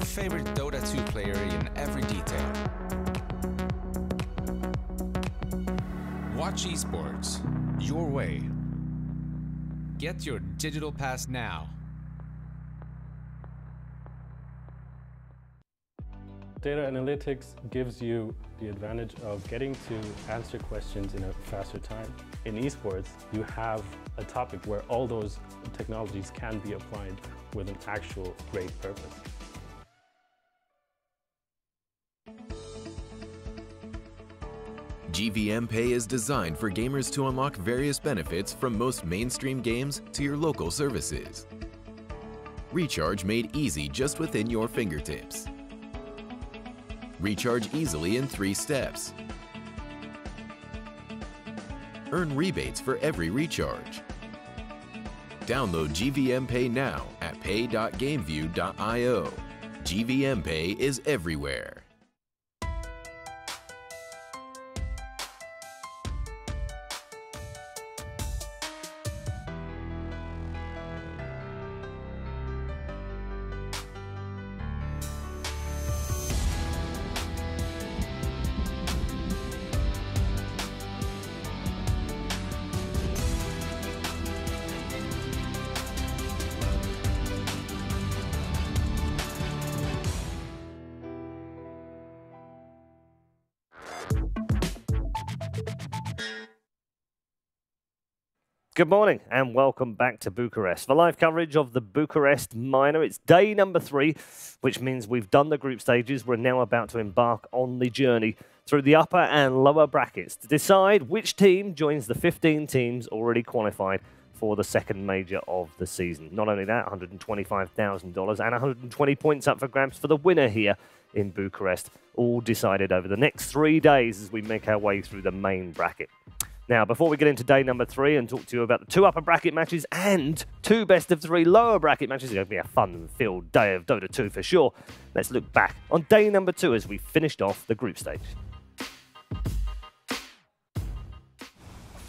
favorite Dota 2 player in every detail. Watch esports your way. Get your digital pass now. Data analytics gives you the advantage of getting to answer questions in a faster time. In esports, you have a topic where all those technologies can be applied with an actual great purpose. GVM Pay is designed for gamers to unlock various benefits from most mainstream games to your local services. Recharge made easy just within your fingertips. Recharge easily in 3 steps. Earn rebates for every recharge. Download GVM Pay now at pay.gameview.io. GVM Pay is everywhere. Good morning and welcome back to Bucharest. For live coverage of the Bucharest Minor, it's day number 3, which means we've done the group stages. We're now about to embark on the journey through the upper and lower brackets to decide which team joins the 15 teams already qualified for the second major of the season. Not only that, $125,000 and 120 points up for grabs for the winner here in Bucharest, all decided over the next 3 days as we make our way through the main bracket. Now, before we get into day number 3 and talk to you about the 2 upper bracket matches and 2 best of 3 lower bracket matches, it's going to be a fun-filled day of Dota 2 for sure. Let's look back on day number 2 as we finished off the group stage.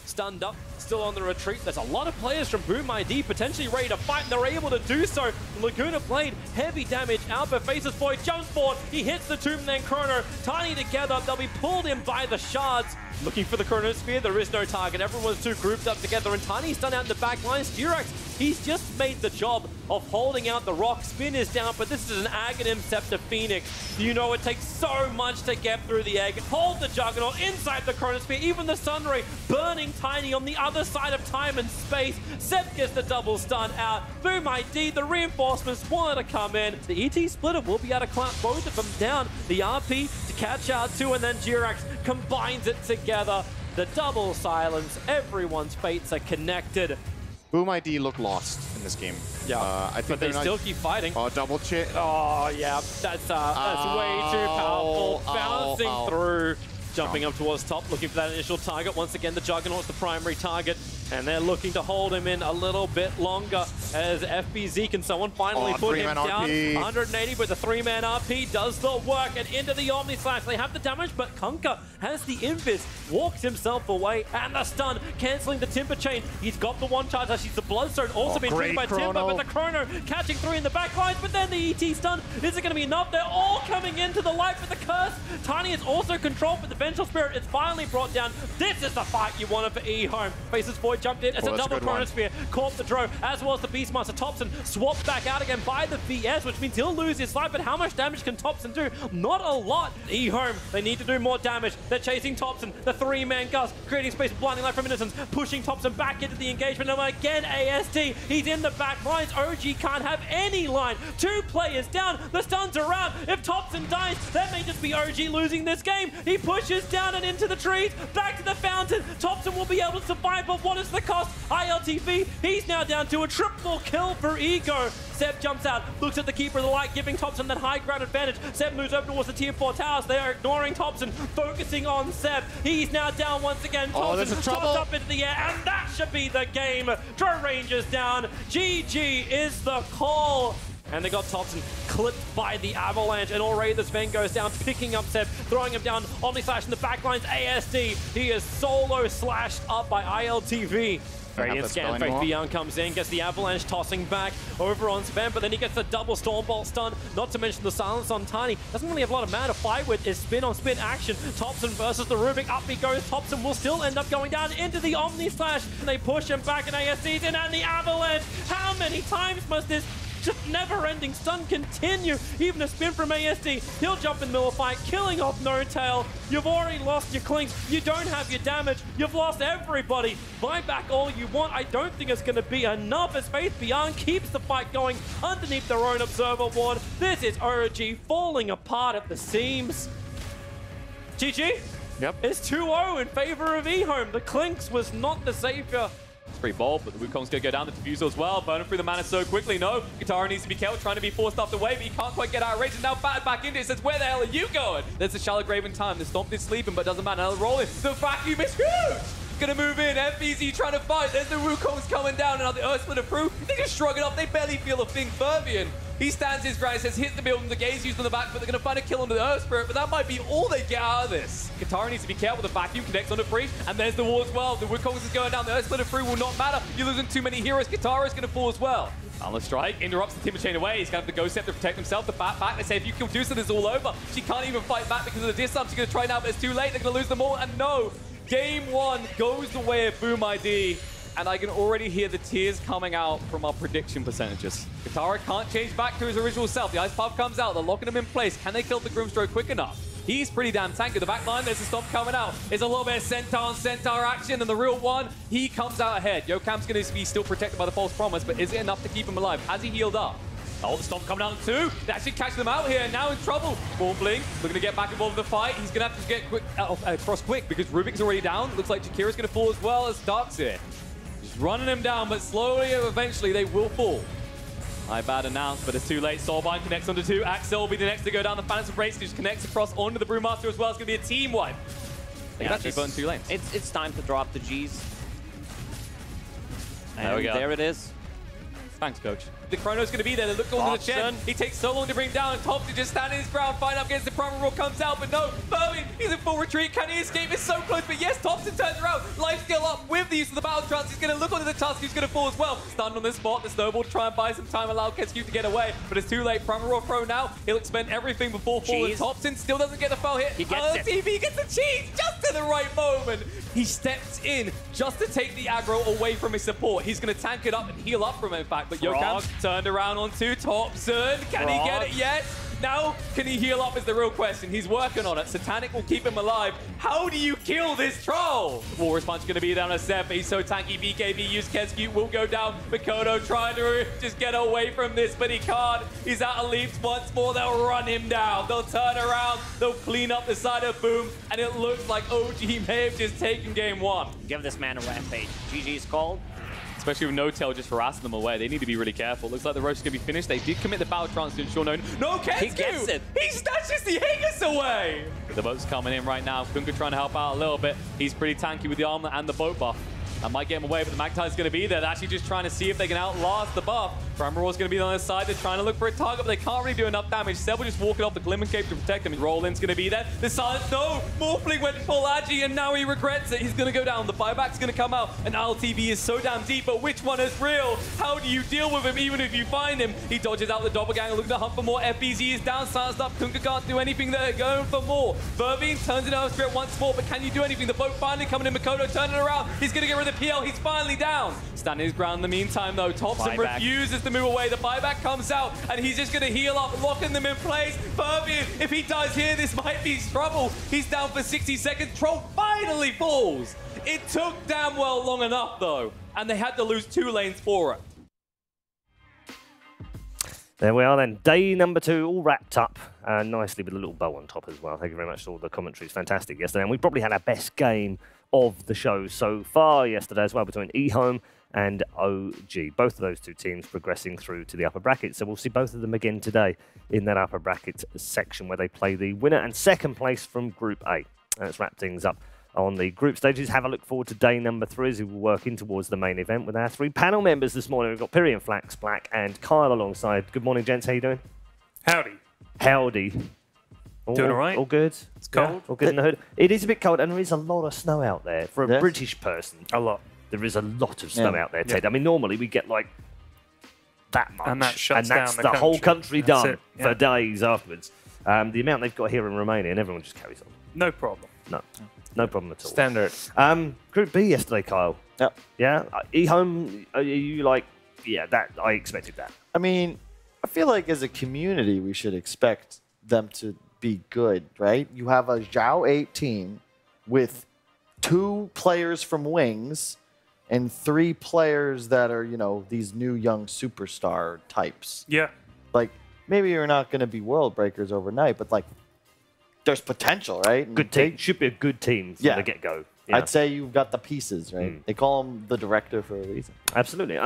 Stunned up, still on the retreat. There's a lot of players from Boom ID potentially ready to fight, and they're able to do so. Laguna played heavy damage. Alpha faces Void, jumps forward. He hits the Tomb, then Chrono. Tiny together. They'll be pulled in by the shards. Looking for the Chronosphere, there is no target. Everyone's too grouped up together, and Tiny's done out in the back lines. Durax, he's just made the job of holding out the rock. Spin is down, but this is an Aghanim Scepter Phoenix. You know it takes so much to get through the egg. Hold the Juggernaut inside the Chronosphere, even the Sunray burning Tiny on the other side of time and space. Sep gets the double stun out. Boom ID, the reinforcements wanted to come in. The ET splitter will be able to clamp both of them down. The RP to catch out 2, and then Durax combines it together. The double silence, everyone's fates are connected. Boom ID look lost in this game. Yeah, I think but they still keep fighting. Oh, double chip. Oh, yeah, that's way too powerful. Bouncing through, jumping up towards top, looking for that initial target. Once again, the Juggernaut's the primary target, and they're looking to hold him in a little bit longer as FBZ and someone finally put him down. RP. 180, but the 3-man RP does the work, and into the Omni Slash. They have the damage, but Kunkka has the Invis, walks himself away, and the stun, cancelling the Timber Chain. He's got the 1 charge, actually the Bloodstone, also been treated by Timber, but the Chrono catching 3 in the back lines, but then the ET stun, is it going to be enough? They're all coming into the light with the curse. Tiny is also controlled, but the Vengeful Spirit is finally brought down. This is the fight you wanted for E-Home. Faces Void jumped in, it's a double Chronosphere, caught the Drow, as well as the Beastmaster. Thompson swapped back out again by the VS, which means he'll lose his life, but how much damage can Thompson do? Not a lot. E-Home, they need to do more damage. They're chasing Thompson, the 3-man Gus, creating space, blinding light from Innocence, pushing Thompson back into the engagement, and again AST, he's in the back lines. OG can't have any line. 2 players down, the stuns are out. If Thompson dies, that may just be OG losing this game. He pushes down and into the trees, back to the fountain. Thompson will be able to survive, but what is the cost? ILTV, he's now down to a triple kill for Ego. Seb jumps out, looks at the Keeper of the Light, giving Thompson that high ground advantage. Seb moves over towards the tier 4 towers. They are ignoring Thompson, focusing on Seb. He's now down once again. Thompson chops up into the air, and that should be the game. Drow Rangers down. GG is the call. And they got Thompson clipped by the Avalanche, and already the Sven goes down, picking up Seb, throwing him down. Omni Slash in the backlines, ASD. He is solo slashed up by ILTV. Radiant scan fake. Beyond comes in, gets the avalanche tossing back over on Sven, but then he gets the double Stormbolt stun, not to mention the silence on Tiny. Doesn't really have a lot of mana to fight with. Is spin on spin action. Thompson versus the Rubik. Up he goes. Thompson will still end up going down into the Omni Slash, and they push him back, and ASC's in, and the avalanche. How many times must this just never-ending stun continue? Even a spin from ASD, he'll jump in the middle of fight, killing off No Tail. You've already lost your clinks, you don't have your damage, you've lost everybody. Buy back all you want. I don't think it's going to be enough as Faith Beyond keeps the fight going underneath their own observer ward. This is OG falling apart at the seams. GG. Yep. It's 2-0 in favor of eHome. The clinks was not the savior. It's pretty bold, but the Wukong's going to go down the Diffusal as well. Burning through the mana so quickly. No, Katara needs to be careful, trying to be forced off the way, but he can't quite get out of range. And now battered back into it. Says, where the hell are you going? There's a shallow grave in time. The Stomp is sleeping, but doesn't matter. Another roll in. The vacuum is huge! Gonna move in. FBZ trying to fight. There's the Wukong's coming down. And now the Earth Splitter through. They just shrug it off. They barely feel a thing. Fervian, he stands his ground, says, hit the building. The gaze used on the back, but they're going to find a kill onto the Earth Spirit, but that might be all they get out of this. Katara needs to be careful. The vacuum connects on the free, and there's the wall as well. The Wukong is going down. The Earth Splitter free will not matter. You're losing too many heroes. Katara is going to fall as well. Boundless Strike interrupts the Timber Chain away. He's going to have the Ghost Scepter to protect himself. The back. They say if you kill Dusa, this is all over. She can't even fight back because of the disarm. She's going to try now, but it's too late. They're going to lose them all, and no. Game 1 goes the way of Boom ID. And I can already hear the tears coming out from our prediction percentages. Katara can't change back to his original self. The Ice Puff comes out. They're locking him in place. Can they kill the Grimstroke quick enough? He's pretty damn tanky. The back line, there's a Stomp coming out. There's a little bit of Centaur on Centaur action, and the real one, he comes out ahead. Yokam's going to be still protected by the False Promise, but is it enough to keep him alive? Has he healed up? Oh, the Stomp coming out too. They actually catch them out here. Now in trouble. Bumbling, looking to get back involved in the fight. He's going to have to get quick across quick because Rubik's already down. Looks like Jakira's going to fall as well as Dark's here. Just running him down, but slowly, eventually, they will fall. I bad announced, but it's too late. Soulbind connects onto 2. Axel will be the next to go down. The Phantom Race just connects across onto the Brewmaster as well. It's going to be a team wipe. They can actually burn 2 lanes. It's time to drop the Gs. And there we go. There it is. Thanks, coach. The Chrono's going to be there. They look over the chin. He takes so long to bring down. Thompson just standing his ground, fight up against the Primal Roar comes out, but no. Fermi, he's in full retreat. Can he escape? It's so close, but yes, Thompson turns around. Life scale up with the use of the Battle Trance. He's going to look onto the Tusk. He's going to fall as well. Stunned on this spot. The Snowball to try and buy some time, allow Kescue to get away, but it's too late. Primal Roar throw now. He'll expend everything before falling. Thompson still doesn't get the foul hit. He gets it. TV gets the cheese just at the right moment. He steps in just to take the aggro away from his support. He's going to tank it up and heal up from it, in fact, but Yokam turned around onto Thompson. Can he get it yet? Now, can he heal up is the real question. He's working on it. Satanic will keep him alive. How do you kill this troll? Walrus Punch going to be down a set, but he's so tanky. BKB used Kescue will go down. Mikoto trying to just get away from this, but he can't. He's out of leaps once more. They'll run him down. They'll turn around. They'll clean up the side of Boom, and it looks like OG may have just taken game 1. Give this man a rampage. GG's called. Especially with No Tail just harassing them away. They need to be really careful. Looks like the Roach is going to be finished. They did commit the Battle Trance to ensure no Kescue! He gets it! He snatches the Haggis away! The boat's coming in right now. Kunka trying to help out a little bit. He's pretty tanky with the armor and the boat buff. That might get him away, but the Magpie's going to be there. They're actually just trying to see if they can outlast the buff. Primal Roar's going to be on the side. They're trying to look for a target, but they can't really do enough damage. Seb will just walking off the Glimmer Cape to protect him. Roland's going to be there. The silence, no! Morphling went full Agi, and now he regrets it. He's going to go down. The buyback's going to come out, and LTV is so damn deep, but which one is real? How do you deal with him, even if you find him? He dodges out the Doppelganger, looking to hunt for more. FBZ is down, silenced up. Kunka can't do anything. They're going for more. Vervine turns it out straight once more, but can you do anything? The boat finally coming in. Makoto turning around. He's going to get rid of the PL. He's finally down. Standing his ground in the meantime, though. Thompson refuses to move away. The buyback comes out, and he's just going to heal up, locking them in place. Fervian, if he dies here, this might be trouble. He's down for 60 seconds. Troll finally falls. It took damn well long enough, though, and they had to lose 2 lanes for it. There we are then. Day number 2, all wrapped up nicely with a little bow on top as well. Thank you very much for all the commentaries. Fantastic yesterday. And we probably had our best game of the show so far yesterday as well between eHome and OG. Both of those 2 teams progressing through to the upper bracket. So we'll see both of them again today in that upper bracket section where they play the winner and second place from Group A. Let's wrap things up on the group stages. Have a look forward to day number 3 as we will work in towards the main event with our 3 panel members this morning. We've got Pyrian, Flax, Black and Kyle alongside. Good morning, gents. How you doing? Howdy. Howdy. Doing all right? All good? It's cold. Yeah, all good in the hood. It is a bit cold and there is a lot of snow out there for a British person. A lot. There is a lot of snow Yeah. out there, Ted. I mean, normally we get like that much, And that shuts that's down the the whole country. country That's done it, yeah. for days afterwards. The amount they've got here in Romania, and everyone just carries on. No problem. No problem at all. Standard. Group B yesterday, Kyle. Yep. Yeah. E-home, are you like, yeah, that I expected that. I mean, I feel like as a community, we should expect them to be good, right? You have a Zhao 8 team with 2 players from Wings and 3 players that are, you know, these new young superstar types. Yeah. Like, maybe you're not going to be world breakers overnight, but like, there's potential, right? And Good team. Should be a good team from Yeah. the get-go. Yeah. I'd say you've got the pieces, right? They call him the director for a reason. Absolutely.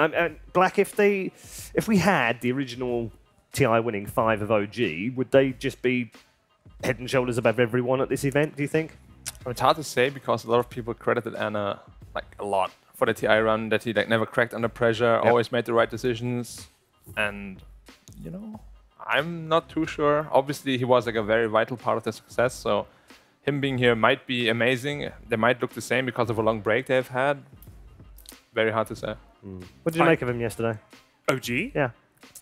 Black, if we had the original TI winning 5 of OG, would they just be head and shoulders above everyone at this event, do you think? It's hard to say because a lot of people credited Anna like a lot for the TI run, that he like never cracked under pressure, always made the right decisions, and you know, I'm not too sure. Obviously, he was like a very vital part of the success, so him being here might be amazing. They might look the same because of a long break they've had. Very hard to say. What did you make of him yesterday? OG? Yeah.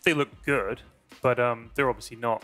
They look good, but they're obviously not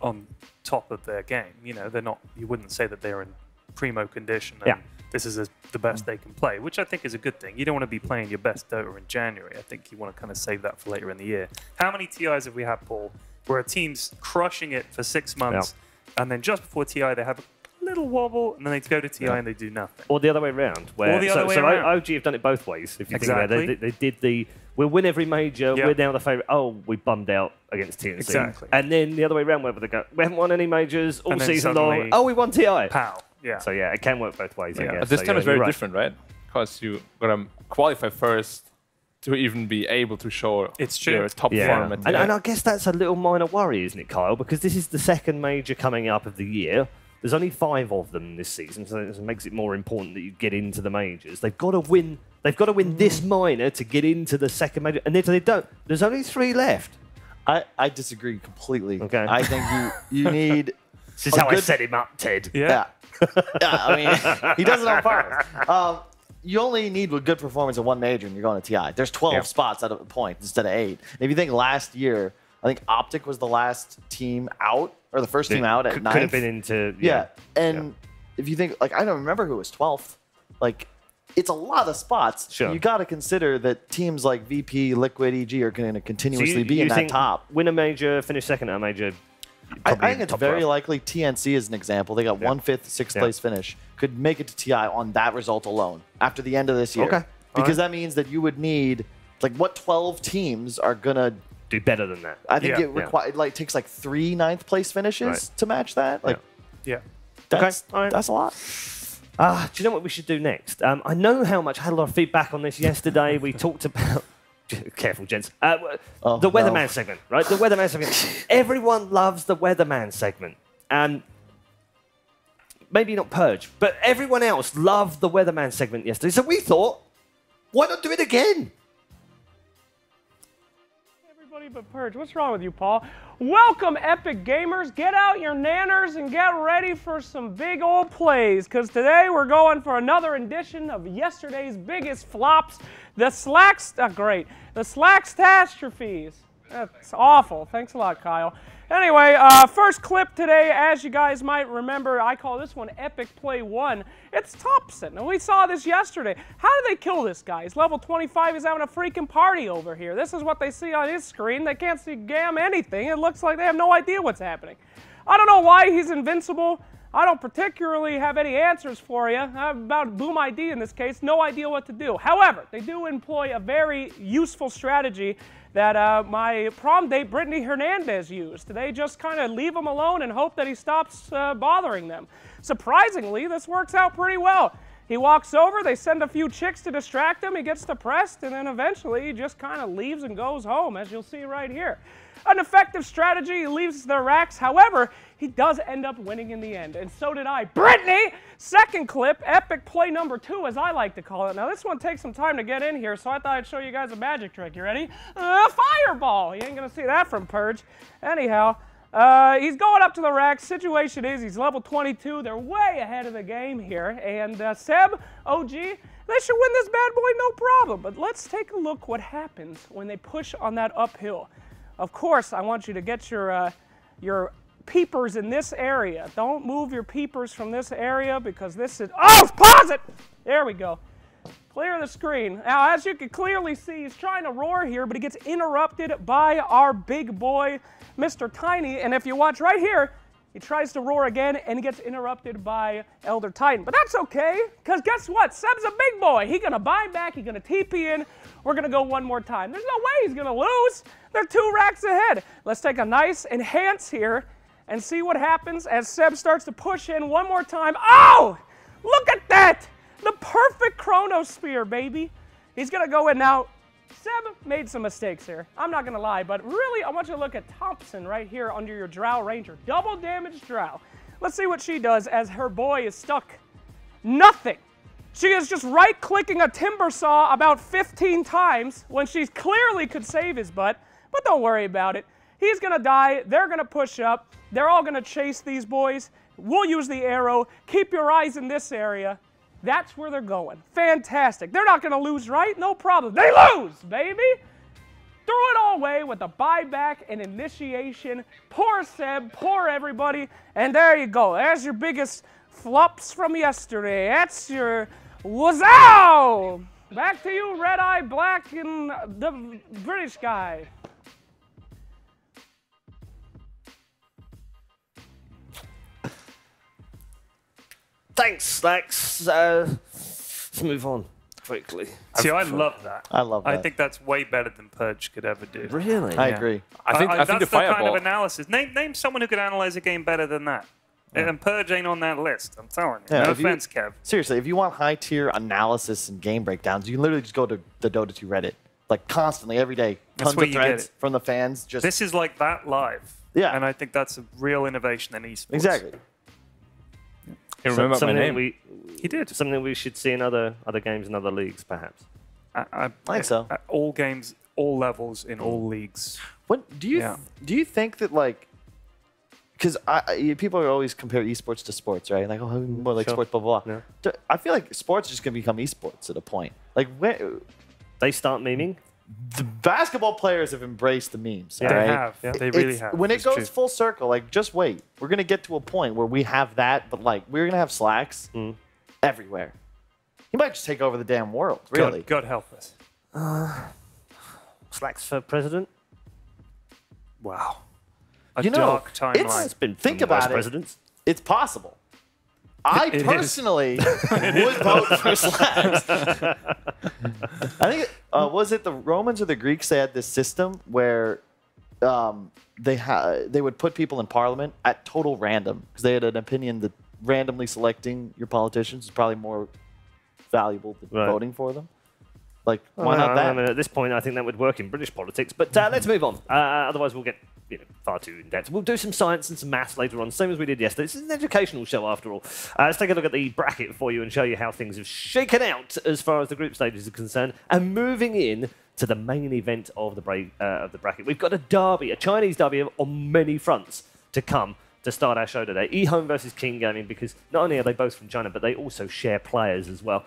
on top of their game. You know, they're not. You wouldn't say that they're in primo condition. And this is the best they can play, which I think is a good thing. You don't want to be playing your best Dota in January. I think you want to kind of save that for later in the year. How many TIs have we had, Paul, where a team's crushing it for 6 months, and then just before TI they have a little wobble, and then they go to TI and they do nothing? Or the other way around. Where, OG have done it both ways. If you think about it, they did the we'll win every major. We're now the favourite. Oh, we bummed out against TNC. Exactly. And then the other way around, where they go, we haven't won any majors all And then season long. suddenly- Oh, we won TI. Pow. Yeah. So yeah, it can work both ways. I guess. But this So, time yeah, is very you're right. different, right? Because you gotta qualify first to even be able to show your top form. At And I guess that's a little minor worry, isn't it, Kyle? Because this is the second major coming up of the year. There's only 5 of them this season, so it makes it more important that you get into the majors. They've got to win. They've got to win this minor to get into the second major, and if they don't, there's only 3 left. I disagree completely. Okay. I think you need. This is how I set him up, Ted. Yeah. I mean, he does it on purpose. You only need a good performance in 1 major, and you're going to TI. There's 12 spots at a point instead of 8. And if you think last year, I think Optic was the last team out, or the first team out at 9th. Could have been into And if you think, like, I don't remember who was 12th. Like, it's a lot of spots. Sure. You got to consider that teams like VP, Liquid, EG are going to continuously be in that top. Win a major, finish second at a major. I think it's very likely. TNC is an example. They got 1/5, 6th place finish. Could make it to TI on that result alone after the end of this year. Okay. Because that means that you would need, like, what 12 teams are going to do better than that? I think it takes like 3 9th place finishes to match that. Like, that's a lot. Do you know what we should do next? I know how much. I had a lot of feedback on this yesterday. We talked about. Careful, gents. The Weatherman segment, right? The Weatherman segment. Everyone loves the Weatherman segment. Maybe not Purge, but everyone else loved the Weatherman segment yesterday. So we thought, why not do it again? Everybody but Purge. What's wrong with you, Paul? Welcome, Epic Gamers. Get out your nanners and get ready for some big old plays, because today we're going for another edition of yesterday's biggest flops, the Slacks. Great. The Slackstastrophes. That's awful. Thanks a lot, Kyle. Anyway, first clip today, as you guys might remember, I call this one Epic Play 1. It's Thompson, and we saw this yesterday. How did they kill this guy? He's level 25. He's having a freaking party over here. This is what they see on his screen. They can't see damn anything. It looks like they have no idea what's happening. I don't know why he's invincible. I don't particularly have any answers for you about Boom ID in this case. No idea what to do. However, they do employ a very useful strategy that my prom date, Brittany Hernandez, used. They just kind of leave him alone and hope that he stops bothering them. Surprisingly, this works out pretty well. He walks over, they send a few chicks to distract him, he gets depressed, and then eventually he just kind of leaves and goes home, as you'll see right here. An effective strategy, he leaves their racks. However, he does end up winning in the end, and so did I. Brittany! Second clip, Epic Play number 2, as I like to call it. Now, this one takes some time to get in here, so I thought I'd show you guys a magic trick. You ready? Fireball! You ain't gonna see that from Purge. Anyhow, He's going up to the rack. Situation is he's level 22. They're way ahead of the game here. And Seb, OG, they should win this bad boy no problem. But let's take a look what happens when they push on that uphill. Of course, I want you to get your peepers in this area. Don't move your peepers from this area because this is... Oh, pause it! There we go. Clear the screen. Now, as you can clearly see, he's trying to roar here, but he gets interrupted by our big boy, Mr. Tiny. And if you watch right here, he tries to roar again, and he gets interrupted by Elder Titan. But that's okay, because guess what? Seb's a big boy. He's going to buy back. He's going to TP in. We're going to go one more time. There's no way he's going to lose. They're 2 racks ahead. Let's take a nice enhance here and see what happens as Seb starts to push in one more time. Oh! Look at that! The perfect chronosphere, baby. He's going to go in now. Seb made some mistakes here. I'm not going to lie, but really, I want you to look at Thompson right here under your Drow Ranger. Double damage Drow. Let's see what she does as her boy is stuck. Nothing. She is just right-clicking a timber saw about 15 times when she clearly could save his butt, but don't worry about it. He's going to die. They're going to push up. They're all going to chase these boys. We'll use the arrow. Keep your eyes in this area. That's where they're going. Fantastic. They're not going to lose, right? No problem. They lose, baby. Threw it all away with a buyback and initiation. Poor Seb, poor everybody. And there you go. There's your biggest flops from yesterday. That's your wazow. Back to you, Red Eye Black and the British guy. Thanks, Slacks. Let's move on quickly. See, I love that. I love that. I think that's way better than Purge could ever do. Really? I agree. I think that's the the fireball. kind of analysis. Name someone who could analyze a game better than that. And Purge ain't on that list. I'm telling you. Yeah, No if you- offense, Kev. Seriously, if you want high-tier analysis and game breakdowns, you can literally just go to the Dota 2 Reddit. Like, constantly, every day. That's Tons where of you get threads it. from the fans. Just This is like that live. Yeah. And I think that's a real innovation in esports. Exactly. You remember my something name? He did. Something we should see in other games and other leagues, perhaps. I think so. At all games, all levels, in all leagues. What do you think that, like, because people are always compare esports to sports, right? Like, oh, more like Sure. sports, blah, blah, blah. Yeah. I feel like sports are just going to become esports at a point. Like, when They start memeing. the basketball players have embraced the memes, Yeah. all They right? have. Yeah, they really have. When it It's goes true. full circle, like, just wait. We're going to get to a point where we have that, but, like, we're going to have Slacks everywhere. He might just take over the damn world, really. God help us. Slacks for president. Wow. A You know, dark timeline. It's been Think from about vice it. presidents. It's possible. I It is. personally would vote for Slacks. I think, was it the Romans or the Greeks that had this system where they would put people in parliament at total random because they had an opinion that randomly selecting your politicians is probably more valuable than Right. voting for them. Like, why not that? I mean, at this point, I think that would work in British politics. But let's move on. Otherwise, we'll get far too in depth. We'll do some science and some maths later on, same as we did yesterday. This is an educational show, after all. Let's take a look at the bracket for you and show you how things have shaken out as far as the group stages are concerned. And moving in to the main event of the bracket, we've got a derby, a Chinese derby on many fronts to come to start our show today. eHome versus King Gaming, because not only are they both from China, but they also share players as well.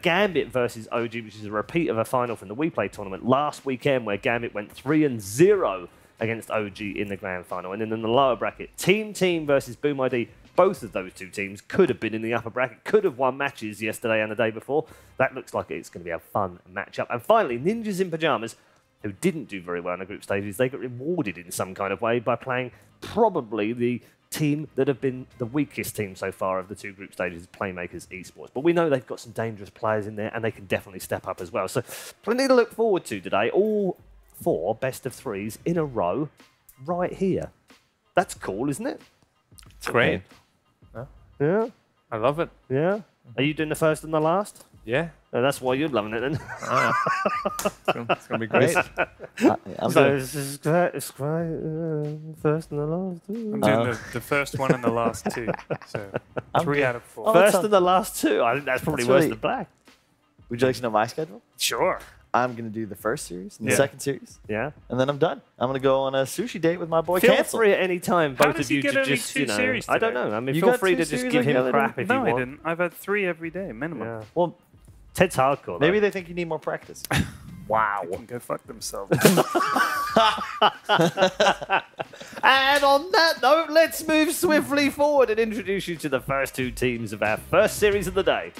Gambit versus OG, which is a repeat of a final from the WePlay tournament last weekend, where Gambit went 3-0 against OG in the grand final. And then in the lower bracket, Team versus Boom ID. Both of those two teams could have been in the upper bracket, could have won matches yesterday and the day before. That looks like it's going to be a fun matchup. And finally, Ninjas in Pyjamas, who didn't do very well in the group stages, they got rewarded in some kind of way by playing probably the team that have been the weakest team so far of the two group stages, Playmakers Esports. But we know they've got some dangerous players in there, and they can definitely step up as well. So plenty to look forward to today. All 4 best of 3s in a row right here. That's cool, isn't it? It's great. Yeah? I love it. Yeah? Are you doing the first and the last? Yeah. Oh, that's why you're loving it then. It's going to be great. So it's great, first and the last. I'm doing the first one and the last 2. So 3 out of 4. First and the last 2. I think that's probably That's worse really- than black. Would you like to know my schedule? Sure. I'm going to do the first series and the Yeah. second series. Yeah. And then I'm done. I'm going to go on a sushi date with my boy Feel Cancel. free at any time, How both does of he you, get to only just, 2 you know, series I don't today? know. I mean, You feel got free 2 to just series give like him the other crap day? if No, you I want. didn't. I've had 3 every day, minimum. Yeah. Well, Ted's hardcore. maybe though. they think you need more practice. Wow. They can go fuck themselves. And on that note, let's move swiftly forward and introduce you to the first 2 teams of our first series of the day.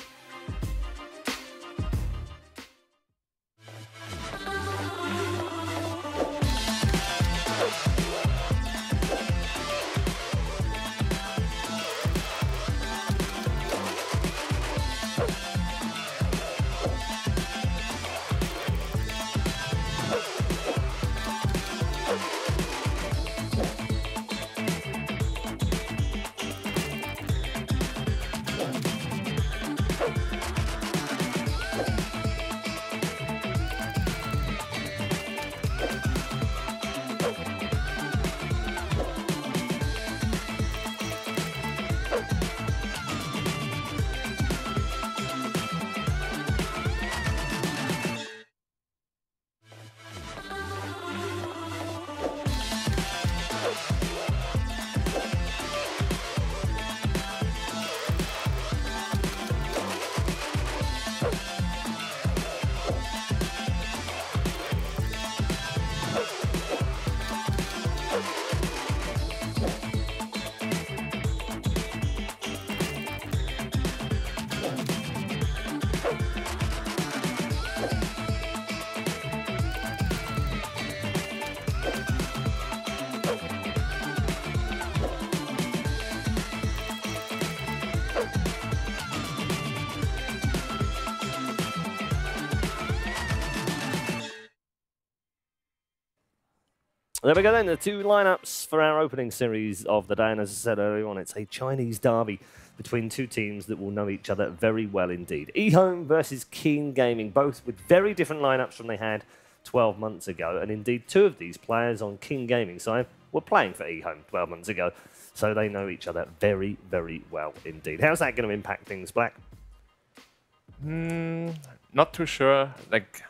There we go then, the 2 lineups for our opening series of the day. And as I said earlier on, it's a Chinese derby between 2 teams that will know each other very well indeed. eHome versus Keen Gaming, both with very different lineups from they had 12 months ago. And indeed, 2 of these players on Keen Gaming side were playing for eHome 12 months ago. So they know each other very, very well indeed. How's that going to impact things, Black? Not too sure. Like,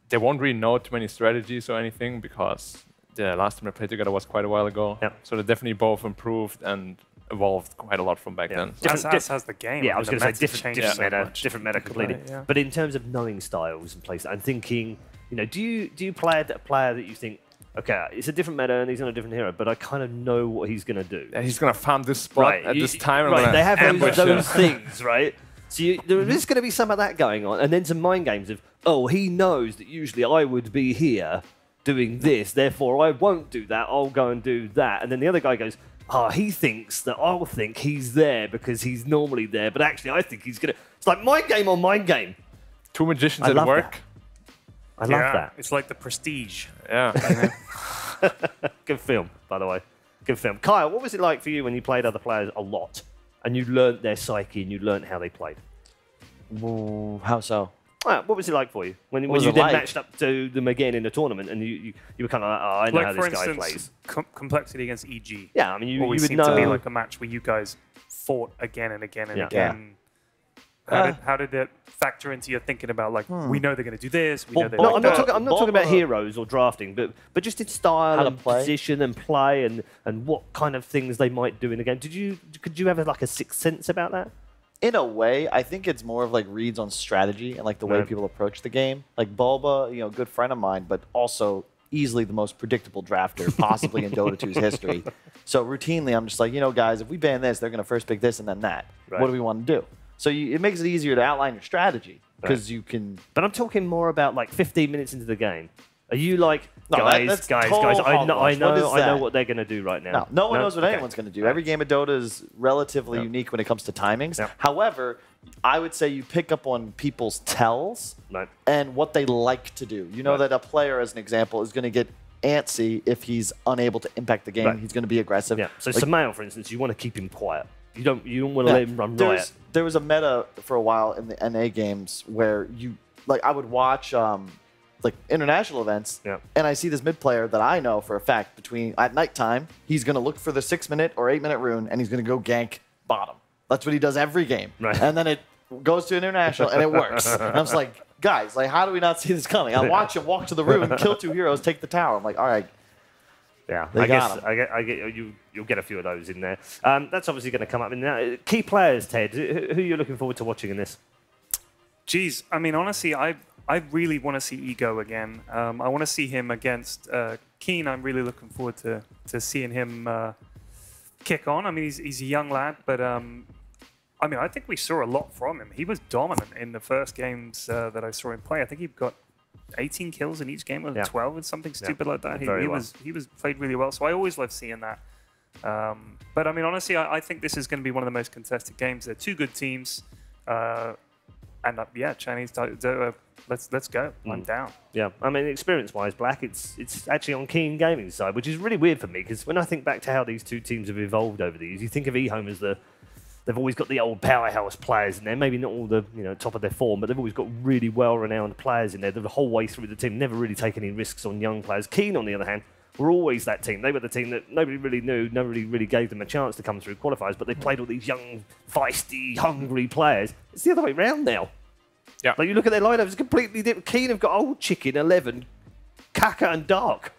they won't really know too many strategies or anything because the last time they played together was quite a while ago. Yep. So they definitely both improved and evolved quite a lot from back then. As has the game. Yeah, I mean, was the going to say meta's different changed so meta, much. different meta completely. Yeah. But in terms of knowing styles and plays, I'm thinking, you know, do you play a player that you think, okay, it's a different meta and he's on a different hero, but I kind of know what he's going to do. Yeah, he's going to farm this spot at this time. And Right, they have ambush those things, right? So there is going to be some of that going on, and then some mind games of, oh, he knows that usually I would be here doing this, therefore I won't do that, I'll go and do that. And then the other guy goes, oh, he thinks that I'll think he's there because he's normally there, but actually I think he's going to... It's like mind game on mind game. 2 magicians I at love work. that. I love that. It's like the Prestige. Yeah. Good film, by the way. Good film. Kyle, what was it like for you when you played other players a lot and you learnt their psyche and you learnt how they played? Ooh, how so? What was it like for you when was you it then like? matched up to them again in a tournament and you were kind of like, oh, I know Like, how for this guy instance, plays? Complexity against EG. Yeah, I mean, you always would seemed to be know- like a match where you guys fought again and again and Yeah. again. How did it factor into your thinking about, like, we know they're going to do this, we know they're No, like I'm not that? talking. I'm not talking about heroes or drafting, but just in style How to and play. position and play and what kind of things they might do in a game. Could you have like a sixth sense about that? In a way, I think it's more of like reads on strategy and like the way Right. people approach the game. Like Bulba, you know, good friend of mine, but also easily the most predictable drafter possibly in Dota 2's history. So routinely, I'm just like, you know, guys, if we ban this, they're going to first pick this and then that. Right. What do we want to do? So it makes it easier to outline your strategy because you can. But I'm talking more about like 15 minutes into the game. Are you like, No, guys, that's guys, total I know, hogwash. What is I know that? what they're going to do right now? No one knows what Okay. anyone's going to do. Right. Every game of Dota is relatively unique when it comes to timings. Yeah. However, I would say you pick up on people's tells Right. and what they like to do. You know Right. that a player, as an example, is going to get antsy if he's unable to impact the game. Right. He's going to be aggressive. Yeah. So Like, Samael, for instance, you want to keep him quiet. You don't want to let him run riot. There was a meta for a while in the NA games where I would watch like international events, Yeah. and I see this mid player that I know for a fact at nighttime, he's going to look for the 6-minute or 8-minute rune, and he's going to go gank bottom. That's what he does every game. Right. And then it goes to international, and it works. And I was like, guys, like, how do we not see this coming? I watch him walk to the room, kill 2 heroes, take the tower. I'm like, all right. Yeah, They I got guess him. I get you'll get a few of those in there. That's obviously going to come up in there. Key players, Ted. Who are you looking forward to watching in this? Geez, I mean, honestly, I really want to see Ego again. I want to see him against Keen. I'm really looking forward to seeing him kick on. I mean, he's a young lad, but I mean, I think we saw a lot from him. He was dominant in the first games that I saw him play. I think he got 18 kills in each game, or 12 or something stupid like that. He was played really well. So I always love seeing that. But I mean, honestly, I think this is going to be one of the most contested games. They're two good teams. And yeah, Chinese, let's go. I'm down. Yeah, I mean, experience-wise, Black, it's actually on Keen Gaming's side, which is really weird for me, because when I think back to how these two teams have evolved over the years, you think of eHome as they've always got the old powerhouse players in there, maybe not all the top of their form, but they've always got really well-renowned players in there the whole way through the team, never really take any risks on young players. Keen, on the other hand, were always that team. They were the team that nobody really knew, nobody really gave them a chance to come through qualifiers, but they played all these young, feisty, hungry players. It's the other way around now. Yeah. Like, you look at their lineup, it's completely different. Keen have got Old Chicken, 11, Kaka and Dark.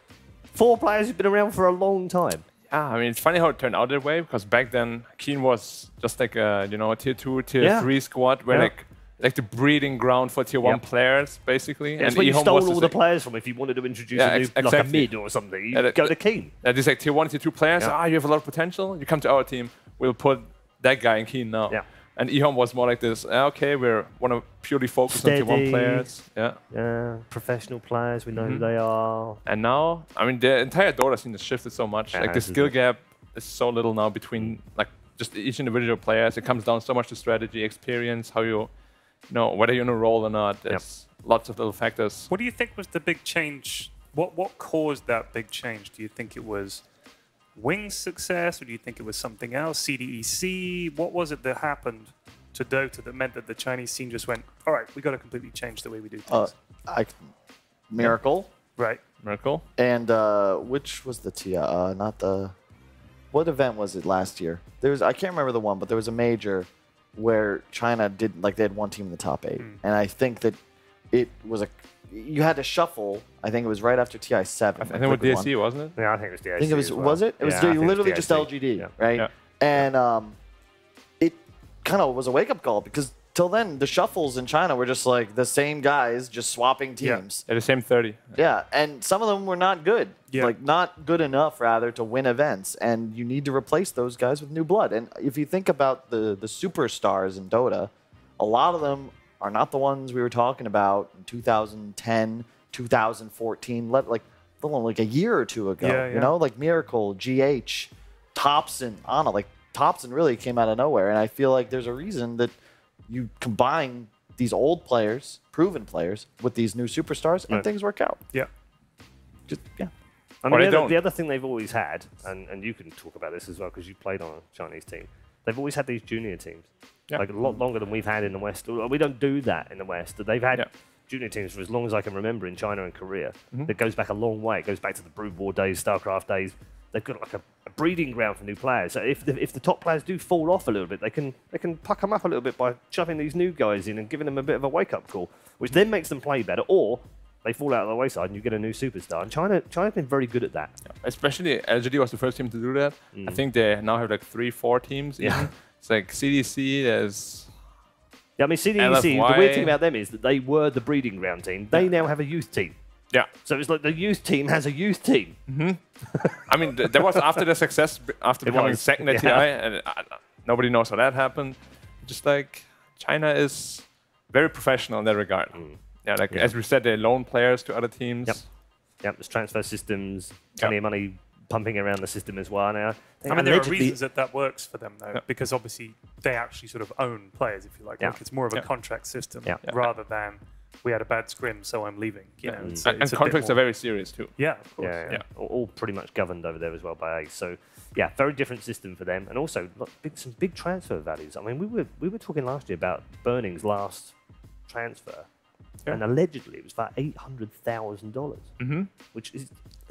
4 players who've been around for a long time. Yeah, I mean, it's funny how it turned out that way, because back then, Keen was just like a, a tier 2, tier 3 squad, where like the breeding ground for tier 1 players, basically. That's where you stole all the players from if you wanted to introduce a new, like a mid or something. You go to Keen. These like tier 1, tier 2 players, you have a lot of potential. You come to our team, we'll put that guy in Keen now. Yeah. And eHome was more like this, okay, we want to purely focus on tier 1 players. Yeah, professional players, we know who they are. And now, I mean, the entire Dota scene has shifted so much. Like, the skill gap is so little now between like just each individual players. It comes down so much to strategy, experience, how you know, whether you're in a role or not. There's lots of little factors. What do you think was the big change? What caused that big change? Do you think it was Wing's success, or do you think it was something else? CDEC? What was it that happened to Dota that meant that the Chinese scene just went, all right, we got to completely change the way we do things? Miracle. Right. Miracle. And which was the TIA? Not the... What event was it last year? I can't remember the one, but there was a major where China did, like, they had one team in the top 8. And I think that it was you had to shuffle. I think it was right after TI7. I think it was DSC, wasn't it? Yeah, I think it was DSC. I think it was. Was it? It was literally just LGD, right? And it kind of was a wake-up call, because till then the shuffles in China were just like the same guys just swapping teams. Yeah, the same 30. Yeah, and some of them were not good. Like, not good enough, rather, to win events. And you need to replace those guys with new blood. And if you think about the superstars in Dota, a lot of them are not the ones we were talking about in 2010, 2014, like a year or two ago. You know, like Miracle, GH, Thompson, Ana. Like, Thompson really came out of nowhere. And I feel like there's a reason that you combine these old players, proven players, with these new superstars, and things work out. Yeah. I mean, the other thing they've always had, and you can talk about this as well because you played on a Chinese team, they've always had these junior teams. Like, a lot longer than we've had in the West. We don't do that in the West. They've had junior teams for as long as I can remember in China and Korea. That goes back a long way. It goes back to the Brood War days, StarCraft days. They've got like a breeding ground for new players. So if the top players do fall off a little bit, they can puck them up a little bit by shoving these new guys in and giving them a bit of a wake-up call, which then makes them play better. Or they fall out of the wayside and you get a new superstar. And China's been very good at that. Especially LGD was the first team to do that. I think they now have like 3-4 teams. Yeah. It's like CDC, there's... Yeah, I mean, CDEC, the weird thing about them is that they were the breeding ground team. They now have a youth team. Yeah. So it's like the youth team has a youth team. I mean, that was after the success, after becoming second at TI, and nobody knows how that happened. Just like, China is very professional in that regard. Yeah, like as we said, they loan players to other teams. Yep, there's transfer systems, plenty of money pumping around the system as well now. I mean, there are reasons that works for them, though, because obviously they actually sort of own players, if you like. Like, it's more of a contract system rather than we had a bad scrim, so I'm leaving. You know, and contracts are very serious too. Yeah, of course. Yeah. All pretty much governed over there as well by ACE. So, yeah, very different system for them, and also some big transfer values. I mean, we were talking last year about Burning's last transfer, and allegedly it was about $800,000, which is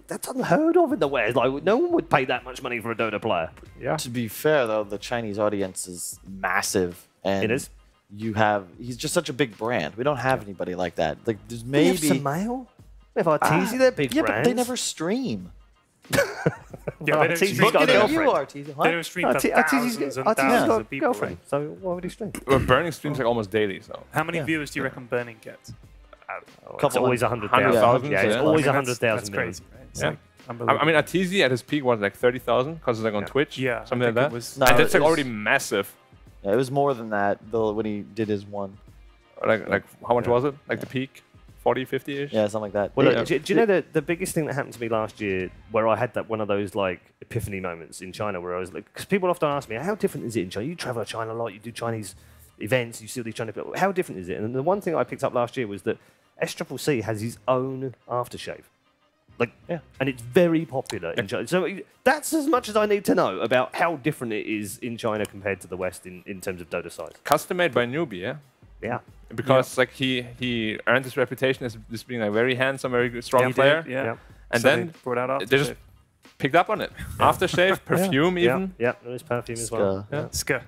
that's unheard of in the West. Like, no one would pay that much money for a Dota player. To be fair, though, the Chinese audience is massive. And it is. he's just such a big brand. We don't have anybody like that. Like there's We maybe have Samael. We have Arteezy. They're big yeah, brands. but they never stream. Yeah, they don't Arteezy's stream. got a Looking at girlfriend. you, Arteezy. What? They don't stream to thousands and thousands got a of people. girlfriend, Right? so why would he stream? Burning streams like almost daily, so. How many viewers do you reckon Burning gets? It's always 100,000. 100,000, Yeah, it's yeah. always I mean, that's 100,000. crazy, right? It's Yeah. like I unbelievable. mean, Arteezy at his peak was like 30,000 because it's like on Twitch. Yeah, something I like think that. it was- No, and that's it like was- already massive. Yeah, it was more than that though when he did his one. Like how much was it? Like the peak, 40, 50-ish. Yeah, something like that. Well, Yeah. look, do you know the biggest thing that happened to me last year, where I had that one of those like epiphany moments in China, where I was like, because people often ask me, how different is it in China? You travel to China a lot, you do Chinese events, you see all these Chinese people. How different is it? And the one thing I picked up last year was that SCCC has his own aftershave. Like, and it's very popular in China. So that's as much as I need to know about how different it is in China compared to the West in terms of Dota size. Custom made by Newbie, yeah. Yeah. Because like he earned his reputation as just being a very handsome, very good, strong player. Yeah. And So then they brought out they just picked up on it. Aftershave, perfume, even. Yeah, there is perfume as well. Ska.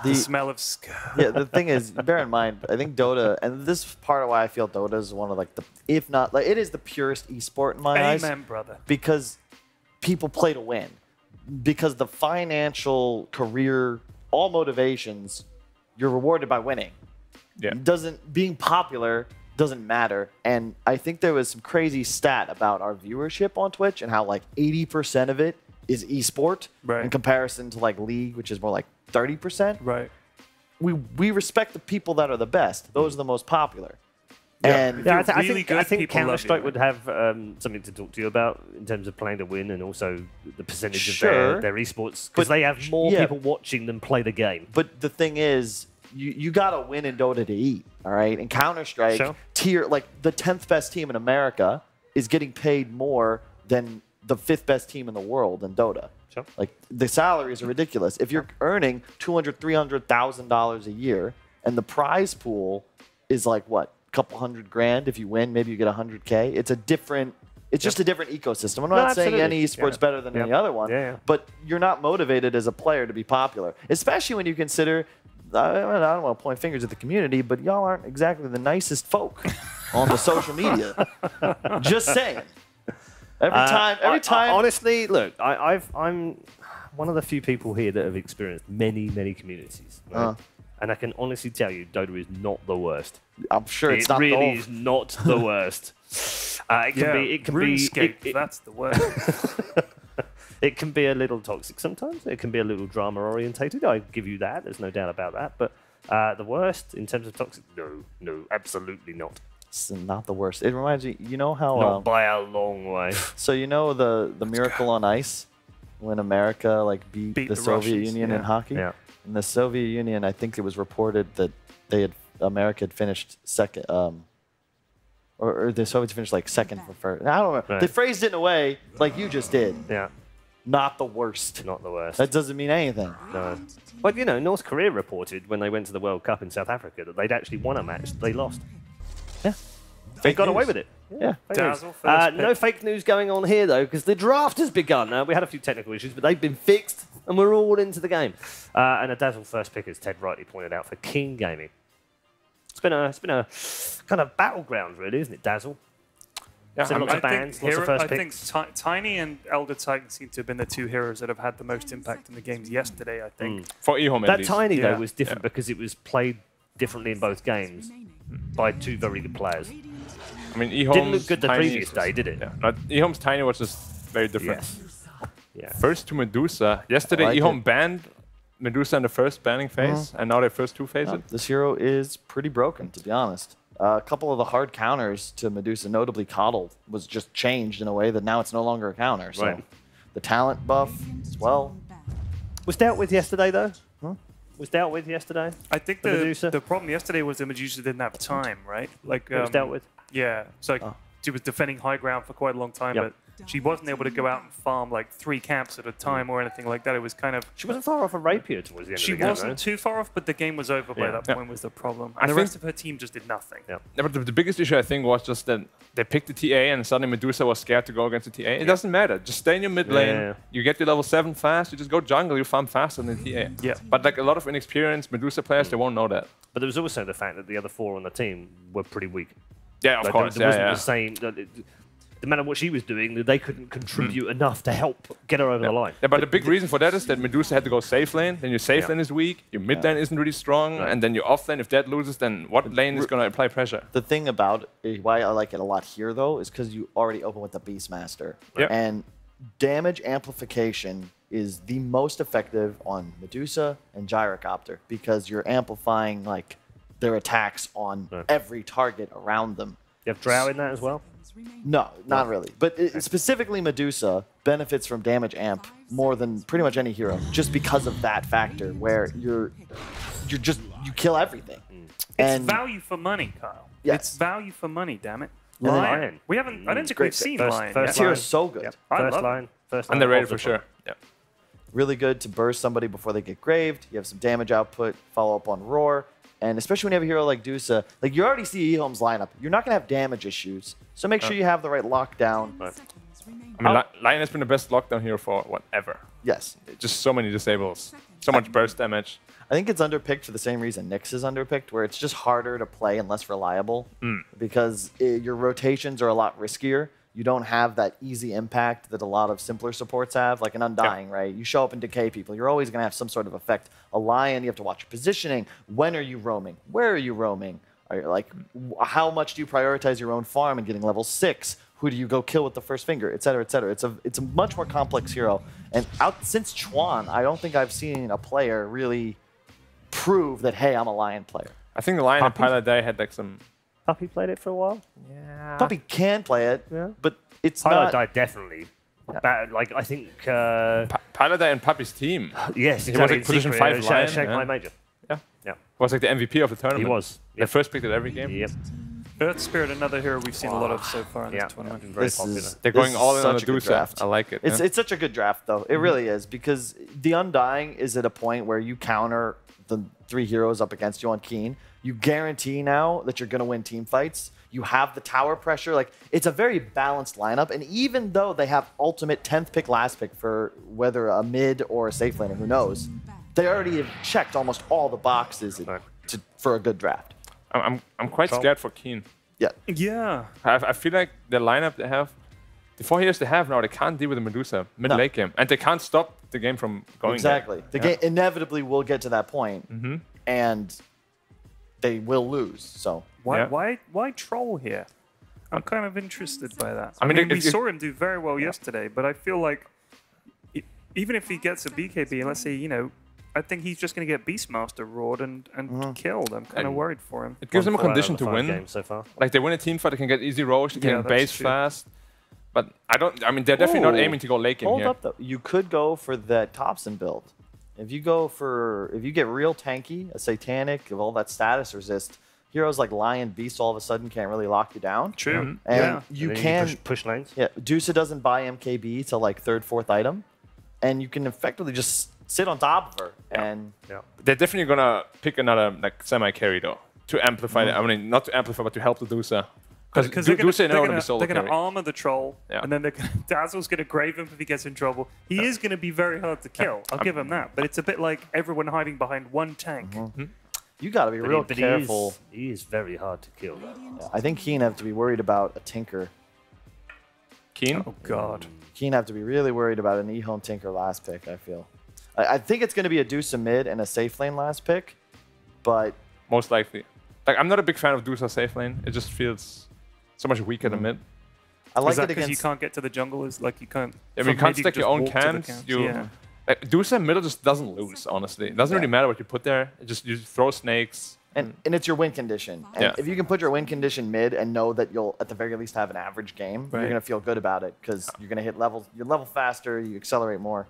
The smell of ska. Yeah, the thing is, bear in mind, I think Dota, and this is part of why I feel Dota is one of like the, if not, like it is the purest esport in my eyes. Amen, brother. Because people play to win. Because the financial, career, all motivations, you're rewarded by winning. Yeah. Being popular doesn't matter. And I think there was some crazy stat about our viewership on Twitch and how like 80% of it is esport in comparison to like League, which is more like 30%. Right. We respect the people that are the best. Those are the most popular. Yeah, And yeah, I think Counter-Strike would have something to talk to you about in terms of playing to win and also the percentage of their esports, because they have more people watching than play the game. But the thing is, you got to win in Dota to eat, all right? In Counter-Strike, like the 10th best team in America is getting paid more than the 5th best team in the world in Dota. Like the salaries are ridiculous. If you're earning $200,000, $300,000 a year, and the prize pool is like what, a couple $100,000? If you win, maybe you get $100K. It's a different. It's just a different ecosystem. I'm not saying any esport's better than any other one, but you're not motivated as a player to be popular, especially when you consider. I don't want to point fingers at the community, but y'all aren't exactly the nicest folk on the social media. Just saying. Every time. Honestly, look, I'm one of the few people here that have experienced many communities, right? And I can honestly tell you, Dota is not the worst. I'm sure it's it not. Really is not the worst. It can be. It can RuneScape, be. That's the worst. It can be a little toxic sometimes. It can be a little drama orientated. I give you that. There's no doubt about that. But the worst in terms of toxic, no, absolutely not. It's not the worst. It reminds me, you know how... Not by a long way. So you know the Miracle on Ice when America like beat the Soviet Russians. Union in hockey? Yeah. In the Soviet Union, I think it was reported that America had finished second, or the Soviets finished like second for first. I don't know. Right. They phrased it in a way like you just did. Yeah. Not the worst. Not the worst. That doesn't mean anything. No. But, you know, North Korea reported when they went to the World Cup in South Africa that they'd actually won a match. They lost. Yeah. They got away with it. Yeah. Dazzle, no fake news going on here, though, because the draft has begun. We had a few technical issues, but they've been fixed, and we're all into the game. And a Dazzle first pick, as Ted rightly pointed out, for King Gaming. It's been a kind of battleground, really, isn't it, Dazzle? Yeah, Lots of bands, lots of first picks. think Tiny and Elder Titan seem to have been the two heroes that have had the most impact in the games yesterday, I think. For eHome, at That least. Tiny, though, was different because it was played differently in both games by two very good players. I mean, eHome's Didn't look good the Tiny previous day, did it? Yeah. Not, eHome's Tiny was just very different. Yes. Yeah. First to Medusa. Yesterday, like eHome it. banned Medusa in the first banning phase, and now their first two phases. This hero is pretty broken, to be honest. A couple of the hard counters to Medusa, notably Coddled, was just changed in a way that now it's no longer a counter. So the talent buff as well. Was dealt with yesterday, though? Was dealt with yesterday? I think The Medusa? the problem yesterday was the Medusa didn't have time, right? Like It was dealt with? Yeah. So she was defending high ground for quite a long time, but she wasn't able to go out and farm like 3 camps at a time or anything like that. It was kind of... She wasn't far off a rapier towards the end of the game, She wasn't too far off, but the game was over by that point was the problem. And the rest of her team just did nothing. Yeah, but the biggest issue, I think, was just that they picked the TA and suddenly Medusa was scared to go against the TA. It doesn't matter. Just stay in your mid lane. You get to level 7 fast. You just go jungle. You farm faster than the TA. Yeah. But like a lot of inexperienced Medusa players, they won't know that. But there was also the fact that the other 4 on the team were pretty weak. Yeah, of course. There wasn't the same... No matter what she was doing, they couldn't contribute enough to help get her over the line. Yeah, but the big reason for that is that Medusa had to go safe lane, then your safe lane is weak, your mid lane isn't really strong, and then your off lane, if that loses, then what lane is going to apply pressure? The thing about why I like it a lot here, though, is because you already open with the Beastmaster. And damage amplification is the most effective on Medusa and Gyrocopter because you're amplifying like their attacks on every target around them. You have Drow in that as well? No, not really. But specifically Medusa benefits from damage amp more than pretty much any hero just because of that factor where you kill everything. It's value for money, Kyle. Yes. It's value for money, damn it. Lion. We haven't. I don't think we've seen Lion. This hero is so good. First line. Underrated for sure. Yeah. Really good to burst somebody before they get graved. You have some damage output, follow up on Roar. And especially when you have a hero like Dusa, like you already see Ehome's lineup. You're not going to have damage issues. So make sure you have the right lockdown. I mean, Lion has been the best lockdown hero for whatever. Yes. Just so many disables. So much burst damage. I think it's underpicked for the same reason Nyx is underpicked, where it's just harder to play and less reliable. Because your rotations are a lot riskier. You don't have that easy impact that a lot of simpler supports have, like an Undying, right? You show up and decay people. You're always going to have some sort of effect. A Lion, you have to watch your positioning. When are you roaming? Where are you roaming? Are you, like, how much do you prioritize your own farm and getting level 6? Who do you go kill with the first finger, et cetera, et cetera? It's a much more complex hero. And since Chuan, I don't think I've seen a player really prove that, hey, I'm a Lion player. I think the Lion and Pilot Day had like some... Puppy played it for a while? Yeah. Puppy can play it, but it's Pilot not... Day definitely. Like, I think... Pilot Day and Puppy's team. Yes, He was like position 5 Lion. Shanghai Major. Yeah. He was like the MVP of the tournament. He was. They first picked it every game. Yep. Earth Spirit, another hero we've seen a lot of so far in this tournament. Very popular. They're going all in on the such a good Dusa. draft. I like it. It's such a good draft, though. It really is, because the Undying is at a point where you counter the 3 heroes up against you on Keen. You guarantee now that you're going to win team fights. You have the tower pressure. Like, it's a very balanced lineup. And even though they have ultimate 10th pick, last pick for whether a mid or a safe laner, who knows, they already have checked almost all the boxes for a good draft. I'm quite scared for Keen. Yeah. I feel like the lineup they have, the 4 heroes they have now, they can't deal with the Medusa mid-late game. And they can't stop the game from going Exactly. The game inevitably will get to that point, and they will lose. So Why troll here? I'm kind of interested by that. I mean, mean, we saw him do very well yesterday, but I feel like even if he gets a BKB, and let's say, you know, I think he's just going to get Beastmaster roared and killed. I'm kind of worried for him. It gives them a condition to win. So far. Like, they win a team fight, they can get easy rolls, they can base fast. But I mean, they're definitely not aiming to go late game here. Hold up, though. You could go for that Thompson build. If you get real tanky, a Satanic, of all that status resist, heroes like Lion, Beast all of a sudden can't really lock you down. True. And you can push lanes. Yeah, Dusa doesn't buy MKB till like 3rd, 4th item, and you can effectively just sit on top of her. And they're definitely gonna pick another like semi-carry though to amplify. I mean, not to amplify, but to help the Dusa. Because they're going to armor the troll, and then Dazzle's going to grave him if he gets in trouble. He is going to be very hard to kill. I'll give him that. But it's a bit like everyone hiding behind one tank. You got to be real careful. He is very hard to kill. I think Keen have to be worried about a Tinker. Keen? Oh, God. Keen have to be really worried about an E-Home Tinker last pick, I feel. I think it's going to be a Dusa mid and a safe lane last pick, but... Most likely. Like, I'm not a big fan of Dusa safe lane. It just feels so much weaker than mid. I like it because you can't get to the jungle? Is like you can't... I mean, you can't stack your own camps. Dusa middle just doesn't lose, honestly. It doesn't really matter what you put there. It just, you throw snakes. And it's your win condition. And if you can put your win condition mid and know that you'll at the very least have an average game, you're going to feel good about it because you're going to hit levels. You level faster, you accelerate more.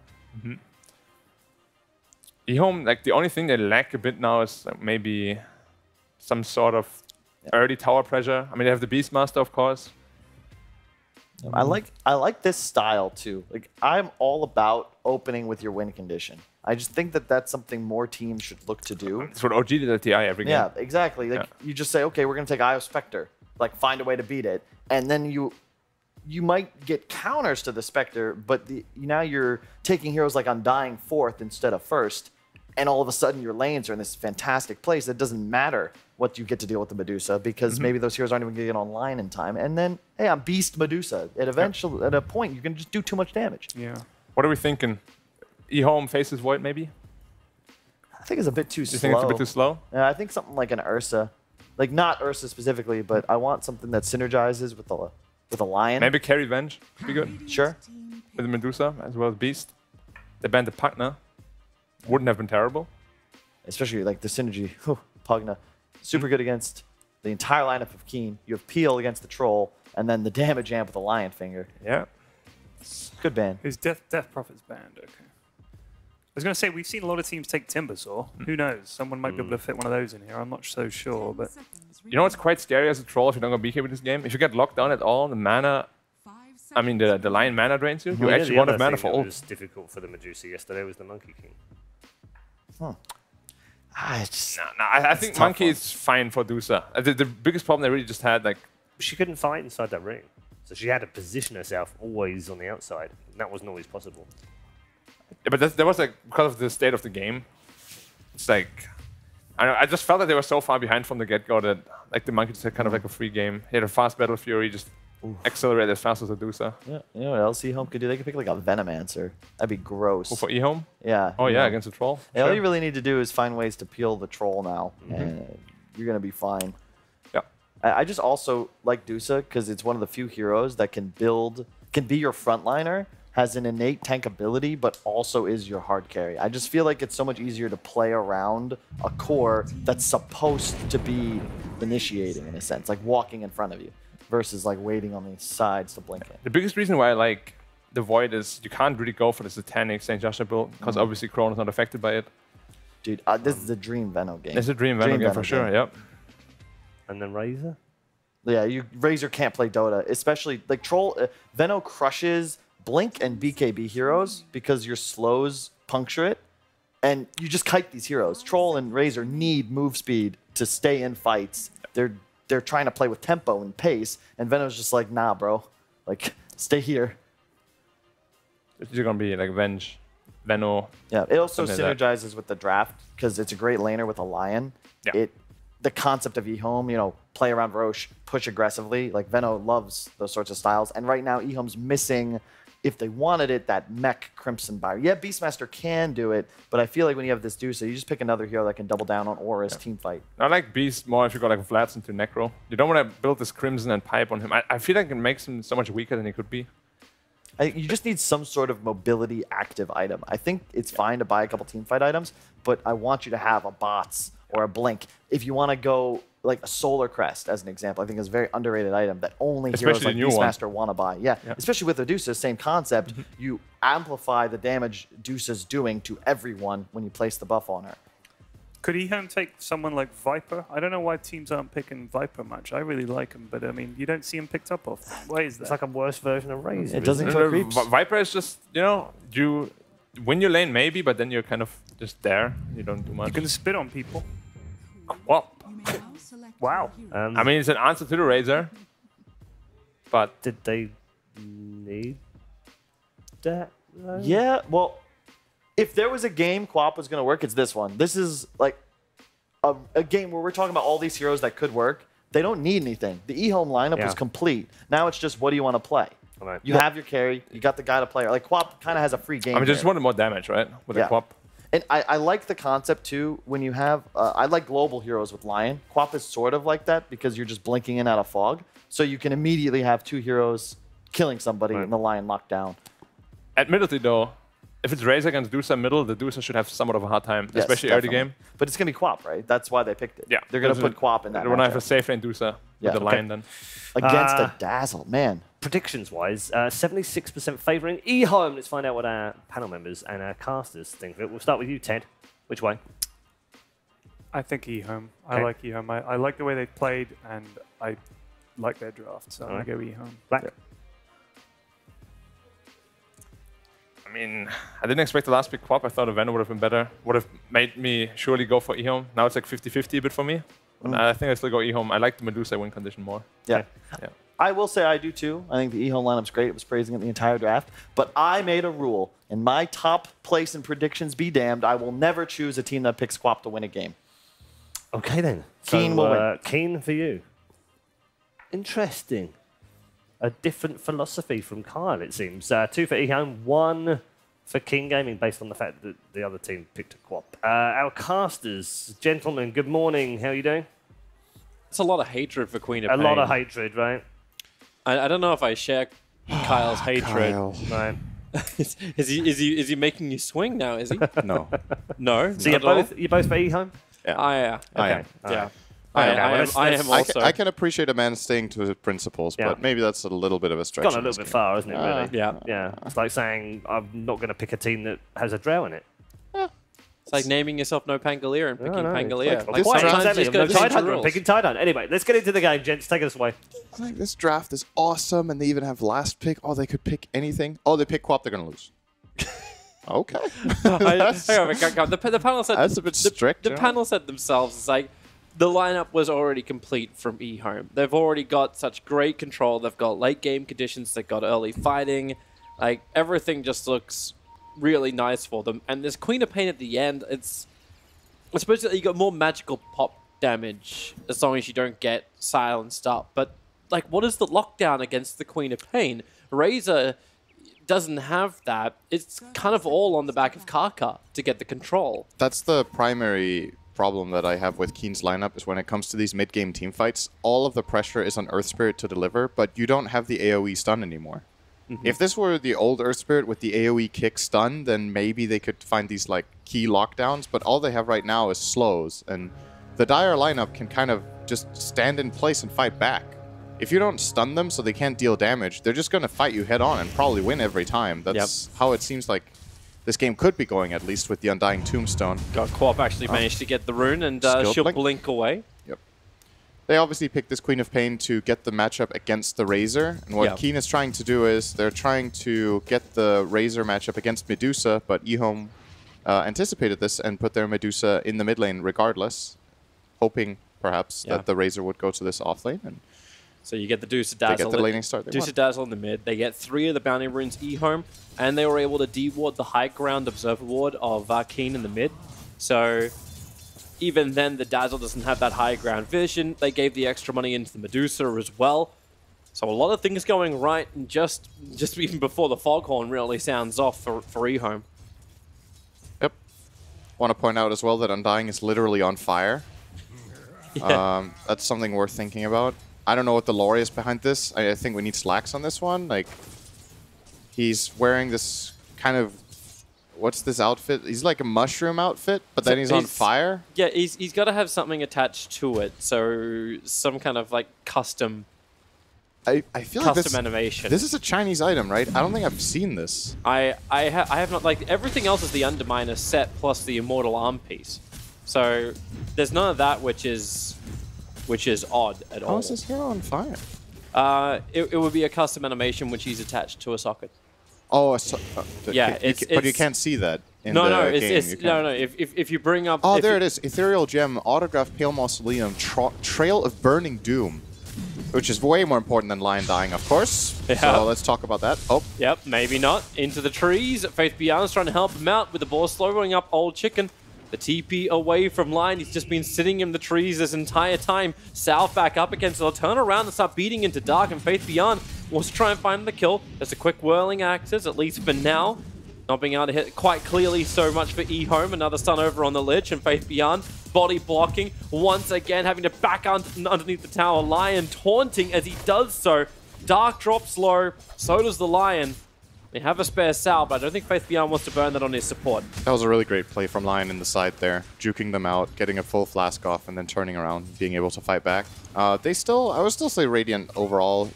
E-Home, like the only thing they lack a bit now is like, maybe some sort of early tower pressure. I mean, they have the Beastmaster, of course, I like this style too. Like I'm all about opening with your win condition. I just think that that's something more teams should look to do. That's what OG did at TI every game. Yeah, exactly. Like you just say, okay, we're gonna take Io Spectre, like find a way to beat it, and then you might get counters to the Spectre, but now you're taking heroes like Undying 4th instead of 1st, and all of a sudden your lanes are in this fantastic place. It doesn't matter what you get to deal with the Medusa because maybe those heroes aren't even going to get online in time. And then, hey, I'm Beast Medusa. At a point, you can just do too much damage. Yeah. What are we thinking? E-Home faces Void, maybe? I think it's a bit too slow. You think it's a bit too slow? Yeah, I think something like an Ursa. Like, not Ursa specifically, but I want something that synergizes with a Lion. Maybe Carry Venge would be good. Sure. With Medusa as well as Beast. They banned the Pugna. Wouldn't have been terrible. Especially like the synergy. Pugna. Super good against the entire lineup of Keen. You have Peel against the Troll, and then the damage amp with the Lion Finger. Yeah. Good ban. Is Death Prophet's banned? Okay. I was going to say, we've seen a lot of teams take Timbersaw. Who knows? Someone might be able to fit one of those in here. I'm not so sure, but... You know what's quite scary as a Troll if you don't go BK with this game? If you get locked down at all, the mana... I mean, the Lion mana drains you. You actually won't have mana for ult. It was difficult for the Medusa yesterday was the Monkey King. Huh. I think Monkey is fine for Dusa. The biggest problem they really just had, like... She couldn't fight inside that ring. So she had to position herself always on the outside. And that wasn't always possible. Yeah, but that was like, because of the state of the game, it's like... I just felt that they were so far behind from the get-go that like the Monkey just had kind of like a free game. He had a fast Battle Fury, just accelerate as fast as a Dusa. Yeah, you know what else E-Home could do? They could pick like a Venomancer. That'd be gross. Oh, for E-Home? Yeah. Oh yeah, against a Troll. Yeah, all you really need to do is find ways to peel the Troll now, and you're gonna be fine. Yeah. I just also like Dusa because it's one of the few heroes that can be your frontliner, has an innate tank ability, but also is your hard carry. I just feel like it's so much easier to play around a core that's supposed to be initiating in a sense, like walking in front of you, versus like waiting on the sides to blink in. The biggest reason why I like the Void is you can't really go for the Satanic St. Joshua build, because obviously Chrono's not affected by it. Dude, this is a dream Veno game. It's a dream Veno game for sure, yep. And then Razor? Yeah, Razor can't play Dota, especially like Troll. Veno crushes Blink and BKB heroes because your slows puncture it, and you just kite these heroes. Troll and Razor need move speed to stay in fights. They're trying to play with tempo and pace, and Veno's just like, nah, bro, like stay here. It's just gonna be like Venge, Veno. Yeah, it also synergizes synergizes with the draft because it's a great laner with a Lion. Yeah. The concept of E-Home, play around Roche, push aggressively. Like Veno loves those sorts of styles, and right now E-Home's missing. If they wanted it, that mech Crimson Buyer. Yeah, Beastmaster can do it, but I feel like when you have this Dusa, you just pick another hero that can double down on Aura's team fight. I like Beast more if you go like Vlads into Necro. You don't want to build this Crimson and Pipe on him. I feel like it makes him so much weaker than he could be. I think you just need some sort of mobility active item. I think it's fine to buy a couple team fight items, but I want you to have a Bots or a Blink. If you want to go like a Solar Crest, as an example, I think is a very underrated item that only heroes like Beastmaster want to buy. Yeah, especially with Medusa, same concept. You amplify the damage Dusa's doing to everyone when you place the buff on her. Could E-Home take someone like Viper? I don't know why teams aren't picking Viper much. I really like him, but I mean, you don't see him picked up often. Why is that? It's like a worse version of Razor. It doesn't kill creeps. Viper is just, you win your lane maybe, but then you're kind of just there. You don't do much. You can spit on people. Well, wow. I mean, it's an answer to the Razor, but did they need that? Yeah, well, if there was a game QoP was going to work, it's this one. This is like a game where we're talking about all these heroes that could work. They don't need anything. The E-Home lineup was complete. Now it's just, what do you want to play? Right. You have your carry. You got the guy to play. Like, QoP kind of has a free game. I mean, just wanted more damage, right? With the QoP. And I like the concept, too, when you have... I like global heroes with Lion. QoP is sort of like that because you're just blinking in out of fog. So you can immediately have two heroes killing somebody and the Lion locked down. Admittedly, though, if it's Razor against Dusa middle, the Dusa should have somewhat of a hard time, especially early game. But it's going to be QoP, right? That's why they picked it. Yeah. They're going to put QoP in that They want to have a safe lane Dusa with the Lion then. Against a Dazzle, man. Predictions-wise, 76% favouring E-Home. Let's find out what our panel members and our casters think of it. We'll start with you, Ted. Which way? I think E-Home. Okay. I like E-Home. I like the way they played, and I like their draft, so I'm going to go E-Home. Black? I mean, I didn't expect the last pick Quap. I thought a Venom would have been better. Would have made me surely go for eHome. Now it's like 50-50 a bit for me. I think I still go eHome. I like the Medusa win condition more. Yeah. Yeah. I will say I do too. I think the eHome lineup's great. It was praising it the entire draft. But I made a rule. In my top place in predictions be damned, I will never choose a team that picks Quap to win a game. Okay then. Keen will win. Keen for you. Interesting. A different philosophy from Kyle, it seems. 2 for eHome, 1 for Keen Gaming, based on the fact that the other team picked a Quap. Our casters, gentlemen, good morning. How are you doing? It's a lot of hatred for Queen of A Pain. lot of hatred, right? I don't know if I share Kyle's hatred. Kyle. Right. Is he making you swing now? Is he? No. No. So not at all? you're both for eHome? Yeah. I am. Yeah. I am also. I can appreciate a man staying to his principles, Yeah. but maybe that's a little bit of a stretch. Gone a in this little bit game. far, isn't it, really? Yeah. Yeah. It's like saying, I'm not going to pick a team that has a drow in it. It's like naming yourself No Pangolier and picking Pangolier. Like, Quite sometimes exactly. just No go Tidehunter, I'm rules. picking Tidehunter. Anyway, let's get into the game, gents. Take us away. I think this draft is awesome, and they even have last pick. Oh, they could pick anything. Oh, they pick Quap, they're going to lose. Okay. The panel said That's a bit strict. The panel said themselves, it's like the lineup was already complete from eHome. They've already got such great control. They've got late game conditions. They've got early fighting. Like everything just looks really nice for them. And this Queen of Pain at the end, it's I suppose that you got more magical pop damage as long as you don't get silenced up. But like, what is the lockdown against the Queen of Pain? Razor doesn't have that. It's kind of all on the back of Kaka to get the control. That's the primary problem that I have with Keen's lineup is when it comes to these mid-game team fights, all of the pressure is on Earth Spirit to deliver, but you don't have the AoE stun anymore. If this were the old Earth Spirit with the AoE kick stun, then maybe they could find these like key lockdowns, but all they have right now is slows, and the Dire lineup can kind of just stand in place and fight back. If you don't stun them so they can't deal damage, they're just going to fight you head on and probably win every time. That's how it seems like this game could be going, at least with the Undying Tombstone. Quap actually managed to get the rune, and she'll blink away. Yep. They obviously picked this Queen of Pain to get the matchup against the Razor. And what Keen is trying to do is they're trying to get the Razor matchup against Medusa, but eHome anticipated this and put their Medusa in the mid lane regardless, hoping perhaps that the Razor would go to this off lane. And so you get the Deuce Dazzle. They get the laning start. Deuce Dazzle in the mid. They get 3 of the bounty runes eHome, and they were able to deward the high ground observer ward of Keen in the mid. So even then, the Dazzle doesn't have that high ground vision. They gave the extra money into the Medusa as well. So a lot of things going right, and just even before the Foghorn really sounds off for eHome. Yep. Want to point out as well that Undying is literally on fire. That's something worth thinking about. I don't know what the lore is behind this. I think we need slacks on this one. Like, he's wearing this kind of, what's this outfit? He's like a mushroom outfit, but then he's on fire. Yeah, he's got to have something attached to it. So some kind of like custom. I feel like custom animation. This is a Chinese item, right? I don't think I've seen this. I have not, like, everything else is the Underminer set plus the Immortal Arm piece. So there's none of that which is odd at all. How is this hero on fire? It would be a custom animation which he's attached to a socket. Oh, yeah, but you can't see that in no, the no, game. no. If you bring up, oh, there it is, Ethereal Gem, Autograph Pale Mausoleum, Trail of Burning Doom, which is way more important than Lion Dying, of course. Yeah. So let's talk about that. Oh, yep, maybe not. Into the trees. Faith Beyond's trying to help him out with the ball slowing up Old Chicken. The TP away from Lion. He's just been sitting in the trees this entire time. South back up again, so they'll turn around and start beating into Dark, and Faith Beyond wants to try and find the kill. There's a quick whirling axes, at least for now. Not being able to hit quite clearly so much for eHome. Another stun over on the Lich, and Faith Beyond body blocking. Once again, having to back underneath the tower. Lion taunting as he does so. Dark drops low, so does the Lion. They have a spare Sal, but I don't think Faith Beyond wants to burn that on his support. That was a really great play from Lion in the side there. Juking them out, getting a full flask off, and then turning around, being able to fight back. I would still say Radiant overall,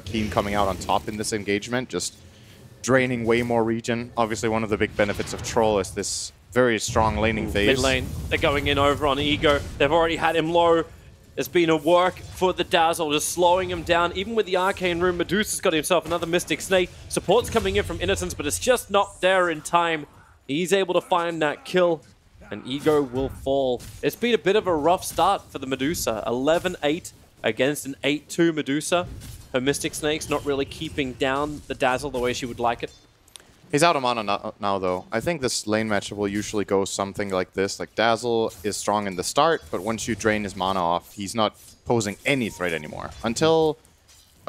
Keen coming out on top in this engagement, just draining way more region. Obviously, one of the big benefits of Troll is this very strong laning phase. Mid lane, they're going in over on Ego. They've already had him low. It's been a work for the Dazzle, just slowing him down. Even with the Arcane Rune, Medusa's got himself another Mystic Snake. Support's coming in from Innocence, but it's just not there in time. He's able to find that kill, and Ego will fall. It's been a bit of a rough start for the Medusa. 11-8 against an 8-2 Medusa. Her Mystic Snake's not really keeping down the Dazzle the way she would like it. He's out of mana now, though. I think this lane matchup will usually go something like this. Like, Dazzle is strong in the start, but once you drain his mana off, he's not posing any threat anymore. Until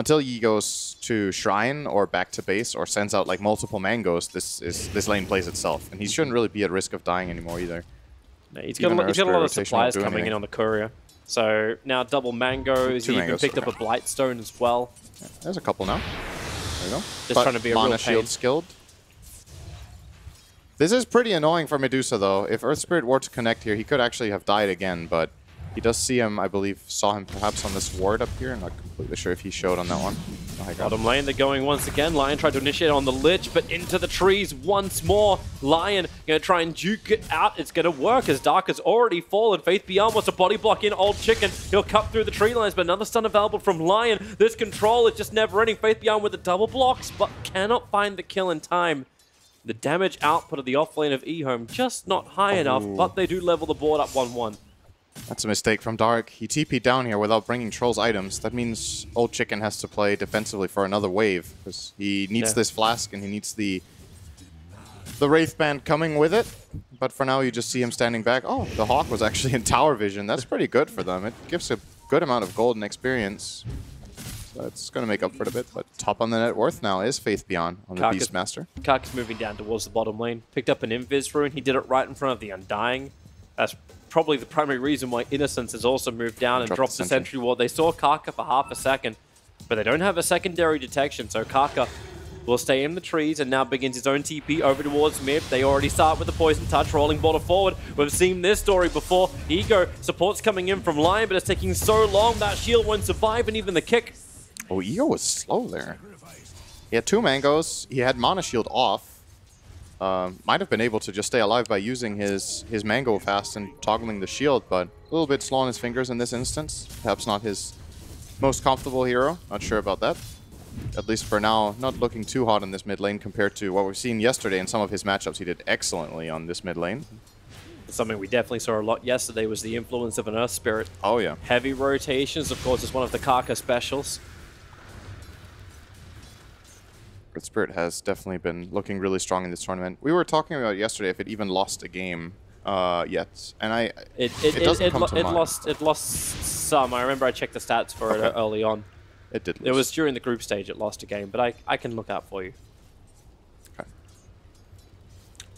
he goes to Shrine or back to base or sends out, like, multiple mangoes, this lane plays itself. And he shouldn't really be at risk of dying anymore either. No, he's got a lot of supplies coming in on the courier. So now double mangoes. He even picked up a Blightstone as well. Yeah, there's a couple now. There you go. Just trying to be a real mana pain. shield skilled. This is pretty annoying for Medusa, though. If Earth Spirit were to connect here, he could actually have died again, but he does see him, I believe, saw him perhaps on this ward up here. I'm not completely sure if he showed on that one. Oh, Bottom lane, they're going once again. Lion tried to initiate on the Lich, but into the trees once more. Lion going to try and duke it out. It's going to work as Dark has already fallen. Faith Beyond wants to body block in Old Chicken. He'll cut through the tree lines, but another stun available from Lion. This control is just never ending. Faith Beyond with the double blocks, but cannot find the kill in time. The damage output of the offlane of eHome just not high enough, but they do level the board up 1-1. That's a mistake from Dark. He TP'd down here without bringing Troll's items. That means Old Chicken has to play defensively for another wave, because he needs this flask and he needs the Wraith Band coming with it. But for now, you just see him standing back. Oh, the Hawk was actually in tower vision. That's pretty good for them. It gives a good amount of gold and experience. So it's going to make up for it a bit, but top on the net worth now is Faith Beyond on the Beastmaster. Karka's moving down towards the bottom lane. Picked up an Invis rune. He did it right in front of the Undying. That's probably the primary reason why Innocence has also moved down and dropped the Sentry Ward. They saw Karka for half a second, but they don't have a secondary detection, so Karka will stay in the trees and now begins his own TP over towards mid. They already start with the Poison Touch, rolling border forward. We've seen this story before. Ego support's coming in from Lion, but it's taking so long that shield won't survive, and even the kick. Oh, Ego was slow there. He had 2 mangoes. He had Mana Shield off. Might have been able to just stay alive by using his mango fast and toggling the shield, but a little bit slow on his fingers in this instance. Perhaps not his most comfortable hero. Not sure about that. At least for now, not looking too hot in this mid lane compared to what we've seen yesterday in some of his matchups. He did excellently on this mid lane. Something we definitely saw a lot yesterday was the influence of an Earth Spirit. Oh, yeah. Heavy rotations, of course, is one of the Karka specials. Earth Spirit has definitely been looking really strong in this tournament. We were talking about yesterday if it even lost a game yet, and it doesn't come to mind. It lost some. I remember I checked the stats for it early on. It did lose. It was during the group stage it lost a game, but I can look out for you. Okay.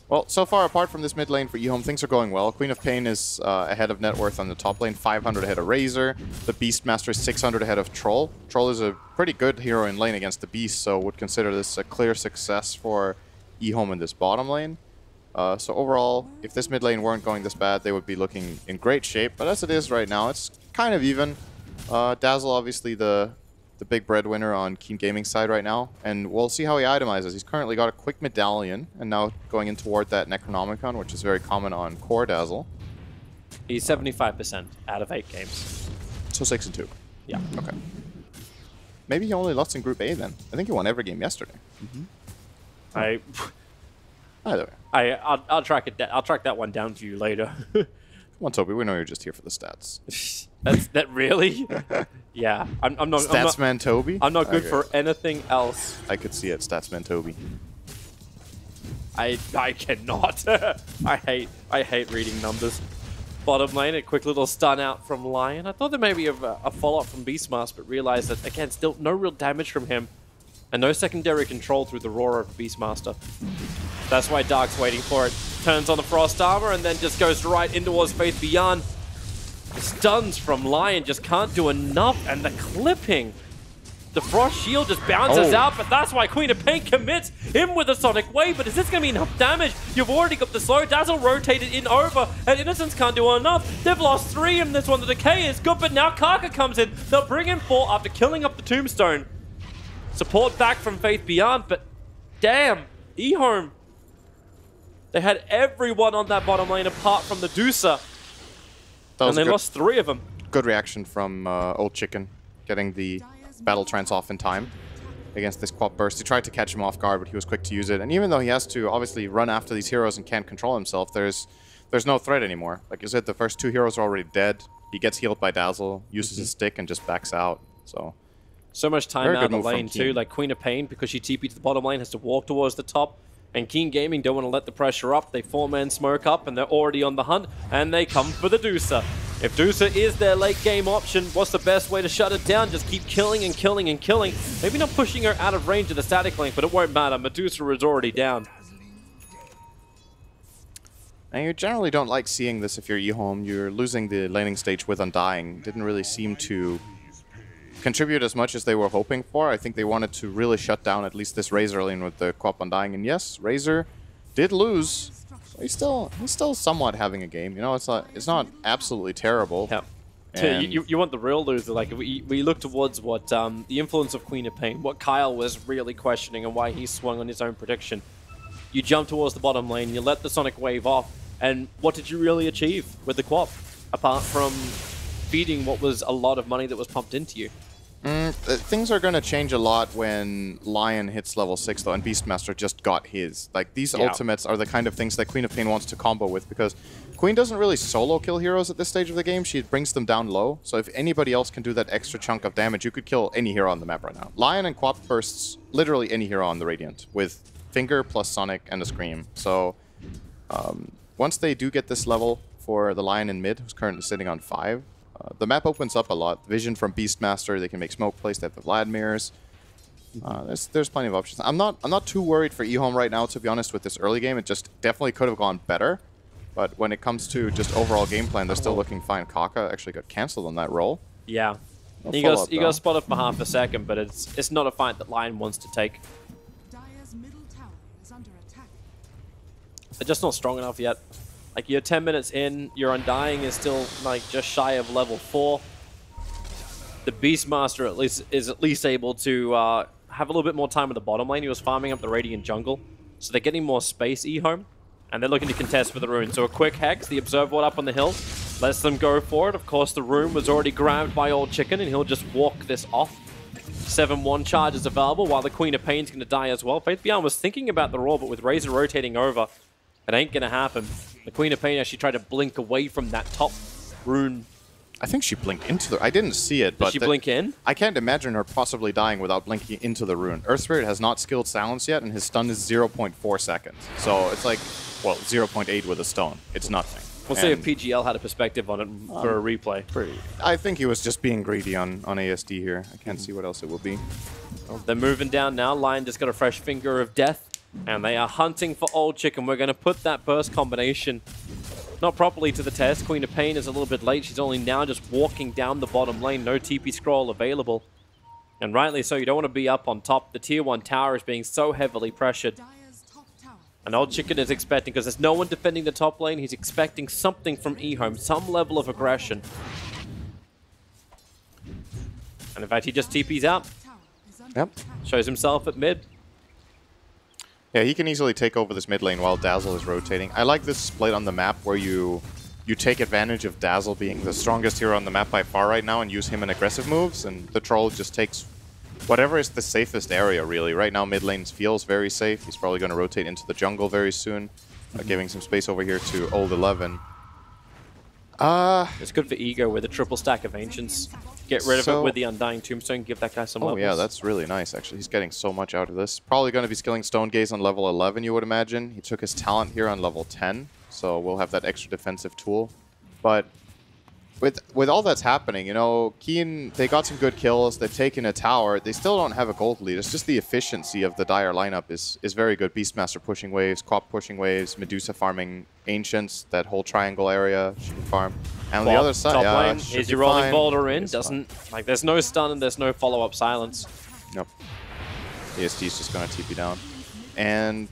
Well, so far, apart from this mid lane for eHome, things are going well. Queen of Pain is ahead of net worth on the top lane, 500 ahead of Razor. The Beastmaster is 600 ahead of Troll. Troll is a pretty good hero in lane against the Beast, so would consider this a clear success for eHome in this bottom lane. So overall, if this mid lane weren't going this bad, they would be looking in great shape. But as it is right now, it's kind of even. Dazzle, obviously, the big breadwinner on Keen Gaming's side right now, and we'll see how he itemizes. He's currently got a quick medallion, and now going in toward that Necronomicon, which is very common on core Dazzle. He's 75% out of 8 games. So 6-2. Yeah. Okay. Maybe he only lost in Group A then. I think he won every game yesterday. Either way. I'll track it. I'll track that one down for you later. Come on, Toby. We know you're just here for the stats. That really? Yeah. I'm not. Statsman Toby. I'm not good for anything else. I could see it, Statsman Toby. I cannot. I hate reading numbers. Bottom lane, a quick little stun out from Lion. I thought there may be a follow-up from Beastmaster, but realized that, again, still no real damage from him. And no secondary control through the roar of Beastmaster. That's why Dark's waiting for it. Turns on the Frost Armor and then just goes right in towards Faith Beyond. The stuns from Lion just can't do enough, and the clipping. The Frost Shield just bounces out, but that's why Queen of Pain commits him with a Sonic Wave. But is this going to be enough damage? You've already got the slow. Dazzle rotated in over, and Innocence can't do enough. They've lost 3 in this one. The Decay is good, but now Karka comes in. They'll bring in 4 after killing up the Tombstone. Support back from Faith Beyond, but damn, eHome. They had everyone on that bottom lane apart from the Deucer. And they lost 3 of them. good reaction from Old Chicken, getting the Battle Trance off in time against this Quap Burst. He tried to catch him off guard, but he was quick to use it. And even though he has to obviously run after these heroes and can't control himself, there's no threat anymore. Like you said, the first 2 heroes are already dead. He gets healed by Dazzle, uses his stick, and just backs out. So much time out of the lane too. Like Queen of Pain, because she TP'd to the bottom lane, has to walk towards the top. And Keen Gaming don't want to let the pressure up. They 4-man smoke up, and they're already on the hunt. And they come for the Deucer. If Deucer is their late game option, what's the best way to shut it down? Just keep killing and killing and killing. Maybe not pushing her out of range of the static link, but it won't matter. Medusa is already down. And you generally don't like seeing this if you're eHome. You're losing the laning stage with Undying. Didn't really seem to contribute as much as they were hoping for. I think they wanted to really shut down at least this Razor lane with the Quap Undying. And yes, Razor did lose. He's still somewhat having a game. You know, it's not absolutely terrible. Yeah. You want the real loser. Like, we look towards what the influence of Queen of Pain, what Kyle was really questioning and why he swung on his own prediction. You jump towards the bottom lane, you let the Sonic Wave off, and what did you really achieve with the Quap? Apart from feeding what was a lot of money that was pumped into you. Things are going to change a lot when Lion hits level 6, though, and Beastmaster just got his. Like, these ultimates are the kind of things that Queen of Pain wants to combo with, because Queen doesn't really solo kill heroes at this stage of the game. She brings them down low, so if anybody else can do that extra chunk of damage, you could kill any hero on the map right now. Lion and Quap bursts literally any hero on the Radiant, with Finger plus Sonic and a Scream. So, once they do get this level for the Lion in mid, who's currently sitting on 5, the map opens up a lot. Vision from Beastmaster, they can make smoke plays, they have the Vladimirs. There's plenty of options. I'm not too worried for eHome right now, to be honest, with this early game. It just definitely could have gone better. But when it comes to just overall game plan, they're still looking fine. Kaka actually got cancelled on that roll. Yeah. He got spotted for half a second, but it's not a fight that Lion wants to take. They're just not strong enough yet. Like, you're 10 minutes in, your Undying is still, like, just shy of level 4. The Beastmaster is at least able to have a little bit more time in the bottom lane. He was farming up the Radiant jungle. So they're getting more space, eHome. And they're looking to contest for the rune. So a quick Hex, the Observer Ward up on the hill, lets them go for it. Of course, the rune was already grabbed by Old Chicken, and he'll just walk this off. 7-1 charge is available, while the Queen of Pain's going to die as well. Faith Beyond was thinking about the roll, but with Razor rotating over, it ain't going to happen. The Queen of Pain actually tried to blink away from that top rune. I think she blinked into the... I didn't see it, but... Did she blink in? I can't imagine her possibly dying without blinking into the rune. Earth Spirit has not skilled Silence yet, and his stun is 0.4 seconds. So it's like, well, 0.8 with a stone. It's nothing. We'll see if PGL had a perspective on it for a replay. I think he was just being greedy on ASD here. I can't see what else it will be. Well, they're moving down now. Lion just got a fresh Finger of Death. And they are hunting for Old Chicken. We're going to put that burst combination not properly to the test. Queen of Pain is a little bit late. She's only now just walking down the bottom lane. No TP scroll available. And rightly so, you don't want to be up on top. The tier 1 tower is being so heavily pressured. And Old Chicken is expecting, because there's no one defending the top lane, he's expecting something from eHome, some level of aggression. And in fact, he just TPs out. Yep. Shows himself at mid. Yeah, he can easily take over this mid lane while Dazzle is rotating. I like this split on the map where you take advantage of Dazzle being the strongest hero on the map by far right now and use him in aggressive moves, and the Troll just takes whatever is the safest area, really. Right now, mid lane feels very safe. He's probably going to rotate into the jungle very soon, giving some space over here to Old 11. It's good for Ego with a triple stack of Ancients. Get rid of it with the Undying Tombstone, give that guy some levels. Oh yeah, that's really nice, actually. He's getting so much out of this. Probably going to be skilling Stone Gaze on level 11, you would imagine. He took his talent here on level 10, so we'll have that extra defensive tool. But with all that's happening, you know, Keen, they got some good kills. They've taken a tower. They still don't have a gold lead. It's just the efficiency of the Dire lineup is very good. Beastmaster pushing waves, Quap pushing waves, Medusa farming Ancients, that whole triangle area she can farm. And on the other side, top lane is your rolling boulder in. Like, there's no stun and there's no follow-up silence. Nope. ASD is just going to TP down. And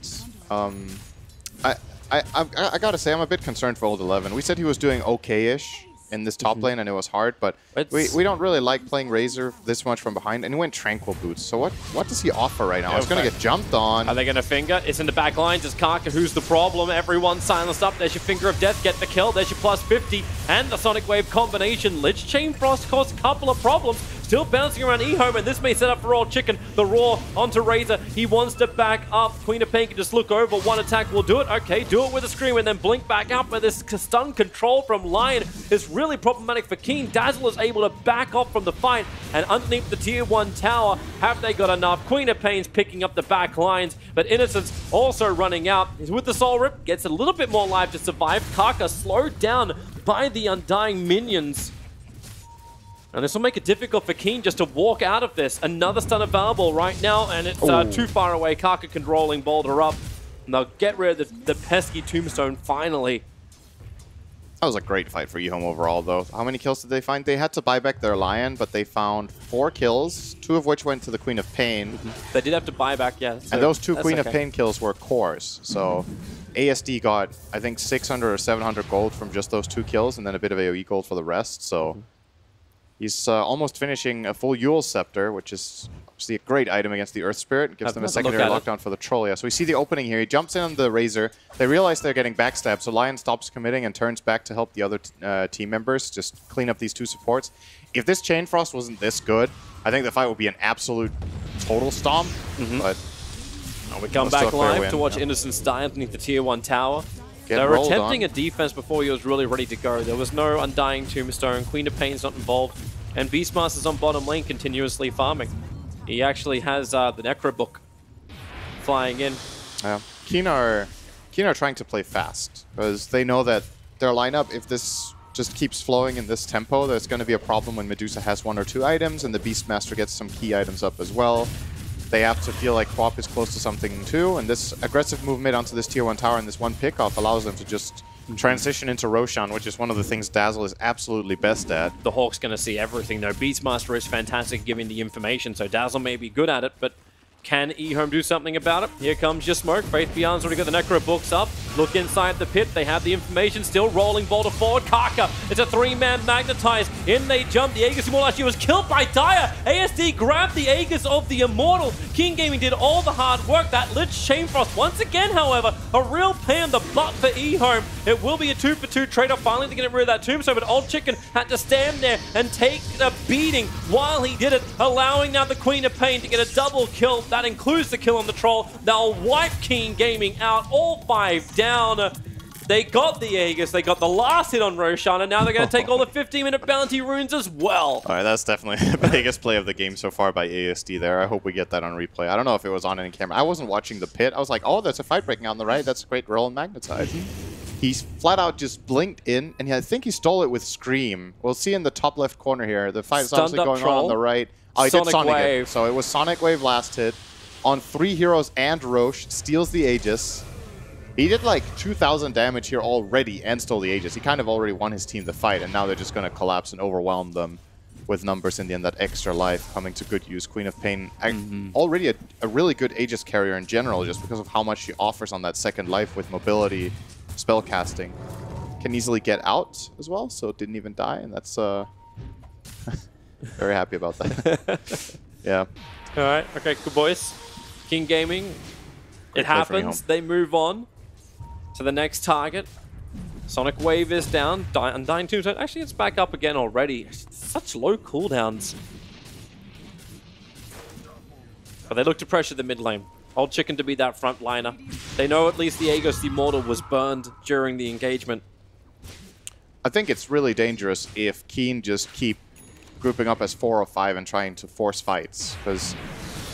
I gotta say, I'm a bit concerned for Old 11. We said he was doing okay-ish in this top lane, and it was hard, but we don't really like playing Razor this much from behind, and he went Tranquil Boots. So what does he offer right now? It's going to get jumped on. Are they going to finger? It's in the back line. Just Karka, who's the problem? Everyone silenced up. There's your Finger of Death, get the kill. There's your plus 50, and the Sonic Wave combination. Lich Chain Frost caused a couple of problems. Still bouncing around eHome, and this may set up for Old Chicken. The Raw onto Razor. He wants to back up. Queen of Pain can just look over. One attack will do it. Okay, do it with a Scream and then blink back up. But this stun control from Lion is really problematic for Keen. Dazzle is able to back off from the fight. And underneath the tier 1 tower, have they got enough? Queen of Pain's picking up the back lines, but Innocence also running out. He's with the Soul Rip, gets a little bit more life to survive. Karka slowed down by the Undying minions. And this will make it difficult for Keen just to walk out of this. Another stun available right now, and it's too far away. Karka controlling Boulder up. And they'll get rid of the pesky Tombstone finally. That was a great fight for eHome overall, though. How many kills did they find? They had to buy back their Lion, but they found 4 kills, 2 of which went to the Queen of Pain. They did have to buy back, yeah. So and those 2 Queen of Pain kills were cores. So ASD got, I think, 600 or 700 gold from just those 2 kills, and then a bit of AoE gold for the rest. So he's almost finishing a full Yule Scepter, which is obviously a great item against the Earth Spirit. It gives them a secondary lockdown for the Troll. Yeah, so we see the opening here. He jumps in on the Razor. They realize they're getting backstabbed, so Lion stops committing and turns back to help the other team members just clean up these 2 supports. If this Chain Frost wasn't this good, I think the fight would be an absolute total stomp. But we come back live to watch Innocence die underneath the tier 1 tower. They were attempting a defense before he was really ready to go. There was no Undying Tombstone. Queen of Pain's not involved. And Beastmaster's on bottom lane continuously farming. He actually has the Necro Book flying in. Yeah. Keen are trying to play fast because they know that their lineup, if this just keeps flowing in this tempo, there's going to be a problem when Medusa has 1 or 2 items and the Beastmaster gets some key items up as well. They have to feel like Quap is close to something too, and this aggressive movement onto this tier 1 tower and this 1 pickoff allows them to just transition into Roshan, which is one of the things Dazzle is absolutely best at. The Hawk's going to see everything though. Beastmaster is fantastic giving the information, so Dazzle may be good at it, but can eHome do something about it? Here comes your smoke. Faith Beyond's already got the Necro Books up. Look inside the pit. They have the information. Still rolling Boulder forward. Karka. It's a 3-man magnetize. In they jump. The Aegis Immortal actually was killed by Dire. ASD grabbed the Aegis of the Immortal. King Gaming did all the hard work. That Lich Chain Frost once again, however, a real pain in the butt for eHome. It will be a 2-for-2 trade-off finally to get rid of that Tombstone, but Old Chicken had to stand there and take a beating while he did it, allowing now the Queen of Pain to get a double kill. That includes the kill on the Troll. They'll wipe King Gaming out, all 5 down. They got the Aegis, they got the last hit on Roshan, and now they're going to take all the 15-minute bounty runes as well. All right, that's definitely the biggest play of the game so far by ASD there. I hope we get that on replay. I don't know if it was on any camera. I wasn't watching the pit. I was like, oh, there's a fight breaking out on the right. That's a great roll and magnetize. He's flat out just blinked in, and I think he stole it with Scream. We'll see in the top left corner here. The fight is obviously going on the right. Oh, he did Sonic Wave. So it was Sonic Wave last hit. On 3 heroes and Roche, steals the Aegis. He did like 2,000 damage here already and stole the Aegis. He kind of already won his team the fight, and now they're just going to collapse and overwhelm them with numbers in the end. That extra life coming to good use. Queen of Pain, already a really good Aegis carrier in general, just because of how much she offers on that second life with mobility, spell casting. Can easily get out as well, so it didn't even die, and that's very happy about that. Yeah. All right, okay, good boys. King Gaming, it happens. They move on to the next target. Sonic Wave is down. Undying Tombstone, actually it's back up again already. Such low cooldowns. But they look to pressure the mid lane. Old Chicken to be that front liner. They know at least the Aegis the Immortal was burned during the engagement. I think it's really dangerous if Keen just keep grouping up as 4 or 5 and trying to force fights, because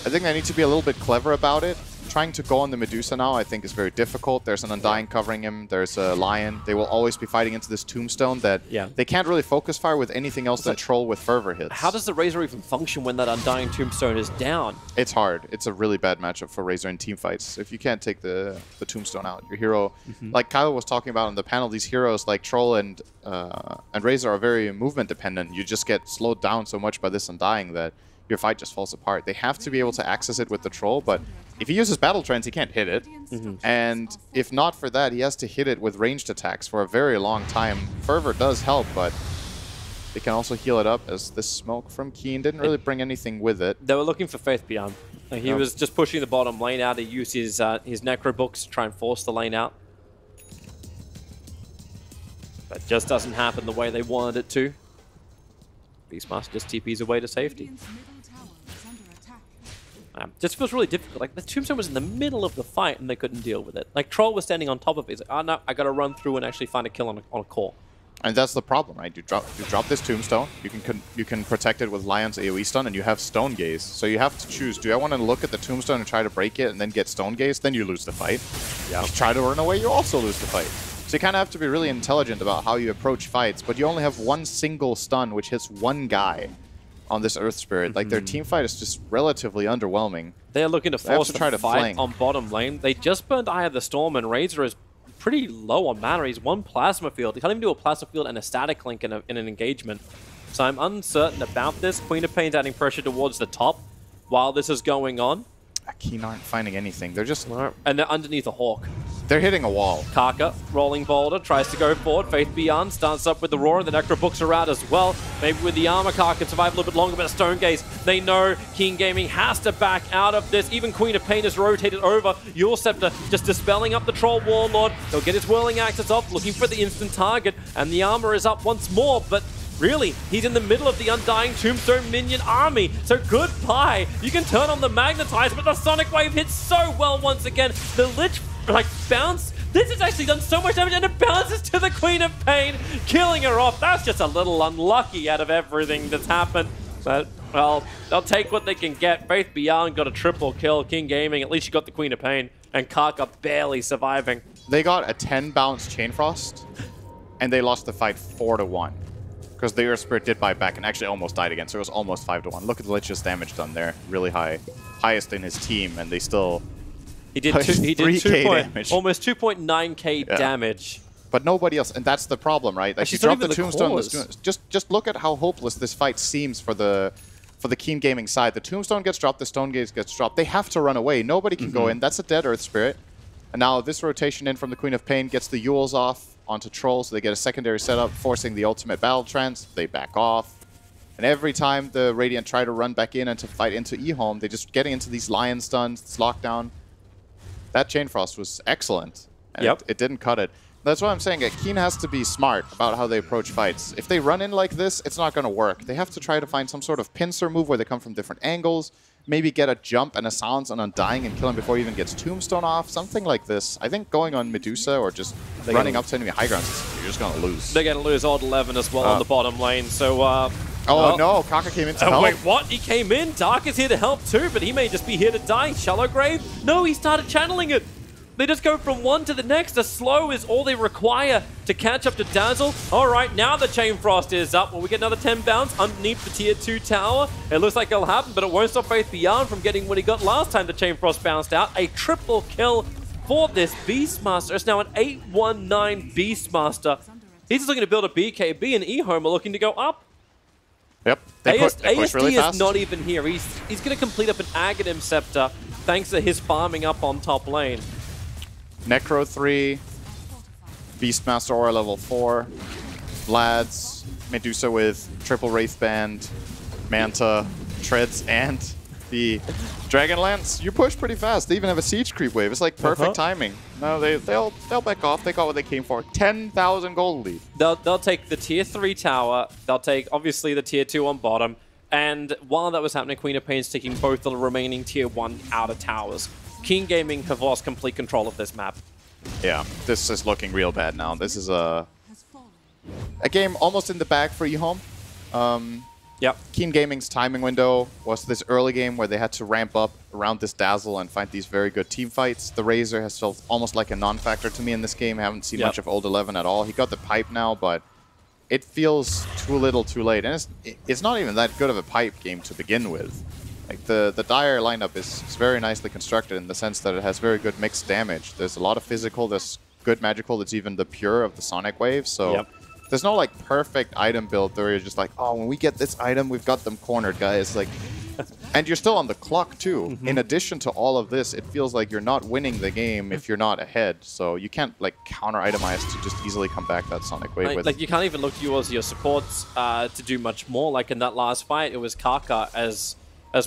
I think they need to be a little bit clever about it. Trying to go on the Medusa now, I think, is very difficult. There's an Undying covering him. There's a Lion. They will always be fighting into this Tombstone that they can't really focus fire with anything else than Troll with Fervor hits. How does the Razor even function when that Undying Tombstone is down? It's hard. It's a really bad matchup for Razor in team fights. If you can't take the Tombstone out, your hero, like Kyle was talking about on the panel, these heroes like Troll and Razor are very movement dependent. You just get slowed down so much by this Undying that your fight just falls apart. They have to be able to access it with the Troll, but if he uses Battle Trance, he can't hit it. And if not for that, he has to hit it with ranged attacks for a very long time. Fervor does help, but They can also heal it up, as this smoke from Keen didn't really bring anything with it. They were looking for Faith Beyond. He was just pushing the bottom lane out. He used his Necro books to try and force the lane out. But just doesn't happen the way they wanted it to. Beastmaster just TPs away to safety. Just feels really difficult. Like, the Tombstone was in the middle of the fight and they couldn't deal with it. Like, Troll was standing on top of it. He's like, oh no, I gotta run through and actually find a kill on a core. And that's the problem, right? You drop this Tombstone, you can protect it with Lion's AoE stun, and you have Stone Gaze. So you have to choose, do I want to look at the Tombstone and try to break it and then get Stone Gaze? Then you lose the fight. Yeah. If you try to run away, you also lose the fight. So you kind of have to be really intelligent about how you approach fights, but you only have one single stun which hits one guy on this Earth Spirit. Like, their team fight is just relatively underwhelming. They're looking to force the fight on bottom lane. They just burned Eye of the Storm, and Razor is pretty low on mana. He's one Plasma Field. He can't even do a Plasma Field and a Static Link in an engagement. So I'm uncertain about this. Queen of Pain's adding pressure towards the top while this is going on. Keen aren't finding anything. They're just... And they're underneath a Hawk. They're hitting a wall. Kaka, rolling boulder, tries to go forward. Faith Beyond starts up with the Roar, and the Necro books are out as well. Maybe with the armor, Kaka can survive a little bit longer, but a Stone Gaze. They know King Gaming has to back out of this. Even Queen of Pain is rotated over. Yule Scepter just dispelling up the Troll Warlord. He'll get his Whirling Axes off, looking for the instant target, and the armor is up once more, but really, he's in the middle of the Undying Tombstone minion army, so goodbye. You can turn on the Magnetize, but the Sonic Wave hits so well once again. The Lich, like, bounce. This has actually done so much damage, and it bounces to the Queen of Pain, killing her off. That's just a little unlucky out of everything that's happened. But, well, they'll take what they can get. Faith Beyond got a triple kill. King Gaming, at least she got the Queen of Pain, and Kaka barely surviving. They got a 10 bounce Chain Frost, and they lost the fight 4-1. Because the Earth Spirit did buy back and actually almost died again, so it was almost 5-1. Look at the Lich's damage done there. Really high. Highest in his team, and they still... He did almost 2.9k damage. But nobody else, and that's the problem, right? Like, you drop the Tombstone. Just look at how hopeless this fight seems for the Keen Gaming side. The Tombstone gets dropped, the Stone Gaze gets dropped. They have to run away. Nobody can go in. That's a dead Earth Spirit. And now this rotation in from the Queen of Pain gets the Yules off onto Troll, so they get a secondary setup, forcing the ultimate battle trance. They back off. And every time the Radiant try to run back in and to fight into E-Home, they're just getting into these Lion stuns, this lockdown. That Chain Frost was excellent, and it didn't cut it. That's what I'm saying. Keen has to be smart about how they approach fights. If they run in like this, it's not going to work. They have to try to find some sort of pincer move where they come from different angles, maybe get a jump and a silence on Undying and kill him before he even gets Tombstone off, something like this. I think going on Medusa or just running up to enemy high grounds, you're just going to lose. They're going to lose odd 11 as well on the bottom lane, so... oh no, Kaka came in to help. Wait, what? He came in? Dark is here to help too, but he may just be here to die. Shallow Grave? No, he started channeling it. They just go from one to the next. A slow is all they require to catch up to Dazzle. All right, now the Chain Frost is up. Will we get another 10 bounce underneath the tier 2 tower? It looks like it'll happen, but it won't stop Faith Beyond from getting what he got last time the Chain Frost bounced out. A triple kill for this Beastmaster. It's now an 819 Beastmaster. He's just looking to build a BKB, and E-Home are looking to go up. Yep, they push really fast. Is not even here. He's going to complete up an Aghanim Scepter thanks to his farming up on top lane. Necro 3, Beastmaster Aura level 4, Vlad's, Medusa with triple Wraith Band, Manta, Treads, and the Dragonlance. You push pretty fast. They even have a Siege Creep wave. It's like perfect timing. No, they'll back off. They got what they came for. 10,000 gold lead. They'll take the tier 3 tower. They'll take, obviously, the tier 2 on bottom. And while that was happening, Queen of Pain's taking both the remaining tier 1 outer towers. King Gaming have lost complete control of this map. Yeah, this is looking real bad now. This is a game almost in the bag for E-Home. King Gaming's timing window was this early game where they had to ramp up around this Dazzle and find these very good team fights. The Razor has felt almost like a non-factor to me in this game. I haven't seen much of Old 11 at all. He got the pipe now, but it feels too little too late. And it's not even that good of a pipe game to begin with. Like the Dire lineup is very nicely constructed in the sense that it has very good mixed damage. There's a lot of physical, there's good magical, there's even the pure of the Sonic Wave. So there's no like perfect item build where you're just like, oh, when we get this item, we've got them cornered, guys. Like And you're still on the clock, too. In addition to all of this, it feels like you're not winning the game if you're not ahead. So you can't, like, counter-itemize to just easily come back that Sonic Wave with. Like, you can't even look towards your supports to do much more. Like, in that last fight, it was Kaka as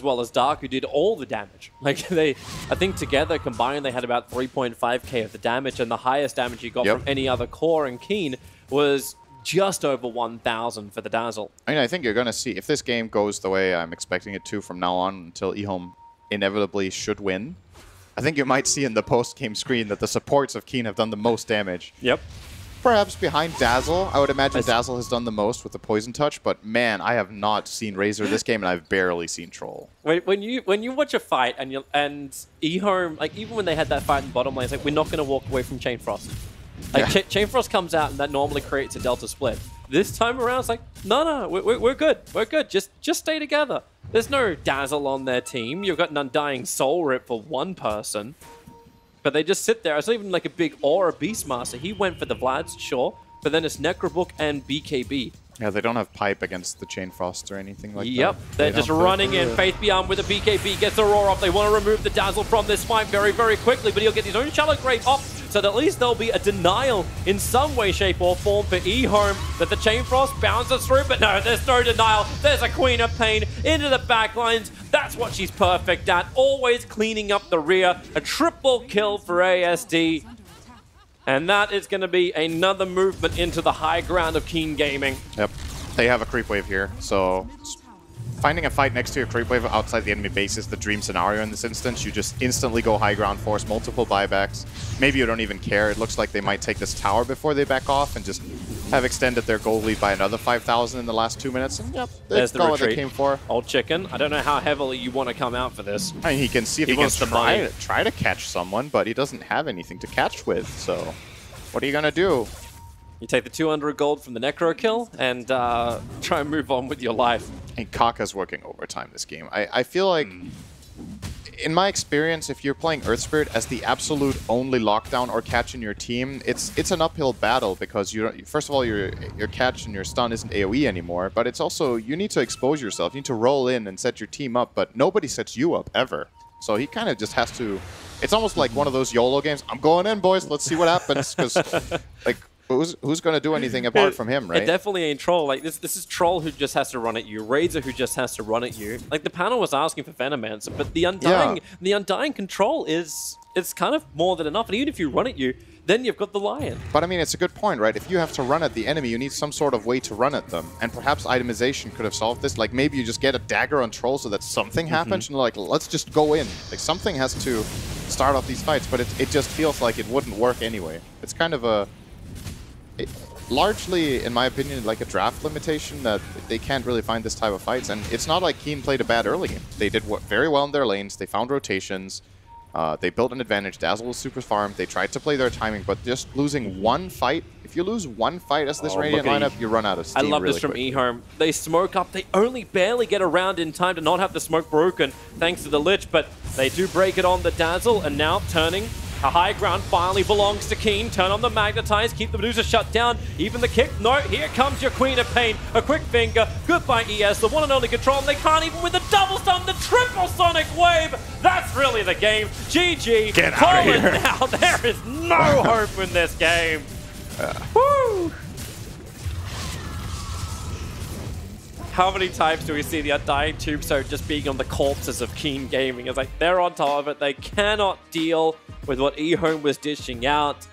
well as Dark who did all the damage. Like, I think together, combined, they had about 3.5k of the damage, and the highest damage you got from any other core in Keen was just over 1,000 for the Dazzle. I mean, I think you're going to see, if this game goes the way I'm expecting it to from now on until eHome inevitably should win, I think you might see in the post-game screen that the supports of Keen have done the most damage. Yep. Perhaps behind Dazzle. I would imagine Dazzle has done the most with the Poison Touch, but man, I have not seen Razor this game, and I've barely seen Troll. When you watch a fight and eHome, like even when they had that fight in bottom lane, it's like we're not going to walk away from Chain Frost. Like Chain Frost comes out and that normally creates a Delta split. This time around, it's like no, we're good, we're good. Just stay together. There's no Dazzle on their team. You've got an Undying Soul Rip for one person. But they just sit there. It's not even like a big Aura Beastmaster. He went for the Vlads, sure. But then it's Necrobook and BKB. Yeah, they don't have pipe against the Chain Frost or anything like that. Yep, they're just running in. Faith Beyond with the BKB gets Aurora off. They want to remove the Dazzle from this fight very, very quickly, but he'll get his own Shallow Grave off, so that at least there'll be a denial in some way, shape, or form for eHome that the Chain Frost bounces through, but no, there's no denial. There's a Queen of Pain into the back lines. That's what she's perfect at, always cleaning up the rear. A triple kill for ASD. And that is going to be another movement into the high ground of Keen Gaming. Yep. They have a creep wave here, so finding a fight next to your creep wave outside the enemy base is the dream scenario in this instance. You just instantly go high ground, force multiple buybacks. Maybe you don't even care. It looks like they might take this tower before they back off and just have extended their gold lead by another 5,000 in the last 2 minutes. And yep, there's the got retreat. What they came for. Old Chicken. I don't know how heavily you want to come out for this. I mean, he can see if he can try to catch someone, but he doesn't have anything to catch with, so what are you going to do? You take the 200 gold from the Necro kill and try and move on with your life. And Kaka's working overtime this game. I feel like, in my experience, if you're playing Earth Spirit as the absolute only lockdown or catch in your team, it's an uphill battle because first of all your catch and your stun isn't AoE anymore, but it's also you need to expose yourself. You need to roll in and set your team up, but nobody sets you up ever. So he kind of just has to. It's almost like one of those YOLO games. I'm going in, boys. Let's see what happens. Because, like, who's going to do anything apart from him, right? It definitely ain't Troll. Like this is Troll who just has to run at you. Razor who just has to run at you. Like the panel was asking for Venomancer, but the Undying control is kind of more than enough. And even if you run at you, then you've got the Lion. But I mean, it's a good point, right? If you have to run at the enemy, you need some sort of way to run at them. And perhaps itemization could have solved this. Like maybe you just get a dagger on Troll so that something happens, and like, let's just go in. Like something has to start off these fights, but it just feels like it wouldn't work anyway. It's kind of largely, in my opinion, like a draft limitation that they can't really find this type of fights. And it's not like Keen played a bad early game. They did very well in their lanes. They found rotations. They built an advantage. Dazzle was super farmed. They tried to play their timing, but just losing one fight. If you lose one fight as this Radiant lineup, you run out of steam. I love really this from quickly. eHome. They smoke up. They only barely get around in time to not have the smoke broken thanks to the Lich, but they do break it on the Dazzle, and now turning. A high ground finally belongs to Keen. Turn on the Magnetize, keep the Medusa shut down. Even the kick. No, here comes your Queen of Pain. A quick finger. Goodbye, ES. The one and only control. And they can't even with the double stun, the triple Sonic Wave. That's really the game. GG. Get out of here. Now. There is no hope in this game. Woo! How many times do we see the Undying Tombstone just being on the corpses of Keen Gaming? It's like they're on top of it. They cannot deal with what eHome was dishing out.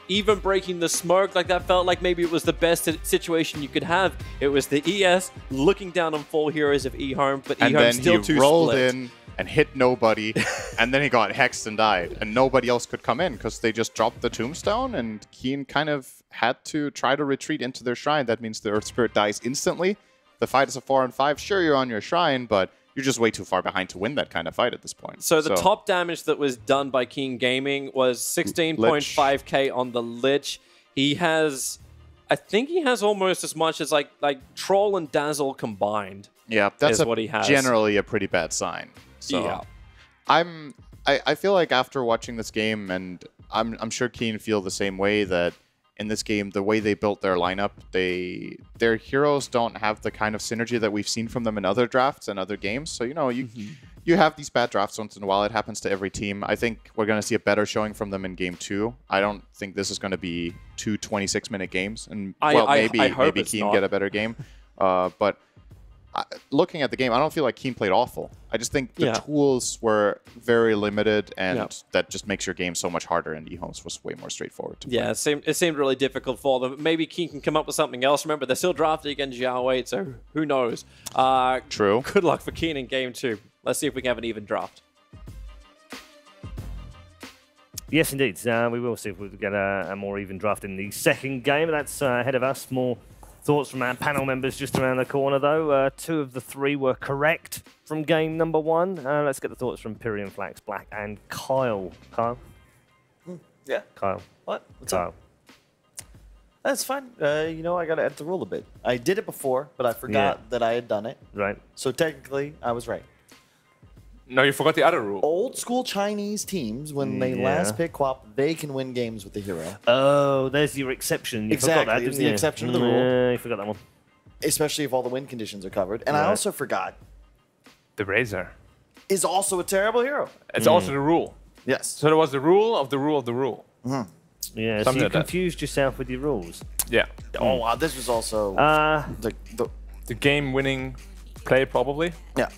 Even breaking the smoke, like that felt like maybe it was the best situation you could have. It was the ES looking down on full heroes of eHome, but and eHome still too split. And then he rolled in and hit nobody, and then he got hexed and died, and nobody else could come in because they just dropped the tombstone, and Keen kind of had to try to retreat into their shrine. That means the Earth Spirit dies instantly. The fight is a 4-on-5. Sure, you're on your shrine, but you're just way too far behind to win that kind of fight at this point. So the top damage that was done by Keen Gaming was 16.5k on the Lich. He has, I think he has almost as much as like Troll and Dazzle combined. Yeah, that's what he has. Generally a pretty bad sign. So yeah. I feel like after watching this game, and I'm sure Keen feel the same way, that in this game, the way they built their lineup, their heroes don't have the kind of synergy that we've seen from them in other drafts and other games. So, you know, you have these bad drafts once in a while. It happens to every team. I think we're going to see a better showing from them in Game 2. I don't think this is going to be 2 26-minute games. And, well, maybe Keen get a better game. But looking at the game, I don't feel like Keen played awful. I just think the tools were very limited, and that just makes your game so much harder, and eHomes was way more straightforward to play. It seemed really difficult for them. Maybe Keen can come up with something else. Remember, they're still drafting against Zhao 8, so who knows? True. Good luck for Keen in Game 2. Let's see if we can have an even draft. Yes, indeed. We will see if we get a more even draft in the second game. That's ahead of us. More thoughts from our panel members just around the corner, though. 2 of the 3 were correct from game number 1. Let's get the thoughts from Pyrian Flax Black and Kyle. Kyle? Yeah. Kyle. What? What's Kyle. up? That's fine. You know, I got to edit the rule a bit. I did it before, but I forgot that I had done it. Right. So technically, I was right. No, you forgot the other rule. Old school Chinese teams, when they last pick Quap, they can win games with the hero. Oh, there's your exception. You forgot that, Exactly. It was didn't the you? exception to the rule. Yeah, you forgot that one. Especially if all the win conditions are covered. And I also forgot The Razor. is also a terrible hero. It's also the rule. Yes. So there was the rule of the rule of the rule. Yeah, so Something you like that. confused yourself with your rules. Yeah. Oh, wow. This was also The game-winning play, probably. Yeah.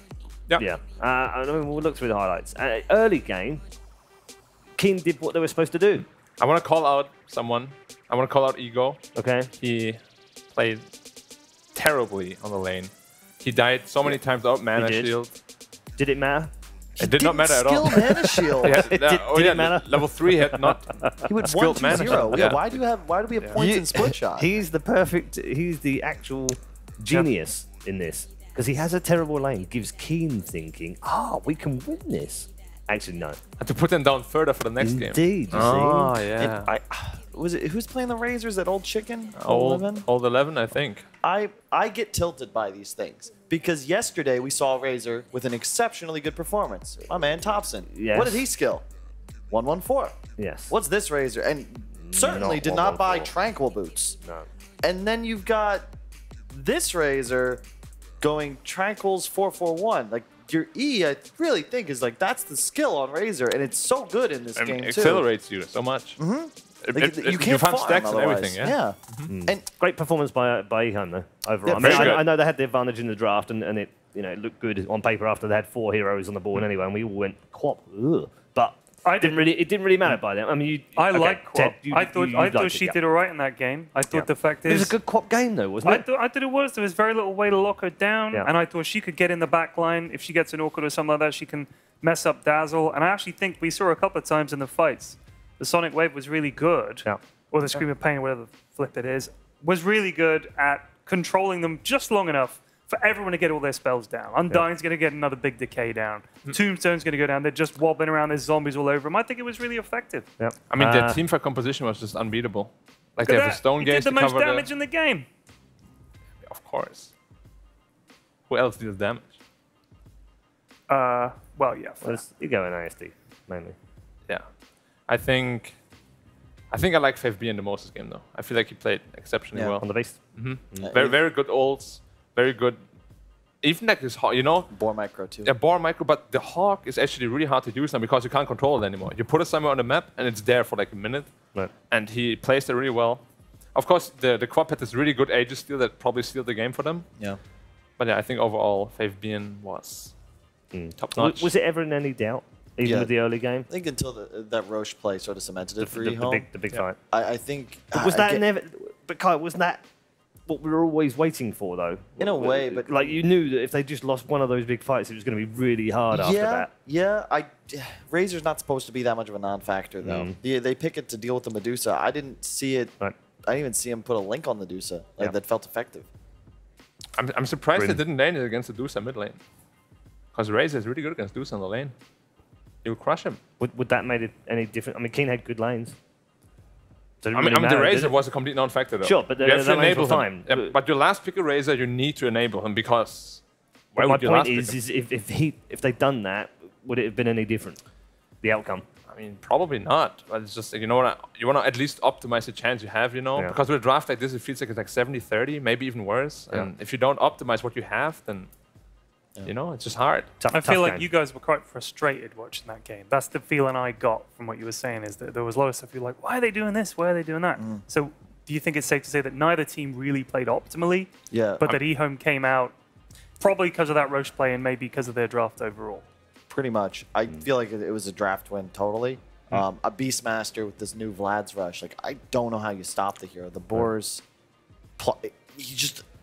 Yeah. I mean, we'll look through the highlights. Early game, Keen did what they were supposed to do. I want to call out someone. I want to call out Ego. Okay. He played terribly on the lane. He died so many times out mana did. shield. Did it matter? It did not matter at all. Skill mana shield. Did it matter? Level 3 had not. He went skilled 1-2-0. mana shield. Yeah. Why do we have points in split shot? He's the actual genius in this. Because he has a terrible lane, gives Keen thinking, we can win this. Actually, no. Had to put them down further for the next game. Indeed, you Oh, see? yeah. Was it who's playing the Razors? That old chicken? Old 11, I think. I get tilted by these things because yesterday we saw Razor with an exceptionally good performance. My man Thompson. Yes. What did he skill? 114. Yes. What's this Razor? And certainly Not did not buy 114. Tranquil Boots. No. And then you've got this Razor going Tranquils 441. Like your E, I really think is like that's the skill on Razor, and it's so good in this game It too. accelerates you so much. Like, you you can't find farm stacks and otherwise. everything, yeah. And Great performance by Ehan, though, overall. Yeah, I, mean, very good. I know they had the advantage in the draft, and it it looked good on paper after they had 4 heroes on the board anyway, and we all went, Quap, ugh. But it didn't really matter by then. I mean, I like Quap. Ted, I thought she did all right in that game. I thought the fact It is... was a good Quap game, though, wasn't it? I thought it was. There was very little way to lock her down, and I thought she could get in the back line. If she gets an awkward or something like that, she can mess up Dazzle. And I actually think we saw a couple of times in the fights, the Sonic Wave was really good, or the Scream of Pain, whatever the flip it is, was really good at controlling them just long enough for everyone to get all their spells down. Undying's going to get another big decay down. Tombstone's going to go down. They're just wobbling around. There's zombies all over them. I think it was really effective. I mean, their teamfight composition was just unbeatable. Like, they have a stone He gauge did to the most cover damage in the game. Of course. Who else deals damage? Well, yeah. You go in ISD, mainly. Yeah. I think I like Fav in the most this game, though. I feel like he played exceptionally well. On the base? Very, very good ults. Very good. Even like this hawk, Boar micro too. Yeah, boar micro, but the hawk is actually really hard to use now because you can't control it anymore. You put it somewhere on the map and it's there for like a minute. Right. And he plays it really well. Of course, the quad had this really good Aegis steal that probably sealed the game for them. Yeah. But yeah, I think overall, Fav was top notch. Was it ever in any doubt, even with the early game? I think until that Roche play sort of cemented it for the eHome. big fight. I think. But was that never? But Kai, wasn't that what we were always waiting for, though? In a way, but like you knew that if they just lost one of those big fights, it was going to be really hard after that. Yeah, Razor's not supposed to be that much of a non-factor, though. They pick it to deal with the Medusa. I didn't see it. Right. I didn't even see him put a link on the Medusa that felt effective. I'm surprised they didn't lane it against the Dusa mid lane. Because Razor is really good against Dusa on the lane. You'll crush him. Would that made it any different? I mean, Keen had good lanes. So I mean, the Razor was a complete non-factor, though. Sure, but you have to enable him. fine. Yeah, but your last pick a Razor, you need to enable him because. My point is if they'd done that, would it have been any different? The outcome. I I mean, probably not. But it's just, you know what, you want to at least optimize the chance you have, you know? Yeah. Because with a draft like this, it feels like it's like 70-30, maybe even worse. Yeah. And if you don't optimize what you have, then, you know, it's just hard. I feel like you guys were quite frustrated watching that game. That's the feeling I got from what you were saying, is that there was a lot of stuff you're like, why are they doing this? Why are they doing that? So do you think it's safe to say that neither team really played optimally, but that eHome came out probably because of that Roche play and maybe because of their draft overall? Pretty much. I feel like it was a draft win totally. A Beastmaster with this new Vlad's Rush. Like, I don't know how you stop the hero. The Boars,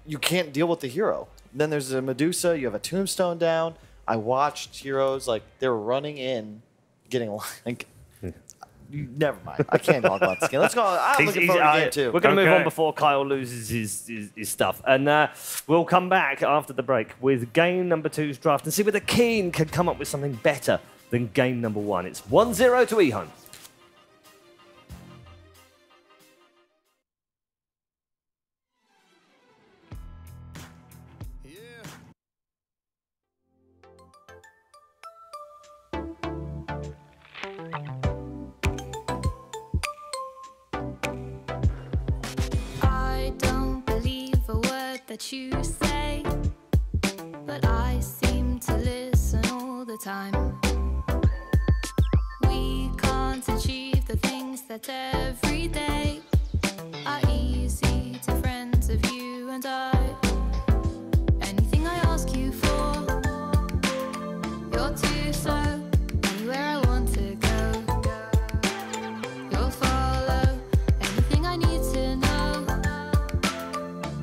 you can't deal with the hero. Then there's a Medusa. You have a Tombstone down. I watched heroes, like, they were running in, getting, like, never mind. I can't talk about this game. Let's go. I'm looking forward to game two. We're going to move on before Kyle loses his stuff. And we'll come back after the break with game number 2's draft and see whether Keen can come up with something better than game number 1. It's 1-0 to eHome. That you say, but I seem to listen all the time. We can't achieve the things that every day are easy to friends of you and I. Anything I ask you for, you're too slow. Anywhere I want to go, you'll follow. Anything I need to know,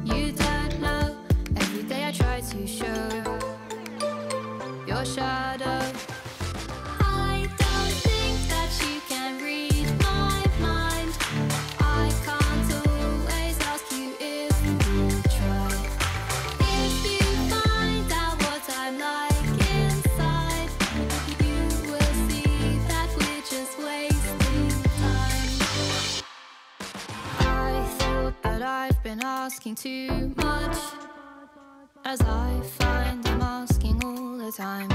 you don't know. Every day I try to show your shadow. I don't think that you can read my mind. I can't always ask you if you try. If you find out what I'm like inside, you will see that we're just wasting time. I thought that I've been asking too much, as I find I'm asking all the time.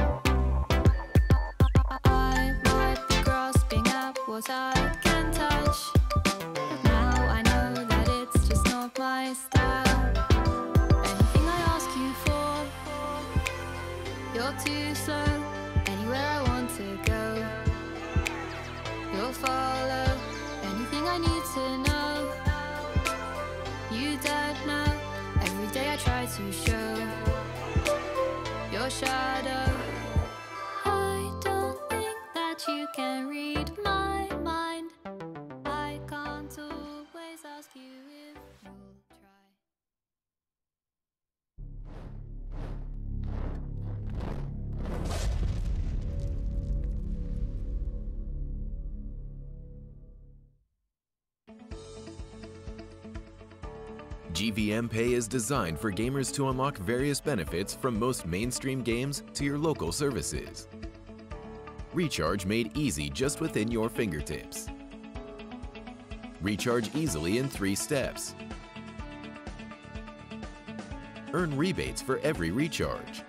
I might be grasping at what I can touch, but now I know that it's just not my style. Anything I ask you for, you're too slow. Anywhere I want to go, you'll follow. Anything I need to know, you don't know. Every day I try to show your shadow. I don't think that you can read my mind. I can't always ask you if you'll try. GVM Pay is designed for gamers to unlock various benefits from most mainstream games to your local services. Recharge made easy just within your fingertips. Recharge easily in 3 steps. Earn rebates for every recharge.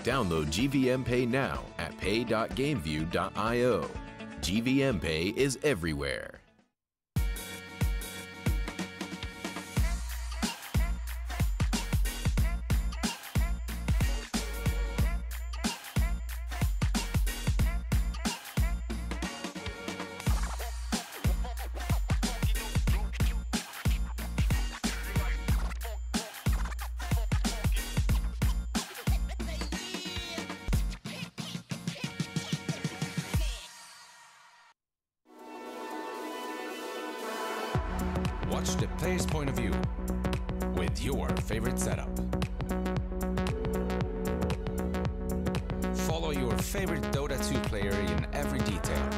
Download GVM Pay now at pay.gameview.io. GVM Pay is everywhere. Watch the player's point of view with your favorite setup. Follow your favorite Dota 2 player in every detail.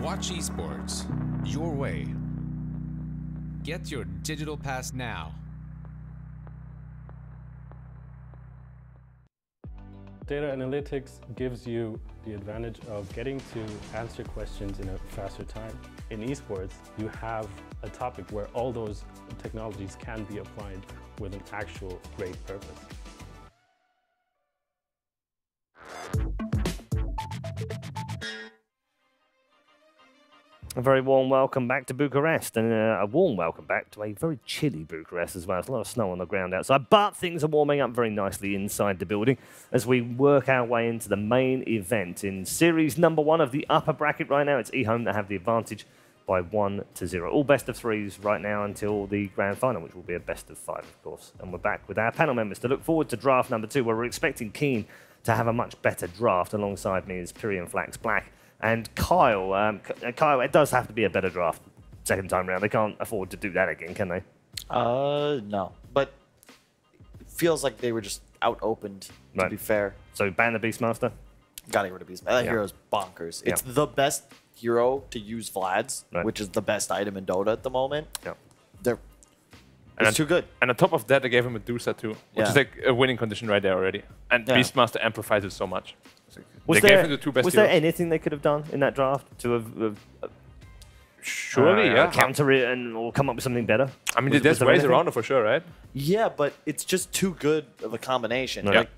Watch esports your way. Get your digital pass now. Data analytics gives you the advantage of getting to answer questions in a faster time. In esports, you have a topic where all those technologies can be applied with an actual great purpose. A very warm welcome back to Bucharest, and a warm welcome back to a very chilly Bucharest as well. There's a lot of snow on the ground outside, but things are warming up very nicely inside the building as we work our way into the main event. In series number 1 of the upper bracket right now, it's eHome that have the advantage by 1-0. All best of 3s right now until the grand final, which will be a best of 5, of course. And we're back with our panel members to look forward to draft number 2, where we're expecting Keen to have a much better draft. Alongside me is Pyrian Flax Black and Kyle. Kyle, it does have to be a better draft second time round. They can't afford to do that again, can they? No. But it feels like they were just out-opened, to be fair. So ban the Beastmaster? Gotta get rid of Beastmaster. That hero's bonkers. It's the best hero to use Vlad's, which is the best item in Dota at the moment. It's too good. And on top of that, they gave him Medusa too, which is like a winning condition right there already. And Beastmaster amplifies it so much. They gave him the 2 best Was heroes. there anything they could have done in that draft to have surely, counter it and or come up with something better? I mean, there's ways around it for sure, right? Yeah, but it's just too good of a combination. Like,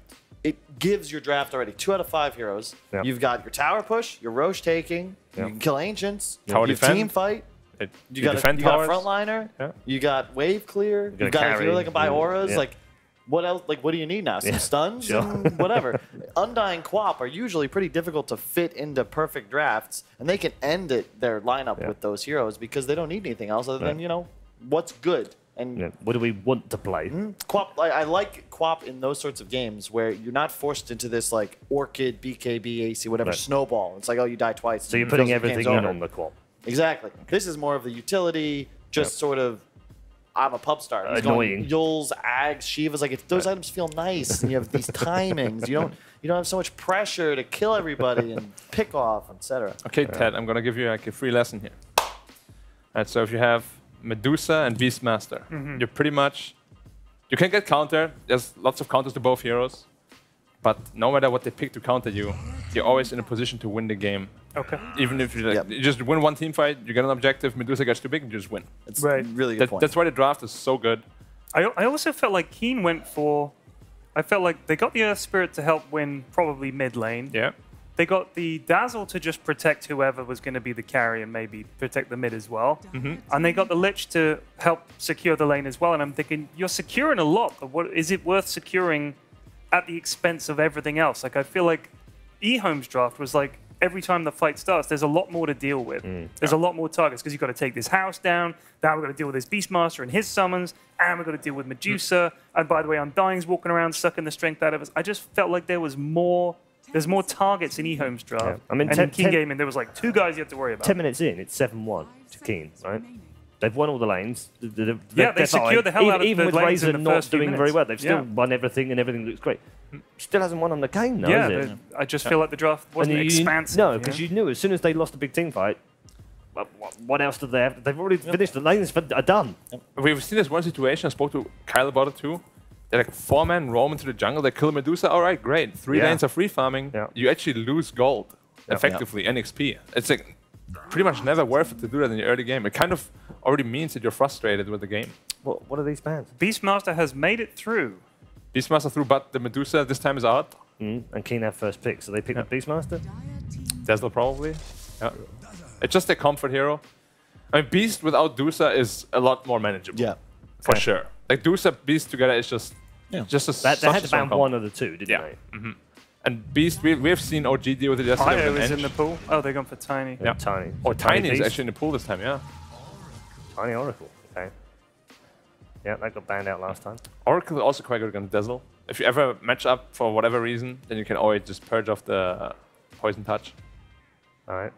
it gives your draft already 2 out of 5 heroes. You've got your tower push, your Roche taking, you can kill Ancients, tower you defend. team fight, you got a towers. frontliner, you got wave clear, you got a hero that can buy auras. Like, what else? Like, what do you need now? Some stuns and whatever. Undying Quap are usually pretty difficult to fit into perfect drafts, and they can end their lineup with those heroes because they don't need anything else other than, you know, what's good. And what do we want to play? Quap, I like Quap in those sorts of games where you're not forced into this like Orchid, BKB, AC, whatever snowball. It's like, oh, you die twice. So you're putting everything in on the Quap. Exactly. This is more of the utility, just sort of. I'm a pub star. He's annoying. Going Yules, Ags, Shivas. Like, if those items feel nice and you have these timings, you don't have so much pressure to kill everybody and pick off, etc. Okay, Ted, I'm gonna give you like a free lesson here. Alright, so if you have Medusa and Beastmaster, you're pretty much you can get countered. There's lots of counters to both heroes, but no matter what they pick to counter you, you're always in a position to win the game. Okay. Even if you just win one team fight, you get an objective, Medusa gets too big, and you just win. It's really good point. That's why the draft is so good. I also felt like Keen went for... I felt like they got the Earth Spirit to help win probably mid lane. Yeah. They got the Dazzle to just protect whoever was going to be the carry and maybe protect the mid as well. And they got the Lich to help secure the lane as well. And I'm thinking, you're securing a lot, but what is it worth securing at the expense of everything else? Like, I feel like eHome's draft was like, every time the fight starts, there's a lot more to deal with. There's a lot more targets because you've got to take this house down. Now we've got to deal with this Beastmaster and his summons. And we've got to deal with Medusa. And by the way, Undying's walking around sucking the strength out of us. I just felt like there was more... There's more targets in eHome's draft. I mean, and in Keen Gaming, there was like 2 guys you have to worry about. 10 minutes in, it's 7-1 to Keen, right? They've won all the lanes. They secured the hell out of even the with lanes Razor in the not first few doing minutes. very well. They've still won everything, and everything looks great. Still hasn't won on the game, though, is it? I just feel like the draft wasn't expansive. No, because you knew as soon as they lost a big team fight, what else did they have? They've already finished. The lanes are done. We've seen this one situation. I spoke to Kyle about it too. They're like 4-man roam into the jungle. They kill Medusa. All right, great. 3 lanes of free farming. You actually lose gold effectively and XP. It's like pretty much never worth it to do that in the early game. It kind of already means that you're frustrated with the game. What are these bans? Beastmaster has made it through. Beastmaster through, but the Medusa this time is out. And Keen have first pick, so they pick up Beastmaster? Dazzle probably. Yeah. It's just a comfort hero. I mean, Beast without Dusa is a lot more manageable. Yeah. For sure. Like Dusa, Beast together is just a They had to ban one of the 2, didn't they? And Beast, we've seen OG deal with it yesterday. Io with is in the pool. Oh, they're going for Tiny. Yeah. Tiny. Or Tiny is Beast. actually in the pool this time, yeah. Tiny Oracle, okay. Yeah, that got banned out last time. Oracle is also quite good against Dazzle. If you ever match up for whatever reason, then you can always just purge off the Poison Touch. Alright.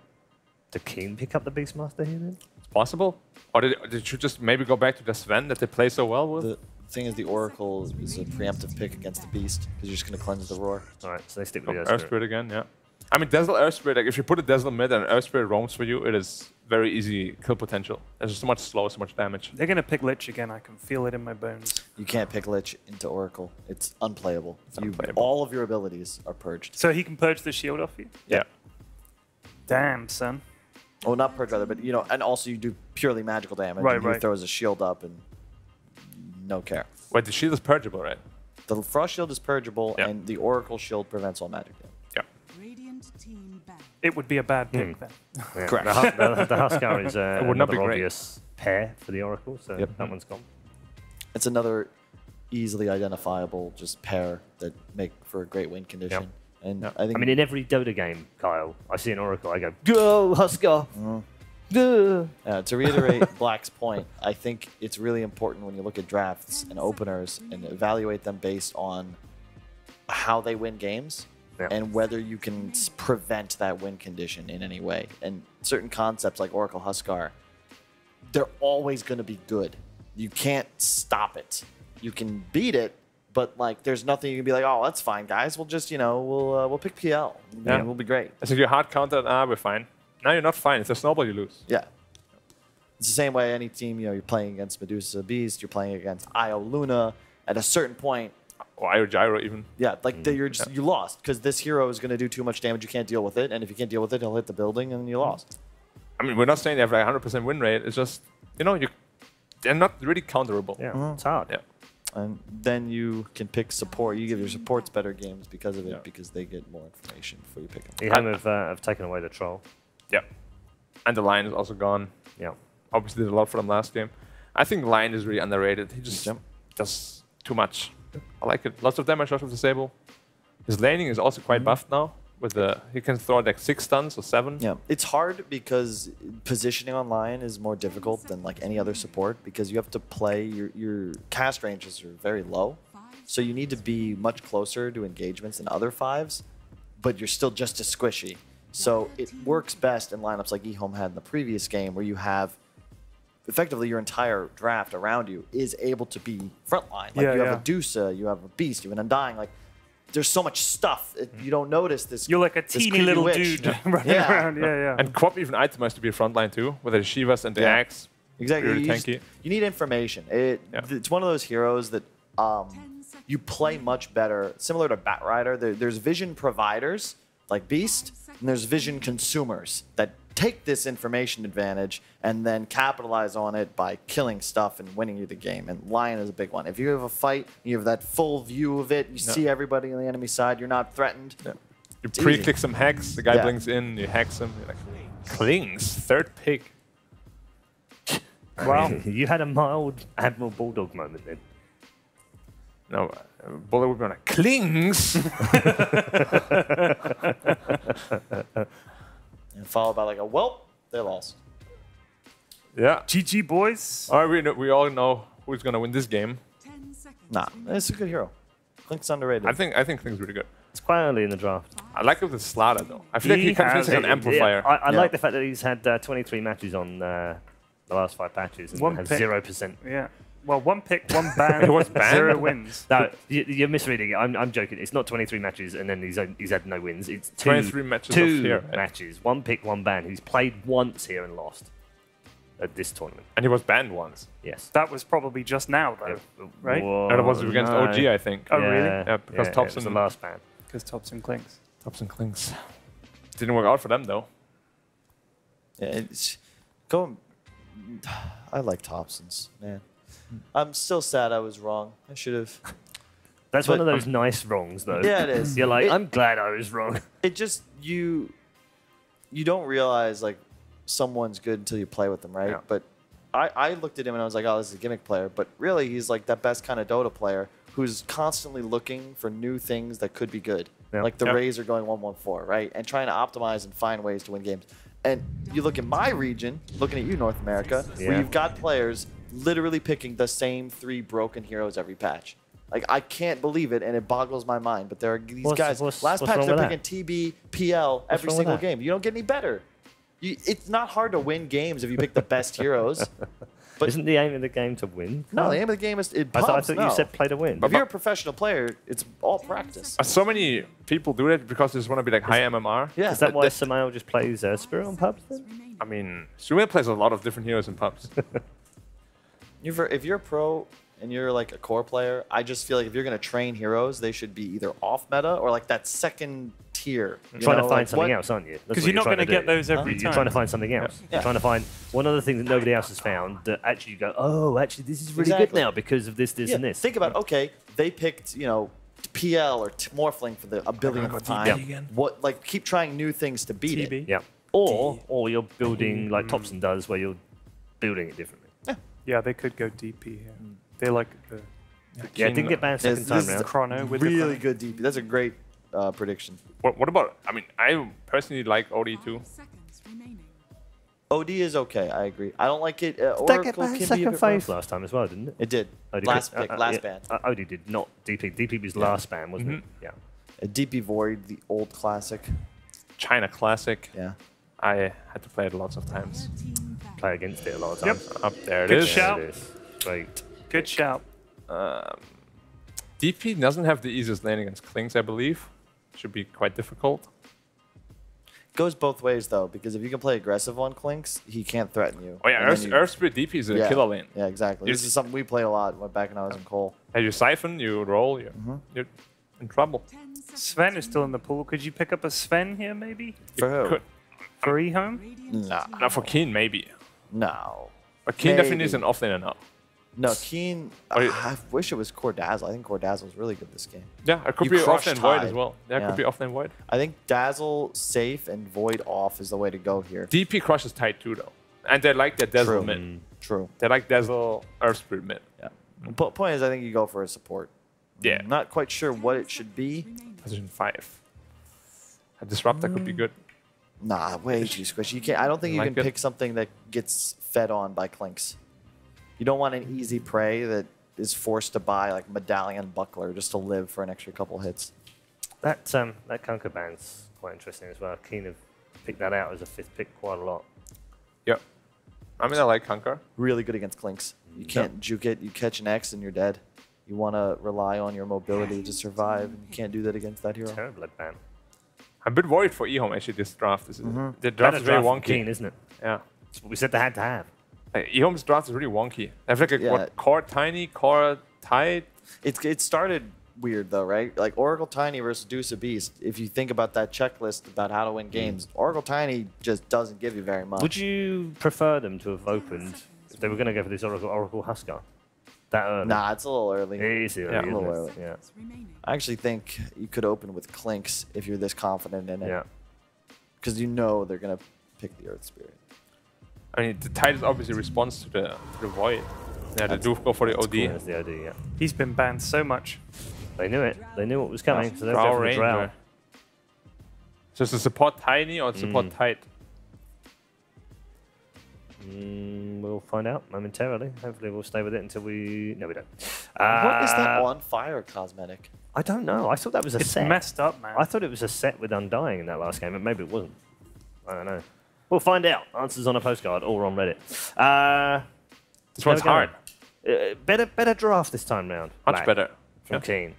Did Keen pick up the Beastmaster here then? It's possible. Or did you just maybe go back to the Sven that they play so well with? The thing is, the Oracle is a preemptive pick against the Beast because you're just going to cleanse the Roar. Alright, so they stick with the Earth Spirit again, yeah. I mean, Dazzle, Earth Spirit, like if you put a Dazzle mid and Earth Spirit roams for you, it is very easy kill potential. There's so much slow, so much damage. They're going to pick Lich again. I can feel it in my bones. You can't pick Lich into Oracle. It's unplayable. All of your abilities are purged. So he can purge the shield off you? Yeah. Damn, son. Oh, not purge rather, but you know, and also you do purely magical damage. Right, and he right. throws a shield up and no care. Wait, the shield is purgeable, right? The Frost Shield is purgeable, and the Oracle Shield prevents all magic damage. Yeah. It would be a bad pick then. Yeah. Correct. The Huskar is would not be another great. obvious pair for the Oracle, so that one's gone. It's another easily identifiable just pair that make for a great win condition. And I think I mean, in every Dota game, Kyle, I see an Oracle, I go, go, Huskar! Go! to reiterate Black's point, I think it's really important when you look at drafts and openers and evaluate them based on how they win games and whether you can prevent that win condition in any way. And certain concepts like Oracle Huskar, they're always going to be good. You can't stop it. You can beat it, but like there's nothing you can be like, oh, that's fine, guys. We'll just, we'll pick PL. Yeah. And we'll be great. As if you're hard countered, we're fine. Now you're not fine. It's a snowball, you lose. Yeah. It's the same way any team, you're playing against Medusa Beast, you're playing against Io Luna. At a certain point, or Io Gyro even. Yeah, like you're just you lost because this hero is going to do too much damage. You can't deal with it, and if you can't deal with it, he'll hit the building, and you lost. I mean, we're not saying they have like 100% win rate. It's just they're not really counterable. Yeah, it's hard. Yeah. And then you can pick support. You give your supports better games because of it, because they get more information before you pick them. You have taken away the troll. Yeah. And the Lion is also gone. Yeah. Obviously did a lot for them last game. I think Lion is really underrated. He just does too much. I like it. Lots of damage out of the Sable. His laning is also quite buffed now. He can throw like 6 stuns or 7. Yeah, it's hard because positioning on Lion is more difficult than like any other support because you have to play, your cast ranges are very low. So you need to be much closer to engagements than other 5s, but you're still just as squishy. So it works best in lineups like eHome had in the previous game where you have effectively your entire draft around you is able to be frontline. Like you have a Dusa, you have a Beast, you have an Undying, like there's so much stuff. You don't notice this. You're like a teeny little dude running around. Yeah. And Quap even itemized to be frontline too, with the Shivas and the Axe. Exactly. Really tanky. You need information. It's one of those heroes that you play much better. Similar to Batrider, there's vision providers like Beast, and there's vision consumers that take this information advantage and then capitalize on it by killing stuff and winning you the game. And Lion is a big one. If you have a fight, you have that full view of it, you see everybody on the enemy side, you're not threatened. You pre-click some hacks, the guy blinks in, you hacks him, you're like, Klings, 3rd pick. Wow. You had a mild Admiral Bulldog moment then. No, Bulldog would be like, Klings! And followed by like a, well, they lost. Yeah. GG, boys. All right, we all know who's going to win this game. Nah, it's a good hero. Klink's underrated. I think Klink's really good. It's quite early in the draft. I like it with Slaughter, though. I feel like he kind of feels like an amplifier. Yeah, I like the fact that he's had 23 matches on the last 5 patches and has 0%. Yeah. Well, 1 pick, 1 ban, He was banned? 0 wins. No, you're misreading it. I'm joking. It's not 23 matches and then he's had no wins. It's 23 matches two of here, right? matches. 1 pick, 1 ban. He's played once here and lost at this tournament. And he was banned once. Yes. That was probably just now, though, right? Whoa, And it was against OG, I think. Oh, really? Yeah, because it was the last ban. Because Thompson clinks. Thompson Klinks. Didn't work out for them, though. Yeah, it's going. I like Thompson's, man. I'm still sad I was wrong. I should have. That's one of those nice wrongs, though. Yeah, it is. You're like, I'm glad I was wrong. It just you don't realize like someone's good until you play with them, right? Yeah. But I looked at him and I was like, oh, this is a gimmick player. But really, he's like that best kind of Dota player who's constantly looking for new things that could be good. Yeah. Like the Rays are going 1-1-4, right? And trying to optimize and find ways to win games. And you look at my region, looking at you, North America, where you've got players literally picking the same 3 broken heroes every patch. Like, I can't believe it, and it boggles my mind. But there are these guys. Last patch, they're picking TB, PL every single game. You don't get any better. It's not hard to win games if you pick the best heroes. But isn't the aim of the game to win? No, the aim of the game is it I pumps. thought you said play to win. If you're a professional player, it's all practice. So many people do that because they just want to be like high MMR. Yeah. Is that why Samael just plays Spirit on pubs then? I mean, Sumail plays a lot of different heroes in pubs. If you're a pro and you're like a core player, I just feel like if you're going to train heroes, they should be either off meta or like that second tier. You're trying to find something else, aren't you? Because you're not going to get those every time. You're trying to find something else. Yeah. You're trying to find one other thing that nobody else has found that actually you go, oh, actually this is really good now because of this, and this. Think about, okay, they picked, PL or Morphling for the a billionth time. What like keep trying new things to beat it. Yeah. Or you're building like Thompson does, where you're building it differently. Yeah, they could go DP here. They like the Yeah, didn't get banned second time This is round. the chrono with really good DP. That's a great prediction. What about? I mean, I personally like OD too. OD is okay. I agree. I don't like it. Did that Oracle get banned can be a second bit phase rough. last time as well, didn't it? It did. OD Last did. pick, last yeah. ban. OD did not DP. DP was last ban, wasn't it? Yeah. A DP Void, the old classic. China Classic. Yeah. I had to play it lots of times. Play against it a lot of times. Up there it Good is. shout. There it is. Great. good shout. DP doesn't have the easiest lane against Klings, I believe. Should be quite difficult. Goes both ways though, because if you can play aggressive on Clinks, he can't threaten you. Oh yeah, And then you- Earth Spirit DP is a yeah, killer lane. Yeah, exactly. This is something we play a lot back when I was in Cole. As you siphon, you roll, you're in trouble. Sven is still in the pool. Could you pick up a Sven here, maybe? For who? Could. For E-Home? No. Not for Keen, maybe. No. But Keen definitely Maybe. is an offlaner now. No, Keen. Oh, yeah. I wish it was Cordazzle. I think Cordazzle was really good this game. Yeah, it could You be crushed offlane Void Tide. as well. Yeah, it could be offlane Void. I think Dazzle safe and Void off is the way to go here. DP crushes Tide too, though. And they like their Dazzle True. mid. True. They like Dazzle Earth Spirit mid. Yeah. Point is, I think you go for a support. Yeah. I'm not quite sure what it should be. Position 5. A Disruptor could be good. Nah, way too squishy. You can't. I don't think you Like can it. pick something that gets fed on by Clinks. You don't want an easy prey that is forced to buy like Medallion Buckler just to live for an extra couple hits. That Conquer band's quite interesting as well. Keen have picked that out as a 5th pick quite a lot. Yep. I mean, I like Conquer. Really good against Clinks. You can't juke it. You catch an X and you're dead. You want to rely on your mobility to survive, and you can't do that against that hero. Terrible at ban. I'm a bit worried for E-Home actually this draft. The Better draft is very draft from wonky. Keen, isn't it? Yeah. That's what we said they had to have. E-Home's draft is really wonky. They have like a what, core tiny, core tight. It started weird though, right? Like Oracle Tiny versus Deuce of Beast. If you think about that checklist about how to win games, Oracle Tiny just doesn't give you very much. Would you prefer them to have opened if they were going to go for this Oracle Huskar? That early? Nah, it's a little early. It is early, a isn't little it? early. Yeah. I actually think you could open with Clinks if you're this confident in it. Yeah. Because you know they're gonna pick the Earth Spirit. I mean, the tight is obviously response to the Void. Yeah, they do go for the OD. Cool, that's the OD, yeah. He's been banned so much. They knew it. They knew what was coming, so they're Drow going for the Drow. Ranger. So it's a support tiny or support tight? We'll find out momentarily. Hopefully we'll stay with it until we... No, we don't. What is that on fire cosmetic? I don't know. I thought that was a It's set. messed up, man. I thought it was a set with Undying in that last game, but maybe it wasn't. I don't know. We'll find out. Answers on a postcard or on Reddit. This one's hard. Better draft this time round. Much Black, better. From Keen.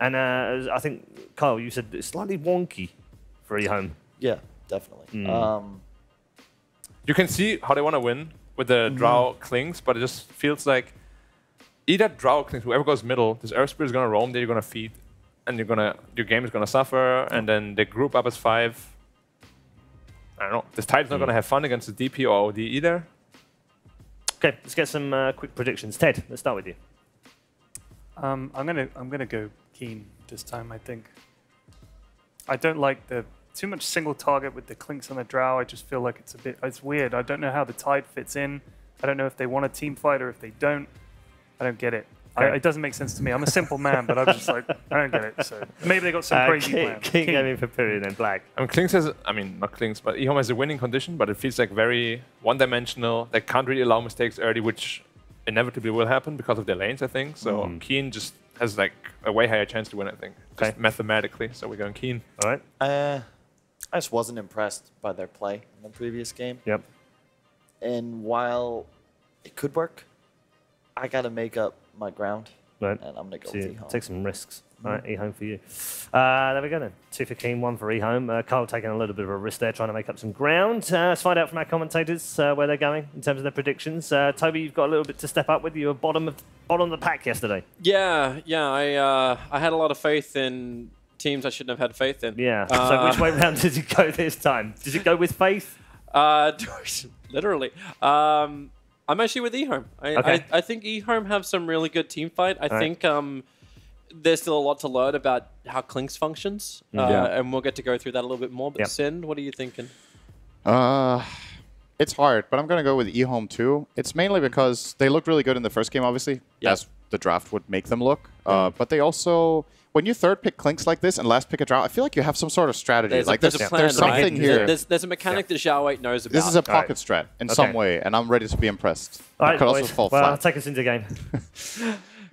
And I think, Kyle, you said it's slightly wonky for E-Home. Yeah, definitely. You can see how they want to win with the Drow Klings, but it just feels like either Drow Klings, whoever goes middle, this Earth Spirit is going to roam, then you're going to feed, and your game is going to suffer, and then they group up as 5. I don't know. This Tide's not going to have fun against the DP or OD either. Okay, let's get some quick predictions. Ted, let's start with you. I'm gonna go Keen this time. I think. I don't like the too much single target with the Clinks on the Drow. I just feel like it's weird. I don't know how the Tide fits in. I don't know if they want a team fight or if they don't. I don't get it. Okay. It doesn't make sense to me. I'm a simple man, but I'm just like, I don't get it. So maybe they got some crazy plan. King going for period and Black. I mean, Klings has, I mean, not Klings, but E-Home has a winning condition, but it feels like very one-dimensional. They can't really allow mistakes early, which inevitably will happen because of their lanes, I think. So Keen just has like a way higher chance to win, I think, just mathematically. So we're going Keen. All right. I just wasn't impressed by their play in the previous game. Yep. And while it could work, I got to make up my ground. Right. And I'm going to go So with you E-Home. take some risks. All right, E-Home for you. There we go then. 2 for Keen, 1 for E-Home. Carl taking a little bit of a risk there, trying to make up some ground. Let's find out from our commentators where they're going in terms of their predictions. Toby, you've got a little bit to step up with. You were bottom of the pack yesterday. Yeah. I had a lot of faith in teams I shouldn't have had faith in. Yeah. So which way round did it go this time? Did it go with faith? Literally. I'm actually with E-Home. Okay. I think E-Home have some really good team fight. I think there's still a lot to learn about how Clinks functions, and we'll get to go through that a little bit more. But Sin, what are you thinking? It's hard, but I'm going to go with eHome too. It's mainly because they looked really good in the first game, obviously, as the draft would make them look. But they also, when you third pick Clinks like this and last pick a draft, I feel like you have some sort of strategy. There's something here. There's a mechanic that Xiao 8 knows about. This is a pocket strat in some way, and I'm ready to be impressed. All right, could also boys. fall Well, flat. take us into the game.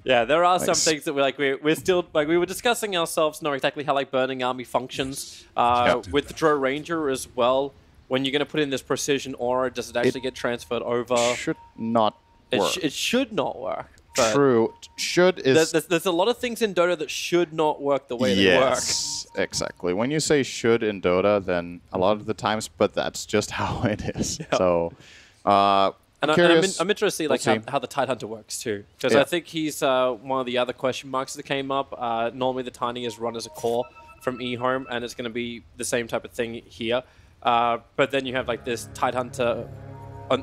Yeah, there are some things that we're still we were discussing ourselves, not exactly how Burning Army functions with the Drow Ranger as well. When you're going to put in this precision aura, does it actually get transferred over? Should not work. It should not work. True. Should is... There's a lot of things in Dota that should not work the way they work. Yes, exactly. When you say should in Dota, then a lot of the times, but that's just how it is. Yep. So, I'm interested to see how the Tidehunter works too, because I think he's one of the other question marks that came up. Normally the Tiny is run as a core from eHome, and it's going to be the same type of thing here. But then you have this Tidehunter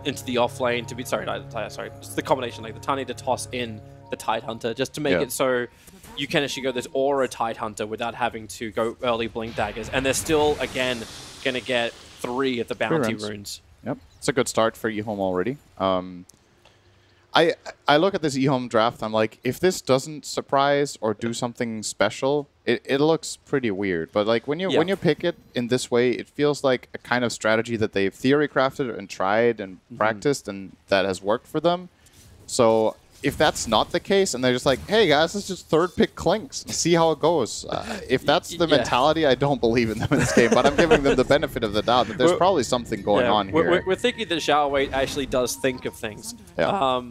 into the off lane to be sorry, it's the combination the Tiny to toss in the Tidehunter just to make it so you can actually go this aura Tidehunter without having to go early blink daggers, and they're still again going to get 3 of the bounty runes. Yep, it's a good start for eHome already. I look at this eHome draft, I'm like, if this doesn't surprise or do something special, it looks pretty weird. But when you pick it in this way, it feels like a kind of strategy that they've theory crafted and tried and practiced, and that has worked for them. So if that's not the case, and they're just like, hey guys, let's just third pick Clinks and see how it goes. If that's the mentality, I don't believe in them in this game, but I'm giving them the benefit of the doubt that there's probably something going on here. We're thinking that Xiao 8 actually does think of things. Yeah.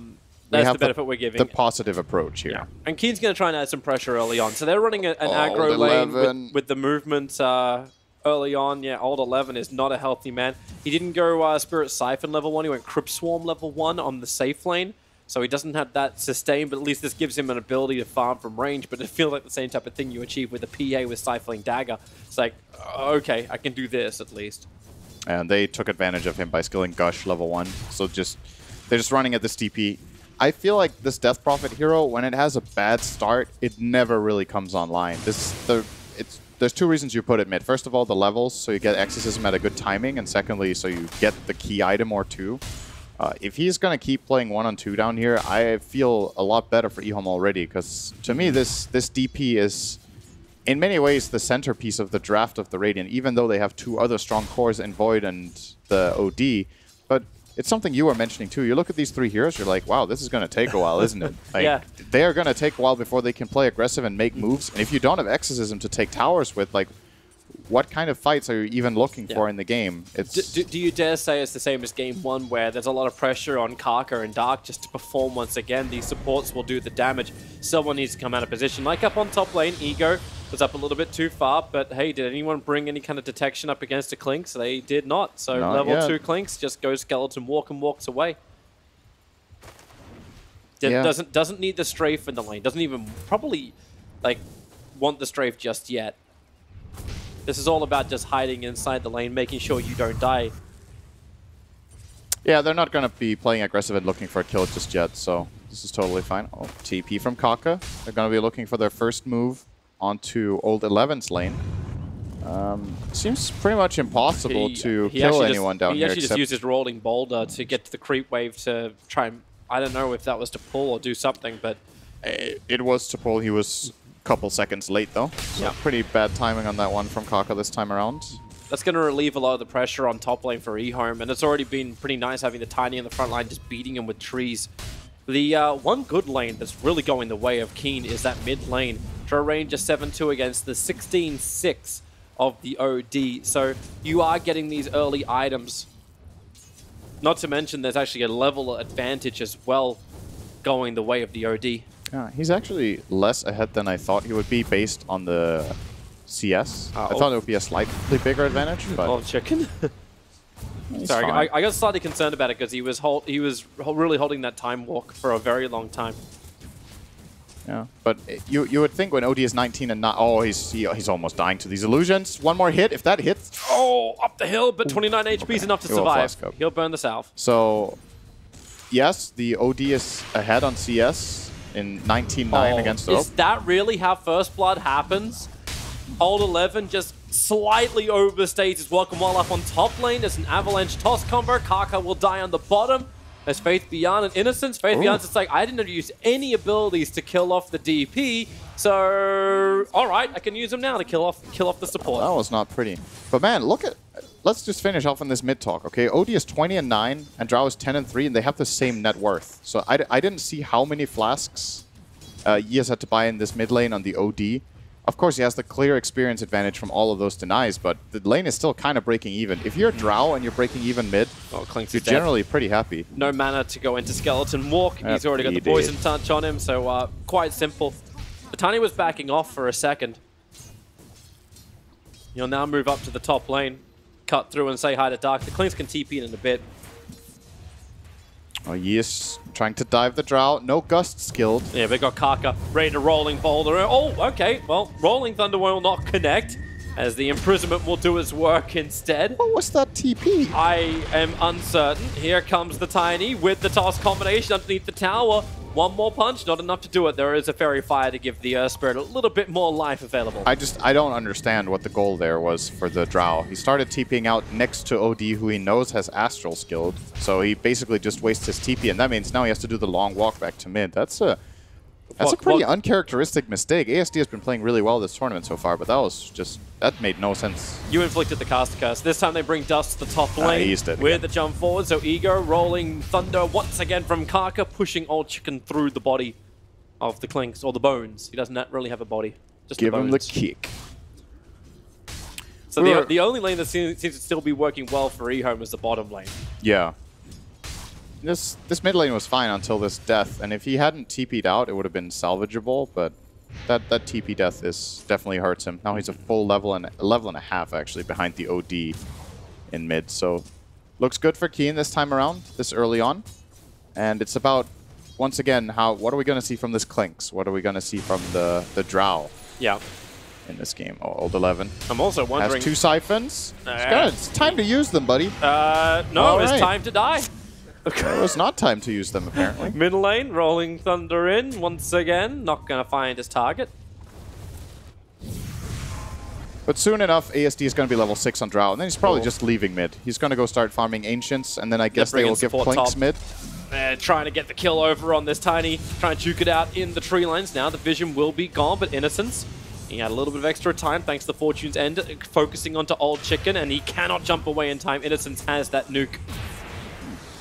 That's the benefit we're giving. The positive approach here. Yeah. And Keen's going to try and add some pressure early on. So they're running an aggro lane with the movement early on. Yeah, old 11 is not a healthy man. He didn't go Spirit Siphon level 1. He went Crypt Swarm level 1 on the safe lane. So he doesn't have that sustain, but at least this gives him an ability to farm from range. But it feels like the same type of thing you achieve with a PA with Stifling Dagger. It's like, okay, I can do this at least. And they took advantage of him by skilling Gush level 1. So they're just running at this TP. I feel like this Death Prophet hero, when it has a bad start, it never really comes online. There's 2 reasons you put it mid. First of all, the levels, so you get Exorcism at a good timing, and secondly, so you get the key item or 2. If he's going to keep playing 1-on-2 down here, I feel a lot better for eHome already, because to me, this DP is, in many ways, the centerpiece of the draft of the Radiant, even though they have 2 other strong cores in Void and the OD. But it's something you were mentioning too. You look at these 3 heroes, you're like, wow, this is going to take a while, isn't it? They are going to take a while before they can play aggressive and make moves. And if you don't have Exorcism to take towers with, what kind of fights are you even looking for in the game? Do you dare say it's the same as Game 1, where there's a lot of pressure on Karka and Dark just to perform once again? These supports will do the damage. Someone needs to come out of position. Like up on top lane, Ego was up a little bit too far, but hey, did anyone bring any kind of detection up against a Clinks? They did not. So level 2 Clinks just goes Skeleton Walk and walks away. Doesn't need the strafe in the lane. Doesn't even probably want the strafe just yet. This is all about just hiding inside the lane, making sure you don't die. Yeah, they're not going to be playing aggressive and looking for a kill just yet, so this is totally fine. Oh, TP from Kaka. They're going to be looking for their first move onto old 11's lane. Seems pretty much impossible to kill anyone down here. He actually just used his rolling boulder to get to the creep wave to try and, I don't know if that was to pull or do something, but... It was to pull. He was a couple seconds late, though. So pretty bad timing on that one from Kaka this time around. That's going to relieve a lot of the pressure on top lane for eHome, and it's already been pretty nice having the Tiny in the front line just beating him with trees. The one good lane that's really going the way of Keen is that mid lane. Drow Ranger 7-2 against the 16-6 of the OD. So you are getting these early items. Not to mention there's actually a level advantage as well going the way of the OD. Yeah, he's actually less ahead than I thought he would be based on the CS. I thought it would be a slightly bigger advantage, but... Oh, chicken. Sorry, I got slightly concerned about it because he was really holding that time walk for a very long time. Yeah, but you would think when OD is 19 and not... Oh, he's almost dying to these illusions. One more hit. If that hits... Oh, up the hill, but 29 HP is enough to survive. He'll burn the south. So, yes, the OD is ahead on CS, in 19-9 against Oak. Is that really how First Blood happens? Old 11 just slightly overstays his welcome while up on top lane. There's an avalanche toss combo. Kaka will die on the bottom. There's Faith Beyond and Innocence. Faith Beyond's just like, I didn't use any abilities to kill off the DP, so alright, I can use them now to kill off the support. That was not pretty. But man, look at... Let's just finish off on this mid talk, okay? OD is 20-9, and Drow is 10-3, and they have the same net worth. So I didn't see how many flasks Yias had to buy in this mid lane on the OD. Of course, he has the clear experience advantage from all of those denies, but the lane is still kind of breaking even. If you're Drow and you're breaking even mid, you're generally pretty happy. No mana to go into Skeleton Walk. He's already got the Poison Touch on him, so quite simple. But Tiny was backing off for a second. You'll now move up to the top lane, cut through and say hi to Dark. The Clinks can TP in a bit. Oh, Yias trying to dive the Drow. No Gust skilled. Yeah, they got Kaka ready to Rolling Boulder. Oh, okay. Well, Rolling Thunder will not connect, as the Imprisonment will do its work instead. What was that TP? I am uncertain. Here comes the Tiny with the toss combination underneath the tower. One more punch, not enough to do it. There is a Fairy Fire to give the Earth Spirit a little bit more life available. I don't understand what the goal there was for the Drow. He started TPing out next to OD, who he knows has Astral skilled. So he basically just wastes his TP, and that means now he has to do the long walk back to mid. That's a pretty uncharacteristic mistake. ASD has been playing really well this tournament so far, but that made no sense. You inflicted the caster curse. This time they bring Dust to the top lane with the jump forward. So Ego Rolling Thunder once again from Kaka, pushing Old Chicken through the body of the Clinks, or the bones. He doesn't really have a body. Just give the him the kick. So the only lane that seems to still be working well for eHome is the bottom lane. Yeah. This mid lane was fine until this death, and if he hadn't TP'd out, it would have been salvageable, but that TP death definitely hurts him. Now he's a full level and a half actually behind the OD in mid, so looks good for Keen this time around, this early on. And it's about, once again, what are we going to see from this Clinks? What are we going to see from the Drow? Yeah. In this game, Old 11. I'm also wondering... Has 2 siphons. It's time to use them, buddy. No, it's time to die. It was not time to use them, apparently. Mid lane, Rolling Thunder in once again. Not going to find his target. But soon enough, ASD is going to be level 6 on Drow, and then he's probably just leaving mid. He's going to go start farming Ancients, and then I guess they will give Clinks mid. Trying to get the kill over on this Tiny. Trying to juke it out in the tree lines now. The vision will be gone, but Innocence, he had a little bit of extra time thanks to Fortune's End, focusing onto Old Chicken, and he cannot jump away in time. Innocence has that nuke.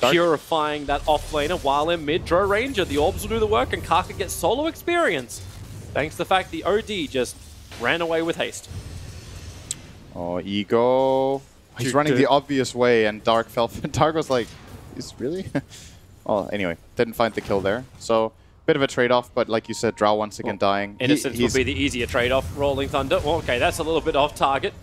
Purifying that offlaner while in mid. Dro Ranger, the orbs will do the work, and Kaka gets solo experience. Thanks to the fact the OD just ran away with haste. Oh, Ego. He's running the obvious way, and Dark fell. Dark was like, is really? Well, anyway, didn't find the kill there. So, bit of a trade-off, but like you said, Drow once again dying. Innocence would be the easier trade-off. Rolling Thunder. Well, okay, that's a little bit off target.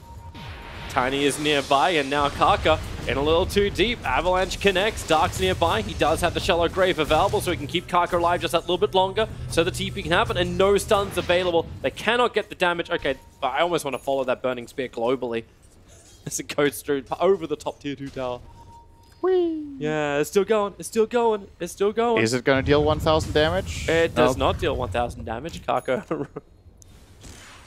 Tiny is nearby, and now Kaka in a little too deep. Avalanche connects. Dark's nearby. He does have the Shallow Grave available, so he can keep Kaka alive just that little bit longer, so the TP can happen, and no stuns available. They cannot get the damage. Okay, I almost want to follow that Burning Spear globally as it goes through over the top tier 2 tower. Whee! Yeah, it's still going. It's still going. It's still going. Is it going to deal 1,000 damage? It does not deal 1,000 damage. Kaka.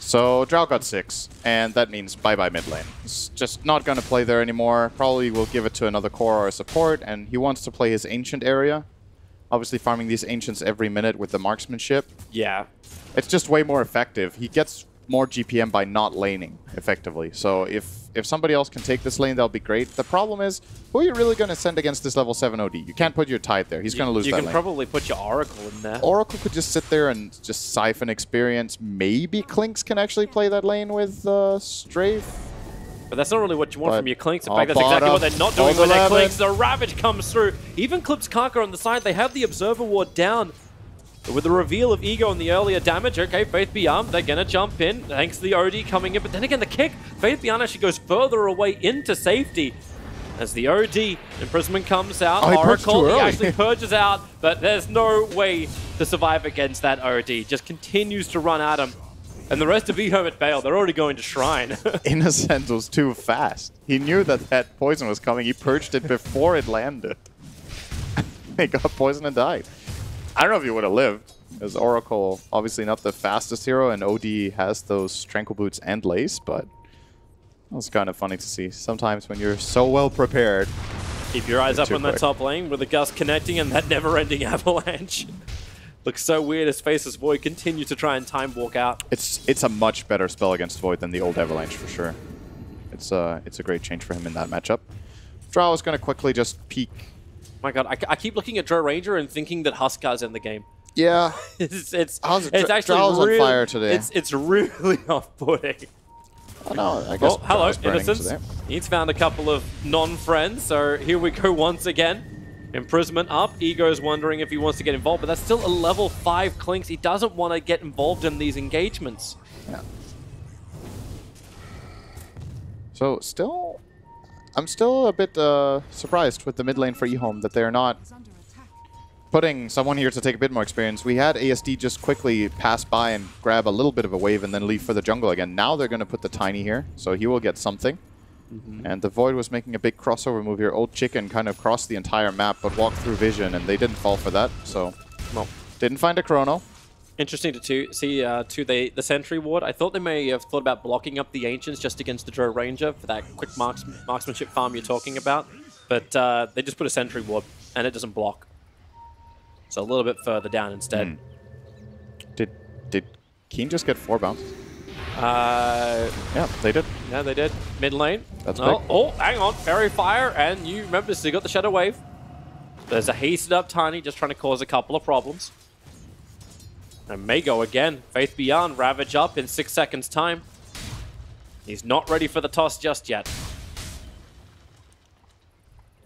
So Drow got 6, and that means bye-bye mid lane. He's just not going to play there anymore. Probably will give it to another core or a support, and he wants to play his Ancient area. Obviously farming these Ancients every minute with the marksmanship. Yeah. It's just way more effective. He gets more GPM by not laning, effectively. So if somebody else can take this lane, that'll be great. The problem is, who are you really going to send against this level 7 OD? You can't put your Tide there. He's going to lose that lane. You can probably put your Oracle in there. Oracle could just sit there and just siphon experience. Maybe Clinks can actually play that lane with Strafe. But that's not really what you want from your Clinks. In fact, that's exactly what they're not doing with their Clinks. The Ravage comes through. Even clips Kaka on the side. They have the Observer Ward down. But with the reveal of Ego and the earlier damage, okay, Faith Beyond, they're going to jump in, thanks to the OD coming in. But then again, the kick, Faith Beyond actually goes further away into safety. As the OD imprisonment comes out, Oracle, he actually purges out, but there's no way to survive against that OD. Just continues to run at him. And the rest of eHome at Bale, they're already going to Shrine. Innocent was too fast. He knew that poison was coming. He purged it before it landed. He got poisoned and died. I don't know if he would have lived. As Oracle, obviously not the fastest hero, and OD has those Tranquil Boots and Lace, but it was kind of funny to see. Sometimes when you're so well prepared. Keep your eyes up on that top lane with the Gust connecting and that never-ending avalanche. Looks so weird as Faceless Void continue to try and time walk out. It's a much better spell against Void than the old Avalanche for sure. It's a great change for him in that matchup. Drow is going to quickly just peek. My god, I keep looking at Drow Ranger and thinking that Huskar's in the game. Yeah. it's Drow's actually really, on fire today. It's really off-putting. Oh no, I guess hello, burning Innocence. today. He's found a couple of non-friends, so here we go once again. Imprisonment up. Ego's wondering if he wants to get involved, but that's still a level 5 Clinks. He doesn't want to get involved in these engagements. Yeah. So I'm still a bit surprised with the mid lane for eHome that they're not putting someone here to take a bit more experience. We had ASD just quickly pass by and grab a little bit of a wave and then leave for the jungle again. Now they're going to put the Tiny here, so he will get something. And the Void was making a big crossover move here. Old Chicken kind of crossed the entire map, but walked through Vision, and they didn't fall for that, so no. Didn't find a Chrono. Interesting to see the Sentry Ward. I thought they may have thought about blocking up the Ancients just against the Drow Ranger for that quick marksmanship farm you're talking about, but they just put a Sentry Ward, and it doesn't block. So a little bit further down instead. Did Keen just get 4 bounces? Yeah, they did. Yeah, they did. Mid lane. That's big. big. Oh, hang on. Fairy Fire, and you remember, so you got the Shadow Wave. There's a hasted up Tiny, just trying to cause a couple of problems. And may go again. Faith Beyond, Ravage up in 6 seconds' time. He's not ready for the toss just yet.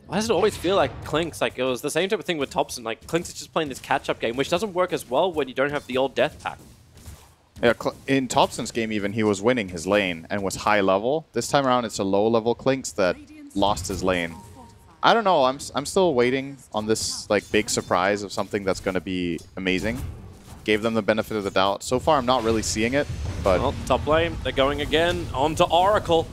Why does it always feel like Clinks? Like, it was the same type of thing with Thompson. Like, Clinks is just playing this catch-up game, which doesn't work as well when you don't have the old Death Pack. Yeah, in Thompson's game even, he was winning his lane and was high level. This time around, it's a low level Clinks that lost his lane. I don't know. I'm still waiting on this like big surprise of something that's going to be amazing. Gave them the benefit of the doubt. So far, I'm not really seeing it, but... Well, top lane, they're going again onto Oracle.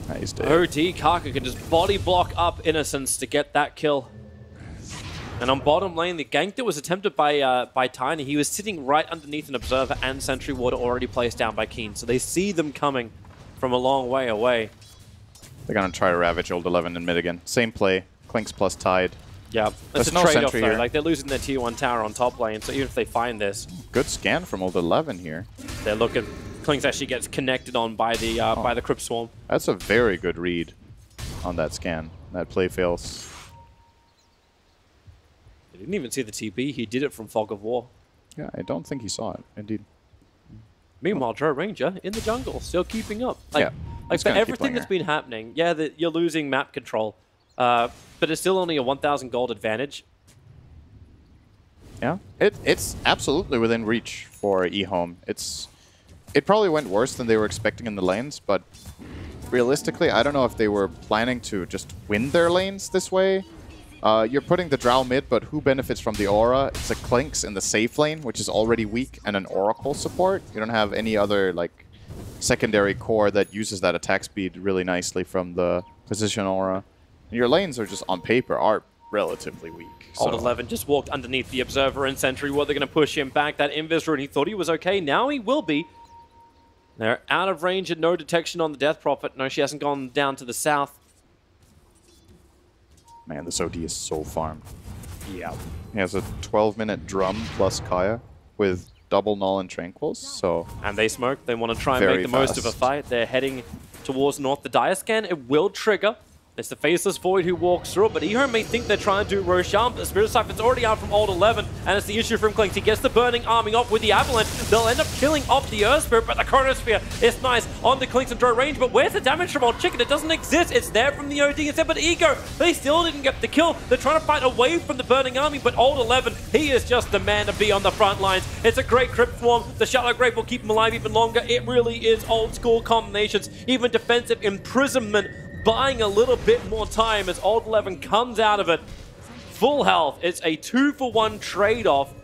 Nice day. OD Kaka can just body block up Innocence to get that kill. And on bottom lane, the gank that was attempted by Tiny, he was sitting right underneath an Observer and Sentry Ward already placed down by Keen. So they see them coming from a long way away. They're going to try to Ravage Old 11 in mid again. Same play. Clinks plus Tide. Yeah, There's it's a no trade-off sentry though. here. Like, they're losing their tier 1 tower on top lane, so even if they find this... Good scan from Old 11 here. They're looking... Clinks actually gets connected on by the Crypt Swarm. That's a very good read on that scan. That play fails. He didn't even see the TP. He did it from Fog of War. Yeah, I don't think he saw it. Indeed. Meanwhile, Drow Ranger in the jungle, still keeping up. Like, Yeah, like for everything that's been happening, yeah, that you're losing map control, but it's still only a 1,000 gold advantage. Yeah, it's absolutely within reach for eHome. It probably went worse than they were expecting in the lanes, but realistically, I don't know if they were planning to just win their lanes this way. You're putting the Drow mid, but who benefits from the aura? It's a Clinks in the safe lane, which is already weak, and an Oracle support. You don't have any other like secondary core that uses that attack speed really nicely from the position aura. And your lanes are just on paper are relatively weak. Old 11 just walked underneath the Observer and Sentry. Well, they're going to push him back. That Invis rune, he thought he was okay. Now he will be. They're out of range and no detection on the Death Prophet. No, she hasn't gone down to the south. Man, this OD is so farmed. Yeah. He has a 12-minute drum plus Kaya with double Null and Tranquils, so... And they smoke. They want to try and make the most of a fight. They're heading towards north. The Dire Scan, it will trigger. It's the Faceless Void who walks through it, but eHome may think they're trying to do Roshan, but the Spirit Siphon's already out from Old 11, and it's the issue from Clinks. He gets the Burning Army off with the Avalanche. They'll end up killing off the Earth Spirit, but the Chronosphere is nice on the Clinks and Drow range, but where's the damage from Old Chicken? It doesn't exist. It's there from the OD instead, but Ego, they still didn't get the kill. They're trying to fight away from the Burning Army, but Old 11, he is just the man to be on the front lines. It's a great Crypt Swarm. The Shallow Grave will keep him alive even longer. It really is old school combinations, even defensive imprisonment, buying a little bit more time as Old 11 comes out of it. Full health. It's a 2-for-1 trade-off.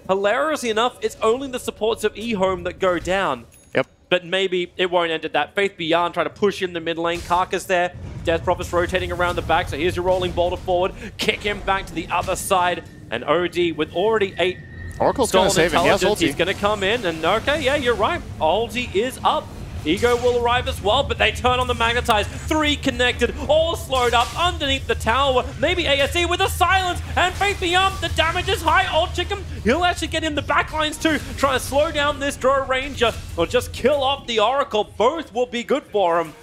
Hilariously enough, it's only the supports of eHome that go down. Yep. But maybe it won't end at that. Faith Beyond trying to push in the mid lane. Karka's there. Death Prophet's rotating around the back, so here's your rolling boulder forward. Kick him back to the other side. And OD with already 8 Oracle's going to save him. He has ulti. He's going to come in, and okay, yeah, you're right. Ulti is up. Ego will arrive as well, but they turn on the Magnetize. 3 connected, all slowed up underneath the tower. Maybe ASE with a silence, and Faith Beyond, the damage is high. Old Chicken, he'll actually get in the backlines too. Try to slow down this Drow Ranger, or just kill off the Oracle. Both will be good for him.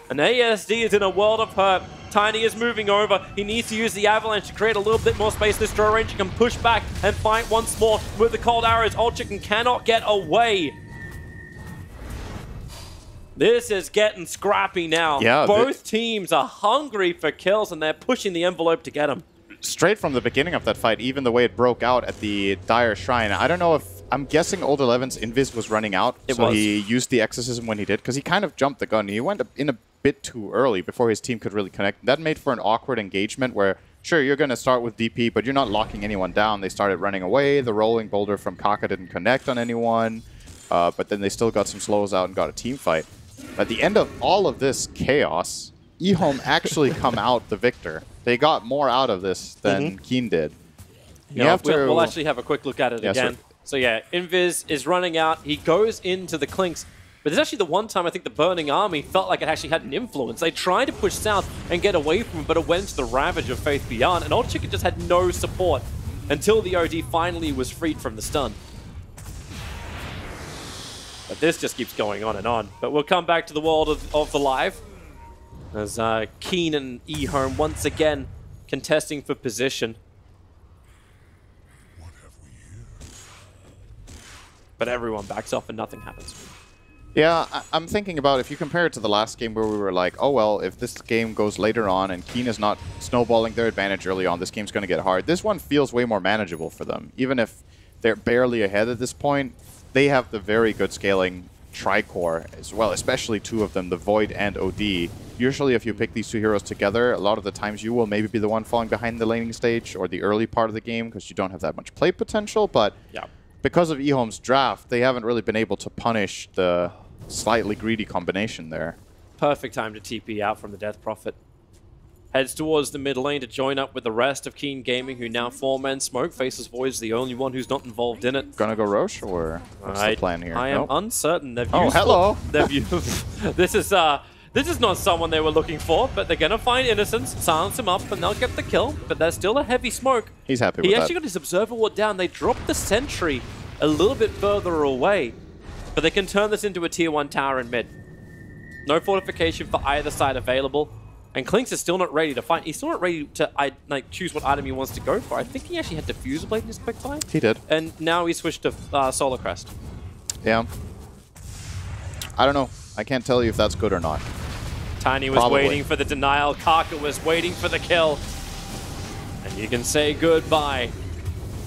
And ASD is in a world of hurt. Tiny is moving over. He needs to use the Avalanche to create a little bit more space. This Drow Ranger can push back and fight once more with the cold arrows. Old Chicken cannot get away. This is getting scrappy now. Yeah, both teams are hungry for kills, and they're pushing the envelope to get them. Straight from the beginning of that fight, even the way it broke out at the Dire Shrine, I don't know if... I'm guessing Old 11's Invis was running out, he used the Exorcism when he did, because he kind of jumped the gun. He went in a bit too early before his team could really connect. That made for an awkward engagement where, sure, you're going to start with DP, but you're not locking anyone down. They started running away. The rolling boulder from Kaka didn't connect on anyone, but then they still got some slows out and got a team fight. At the end of all of this chaos, eHome actually come out the victor. They got more out of this than Keen did. We'll actually have a quick look at it again. Sir. So yeah, Invis is running out. He goes into the Clinks. But there's actually the one time I think the Burning Army felt like it actually had an influence. They tried to push south and get away from it, but it went to the Ravage of Faith Beyond. And Old Chicken just had no support until the OD finally was freed from the stun. But this just keeps going on and on. But we'll come back to the world of the live. As Keen and eHome once again contesting for position. But everyone backs off and nothing happens. Yeah, I'm thinking about if you compare it to the last game where we were like, oh well, if this game goes later on and Keen is not snowballing their advantage early on, this game's going to get hard. This one feels way more manageable for them. Even if they're barely ahead at this point, they have the very good scaling Tricore as well, especially 2 of them, the Void and OD. Usually if you pick these 2 heroes together, a lot of the times you will maybe be the one falling behind the laning stage or the early part of the game because you don't have that much play potential, but because of eHome's draft, they haven't really been able to punish the slightly greedy combination there. Perfect time to TP out from the Death Prophet. Heads towards the mid lane to join up with the rest of Keen Gaming, who now 4-man smoke. Faceless Void is the only one who's not involved in it. Gonna go Roche, or what's the plan here? I am uncertain. Hello! This is not someone they were looking for, but they're gonna find Innocence, silence him up, and they'll get the kill. But there's still a heavy smoke. He's happy with that. He actually got his Observer Ward down. They dropped the Sentry a little bit further away, but they can turn this into a tier 1 tower in mid. No fortification for either side available. And Clinks is still not ready to fight. He's still not ready to choose what item he wants to go for. I think he actually had Diffuser Blade in his quick time. He did. And now he switched to Solar Crest. Yeah. I don't know. I can't tell you if that's good or not. Tiny was waiting for the denial. Kaka was waiting for the kill. And you can say goodbye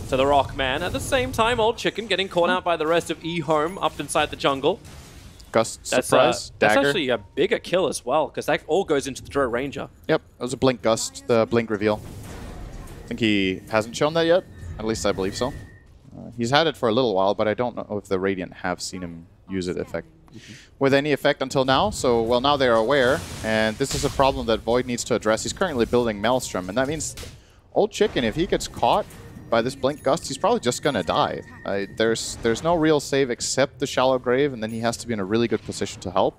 to the Rockman. At the same time, Old Chicken getting caught out by the rest of eHome up inside the jungle. Gust, surprise, that's dagger. actually a bigger kill as well, because that all goes into the Drow Ranger. Yep, it was a Blink Gust, the Blink reveal. I think he hasn't shown that yet. At least I believe so. He's had it for a little while, but I don't know if the Radiant have seen him use it with any effect until now. So, well, now they're aware, and this is a problem that Void needs to address. He's currently building Maelstrom, and that means Old Chicken, if he gets caught by this Blink Gust, he's probably just going to die. There's no real save except the Shallow Grave, and then he has to be in a really good position to help.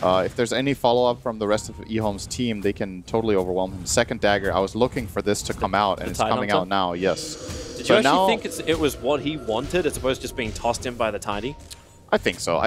If there's any follow-up from the rest of eHome's team, they can totally overwhelm him. Second dagger, I was looking for this to come out, and it's coming out now, yes. Did you actually think it was what he wanted as opposed to just being tossed in by the Tiny? I think so.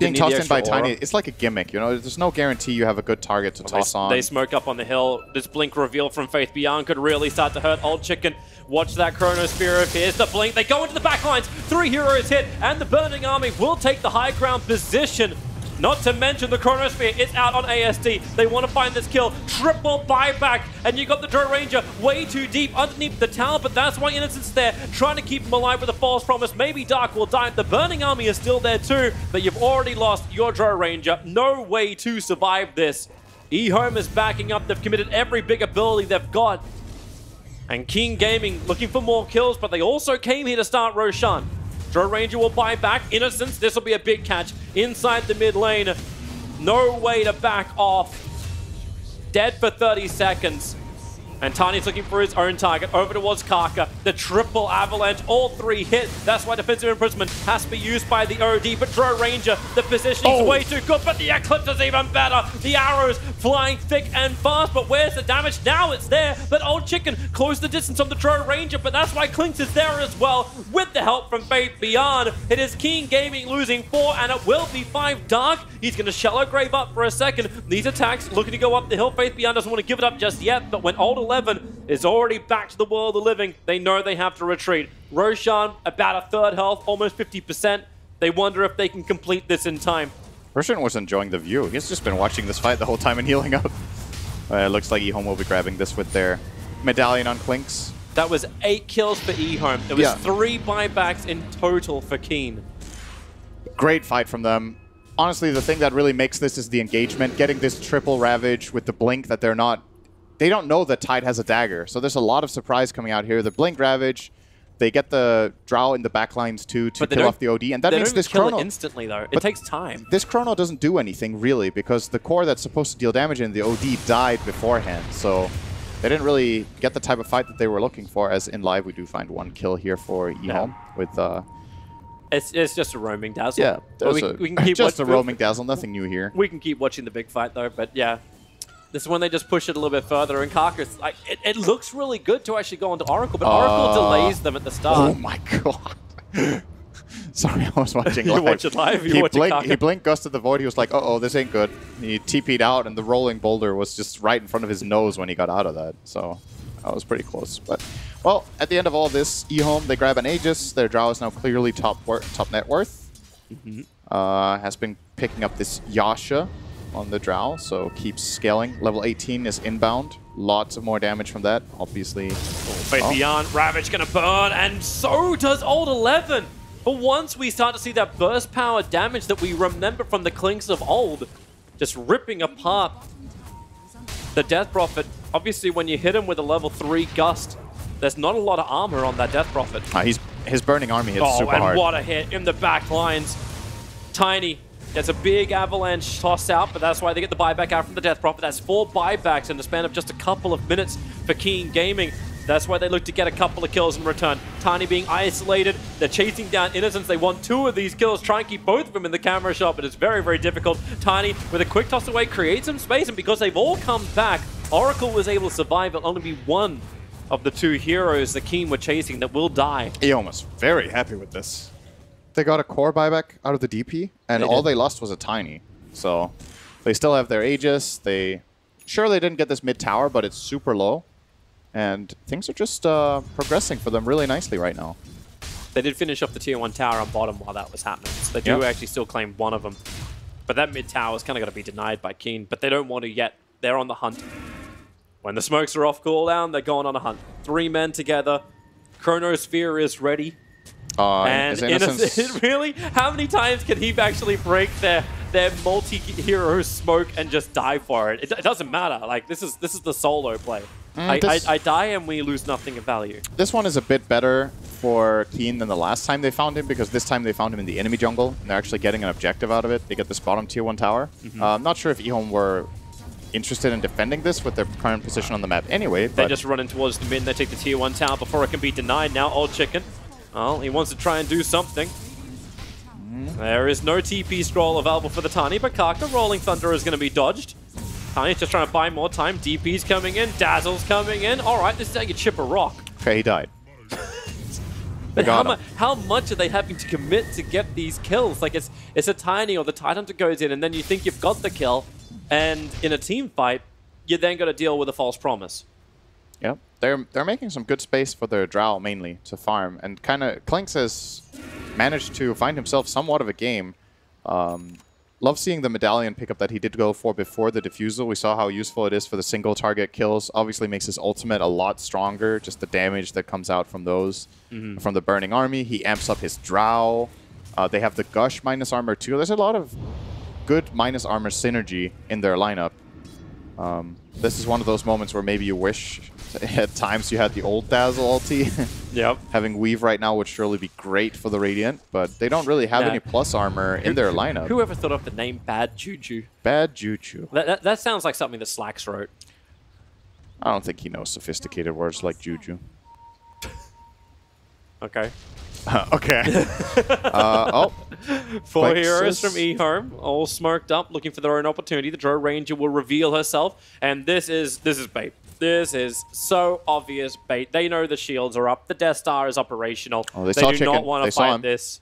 Being tossed in by Tiny, it's like a gimmick, you know? There's no guarantee you have a good target to toss on. They smoke up on the hill. This Blink reveal from Faith Beyond could really start to hurt Old Chicken. Watch that Chronosphere. Here's the Blink. They go into the back lines. 3 heroes hit, and the Burning Army will take the high ground position. Not to mention the Chronosphere is out on ASD. They want to find this kill. Triple buyback. And you got the Drow Ranger way too deep underneath the tower, but that's why Innocence is there, trying to keep him alive with a false promise. Maybe Dark will die. The Burning Army is still there too, but you've already lost your Drow Ranger. No way to survive this. eHome is backing up. They've committed every big ability they've got. And King Gaming looking for more kills, but they also came here to start Roshan. Drow Ranger will buy back. Innocence, this will be a big catch inside the mid lane. No way to back off. Dead for 30 seconds. And Tani's looking for his own target. Over towards Kaka. The triple avalanche. All 3 hit. That's why defensive imprisonment has to be used by the OD. But Drow Ranger, the positioning's way too good. But the Eclipse is even better. The arrows flying thick and fast. But where's the damage? Now it's there. But Old Chicken closed the distance on the Drow Ranger. But that's why Clinks is there as well. With the help from Faith Beyond. It is Keen Gaming losing 4. And it will be 5 Dark. He's going to Shallow Grave up for a second. These attacks looking to go up the hill. Faith Beyond doesn't want to give it up just yet. But when Old 11 is already back to the world of the living, they know they have to retreat. Roshan, about a third health, almost 50%. They wonder if they can complete this in time. Roshan was enjoying the view. He's just been watching this fight the whole time and healing up. It looks like eHome will be grabbing this with their medallion on Clinks. That was 8 kills for eHome. There was 3 buybacks in total for Keen. Great fight from them. Honestly, the thing that really makes this is the engagement. Getting this triple Ravage with the blink that they don't know that Tide has a dagger, so there's a lot of surprise coming out here. The Blink Ravage, they get the Drow in the backlines too to kill off the OD, and that means this kill Chrono... it instantly, though. It takes time. This Chrono doesn't do anything, really, because the core that's supposed to deal damage in the OD died beforehand, so they didn't really get the type of fight that they were looking for, as in live we do find 1 kill here for eHome with... It's just a roaming dazzle. Yeah, we can keep just a roaming dazzle, nothing new here. We can keep watching the big fight, though, but yeah. This is when they just push it a little bit further, and Karka's like, it looks really good to actually go into Oracle, but Oracle delays them at the start. Oh my god. Sorry, I was watching You live. watch it live? He blinked, gusted the void, he was like, uh-oh, this ain't good. He TP'd out, and the rolling boulder was just right in front of his nose when he got out of that, so that was pretty close. But, well, at the end of all this, eHome, they grab an Aegis. Their Drow is now clearly top net worth. Has been picking up this Yasha on the Drow, so keeps scaling. Level 18 is inbound. Lots of more damage from that, obviously. Faith Beyond, Ravage gonna burn, and so does Old 11. For once, we start to see that burst power damage that we remember from the Clinks of old, just ripping apart the Death Prophet. Obviously, when you hit him with a level 3 Gust, there's not a lot of armor on that Death Prophet. His Burning Army hits super hard. And what a hit in the back lines. Tiny gets a big avalanche toss out, but that's why they get the buyback out from the Death Prophet. That's 4 buybacks in the span of just a couple of minutes for Keen Gaming. That's why they look to get a couple of kills in return. Tiny being isolated. They're chasing down Innocence. They want 2 of these kills. Try and keep both of them in the camera shot, but it's very, very difficult. Tiny, with a quick toss away, creates some space, and because they've all come back, Oracle was able to survive. It'll only be 1 of the 2 heroes the Keen were chasing that will die. eHome was very happy with this. They got a core buyback out of the DP, and all they lost was a Tiny. So they still have their Aegis. Sure, they didn't get this mid tower, but it's super low. And things are just progressing for them really nicely right now. They did finish off the tier 1 tower on bottom while that was happening. So they do actually still claim 1 of them. But that mid tower is kind of going to be denied by Keen. But they don't want to yet. They're on the hunt. When the smokes are off cooldown, they're going on a hunt. 3 men together. Chronosphere is ready. And Innocence, really? How many times can he actually break their multi-hero smoke and just die for it? It doesn't matter. Like, this is the solo play. I die and we lose nothing of value. This one is a bit better for Keen than the last time they found him, because this time they found him in the enemy jungle, and they're actually getting an objective out of it. They get this bottom tier 1 tower. I'm not sure if eHome were interested in defending this with their current position on the map anyway. They're just running towards the mid, and they take the tier 1 tower before it can be denied. Now Old Chicken, well, he wants to try and do something. There is no TP scroll available for the Tiny, but Kaka, Rolling Thunder is going to be dodged. Tiny's just trying to buy more time. DP's coming in, Dazzle's coming in. All right, this is how you chip a rock. Okay, he died. But how much are they having to commit to get these kills? Like, it's a Tiny or the Tidehunter goes in, and then you think you've got the kill, and in a team fight, you then got to deal with a false promise. Yep, they're making some good space for their Drow mainly to farm, and kind of Clinks has managed to find himself somewhat of a game. Love seeing the medallion pickup that he did go for before the defusal. We saw how useful it is for the single target kills. Obviously makes his ultimate a lot stronger, just the damage that comes out from those, from the Burning Army. He amps up his Drow. They have the Gush minus armor too. There's a lot of good minus armor synergy in their lineup. This is one of those moments where maybe you wish at times you had the old Dazzle ulti. Yep. Having Weave right now would surely be great for the Radiant, but they don't really have any plus armor in their lineup. Whoever thought of the name Bad Juju? Bad Juju. That sounds like something that Slacks wrote. I don't think he knows sophisticated words like Juju. Okay. Okay. Oh. Four heroes from eHome, all smirked up, looking for their own opportunity. The Drow Ranger will reveal herself, and this is bait. This is so obvious bait. They know the shields are up. The Death Star is operational. Oh, they do not want to fight this.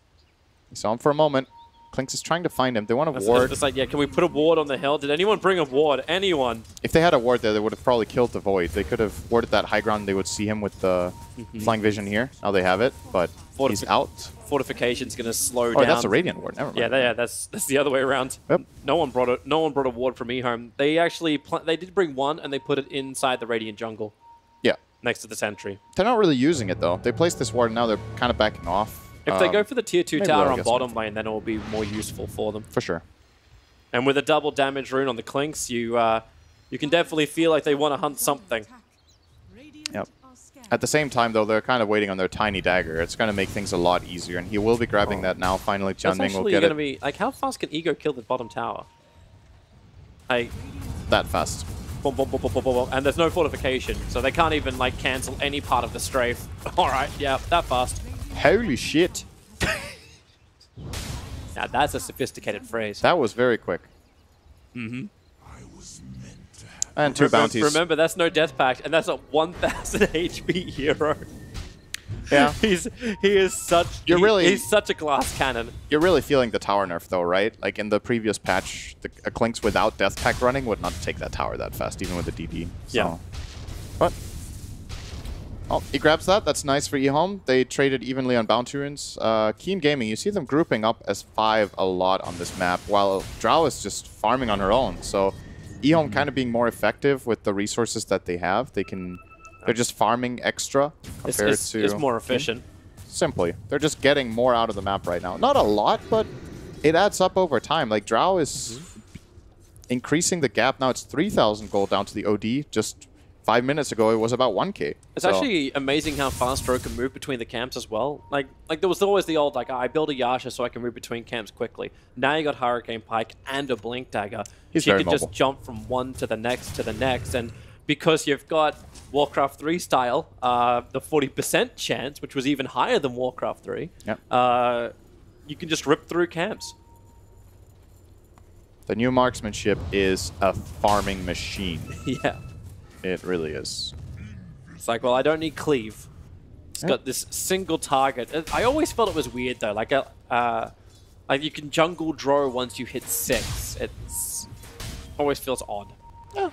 They saw him for a moment. Clinks is trying to find him. They want a ward. It's like, yeah, can we put a ward on the hill? Did anyone bring a ward? Anyone? If they had a ward there, they would have probably killed the Void. They could have warded that high ground. They would see him with the flying vision here. Now they have it, but he's out. Fortification's going to slow down. Oh, that's a Radiant ward. Never mind. Yeah, that's the other way around. Yep. No one brought a ward from eHome. They actually they did bring one, and they put it inside the Radiant jungle. Yeah. Next to the sentry. They're not really using it though. They placed this ward, and now they're kind of backing off. If they go for the tier 2 tower on bottom so. lane, then it will be more useful for them. For sure. And with a double damage rune on the Clinks, you can definitely feel like they want to hunt something. Yep. At the same time, though, they're kind of waiting on their tiny dagger. It's going to make things a lot easier, and he will be grabbing that now. Finally, Jianming will get it. Be, like, how fast can Ego kill the bottom tower? That fast. Boom, boom, boom, boom, boom, boom. And there's no fortification, so they can't even like cancel any part of the strafe. All right, yeah, that fast. Holy shit. Now that's a sophisticated phrase. That was very quick. Mm-hmm. And 2 bounties. Remember, that's no death pact, and that's a 1,000 HP hero. Yeah. he is such. He's such a glass cannon. You're really feeling the tower nerf, though, right? Like in the previous patch, a Clinks without death pact running would not take that tower that fast, even with the DD. So. Yeah. But. Oh, he grabs that. That's nice for eHome. They traded evenly on bounty runes. Keen Gaming, you see them grouping up as 5 a lot on this map, while Drow is just farming on her own. So eHome kind of being more effective with the resources that they have. They're just farming extra compared to... It's more efficient. Simply. They're just getting more out of the map right now. Not a lot, but it adds up over time. Like, Drow is increasing the gap. Now it's 3,000 gold down to the OD. Just 5 minutes ago, it was about 1k. It's actually amazing how fast Drow can move between the camps as well. Like there was always the old, like, I build a Yasha so I can move between camps quickly. Now you got Hurricane Pike and a Blink Dagger. He's she very can just jump from one to the next, and because you've got Warcraft 3 style, the 40% chance, which was even higher than Warcraft 3, you can just rip through camps. The new marksmanship is a farming machine. Yeah. It really is. It's like, well, I don't need cleave. It's got this single target. I always felt it was weird, though. Like you can jungle Drow once you hit 6. It's always feels odd. Yeah.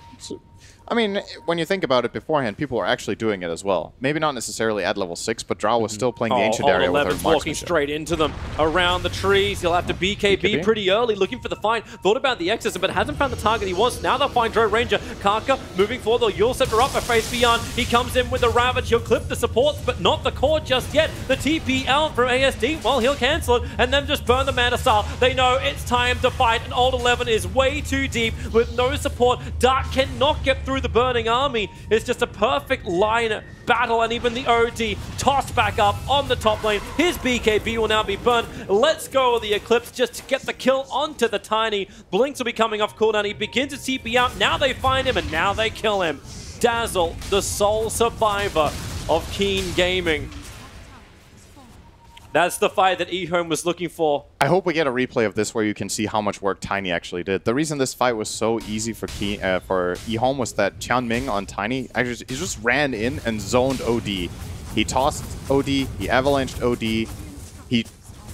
I mean, when you think about it beforehand, people are actually doing it as well. Maybe not necessarily at level 6, but Drow was still playing the Ancient Area with her marksmanship. Walking straight into them, around the trees. He'll have to BKB pretty early, looking for the find. Thought about the exorcism, but hasn't found the target he wants. Now they'll find Drow Ranger. Karka moving forward. They'll Yule Scepter up, a face beyond. He comes in with the Ravage. He'll clip the supports, but not the core just yet. The TP out from ASD. Well, he'll cancel it and then just burn the Mana Star. They know it's time to fight. And Old 11 is way too deep with no support. Dark cannot get through the burning army. It's just a perfect line battle, and even the OD tossed back up on the top lane. His BKB will now be burned. Let's go with the Eclipse just to get the kill onto the Tiny. Blinks will be coming off cooldown. He begins to TP out. Now they find him, and now they kill him. Dazzle, the sole survivor of Keen Gaming. That's the fight that eHome was looking for. I hope we get a replay of this where you can see how much work Tiny actually did. The reason this fight was so easy for eHome was that Jianming on Tiny, actually, he just ran in and zoned OD. He tossed OD, he avalanched OD, he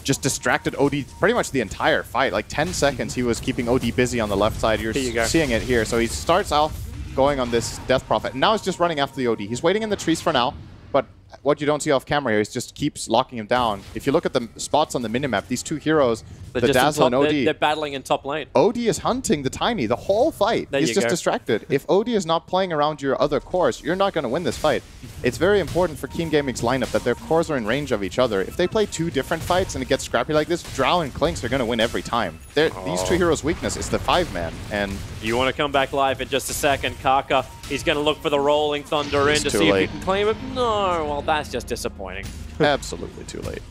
just distracted OD pretty much the entire fight. Like 10 seconds he was keeping OD busy on the left side. You're seeing it here. So he starts off going on this Death Prophet. And now he's just running after the OD. He's waiting in the trees for now, but what you don't see off camera here is just keeps locking him down. If you look at the spots on the minimap, these two heroes, the Dazzle and OD... They're battling in top lane. OD is hunting the Tiny the whole fight. He's just distracted. If OD is not playing around your other cores, you're not going to win this fight. It's very important for Keen Gaming's lineup that their cores are in range of each other. If they play 2 different fights and it gets scrappy like this, Drow and Clinks are going to win every time. These 2 heroes' weakness is the 5-man. And you want to come back live in just a second. Karka, he's going to look for the Rolling Thunder in to see if he can claim it. No, well, that's just disappointing. Absolutely too late.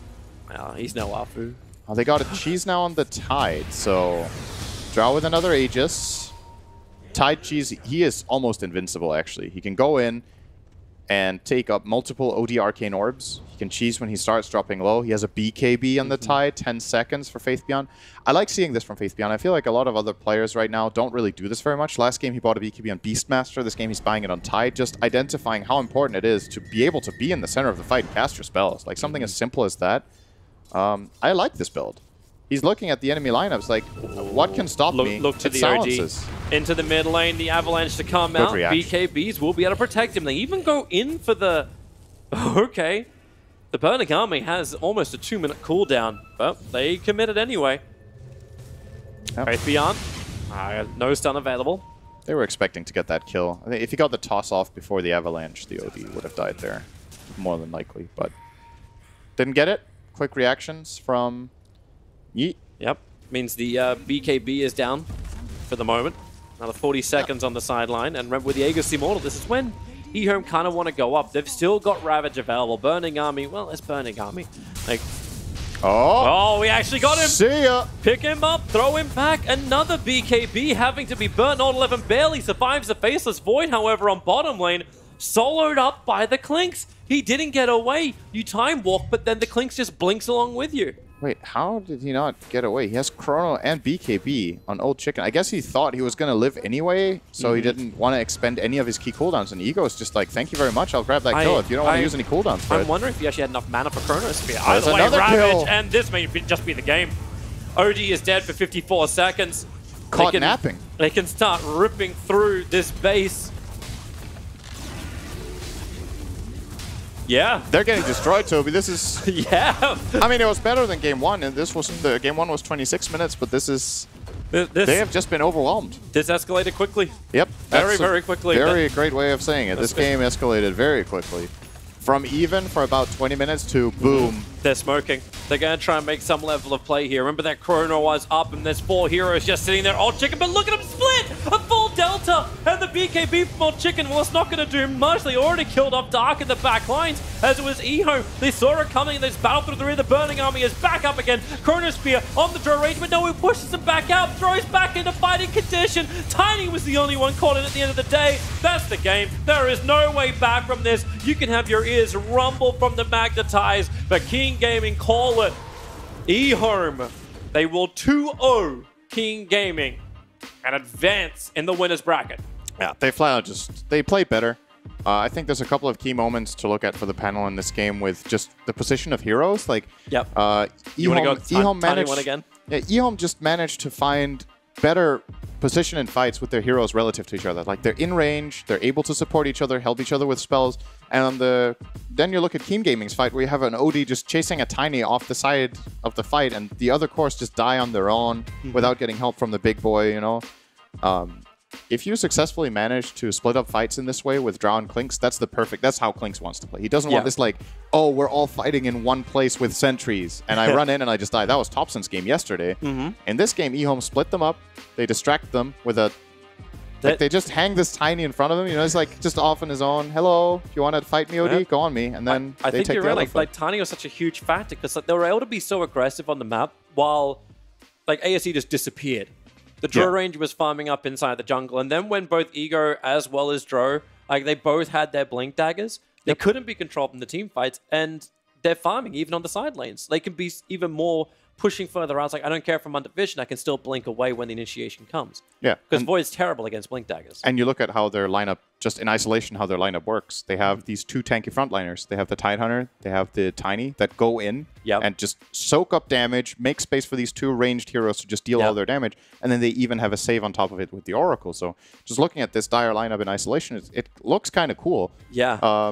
Well, he's no Afu. Oh, they got a cheese now on the Tide, so Drow with another Aegis. Tide Cheese, he is almost invincible, actually. He can go in and take up multiple OD Arcane Orbs. He can cheese when he starts dropping low. He has a BKB on the Tide, 10 seconds for Faith Beyond. I like seeing this from Faith Beyond. I feel like a lot of other players right now don't really do this very much. Last game he bought a BKB on Beastmaster. This game he's buying it on Tide. Just identifying how important it is to be able to be in the center of the fight and cast your spells. Like something as simple as that. I like this build. He's looking at the enemy lineups like, what can stop me? Look to It the silences. OG. Into the mid lane, the Avalanche to come Good out. reaction. BKBs will be able to protect him. They even go in for the... Okay. The Burning Army has almost a 2-minute cooldown, but they committed anyway. Faith Beyond. No stun available. They were expecting to get that kill. I think if he got the toss off before the Avalanche, the OD would have died there. More than likely, but didn't get it. Quick reactions from Yeet. Yep. Means the BKB is down for the moment. Another 40 seconds on the sideline. And remember, with the Aegis Immortal, this is when eHome kind of want to go up. They've still got Ravage available. Burning Army, well, it's Burning Army. Like, oh, we actually got him. See ya. Pick him up, throw him back. Another BKB having to be burnt. Not 11 barely survives the Faceless Void, however, on bottom lane. Soloed up by the Clinks. He didn't get away. You time walk, but then the Clinks just blinks along with you. Wait, how did he not get away? He has Chrono and BKB on Old Chicken. I guess he thought he was going to live anyway, so he didn't want to expend any of his key cooldowns. And Ego's just like, thank you very much, I'll grab that kill if you don't want to use any cooldowns for I'm it. wondering if he actually had enough mana for Chronosphere. There's Either way, another Ravage, kill. and this may just be the game. OG is dead for 54 seconds. Caught napping. They can start ripping through this base. Yeah. They're getting destroyed, Toby. This is... Yeah. I mean, it was better than game one, and this was... Game one was 26 minutes, but this is... They have just been overwhelmed. This escalated quickly. Yep. Very quickly. Very great way of saying it. This game escalated very quickly. From even for about 20 minutes to boom. They're smoking. They're going to try and make some level of play here. Remember that Chrono was up and there's 4 heroes just sitting there. Old Chicken, but look at him split! A full Delta! And the BKB from Old Chicken, well, it's not going to do much. They already killed off Dark in the back lines as it was Eho. They saw it coming and they just battled through the rear. The Burning Army is back up again. Chronosphere on the draw range, but no, he pushes him back out, throws back into fighting condition. Tiny was the only one caught in at the end of the day. That's the game. There is no way back from this. You can have your ears rumble from the magnetize, but King Gaming call it. eHome, they will 2-0 King Gaming and advance in the winner's bracket. Yeah, they flat out just... They play better. I think there's a couple of key moments to look at for the panel in this game with just the position of heroes. Like, yep. You want to go Tiny managed, one again? Yeah, eHome just managed to find better position in fights with their heroes relative to each other. Like, they're in range, they're able to support each other, help each other with spells. And on then you look at King Gaming's fight where you have an OD just chasing a Tiny off the side of the fight and the other cores just die on their own without getting help from the big boy, you know? If you successfully manage to split up fights in this way with Drow and Clinks, that's how Clinks wants to play. He doesn't want this like, oh, we're all fighting in one place with sentries, and I run in and I just die. That was Thompson's game yesterday. In this game, eHome split them up. They distract them with a... Like they just hang this Tiny in front of him, you know, it's like just off on his own. Hello, if you want to fight me, OD, go on me. And then I they think take you're the right. other Like Tiny was such a huge factor because like, they were able to be so aggressive on the map while like ASE just disappeared. The Dro range was farming up inside the jungle, and then when both Ego as well as Dro, like they both had their blink daggers, they couldn't be controlled in the team fights, and they're farming even on the side lanes. They can be even more pushing further out. It's like, I don't care if I'm under vision, I can still blink away when the initiation comes. Yeah. Because Void's terrible against blink daggers. And you look at how their lineup, just in isolation, how their lineup works. They have these 2 tanky frontliners. They have the Tidehunter, they have the Tiny that go in and just soak up damage, make space for these 2 ranged heroes to just deal all their damage, and then they even have a save on top of it with the Oracle. So just looking at this dire lineup in isolation, it looks kind of cool. Yeah.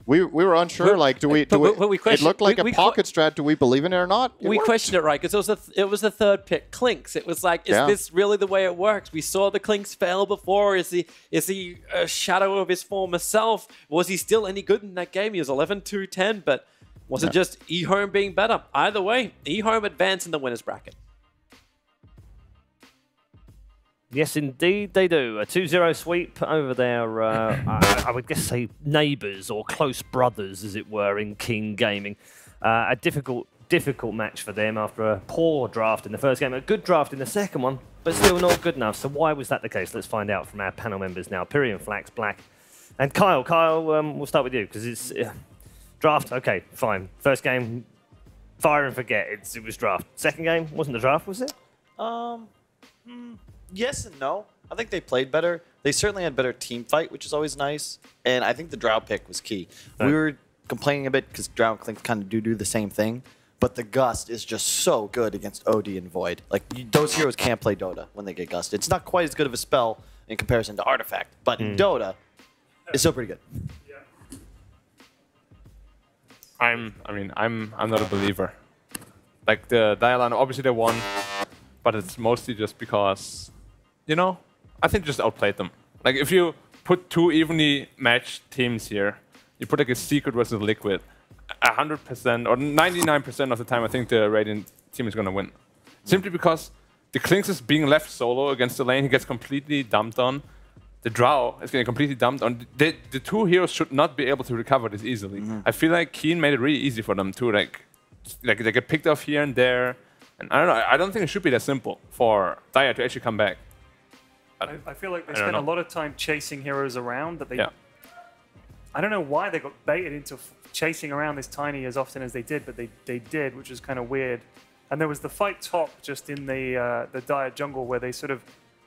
We were unsure, like, do we it looked like a pocket strat, do we believe in it or not? We questioned it, right, because it was the third pick, Clinks. It was like, is this really the way it works? We saw the Clinks fail before. Is he a shadow of his former self? Was he still any good in that game? He was 11-2-10, but was it just eHome being better? Either way, eHome advanced in the winner's bracket. Yes, indeed, they do. A 2-0 sweep over their, I would guess say, neighbours or close brothers, as it were, in King Gaming. A difficult difficult match for them after a poor draft in the first game, a good draft in the second one, but still not good enough. So why was that the case? Let's find out from our panel members now. Pyrian, Flax, Black, and Kyle. Kyle, we'll start with you because it's draft. Okay, fine. First game, fire and forget. It was draft. Second game wasn't the draft, was it? Yes and no. I think they played better. They certainly had better team fight, which is always nice. And I think the Drow pick was key. Right. We were complaining a bit because Drow and Clink kind of do the same thing. But the Gust is just so good against OD and Void. Like, those heroes can't play Dota when they get Gust. It's not quite as good of a spell in comparison to Artifact. But in Dota, it's still pretty good. I'm not a believer. Like the Dialine, obviously they won, but it's mostly just because, you know, I think just outplayed them. Like if you put two evenly matched teams here, you put like a Secret versus Liquid, 100% or 99% of the time I think the Radiant team is gonna win. Simply because the Klinks is being left solo against the lane, he gets completely dumped on. The Drow is getting completely dumped on. The two heroes should not be able to recover this easily. I feel like Keen made it really easy for them too. Like they get picked off here and there. And I don't know, I don't think it should be that simple for Dia to actually come back. I feel like they spent a lot of time chasing heroes around that they... I don't know why they got baited into chasing around this Tiny as often as they did, but they did, which is kind of weird. And there was the fight top just in the Dire jungle where they sort of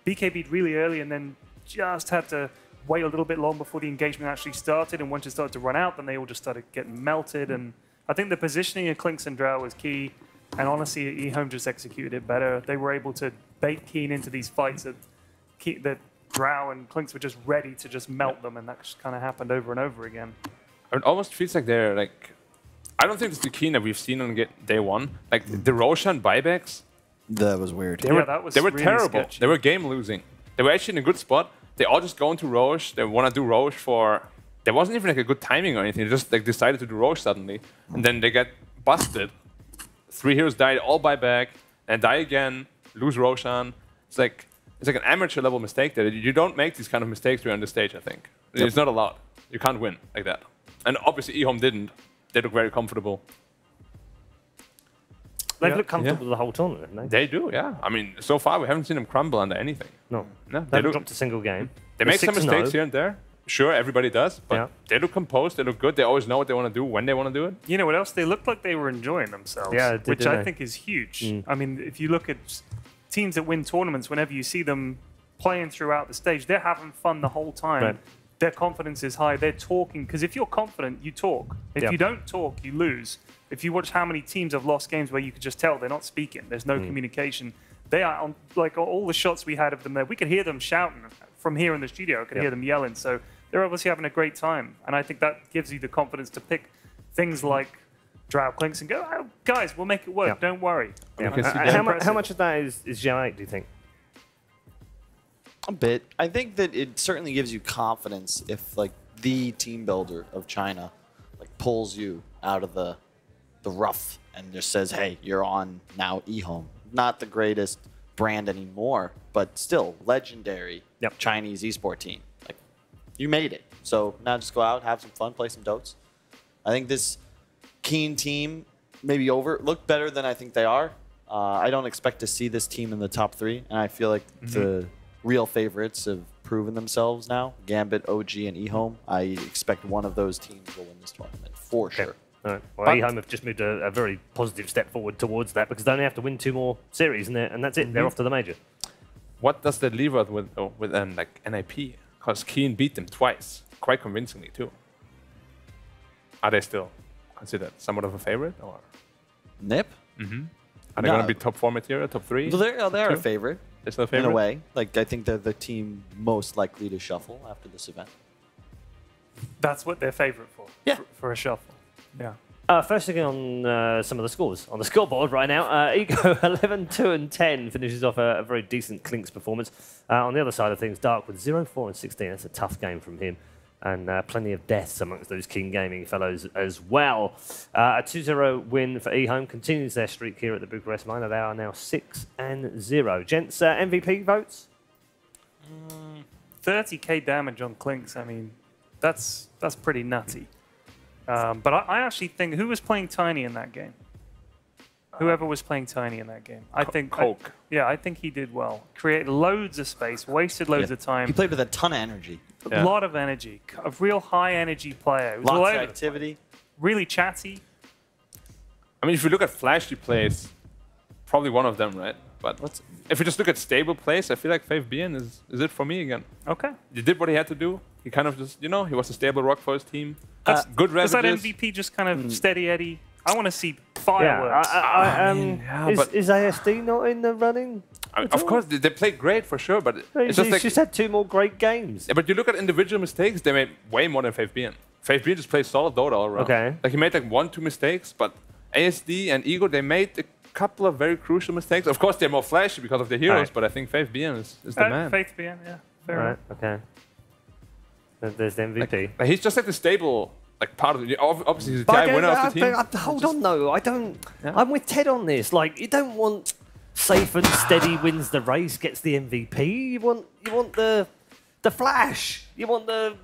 BKB'd really early and then just had to wait a little bit long before the engagement actually started. And once it started to run out, then they all just started getting melted. And I think the positioning of Klinks and Drow was key. And honestly, eHome just executed it better. They were able to bait Keen into these fights that Drow and Klinks were just ready to just melt them, and that just kind of happened over and over again. It almost feels like they're like, I don't think it's the Keen that we've seen on day one. Like the Roshan buybacks. That was weird. They were really terrible. sketchy. They were game losing. They were actually in a good spot. They all just go into Roche. They want to do Roche for. There wasn't even like a good timing or anything. They just like decided to do Roche suddenly, and then they get busted. 3 heroes died, all buyback, and die again. Lose Roshan. It's like an amateur level mistake there. You don't make these kind of mistakes during the stage. I think it's not allowed. You can't win like that. And obviously, eHome didn't. They look very comfortable. They've looked comfortable the whole tournament, haven't they? They do, yeah. I mean, so far we haven't seen them crumble under anything. No, they haven't dropped a single game. They make some mistakes here and there. Sure, everybody does, but they look composed. They look good. They always know what they want to do when they want to do it. You know what else? They looked like they were enjoying themselves, which I think is huge. I mean, if you look at teams that win tournaments, whenever you see them playing throughout the stage, they're having fun the whole time. Right. Their confidence is high. They're talking, because if you're confident, you talk. If you don't talk, you lose. If you watch how many teams have lost games where you could just tell they're not speaking, there's no communication. They are on, like all the shots we had of them there, we could hear them shouting from here in the studio. I could hear them yelling. So they're obviously having a great time. And I think that gives you the confidence to pick things like Drow Klinks and go, oh, guys, we'll make it work. Don't worry. How much of that is Xiao 8, do you think? A bit. I think that it certainly gives you confidence if, like, the team builder of China, like, pulls you out of the rough and just says, hey, you're on now eHome. Not the greatest brand anymore, but still legendary Chinese esport team. Like, you made it. So now just go out, have some fun, play some dotes. I think this Keen team maybe look better than I think they are. I don't expect to see this team in the top 3, and I feel like the real favorites have proven themselves now. Gambit, OG, and eHome. I expect one of those teams will win this tournament for sure. All right. Well, eHome have just moved a very positive step forward towards that because they only have to win 2 more series and that's it. They're off to the major. What does that leave us with like NIP? Because Keen beat them twice, quite convincingly too. Are they still considered somewhat of a favorite, or NIP? Are they going to be top 4 material, top 3? Well, they're a favorite. They're still a favorite in a way. Like, I think they're the team most likely to shuffle after this event. That's what they're favorite for. Yeah, for a shuffle. Yeah. First thing on some of the scores on the scoreboard right now. Ego 11, 2, and 10 finishes off a very decent Klinks performance. On the other side of things, Dark with 0, 4, and 16. That's a tough game from him. And plenty of deaths amongst those King Gaming fellows as well. A 2-0 win for eHome continues their streak here at the Bucharest Minor. They are now 6-0. Gents, MVP votes? 30k damage on Klinks. I mean, that's pretty nutty. But I actually think, who was playing Tiny in that game? Whoever was playing Tiny in that game. I think Coke. I think he did well. Created loads of space, wasted loads of time. He played with a ton of energy. A lot of energy. A real high energy player. He was all Lots of over the activity. really chatty. I mean, if you look at flashy plays, probably one of them, right? But if you just look at stable plays, I feel like Faith is it for me again. Okay. He did what he had to do. He kind of just, he was a stable rock for his team. That's good Is that ravages. MVP just kind of steady Eddie? I want to see fireworks. Is ASD not in the running? Of course, they played great for sure, but He's just had 2 more great games. Yeah, but you look at individual mistakes, they made way more than Faith just plays solid Dota all around. Okay. Like he made like 1-2 mistakes, but ASD and Ego, they made a couple of very crucial mistakes. Of course, they're more flashy because of their heroes, but I think Faith is the man. Faith BN, yeah. Fair enough. Okay. There's the MVP. Like, he's just like the stable part of it. Obviously, he's the TI winner of the team. Hold on, though. I don't. Yeah. I'm with Ted on this. Like, you don't want safe and steady wins the race, gets the MVP. You want the flash. You want the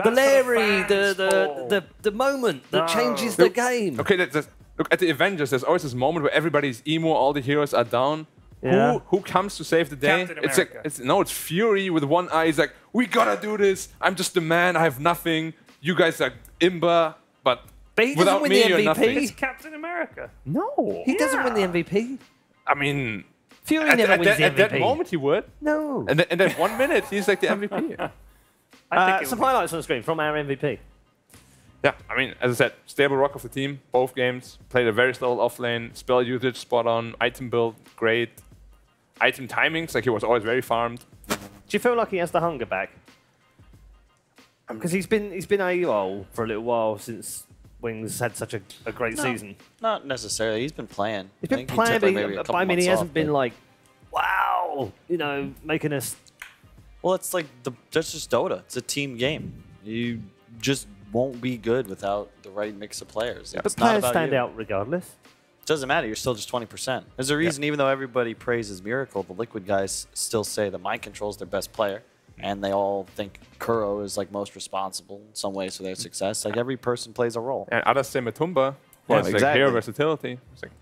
Larry, the moment that changes the game. Okay, look at the Avengers. There's always this moment where everybody's emo, all the heroes are down. Yeah. Who comes to save the day? It's like it's Fury with one eye. He's like, we gotta do this. I'm just the man. I have nothing. You guys are Imba, but he without doesn't win me, the you're MVP. nothing. It's Captain America. No, he doesn't win the MVP. I mean, Fury never wins the MVP. At that moment, he would. No. And then 1 minute, he's like the MVP. Some highlights on the screen from our MVP. Yeah, I mean, as I said, stable rock of the team, both games. Played a very slow off lane, spell usage spot on, item build great, item timings, like he was always very farmed. Do you feel like he has the hunger back? Because he's been AWOL for a little while since Wings had such a great season. Not necessarily. He's been playing. He's been playing, but I mean, he hasn't been like, wow, making us. Well, it's like that's just Dota. It's a team game. You just won't be good without the right mix of players. Yeah. But players stand out regardless. It doesn't matter. You're still just 20%. There's a reason, even though everybody praises Miracle, the Liquid guys still say that Mind Control's their best player, and they all think Kuro is like most responsible in some ways for their success. Like every person plays a role. And others say Matumba was like hero versatility. It's like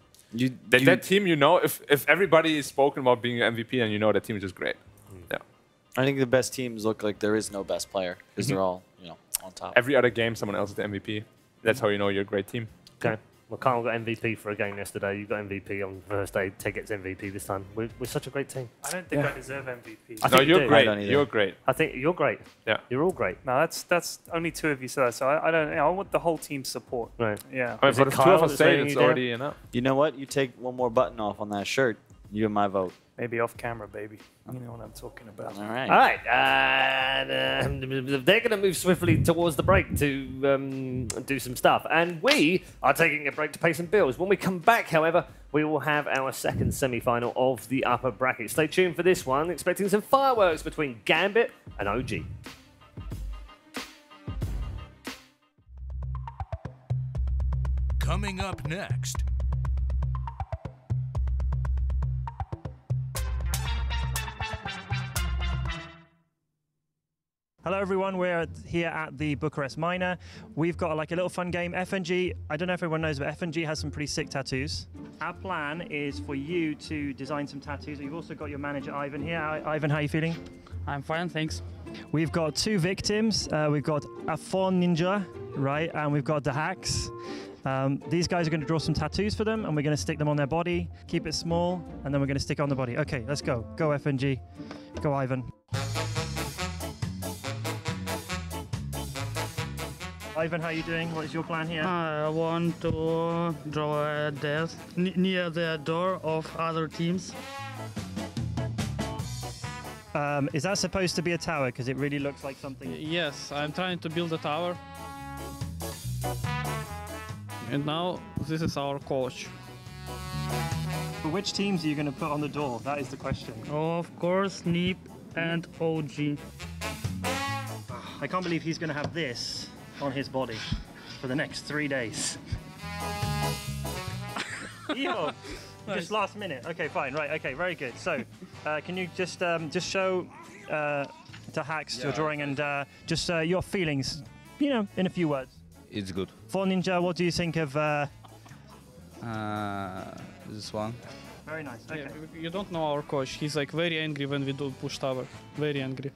that team, if everybody is spoken about being an MVP, and that team is just great. Yeah. I think the best teams look like there is no best player because they're all on top. Every other game, someone else is the MVP. That's how you know you're a great team. Okay. Well, Carl got MVP for a game yesterday. You got MVP on the first day. Ted gets MVP this time. We're such a great team. I don't think I deserve MVP. I think you're great. You're great. I think you're great. Yeah. You're all great. No, that's only 2 of you said that, so I don't. I want the whole team's support. Right. Yeah. I mean, but if 2 of us say it's already enough. You know what? You take one more button off on that shirt. You have my vote. Maybe off camera, baby. You know what I'm talking about. All right. All right. They're going to move swiftly towards the break to do some stuff. And we are taking a break to pay some bills. When we come back, however, we will have our second semi-final of the upper bracket. Stay tuned for this one. Expecting some fireworks between Gambit and OG. Coming up next. Hello everyone, we're here at the Bucharest Minor. We've got like a little fun game. FNG, I don't know if everyone knows, but FNG has some pretty sick tattoos. Our plan is for you to design some tattoos. You've also got your manager Ivan here. Ivan, how are you feeling? I'm fine, thanks. We've got 2 victims. We've got a Fawn Ninja, right? And we've got the Hacks. These guys are going to draw some tattoos for them and we're going to stick them on their body, keep it small, and then we're going to stick it on the body. Okay, let's go. Go FNG. Go Ivan. Ivan, how are you doing? What is your plan here? I want to draw a death near the door of other teams. Is that supposed to be a tower? Because it really looks like something. Yes, I'm trying to build a tower. And now this is our coach. But which teams are you going to put on the door? That is the question. Of course, Neep and OG. I can't believe he's going to have this on his body for the next 3 days. Yo, just last minute. Okay, fine, right. Okay, very good. So, can you just show to Hacks your drawing and just your feelings, in a few words. It's good. For Ninja, what do you think of This one. Very nice. Okay. Yeah, you don't know our coach. He's like very angry when we do push tower. Very angry.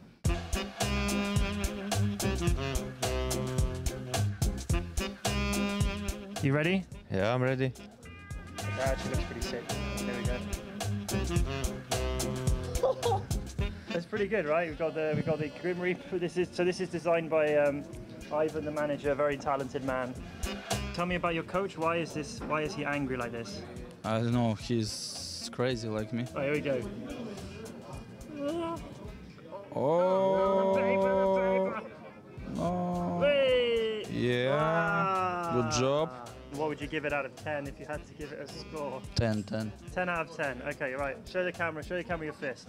You ready? Yeah, I'm ready. That actually looks pretty sick. There we go. That's pretty good, right? We've got the Grim Reaper. This is designed by Ivan, the manager, a very talented man. Tell me about your coach. Why is he angry like this? I don't know. He's crazy like me. Oh, here we go. Oh. Wait. Yeah. Good job. What would you give it out of 10 if you had to give it a score? 10. 10 out of 10. Okay, right. Show the camera your fist.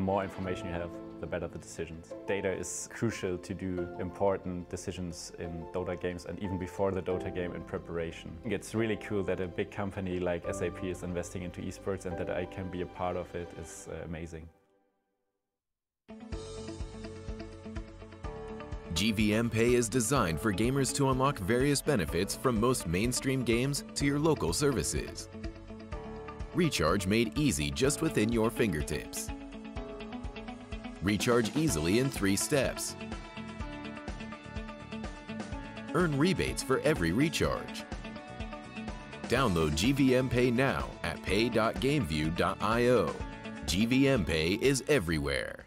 more information you have, the better the decisions. Data is crucial to do important decisions in Dota games and even before the Dota game in preparation. It's really cool that a big company like SAP is investing into esports, and that I can be a part of it is amazing. GVM Pay is designed for gamers to unlock various benefits from most mainstream games to your local services. Recharge made easy just within your fingertips. Recharge easily in 3 steps. Earn rebates for every recharge. Download GVM Pay now at pay.gameview.io. GVM Pay is everywhere.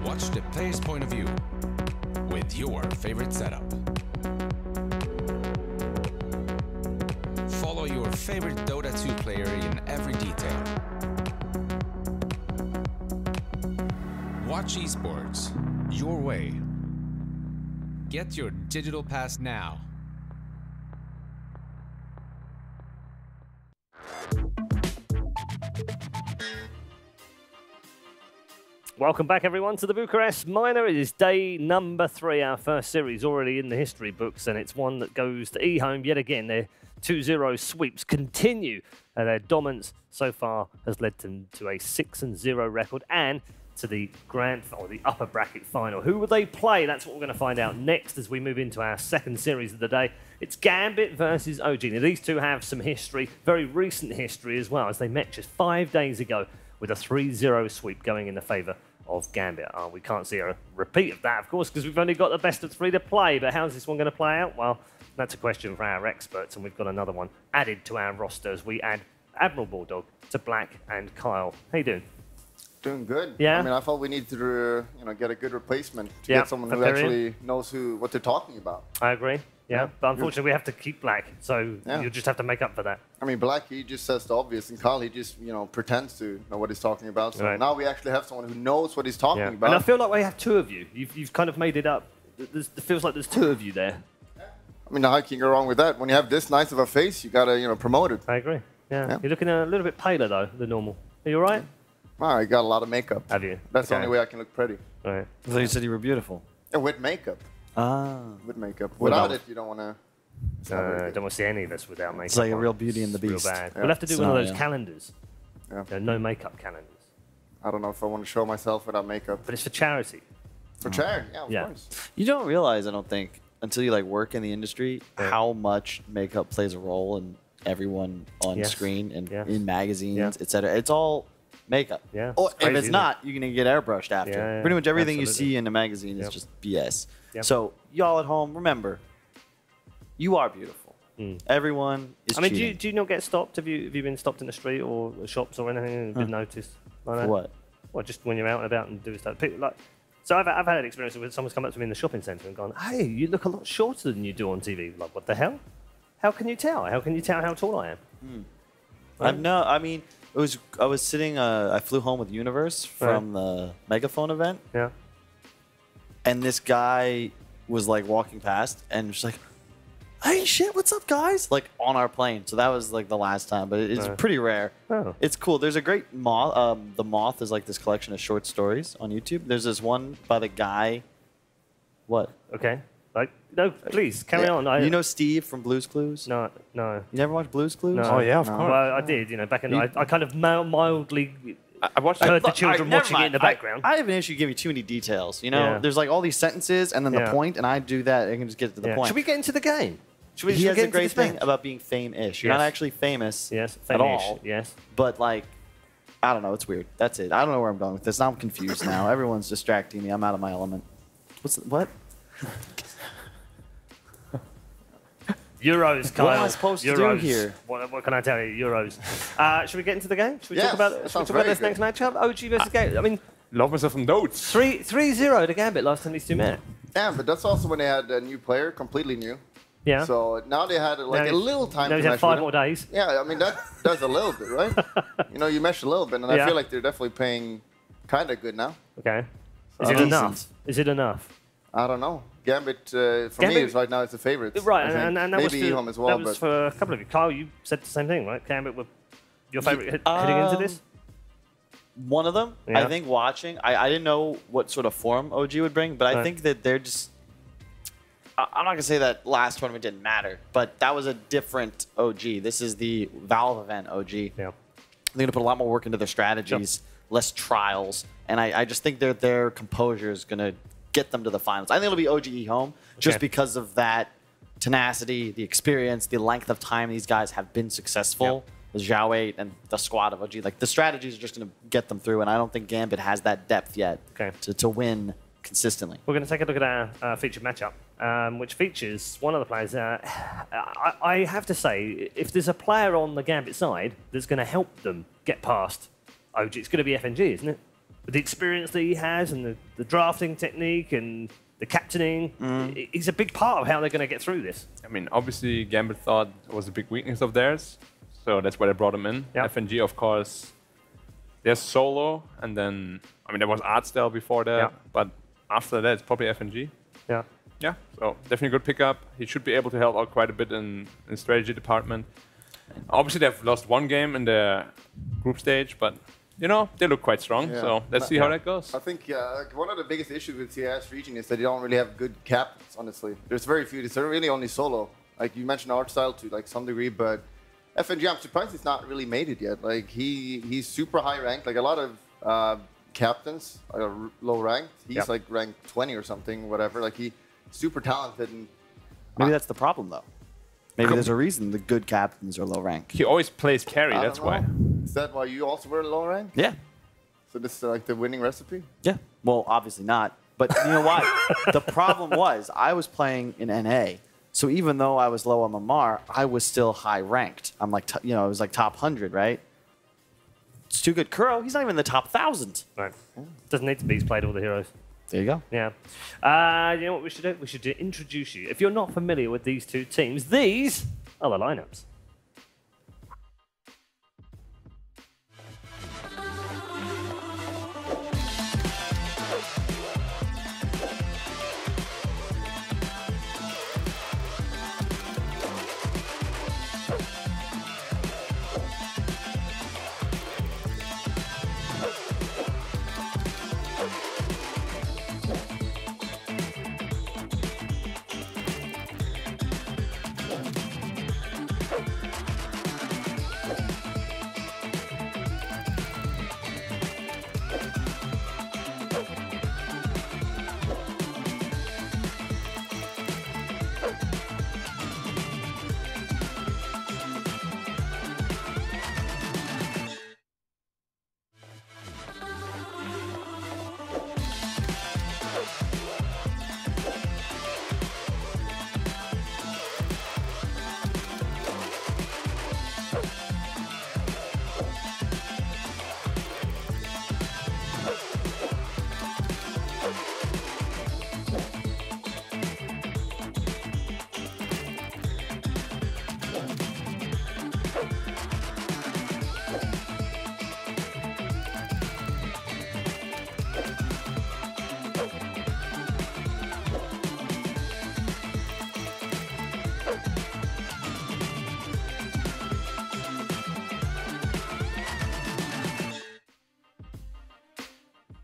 Watch the player's point of view with your favorite setup. Follow your favorite Dota 2 player in every detail. Watch esports your way. Get your digital pass now. Welcome back, everyone, to the Bucharest Minor. It is day number 3, our first series already in the history books, and it's one that goes to eHome yet again. Their 2-0 sweeps continue, and their dominance so far has led them to a 6-0 record and to the the upper bracket final. Who will they play? That's what we're going to find out next as we move into our second series of the day. It's Gambit versus OG. Now, these two have some history, very recent history as well, as they met just 5 days ago with a 3-0 sweep going in the favour of Gambit. We can't see a repeat of that, of course, because we've only got the best of 3 to play, but how's this one going to play out? Well, that's a question for our experts, and we've got another one added to our roster as we add Admiral Bulldog to Black and Kyle. How you doing? Doing good. Yeah. I mean, I thought we needed to, get a good replacement to get someone who actually knows what they're talking about. I agree. Yeah, but unfortunately we have to keep Black, so you'll just have to make up for that. I mean, Black, he just says the obvious, and Kyle, he just, pretends to know what he's talking about. So now we actually have someone who knows what he's talking about. And I feel like we have 2 of you. You've kind of made it up. It feels like there's 2 of you there. I mean, how can you go wrong with that? When you have this nice of a face, you got to, promote it. I agree. Yeah. You're looking a little bit paler, though, than normal. Are you all right? I got a lot of makeup. Have you? That's the only way I can look pretty. All right. I thought you said you were beautiful. Yeah, with makeup. Ah. With makeup. Without it, you don't want to... don't want to see any of us without makeup. It's like a on. real Beauty and the It's Beast. real bad. Yeah. We'll have to do one of those calendars. Yeah. No makeup calendars. I don't know if I want to show myself without makeup. But it's for charity. For charity, of course. You don't realize, I don't think, until you work in the industry, how much makeup plays a role in everyone on screen and in magazines, etc. It's all makeup. Yeah. Or It's crazy, if it's not, you're gonna get airbrushed after. Yeah, Pretty much everything absolutely. you see in a magazine is just BS. Yep. So y'all at home, remember, you are beautiful. Everyone is. I mean, cheating. do you not get stopped? Have you been stopped in the street or shops or anything and been noticed? Like that? For what? Well, just when you're out and about and doing stuff. People, so I've had an experience where someone's come up to me in the shopping centre and gone, "Hey, you look a lot shorter than you do on TV." Like, what the hell? How can you tell? How can you tell how tall I am? I mean, I was sitting. I flew home with Universe from the Megaphone event. Yeah. And this guy was walking past and just like, "Hey, shit, what's up, guys?" Like on our plane. So that was the last time, but it's pretty rare. Oh. It's cool. There's a great Moth. The Moth is this collection of short stories on YouTube. There's this one by the guy. What? Okay. No, please carry on. You know Steve from Blue's Clues? No. You never watched Blue's Clues? No. Oh, yeah, of course. Well, I did. Back in I kind of mildly. I watched heard the children watching it in the background. I have an issue giving you too many details. Yeah. There's all these sentences and then the point, and I do that. I can just get to the point. Should we get into the game? He has a great thing about being fame-ish. You're not actually famous at all. Yes. But I don't know. It's weird. That's it. I don't know where I'm going with this. Now I'm confused now. Everyone's distracting me. I'm out of my element. What? Euros, Kyle. What am I supposed to do here? What can I tell you? Euros. Should we get into the game? Should we talk about, this next matchup? OG versus Gambit. I mean, love myself some notes. 3-0 to Gambit last time these two met. Yeah, but that's also when they had a new player, completely new. Yeah. So now they had like a little time. Now to he's had mesh 5 with more him. days. Yeah, I mean that does a little bit, right? You mesh a little bit, and I feel like they're definitely playing kind of good now. Okay. So Is it enough? Is it enough? I don't know. Gambit, for me, is right now it's a favorite. Right, and that maybe was Ehom as well. That was for a couple of you. Kyle, you said the same thing, right? Gambit were your favorite Yeah, heading into this? One of them, Yeah. I think watching, I didn't know what sort of form OG would bring, but I think that they're just, I'm not going to say that last tournament didn't matter, but that was a different OG. This is the Valve event OG. Yeah. They're going to put a lot more work into their strategies, less trials, and I just think their composure is going to get them to the finals. I think it'll be OG home just because of that tenacity, the experience, the length of time these guys have been successful. The Zhao 8 and the squad of OG. Like, the strategies are just going to get them through, and I don't think Gambit has that depth yet to win consistently. We're going to take a look at our featured matchup, which features one of the players. I have to say, if there's a player on the Gambit side that's going to help them get past OG, it's going to be FNG, isn't it? With the experience that he has and the drafting technique and the captaining, he's a big part of how they're going to get through this. I mean, obviously, Gambit thought it was a big weakness of theirs, so that's why they brought him in. FNG, of course, there's Solo, and then, I mean, there was Artstyle before that, but after that, it's probably FNG. Yeah. Yeah, so definitely a good pickup. He should be able to help out quite a bit in strategy department. Obviously, they've lost one game in the group stage, but you know, they look quite strong, so let's see how that goes. I think one of the biggest issues with CIS region is that they don't really have good captains, honestly. There's very few. It's really only Solo. Like, you mentioned Artstyle to like some degree, but FNG, I'm surprised he's not really made it yet. Like, he's super high ranked. Like, a lot of captains are low ranked. He's like ranked 20 or something, whatever. Like, he's super talented. And Maybe that's the problem, though. Maybe there's a reason the good captains are low ranked. He always plays carry, that's why. Is that why you also were low rank? Yeah. So this is like the winning recipe? Yeah. Well, obviously not. But you know what? The problem was I was playing in NA. So even though I was low on Mamar, I was still high ranked. I'm like, it was like top 100, right? It's too good. Kuro, he's not even in the top 1,000. Right. Doesn't need to be. He's played all the heroes. There you go. Yeah. You know what we should do? We should introduce you. If you're not familiar with these two teams, these are the lineups.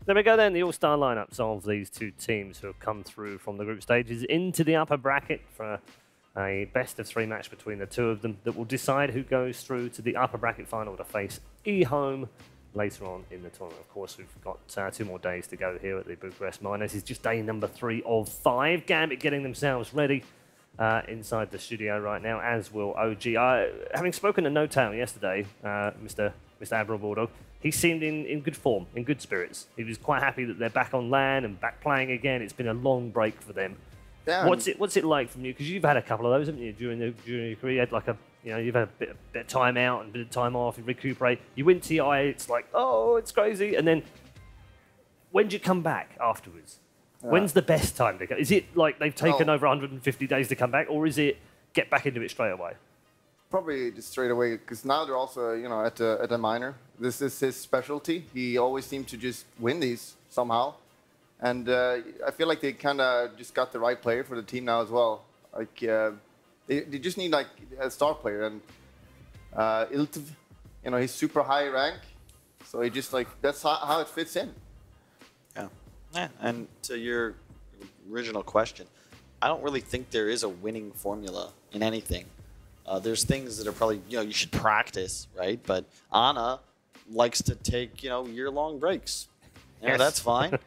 There we go then, the all-star lineups of these two teams who have come through from the group stages into the upper bracket for a best-of-3 match between the two of them that will decide who goes through to the upper bracket final to face Ehom later on in the tournament. Of course, we've got 2 more days to go here at the Bucharest Miners. It's just day number 3 of 5. Gambit getting themselves ready inside the studio right now, as will OG. Having spoken to No Tail yesterday, Mr. Admiral Bulldog, he seemed in good form, in good spirits. He was quite happy that they're back on LAN and back playing again. It's been a long break for them Yeah. What's it like from you? Because you've had a couple of those, haven't you, during your career? You had like you've had a bit of time out and a bit of time off, you recuperate. You win TI, it's like, oh, it's crazy. And then when do you come back afterwards? When's the best time to go? Is it like they've taken over 150 days to come back, or is it get back into it straight away? Probably just straight away, because now they're also, at a minor. This is his specialty. He always seemed to just win these somehow. And I feel like they kind of just got the right player for the team now as well. Like they just need like a star player, and Iltv, he's super high rank, so he just like that's how it fits in. Yeah, and to your original question, I don't really think there is a winning formula in anything. There's things that are probably you should practice, right? But Anna likes to take year-long breaks. Yeah, that's fine.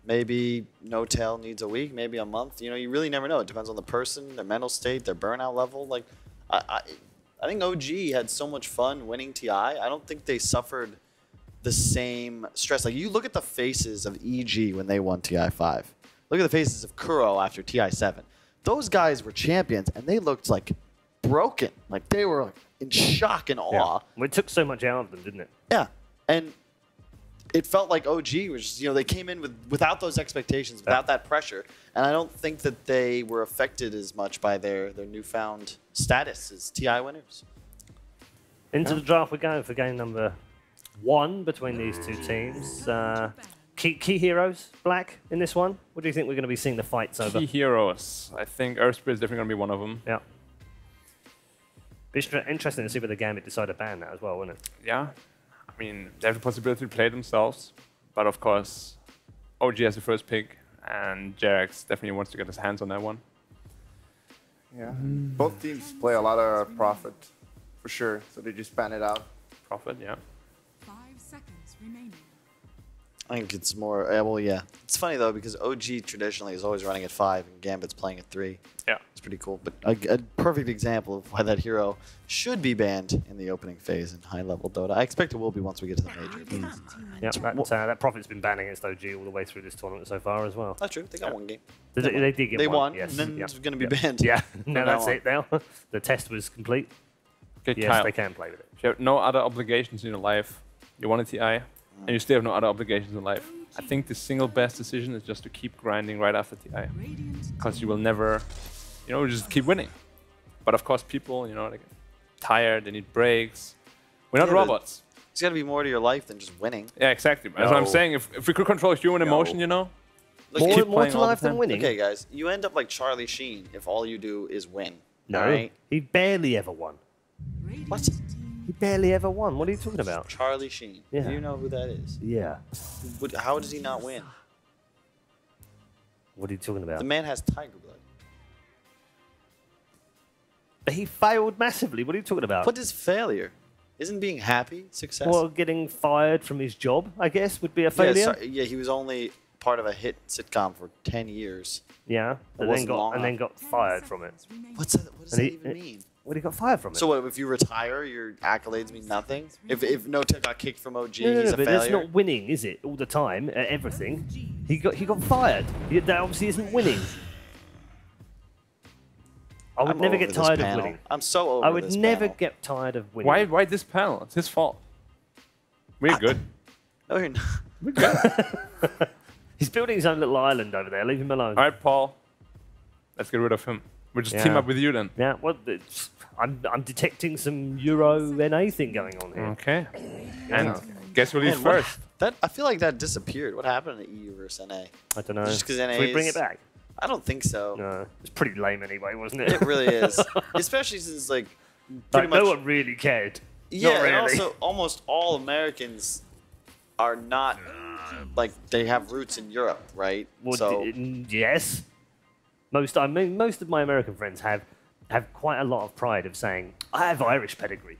Maybe No Tail needs a week, maybe a month. You really never know. It depends on the person, their mental state, their burnout level. Like, I think OG had so much fun winning TI. I don't think they suffered the same stress. Like, you look at the faces of EG when they won TI 5. Look at the faces of Kuro after TI 7. Those guys were champions, and they looked like broken. Like, they were in shock and awe. Yeah. Well, it took so much out of them, didn't it? Yeah, and it felt like OG was, they came in without those expectations, without that pressure, and I don't think that they were affected as much by their newfound status as TI winners. Into the draft we're going for game number 1 between these two teams. Key heroes, Black, in this one. What do you think we're going to be seeing the fights over? Key heroes. I think Earthspirit is definitely going to be one of them. Yeah. Be interesting to see whether the Gambit decide to ban that as well, wouldn't it? Yeah. I mean, they have the possibility to play themselves, but of course, OG has the first pick, and Jarex definitely wants to get his hands on that one. Yeah. Both teams play a lot of Prophet, for sure, so they just ban it out. Prophet, yeah. 5 seconds remaining. I think it's more, well, yeah. It's funny, though, because OG traditionally is always running at 5, and Gambit's playing at 3. Yeah. It's pretty cool. But a perfect example of why that hero should be banned in the opening phase in high-level Dota. I expect it will be once we get to the major. Yeah, that Prophet's been banning against OG all the way through this tournament so far as well. That's true. They got one game. They did get They one. won, Yes. and then Yep. it's going to be Yep. banned. Yeah, no, now that's on. it now. The test was complete. Okay, Yes, Kyle, they can play with it. if you have no other obligations in your life, you want a TI, and you still have no other obligations in life, I think the single best decision is just to keep grinding right after TI. Because you will never, just keep winning. But of course, people, they get tired, they need breaks. We're not robots. There's got to be more to your life than just winning. Yeah, exactly. That's what I'm saying. If we could control human emotion, Look, more to life than winning. Okay, guys, you end up like Charlie Sheen if all you do is win. No, right? he barely ever won. What? He barely ever won. What are you talking about? Charlie Sheen. Yeah. Do you know who that is? Yeah. How does he not win? What are you talking about? The man has tiger blood. But he failed massively. What are you talking about? What is failure? Isn't being happy success? Well, getting fired from his job, I guess, would be a failure. Yeah, he was only part of a hit sitcom for 10 years. Yeah, It wasn't long and then enough. got fired from it. What does that even mean? What, he got fired from it? So what, if you retire, your accolades mean nothing? If No Tail got kicked from OG, No, he's a but failure? that's not winning, is it? All the time, at everything. He got fired. That obviously isn't winning. I would I'm never over get this tired of panel. winning. I'm so over I would this never panel. get tired of winning. Why this panel? It's his fault. We're good. No, you're not. We're good. He's building his own little island over there. Leave him alone. All right, Paul. Let's get rid of him. We'll just team up with you then. Yeah, well, I'm detecting some Euro NA thing going on here. Okay. Yeah. And guess who leaves Man, first? I feel like that disappeared. What happened to EU versus NA? I don't know. Just because NA Should we bring it back? I don't think so. No, it's pretty lame anyway, wasn't it? It really is. Especially since, like, Like, no one really cared. Yeah, Not really. and also almost all Americans are not, like, they have roots in Europe, right? Well, so yes. Most of my American friends have quite a lot of pride of saying, I have Irish pedigree.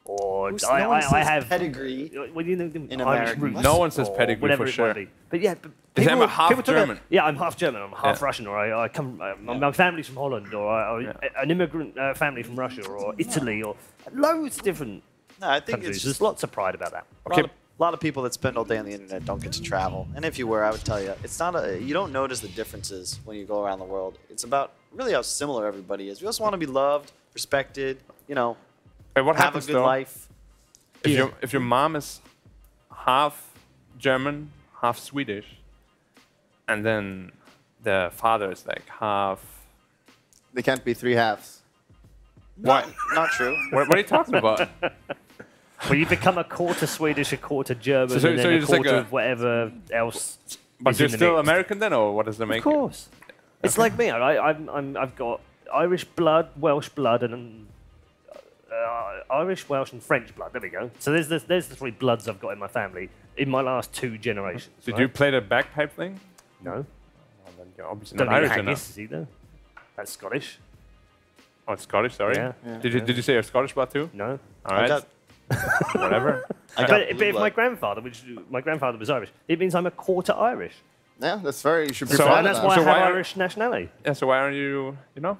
Or no I one says have pedigree well, you know, in Irish America. roots. No one says or pedigree whatever for it sure. might be. But yeah, but Is people, I'm half people talk about- German. yeah, I'm half German. I'm half Yeah. Russian, or I come. My family's from Holland, or an immigrant family from Russia, or Italy, or loads of different No, I think countries. it's There's lots of pride about that. Okay, A lot of people that spend all day on the internet don't get to travel. And if you were, I would tell you, it's not you don't notice the differences when you go around the world. It's about really how similar everybody is. We just want to be loved, respected, you know, Hey, what have happens a good though life. if your mom is half German, half Swedish, and then the father is like half? They can't be 3 halves. What? Not true. What are you talking about? Well, you become a quarter Swedish, a quarter German, So and then you're a just like quarter a- of whatever else. But is you're in the still mix. American then, or what does that make Of course. It's like me. I've got Irish blood, Welsh blood, and Irish, Welsh, and French blood. There we go. So there's the 3 bloods I've got in my family in my last 2 generations. Did right? you play the bagpipe thing? No. Well, then you're obviously Don't not need Irish enough. haggis either. That's Scottish. Oh, it's Scottish. Sorry. Yeah. Did you say you're Scottish blood too? No. All right. Whatever. But if my grandfather, my grandfather was Irish, it means I'm a quarter Irish. Yeah, that's very. You should be So proud and of that's that. why I So have why are- Irish nationality. Yeah. So why aren't you? You know?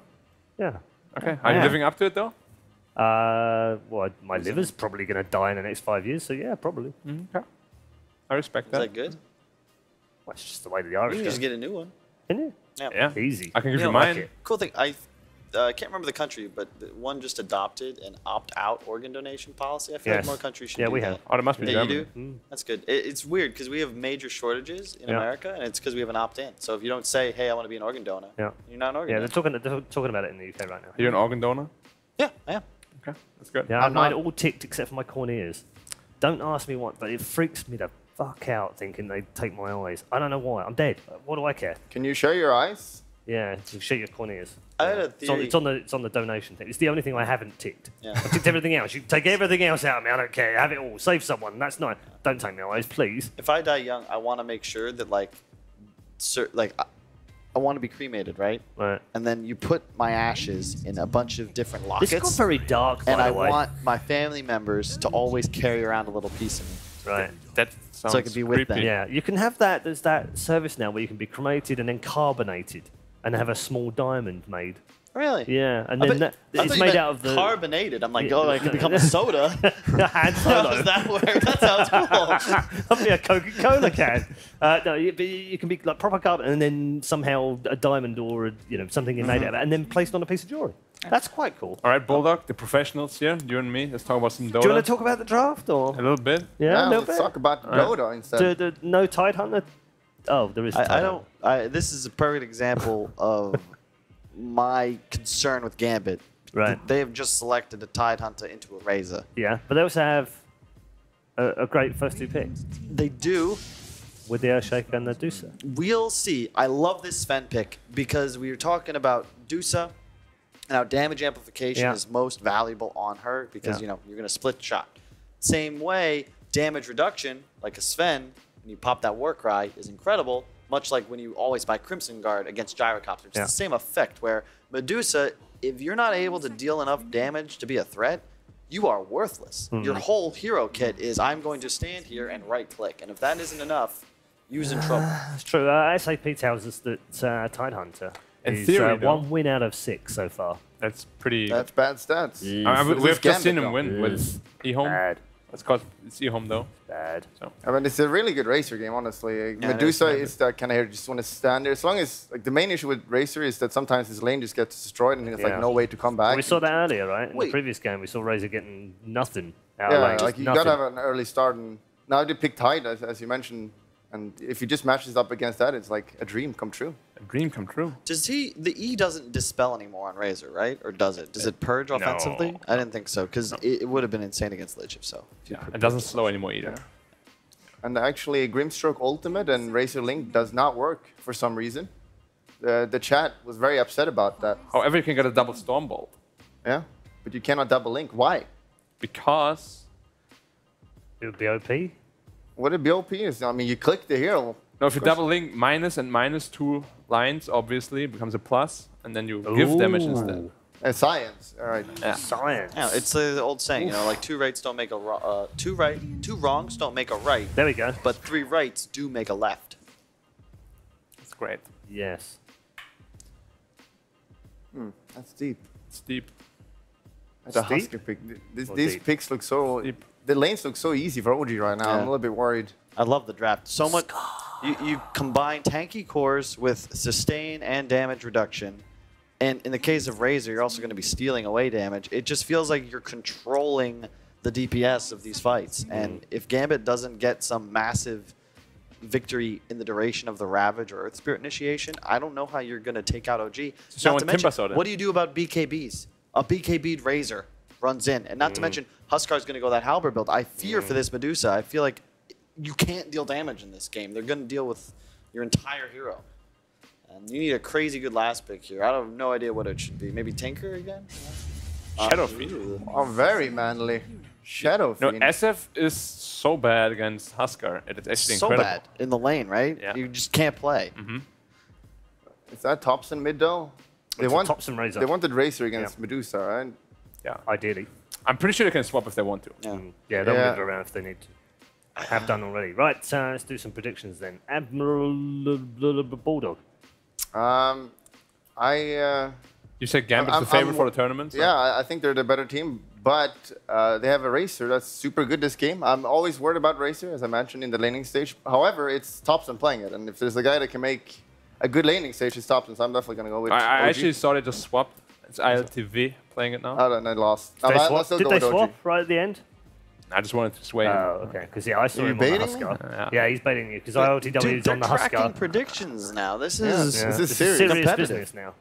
Yeah. Okay. Are you Yeah. living up to it though? Well, my liver's probably going to die in the next 5 years, so yeah, probably. Okay. I respect Is that. that good? Well, it's just the way the Irish You can go. just get a new one. Can you? Yeah. Easy. I can give you know, mine. Cool thing. I can't remember the country, but one just adopted an opt-out organ donation policy. I feel like Yes. more countries should Yeah, do we that. have. Oh, that must be Yeah, German. you do? That's good. It's weird because we have major shortages in Yeah. America, and it's because we have an opt-in. So if you don't say, hey, I want to be an organ donor, Yeah. you're not an organ Yeah, donor. they're talking about it in the UK right now. Are you an organ donor? Yeah, I am. Okay, that's good. Yeah, I have I'm mine not. all ticked except for my corneas. Don't ask me what, but it freaks me the fuck out thinking they take my eyes. I don't know why. I'm dead. What do I care? Can you share your eyes? Yeah, to show your corneas. I had a It's on, theory. it's on the donation thing. It's the only thing I haven't ticked. Yeah. I've ticked everything else. You take everything else out of me. I don't care. Have it all. Save someone. That's nice. Don't take my eyes, please. If I die young, I want to make sure that I want to be cremated, right? Right. And then you put my ashes in a bunch of different lockets. This got very dark, by and the I way. want my family members to always carry around a little piece of me. Right. That sounds So I could be with creepy. them. Yeah, you can have that. There's that service now where you can be cremated and then carbonated and have a small diamond made. Really? Yeah, and I then bet- I it's thought you made meant out of the carbonated. I'm like, Yeah. oh, I could become a soda. Han Solo. Does that work? That sounds cool. I'll be a Coca-Cola can. No, you can be like proper carbon, and then somehow a diamond or something you made out of it, and then placed on a piece of jewelry. That's quite cool. All right, Bulldog, the professionals here, you and me, let's talk about some Dota. Do you want to talk about the draft or a little bit? Yeah, a little let's bit. talk about Dota instead. No Tidehunter. Oh, there is. I don't. This is a perfect example of my concern with Gambit. Right. They have just selected a Tidehunter into a Razor. Yeah, but they also have a great first 2 picks They do. with the Earthshaker and the Dusa. We'll see. I love this Sven pick because we were talking about Dusa and how damage amplification Yeah. is most valuable on her because Yeah. you're going to split shot. Same way, damage reduction, like a Sven, when you pop that Warcry, is incredible. Much like when you always buy Crimson Guard against Gyrocopter. It's Yeah. the same effect where Medusa, if you're not able to deal enough damage to be a threat, you are worthless. Your whole hero kit is I'm going to stand here and right click. And if that isn't enough, you're in trouble. That's true. SAP tells us that Tidehunter In is theory, though. 1 win out of 6 so far. That's pretty. That's bad stats. We've just seen him Gambit, win with eHome. Bad. It's eHome though. Bad. So. I mean, it's a really good Racer game, honestly. Yeah, Medusa it is. is that kind of just want to stand there. As long as, like, the main issue with Racer is that sometimes his lane just gets destroyed and there's, Yeah. like, no way to come back. We saw that earlier, right? In Wait. the previous game, we saw Razor getting nothing out of Yeah, lane. like, you nothing. gotta have an early start. And now they pick Tide, as you mentioned. And if he just matches up against that, it's like a dream come true. A dream come true. The E doesn't dispel anymore on Razor, right? Or does it? Does it purge offensively? I didn't think so, because it would have been insane against Lich if so. Yeah, it doesn't slow anymore either. And actually, Grimstroke Ultimate and Razor Link does not work for some reason. The chat was very upset about that. However, you can get a double Stormbolt. Yeah, but you cannot double Link. Why? Because It would be OP. What a BOP is. I mean, you click the hero. no, if you double link minus and minus 2 lines, obviously it becomes a plus, and then you give damage instead. Science. All right. Yeah. Science. Yeah, it's the old saying, like two wrongs don't make a right. There we go. But 3 rights do make a left. That's great. Yes. That's deep. It's deep. That's a Steep? Husker pick. Or These deep? picks look so the lanes look so easy for OG right now. I'm a little bit worried. I love the draft. So much. You combine tanky cores with sustain and damage reduction. And in the case of Razor, you're also going to be stealing away damage. It just feels like you're controlling the DPS of these fights. And if Gambit doesn't get some massive victory in the duration of the Ravage or Earth Spirit initiation, I don't know how you're going to take out OG. So Not to mention, Timber what do you do about BKBs? A BKB'd Razor runs in. And not to mention, Huskar's going to go that Halberd build. I fear for this Medusa. I feel like you can't deal damage in this game. They're going to deal with your entire hero. And you need a crazy good last pick here. I have no idea what it should be. Maybe Tinker again? Shadow Fiend. Oh, very manly. Shadow No, Fiend. SF is so bad against Huskar. It's actually So incredible. bad in the lane, right? Yeah. You just can't play. Is that Thompson mid though? It's a Thompson Razor. They wanted Razor against Medusa, right? Yeah. Ideally. I'm pretty sure they can swap if they want to. Yeah, they'll move around if they need to. Have done already. Right, let's do some predictions then. Admiral Bulldog. You said Gambit's the favorite for the tournament? So? Yeah, I think they're the better team, but they have a Racer that's super good this game. I'm always worried about Racer, as I mentioned in the laning stage. However, it's Thompson playing it, and if there's a guy that can make a good laning stage, it's Thompson, so I'm definitely going to go with I OG. actually saw they just swapped. It's ILTV playing it now. Oh, and I lost. Did I'll still they go with swap OG. right at the end? I just wanted to sway him. Oh, okay. Because I saw Are you him on the baiting Husker. me? Yeah, he's baiting you because ILTW's on the tracking Husker. predictions now. This Yeah, is this is serious serious. business now.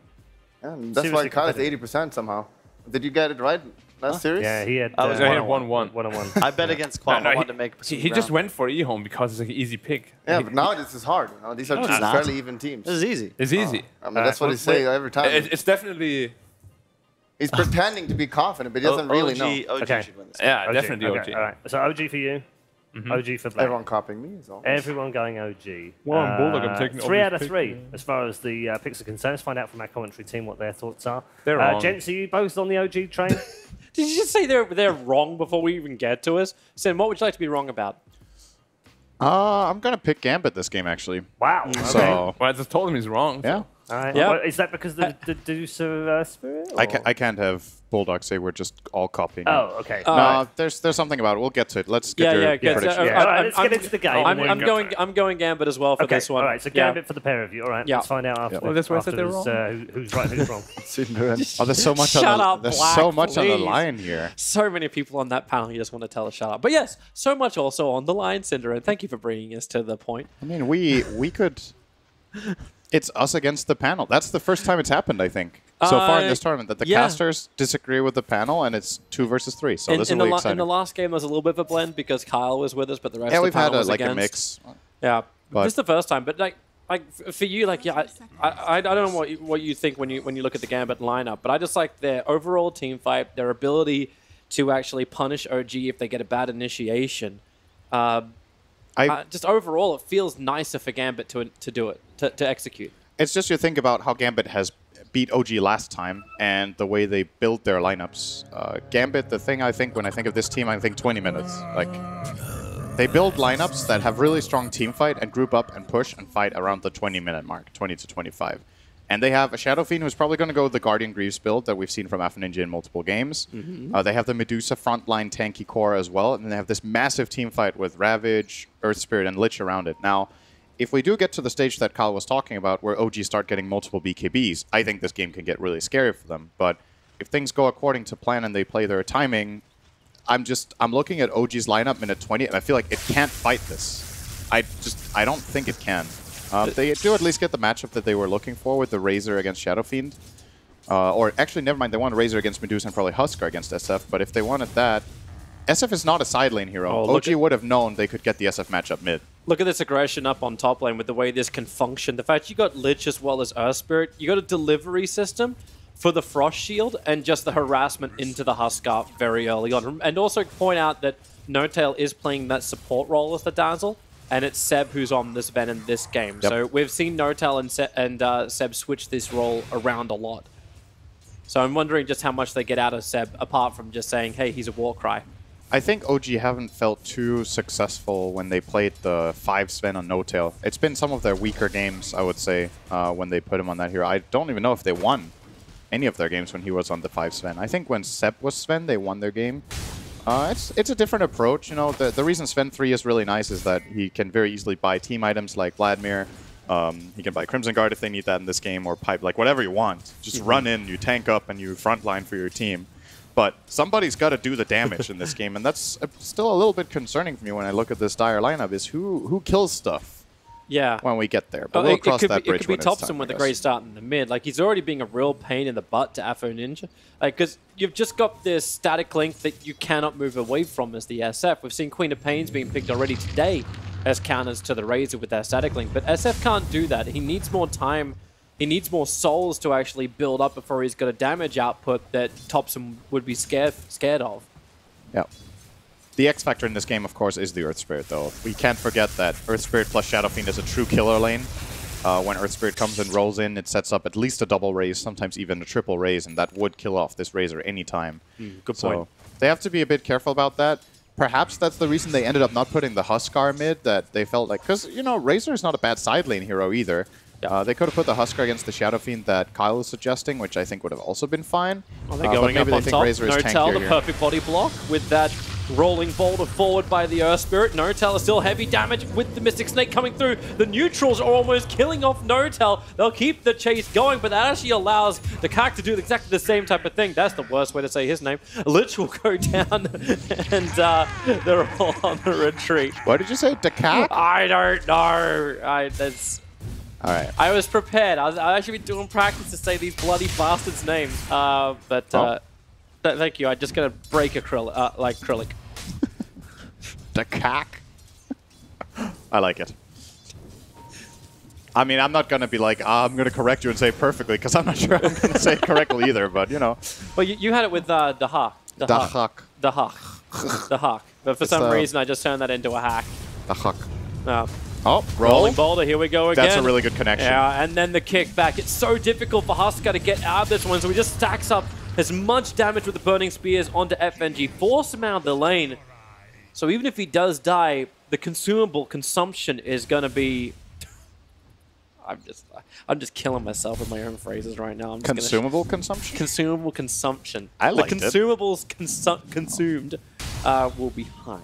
Yeah, and that's why Seriously Kyle is competitive. 80% somehow. Did you get it right last series? Yeah, he had. I was I had 1-on-1. 1-1. I bet against Quam. I wanted to make some he just ground. went for E-Home because it's like an easy pick. Yeah, but now this is hard. You know? These are No, two it's not. fairly even teams. This is easy. It's easy. I mean, that's what he say every time. It's definitely... He's pretending to be confident, but he doesn't really know. OG Okay. should win this. Yeah, OG. definitely Okay, OG. all right. So OG for you. OG for Black. Everyone copying me as well. Everyone going OG. Well, I'm Bulldog, I'm taking 3 out of obvious 3 pick. as far as the picks are concerned. Let's find out from our commentary team what their thoughts are. They're wrong. Gents, are you both on the OG train? Did you just say they're wrong before we even get to us? Sen, what would you like to be wrong about? I'm going to pick Gambit this game, actually. Wow. Okay. So, Well, I just told him he's wrong. yeah. All right. Yeah. Well, is that because of the Deuce of Spirit? I can't have Bulldog say we're just all copying. Oh, okay. No, there's something about it. We'll get to it. Let's get your good. prediction. Yeah. All right, let's get into the game. I'm going Gambit as well for Okay, this one. all right, so Gambit for the pair of you. All right, Yeah. let's find out after, Well, that's why I said they're who's right and who's wrong. Oh, there's so much Shut on the, up, there's Black, so much on the please. line here. So many people on that panel, you just want to tell us shut up. But yes, so much also on the line, Cinder, and thank you for bringing us to the point. I mean, we could. It's us against the panel. That's the first time it's happened, I think, so far in this tournament, that the yeah. casters disagree with the panel, and it's 2 versus 3. So this is really in exciting. the last game, there was a little bit of a blend because Kyle was with us, but the rest Yeah, of the we've had panel was a against. mix. Yeah, But- this is the first time, but like for you, like I don't know what you think when you look at the Gambit lineup, but I just like their overall team fight, their ability to actually punish OG if they get a bad initiation. Just overall, it feels nicer for Gambit to do it, to execute. It's just you think about how Gambit has beat OG last time and the way they build their lineups. Gambit, the thing I think when I think of this team, I think 20 minutes. Like, they build lineups that have really strong team fight and group up and push and fight around the 20-minute mark, 20 to 25. And they have a Shadow Fiend who's probably going to go with the Guardian Greaves build that we've seen from Alpha Ninja in multiple games. They have the Medusa frontline tanky core as well, and then they have this massive team fight with Ravage, Earth Spirit, and Lich around it. Now, if we do get to the stage that Kyle was talking about, where OG start getting multiple BKBs, I think this game can get really scary for them. But if things go according to plan and they play their timing, I'm looking at OG's lineup minute 20, and I feel like it can't fight this. I don't think it can. They do at least get the matchup that they were looking for with the Razor against Shadow Fiend. Or actually, never mind, they want Razor against Medusa and probably Huskar against SF, but if they wanted that, SF is not a side lane hero. OG would have known they could get the SF matchup mid. Look at this aggression up on top lane with the way this can function. The fact you got Lich as well as Earth Spirit, you got a delivery system for the Frost Shield and just the harassment into the Huskar very early on. And also point out that No-Tail is playing that support role as the Dazzle, and it's Seb who's on this Ven in this game. Yep. So we've seen No-Tail and Seb switch this role around a lot. So I'm wondering just how much they get out of Seb, apart from just saying, hey, he's a Warcry. I think OG haven't felt too successful when they played the 5 Sven on No-Tail. It's been some of their weaker games, I would say, when they put him on that hero. I don't even know if they won any of their games when he was on the 5 Sven. I think when Seb was Sven, they won their game. It's a different approach. You know, the reason Sven 3 is really nice is that he can very easily buy team items like Vladimir. He can buy Crimson Guard if they need that in this game, or Pipe, like whatever you want. Just run in, you tank up, and you frontline for your team. But somebody's got to do the damage in this game, and that's still a little bit concerning for me when I look at this dire lineup, is who kills stuff when we get there. But we'll cross that bridge when it's time. It could be Topson with a great start in the mid. Like, he's already being a real pain in the butt to Afo Ninja. Like, because you've just got this static link that you cannot move away from as the SF. We've seen Queen of Pains being picked already today as counters to the Razor with their static link. But SF can't do that. He needs more time. He needs more souls to actually build up before he's got a damage output that Topson would be scared of. Yeah. The X factor in this game, of course, is the Earth Spirit, though. We can't forget that Earth Spirit plus Shadow Fiend is a true killer lane. When Earth Spirit comes and rolls in, it sets up at least a double raise, sometimes even a triple raise, and that would kill off this Razor anytime. Good point. So they have to be a bit careful about that. Perhaps that's the reason they ended up not putting the Huskar mid, that they felt like... Because, you know, Razor is not a bad side lane hero either. They could have put the Huskar against the Shadow Fiend that Kyle is suggesting, which I think would have also been fine. Well, they're going up on top. Notel, the perfect body block with that rolling boulder forward by the Earth Spirit. Notel is still heavy damage with the Mystic Snake coming through. The neutrals are almost killing off Notel. They'll keep the chase going, but that actually allows the Kak to do exactly the same type of thing. That's the worst way to say his name. Lich will go down, and they're all on the retreat. What did you say? The Kak? I don't know. That's... All right. I was prepared. I actually been doing practice to say these bloody bastards' names. Thank you. I'm just gonna break acrylic, like acrylic. The Kak. I like it. I mean, I'm not gonna be like, I'm gonna correct you and say it perfectly, because I'm not sure I'm gonna say it correctly either. But you know. Well, you had it with the Hawk. The Hawk. But for some reason, I just turned that into a hack. The Hawk. Oh, rolling boulder, here we go again. That's a really good connection. Yeah, and then the kickback. It's so difficult for Huskar to get out of this one, so he just stacks up as much damage with the Burning Spears onto FNG, force him out of the lane. So even if he does die, the consumable consumption is going to be... I'm just killing myself with my own phrases right now. I'm just consumable consumption? Consumable consumption. I like the consumables consumed will be high.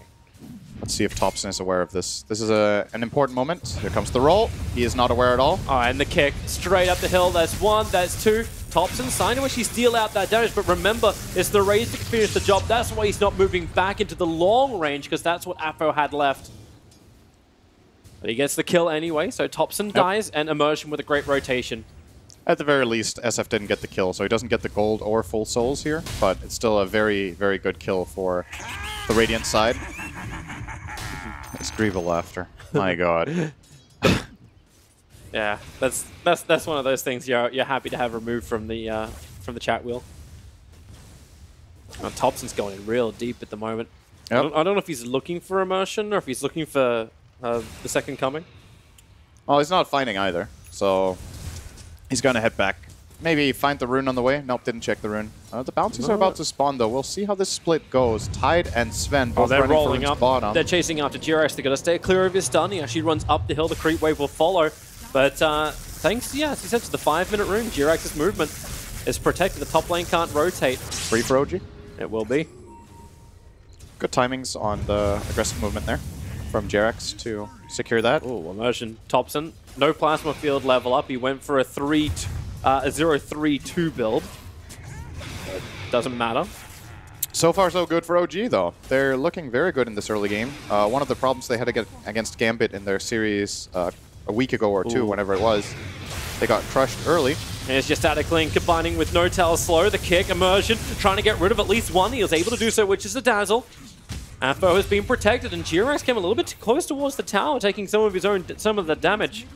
Let's see if Topson is aware of this. This is an important moment. Here comes the roll. He is not aware at all. Oh, and the kick straight up the hill. That's one, that's two. Topson trying to actually steal out that damage, but remember, it's the Razor to finish the job. That's why he's not moving back into the long range, because that's what Afo had left. But he gets the kill anyway, so Topson dies, and Immersion with a great rotation. At the very least, SF didn't get the kill, so he doesn't get the gold or full souls here, but it's still a very, very good kill for the Radiant side. It's Grievous laughter. My god. Yeah, that's one of those things you're happy to have removed from the chat wheel. Oh, Topson's going in real deep at the moment. Yep. I don't know if he's looking for Immersion or if he's looking for the second coming. Well, he's not finding either, so he's gonna head back. Maybe find the rune on the way. Nope, didn't check the rune. The bounties are about to spawn, though. We'll see how this split goes. Tide and Sven both they're running rolling for up. bottom. They're chasing after GRX. They're going to stay clear of his stun. He actually runs up the hill. The creep wave will follow. But thanks, as he said, to the 5-minute rune, GRX's movement is protected. The top lane can't rotate. Free for OG? It will be. Good timings on the aggressive movement there from GRX to secure that. Oh, Immersion. Topson. No plasma field level up. He went for a 0-3-2 build. Doesn't matter. So far, so good for OG, though. They're looking very good in this early game. One of the problems they had to get against Gambit in their series a week ago or two, whenever it was, they got crushed early. There's just Static Link combining with Notel slow. The kick, Immersion, trying to get rid of at least one. He was able to do so, which is a Dazzle. Afo has been protected, and GRX came a little bit too close towards the tower, taking some of the damage.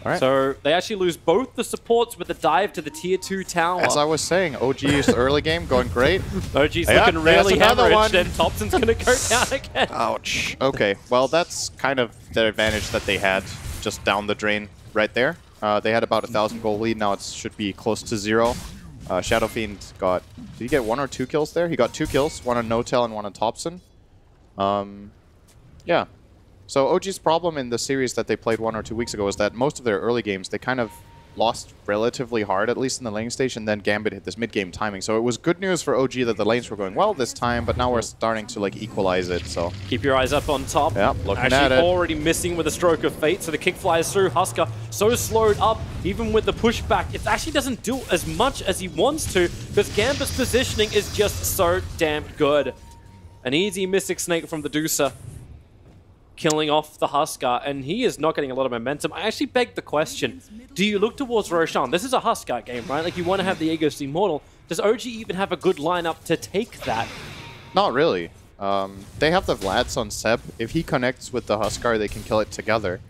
All right. So they actually lose both the supports with the dive to the tier 2 tower. As I was saying, OG's early game going great. OG's looking really hemorrhaged, and Topson's going to go down again. Ouch. Okay, well, that's kind of the advantage that they had just down the drain right there. They had about 1,000 gold lead. Now it should be close to 0. Shadow Fiend got... Did he get 1 or 2 kills there? He got 2 kills, 1 on Notel and 1 on Topson. Yeah. So OG's problem in the series that they played 1 or 2 weeks ago is that most of their early games, they kind of lost relatively hard, at least in the lane stage, and then Gambit hit this mid-game timing. So it was good news for OG that the lanes were going well this time, but now we're starting to like equalize it. So keep your eyes up on top. Yeah, looking Actually at it. already missing with a stroke of fate, so the kick flies through. Husker so slowed up, even with the pushback, it actually doesn't do as much as he wants to, because Gambit's positioning is just so damn good. An easy Mystic Snake from the Deucer, killing off the Husker, and he is not getting a lot of momentum. I actually beg the question, do you look towards Roshan? This is a Husker game, right? Like, you want to have the Aegis Immortal. Does OG even have a good lineup to take that? Not really. They have the Vlads on Seb. If he connects with the Huskar, they can kill it together.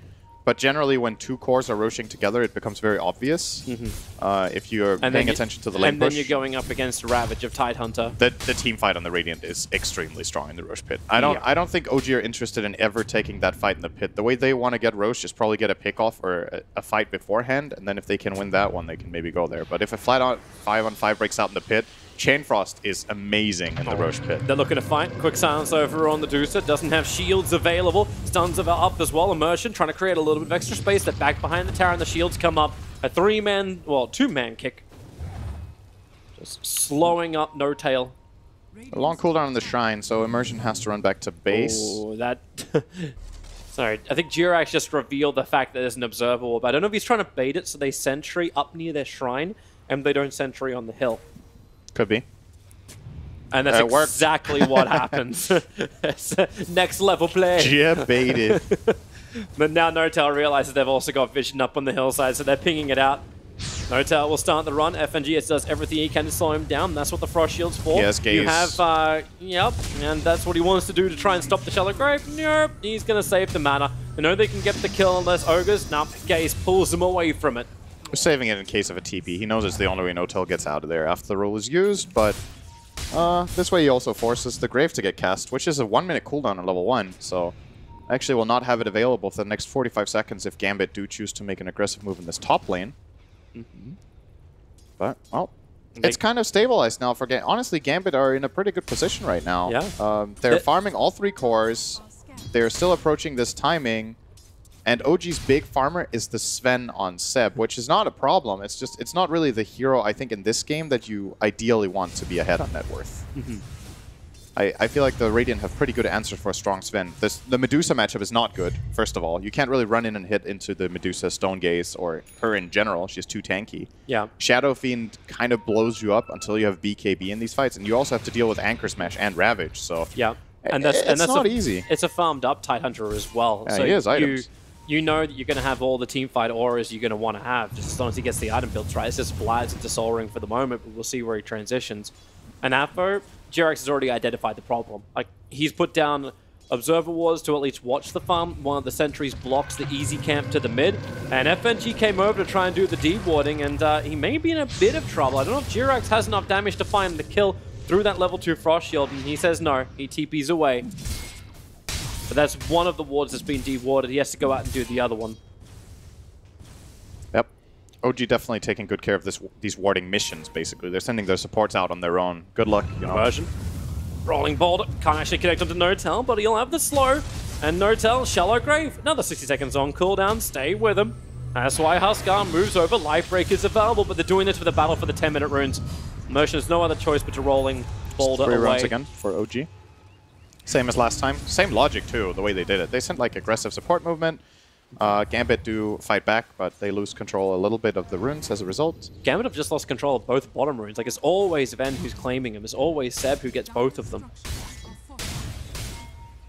But generally, when two cores are rushing together, it becomes very obvious if you're paying attention to the lane push. And then then you're going up against Ravage of Tidehunter. The team fight on the Radiant is extremely strong in the Roche pit. I don't think OG are interested in ever taking that fight in the pit. The way they want to get Roche is probably get a pick-off or a fight beforehand, and then if they can win that one, they can maybe go there. But if a flat-on 5-on-5 breaks out in the pit, Chain Frost is amazing in the Roche pit. They're looking to fight. Quick silence over on the Deucer. Doesn't have shields available. Stuns are up as well. Immersion trying to create a little bit of extra space. They're back behind the tower and the shields come up. A two-man kick. Just slowing up No Tail. A long cooldown on the Shrine, so Immersion has to run back to base. Oh, that... Sorry, I think Jirax just revealed the fact that there's an Observer Orb. I don't know if he's trying to bait it so they sentry up near their Shrine and they don't sentry on the hill. Could be. And that's exactly what happens. Next level play. Yeah, baited. But now No-Tail realizes they've also got vision up on the hillside, so they're pinging it out. No-Tail will start the run. FNGS does everything he can to slow him down. That's what the Frost Shield's for. Yes, Gaze. You have, yep, and that's what he wants to do to try and stop the Shallow Grave. Nope, he's going to save the mana. They know they can get the kill unless Ogres. Nope, Gaze pulls them away from it. We're saving it in case of a TP. He knows it's the only way No-Tail gets out of there after the roll is used, but this way he also forces the Grave to get cast, which is a 1-minute cooldown on level 1, so actually will not have it available for the next 45 seconds if Gambit do choose to make an aggressive move in this top lane. But, well, it's kind of stabilized now for Gambit. Honestly, Gambit are in a pretty good position right now. Yeah. They're farming all 3 cores. They're still approaching this timing. And OG's big farmer is the Sven on Seb, which is not a problem. It's just, it's not really the hero, I think, in this game that you ideally want to be ahead on net worth. I feel like the Radiant have pretty good answers for a strong Sven. The Medusa matchup is not good, first of all. You can't really run in and hit into the Medusa Stone Gaze, or her in general. She's too tanky. Yeah. Shadow Fiend kind of blows you up until you have BKB in these fights, and you also have to deal with Anchor Smash and Ravage, so... Yeah. That's not easy. It's a farmed up Tidehunter as well. Yeah, so he has items. You know that you're going to have all the team fight auras you're going to want to have, just as long as he gets the item builds right. It's just Vlads into Soul Ring for the moment, but we'll see where he transitions. And Afro, Jirax has already identified the problem. Like, he's put down Observer Wars to at least watch the farm. One of the sentries blocks the easy camp to the mid, and FNG came over to try and do the de-warding, and he may be in a bit of trouble. I don't know if Jirax has enough damage to find the kill through that level 2 Frost Shield, and he says no. He TPs away. But that's one of the wards that's been de-warded. He has to go out and do the other one. Yep. OG definitely taking good care of these warding missions, basically. They're sending their supports out on their own. Good luck, you know. Version. Rolling Boulder. Can't actually connect onto No-Tail, but he'll have the slow. And No-Tail, Shallow Grave. Another 60 seconds on cooldown. Stay with him. That's why Huskar moves over. Life Break is available, but they're doing this for the battle for the 10-minute runes. Motion has no other choice but to Rolling Boulder away. 3 runs again for OG. Same as last time. Same logic, too, the way they did it. They sent, like, aggressive support movement. Gambit do fight back, but they lose control a little bit of the runes as a result. Gambit have just lost control of both bottom runes. Like, it's always Ven who's claiming them. It's always Seb who gets both of them.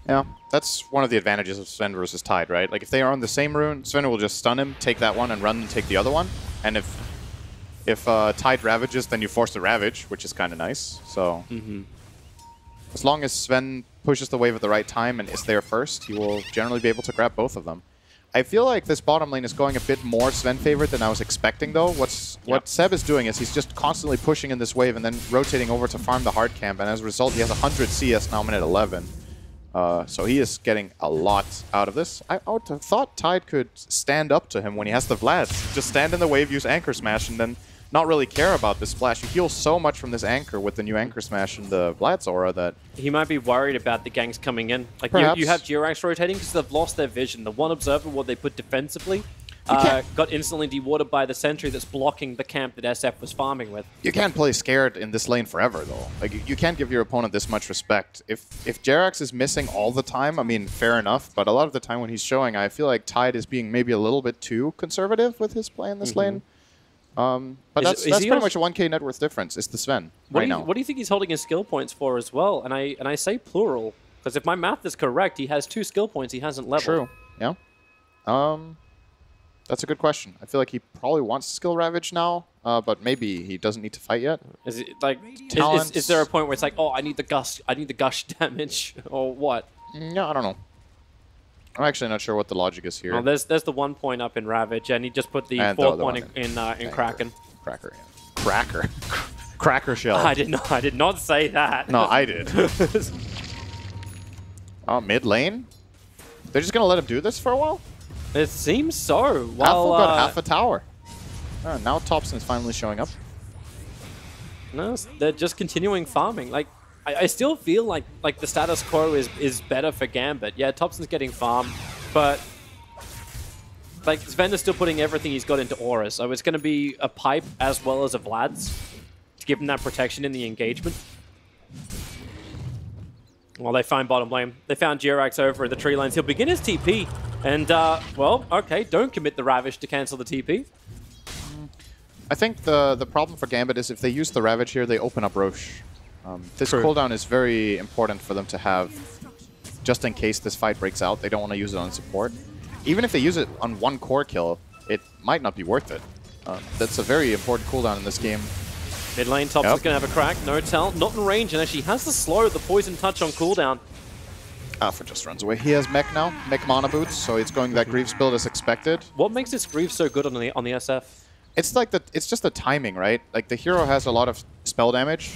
Yeah, that's one of the advantages of Sven versus Tide, right? Like, if they are on the same rune, Sven will just stun him, take that one, and run and take the other one. And if Tide ravages, then you force the Ravage, which is kind of nice. So, as long as Sven pushes the wave at the right time and is there first, he will generally be able to grab both of them. I feel like this bottom lane is going a bit more Sven favorite than I was expecting, though. What Seb is doing is he's just constantly pushing in this wave and then rotating over to farm the hard camp, and as a result, he has 100 CS now, minute 11. So he is getting a lot out of this. I would have thought Tide could stand up to him when he has the Vlads. Just stand in the wave, use Anchor Smash, and then not really care about this splash. You heal so much from this Anchor with the new Anchor Smash and the Vlad's aura that... He might be worried about the ganks coming in. Like, you have Jirax rotating because they've lost their vision. The one Observer what they put defensively got instantly dewatered by the sentry that's blocking the camp that SF was farming with. You can't play scared in this lane forever, though. Like, you can't give your opponent this much respect. If Jerax is missing all the time, I mean, fair enough, but a lot of the time when he's showing, I feel like Tide is being maybe a little bit too conservative with his play in this lane. But that's pretty much a 1k net worth difference. It's the Sven now. What do you think he's holding his skill points for as well? And I say plural, because if my math is correct, he has 2 skill points he hasn't leveled. True, yeah. That's a good question. I feel like he probably wants to skill Ravage now, but maybe he doesn't need to fight yet. Is it like is there a point where it's like, oh, I need the gush damage, or what? No, I don't know. I'm actually not sure what the logic is here. Well, there's the 1 point up in Ravage, and he just put the 4 point in Kraken. Cracker. Cracker shell. I did not say that. No, I did. Oh, mid lane? They're just gonna let him do this for a while? It seems so. Well, got half a tower. Now Thompson is finally showing up. No, they're just continuing farming. Like, I still feel like the status quo is better for Gambit. Yeah, Thompson's getting farm, but like Sven is still putting everything he's got into Aura, so it's going to be a pipe as well as a Vlad's to give him that protection in the engagement. Well, they find bottom lane. They found Jerax over in the tree lines. He'll begin his TP. And, well, okay, don't commit the Ravage to cancel the TP. I think the problem for Gambit is if they use the Ravage here, they open up Roche. This cooldown is very important for them to have just in case this fight breaks out. They don't want to use it on support. Even if they use it on 1 core kill, it might not be worth it. That's a very important cooldown in this game. Mid lane, Thompson's going to have a crack. No tell. Not in range, and actually has the slow, the poison touch on cooldown. Alpha just runs away. He has mech now, mech mana boots, so it's going that Greaves build as expected. What makes this Greaves so good on the SF? It's like it's just the timing, right? Like the hero has a lot of spell damage.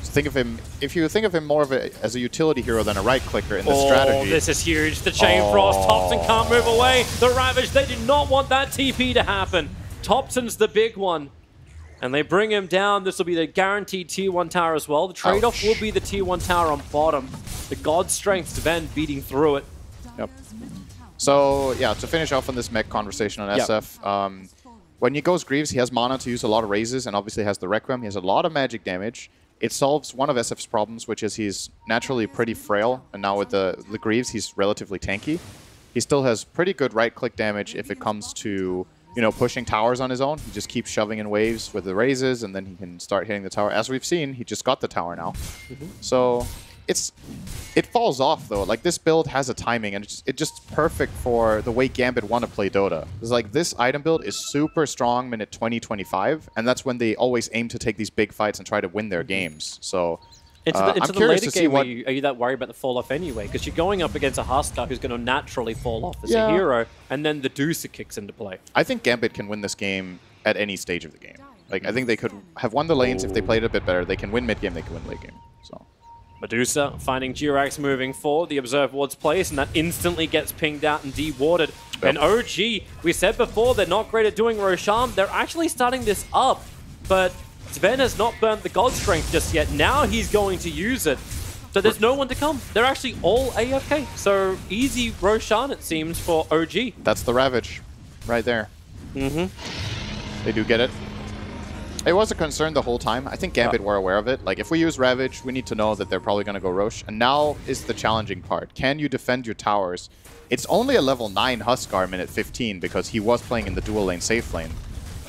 So think of him, if you think of him more of as a utility hero than a right clicker in this strategy. Oh, this is huge. The Chain Frost. Thompson can't move away. The Ravage, they did not want that TP to happen. Thompson's the big one. And they bring him down. This will be the guaranteed tier 1 tower as well. The trade-off will be the tier 1 tower on bottom. The God Strength Sven beating through it. Yep. So, yeah, to finish off on this mech conversation on SF, when he goes Greaves, he has mana to use a lot of raises and obviously has the Requiem. He has a lot of magic damage. It solves one of SF's problems, which is he's naturally pretty frail, and now with the Greaves, he's relatively tanky. He still has pretty good right-click damage if it comes to, you know, pushing towers on his own. He just keeps shoving in waves with the raises, and then he can start hitting the tower. As we've seen, he just got the tower now. So it falls off, though. Like, this build has a timing, and it's just perfect for the way Gambit want to play Dota. It's like, this item build is super strong minute 20-25, and that's when they always aim to take these big fights and try to win their games. So Into the later game, are you that worried about the fall-off anyway? Because you're going up against a Huskar who's going to naturally fall off as a hero, and then the Deucer kicks into play. I think Gambit can win this game at any stage of the game. Like, I think they could have won the lanes if they played it a bit better. They can win mid-game, they can win late game. So Medusa finding Jerax moving forward, the Observe Ward's place, and that instantly gets pinged out and de-warded. And OG, we said before, they're not great at doing Roshan. They're actually starting this up, but Sven has not burnt the God Strength just yet. Now he's going to use it. So there's no one to come. They're actually all AFK. So easy Roshan, it seems, for OG. That's the Ravage right there. They do get it. It was a concern the whole time. I think Gambit were aware of it. Like, if we use Ravage, we need to know that they're probably going to go Roche. And now is the challenging part. Can you defend your towers? It's only a level 9 Huskar minute 15 because he was playing in the dual lane safe lane.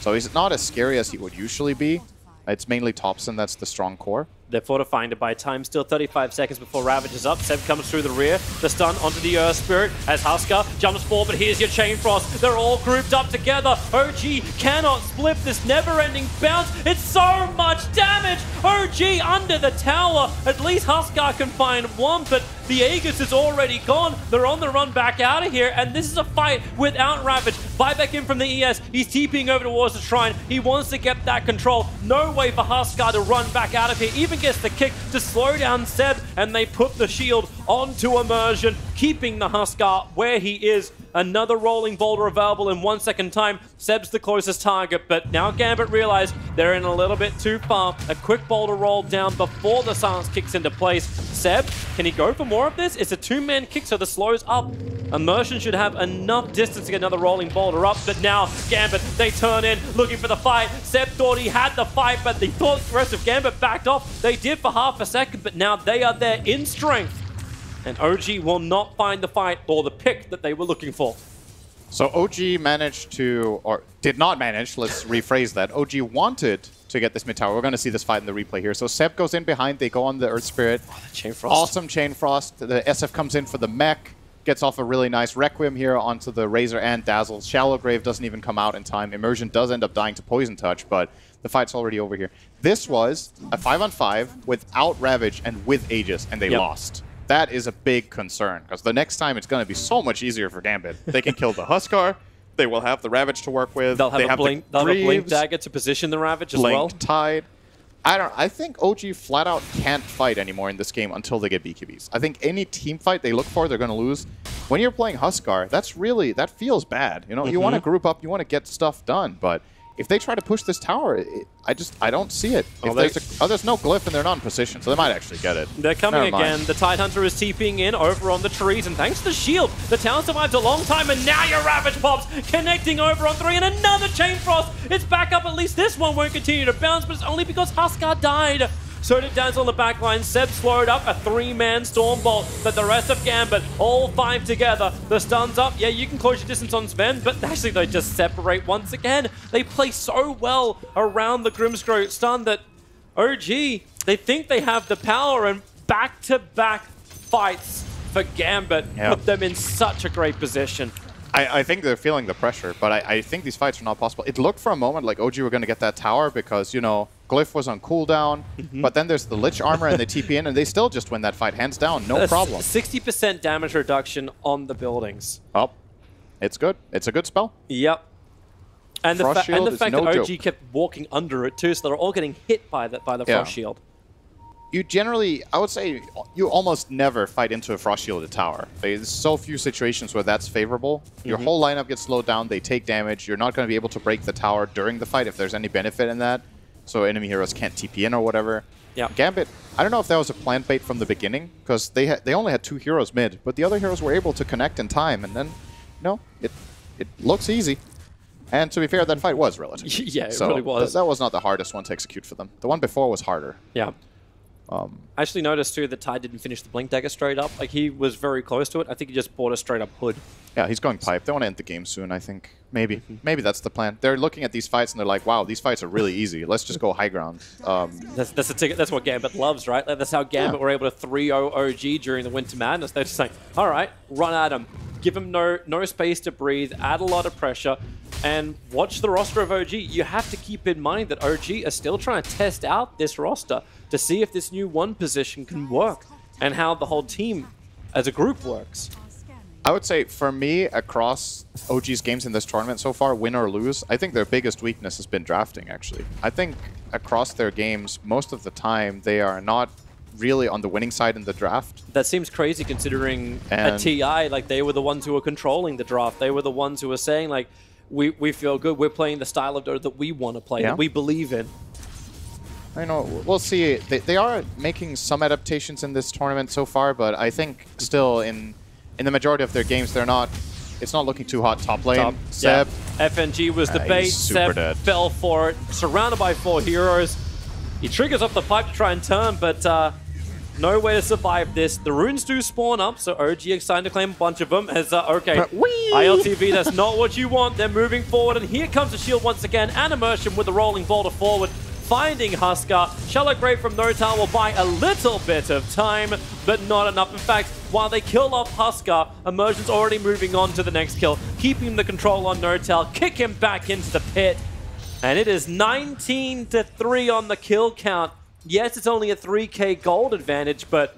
So he's not as scary as he would usually be. It's mainly Thompson that's the strong core. They're fortifying to buy time. Still 35 seconds before Ravage is up. Seb comes through the rear. The stun onto the Earth Spirit as Huskar jumps forward, but here's your Chain Frost. They're all grouped up together. OG cannot split this never-ending bounce. It's so much damage. OG under the tower. At least Huskar can find one, but the Aegis is already gone. They're on the run back out of here, and this is a fight without Ravage. Buyback in from the ES. He's TPing over towards the Shrine. He wants to get that control. No way for Huskar to run back out of here. Even gets the kick to slow down Seb, and they put the shield onto Immersion, keeping the Huskar where he is. Another rolling boulder available in 1 second time. Seb's the closest target, but now Gambit realize they're in a little bit too far. A quick boulder roll down before the silence kicks into place. Seb, can he go for more of this? It's a 2-man kick, so the slow's up. Immersion should have enough distance to get another rolling boulder up, but now Gambit, they turn in, looking for the fight. Seb thought he had the fight, but they thought the rest of Gambit backed off. They did for half a second, but now they are there in strength. And OG will not find the fight or the pick that they were looking for. So OG managed to, or did not manage, let's rephrase that. OG wanted to get this mid tower. We're going to see this fight in the replay here. So Seb goes in behind, they go on the Earth Spirit. Oh, the Chain Frost. Awesome Chain Frost. The SF comes in for the mech, gets off a really nice Requiem here onto the Razor and Dazzle. Shallow Grave doesn't even come out in time. Immersion does end up dying to Poison Touch, but the fight's already over here. This was a 5-on-5 without Ravage and with Aegis, and they lost. That is a big concern, because the next time it's going to be so much easier for Gambit. They can kill the Huskar, they will have the Ravage to work with. They'll have, a blink dagger to position the Ravage as well. Tide. I think OG flat out can't fight anymore in this game until they get BKBs. I think any team fight they look for, they're going to lose. When you're playing Huskar, that feels bad. You know, you want to group up, you want to get stuff done, but if they try to push this tower, I don't see it. There's no glyph and they're not in position, so they might actually get it. They're coming again. The Tidehunter is TPing in over on the trees, and thanks to the shield, the tower survives a long time, and now your Ravage pops, connecting over on 3, and another Chain Frost. It's back up. At least this one won't continue to bounce, but it's only because Huskar died. So did Dazzle on the backline. Seb slowed up a 3-man Stormbolt, but the rest of Gambit, all 5 together. The stun's up. Yeah, you can close your distance on Sven, but actually they just separate once again. They play so well around the Grimsgrove stun that OG, they think they have the power, and back-to-back fights for Gambit put them in such a great position. I think they're feeling the pressure, but I think these fights are not possible. It looked for a moment like OG were going to get that tower because, you know, Glyph was on cooldown, but then there's the Lich armor and the TP in, and they still just win that fight hands down, no problem. 60% damage reduction on the buildings. Oh, it's good. It's a good spell. Yep. And the fact that OG joke. kept walking under it too, so they're all getting hit by the Frost Shield. You generally, I would say, you almost never fight into a Frost Shielded tower. There's so few situations where that's favorable. Your whole lineup gets slowed down, they take damage. You're not going to be able to break the tower during the fight if there's any benefit in that. So enemy heroes can't TP in or whatever. Yeah. Gambit, I don't know if that was a plant bait from the beginning, because they only had 2 heroes mid, but the other heroes were able to connect in time, and then, you know, it looks easy. And to be fair, that fight was relative. Yeah, it really was. That was not the hardest one to execute for them. The one before was harder. Yeah. I actually noticed too that Tide didn't finish the Blink Dagger straight up. Like, he was very close to it. I think he just bought a straight up hood. Yeah, he's going pipe. They want to end the game soon, I think. Maybe. Maybe that's the plan. They're looking at these fights and they're like, wow, these fights are really easy. Let's just go high ground. That's the ticket. That's what Gambit loves, right? Like, that's how Gambit were able to 3-0 OG during the Winter Madness. They're just like, all right, run at him. Give him no space to breathe, add a lot of pressure, and watch the roster of OG. You have to keep in mind that OG are still trying to test out this roster to see if this new 1 position can work and how the whole team as a group works. I would say, for me, across OG's games in this tournament so far, win or lose, I think their biggest weakness has been drafting, actually. I think across their games, most of the time, they are not really on the winning side in the draft. That seems crazy considering at TI, like, they were the ones who were controlling the draft. They were the ones who were saying, like, we feel good, we're playing the style of Dota that we want to play, that we believe in. I know, we'll see. They are making some adaptations in this tournament so far, but I think still in the majority of their games, it's not looking too hot top lane. Seb. Yeah. FNG was the bait. Seb fell for it. Surrounded by 4 heroes. He triggers off the pipe to try and turn, but no way to survive this. The runes do spawn up, so OG excited to claim a bunch of them. As, okay, ILTV, that's not what you want. They're moving forward, and here comes the shield once again, and Immersion with the rolling boulder forward, finding Huskar. Shallow Grave from Notal will buy a little bit of time, but not enough. In fact, while they kill off Huskar, Immersion's already moving on to the next kill, keeping the control on Notal, kick him back into the pit. And it is 19-3 on the kill count. Yes, it's only a 3k gold advantage, but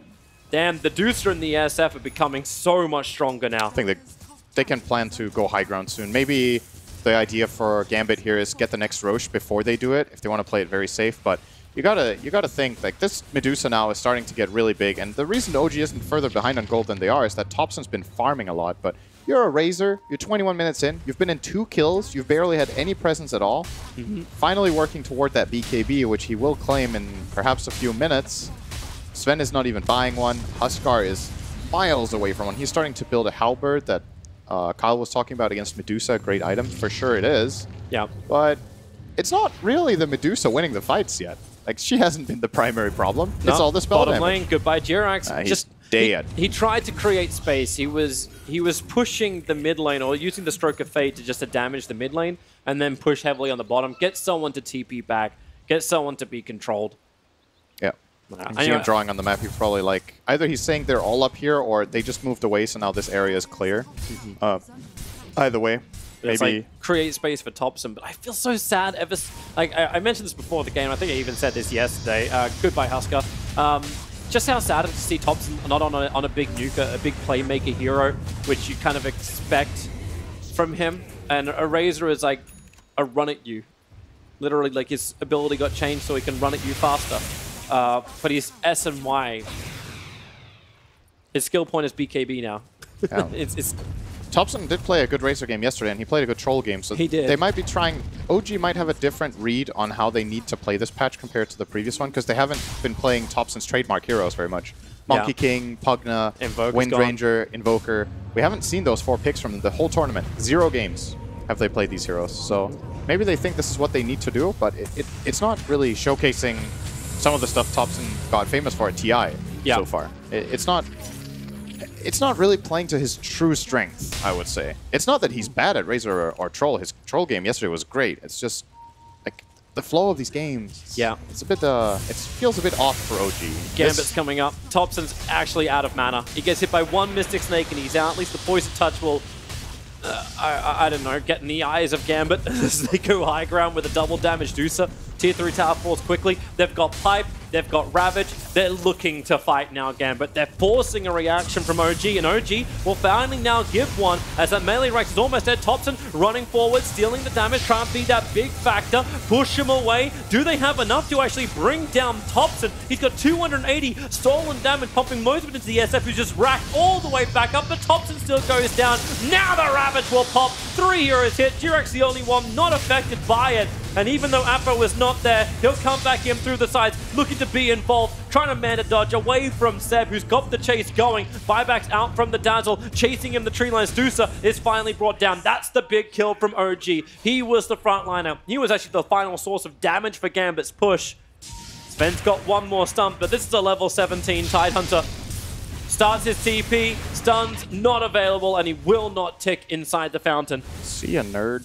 damn, the Deucer and the SF are becoming so much stronger now. I think they can plan to go high ground soon. Maybe the idea for Gambit here is get the next Roche before they do it, if they want to play it very safe. But you gotta think, like, this Medusa now is starting to get really big, and the reason OG isn't further behind on gold than they are is that Thompson's been farming a lot, but You're a Razor. You're 21 minutes in. You've been in 2 kills. You've barely had any presence at all. Finally working toward that BKB, which he will claim in perhaps a few minutes. Sven is not even buying one. Huskar is miles away from one. He's starting to build a halberd that Kyle was talking about against Medusa. Great item. For sure it is. Yeah. But it's not really the Medusa winning the fights yet. Like, she hasn't been the primary problem. No, It's all the spell bottom damage. lane, goodbye Jirax. He's dead. He tried to create space. He was pushing the mid lane or using the Stroke of Fate to just to damage the mid lane and then push heavily on the bottom. Get someone to TP back. Get someone to be controlled. Yeah. You see him drawing on the map. He's probably like, either he's saying they're all up here or they just moved away, so now this area is clear. Either way. It's Maybe like create space for Thompson, but I feel so sad. Like I mentioned this before the game. I think I even said this yesterday. Goodbye, Husker. Just how sad it is to see Thompson not on a big nuke, a big playmaker hero, which you kind of expect from him. And a Razor is like a run at you. Literally, like his ability got changed so he can run at you faster. But he's S and Y. His skill point is BKB now. Yeah. it's Thompson did play a good Razor game yesterday, and he played a good Troll game. So he did. They might be trying... OG might have a different read on how they need to play this patch compared to the previous one, because they haven't been playing Thompson's trademark heroes very much. Monkey King, Pugna, Wind Ranger, Invoker. We haven't seen those 4 picks from them the whole tournament. 0 games have they played these heroes. So maybe they think this is what they need to do, but it's not really showcasing some of the stuff Thompson got famous for at TI so far. It's not really playing to his true strength, I would say. It's not that he's bad at Razor or Troll. His Troll game yesterday was great. It's just, like, the flow of these games. Yeah. It's a bit, it feels a bit off for OG. Gambit's coming up. Thompson's actually out of mana. He gets hit by 1 Mystic Snake and he's out. At least the Poison Touch will, I don't know, get in the eyes of Gambit as they go high ground with a double damage Dusa. Tier 3 tower falls quickly. They've got Pipe. They've got Ravage. They're looking to fight now, Gambit. They're forcing a reaction from OG, and OG will finally now give one as that melee Rex is almost dead. Thompson running forward, stealing the damage, trying to be that big factor, push him away. Do they have enough to actually bring down Thompson? He's got 280 stolen damage, pumping most of it into the SF, who's just racked all the way back up, but Thompson still goes down. Now the Ravage will pop. 3 heroes hit. Jirax the only one not affected by it. And even though Apo is not there, he'll come back in through the sides, looking to be involved, trying to man a dodge away from Seb, who's got the chase going. Buybacks out from the Dazzle, chasing him the tree lines. Dusa is finally brought down. That's the big kill from OG. He was the frontliner. He was actually the final source of damage for Gambit's push. Sven's got 1 more stump, but this is a level 17 Tidehunter. Starts his TP, stuns not available, and he will not tick inside the fountain. See ya, nerd.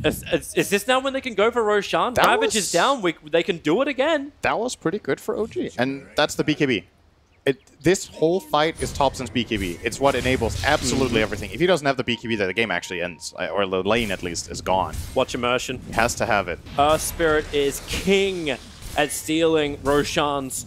Is this now when they can go for Roshan? Ravage is down. They can do it again. That was pretty good for OG. And that's the BKB. This whole fight is Thompson's BKB. It's what enables absolutely everything. If he doesn't have the BKB, then the game actually ends. Or the lane, at least, is gone. Watch immersion. He has to have it. Earth Spirit is king at stealing Roshan's.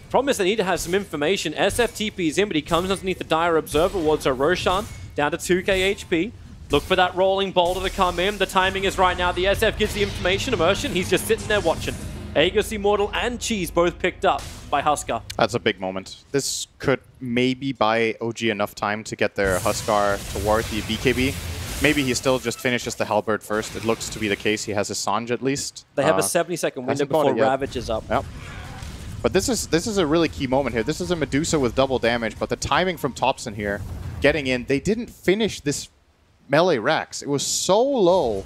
Problem is they need to have some information. SFTP is in, but he comes underneath the Dire Observer ward. So Roshan down to 2k HP. Look for that rolling boulder to come in. The timing is right now. The SF gives the information. Immersion, he's just sitting there watching. Aegis Immortal and Cheese both picked up by Huskar. That's a big moment. This could maybe buy OG enough time to get their Huskar toward the BKB. Maybe he still just finishes the Halberd first. It looks to be the case. He has his Sanj at least. They have a 70-second window before Ravage is up. Yep. But this is a really key moment here. This is a Medusa with double damage, but the timing from Thompson here, getting in, they didn't finish this melee Rax. It was so low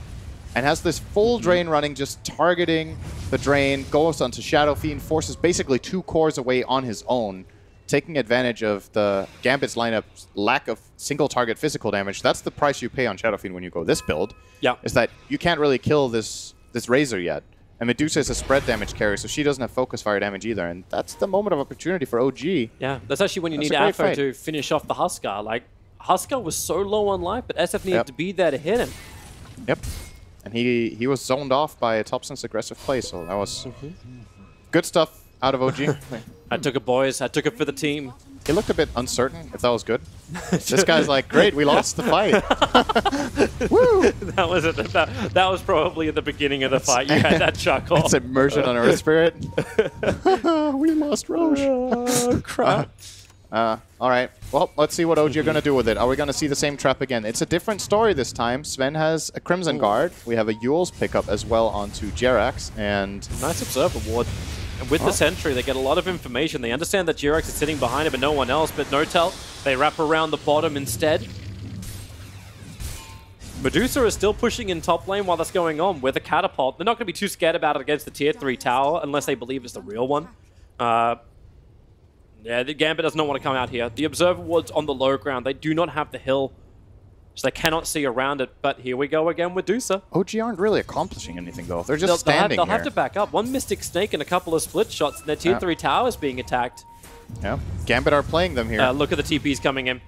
and has this full drain running, just targeting the drain, goes onto Shadow Fiend, forces basically 2 cores away on his own, taking advantage of the Gambit's lineup's lack of single target physical damage. That's the price you pay on Shadow Fiend when you go this build. Yeah. Is that you can't really kill this Razor yet. And Medusa is a spread damage carry, so she doesn't have focus fire damage either. And that's the moment of opportunity for OG. Yeah, that's actually when you need Afro to finish off the Huskar. Like, Huskar was so low on life, but SF needed to be there to hit him. Yep. And he was zoned off by Thompson's aggressive play, so that was good stuff out of OG. I took it, boys. I took it for the team. He looked a bit uncertain if that was good. This guy's like, great, we lost the fight. Woo! That was probably at the beginning of the fight. You had that chuckle. It's immersion on Earth Spirit. We lost Roche. Oh, crap. All right. Well, let's see what OG are going to do with it. Are we going to see the same trap again? It's a different story this time. Sven has a Crimson Guard. We have a Yule's pickup as well onto Jerax. And nice Observer Ward. And with the Sentry, they get a lot of information. They understand that Jerax is sitting behind it, but no one else. But Notel, they wrap around the bottom instead. Medusa is still pushing in top lane while that's going on with a catapult. They're not going to be too scared about it against the tier 3 tower unless they believe it's the real one. Yeah, the Gambit does not want to come out here. The Observer Ward's on the low ground. They do not have the hill, so they cannot see around it. But here we go again with Medusa. OG aren't really accomplishing anything, though. They're just standing They'll here. have to back up. One Mystic Snake and a couple of split shots, and their tier 3 tower is being attacked. Yeah, Gambit are playing them here. Look at the TPs coming in.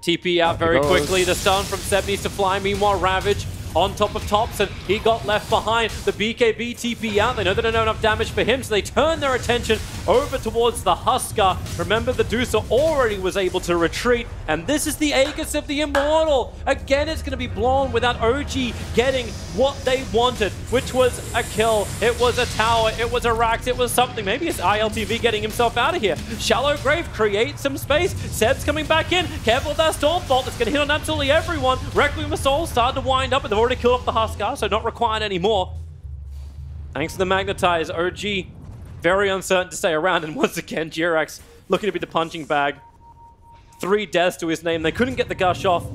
TP out very quickly. The stun from Seb needs to fly. Meanwhile, Ravage on top of Thompson. He got left behind. The BKB TP out. They know they don't have enough damage for him, so they turn their attention over towards the Husker. Remember, the Deucer already was able to retreat, and this is the Aegis of the Immortal. Again, it's going to be blown without OG getting what they wanted, which was a kill. It was a tower. It was a Rax. It was something. Maybe it's ILTV getting himself out of here. Shallow Grave creates some space. Seb's coming back in. Careful with that Stormbolt. It's going to hit on absolutely everyone. Requiem of Souls starting to wind up, and they've already killed off the Husker, so not required anymore. Thanks to the Magnetize, OG very uncertain to stay around, and once again, Jerax looking to be the punching bag. 3 deaths to his name. They couldn't get the gush off.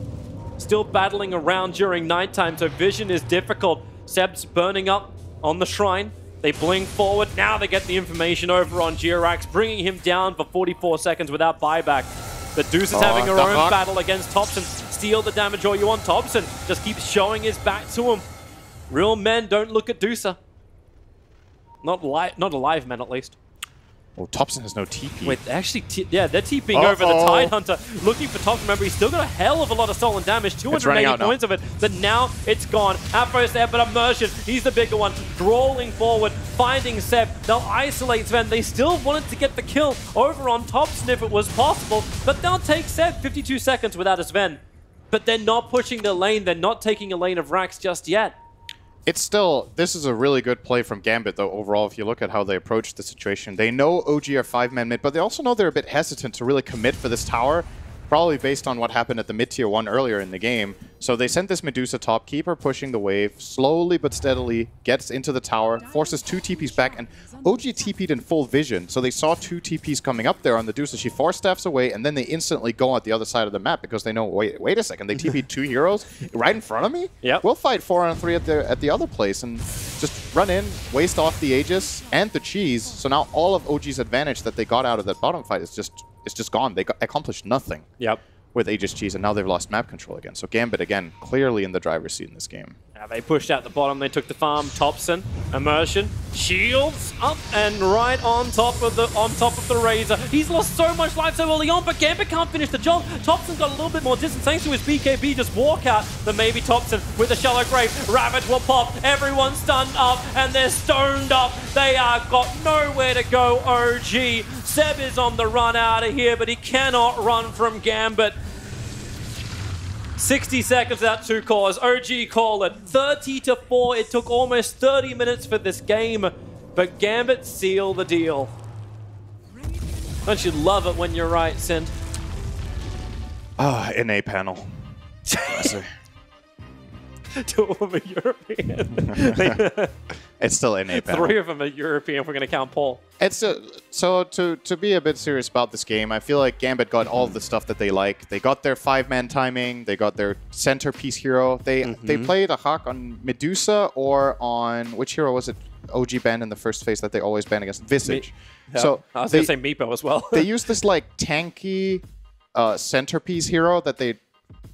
Still battling around during nighttime, so vision is difficult. Seb's burning up on the shrine. They blink forward. Now they get the information over on Jerax, bringing him down for 44 seconds without buyback. The Deuce is having her own battle against Thompson. Steal the damage all you want. Thompson just keeps showing his back to him. Real men don't look at Deucer. Not alive men, at least. Oh, Thompson has no TP. Wait, actually, yeah, they're TPing over the Tidehunter, looking for Thompson. Remember, he's still got a hell of a lot of stolen damage, 280 points of it, but now it's gone. Aphros there, but Immersion, he's the bigger one, drawing forward, finding Seb. They'll isolate Sven. They still wanted to get the kill over on Thompson if it was possible, but they'll take Seb 52 seconds without a Sven. But they're not pushing the lane. They're not taking a lane of Rax just yet. It's still, this is a really good play from Gambit, though, overall, if you look at how they approach the situation. They know OG are 5-man mid, but they also know they're a bit hesitant to really commit for this tower, probably based on what happened at the mid-tier 1 earlier in the game. So they sent this Medusa top, keep her pushing the wave, slowly but steadily gets into the tower, forces 2 TPs back, and OG TP'd in full vision, so they saw 2 TPs coming up there on the Medusa. She 4 staffs away, and then they instantly go at the other side of the map because they know, wait a second, they TP'd 2 heroes right in front of me? Yeah. We'll fight 4 on 3 at the other place and just run in, waste off the Aegis and the cheese. So now all of OG's advantage that they got out of that bottom fight is just gone. They accomplished nothing. Yep. With Aegis cheese, and now they've lost map control again. So Gambit, again, clearly in the driver's seat in this game. Now they pushed out the bottom, they took the farm. Thompson, Immersion, shields up and right on top of the Razor. He's lost so much life so early on, but Gambit can't finish the job. Thompson's got a little bit more distance thanks to his BKB just walk out. Then maybe Thompson with a Shallow Grave. Ravage will pop, everyone's stunned up and they're stoned up. They are got nowhere to go, OG. Seb is on the run out of here, but he cannot run from Gambit. 60 seconds without 2 cores. OG call it 30-4. It took almost 30 minutes for this game, but Gambit sealed the deal. Don't you love it when you're right, Sind? NA panel. 2 of them are European. It's still NA panel. 3 of them are European if we're going to count Paul. It's so to be a bit serious about this game, I feel like Gambit got all of the stuff that they like. They got their 5-man timing. They got their centerpiece hero. They played a hawk on Medusa or on, which hero was it? OG banned in the first phase that they always ban against? Visage. So I was going to say Meepo as well. They used this like tanky centerpiece hero that they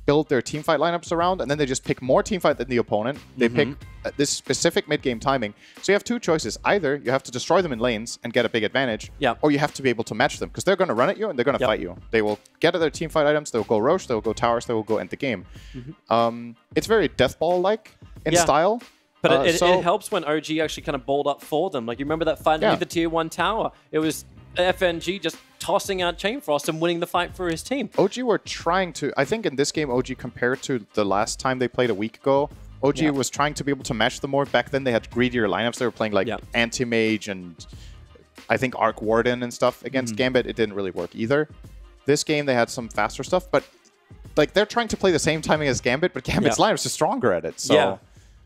build their teamfight lineups around, and then they just pick more teamfight than the opponent. They pick this specific mid-game timing. So you have 2 choices. Either you have to destroy them in lanes and get a big advantage, or you have to be able to match them, because they're going to run at you and they're going to fight you. They will get at their teamfight items, they'll go Roche, they'll go towers, they will go end the game. It's very Deathball-like in style. But it helps when OG actually kind of balled up for them. Like, you remember that fight with the tier 1 tower? It was FNG just tossing out Chainfrost and winning the fight for his team. OG were trying to, I think in this game, OG compared to the last time they played a week ago, OG was trying to be able to match them more. Back then they had greedier lineups. They were playing like Anti-Mage and I think Arc Warden and stuff against Gambit. It didn't really work either. This game, they had some faster stuff, but like they're trying to play the same timing as Gambit, but Gambit's lineup is just stronger at it. So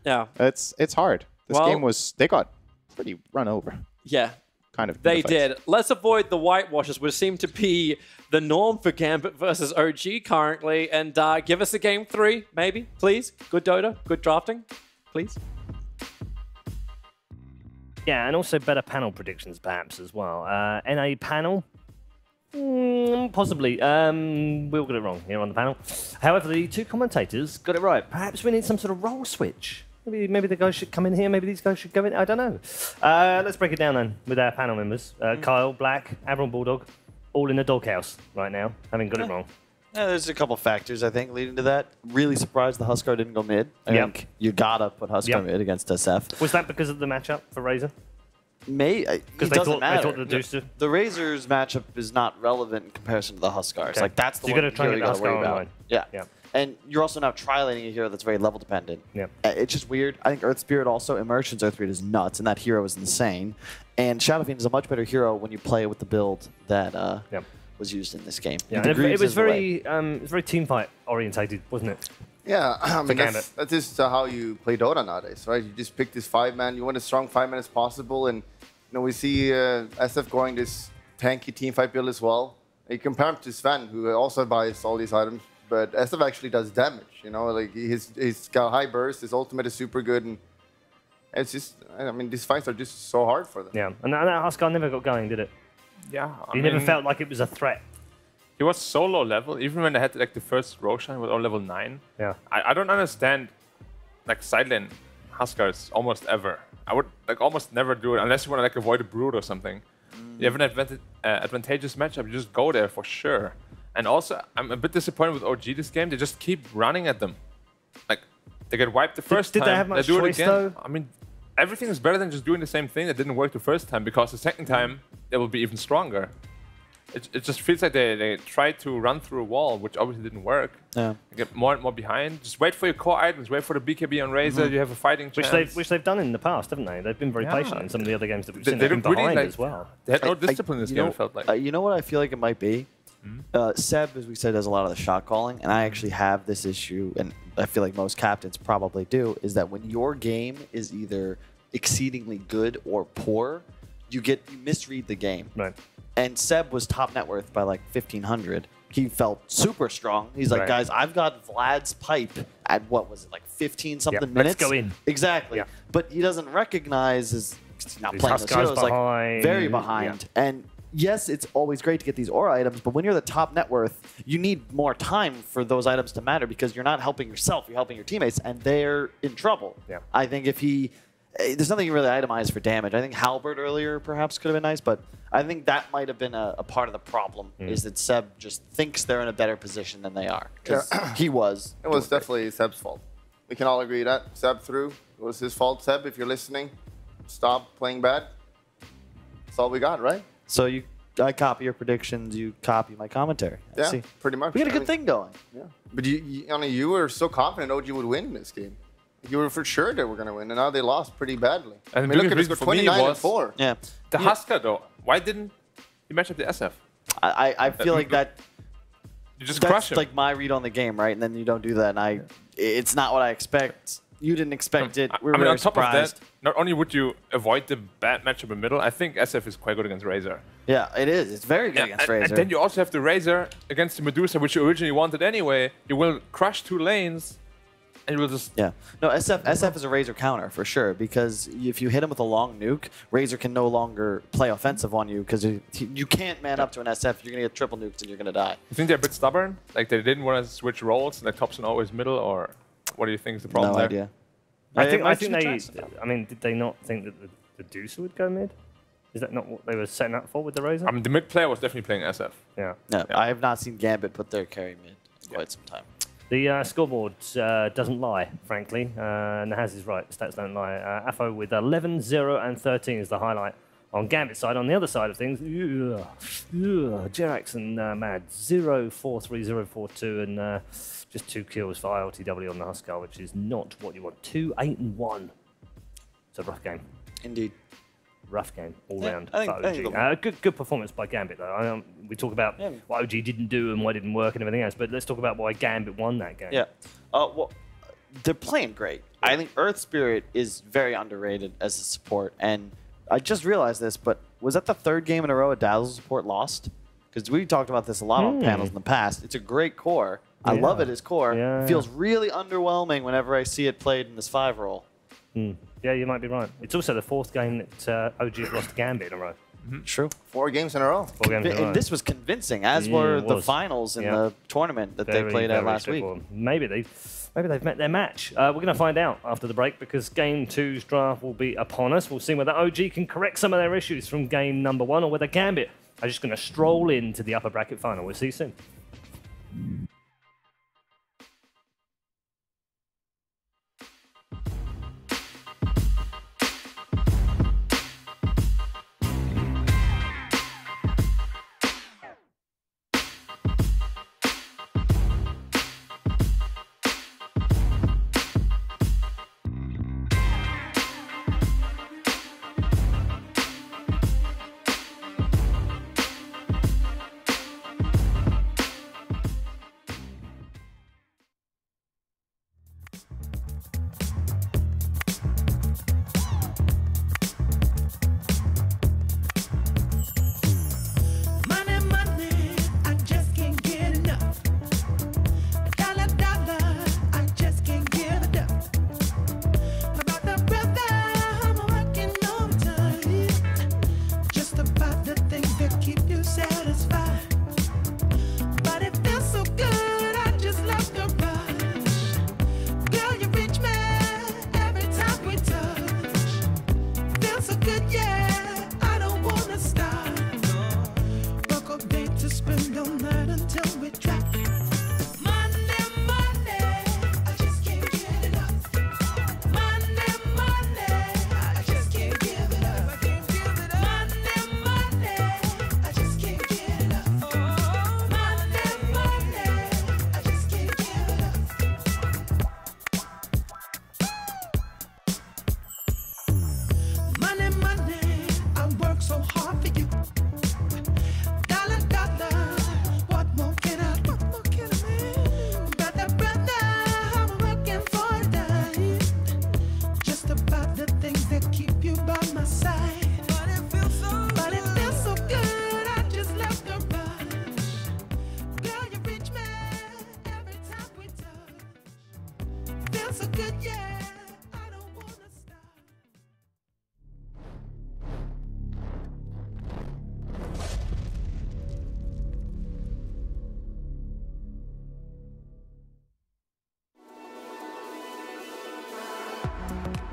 it's hard. This game they got pretty run over. Yeah. Kind of. They did. Let's avoid the whitewashes, which seem to be the norm for Gambit versus OG currently. And give us a game 3, maybe, please. Good Dota, good drafting, please. Yeah, and also better panel predictions, perhaps, as well. NA panel? Possibly. We'll get it wrong here on the panel. However, the 2 commentators got it right. Perhaps we need some sort of role switch. Maybe the guys should come in here. Maybe these guys should go in. I don't know. Let's break it down then with our panel members. Kyle, Black, Admiral Bulldog, all in the doghouse right now, having got it wrong. Yeah, there's a couple factors, I think, leading to that. Really surprised the Huskar didn't go mid. I think you gotta put Huskar mid against SF. Was that because of the matchup for Razor? Because they thought the Deuce did. The Razor's matchup is not relevant in comparison to the Huskars. Okay. Like that's the So one you gotta try and you get gotta Huskar worry about. online. Yeah. And you're also now tri-laning a hero that's very level dependent. Yeah. It's just weird. I think Earth Spirit also, Immersion's Earth Spirit is nuts, and that hero is insane. And Shadow Fiend is a much better hero when you play with the build that was used in this game. Yeah, and it was very team fight orientated, wasn't it? Yeah, I mean, that's just how you play Dota nowadays, right? You just pick this 5-man. You want as strong 5-man as possible, and we see SF going this tanky teamfight build as well. You compare him to Sven, who also buys all these items, but SF actually does damage. Like he's got high burst. His ultimate is super good, and it's just, I mean, these fights are just so hard for them. Yeah, and that Huskar never got going, did it? Yeah, He never felt like it was a threat. He was so low level, even when they had like the first Roshan was all level 9. Yeah. I don't understand like side lane Huskars almost ever. I would like almost never do it unless you want to like avoid a brood or something. You have an advantageous matchup, you just go there for sure. And also, I'm a bit disappointed with OG this game. They just keep running at them. Like, they get wiped the first time. Did they have much do choice, it again. though? I mean, everything is better than just doing the same thing that didn't work the first time, because the second time, they will be even stronger. It just feels like they tried to run through a wall, which obviously didn't work. Yeah. They get more and more behind. Just wait for your core items, wait for the BKB on Razor, you have a fighting chance. Which they've done in the past, haven't they? They've been very patient in some of the other games that we've seen. They They've been look really, behind like, as well. They had no discipline in this game, it felt like. You know what I feel like it might be? Seb, as we said, does a lot of the shot calling, and I actually have this issue, and I feel like most captains probably do, is that when your game is either exceedingly good or poor, you misread the game. Right. And Seb was top net worth by like 1,500. He felt super strong. He's like, guys, I've got Vlad's pipe at what was it, like 15-something minutes? Let's go in. Exactly. Yeah. But he doesn't recognize his not These playing those Huskars heroes, like behind. very behind. And yes, it's always great to get these aura items, but when you're the top net worth, you need more time for those items to matter because you're not helping yourself, you're helping your teammates, and they're in trouble. Yeah. I think if there's nothing really itemized for damage. I think Halberd earlier perhaps could have been nice, but I think that might have been a part of the problem, is that Seb just thinks they're in a better position than they are. Because he was. It was definitely Seb's fault. We can all agree that. Seb threw. It was his fault. Seb, if you're listening, stop playing bad. That's all we got, right? So I copy your predictions, you copy my commentary. Yeah, pretty much. We got a good thing going. Yeah. But you were so confident OG would win in this game. You were for sure they were going to win, and now they lost pretty badly. And I mean, look at this, 29-4. Yeah. The Huskar, though, why didn't you match up the SF? I feel like that. You just crush him. That's like my read on the game, right? And then you don't do that, and it's not what I expect. You didn't expect it. We were on very top surprised. of that, not only would you avoid the bad matchup in middle, I think SF is quite good against Razor. Yeah, it is. It's very good against Razor. And then you also have the Razor against the Medusa, which you originally wanted anyway. You will crush 2 lanes. And you will just... Yeah. No, SF is a Razor counter for sure, because if you hit him with a long nuke, Razor can no longer play offensive on you, because you can't man up to an SF. You're going to get triple nukes and you're going to die. You think they're a bit stubborn? Like they didn't want to switch roles, like Thompson always middle, or what do you think is the problem No there? idea. I think they... I mean, did they not think that the Deuce would go mid? Is that not what they were setting up for with the Razor? I mean, the mid player was definitely playing SF. Yeah. No, I have not seen Gambit put their carry mid in quite some time. The scoreboard doesn't lie, frankly. Nahaz is right. Stats don't lie. AFO with 11, 0, and 13 is the highlight. On Gambit's side, on the other side of things, Jerax and Mad 0, 4, 3, 0, 4, 2, and just 2 kills for ILTW on the Huskar, which is not what you want. 2, 8, and 1. It's a rough game. Indeed. rough game all Yeah, round I for think OG. Good performance by Gambit, though. We talk about what OG didn't do and why it didn't work and everything else, but let's talk about why Gambit won that game. Yeah. Well, they're playing great. I think Earth Spirit is very underrated as a support, and I just realized this, but was that the third game in a row a Dazzle support lost? Because we talked about this a lot on panels in the past. It's a great core. I love it as core. Yeah, Feels really underwhelming whenever I see it played in this 5 role. Yeah, you might be right. It's also the 4th game that OG have lost to Gambit in a row. True. 4 games in a row. 4 games in a row. And this was convincing, as were the finals in the tournament that they played at last week. Maybe they've met their match. We're going to find out after the break because Game 2's draft will be upon us. We'll see whether OG can correct some of their issues from game number 1 or whether Gambit are just going to stroll into the upper bracket final. We'll see you soon.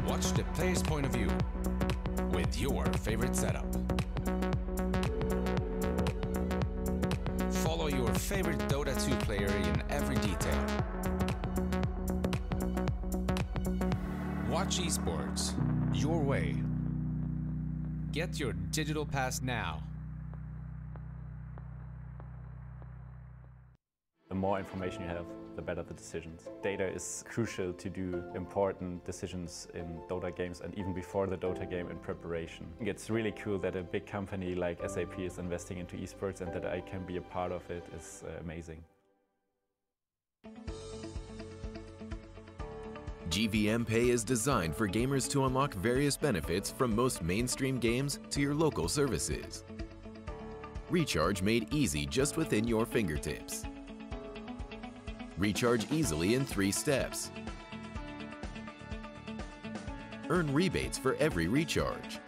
Watch the player's point of view with your favorite setup. Follow your favorite Dota 2 player in every detail. Watch esports your way. Get your digital pass now. The more information you have, the better the decisions. Data is crucial to do important decisions in Dota games and even before the Dota game in preparation. It's really cool that a big company like SAP is investing into esports and that I can be a part of it is amazing. GVM Pay is designed for gamers to unlock various benefits from most mainstream games to your local services. Recharge made easy just within your fingertips. Recharge easily in 3 steps. Earn rebates for every recharge.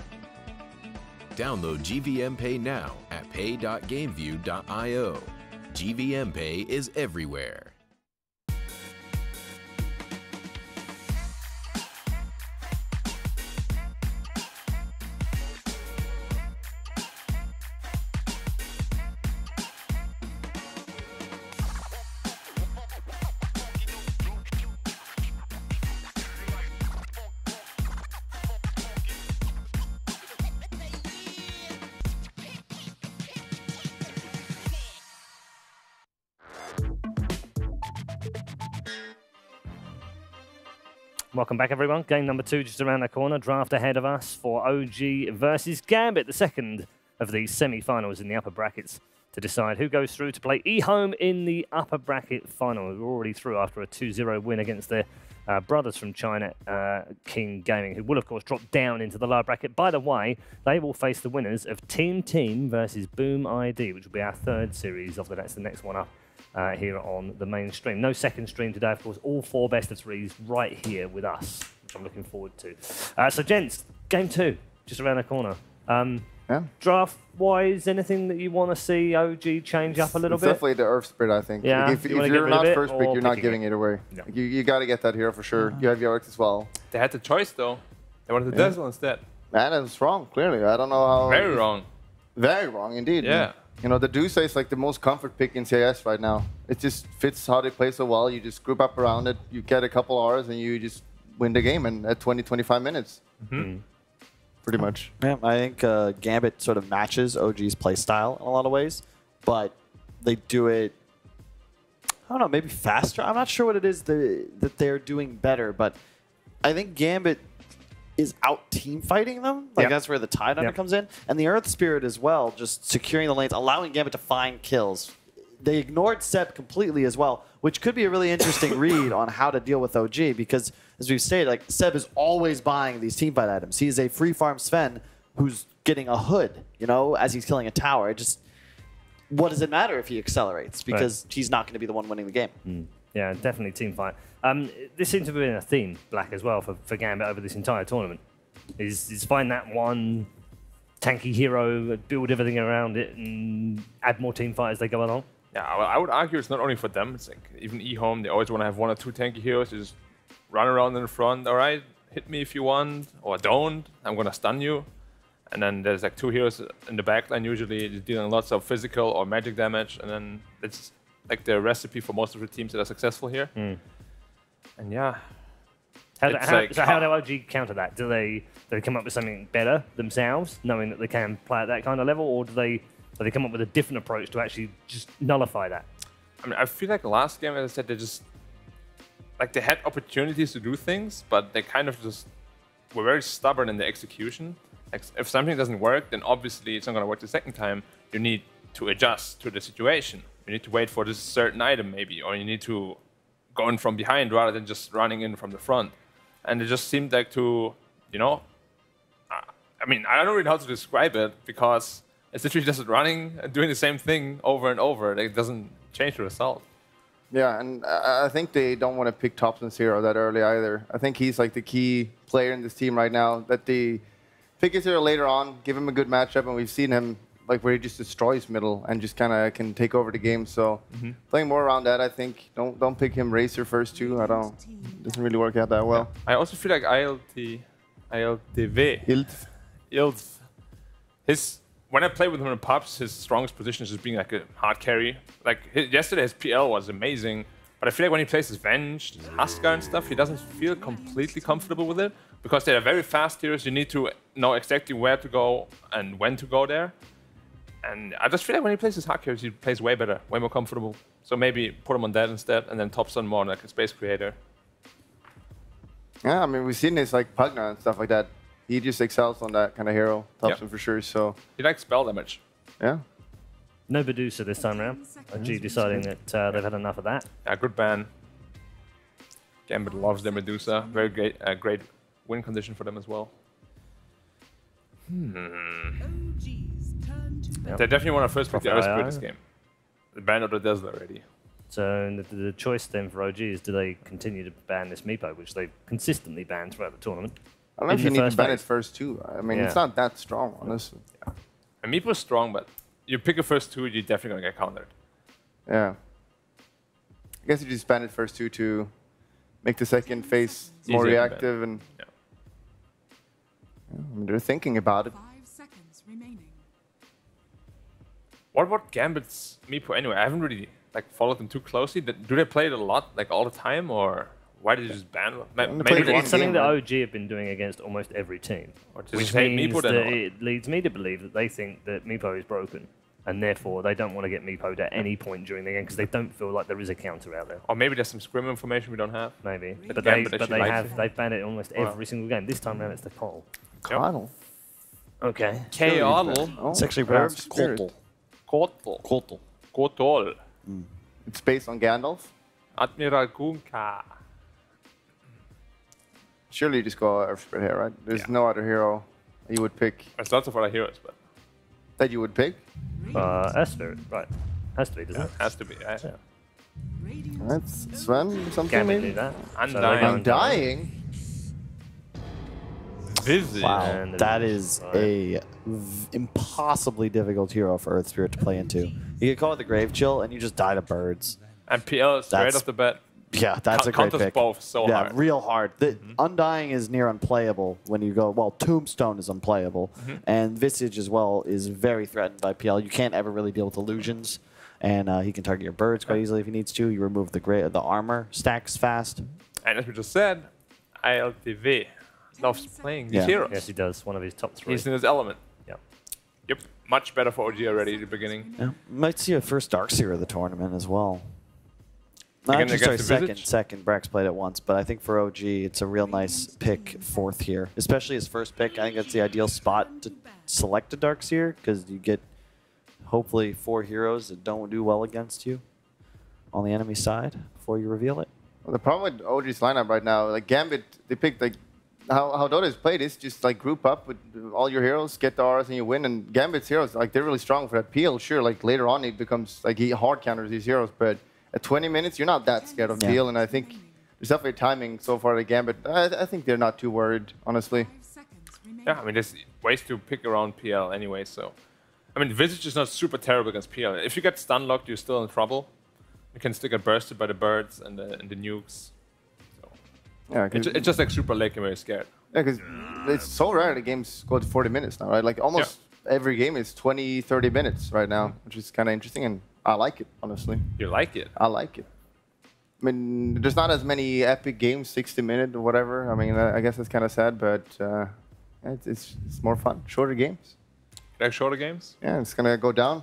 Download GVM Pay now at pay.gameview.io. GVM Pay is everywhere. Welcome back, everyone. Game number 2 just around the corner. Draft ahead of us for OG versus Gambit, the second of these semi-finals in the upper brackets to decide who goes through to play eHome in the upper bracket final. We're already through after a 2-0 win against their brothers from China, King Gaming, who will, of course, drop down into the lower bracket. By the way, they will face the winners of Team Team versus Boom ID, which will be our 3rd series of that's the next one up. Here on the main stream. No second stream today, of course. All 4 best of 3s right here with us, which I'm looking forward to. So, gents, game 2, just around the corner. Draft-wise, anything that you want to see OG change up a little bit? Definitely the Earth Spirit, I think. Yeah, if you're not first pick, you're not giving it away. No. You got to get that hero for sure. You have Yorick as well. They had the choice, though. They wanted the Dazzle instead. Man, it's wrong, clearly. I don't know how... Very wrong. Very wrong, indeed. Yeah. You know, the Duce is like the most comfort pick in CS right now. It just fits how they play so well. You just group up around it, you get a couple hours, and you just win the game in at 20-25 minutes. Pretty much. Yeah, I think Gambit sort of matches OG's playstyle in a lot of ways, but they do it, I don't know, maybe faster. I'm not sure what it is that they're doing better, but I think Gambit is out team fighting them. Like that's where the Tide Hunter comes in. And the Earth Spirit as well, just securing the lanes, allowing Gambit to find kills. They ignored Seb completely as well, which could be a really interesting read on how to deal with OG, because as we've stated, like Seb is always buying these teamfight items. He is a free farm Sven who's getting a hood, you know, as he's killing a tower. It just, what does it matter if he accelerates? Because he's not going to be the one winning the game. Yeah, definitely team fight. This seems to have been a theme, Black, as well, for Gambit over this entire tournament. Is find that one tanky hero, build everything around it, and add more team fight as they go along. Yeah, well, I would argue it's not only for them. It's like even eHome, they always want to have 1 or 2 tanky heroes. You just run around in the front. All right, hit me if you want, or don't. I'm going to stun you. And then there's like 2 heroes in the backline, usually dealing lots of physical or magic damage. And then it's like the recipe for most of the teams that are successful here. And yeah. How do OG counter that? Do they come up with something better themselves, knowing that they can play at that kind of level, or do they come up with a different approach to actually just nullify that? I mean, I feel like last game, as I said, they just like they had opportunities to do things, but they kind of just were very stubborn in the execution. Like if something doesn't work, then obviously it's not going to work the second time. You need to adjust to the situation. You need to wait for this certain item maybe, or you need to go in from behind rather than just running in from the front. And it just seemed like to, you know, I mean, I don't really know how to describe it, because it's literally just running and doing the same thing over and over. It doesn't change the result. Yeah, and I think they don't want to pick Thompson's hero that early either. I think he's like the key player in this team right now, that they pick his hero later on, give him a good matchup, and we've seen him like where he just destroys middle and just kind of can take over the game. So playing more around that, I think. Don't pick him Racer first too. Doesn't really work out that well. I also feel like when I play with him in pubs, his strongest position is just being like a hard carry. Like yesterday, his PL was amazing, but I feel like when he plays his Venge, his Husker and stuff, he doesn't feel completely comfortable with it, because they are very fast heroes. You need to know exactly where to go and when to go there. And I just feel like when he plays his hard carries, he plays way better, way more comfortable. So maybe put him on that instead, and then Thompson more like a space creator. Yeah, I mean, we've seen this like Pugna and stuff like that. He just excels on that kind of hero, Thompson for sure. So he likes spell damage. Yeah. No Medusa this time around. OG deciding that they've had enough of that. Yeah, good ban. Gambit loves their Medusa. Very great win condition for them as well. They definitely want to first pick the Earth Spirit this game. They banned out the Dazzle already. So the choice then for OG is, do they continue to ban this Meepo, which they've consistently banned throughout the tournament? I don't know if you need to ban it first too. I mean, it's not that strong, honestly. Yeah. And Meepo's strong, but you pick a first 2, you're definitely going to get countered. Yeah. I guess you just ban it first 2 to make the second phase more reactive. And yeah. I mean, they're thinking about it. 5 seconds remaining. What about Gambit's Meepo anyway? I haven't really followed them too closely. Do they play it a lot, all the time, or why did you just ban them? Maybe it's something that OG have been doing against almost every team, which means Meepo that it leads me to believe that they think that Meepo is broken. and therefore they don't want to get meepoed at any point during the game because they don't feel like there is a counter out there. Or maybe there's some scrim information we don't have. Maybe, but Gambit they've banned it almost every single game. This time around it's the Coddle. Coddle. Okay. Coddle. It's actually pronounced Coddle. Coddle. Coddle. It's based on Gandalf. Admiral Gunka. Surely you just go Earth Spirit here, right? There's no other hero you would pick. There's lots of other heroes, but that you would pick. Earth Spirit, right? Has to be, doesn't it? Has to be. Yeah. That's Sven. Something Gambit maybe. do that. Undying. Undying. Visage. Wow, that is a impossibly difficult hero for Earth Spirit to play into. You get caught with the Grave Chill, and you just die to birds. And PL straight off the bat. Yeah, that's a great counters pick. both so yeah, hard. real hard. The Undying is near unplayable when you go, well, Tombstone is unplayable, and Visage as well is very threatened by PL. You can't ever really deal with illusions, and he can target your birds quite easily if he needs to. You remove the armor, stacks fast. And as we just said, ILTV loves playing these heroes. Yes, he does. One of his top 3. He's in his element. Yep. Yep. Much better for OG already at the beginning. Yeah. Might see a first Darkseer of the tournament as well. Again, Actually, sorry, against the Visage? second. Brax played it once, but I think for OG, it's a real nice pick 4th here. Especially his first pick. I think that's the ideal spot to select a Darkseer, because you get, hopefully, 4 heroes that don't do well against you on the enemy side before you reveal it. Well, the problem with OG's lineup right now, like Gambit, they picked like how Dota is played is just like group up with all your heroes, get the Rs, and you win. And Gambit's heroes, like they're really strong for that PL. Sure, like later on it becomes like he hard counters these heroes, but at 20 minutes you're not that scared of PL. And I think there's definitely timing so far the Gambit. I think they're not too worried, honestly. Yeah, I mean there's ways to pick around PL anyway. So, I mean Visage is not super terrible against PL. If you get stun locked, you're still in trouble. You can still get bursted by the birds and the nukes. Yeah, it's just like super late and very scared. Yeah, because it's so rare the games go to 40 minutes now, right? Like almost every game is 20, 30 minutes right now, which is kind of interesting, and I like it, honestly. You like it? I like it. I mean, there's not as many epic games, 60 minute or whatever. I mean, I guess it's kind of sad, but it's more fun. Shorter games. Like shorter games? Yeah, it's going to go down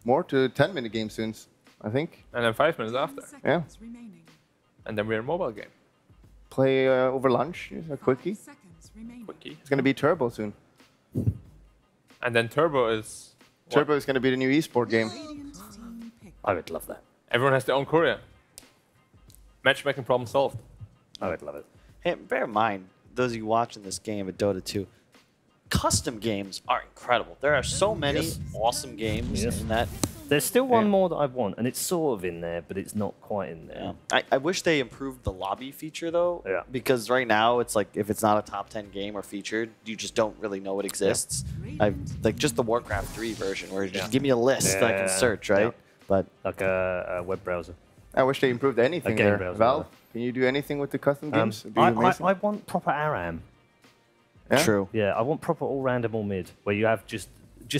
more to 10-minute games soon, I think. And then 5 minutes after. Yeah. And then we're a mobile game. Play over lunch, a quickie. Quickie. It's going to be Turbo soon. And then Turbo is... Turbo is going to be the new esport game. I would love that. Everyone has their own courier. Matchmaking problem solved. I would love it. Hey, bear in mind, those of you watching this game at Dota 2, custom games are incredible. There are so many awesome games in that. There's still one more that I want, and it's sort of in there, but it's not quite in there. I wish they improved the lobby feature, though, because right now it's like if it's not a top 10 game or featured, you just don't really know it exists. Like just the Warcraft 3 version, where you just give me a list that I can search, right? But like a web browser. I wish they improved anything there. browser, Valve, can you do anything with the custom games? It'd be amazing. I want proper ARAM. Yeah? True. Yeah, I want proper all random all mid, where you have just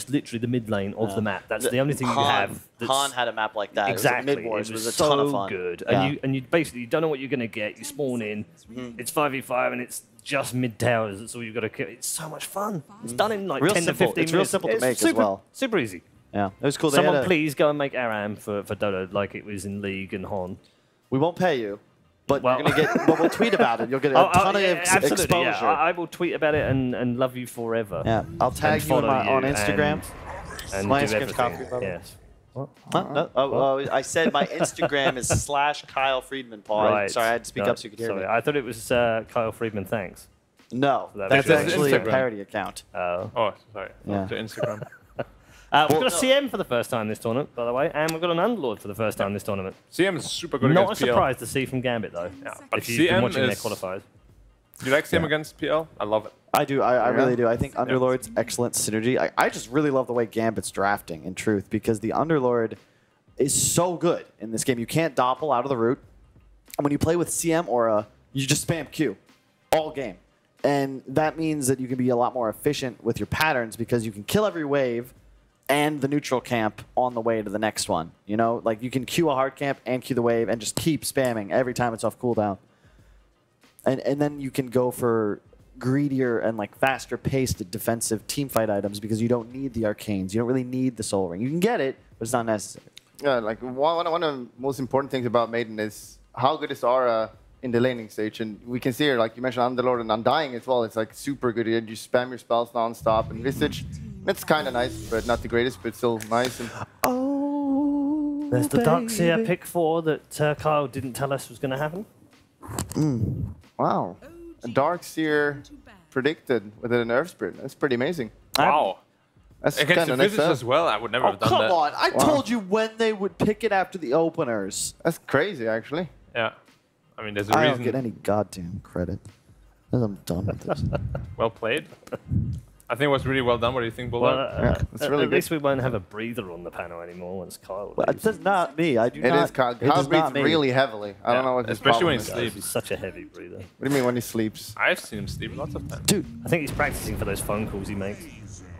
literally the mid lane of the map. That's the only thing you have. Han had a map like that. Exactly. Mid Wars it was was a ton of so fun. good. Yeah. And you basically don't know what you're going to get. You spawn in, it's 5v5, and it's just mid towers. That's all you've got to kill. It's so much fun. It's done in like Real 10 simple. to 15 It's real minutes. simple to make super, as well. Super easy. Yeah, it was cool. They Someone had please go and make ARAM for Dota like it was in League and Hon. We won't pay you, but you're gonna get. But we'll tweet about it. You'll get a ton of absolutely, exposure. Yeah. I will tweet about it and love you forever. Yeah, I'll tag you, on Instagram. And my do Instagram's everything. Kyle Friedman. Yes. What? No, I said my Instagram is /Kyle Friedman, Paul. Right. Sorry, I had to speak up so you could hear me. I thought it was Kyle Friedman. Thanks. No, That that's was actually a Instagram. parody account. Oh, sorry. Yeah. To Instagram. We've got a CM for the first time this tournament, by the way, and we've got an Underlord for the first time this tournament. CM is super good Not a against PL. surprise to see from Gambit, though. Yeah, but if you've been CM watching their is... qualifiers. Do you like CM against PL? I love it. I do. I really do. I think Underlord's excellent synergy. I just really love the way Gambit's drafting, in truth, because the Underlord is so good in this game. You can't doppel out of the root. And when you play with CM Aura, you just spam Q all game. And that means that you can be a lot more efficient with your patterns because you can kill every wave and the neutral camp on the way to the next one. You know, like you can Q a hard camp and Q the wave and just keep spamming every time it's off cooldown. And then you can go for greedier and like faster paced defensive team fight items because you don't need the arcanes. You don't really need the soul ring. You can get it, but it's not necessary. Yeah, like one of the most important things about Maiden is how good is Aura in the laning stage. And we can see here, like you mentioned, Underlord and Undying as well. It's like super good. You spam your spells non-stop. And Visage, that's kind of nice, but not the greatest, but still nice. And There's the Darkseer pick 4 that Kyle didn't tell us was going to happen. Wow. A Darkseer predicted with an Earth Spirit. That's pretty amazing. Wow. That's Against kind the of Visage as well, I would never have done Come that. on. I told you when they would pick it after the openers. That's crazy, actually. Yeah. I mean, there's a I reason. don't get any goddamn credit. I'm done with this. Well played. I think it was really well done. What do you think, Bulldog? Well, it's really at good. least we won't have a breather on the panel anymore once Kyle Well, leaves. it's not me. I do It not. is Kyle. It Kyle does not breathes me. really heavily. I don't know what his especially when problem he is. sleeps. He's such a heavy breather. What do you mean when he sleeps? I've seen him sleep lots of times. Dude, I think he's practicing for those phone calls he makes.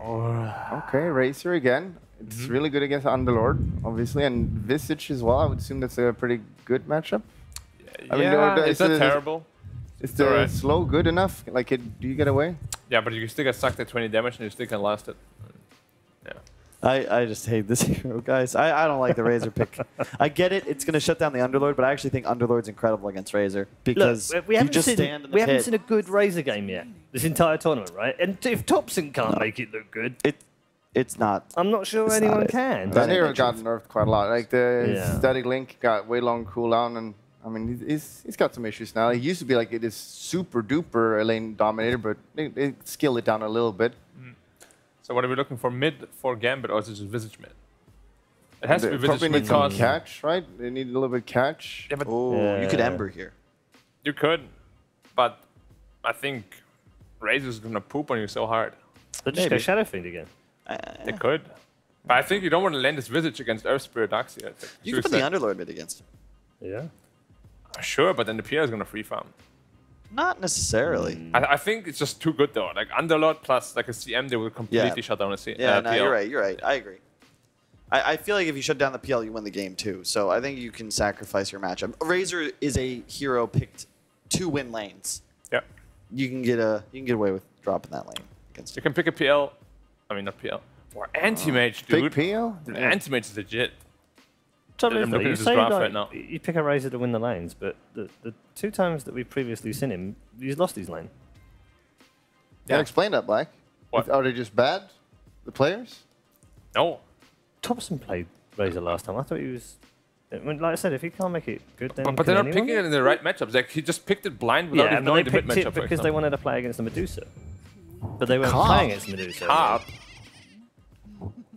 Okay, Racer again. It's really good against Underlord, obviously, and Visage as well. I would assume that's a pretty good matchup. I mean, it's not terrible. Is the alright. slow good enough? Like, do you get away? Yeah, but you still get sucked at 20 damage and you still can last it. Yeah. I just hate this hero, guys. I don't like the Razor pick. I get it. It's going to shut down the Underlord, but I actually think Underlord's incredible against Razor because Look, we you haven't just seen, stand in the we haven't pit. seen a good Razor game yet. This entire tournament, right? And if Thompson can't make it look good, It's not. I'm not sure It's anyone not. can. That hero got nerfed quite a lot. Like the Yeah. static link got way long cooldown, and I mean he's got some issues now. He used to be like this super duper lane dominator, but they scaled it down a little bit. So what are we looking for? Mid for Gambit or is it just Visage mid? It has to be They probably Visage mid need some because catch, right? They need a little bit catch. Yeah, but You could Ember here. you could, but I think Razor's gonna poop on you so hard. They'll just go Shadow Fiend again. They could. But I think you don't want to land this Visage against Earth Spirit Darkseer. I think. You could put the Underlord mid against him. Yeah. Sure, but then the PL is gonna free farm. Not necessarily. I think it's just too good though. Like Underlord plus like a CM, they will completely shut down a CM. Yeah, no, PL. you're right. You're right. I agree. I feel like if you shut down the PL, you win the game too. So I think you can sacrifice your matchup. Razor is a hero picked to win lanes. Yeah. You can get away with dropping that lane against. You can pick a PL. I mean not PL. Or anti-mage, dude. Big PL? Anti-mage is legit. Trouble I'm is, though, looking you at this say graph like, right now. you pick a Razor to win the lanes, but the 2 times that we've previously seen him, he's lost his lane. Yeah, explain that, Black. What? Are they just bad, the players? No. Thompson played Razor last time. I thought he was... I mean, like I said, if he can't make it good, then But can they're not anyone? picking it in the right matchups. Like he just picked it blind without Yeah, even but knowing they the mid picked it matchup. for because they example. wanted to play against the Medusa. But they weren't Can't. playing against Medusa. Hard.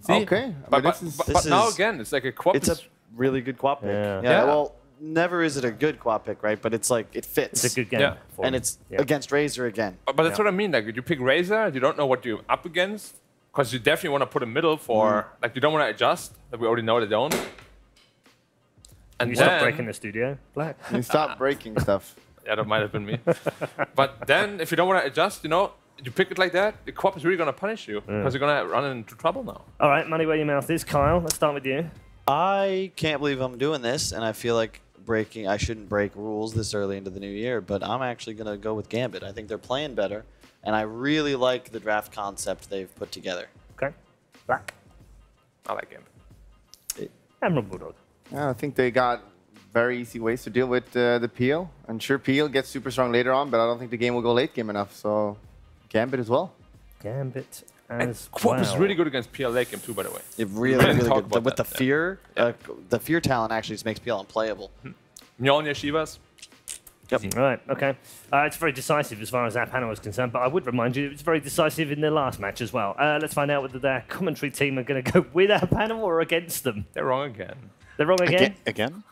See? Okay. But, this is- but now again, it's like a quap. It's a really good quad pick. Yeah. Yeah. Well, never is it a good quad pick, right? But it's like it fits. It's a good game. Yeah. for And him. it's Yeah. against Razor again. But that's what I mean. Like you pick Razor, you don't know what you're up against, because you definitely want to put a middle for. Like you don't want to adjust. That we already know they don't. And you then, stop breaking the studio, Black. You stop breaking stuff. Yeah, that might have been me. But then, if you don't want to adjust, you know, you pick it like that, the quap is really going to punish you because you're going to run into trouble now. All right, money where your mouth is. Kyle, let's start with you. I can't believe I'm doing this, and I feel like I shouldn't break rules this early into the new year, but I'm actually going to go with Gambit. I think they're playing better, and I really like the draft concept they've put together. Okay. Black. I like Gambit. Emerald Bulldog. Yeah, I think they got very easy ways to deal with the PL. And sure, PL gets super strong later on, but I don't think the game will go late game enough. So Gambit as well. Gambit And as quap is well. really good against PL late game too, by the way. It We really, didn't really talk good. about With that, the fear, the fear talent actually just makes PL unplayable. Mjolnir Shivas. Yep. Right, okay. It's very decisive as far as our panel is concerned, but I would remind you it was very decisive in their last match as well. Let's find out whether their commentary team are going to go with our panel or against them. They're wrong again. They're wrong again? Again?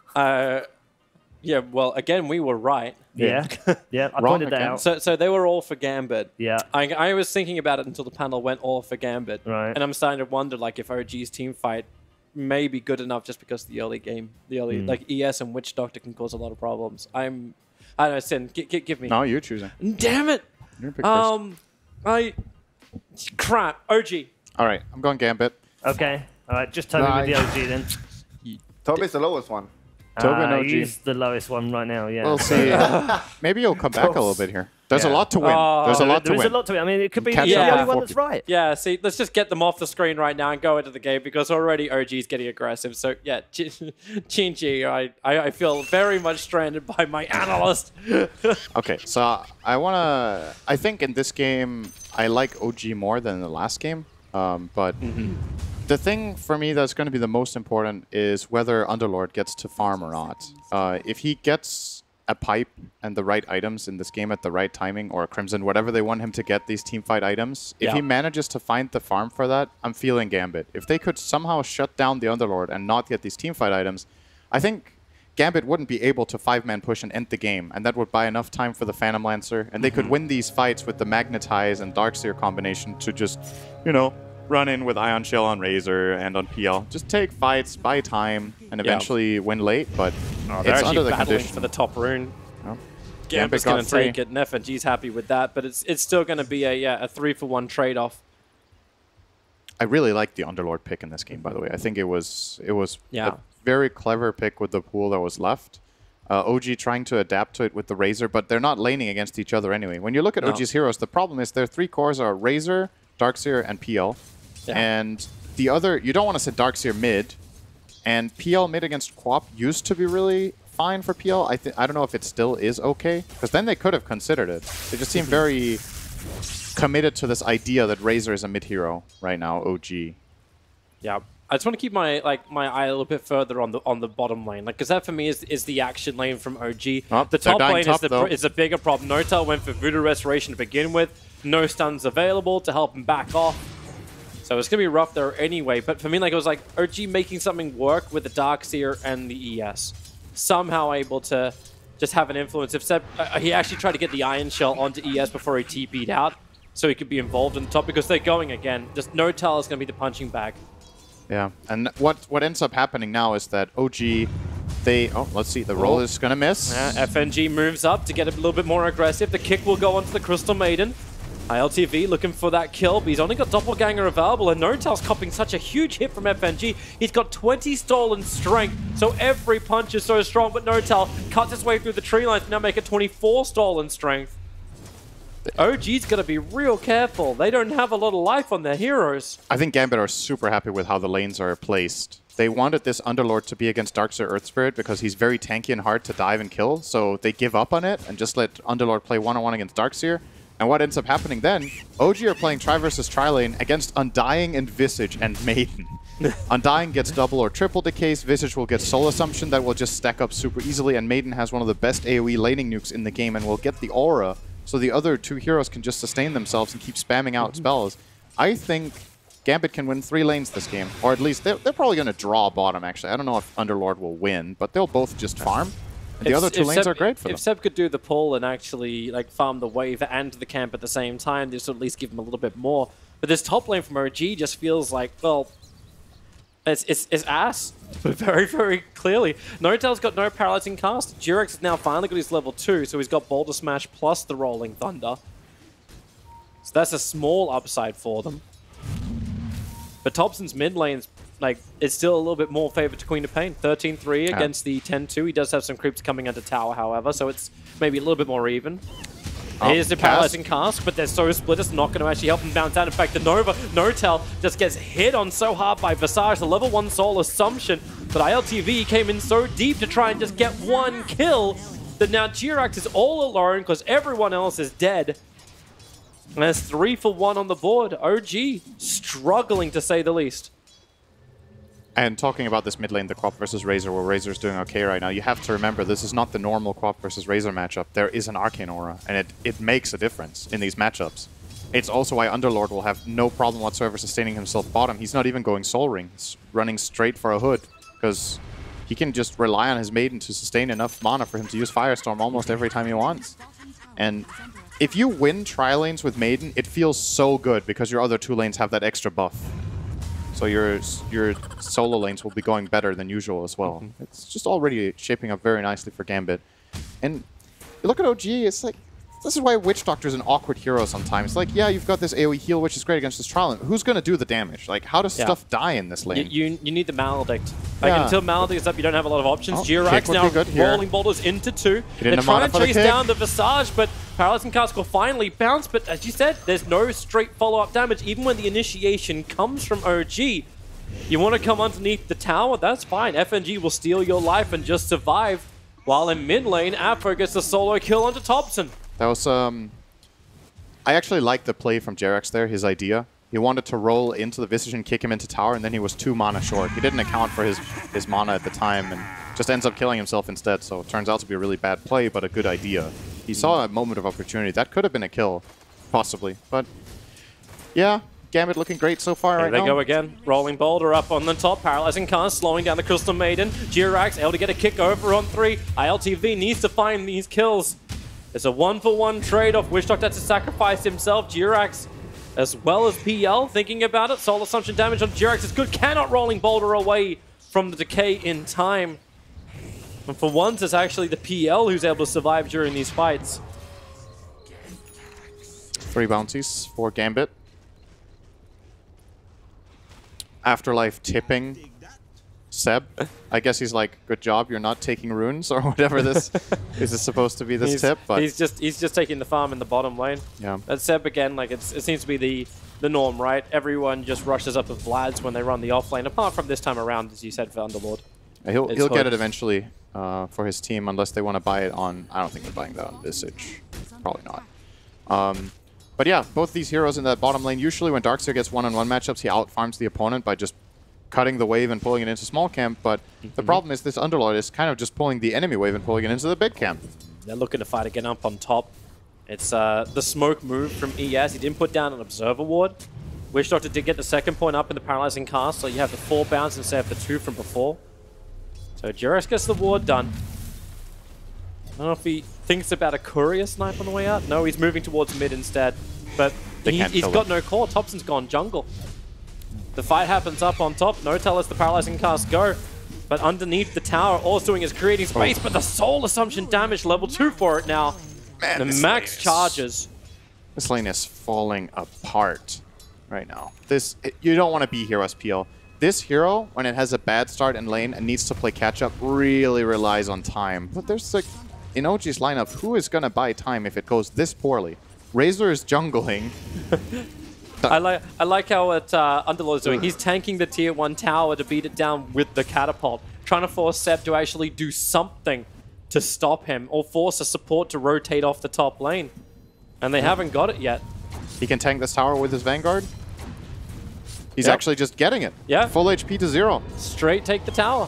Yeah, well, again, we were right. Yeah. Yeah, I Wrong pointed that again. out. So they were all for Gambit. Yeah. I was thinking about it until the panel went all for Gambit. Right. And I'm starting to wonder, like, if OG's team fight may be good enough just because the early game, like, ES and Witch Doctor can cause a lot of problems. I don't know, Sin, give me. No, you're choosing. Damn it! You're pick first. Crap, OG. All right, I'm going Gambit. Okay. All right, just tell me with the OG then. Toby's the lowest one. Toby and OG. He's the lowest one right now, yeah. We'll see. Maybe he'll come back a little bit here. There's a lot to win. There's a lot to win. There's a lot to win. I mean, it could be Catch the up only on one 4 that's people. right. Yeah, see, let's just get them off the screen right now and go into the game because already OG is getting aggressive. So, yeah, Chinchi, I feel very much stranded by my analyst. Okay, so I think in this game, I like OG more than the last game. But the thing for me that's going to be the most important is whether Underlord gets to farm or not. If he gets a pipe and the right items in this game at the right timing, or a Crimson, whatever they want him to get these teamfight items, if he manages to find the farm for that, I'm feeling Gambit. If they could somehow shut down the Underlord and not get these teamfight items, I think Gambit wouldn't be able to 5-man push and end the game, and that would buy enough time for the Phantom Lancer, and they could win these fights with the Magnetize and Darkseer combination to just, you know, run in with Ion Shell on Razor and on PL. Just take fights, buy time, and eventually win late, but it's under the condition. For the top rune. Oh. Gambit's going to take it, and FNG's happy with that, but it's still going to be a 3-for-1 trade-off. I really like the Underlord pick in this game, by the way. I think it was a very clever pick with the pool that was left. OG trying to adapt to it with the Razor, but they're not laning against each other anyway. When you look at OG's heroes, the problem is their 3 cores are Razor, Darkseer, and PL. And the other, you don't want to sit Darkseer mid, and PL mid against Quap used to be really fine for PL. I don't know if it still is okay, because then they could have considered it. They just seem very committed to this idea that Razor is a mid hero right now, OG. Yeah. I just want to keep my eye a little bit further on the bottom lane, because that for me is the action lane from OG. The top lane is the bigger problem. Notel went for Voodoo Restoration to begin with. No stuns available to help him back off. So it's going to be rough there anyway. But for me, it was like OG making something work with the Darkseer and the ES. Somehow able to just have an influence. Except he actually tried to get the Iron Shell onto ES before he TP'd out, so he could be involved in the top, because they're going again. Just Notel is going to be the punching bag. Yeah, and what ends up happening now is that OG, let's see, the roll is going to miss. FNG moves up to get a little bit more aggressive. The kick will go onto the Crystal Maiden. ILTV looking for that kill, but he's only got Doppelganger available, and Notel's copping such a huge hit from FNG. He's got 20 stolen strength, so every punch is so strong, but Notel cuts his way through the tree lines to now make it 24 stolen strength. OG's got to be real careful. They don't have a lot of life on their heroes. I think Gambit are super happy with how the lanes are placed. They wanted this Underlord to be against Darkseer Earth Spirit because he's very tanky and hard to dive and kill, so they give up on it and just let Underlord play one-on-one against Darkseer. And what ends up happening then, OG are playing Tri versus Tri lane against Undying and Visage and Maiden. Undying gets double or triple decays, Visage will get Soul Assumption that will just stack up super easily, and Maiden has one of the best AoE laning nukes in the game and will get the aura, so the other 2 heroes can just sustain themselves and keep spamming out spells. I think Gambit can win 3 lanes this game, or at least they're probably going to draw bottom, actually. I don't know if Underlord will win, but they'll both just farm. The other 2 lanes are great for them. If Seb could do the pull and actually farm the wave and the camp at the same time, this would at least give him a little bit more. But this top lane from OG just feels like, well, it's ass, but very, very clearly. Notel's got no paralyzing cast. Durex has now finally got his level 2, so he's got Boulder Smash plus the Rolling Thunder. So that's a small upside for them. But Thompson's mid lane's it's still a little bit more favored to Queen of Pain. 13-3 against the 10-2. He does have some creeps coming into tower, however, so it's maybe a little bit more even. Here's the paralyzing cast, but they're so split, it's not going to actually help him bounce out. In fact, the Notel just gets hit on so hard by Visage, the level 1 Soul Assumption, but ILTV came in so deep to try and just get 1 kill that now Jirax is all alone because everyone else is dead. And there's 3-for-1 on the board. OG struggling to say the least. And talking about this mid lane, the Quap versus Razor, where Razor's doing okay right now, you have to remember this is not the normal Quap versus Razor matchup. There is an Arcane Aura, and it makes a difference in these matchups. It's also why Underlord will have no problem whatsoever sustaining himself bottom. He's not even going Soul Ring. He's running straight for a Hood, because he can just rely on his Maiden to sustain enough mana for him to use Firestorm almost every time he wants. And if you win Tri lanes with Maiden, it feels so good, because your other 2 lanes have that extra buff. So your solo lanes will be going better than usual as well. It's just already shaping up very nicely for Gambit. And you look at OG, it's like, this is why Witch Doctor is an awkward hero sometimes. Like, yeah, you've got this AoE heal, which is great against this Trial. Who's going to do the damage? Like, how does stuff die in this lane? You need the Maledict. Until Maledict is up, you don't have a lot of options. Jirax now rolling boulders into 2. They're trying to chase down the Visage, but Paralyzing Cask will finally bounce, but as you said, there's no straight follow-up damage, even when the initiation comes from OG. You want to come underneath the tower? That's fine. FNG will steal your life and just survive. While in mid lane, Afro gets the solo kill onto Thompson. That was, I actually liked the play from Jerax there, his idea. He wanted to roll into the Visage and kick him into tower, and then he was 2 mana short. He didn't account for his mana at the time, and just ends up killing himself instead. So it turns out to be a really bad play, but a good idea. He saw a moment of opportunity. That could have been a kill, possibly. But yeah, Gambit looking great so far right now. There they go again. Rolling Boulder up on the top. Paralyzing Cast slowing down the Crystal Maiden. Jirax able to get a kick over on 3. ILTV needs to find these kills. It's a 1-for-1 trade-off. Wishdog had to sacrifice himself. Jirax as well as PL thinking about it. Soul Assumption damage on Jirax is good. Cannot Rolling Boulder away from the decay in time. And for once, it's actually the PL who's able to survive during these fights. 3 bounties for Gambit. Afterlife tipping Seb. I guess he's like, good job, you're not taking runes or whatever this is supposed to be this tip. But he's just taking the farm in the bottom lane. Yeah. And Seb again, like it seems to be the norm, right? Everyone just rushes up with Vlads when they run the off lane, apart from this time around, as you said, for Underlord. He'll get it eventually for his team, unless they want to buy it on... I don't think they're buying that on Visage. Probably not. But yeah, both these heroes in that bottom lane, usually when Darkseer gets one-on-one matchups, he out-farms the opponent by just cutting the wave and pulling it into small camp, but the problem is this Underlord is kind of just pulling the enemy wave and pulling it into the big camp. They're looking to fight again up on top. It's the smoke move from ES. He didn't put down an Observer Ward. Wish Doctor did get the second point up in the Paralyzing Cast, so you have the 4 bounce instead of the 2 from before. So Jerax gets the ward done. I don't know if he thinks about a courier snipe on the way out. No, he's moving towards mid instead. But he's got no core. Thompson's gone jungle. The fight happens up on top. No tell us the Paralyzing Cast go. But underneath the tower, all it's doing is creating space. But the Soul Assumption damage level 2 for it now. Man, the max charges. This lane is falling apart right now. You don't want to be here as PL. This hero, when it has a bad start in lane and needs to play catch-up, really relies on time. But there's like, in OG's lineup, who is going to buy time if it goes this poorly? Razor is jungling. I like how what Underlord is doing. He's tanking the tier 1 tower to beat it down with the catapult, trying to force Seb to actually do something to stop him or force a support to rotate off the top lane. And they haven't got it yet. He can tank this tower with his Vanguard. He's actually just getting it. Yeah. Full HP to 0. Straight take the tower.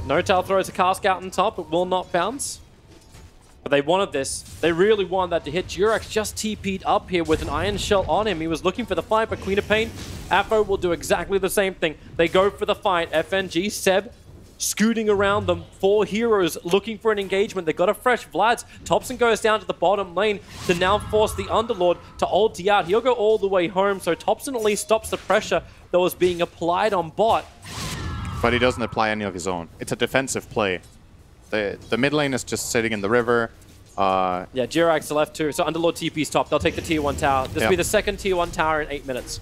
No-Tail throws a cask out on top. It will not bounce. But they wanted this. They really wanted that to hit. Jirax just TP'd up here with an Iron Shell on him. He was looking for the fight, but Queen of Pain, Afro will do exactly the same thing. They go for the fight. FNG, Seb, scooting around them. 4 heroes looking for an engagement. They got a fresh Vlads. Thompson goes down to the bottom lane to now force the Underlord to ulti out. He'll go all the way home, so Thompson at least stops the pressure that was being applied on bot. But he doesn't apply any of his own. It's a defensive play. The mid lane is just sitting in the river. Yeah, Jirax left too. So Underlord TP's top. They'll take the tier 1 tower. This will be the second tier 1 tower in 8 minutes.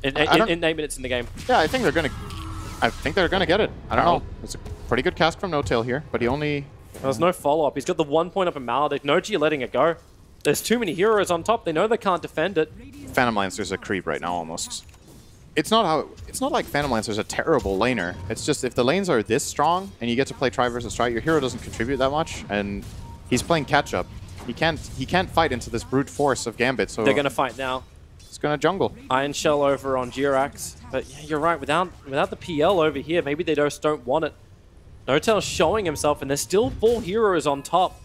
In 8 minutes in the game. Yeah, I think they're gonna get it. I don't know. It's a pretty good cast from No-Tail here, but he only... There's no follow-up. He's got the 1 point up in Maledict. No G letting it go. There's too many heroes on top. They know they can't defend it. Phantom Lancer's a creep right now almost. It's not like Phantom Lancer's a terrible laner. It's just if the lanes are this strong and you get to play Tri versus Tri, your hero doesn't contribute that much, and he's playing catch-up. He can't fight into this brute force of Gambit, so... They're gonna fight now. It's gonna jungle. Iron Shell over on Jirax. But yeah, you're right, without the PL over here, maybe they just don't want it. No-Tail's showing himself, and there's still 4 heroes on top.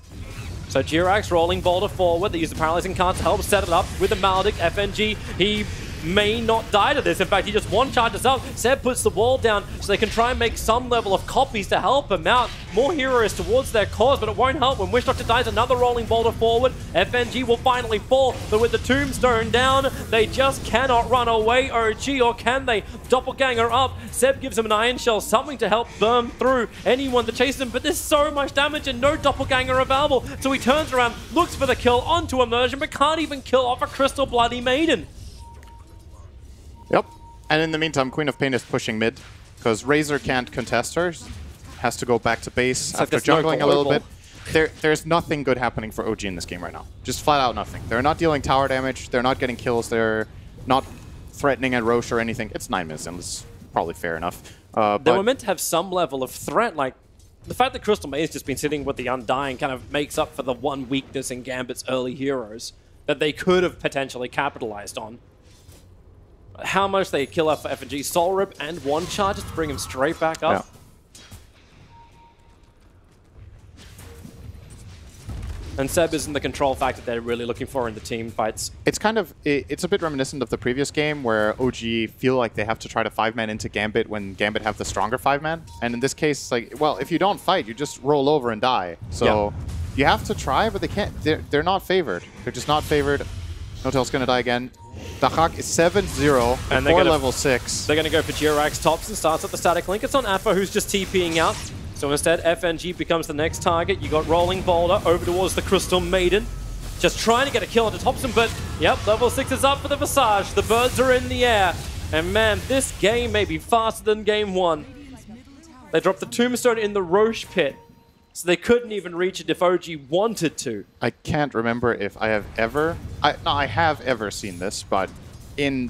So Jirax rolling Boulder forward. They use the Paralyzing Cast to help set it up with the Maledict. FNG, he may not die to this. In fact, he just one charges up. Seb puts the wall down so they can try and make some level of copies to help him out. More heroes towards their cause, but it won't help when Wish Doctor dies. Another rolling Boulder forward. FNG will finally fall, but with the Tombstone down, they just cannot run away. OG, or can they? Doppelganger up. Seb gives him an Iron Shell, something to help burn through anyone that chases him, but there's so much damage and no Doppelganger available. So he turns around, looks for the kill onto Immersion, but can't even kill off a Crystal Bloody Maiden. Yep. And in the meantime, Queen of Pain is pushing mid, because Razor can't contest her. Has to go back to base after jungling a little bit. there's nothing good happening for OG in this game right now. Just flat out nothing. They're not dealing tower damage. They're not getting kills. They're not threatening at Roche or anything. It's 9 minutes and it's probably fair enough. They were meant to have some level of threat. Like, the fact that Crystal Maze just been sitting with the Undying kind of makes up for the one weakness in Gambit's early heroes that they could have potentially capitalized on. How much they kill off for FNG. Soul Rip and one charge just to bring him straight back up. Yeah. And Seb isn't the control factor they're really looking for in the team fights. It's kind of, it's a bit reminiscent of the previous game where OG feel like they have to try to 5-man into Gambit when Gambit have the stronger 5-man. And in this case, like, well, if you don't fight, you just roll over and die. So you have to try, but they can't, they're not favored. They're just not favored. Notel's gonna die again. Dahak is 7-0 and before level 6. They're gonna go for Jirax tops and starts at the static link. It's on Afa who's just TPing out. So instead, FNG becomes the next target. You got Rolling Boulder over towards the Crystal Maiden. Just trying to get a kill onto Thompson, but yep, level 6 is up for the Visage. The birds are in the air. And man, this game may be faster than game 1. They dropped the Tombstone in the Roche pit, so they couldn't even reach it if OG wanted to. I can't remember if I have ever... I have ever seen this, but in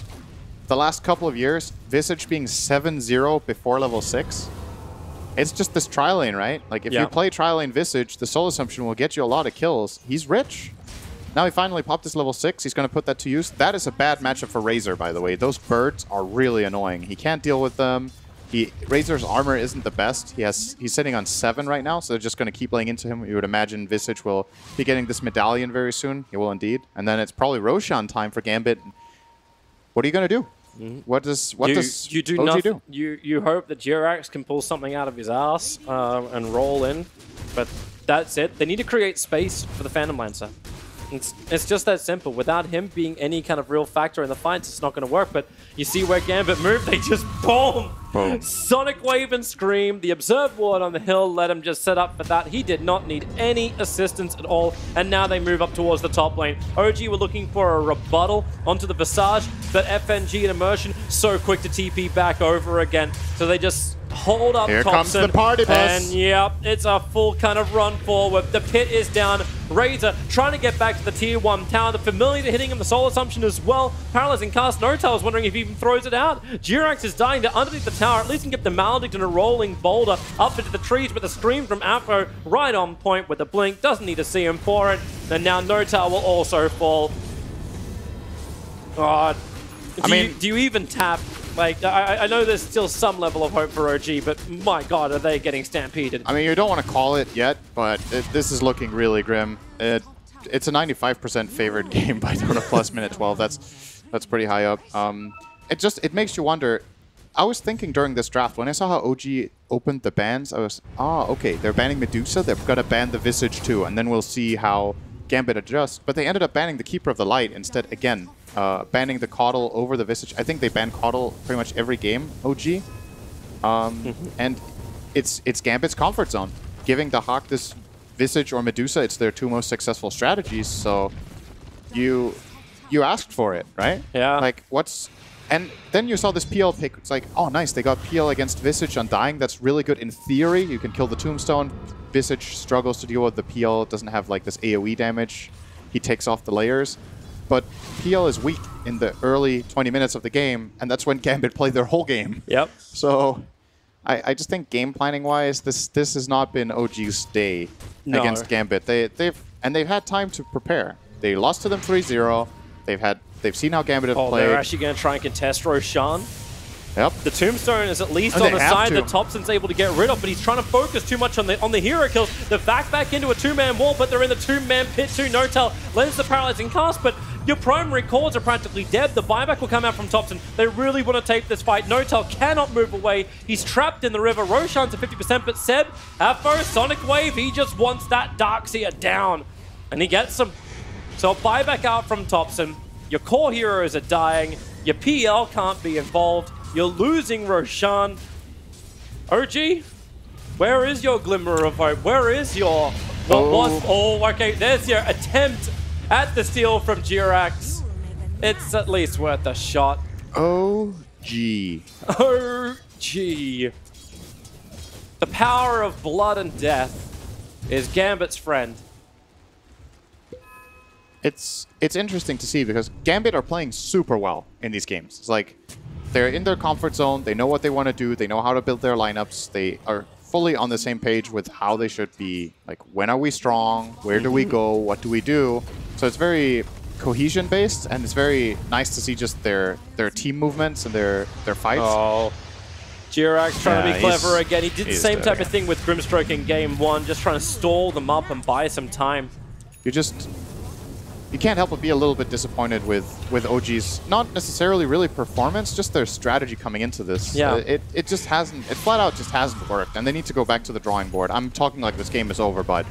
the last couple of years, Visage being 7-0 before level 6... It's just this tri-lane, right? Like, if you play tri-lane Visage, the Soul Assumption will get you a lot of kills. He's rich. Now he finally popped his level 6. He's going to put that to use. That is a bad matchup for Razor, by the way. Those birds are really annoying. He can't deal with them. Razor's armor isn't the best. He's sitting on 7 right now, so they're just going to keep laying into him. You would imagine Visage will be getting this medallion very soon. He will indeed. And then it's probably Roshan time for Gambit. What are you going to do? What does OG do? You hope that Jirax can pull something out of his ass and roll in, but that's it. They need to create space for the Phantom Lancer. It's just that simple. Without him being any kind of real factor in the fights, it's not going to work. But you see where Gambit moved, they just boom! Sonic Wave and Scream. The Observe Ward on the hill let him just set up for that. He did not need any assistance at all. And now they move up towards the top lane. OG were looking for a rebuttal onto the Visage, but FNG and Immersion so quick to TP back over again. So they just hold up Here Thompson. comes the party bus. And yep, it's a full kind of run forward. The pit is down. Razor trying to get back to the tier 1 tower. The Familiar hitting him, the Soul Assumption as well. Paralyzing cast. Notel is wondering if he even throws it out. Jirax is dying. They're underneath the tower. At least can get the Maledict and a Rolling Boulder up into the trees with a Scream from Afro right on point with the blink. Doesn't need to see him for it. And now Notel will also fall. God. Do you even tap? Like, I know there's still some level of hope for OG, but my God, are they getting stampeded? I mean, you don't want to call it yet, but this is looking really grim. It's a 95% favored game by Dota Plus minute 12. That's pretty high up. It makes you wonder. I was thinking during this draft, when I saw how OG opened the bans, I was, okay, they're banning Medusa, they've got to ban the Visage too, and then we'll see how Gambit adjusts. But they ended up banning the Keeper of the Light instead again. Banning the Caudal over the Visage. I think they ban Caudal pretty much every game, OG. And it's Gambit's comfort zone. Giving the Hawk this Visage or Medusa, it's their 2 most successful strategies, so you asked for it, right? Yeah. Like, and then you saw this PL pick. It's like, oh, nice, they got PL against Visage Undying. That's really good in theory. You can kill the Tombstone. Visage struggles to deal with the PL, doesn't have like this AoE damage. He takes off the layers. But PL is weak in the early 20 minutes of the game, and that's when Gambit played their whole game. Yep. So I just think game planning-wise, this has not been OG's day against Gambit. They've had time to prepare. They lost to them 3-0. They've seen how Gambit have played. They're actually going to try and contest Roshan. Yep. The Tombstone is at least on the side that Thompson's able to get rid of, but he's trying to focus too much on the hero kills. They're back into a 2-man wall, but they're in the 2-man pit too. Notel lends the paralyzing cast, but your primary cores are practically dead. The buyback will come out from Thompson. They really want to take this fight. Notel cannot move away. He's trapped in the river. Roshan's at 50%, but Seb, Afro, Sonic Wave, he just wants that Darkseer down. And he gets some. So a buyback out from Thompson. Your core heroes are dying. Your PL can't be involved. You're losing Roshan. OG, where is your glimmer of hope? Where is your... okay, there's your attempt at the steal from Jirax. It's at least worth a shot. OG. OG. The power of blood and death. is Gambit's friend. It's interesting to see because Gambit are playing super well in these games. It's like they're in their comfort zone. They know what they want to do. They know how to build their lineups. They are fully on the same page with how they should be. Like, when are we strong? Where do we go? What do we do? So it's very cohesion based, and it's very nice to see just their team movements and their fights. Oh, Jirax trying to be clever again. He did the same type of thing with Grimstroke in game 1, just trying to stall them up and buy some time. You can't help but be a little bit disappointed with OG's, not necessarily really performance, just their strategy coming into this. Yeah. It just hasn't, it flat out just hasn't worked, and they need to go back to the drawing board. I'm talking like this game is over, but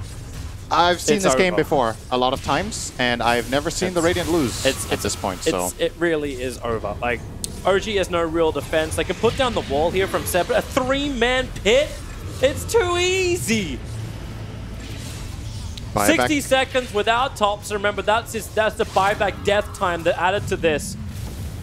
I've seen this game before a lot of times, and I've never seen the Radiant lose at this point. So it really is over. Like, OG has no real defense. They can put down the wall here from Seb, but a 3-man pit? It's too easy. 60 seconds without tops. Remember, that's the buyback death time that added to this.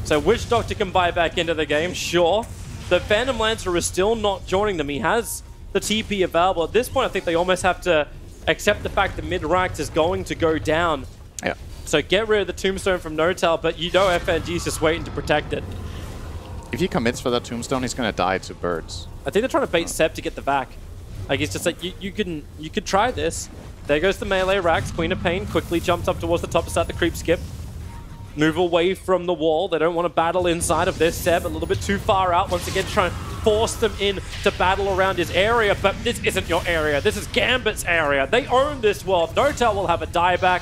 So Witch Doctor can buy back into the game, sure. The Phantom Lancer is still not joining them. He has the TP available. At this point, I think they almost have to accept the fact that mid-Rax is going to go down. Yeah. So get rid of the Tombstone from Notel, but you know FNG is just waiting to protect it. if he commits for that Tombstone, he's going to die to birds. I think they're trying to bait Seb to get the back. Like, it's just like, you could try this. There goes the melee Rax. Queen of Pain quickly jumps up towards the top to start the creep skip. Move away from the wall. They don't want to battle inside of this. Seb a little bit too far out. Once again, trying to force them in to battle around his area. But this isn't your area. This is Gambit's area. They own this world. Notel will have a dieback.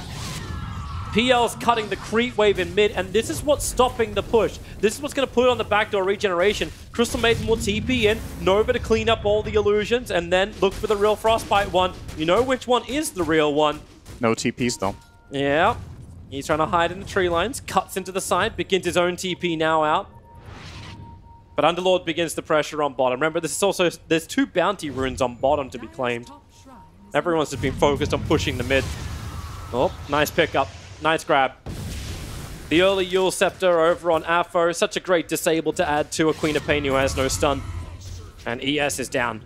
PL's cutting the creep wave in mid, and this is what's stopping the push. This is what's going to put on the backdoor regeneration. Crystal Maiden will TP in, Nova to clean up all the illusions, and then look for the real Frostbite one. You know which one is the real one. No TPs, though. Yeah. He's trying to hide in the tree lines, cuts into the side, begins his own TP now out. But Underlord begins the pressure on bottom. Remember, this is also, there's 2 bounty runes on bottom to be claimed. Everyone's just been focused on pushing the mid. Oh, nice pickup. Nice grab. The early Yule Scepter over on Afo. Such a great disable to add to a Queen of Pain who has no stun. And ES is down.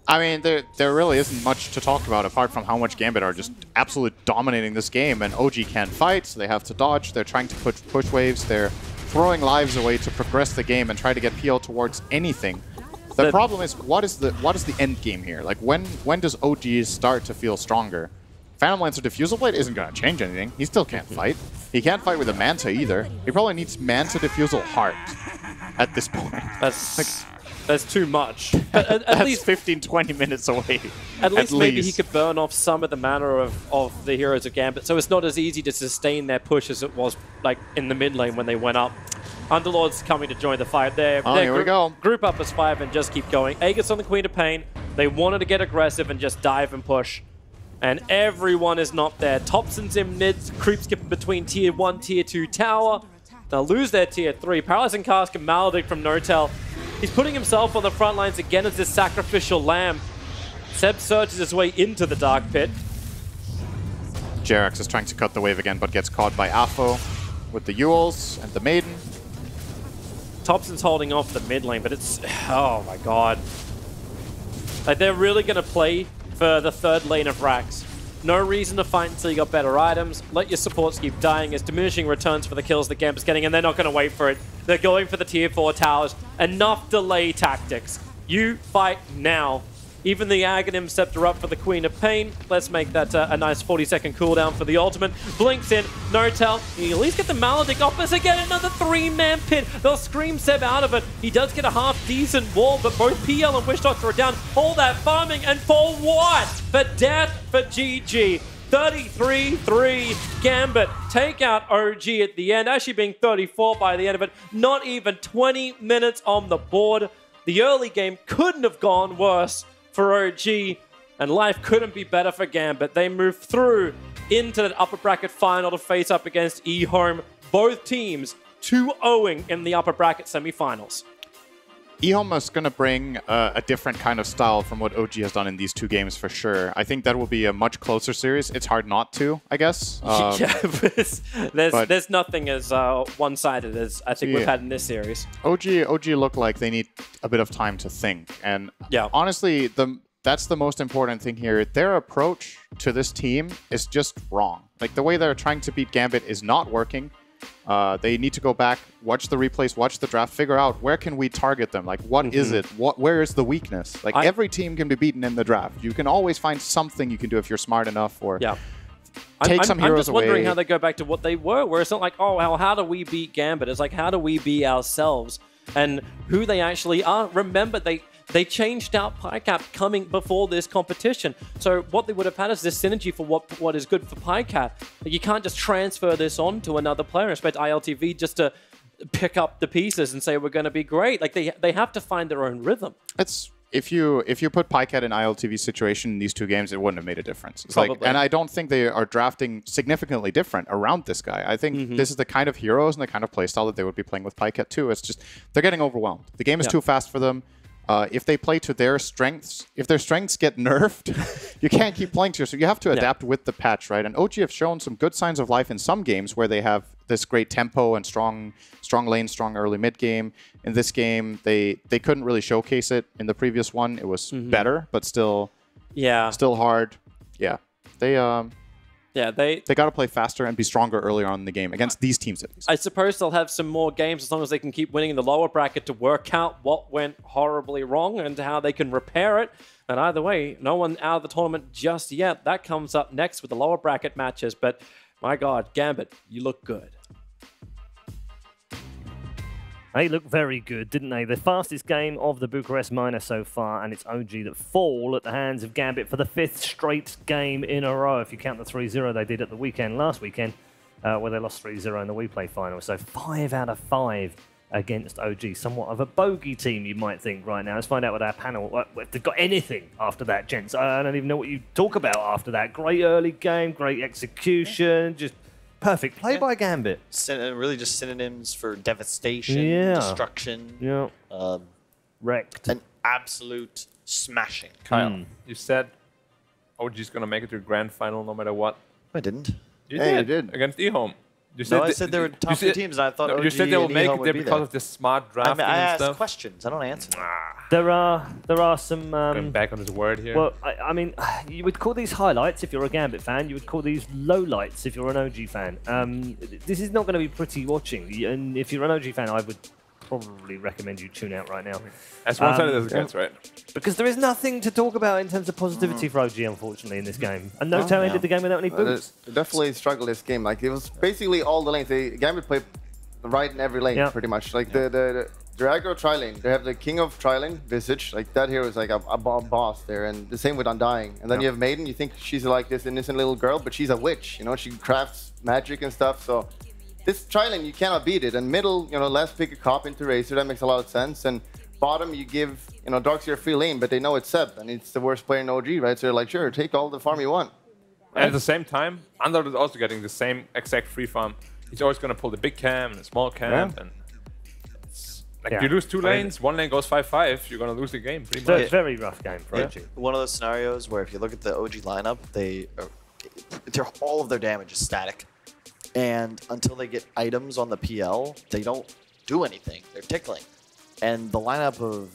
I mean, there really isn't much to talk about apart from how much Gambit are just absolutely dominating this game, and OG can't fight, so they have to dodge. They're trying to push waves. They're throwing lives away to progress the game and try to get PL towards anything. The problem is, what is the end game here? Like, when does OG start to feel stronger? Phantom Lancer Diffusal Blade isn't going to change anything. He still can't fight. He can't fight with a Manta either. He probably needs Manta Diffusal Heart at this point. That's too much. But at least 15-20 minutes away. At least maybe he could burn off some of the mana of the heroes of Gambit, so it's not as easy to sustain their push as it was like in the mid lane when they went up. Underlord's coming to join the fight there. Here we go. Group up as 5 and just keep going. Aegis on the Queen of Pain. They wanted to get aggressive and just dive and push. And everyone is not there. Thompson's in mid, creep skipping between tier 1, tier 2 tower. They'll lose their tier 3. Paralyzing Cask and Maledict from Notel. He's putting himself on the front lines again as this sacrificial lamb. Seb surges his way into the Dark Pit. Jerax is trying to cut the wave again, but gets caught by Afo with the Yules and the Maiden. Thompson's holding off the mid lane, but it's... Oh my god. Like, they're really going to play for the third lane of Rax. No reason to fight until you got better items. Let your supports keep dying as diminishing returns for the kills that Gambit's getting, and they're not going to wait for it. They're going for the tier 4 towers. Enough delay tactics. You fight now. Even the Aghanim Scepter up for the Queen of Pain. Let's make that a nice 40-second cooldown for the ultimate. Blinks in. Notel. You at least get the Maledict off us again. Another 3-man pit. They'll scream Seb out of it. He does get a half-decent wall, but both PL and Witch Doctor are down. All that farming, and for what? For death for GG. 33-3 Gambit take out OG at the end, actually being 34 by the end of it. Not even 20 minutes on the board. The early game couldn't have gone worse for OG, and life couldn't be better for Gambit. They move through into the upper bracket final to face up against eHome. Both teams 2-0 in the upper bracket semifinals. eHome is going to bring a different kind of style from what OG has done in these 2 games for sure. I think that will be a much closer series. It's hard not to, I guess. Yeah, there's nothing as one-sided as I think we've had in this series. OG look like they need a bit of time to think. And honestly, that's the most important thing here. Their approach to this team is just wrong. Like, the way they're trying to beat Gambit is not working. They need to go back, watch the replays, watch the draft, figure out where can we target them. Like, what is it? Where is the weakness? Like, every team can be beaten in the draft. You can always find something you can do if you're smart enough, or take some heroes away. I'm just wondering how they go back to what they were, where it's not like, oh, well, how do we beat Gambit? It's like, how do we be ourselves and who they actually are? Remember, they changed out PyCap coming before this competition. So what they would have had is this synergy for what is good for PyCap. You can't just transfer this on to another player and expect ILTV just to pick up the pieces and say we're going to be great. Like they have to find their own rhythm. It's if you put PyCat in ILTV's situation in these 2 games, it wouldn't have made a difference. It's like, and I don't think they are drafting significantly different around this guy. I think this is the kind of heroes and the kind of playstyle that they would be playing with PyCat too. It's just they're getting overwhelmed. The game is too fast for them. If they play to their strengths, if their strengths get nerfed, you can't keep playing to. So you have to adapt with the patch, right? And OG have shown some good signs of life in some games where they have this great tempo and strong lane, strong early mid game. In this game, they couldn't really showcase it. In the previous one, it was better, but still hard. Yeah, they got to play faster and be stronger earlier on in the game against these teams at least. I suppose they'll have some more games as long as they can keep winning in the lower bracket to work out what went horribly wrong and how they can repair it. And either way, no one out of the tournament just yet. That comes up next with the lower bracket matches. But my God, Gambit, you look good. They looked very good, didn't they? The fastest game of the Bucharest minor so far, and it's OG that fall at the hands of Gambit for the 5th straight game in a row. If you count the 3-0 they did at the weekend, last weekend, where they lost 3-0 in the WePlay final. So 5 out of 5 against OG. Somewhat of a bogey team, you might think, right now. Let's find out with our panel if they've got anything after that, gents. I don't even know what you talk about after that. Great early game, great execution, just perfect play by Gambit. Really just synonyms for devastation, destruction. Wrecked. An absolute smashing. Kyle, you said OG's going to make it to the grand final no matter what. I didn't. You did. Against eHome. You said I said they were top 2 teams, and I thought OG you said they will and make eHome it would there be because there. of this smart drafting I and asked stuff. questions. I don't answer. There are some... Going back on his word here. Well, I mean, you would call these highlights if you're a Gambit fan. You would call these lowlights if you're an OG fan. This is not going to be pretty watching. And if you're an OG fan, I would probably recommend you tune out right now. As one-sided as it gets, right? Because there is nothing to talk about in terms of positivity for OG, unfortunately, in this game. And No Toe ended the game without any boots. They definitely struggled this game. Like, it was basically all the lanes. Gambit played right in every lane, pretty much. Like, the aggro tri-lane, they have the king of tri-lane, Visage. Like, that hero is like a boss there. And the same with Undying. And then you have Maiden. You think she's like this innocent little girl, but she's a witch. You know, she crafts magic and stuff. So this tri-lane, you cannot beat it. And middle, you know, let's pick a cop into Racer. That makes a lot of sense. And bottom, you give, you know, Darkseer a free lane, but they know it's Seb. And it's the worst player in OG, right? So they're like, sure, take all the farm you want. And at the same time, Under is also getting the same exact free farm. He's always going to pull the big cam and the small cam. And like you lose 2 lanes, 1 lane goes 5-5, you're going to lose the game pretty much. It's a very rough game for OG. One of those scenarios where if you look at the OG lineup, all of their damage is static. And until they get items on the PL, they don't do anything. They're tickling. And the lineup of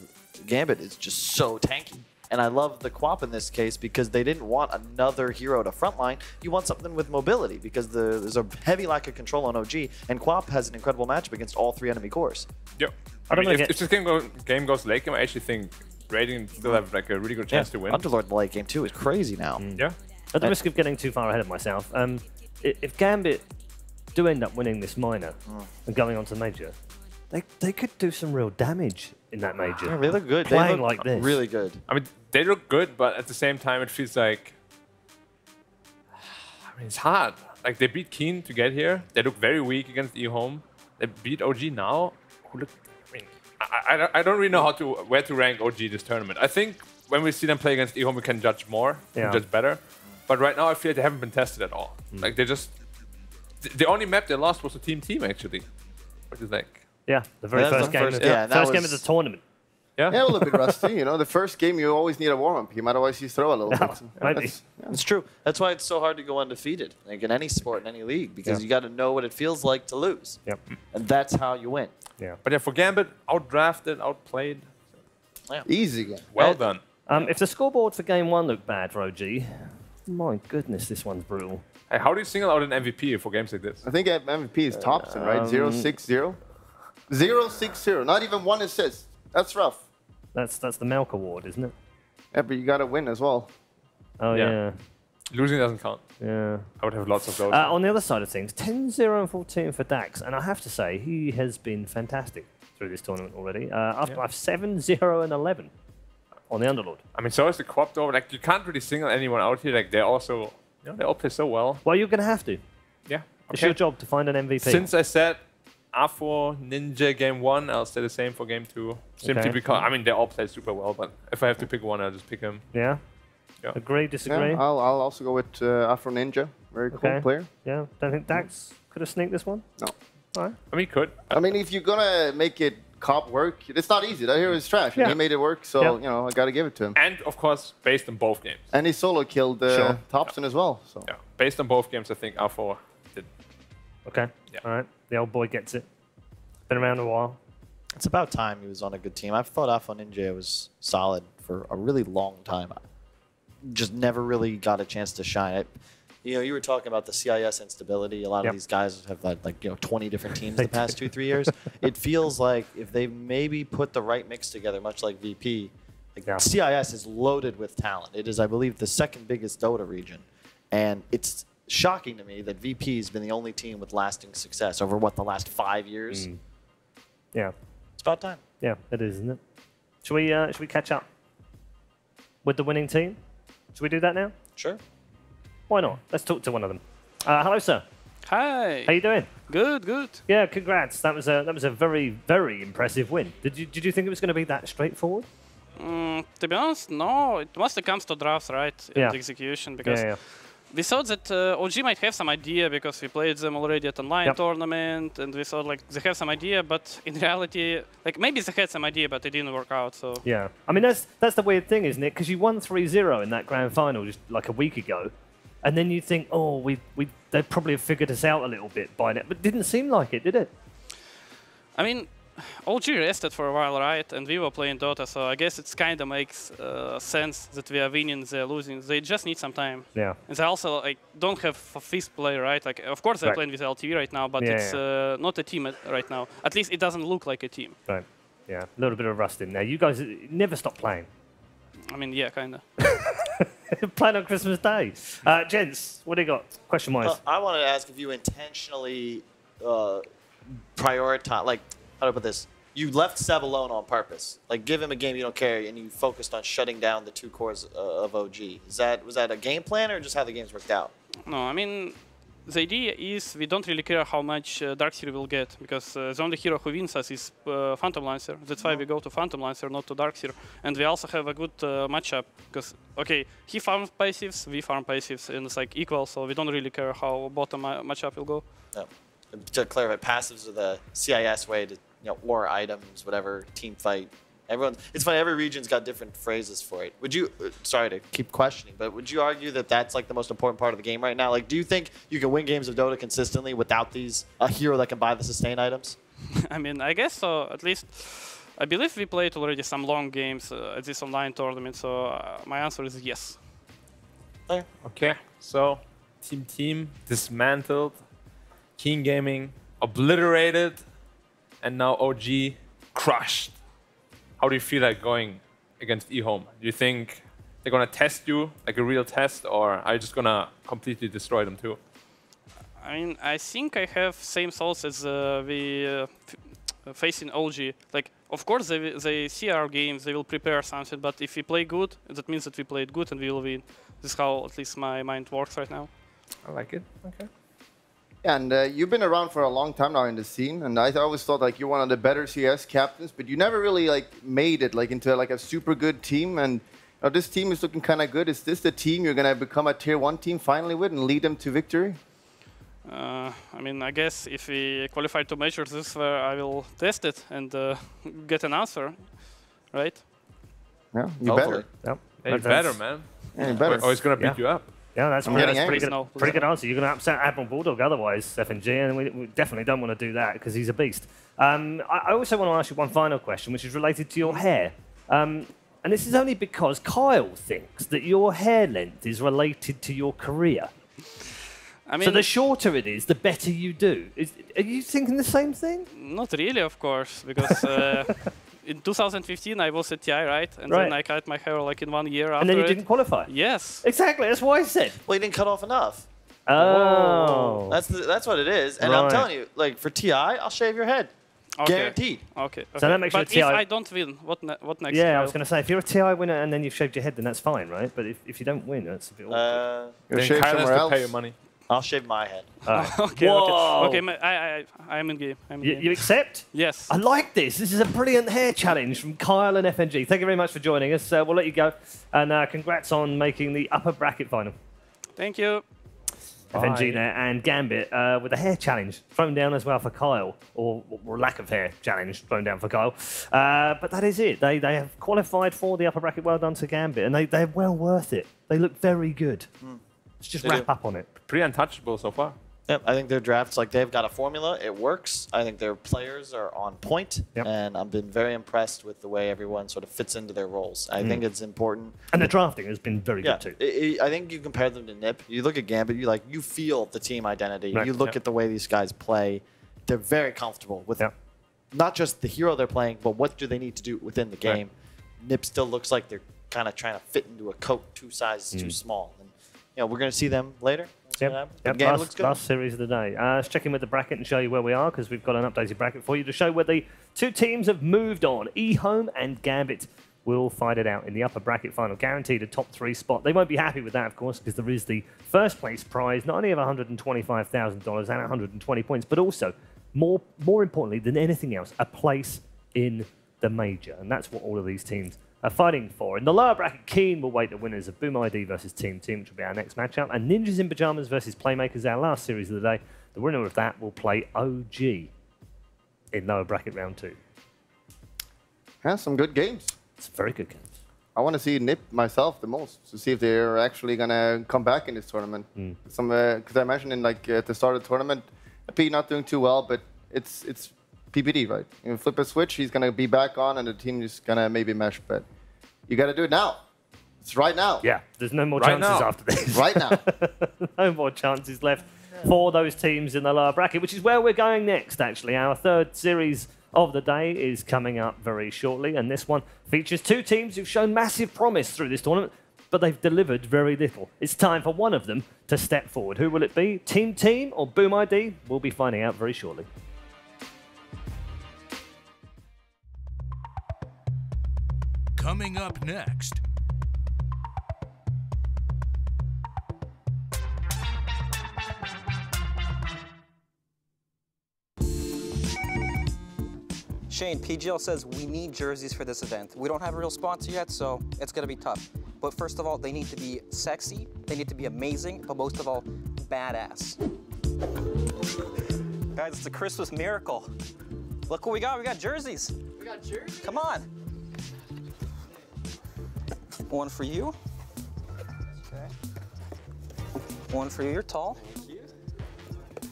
Gambit is just so tanky. And I love the Quap in this case because they didn't want another hero to frontline. You want something with mobility because there's a heavy lack of control on OG. And Quap has an incredible matchup against all 3 enemy cores. Yep. I mean, if this game goes late game, I actually think Radiant still have like a really good chance to win. Underlord in the late game too is crazy now. Yeah. At the risk of getting too far ahead of myself, if Gambit do end up winning this minor and going on to major, they could do some real damage in that major. Yeah, they look good. Playing they look like this. really good. I mean, they look good, but at the same time, it feels like... I mean, it's hard. Like, they beat Keen to get here. They look very weak against eHome. They beat OG now. Who look... I mean, I don't really know where to rank OG this tournament. I think when we see them play against eHome, we can judge more, and judge better. But right now, I feel like they haven't been tested at all. Like, they just... The only map they lost was the team, actually. Which is like... Yeah, the very first game of the tournament. Yeah, a little bit rusty. You know, the first game you always need a warm-up game, otherwise you throw a little bit. So, It's true. That's why it's so hard to go undefeated, like in any sport, in any league, because you got to know what it feels like to lose. Yep. And that's how you win. Yeah. But yeah, for Gambit, outdrafted, outplayed. Yeah. Easy game. Well done. If the scoreboard for game 1 looked bad for OG, my goodness, this one's brutal. Hey, how do you single out an MVP for games like this? I think MVP is Thompson, right? 0-6-0. 0-6-0. Not even 1 assist. That's rough. That's the Malk Award, isn't it? Yeah, but you got to win as well. Oh, yeah. Losing doesn't count. Yeah. I would have lots of those. On the other side of things, 10-0 and 14 for Dax. And I have to say, he has been fantastic through this tournament already. I've 7-0 and 11 on the Underlord. I mean, so is the Quap though. Like, you can't really single anyone out here. Like, they're also, they all play so well. Well, you're going to have to. Yeah. It's your job to find an MVP. Since I said A4 Ninja game 1, I'll say the same for game 2. Simply because, I mean, they all play super well, but if I have to pick one, I'll just pick him. Yeah? Yeah. Agree, disagree? Yeah, I'll also go with Afro Ninja. Very cool player. Yeah. Don't think Dax could have sneaked this one? No. All right. I mean, he could. I mean, if you're going to make it cop work, it's not easy. That hero is trash. And he made it work, so, you know, I got to give it to him. And, of course, based on both games. And he solo killed Thompson as well. So. Yeah. Based on both games, I think A4 did. Okay. Yeah. All right. The old boy gets it. Been around a while. It's about time he was on a good team. I've thought Afo Ninja was solid for a really long time. Just never really got a chance to shine. You know, you were talking about the CIS instability. A lot of these guys have had, like, 20 different teams the past 2-3 years. It feels like if they maybe put the right mix together, much like VP, CIS is loaded with talent. It is, I believe, the second biggest Dota region. And it's shocking to me that VP has been the only team with lasting success over, the last 5 years? Yeah. It's about time. Yeah, it is, isn't it? Should we catch up with the winning team? Should we do that now? Sure. Why not? Let's talk to one of them. Hello, sir. Hi. How you doing? Good, good. Yeah, congrats. That was a very, very impressive win. Did you think it was going to be that straightforward? To be honest, no. It mostly comes to drafts, right? And execution, because we thought that OG might have some idea because we played them already at online tournament, and we thought like they have some idea, but in reality, like maybe they had some idea, but it didn't work out. So yeah, I mean that's the weird thing, isn't it? Because you won 3-0 in that grand final just like a week ago, and then you think, oh, they probably have figured us out a little bit by now, but it didn't seem like it, did it? I mean, OG rested for a while, right? And we were playing Dota, so I guess it kind of makes sense that we are winning, they're losing. They just need some time. Yeah. And they also like don't have a fifth player, right? Like, of course they're playing with LTV right now, but it's not a team right now. At least it doesn't look like a team. Right. Yeah. A little bit of rust in there. You guys never stop playing. I mean, yeah, kind of. Playing on Christmas Day. Gents, what do you got, question-wise? I wanted to ask if you intentionally prioritize, like, how do I put this? You left Seb alone on purpose. Like, give him a game you don't care, and you focused on shutting down the two cores of OG. Was that a game plan, or just how the games worked out? No, I mean, the idea is we don't really care how much Darkseer will get, because the only hero who wins us is Phantom Lancer. That's why we go to Phantom Lancer, not to Darkseer. And we also have a good matchup, because, okay, he farms passives, we farm passives, and it's like equal, so we don't really care how bottom matchup will go. No. To clarify, passives are the CIS way to, war items, whatever, team fight. It's funny, every region's got different phrases for it. Would you, sorry to keep questioning, but would you argue that that's like the most important part of the game right now? Like, do you think you can win games of Dota consistently without a hero that can buy the sustain items? I mean, I guess so. At least, I believe we played already some long games at this online tournament, so my answer is yes. Okay, so team dismantled, Keen Gaming obliterated, and now OG crushed. How do you feel like going against eHome? Do you think they're going to test you like a real test, or are you just going to completely destroy them too? I mean, I think I have same thoughts as we facing OG. Like, of course, they see our games, they will prepare something, but if we play good, that means that we played good and we will win. This is how at least my mind works right now. I like it. Okay. And you've been around for a long time now in the scene, and I always thought like you're one of the better CS captains, but you never really made it into a super good team. And this team is looking kind of good. Is this the team you're gonna become a tier 1 team finally with and lead them to victory? I mean, I guess if we qualify to majors, this is where I will test it and get an answer. right? Yeah, you better. Yep. Hey, you better, man. Yeah, you better. Or he's going to beat you up. Yeah, that's I'm pretty, getting pretty good answer. You're going to upset Admiral Bulldog otherwise, FNG, and we definitely don't want to do that because he's a beast. I also want to ask you one final question, which is related to your hair. And this is only because Kyle thinks that your hair length is related to your career. I mean, so the shorter it is, the better you do. Are you thinking the same thing? Not really, of course, because in 2015 I was at TI, right? And then I cut my hair like in 1 year after. And then you didn't qualify? Yes. Exactly, that's what I said. Well, you didn't cut off enough. Oh. That's what it is. And I'm telling you, like for TI, I'll shave your head. Okay. Guaranteed. Okay. So that makes but you a TI. if I don't win, what next? Yeah, I was going to say, if you're a TI winner and then you've shaved your head, then that's fine, right? But if you don't win, that's a bit awkward. Then Kyle has to pay your money. I'll shave my head. Okay, Whoa. okay. I'm in game. You accept? Yes. I like this. This is a brilliant hair challenge from Kyle and FNG. Thank you very much for joining us. We'll let you go. And congrats on making the upper bracket final. Thank you. FNG there and Gambit with a hair challenge thrown down as well for Kyle, or lack of hair challenge thrown down for Kyle. But that is it. They have qualified for the upper bracket. Well done to Gambit, and they're well worth it. They look very good. Let's just wrap up on it. Pretty untouchable so far. Yep, I think their drafts, like they've got a formula. It works. I think their players are on point, and I've been very impressed with the way everyone sort of fits into their roles. I think it's important. And the drafting has been very good too. I think you compare them to Nip. You look at Gambit, you feel the team identity. Right. You look at the way these guys play. They're very comfortable with not just the hero they're playing, but what do they need to do within the game. Nip still looks like they're kind of trying to fit into a coat 2 sizes too small. And we're going to see them later. Game looks good. Last series of the day. Let's check in with the bracket and show you where we are, because we've got an updated bracket for you to show where the 2 teams have moved on. eHome and Gambit will fight it out in the upper bracket final. Guaranteed a top 3 spot. They won't be happy with that, of course, because there is the first place prize, not only of $125,000 and 120 points, but also, more importantly than anything else, a place in the major. And that's what all of these teams are fighting for. In the lower bracket, Keen will wait the winners of Boom ID versus Team Team, which will be our next matchup, and Ninjas in Pyjamas versus Playmakers, our last series of the day. The winner of that will play OG in lower bracket round 2. Yeah, some good games. It's very good games. I want to see Nip myself the most to see if they're actually gonna come back in this tournament. Because I mentioned in at the start of the tournament, P not doing too well, but it's PPD, right? You flip a switch, he's going to be back on, and the team is going to maybe mesh, but you got to do it now. It's right now. Yeah, there's no more chances after this. Right now. No more chances left for those teams in the lower bracket, which is where we're going next, actually. Our third series of the day is coming up very shortly, and this one features 2 teams who've shown massive promise through this tournament, but they've delivered very little. It's time for one of them to step forward. Who will it be? Team Team or Boom ID? We'll be finding out very shortly. Coming up next. Shane, PGL says we need jerseys for this event. We don't have a real sponsor yet, so it's gonna be tough. But first of all, they need to be sexy, they need to be amazing, but most of all, badass. Guys, it's a Christmas miracle. Look what we got jerseys. We got jerseys? Come on. One for you. Okay. One for you, you're tall. Thank you.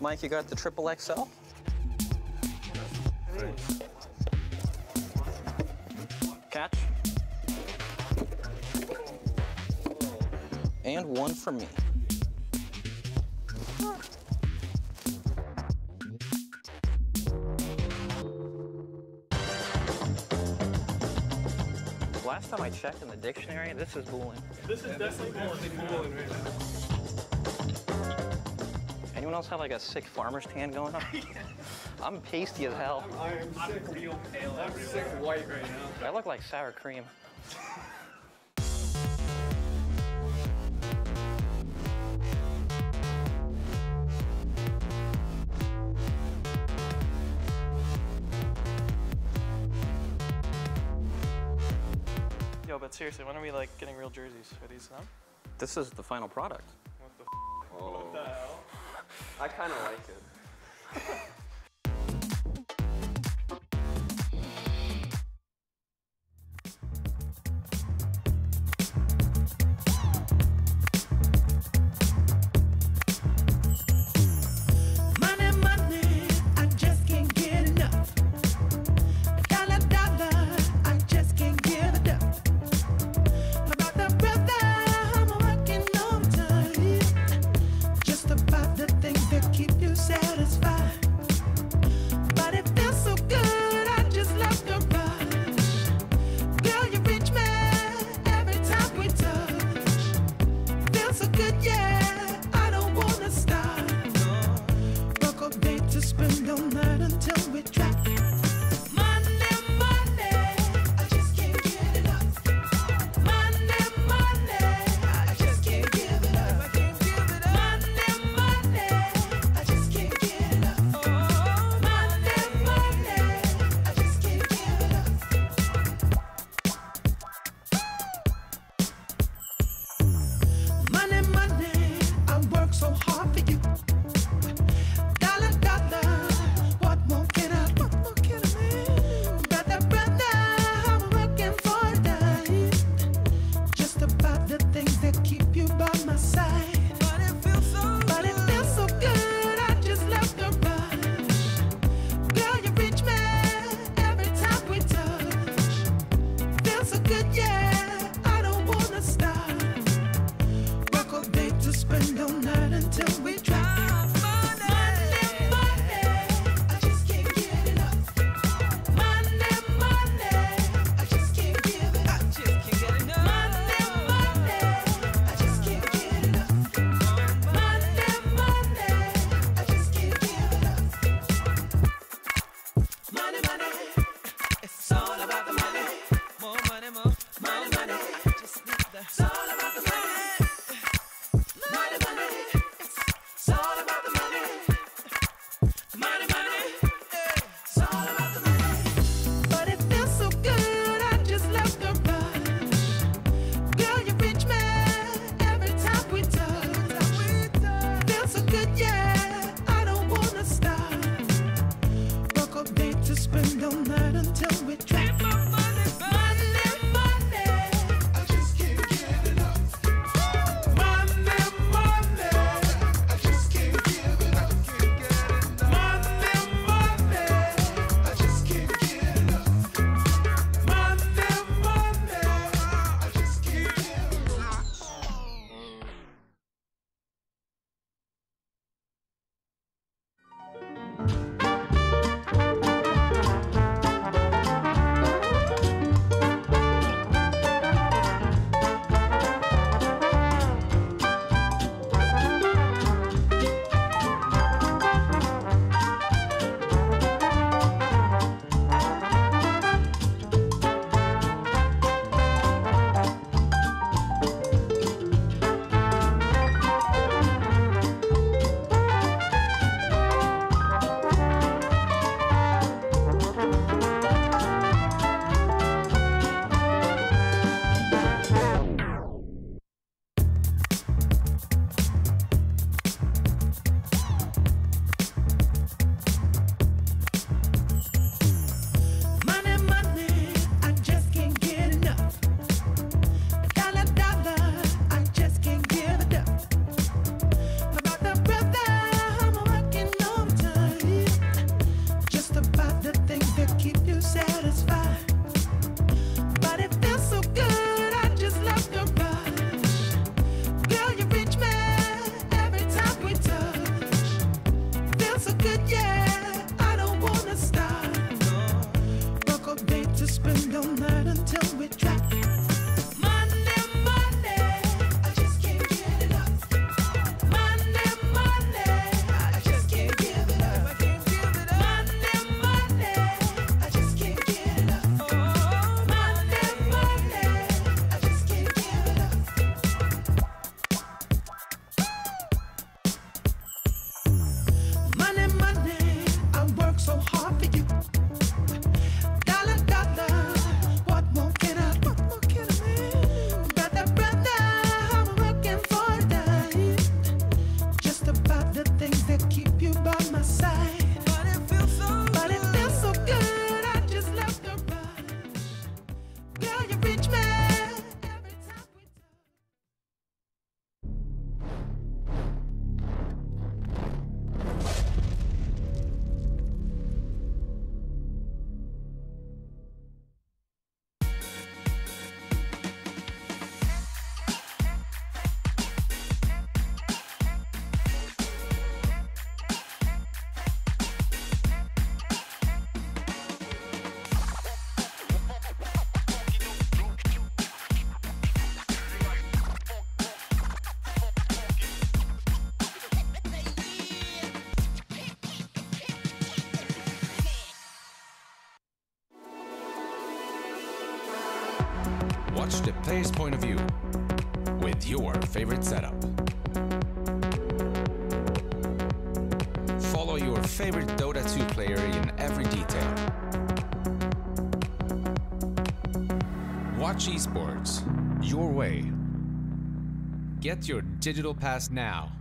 Mike, you got the triple XL. Catch. And one for me. Last time I checked in the dictionary, this is booling. This is definitely booling right now. Anyone else have like a sick farmer's tan going on? I'm pasty as hell. I'm sick real pale. I'm sick white right now. I look like sour cream. Yo, but seriously, when are we like getting real jerseys? Are these now? This is the final product. What the What the hell? I kind of like it. feels so good, yeah. I don't wanna stop. Work all day to spend all night until we drop. Money, money, I just can't get it up. Money, money, I just can't give it up. Money, money, I just can't get it up. Money, money, I just can't give it up. Money, money, I work so hard for you. Dollar, dollar, what more can I do? Brother, brother, I'm working for that. Just about the things that keep you by my side. But it feels so good, I just left the rush. Girl, you reach me. Watch the player's point of view with your favorite setup. Follow your favorite Dota 2 player in every detail. Watch esports your way. Get your digital pass now.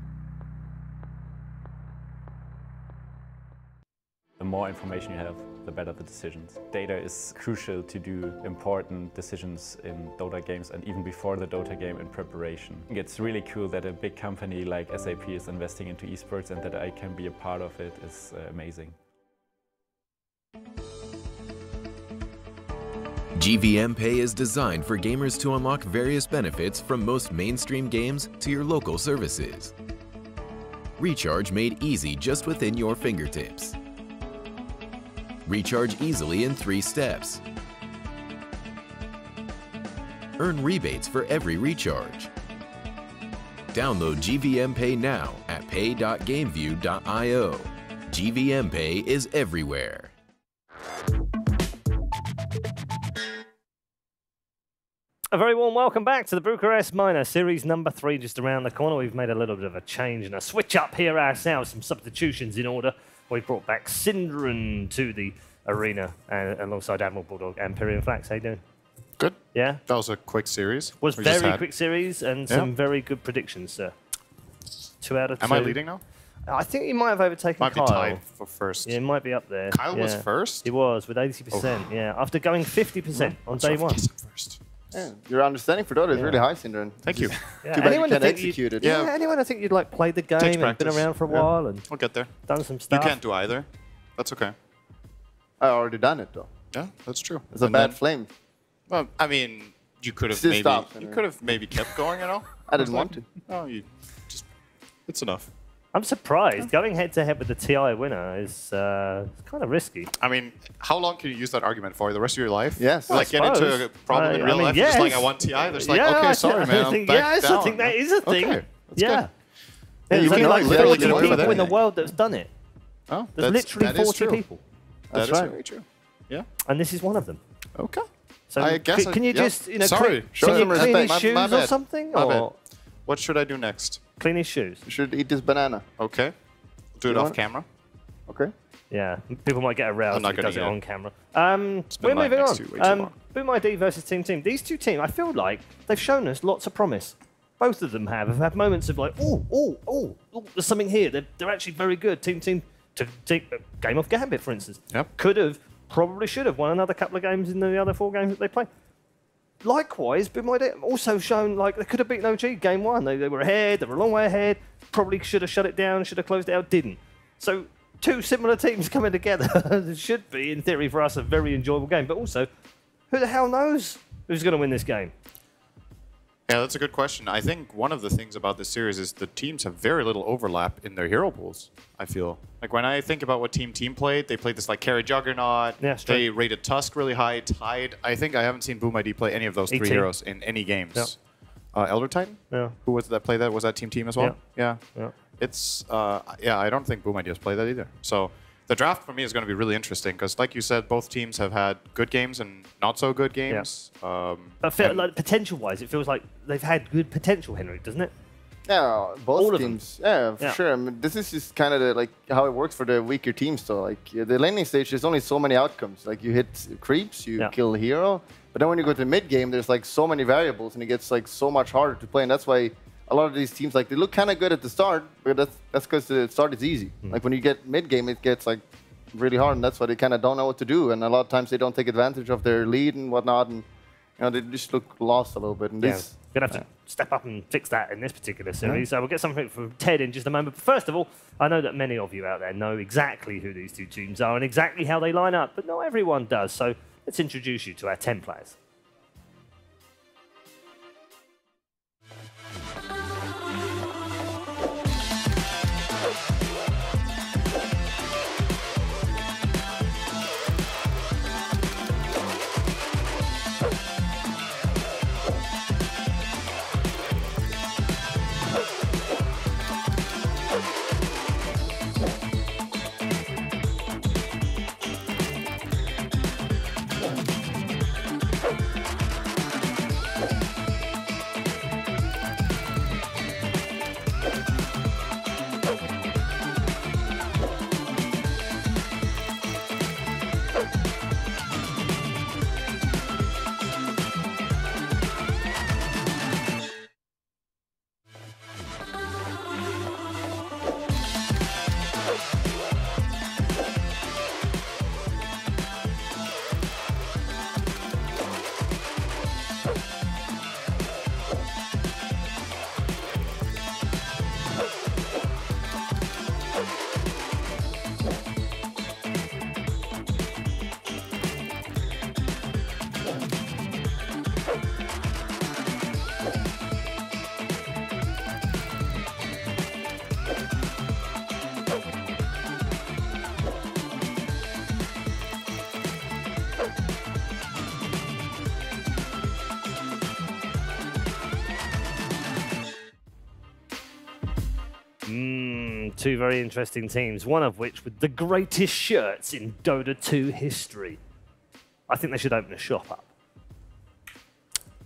The more information you have, the better the decisions. Data is crucial to do important decisions in Dota games and even before the Dota game in preparation. It's really cool that a big company like SAP is investing into esports and that I can be a part of it is amazing. GVM Pay is designed for gamers to unlock various benefits from most mainstream games to your local services. Recharge made easy just within your fingertips. Recharge easily in 3 steps. Earn rebates for every recharge. Download GVM Pay now at pay.gameview.io. GVM Pay is everywhere. A very warm welcome back to the Bucharest Minor Series number 3, just around the corner. We've made a little bit of a change and a switch up here ourselves, some substitutions in order. We brought back Syndran to the arena alongside Admiral Bulldog and Pyrian Flax. How you doing? Good. Yeah? That was a quick series. Was very quick series and some very good predictions, sir. 2 out of 2. Am I leading now? I think you might have overtaken Kyle. Might be tied for first. Yeah, it might be up there. Kyle was first? He was, with 80%, yeah. After going 50% on day 1. First. Yeah, your understanding for Dota is really high, Syndran. Thank you. Yeah. Too bad you can't execute it. Yeah, anyone I think you'd like played the game and been around for a while and we'll get there. Done some stuff. You can't do either. That's okay. I already done it though. Yeah, that's true. It's a bad flame. Well, I mean, you could have Still maybe stopped, you could have maybe kept going, you know. I didn't want to. Oh, you just it's enough. I'm surprised. Going head-to-head with the TI winner is kind of risky. I mean, how long can you use that argument for? The rest of your life? Yes. Like get into a problem in real life, yes. just like I want TI. There's like, yeah, okay, sorry, man, I'm back yes, down. I think that is a thing. Okay, that's yeah. good. There's you only can like literally 40 get away with people in the anything. world that's done it. Oh, There's literally 40 people. That's right. very true. Yeah. And this is one of them. Okay. So I guess can you just, you know, sorry, clean some his respect. shoes My or bad. something? My bad. Or What should I do next? clean his shoes? You should eat this banana. Okay. Do it You off want- camera. Okay. Yeah, people might get aroused I'm not if he gonna does it eat it. on camera. been We're lying moving next on. to you way too long. Boom ID versus Team Team. These two teams, I feel like they've shown us lots of promise. Both of them have had moments of like, oh, there's something here. They're actually very good. Team Team to take Game of Gambit, for instance. Yep. Could have, probably should have won another couple of games in the other 4 games that they played. Likewise, Boom ID also shown like they could have beaten OG game 1. They were ahead. They were a long way ahead. Probably should have shut it down. Should have closed it out. Didn't. So 2 similar teams coming together should be, in theory, for us, a very enjoyable game. But also, who the hell knows who's going to win this game? Yeah, that's a good question. I think one of the things about this series is the teams have very little overlap in their hero pools, I feel. Like when I think about what Team played, they played this like Carry Juggernaut. Yeah, they rated Tusk really high, Tide. I think I haven't seen Boom ID play any of those three heroes in any games. Yeah. Elder Titan? Yeah. Who was it that played that? Was that Team as well? Yeah. It's, I don't think Boom ID has played that either. So the draft for me is going to be really interesting because, like you said, both teams have had good games and not so good games. But like potential-wise, it feels like they've had good potential, Henry, doesn't it? Yeah, both teams. Yeah, for sure. I mean, this is just kind of like how it works for the weaker teams, though. Like the laning stage, there's only so many outcomes. Like you hit creeps, you kill a hero, but then when you go to mid game, there's like so many variables, and it gets like so much harder to play, and that's why a lot of these teams, like, they look kind of good at the start, but that's because the start is easy. Like, when you get mid-game, it gets, like, really hard, and that's why they kind of don't know what to do. And a lot of times they don't take advantage of their lead and whatnot, and, you know, they just look lost a little bit. And this, we're going to have to step up and fix that in this particular series. So we'll get something from Ted in just a moment. But first of all, I know that many of you out there know exactly who these two teams are and exactly how they line up, but not everyone does. So let's introduce you to our 10 players. Two very interesting teams, one of which with the greatest shirts in Dota 2 history. I think they should open a shop up.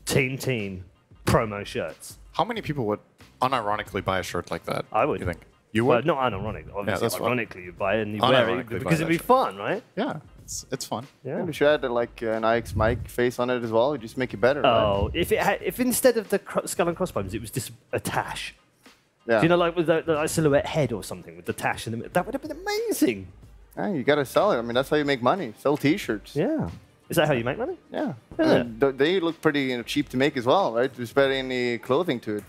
Team promo shirts. How many people would unironically buy a shirt like that? I would. You think? You would? Well, not unironically. Obviously, that's ironically, you buy it and you wear it because it'd be fun, right? Yeah, it's fun. Yeah. Maybe we should add like an Ike's mic face on it as well. Just make it better. Oh, right? if instead of the skull and crossbones, it was just a tash. Yeah. Do you know, like with the silhouette head or something with the tash in the middle? That would have been amazing. Yeah, you got to sell it. I mean, that's how you make money. Sell T-shirts. Yeah. Is that how you make money? Yeah. Yeah. They look pretty cheap to make as well, right? There's barely any clothing to it.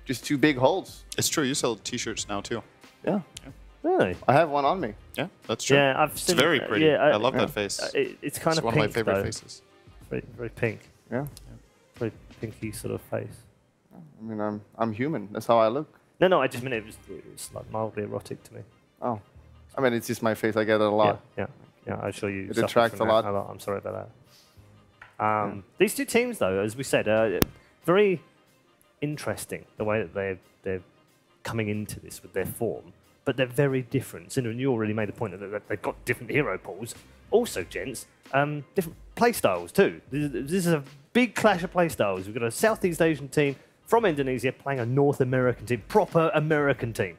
Just two big holes. It's true. You sell T-shirts now too. Yeah. Really? I have one on me. Yeah, that's true. Yeah, I've it's seen very pretty. Yeah, I love that face. It's kind of one pink, of my favorite though. faces. Very, very pink. Yeah. Very pinky sort of face. I mean, I'm human. That's how I look. No, I just mean it was like mildly erotic to me. Oh. I mean, it's just my face. I get it a lot. Yeah, I'm sure you It suffer attracts from a that lot. I'm sorry about that. These two teams, though, as we said, are very interesting, the way that they're coming into this with their form. But they're very different. Cinder, you already made the point that they've got different hero pools. Also, gents, different play styles too. This is a big clash of play styles. We've got a Southeast Asian team from Indonesia playing a North American team, proper American team.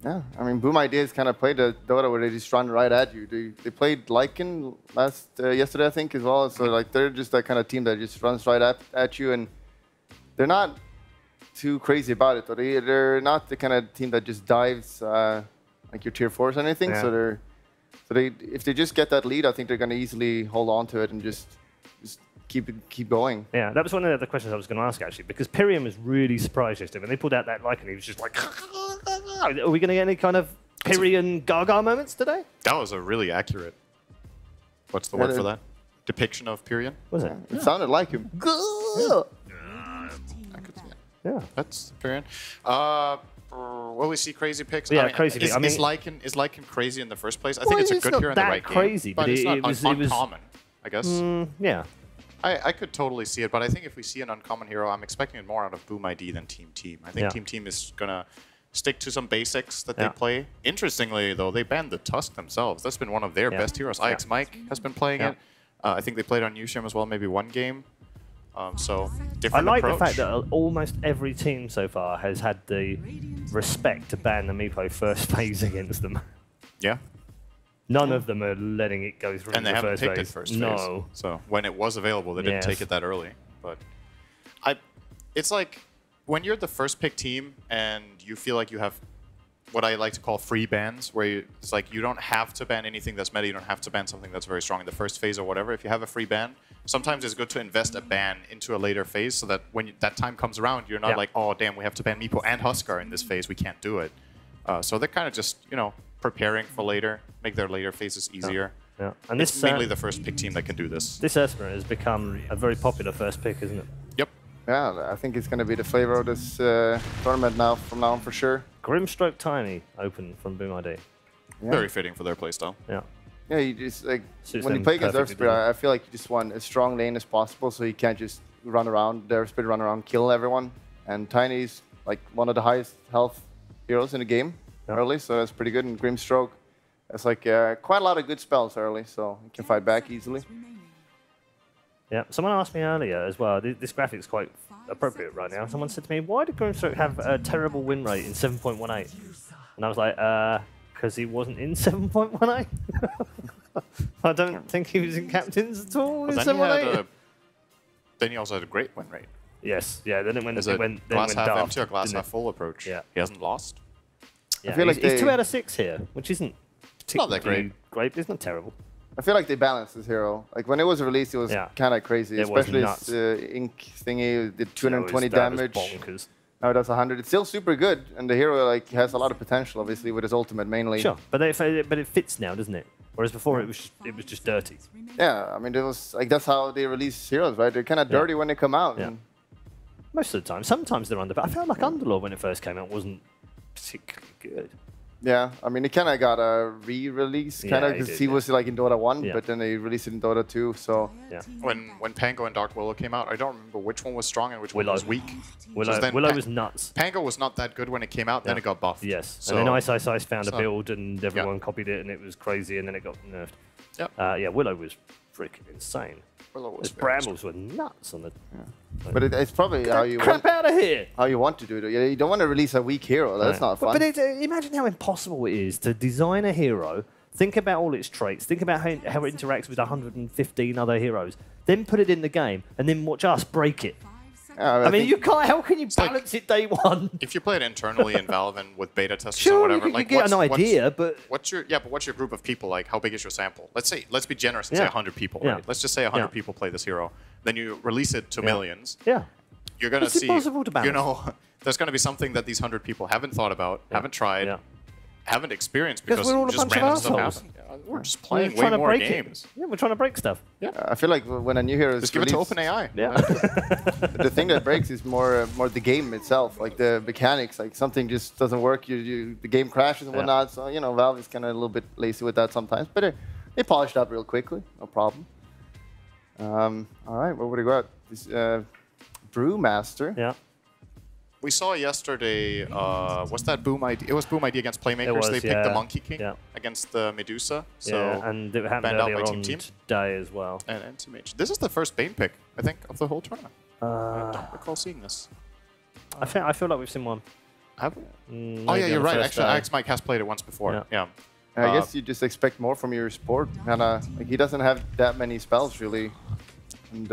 Yeah, I mean, Boom Ideas kind of played a Dota where they just run right at you. They played Lycan yesterday, I think, as well. So like they're just that kind of team that just runs right at you, and they're not too crazy about it. Though they're not the kind of team that just dives like your tier 4s or anything. Yeah. So if they just get that lead, I think they're going to easily hold on to it and just keep going. Yeah, that was one of the questions I was going to ask, actually, because Pyrium was really surprised yesterday. When they pulled out that Lycan, he was just like, are we going to get any kind of Pyrium Gaga moments today? That was a really accurate, what's the word for that? Depiction of Pyrian? Was it? It sounded like him. Yeah. That's fair. Will we see crazy picks? Yeah, I mean, crazy picks. I mean, is Lycan crazy in the first place? I Well, think it's a it's good not hero in the that right crazy, game, but it's it not was- uncommon, I guess. Yeah. I could totally see it, but I think if we see an uncommon hero, I'm expecting it more out of Boom ID than Team Team. I think Yeah. Team Team is gonna stick to some basics that Yeah. they play. Interestingly, though, they banned the Tusk themselves. That's been one of their Yeah. best heroes. IX Mike has been playing Yeah. it. I think they played on Newsham as well, maybe one game. So I different like approach. the fact that almost every team so far has had the respect to ban the Meepo first phase against them. Yeah. None of them are letting it go through And they the haven't first picked phase. it first No. phase. So when it was available, they didn't Yes. take it that early. But it's like when you're the first pick team and you feel like you have what I like to call free bans, where it's like you don't have to ban anything that's meta, you don't have to ban something that's very strong in the first phase or whatever. If you have a free ban, sometimes it's good to invest a ban into a later phase so that when that time comes around, you're not Yeah. like, oh, damn, we have to ban Meepo and Huskar in this phase, we can't do it. So they're kind of just, preparing for later, make their later phases easier. Yeah. And It's this mainly the first pick team that can do this. This Esper has become a very popular first pick, isn't it? Yep. Yeah, I think it's going to be the flavor of this tournament from now on for sure. Grimstroke Tiny open from Boom ID. Yeah. Very fitting for their playstyle. Yeah. Yeah, you just like Suits when you them play against perfectly, Earthspirit, doesn't I feel like you just want as strong lane as possible, so you can't just run around, the Earthspirit run around, kill everyone. And Tiny's like one of the highest health heroes in the game early, so that's pretty good. And Grimstroke, that's like quite a lot of good spells early, so you can fight back easily. Yeah, someone asked me earlier as well, this graphic's quite appropriate right now. Someone said to me, why did Grimstroke have a terrible win rate in 7.18? And I was like, because he wasn't in 7.18? I don't think he was in captains at all in But 7.18. then he also had a great win rate. Yes, yeah, then it went, Is it it went, then it glass went half daft, empty or glass didn't half it? full approach? Yeah. He hasn't lost. Yeah, feel like he's 2 they- out of 6 here, which isn't not that particularly great, but it's not terrible. I feel like they balanced this hero. Like when it was released, it was Yeah. kind of crazy, It was especially nuts. his Ink thingy did 220 that was damage. bonkers. Now it does 100. It's still super good, and the hero like has a lot of potential, obviously, with his ultimate mainly. Sure, but it fits now, doesn't it? Whereas before it was just dirty. Yeah, I mean, it was like that's how they release heroes, right? They're kind of Yeah. dirty when they come out. Yeah. and- Most of the time. Sometimes they're under. But I felt like Underlord when it first came out wasn't particularly good. Yeah, I mean, it kind of got a re-release, kind Yeah, of, he because did, he yeah. was like in Dota 1, Yeah. but then they released it in Dota 2, so... Yeah. When Pango and Dark Willow came out, I don't remember which one was strong and which Willow. one was weak. Willow, So then Willow was nuts. Pango was not that good when it came out, then Yeah. it got buffed. Yes, So and then Ice Ice Ice found a so- build and everyone copied it and it was crazy and then it got nerfed. Yep. Yeah, Willow was freaking insane. Willow was Those very brambles were nuts on the... But it's probably how you crap out of here! How you want to do it. You don't want to release a weak hero. That's Right. not fun. But imagine how impossible it is to design a hero, think about all its traits, think about how it interacts with 115 other heroes, then put it in the game, and then watch us break it. I mean, you can't. How can you balance it day one? If you play it internally in Valve and with beta testers Sure, or whatever, you like get an what's- idea, but what's your group of people like? How big is your sample? Let's be generous and Yeah. say 100 people. Yeah. Right? Let's just say 100 Yeah. people play this hero. Then you release it to Yeah. millions. Yeah. You're gonna It's see. impossible to balance. There's gonna be something that these 100 people haven't thought about, haven't tried, haven't experienced Because because we're all a just bunch of random stuff assholes. happened. Yeah, we're just playing We're way trying to more break games. It. Yeah, we're trying to break stuff. I feel like when a new hero is Just give it to released- OpenAI. Yeah. The thing that breaks is more the game itself, like the mechanics. Like something just doesn't work, the game crashes and Yeah. whatnot. So Valve is kind of a little bit lazy with that sometimes, but they polished up real quickly, no problem. All right, what would we got? This Brewmaster. Yeah. We saw yesterday, was that Boom ID? It was Boom ID against Playmakers. was, They picked the yeah. Monkey King Yeah. against the Medusa. So Yeah, and it happened banned out earlier by on Team today as well. And Team H. This is the first Bane pick, I think, of the whole tournament. I Uh, don't recall seeing this. I feel like we've seen one. Have we? Mm, Oh, yeah, maybe you're on the right. first Actually, day. Alex Mike has played it once before. Yeah. I guess you just expect more from your support. And like he doesn't have that many spells really, and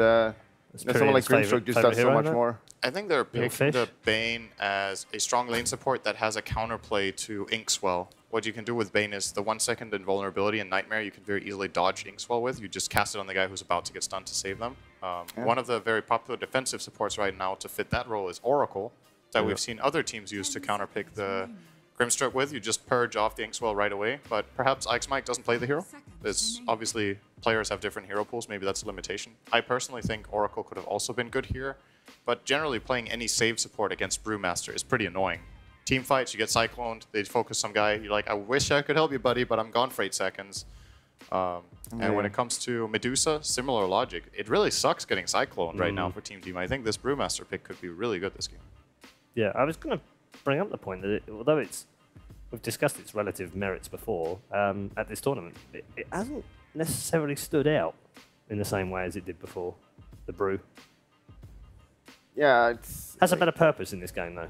someone like Grimstroke just does so much more. I think they're Little picking the fish. Bane as a strong lane support that has a counterplay to Inkswell. What you can do with Bane is the 1 second invulnerability and Nightmare you can very easily dodge Inkswell with. You just cast it on the guy who's about to get stunned to save them. Yeah. One of the very popular defensive supports right now to fit that role is Oracle, that Yeah. we've seen other teams use to counterpick the Grimstroke with. You just purge off the Inkswell right away, but perhaps Ix Mike doesn't play the hero. It's obviously players have different hero pools, maybe that's a limitation. I personally think Oracle could have also been good here. but generally playing any save support against Brewmaster is pretty annoying. Team fights, you get cycloned, they focus some guy, you're like, I wish I could help you, buddy, but I'm gone for 8 seconds. And when it comes to Medusa, similar logic. It really sucks getting cycloned right now for Team. I think this Brewmaster pick could be really good this game. Yeah, I was going to bring up the point that although we've discussed its relative merits before, at this tournament, it hasn't necessarily stood out in the same way as it did before, the Brew. Yeah, has a better purpose in this game, though.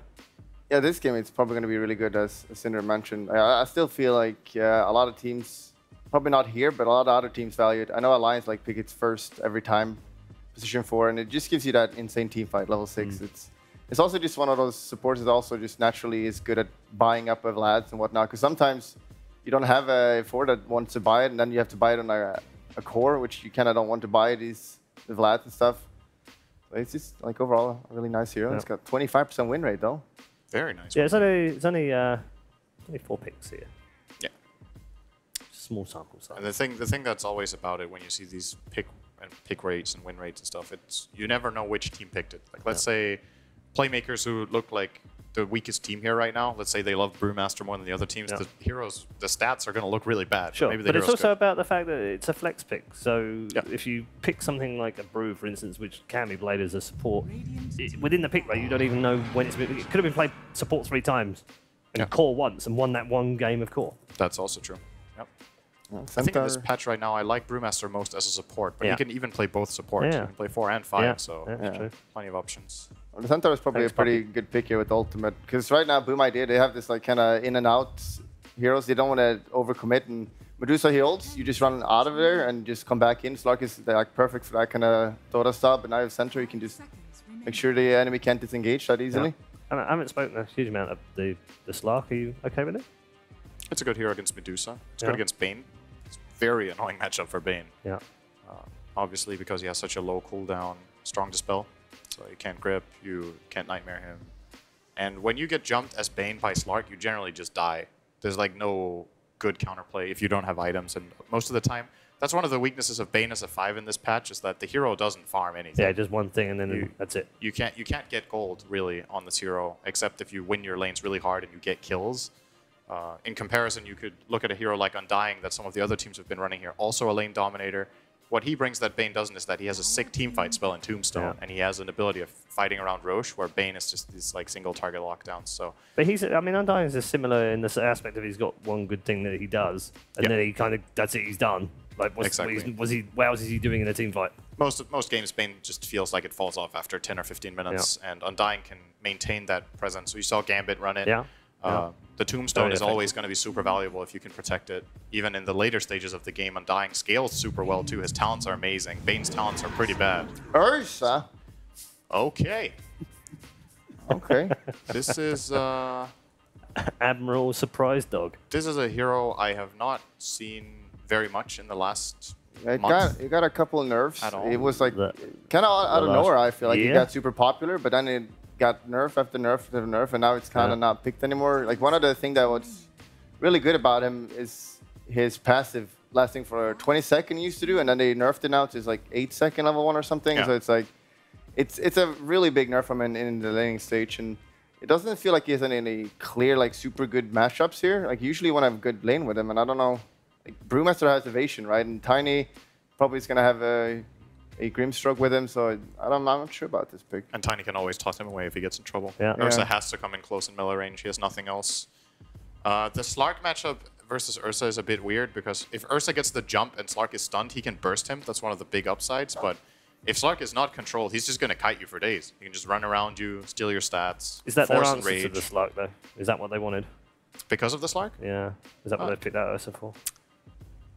Yeah, this game it's probably going to be really good, as Cinder mentioned. I still feel like a lot of teams, probably not here, but a lot of other teams value it. I know Alliance like pick its first every time, position 4, and it just gives you that insane team fight, level 6. It's also just one of those supports that also just naturally is good at buying up of lads and whatnot, because sometimes you don't have a 4 that wants to buy it, and then you have to buy it on a core, which you kind of don't want to buy these lads and stuff. So it's just like overall a really nice hero. It's got 25% win rate though. Very nice. Yeah, it's only 4 picks here. Yeah. Small sample size. And the thing that's always about it when you see these pick rates and win rates and stuff, it's you never know which team picked it. Like let's say playmakers who look like the weakest team here right now, let's say they love Brewmaster more than the other teams, the heroes, the stats are going to look really bad. Sure, maybe but it's also about the fact that it's a flex pick. So if you pick something like a Brew, for instance, which can be played as a support, within the pick rate, you don't even know when it could have been played support 3 times and core once and won that one game of core. That's also true. Yep. I think in this patch right now, I like Brewmaster most as a support, but you can even play both supports. You can play 4 and 5, so plenty of options. Well, the Centaur is probably a pretty good pick here with Ultimate, because right now Boom Idea, they have this like kind of in and out heroes. They don't want to overcommit, and Medusa heals, you just run out of there and just come back in. Slark is like perfect for that kind of Dota stuff, but now you have Centaur, you can just make sure the enemy can't disengage that easily. I haven't spoken a huge amount of the Slark. Are you okay with it? It's a good hero against Medusa. It's good against Bane. It's a very annoying matchup for Bane. Yeah. Obviously, because he has such a low cooldown, strong dispel. So you can't grip, you can't nightmare him. And when you get jumped as Bane by Slark, you generally just die. There's like no good counterplay if you don't have items. And most of the time, that's one of the weaknesses of Bane as a 5 in this patch, is that the hero doesn't farm anything. Yeah, just one thing and then that's it. You can't get gold really on this hero, except if you win your lanes really hard and you get kills. In comparison, you could look at a hero like Undying that some of the other teams have been running here. Also a lane dominator. What he brings that Bane doesn't is that he has a sick teamfight spell in Tombstone, and he has an ability of fighting around Roche, where Bane is just these like single target lockdowns. So, but Undying is similar in the aspect of he's got one good thing that he does, and then he kind of that's it, he's done. Like, what else is he doing in a team fight? Most games, Bane just feels like it falls off after 10 or 15 minutes, and Undying can maintain that presence. So you saw Gambit run it. The Tombstone is always going to be super valuable if you can protect it. Even in the later stages of the game, Undying scales super well too. His talents are amazing. Bane's talents are pretty bad. Ursa. Okay. Okay. This is Admiral Surprise Dog. This is a hero I have not seen very much in the last It month. got a couple of nerfs. At all. It was like kind of out of nowhere. I feel like it got super popular, but then it got nerf after nerf after nerf, and now it's kind of not picked anymore. Like one of the things that was really good about him is his passive lasting for 20 seconds he used to do, and then they nerfed it now to like 8-second level 1 or something. So it's like it's a really big nerf from in the laning stage, and it doesn't feel like he has any clear like super good matchups here. Like usually when I have a good lane with him, and I don't know, like Brewmaster has evasion, right, and Tiny probably is gonna have a Grimstroke with him, so I'm not sure about this pick. And Tiny can always toss him away if he gets in trouble. Yeah. Ursa has to come in close in melee range. He has nothing else. The Slark matchup versus Ursa is a bit weird, because if Ursa gets the jump and Slark is stunned, he can burst him. That's one of the big upsides. But if Slark is not controlled, he's just going to kite you for days. He can just run around you, steal your stats, Is that their force answer and rage. to the Slark, though? Is that what they wanted? Because of the Slark? Yeah. Is that what they picked out Ursa for?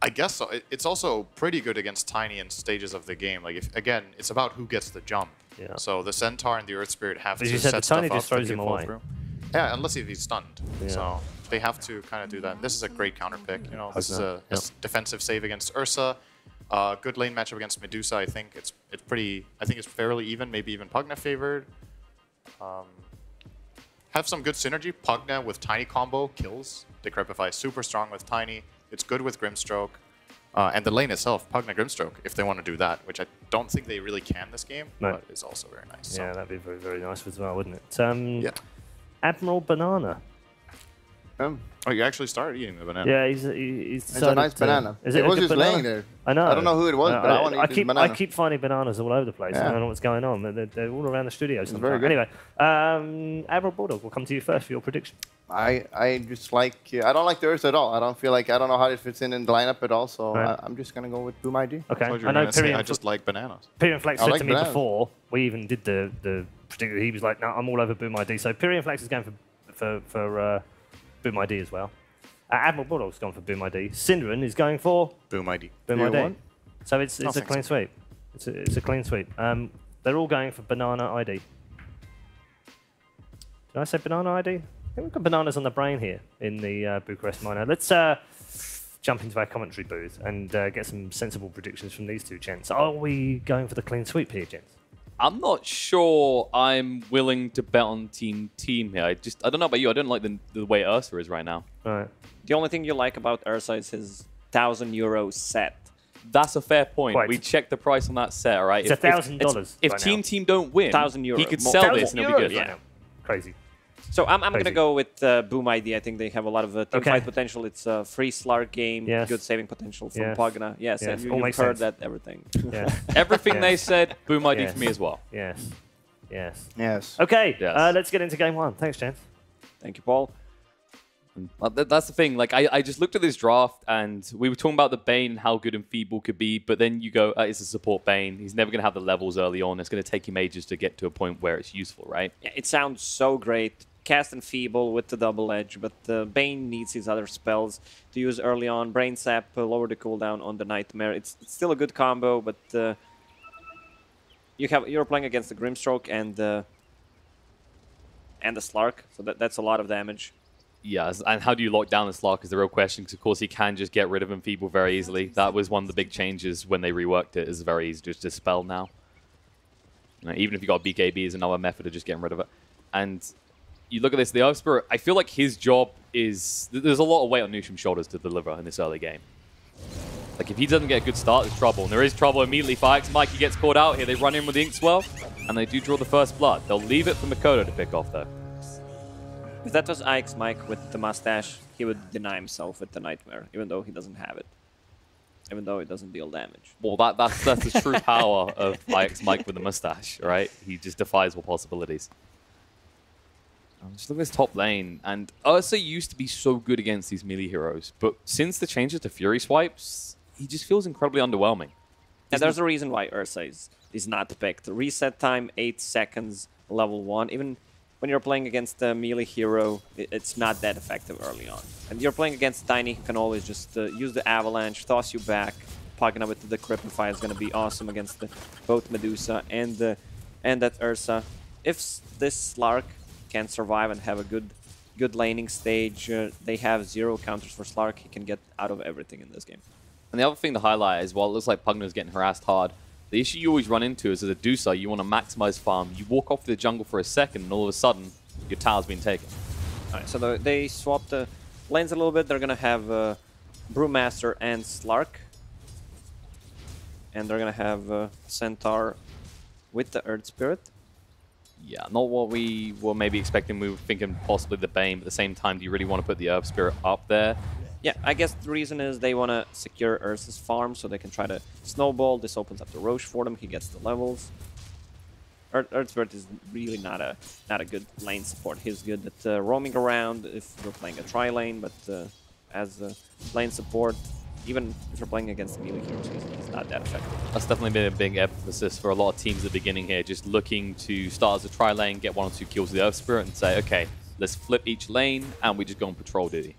I guess so. It's also pretty good against Tiny in stages of the game. Like, again, it's about who gets the jump. Yeah. So the Centaur and the Earth Spirit have But to you said set the Tiny stuff just up throws that him can fall away. through. Yeah, unless if he's stunned. Yeah. So they have to kind of do that. This is a great counter pick. You know, this is a defensive save against Ursa. Good lane matchup against Medusa. I think it's pretty. I think it's fairly even. Maybe even Pugna favored. Have some good synergy. Pugna with Tiny combo kills. Decrepify super strong with Tiny. It's good with Grimstroke. And the lane itself, Pugna Grimstroke, if they want to do that, which I don't think they really can this game, but is also very nice. Yeah, that'd be very, very nice as well, wouldn't it? Yeah. Admiral Banana. Oh, you actually started eating the banana. Yeah, he's It's a nice banana. Is it a was good just banana? laying there. I know. I don't know who it was, but I want to eat this banana. I keep finding bananas all over the place. Yeah. I don't know what's going on. They're all around the studio sometimes. very good. Anyway, Admiral Bulldog, we'll come to you first for your prediction. I just like I don't like the Ursa at all. I don't know how it fits in the lineup at all. So Right. I'm just gonna go with Boom ID. Okay. I know I just like bananas. Pyrian Flax I said like to me bananas. before we even did the prediction. He was like, "No, I'm all over Boom ID." So Pyrian Flax is going for Boom ID as well. Admiral Bulldog's gone for Boom ID. Synderen is going for Boom ID. Boom You ID. want? So it's a Nothing clean sweep. It's a clean sweep. They're all going for Banana ID. Did I say Banana ID? I think we've got bananas on the brain here in the Bucharest minor. Let's jump into our commentary booth and get some sensible predictions from these two gents. Are we going for the clean sweep here, gents? I'm not sure I'm willing to bet on Team here. I don't know about you. I don't like the way Ursa is right now. Right. The only thing you like about Ursa is his €1,000 set. That's a fair point. Quite. We checked the price on that set, all right? It's $1,000 If right Team now. Team don't win, €1,000. he could More. sell this and it'll be good. Right now. Crazy. So I'm going to Crazy. go with Boom ID. I think they have a lot of team Okay. fight potential. It's a free Slark game, Yes. good saving potential from Yes. Pugna. Yes, Yes. and All you've makes heard sense. that everything. Yeah. Everything Yes. they said, Boom ID Yes. for me as well. Yes. Yes. Yes. Okay. Yes. Let's get into game one. Thanks, gents. Thank you, Paul. That's the thing. Like, I just looked at this draft and we were talking about the Bane and how good and feeble could be, but then you go, it's a support Bane. He's never going to have the levels early on. It's going to take him ages to get to a point where it's useful, right? Yeah, it sounds so great. Cast and Feeble with the double edge, but Bane needs his other spells to use early on. Brain Sap, lower the cooldown on the Nightmare. It's still a good combo, but you're playing against the Grimstroke and the Slark, so that's a lot of damage. Yes, and how do you lock down the Slark is the real question, because of course he can just get rid of Enfeeble very easily. That was one of the big changes when they reworked it. It's very easy to just dispel now. You know, even if you got BKB is another method of just getting rid of it. And you look at this, the Earth Spirit, I feel like his job is... There's a lot of weight on Nusham's shoulders to deliver in this early game. Like, if he doesn't get a good start, there's trouble. And there is trouble immediately for Ike's Mikey gets caught out here. They run in with the Ink Swell, and they do draw the first blood. They'll leave it for Makoto to pick off, though. If that was Ike's Mike with the mustache, he would deny himself with the Nightmare, even though he doesn't have it. Even though it doesn't deal damage. Well, that's the true power of Ike's Mike with the mustache, right? He just defies all possibilities. Just look at this top lane, and Ursa used to be so good against these melee heroes, but since the changes to Fury Swipes, he just feels incredibly underwhelming. And there's a reason why Ursa is not picked. Reset time, 8 seconds, level 1. Even when you're playing against a melee hero, it's not that effective early on. And you're playing against Tiny, who can always just use the Avalanche, toss you back. Pugna with the Cripify is going to be awesome against both Medusa and that Ursa. If this Slark can survive and have a good laning stage, they have 0 counters for Slark. He can get out of everything in this game. And the other thing to highlight is, while it looks like Pugna's getting harassed hard, the issue you always run into is as a Dusa, you want to maximize farm. You walk off to the jungle for a second, and all of a sudden, your tower's been taken. Alright, so they swapped the lanes a little bit. They're going to have Brewmaster and Slark. And they're going to have Centaur with the Earth Spirit. Yeah, not what we were maybe expecting. We were thinking possibly the Bane, but at the same time, do you really want to put the Earth Spirit up there? Yeah, I guess the reason is they want to secure Ursa's farm so they can try to snowball. This opens up the Roche for them. He gets the levels. Earth Spirit is really not a good lane support. He's good at roaming around if you're playing a tri-lane, but as a lane support, even if you're playing against melee heroes, he's not that effective. That's definitely been a big emphasis for a lot of teams at the beginning here, just looking to start as a tri-lane, get 1 or 2 kills with the Earth Spirit, and say, okay, let's flip each lane, and we just go on patrol duty.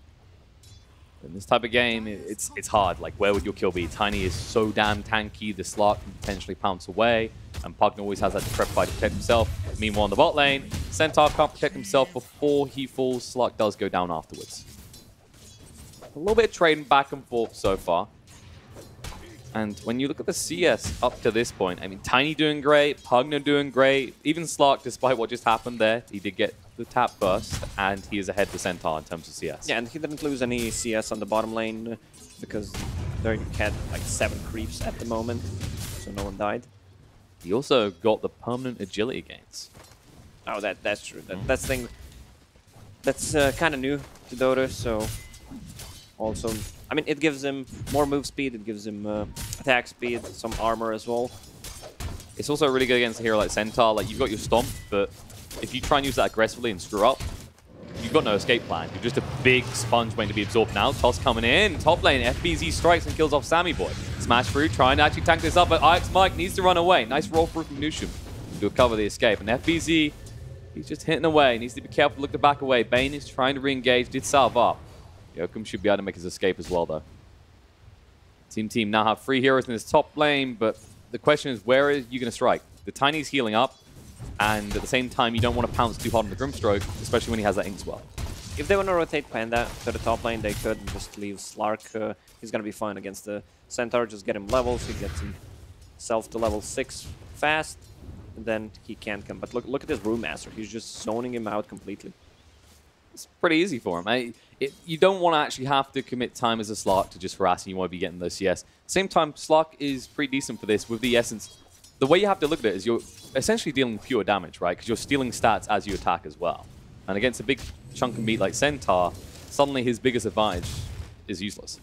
In this type of game, it's hard. Like, where would your kill be? Tiny is so damn tanky, the Slark can potentially pounce away, and Pugna always has that Decrepify to protect himself. Meanwhile, on the bot lane, Centaur can't protect himself before he falls. Slark does go down afterwards. A little bit of trading back and forth so far. And when you look at the CS up to this point, I mean, Tiny doing great, Pugna doing great, even Slark, despite what just happened there, he did get the tap first, and he is ahead to Centaur in terms of CS. Yeah, and he didn't lose any CS on the bottom lane because they had like 7 creeps at the moment, so no one died. He also got the permanent agility gains. Oh, that's true. That's the thing. That's kind of new to Dota, so also, I mean, it gives him more move speed, it gives him attack speed, some armor as well. It's also really good against a hero like Centaur. Like, you've got your Stomp, but if you try and use that aggressively and screw up, you've got no escape plan. You're just a big sponge waiting to be absorbed now. Toss coming in. Top lane, FBZ strikes and kills off Sammy Boy. Smash through, trying to actually tank this up, but Ix Mike needs to run away. Nice roll through from Nushum to recover the escape. And FBZ, he's just hitting away. Needs to be careful, look to back away. Bane is trying to re-engage, did salve up. Yokum should be able to make his escape as well, though. Team now have 3 heroes in this top lane, but the question is, where are you going to strike? The Tiny's healing up, and at the same time, you don't want to pounce too hard on the Grimstroke, especially when he has that Ink Swell. If they want to rotate Panda to the top lane, they could and just leave Slark. He's going to be fine against the Centaur. Just get him levels. He gets himself to level 6 fast, and then he can't come. But look at this Room Master. He's just zoning him out completely. It's pretty easy for him. You don't want to actually have to commit time as a Slark to just harassing. You want to be getting those CS. Same time, Slark is pretty decent for this with the Essence. The way you have to look at it is you're essentially dealing pure damage, right? Because you're stealing stats as you attack as well. And against a big chunk of meat like Centaur, suddenly his biggest advantage is useless.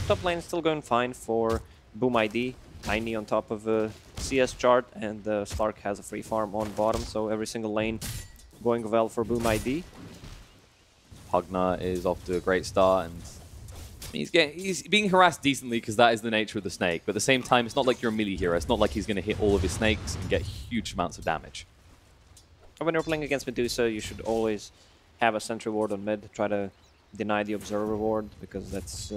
Top lane is still going fine for Boom ID. Tiny on top of a CS chart, and Slark has a free farm on bottom, so every single lane going well for Boom ID. Pugna is off to a great start, and he's being harassed decently because that is the nature of the snake. But at the same time, it's not like you're a melee hero. It's not like he's going to hit all of his snakes and get huge amounts of damage. When you're playing against Medusa, you should always have a sentry ward on mid. Try to deny the observer ward, because that's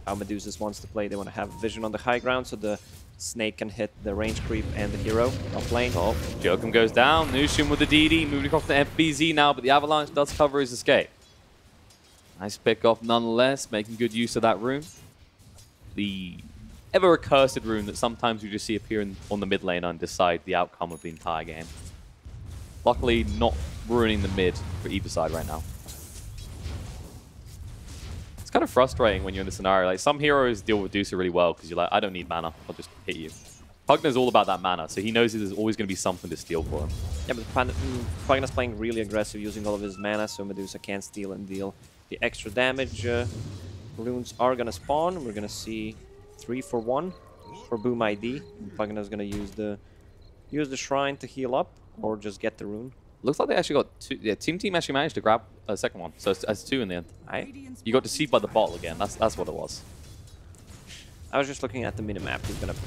how Medusa wants to play. They want to have vision on the high ground, so the snake can hit the range creep and the hero off lane. Oh, Jokum goes down. Nushim with the DD, moving across the FBZ now, but the Avalanche does cover his escape. Nice pick off nonetheless, making good use of that rune. The ever-accursed rune that sometimes you just see appear on the mid lane and decide the outcome of the entire game. Luckily, not ruining the mid for either side right now. It's kind of frustrating when you're in this scenario. Like, some heroes deal with Medusa really well because you're like, I don't need mana, I'll just hit you. Pugna's all about that mana, so he knows there's always going to be something to steal for him. Yeah, but Pugna's playing really aggressive, using all of his mana, so Medusa can't steal and deal the extra damage. Runes are going to spawn. We're going to see 3 for 1 for Boom ID. Pugna's going to use the shrine to heal up, or just get the rune. Looks like they actually got 2. Yeah, Team actually managed to grab a second one, so it's 2 in the end. You got deceived by the bottle again. That's what it was. I was just looking at the minimap. He's going to...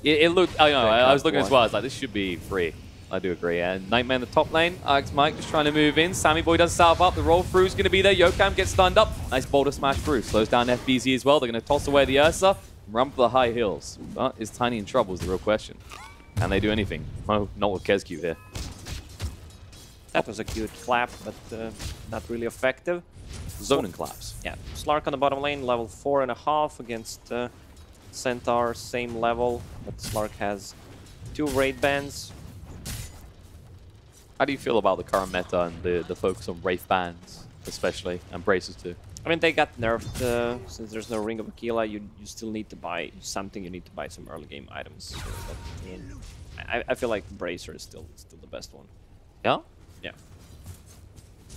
It looked... I was looking as well. I was like, this should be free. I do agree. And Nightmare in the top lane. Ix Mike just trying to move in. Sammy Boy does salve up. The roll through is going to be there. Yokam gets stunned up. Nice boulder smash through. Slows down FBZ as well. They're going to toss away the Ursa and run for the high hills. But is Tiny in trouble is the real question. Can they do anything? Oh, not with Kescu here. That was a cute clap, but not really effective. Zoning claps. Yeah. Slark on the bottom lane, level 4.5 against Centaur, same level, but Slark has 2 raid bans. How do you feel about the current meta and the focus on Wraith bans, especially, and Braces too? I mean, they got nerfed since there's no Ring of Aquila. You still need to buy something. You need to buy some early game items. So I feel like Bracer is still the best one. Yeah? Yeah.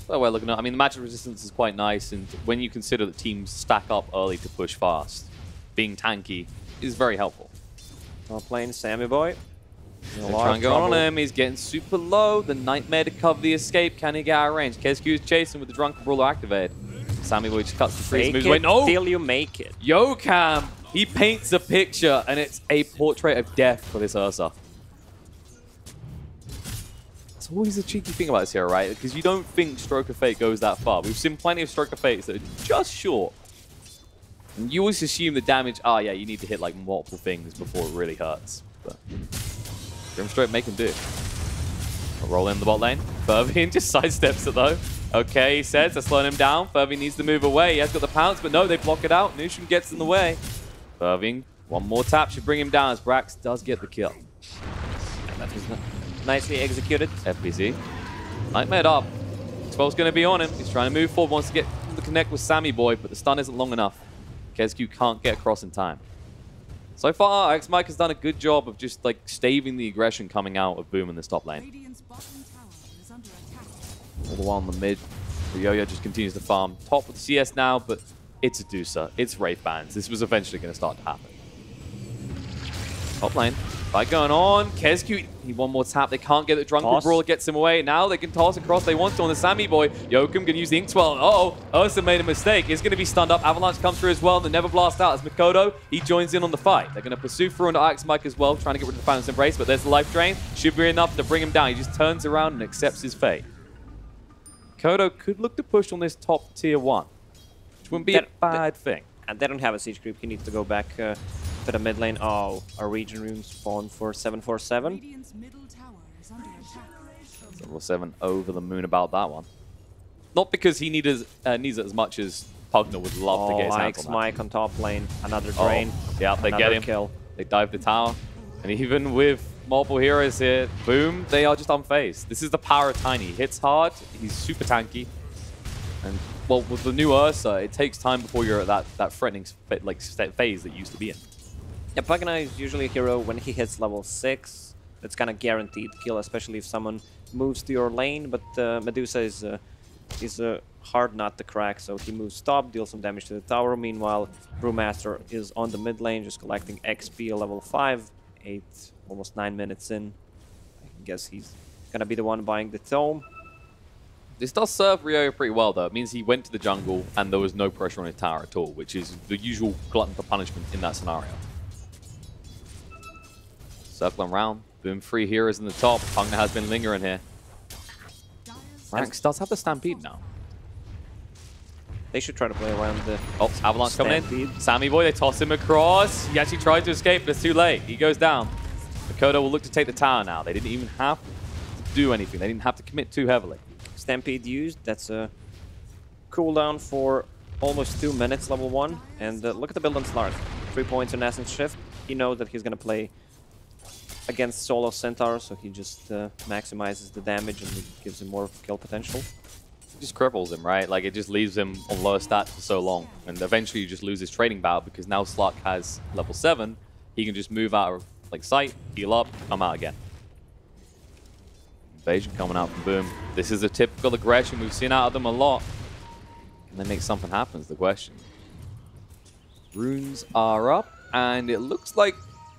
Well, we're looking at. I mean, the magic resistance is quite nice, and when you consider that teams stack up early to push fast, being tanky is very helpful. Top lane, Sammy Boy. Try and go on him. He's getting super low. The Nightmare to cover the escape. Can he get out of range? Kescu is chasing with the Drunken Brawler activated. Sammy Boy just cuts the freeze, moves away. No! Till you make it. Yokam! He paints a picture, and it's a portrait of death for this Ursa. That's always the cheeky thing about this hero, right? Because you don't think Stroke of Fate goes that far. We've seen plenty of Stroke of Fates that are just short. And you always assume the damage, yeah, you need to hit like multiple things before it really hurts. But Grimstroke make him do. Roll in the bot lane. Fervian just sidesteps it though. Okay, he says they're slowing him down. Fervian needs to move away. He has got the pounce, but no, they block it out. Nushim gets in the way. Fervian, one more tap should bring him down as Brax does get the kill. Nicely executed. FBZ. Nightmare up. 12's going to be on him. He's trying to move forward, wants to get the connect with Sammy Boy, but the stun isn't long enough. KSQ can't get across in time. So far, X Mike has done a good job of just like staving the aggression coming out of Boom in this top lane. All the while in the mid, Yo-Yo just continues to farm. Top with CS now, but it's a Dusa. It's Wraith Bands. This was eventually going to start to happen. Top lane. Fight going on. KSQ, he one more tap. They can't get the Drunken Brawler, gets him away. Now they can toss across. They want to on the Sammy Boy. Yokum can use the Inkswell. Uh-oh. Ursa made a mistake. He's going to be stunned up. Avalanche comes through as well. And the Never Blast out as Mikoto. He joins in on the fight. They're going to pursue through into Axe Mike as well, trying to get rid of the Phantom's Embrace. But there's the life drain. Should be enough to bring him down. He just turns around and accepts his fate. Mikoto could look to push on this top tier 1, which wouldn't be a bad thing. And they don't have a siege creep. He needs to go back to the mid lane. Oh, a region rune spawn for 747. 7 over the moon about that one. Not because he needs it as much as Pugner would love to get his hands on that. Mike on top lane. Another drain. Yeah, they get him. Kill. They dive the tower. And even with multiple heroes here, Boom, they are just unfazed. This is the power of Tiny. He hits hard. He's super tanky. And well, with the new Ursa, it takes time before you're at that threatening phase that you used to be in. Yeah, Pugna is usually a hero when he hits level 6. It's kind of guaranteed kill, especially if someone moves to your lane. But Medusa is a hard nut to crack, so he moves top, deals some damage to the tower. Meanwhile, Brewmaster is on the mid lane, just collecting XP level 5. 8, almost 9 minutes in. I guess he's gonna be the one buying the tome. This does serve Ryo pretty well, though. It means he went to the jungle and there was no pressure on his tower at all, which is the usual glutton for punishment in that scenario. Circling around. Boom, 3 heroes in the top. Pugna has been lingering here. Ranks does have the Stampede now. They should try to play around the Avalanche coming in. Sammy Boy, they toss him across. He actually tried to escape, but it's too late. He goes down. Mikoto will look to take the tower now. They didn't even have to do anything. They didn't have to commit too heavily. Stampede used. That's a cooldown for almost 2 minutes, level 1. And look at the build on Slark. 3 points in Essence Shift. He knows that he's going to play against solo Centaur, so he just maximizes the damage and it gives him more kill potential. Just cripples him, right? Like, it just leaves him on lower stats for so long. And eventually you just lose his trading battle because now Slark has level 7. He can just move out of like sight, heal up, come out again. Invasion coming out from Boom. This is a typical aggression we've seen out of them a lot. Can they make something happen is the question. Runes are up, and it looks like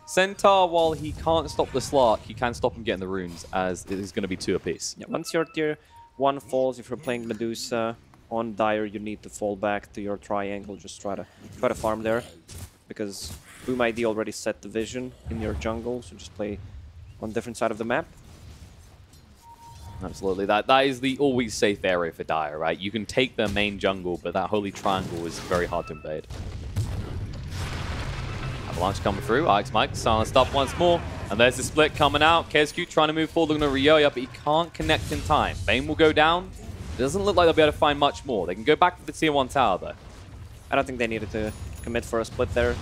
Centaur, while he can't stop the Slark, he can stop him getting the runes, as it is going to be 2 apiece. Yeah, once your tier 1 falls, if you're playing Medusa on Dire, you need to fall back to your triangle. Just try to farm there, because Boom ID already set the vision in your jungle, so just play on different side of the map. Absolutely, that is the always safe area for Dire, right? You can take their main jungle, but that holy triangle is very hard to invade. Avalanche coming through. Alex Mike silenced up once more. And there's the split coming out. KSQ trying to move forward, looking at Ryoya, but he can't connect in time. Bane will go down. It doesn't look like they'll be able to find much more. They can go back to the tier 1 tower, though. I don't think they needed to commit for a split there.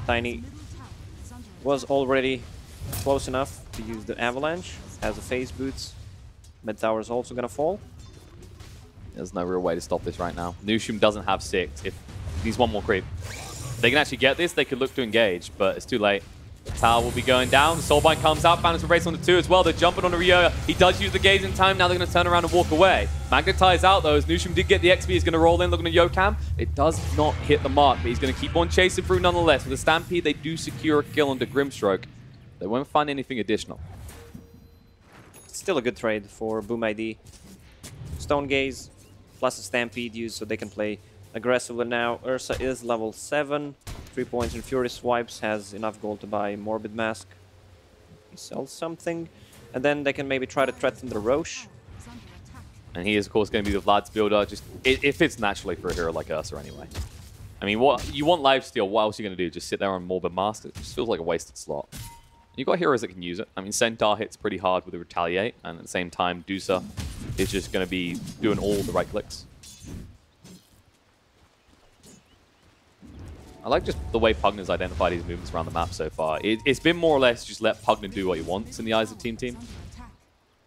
Tiny was already close enough to use the Avalanche. Has a phase boots. Mid tower is also going to fall. There's no real way to stop this right now. Nushum doesn't have 6. If he's one more creep. If they can actually get this, they could look to engage, but it's too late. The tower will be going down. Soulbind comes out. Phantom's Embrace on the 2 as well. They're jumping on the Ryoya. He does use the gaze in time. Now they're going to turn around and walk away. Magnetize out, though, as Nushum did get the XP. He's going to roll in, looking at Yokam. It does not hit the mark, but he's going to keep on chasing through nonetheless. With the Stampede, they do secure a kill under Grimstroke. They won't find anything additional. Still a good trade for Boom ID. Stone Gaze plus a Stampede used, so they can play aggressively now. Ursa is level 7. 3 points in Fury Swipes, has enough gold to buy Morbid Mask. He sells something. And then they can maybe try to threaten the Roche. And he is, of course, going to be the Vlad's builder. Just it fits naturally for a hero like Ursa anyway. I mean, what you want lifesteal, what else are you going to do? Just sit there on Morbid Mask? It just feels like a wasted slot. You've got heroes that can use it. I mean, Centaur hits pretty hard with the Retaliate, and at the same time, Dusa is just going to be doing all the right clicks. I like just the way Pugner's identified his movements around the map so far. It's been more or less just let Pugner do what he wants in the eyes of Team.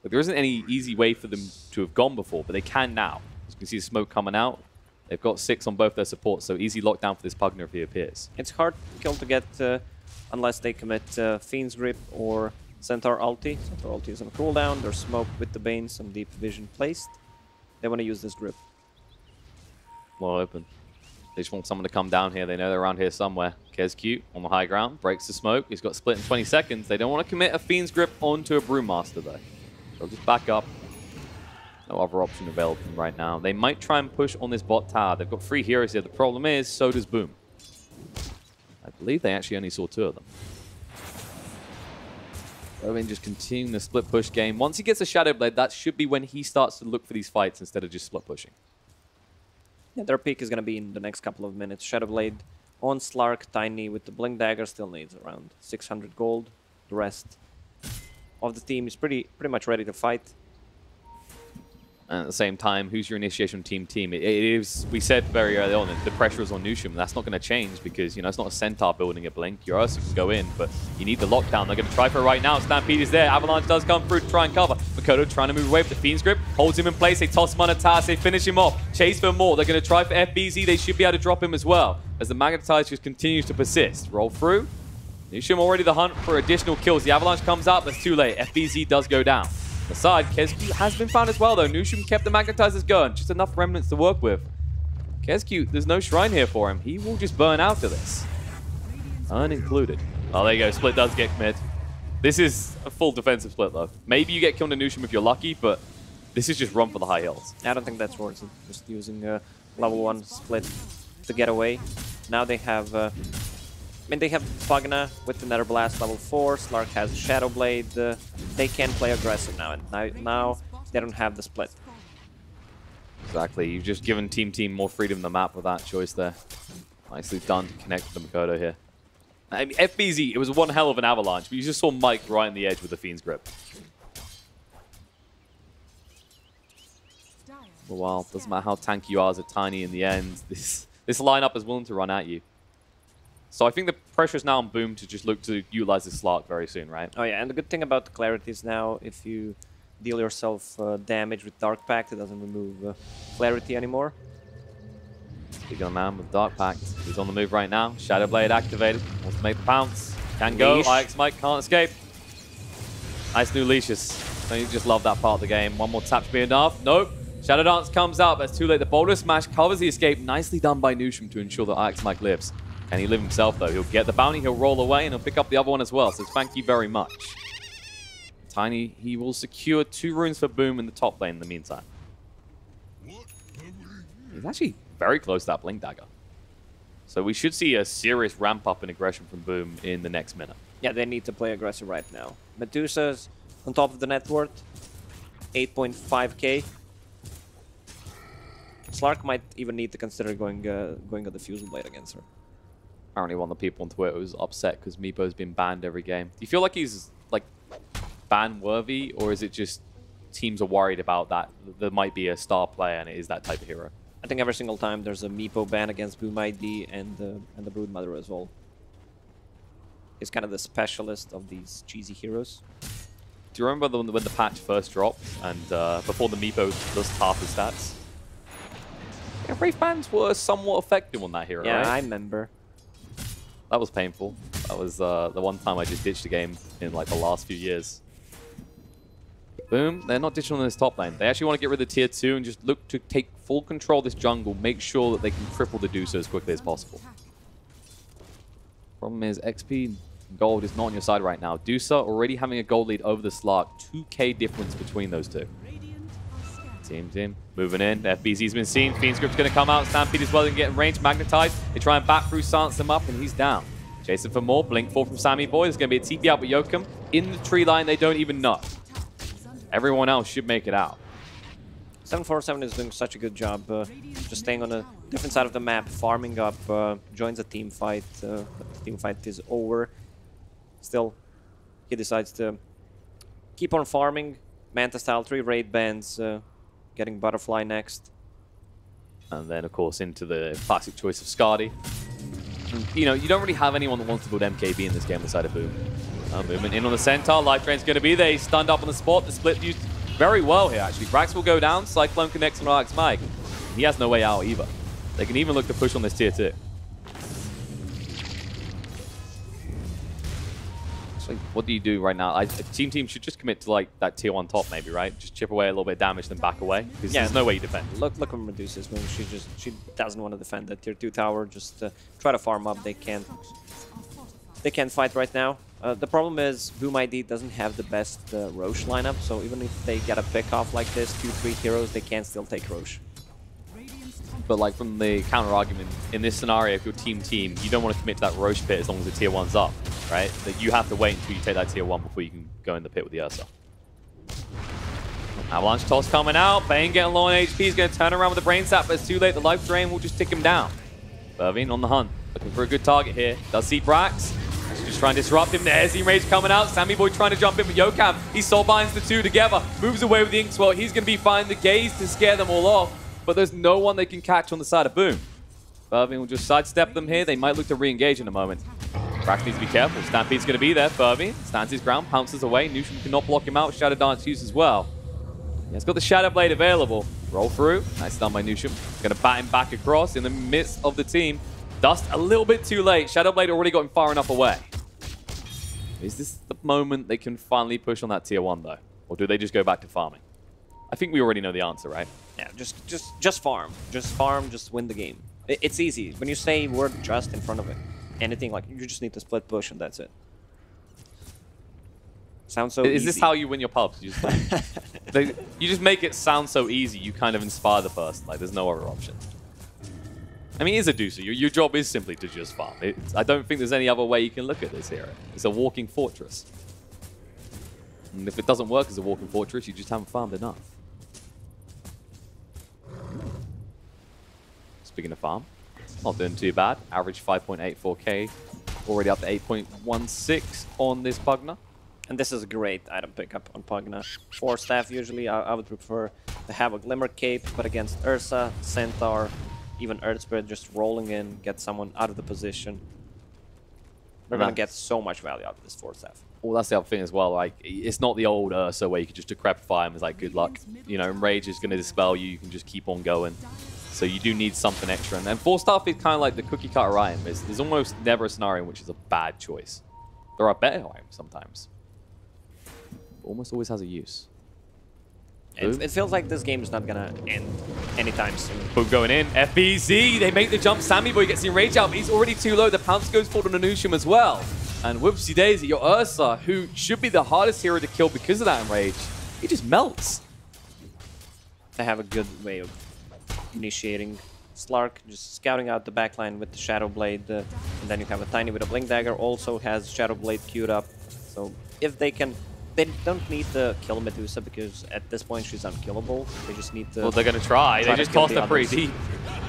Like, there isn't any easy way for them to have gone before, but they can now. As you can see the smoke coming out. They've got 6 on both their supports, so easy lockdown for this Pugner if he appears. It's hard kill to get unless they commit Fiend's Grip or Centaur ulti. Centaur ulti is on cooldown. There's smoke with the Bane, some deep vision placed. They want to use this grip. Well open. They just want someone to come down here. They know they're around here somewhere. KezQ on the high ground, breaks the smoke. He's got split in 20 seconds. They don't want to commit a Fiend's Grip onto a Brewmaster though. So just back up. No other option available to them right now. They might try and push on this bot tower. They've got 3 heroes here. The problem is, so does Boom. I believe they actually only saw 2 of them. Owen just continuing the split push game. Once he gets a Shadow Blade, that should be when he starts to look for these fights instead of just split pushing. Yeah, their peak is going to be in the next couple of minutes. Shadow Blade on Slark. Tiny with the Blink Dagger still needs around 600 gold. The rest of the team is pretty much ready to fight. And at the same time, who's your initiation team? It is, we said very early on, that the pressure is on Nushim. That's not going to change because, you know, it's not a Centaur building a Blink. Your Ursa can go in, but you need the lockdown. They're going to try for it right now. Stampede is there. Avalanche does come through to try and cover. Makoto trying to move away with the Fiend's Grip. Holds him in place. They toss him on a task. They finish him off. Chase for more. They're going to try for FBZ. They should be able to drop him as well as the Magnetize just continues to persist. Roll through. Nushim already the hunt for additional kills. The Avalanche comes out, but it's too late. FBZ does go down. Aside, KezQ has been found as well, though. Nushim kept the Magnetizers going. Just enough remnants to work with. KezQ, there's no shrine here for him. He will just burn out to this. Unincluded. Oh, there you go. Split does get commit. This is a full defensive split, though. Maybe you get killed in Nushim if you're lucky, but this is just run for the high hills. I don't think that's worth it. Just using level 1 split to get away. Now they have... I mean, they have Pugna with the Nether Blast level 4. Slark has Shadow Blade. They can play aggressive now, and now they don't have the split. Exactly. You've just given Team more freedom on the map with that choice there. Nicely done to connect with the Makoto here. I mean, FBZ, it was one hell of an avalanche, but you just saw Mike right on the edge with the Fiend's Grip. Well, doesn't matter how tanky you are as a Tiny in the end. This lineup is willing to run at you. So I think the pressure is now on Boom to just look to utilize the Slark very soon, right? Oh yeah, and the good thing about the Clarity is now if you deal yourself damage with Dark Pact, it doesn't remove Clarity anymore. Big on man with Dark Pact. He's on the move right now. Shadow Blade activated. Wants to make the pounce. Can go. IX Mike can't escape. Nice new leashes. Don't you just love that part of the game? One more tap should be enough. Nope. Shadow Dance comes out, but it's too late. The Boulder Smash covers the escape. Nicely done by Nushim to ensure that IX Mike lives. Can he live himself, though? He'll get the bounty, he'll roll away, and he'll pick up the other one as well. So thank you very much. Tiny, he will secure 2 runes for Boom in the top lane in the meantime. He's actually very close to that Blink Dagger. So we should see a serious ramp up in aggression from Boom in the next minute. Yeah, they need to play aggressive right now. Medusa's on top of the net worth, 8.5k. Slark might even need to consider going on the Fusion Blade against her. Apparently one of the people on Twitter was upset because Meepo's been banned every game. Do you feel like he's like ban-worthy, or is it just teams are worried about that there might be a star player and it is that type of hero? I think every single time there's a Meepo ban against Boom ID and the Broodmother as well. He's kind of the specialist of these cheesy heroes. Do you remember when the patch first dropped and before the Meepo does half his stats? Yeah, Wraith bans were somewhat effective on that hero, yeah, right? I remember. That was painful. That was the one time I just ditched the game in like the last few years. Boom, they're not ditching on this top lane. They actually want to get rid of the tier 2 and just look to take full control of this jungle, make sure that they can triple the Dusa as quickly as possible. Problem is, XP and gold is not on your side right now. Dusa already having a gold lead over the Slark. 2k difference between those two. Team moving in. FBZ's been seen. Fiend's Grip's going to come out. Stampede as well and get in range. Magnetized. They try and back through, silence him up, and he's down. Chasing for more. Blink 4 from Sammy Boy. There's going to be a TP out with Yoakum. In the tree line, they don't even know. Everyone else should make it out. 747 is doing such a good job. Just staying on a different side of the map, farming up, joins a team fight. The team fight is over. Still, he decides to keep on farming. Manta style 3 raid bands. Getting Butterfly next. And then, of course, into the classic choice of Skadi. You know, you don't really have anyone that wants to build MKB in this game beside of Boom. Movement in on the Centaur. Life Drain's going to be there. He's stunned up on the spot. The split used very well here, actually. Brax will go down. Cyclone connects on Alex Mike. He has no way out either. They can even look to push on this tier 2. So what do you do right now? Team should just commit to like that tier 1 top maybe, right? Just chip away a little bit of damage, then back away. Because there's no way you defend. Look at Medusa's move. She doesn't want to defend that tier 2 tower. Just try to farm up. They can't fight right now. The problem is Boom ID doesn't have the best Roche lineup, so even if they get a pick off like this, 2-3 heroes, they can still take Roche. But like from the counter argument, in this scenario, if you're team, you don't want to commit to that Roche pit as long as the tier 1's up, right? That you have to wait until you take that tier 1 before you can go in the pit with the Ursa. Avalanche toss coming out. Bane getting low on HP. He's going to turn around with the brain sap, but it's too late. The life drain will just tick him down. Irving on the hunt, looking for a good target here. Does see Brax. Just trying to disrupt him. There's the Enrage coming out. Sammy Boy trying to jump in, but Yokam, he soul binds the two together. Moves away with the Ink Swell. He's going to be fine. The gaze to scare them all off. But there's no one they can catch on the side of Boom. Irving will just sidestep them here. They might look to re-engage in a moment. Brax needs to be careful. Stampede's going to be there. Irving stands his ground, pounces away. Nushin cannot block him out. Shadow Dance used as well. He's got the Shadow Blade available. Roll through. Nice done by Nushin. Going to bat him back across in the midst of the team. Dust a little bit too late. Shadow Blade already got him far enough away. Is this the moment they can finally push on that tier 1 though? Or do they just go back to farming? I think we already know the answer, right? Yeah, just farm. Just farm, just win the game. It's easy. When you say word just in front of it, anything like you just need to split push and that's it. Sounds so easy. Is this how you win your pubs? You just, you just make it sound so easy, you kind of inspire the person. Like there's no other option. I mean, it's a doozy. Your job is simply to just farm. I don't think there's any other way you can look at this hero. It's a walking fortress. And if it doesn't work as a walking fortress, you just haven't farmed enough. Speaking of farm, not doing too bad. Average 5.84k, already up to 8.16 on this Pugna. And this is a great item pickup on Pugna. 4 staff usually, I would prefer to have a Glimmer Cape, but against Ursa, Centaur, even Earth Spirit just rolling in, get someone out of the position. They're going to get so much value out of this 4 staff. Well, that's the other thing as well. Like, it's not the old Ursa where you can just decrepify him. It's like, good luck. You know, Enrage is going to dispel you. You can just keep on going. So you do need something extra. And then 4 staff is kind of like the cookie cutter item. There's almost never a scenario in which is a bad choice. There are better items sometimes. But almost always has a use. It feels like this game is not gonna end anytime soon. Boom going in. FBZ, they make the jump. Sammy Boy gets the Enrage out, but he's already too low. The pounce goes forward on Anushim as well. And whoopsie daisy, your Ursa, who should be the hardest hero to kill because of that Enrage, he just melts. They have a good way of initiating. Slark just scouting out the backline with the Shadow Blade, and then you have a Tiny with a Blink Dagger, also has Shadow Blade queued up. So if they can... They don't need to kill Medusa because at this point she's unkillable. They just need to... Well, they're going to try. They just tossed her pretty deep.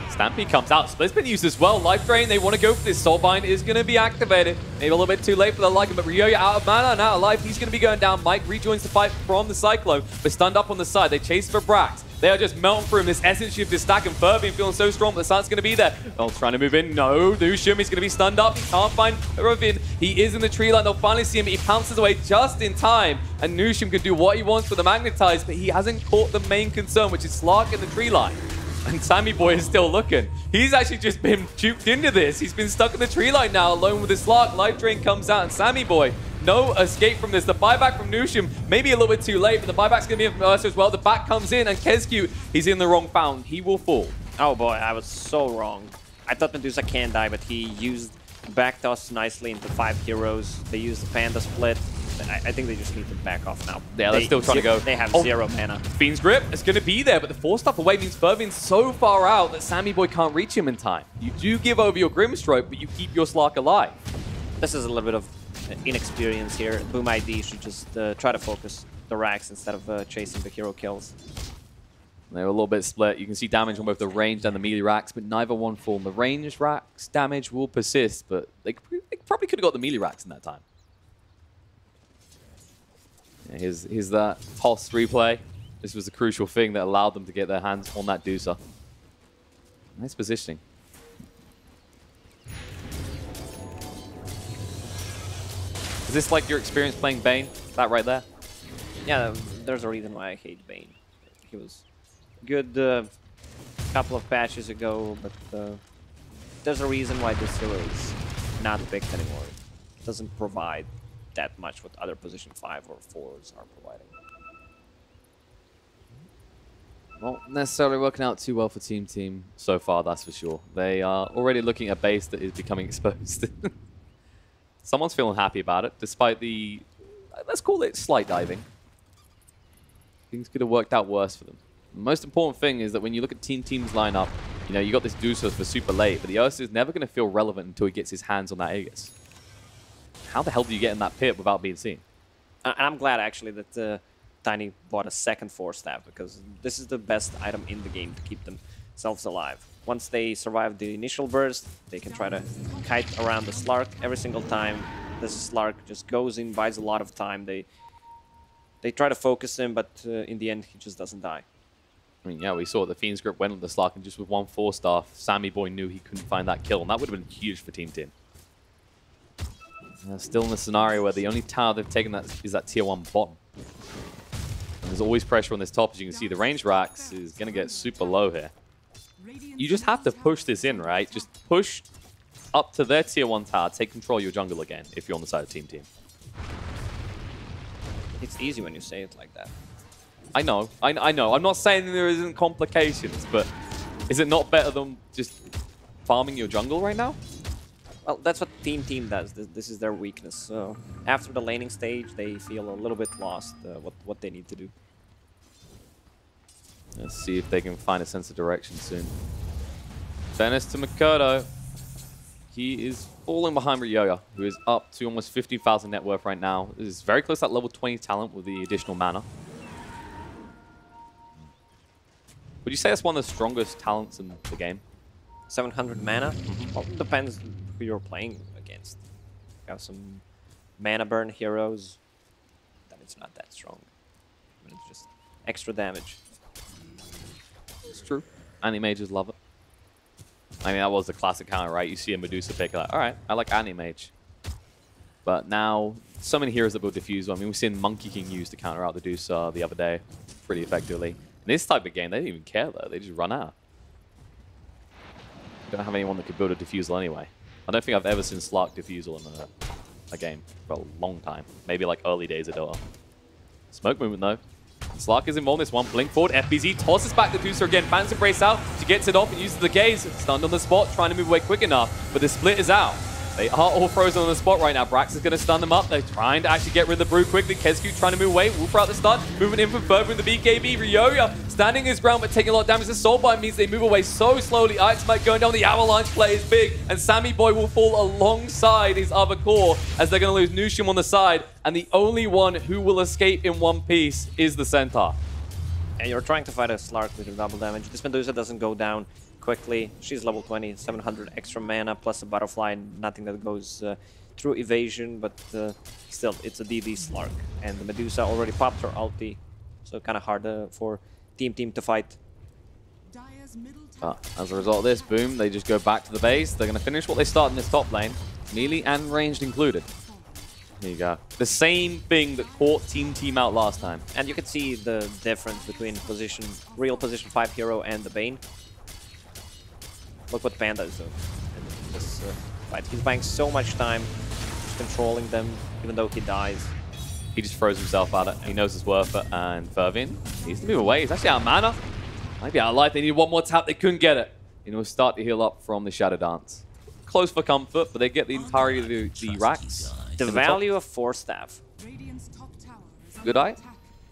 Stampede comes out. Split's been used as well. Life Drain, they want to go for this. Soulbind is going to be activated. Maybe a little bit too late for the Lycan, but Ryoya out of mana and out of life. He's going to be going down. Mike rejoins the fight from the Cyclone, but stunned up on the side. They chase for Brax. They are just melting through him. This Essence Shift is stacking. Furby feeling so strong, but the Sun's going to be there. Bell's trying to move in. No, Nushim, he's going to be stunned up. He can't find Ravin. He is in the tree line. They'll finally see him, but he pounces away just in time. And Nushim can do what he wants with the Magnetize, but he hasn't caught the main concern, which is Slark in the tree line. And Sammy Boy is still looking. He's actually just been juked into this. He's been stuck in the tree line now, alone with his Slark. Life Drain comes out, and Sammy Boy, no escape from this. The buyback from Nushim, maybe a little bit too late, but the buyback's going to be in from Ursa as well. The back comes in, and Kezcute, he's in the wrong fountain. He will fall. Oh boy, I was so wrong. I thought Medusa can die, but he used back toss nicely into 5 heroes. They used the Panda Split. I think they just need to back off now. Yeah, they're still trying to go. They have 0 mana. Fiend's Grip is going to be there, but the 4 stuff away means Furvin's so far out that Sammy Boy can't reach him in time. You do give over your Grimstroke, but you keep your Slark alive. This is a little bit of inexperience here. Boom ID should just try to focus the racks instead of chasing the hero kills. They're a little bit split. You can see damage on both the ranged and the melee racks, but neither one form. The ranged racks damage will persist, but they probably could have got the melee racks in that time. Yeah, here's that toss replay. This was the crucial thing that allowed them to get their hands on that Deucer. Nice positioning. Is this like your experience playing Bane? That right there? Yeah, there's a reason why I hate Bane. He was good couple of patches ago, but there's a reason why this hero is not picked anymore. It doesn't provide that much what other position 5 or 4s are providing. Not necessarily working out too well for Team so far, that's for sure. They are already looking at a base that is becoming exposed. Someone's feeling happy about it, despite the, let's call it slight diving. Things could have worked out worse for them. The most important thing is that when you look at Team's lineup, you know, you got this Dusos for super late, but the Ursa is never going to feel relevant until he gets his hands on that Aegis. How the hell do you get in that pit without being seen? And I'm glad, actually, that Tiny bought a second Force Staff, because this is the best item in the game to keep themselves alive. Once they survive the initial burst, they can try to kite around the Slark every single time. This Slark just goes in, buys a lot of time. They try to focus him, but in the end, he just doesn't die. I mean, yeah, we saw the Fiend's Grip went on the Slark, and just with one Force Staff, Sammy Boy knew he couldn't find that kill, and that would have been huge for Team. Still in the scenario where the only tower they've taken is that tier 1 bottom. And there's always pressure on this top. As you can see, the range racks is going to get super low here. You just have to push this in, right? Just push up to their tier 1 tower, take control of your jungle again if you're on the side of Team. It's easy when you say it like that. I know. I know. I'm not saying there isn't complications, but is it not better than just farming your jungle right now? Well, that's what Team does. This is their weakness. So after the laning stage, they feel a little bit lost what they need to do. Let's see if they can find a sense of direction soon. Venice to Makoto. He is falling behind Ryoga, who is up to almost 50,000 net worth right now. This is very close to that level 20 talent with the additional mana. Would you say that's one of the strongest talents in the game? 700 mana? Well, it depends who you're playing against. You have some mana burn heroes, then it's not that strong. I mean, it's just extra damage. It's true. Anti-mages love it. I mean, that was the classic counter, right? You see a Medusa pick, like, all right, I like anti-mage. But now, so many heroes that build Diffusal. I mean, we've seen Monkey King use to counter out the Medusa the other day pretty effectively. In this type of game, they don't even care, though. They just run out. You don't have anyone that could build a Diffusal anyway. I don't think I've ever seen Slark Diffusal in a game for a long time. Maybe like early days of Dota. Smoke movement, though. Slark is involved in this one. Blink forward. FBZ tosses back the Medusa again. Phantom Brace out. She gets it off and uses the gaze. Stunned on the spot, trying to move away quick enough. But the split is out. They are all frozen on the spot right now. Brax is going to stun them up. They're trying to actually get rid of the Brew quickly. Kesku trying to move away. Wolfer out the stun. Moving in from further in the BKB. Ryoga standing his ground but taking a lot of damage. The Soulbind means they move away so slowly. Ice Mike going down. The Avalanche play is big. And Sammy Boy will fall alongside his other core as they're going to lose Nushim on the side. And the only one who will escape in one piece is the Centaur. And you're trying to fight a Slark with your double damage. This Medusa doesn't go down quickly. She's level 20, 700 extra mana, plus a butterfly, nothing that goes through evasion, but still, it's a DD Slark. And the Medusa already popped her ulti, so kind of hard for Team to fight. As a result of this, boom, they just go back to the base. They're going to finish what they start in this top lane, melee and ranged included. There you go. The same thing that caught Team out last time. And you can see the difference between real position 5 hero and the Bane. Look what Panda is doing in this fight. He's buying so much time, just controlling them, even though he dies. He just throws himself at it. He knows it's worth it. And Fervin needs to move away. He's actually out of mana. Might be out of life. They need one more tap. They couldn't get it. You know, start to heal up from the Shadow Dance. Close for comfort, but they get the entirety of the racks. The value of Force Staff. Good eye.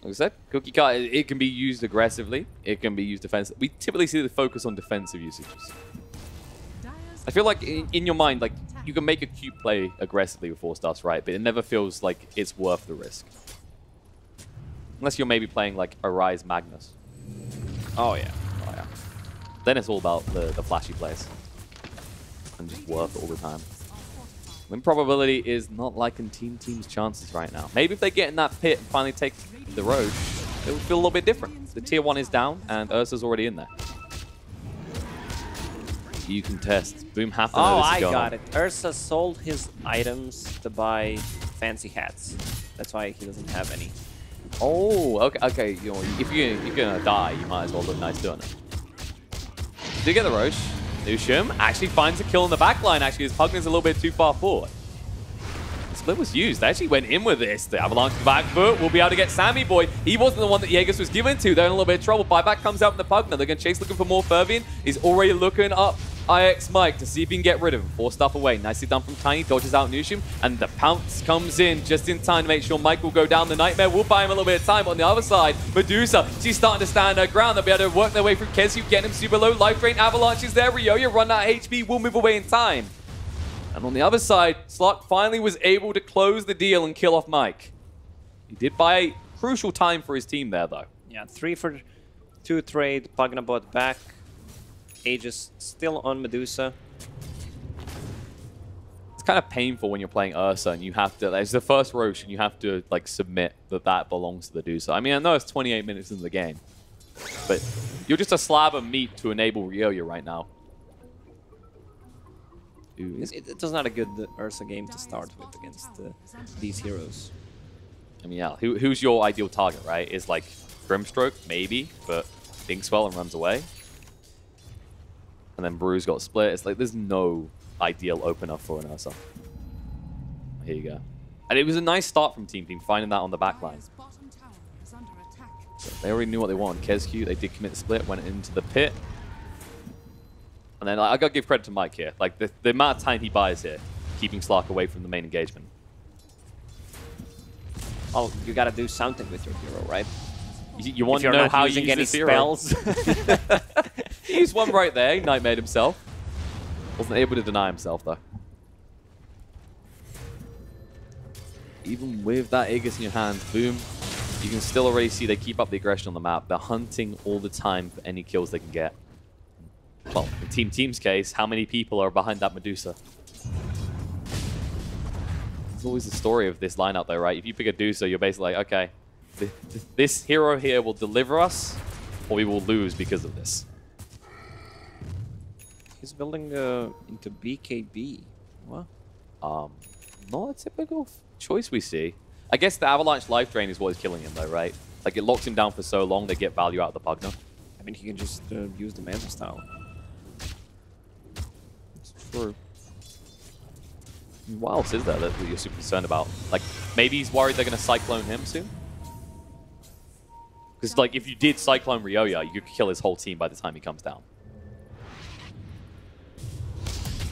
Like I said, Cookie Cut, it can be used aggressively. It can be used defensively. We typically see the focus on defensive usages. I feel like in your mind, like, you can make a cute play aggressively with 4 stars, right? But it never feels like it's worth the risk. Unless you're maybe playing like Arise Magnus. Oh yeah. Oh yeah. Then it's all about the flashy plays. And just worth it all the time. Win probability is not liking Team's chances right now. Maybe if they get in that pit and finally take the Roche, it will feel a little bit different. The tier 1 is down and Ursa's already in there. You can test. Boom, half the notice I going got on. it. Ursa sold his items to buy fancy hats. That's why he doesn't have any Oh, okay. You know, if you're gonna die, you might as well look nice doing it. Do get the Roche. Nushim actually finds a kill in the back line. Actually, his Pugna's a little bit too far forward. The split was used. They actually went in with this. The Avalanche back foot will be able to get Sammy Boy. He wasn't the one that Jaegers was given to. They're in a little bit of trouble. Buyback comes out from the Pugna. They're going to chase looking for more Fervian. He's already looking up IX Mike to see if he can get rid of him. Force stuff away. Nicely done from Tiny. Dodges out Nushim. And the pounce comes in just in time to make sure Mike will go down. The Nightmare will buy him a little bit of time. But on the other side, Medusa, she's starting to stand her ground. They'll be able to work their way through Kezu, getting him super low. Life Drain Avalanche is there. Ryoya run out of HP. Will move away in time. And on the other side, Slark finally was able to close the deal and kill off Mike. He did buy crucial time for his team there, though. Yeah, 3 for 2 trade. Pugna bought back. Aegis still on Medusa. It's kind of painful when you're playing Ursa and you have to, it's the first Roche and you have to like submit that belongs to the Medusa. I mean, I know it's 28 minutes into the game, but you're just a slab of meat to enable Ryoya right now. It was not a good Ursa game to start with against these heroes. I mean, yeah, who's your ideal target, right? Is like Grimstroke, maybe, but thinks well and runs away. And then Brew's got split. It's like there's no ideal opener for an Ursa. Here you go. And it was a nice start from Team Team, finding that on the back line. So they already knew what they wanted. Kezq, they did commit the split, went into the pit. And then I gotta give credit to Mike here. Like the amount of time he buys here, keeping Slark away from the main engagement. Oh, you gotta do something with your hero, right? You want to know how you use this hero. spells? He used one right there. He nightmared himself. Wasn't able to deny himself, though. Even with that Aegis in your hand, boom, you can still already see they keep up the aggression on the map. They're hunting all the time for any kills they can get. Well, in Team Team's case, how many people are behind that Medusa? It's always the story of this lineup, though, right? If you pick a Medusa, you're basically like, okay, this hero here will deliver us, or we will lose because of this. He's building into BKB. What? Not a typical choice we see. I guess the Avalanche life drain is what is killing him, though, right? Like, it locks him down for so long, they get value out of the Pugna. I mean, he can just use the Manta style. It's true. What else is there that you're super concerned about? Like, maybe he's worried they're going to Cyclone him soon? Because, like, if you did Cyclone Ryoya, you could kill his whole team by the time he comes down.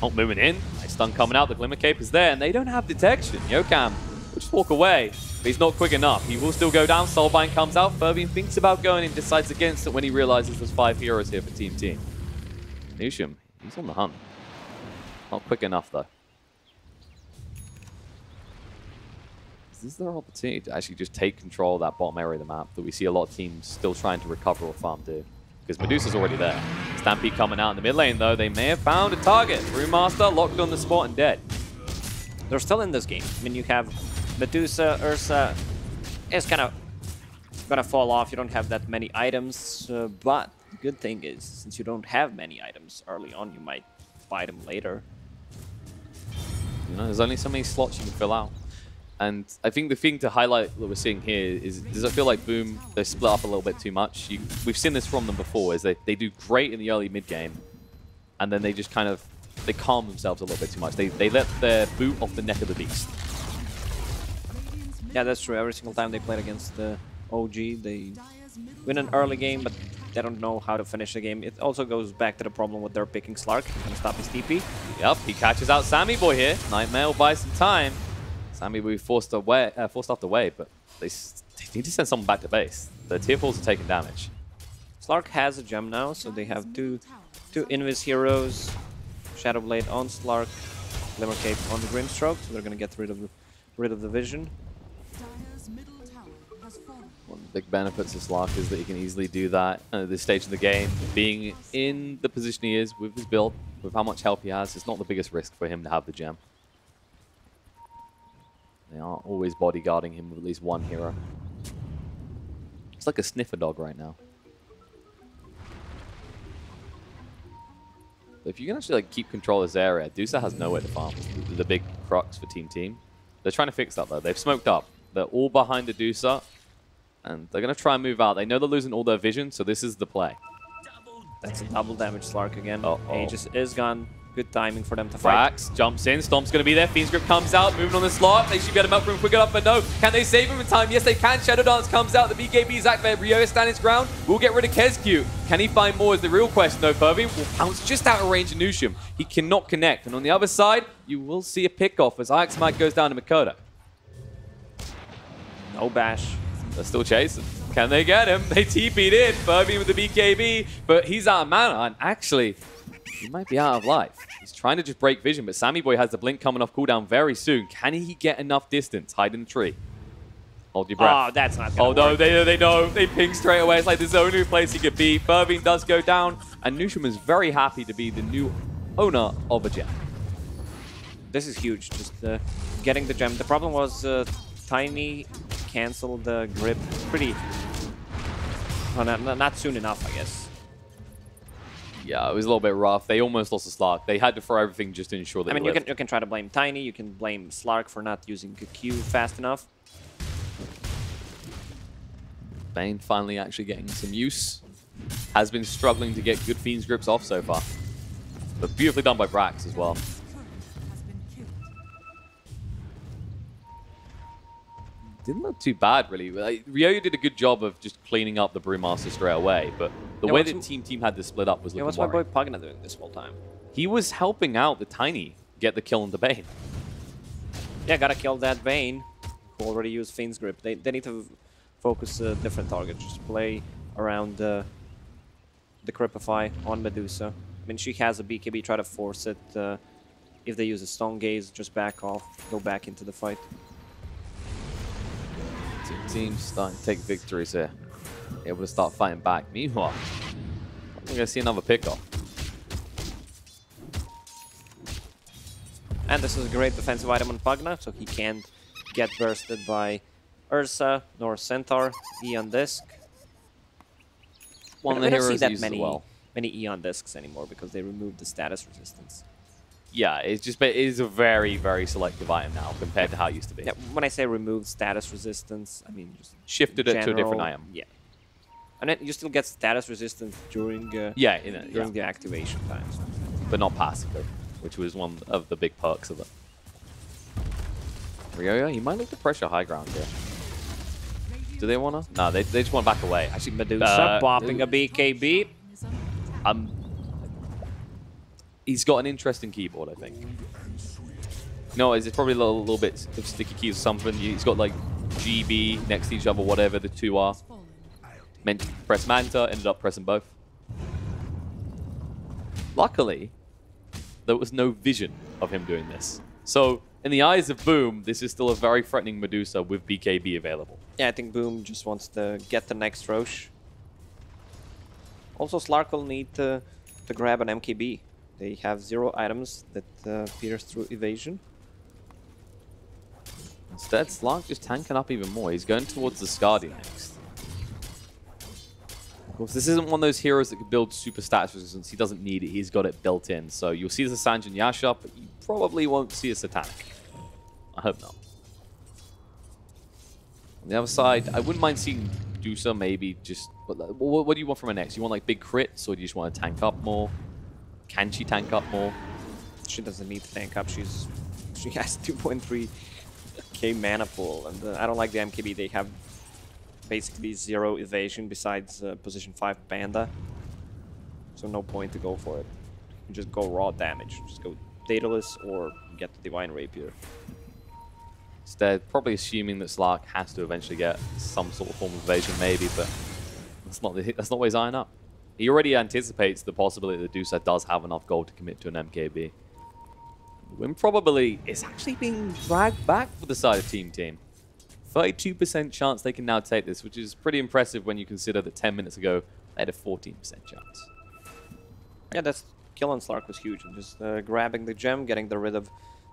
Oh, moving in. Nice stun coming out. The Glimmer Cape is there, and they don't have detection. Yokam will just walk away, but he's not quick enough. He will still go down. Soulbind comes out. Fervian thinks about going and decides against it when he realizes there's 5 heroes here for Team Team. Nushim, he's on the hunt. Not quick enough, though. Is this their opportunity to actually just take control of that bottom area of the map that we see a lot of teams still trying to recover or farm do? Because Medusa's already there. Stampede coming out in the mid lane, though. They may have found a target. Brewmaster locked on the spot and dead. They're still in this game. I mean, you have Medusa, Ursa is kind of gonna fall off. You don't have that many items, but the good thing is, since you don't have many items early on, you might buy them later. You know, there's only so many slots you can fill out. And I think the thing to highlight that we're seeing here is, does it feel like Boom, they split up a little bit too much? We've seen this from them before, is they do great in the early mid game, and then they just kind of, they calm themselves a little bit too much. They let their boot off the neck of the beast. Yeah, that's true. Every single time they played against the OG, they win an early game, but they don't know how to finish the game. It also goes back to the problem with their picking Slark. He can stop his TP. Yep, he catches out Sammy Boy here. Nightmare will buy some time. Sammy will be forced off the way, but they need to send someone back to base. The tier 4s are taking damage. Slark has a gem now, so they have two Invis heroes. Shadowblade on Slark, Glimmer Cape on the Grimstroke, so they're gonna get rid of the vision. One of the big benefits of Slark is that he can easily do that at this stage of the game. Being in the position he is with his build, with how much help he has, it's not the biggest risk for him to have the gem. They are always bodyguarding him with at least one hero. It's like a sniffer dog right now. But if you can actually like keep control of this area, Dusa has nowhere to farm. The big crux for Team Team. They're trying to fix that though. They've smoked up. They're all behind the Dusa. And they're going to try and move out. They know they're losing all their vision, so this is the play. That's a double damage Slark again. Uh-oh. Aegis is gone. Good timing for them to fight. Frax jumps in. Stomp's going to be there. Fiend's Grip comes out, moving on the slot. They should get him up for him quick enough, but no. Can they save him in time? Yes, they can. Shadow Dance comes out. The BKB is activated. Rio is standing his ground. We'll get rid of Kezq. Can he find more is the real question, though. Furby will pounce just out of range of Nushim. He cannot connect. And on the other side, you will see a pick-off as Ixmite goes down to Mikoto. No bash. They're still chasing. Can they get him? They TP'd in. Furby with the BKB, but he's out of mana. And actually, he might be out of life. He's trying to just break vision, but Sammy Boy has the blink coming off cooldown very soon. Can he get enough distance? Hide in the tree. Hold your breath. Oh, that's not gonna no, work. they know. They ping straight away. It's like this is the only place he could be. Furby does go down, and Nushim is very happy to be the new owner of a gem. This is huge, just getting the gem. The problem was Tiny canceled the grip pretty... Well, not soon enough, I guess. Yeah, it was a little bit rough. They almost lost the Slark. They had to throw everything just to ensure that I mean, you can try to blame Tiny, you can blame Slark for not using Q fast enough. Bane finally actually getting some use. Has been struggling to get good Fiend's Grips off so far. But beautifully done by Brax as well. Didn't look too bad, really. Like, Ryoyu did a good job of just cleaning up the Brewmaster straight away, but the way that Team had this split up was looking what's my boy worrying. Pugna doing this whole time? He was helping out the Tiny get the kill on the Bane. Yeah, gotta kill that Bane, who already used Fiend's Grip. They need to focus a different target, just play around the Cripify on Medusa. I mean, she has a BKB, try to force it. If they use a Stone Gaze, just back off, go back into the fight. Two teams starting to take victories here. Able to start fighting back. Meanwhile, we're going to see another pickoff. And this is a great defensive item on Pugna, so he can't get bursted by Ursa nor Centaur. Eon Disc. One of We the don't see heroes that used as many, well. many Eon Discs anymore because they removed the status resistance. Yeah, it is a very, very selective item now compared to how it used to be. Yeah, when I say removed status resistance, I mean just Shifted it to a different general- item. Yeah. And then you still get status resistance during during the activation times. But not passively, which was one of the big perks of it. Ryoyu, he might look to pressure high ground here. Do they want to? No, they just want to back away. Actually, Medusa popping a BKB. He's got an interesting keyboard, I think. No, it's probably a little bit of sticky keys or something. He's got like GB next to each other, whatever the two are. Meant to press Manta, ended up pressing both. Luckily, there was no vision of him doing this. So, in the eyes of Boom, this is still a very threatening Medusa with BKB available. Yeah, I think Boom just wants to get the next Roche. Also, Slark will need to grab an MKB. They have 0 items that pierce through evasion. Instead, Slark just tanking up even more. He's going towards the Skadi next. Of course, this isn't one of those heroes that can build super status resistance. He doesn't need it. He's got it built in. So you'll see the Sanjin Yasha, but you probably won't see a Satanic. I hope not. On the other side, I wouldn't mind seeing Dusa maybe just... What do you want from her next? You want like big crits, or do you just want to tank up more? Can she tank up more? She doesn't need to tank up. She has 2.3k mana pool, and I don't like the MKB. They have basically 0 evasion besides position 5 Panda, so no point to go for it. You just go raw damage. Just go Daedalus or get the Divine Rapier. Instead, probably assuming that Slark has to eventually get some sort of form of evasion, maybe, but that's not what he's eyeing up. He already anticipates the possibility that Dusa does have enough gold to commit to an MKB. Win probably is actually being dragged back for the side of Team. 32% chance they can now take this, which is pretty impressive when you consider that 10 minutes ago they had a 14% chance. Yeah, that's killing Slark was huge. Just grabbing the gem, getting rid of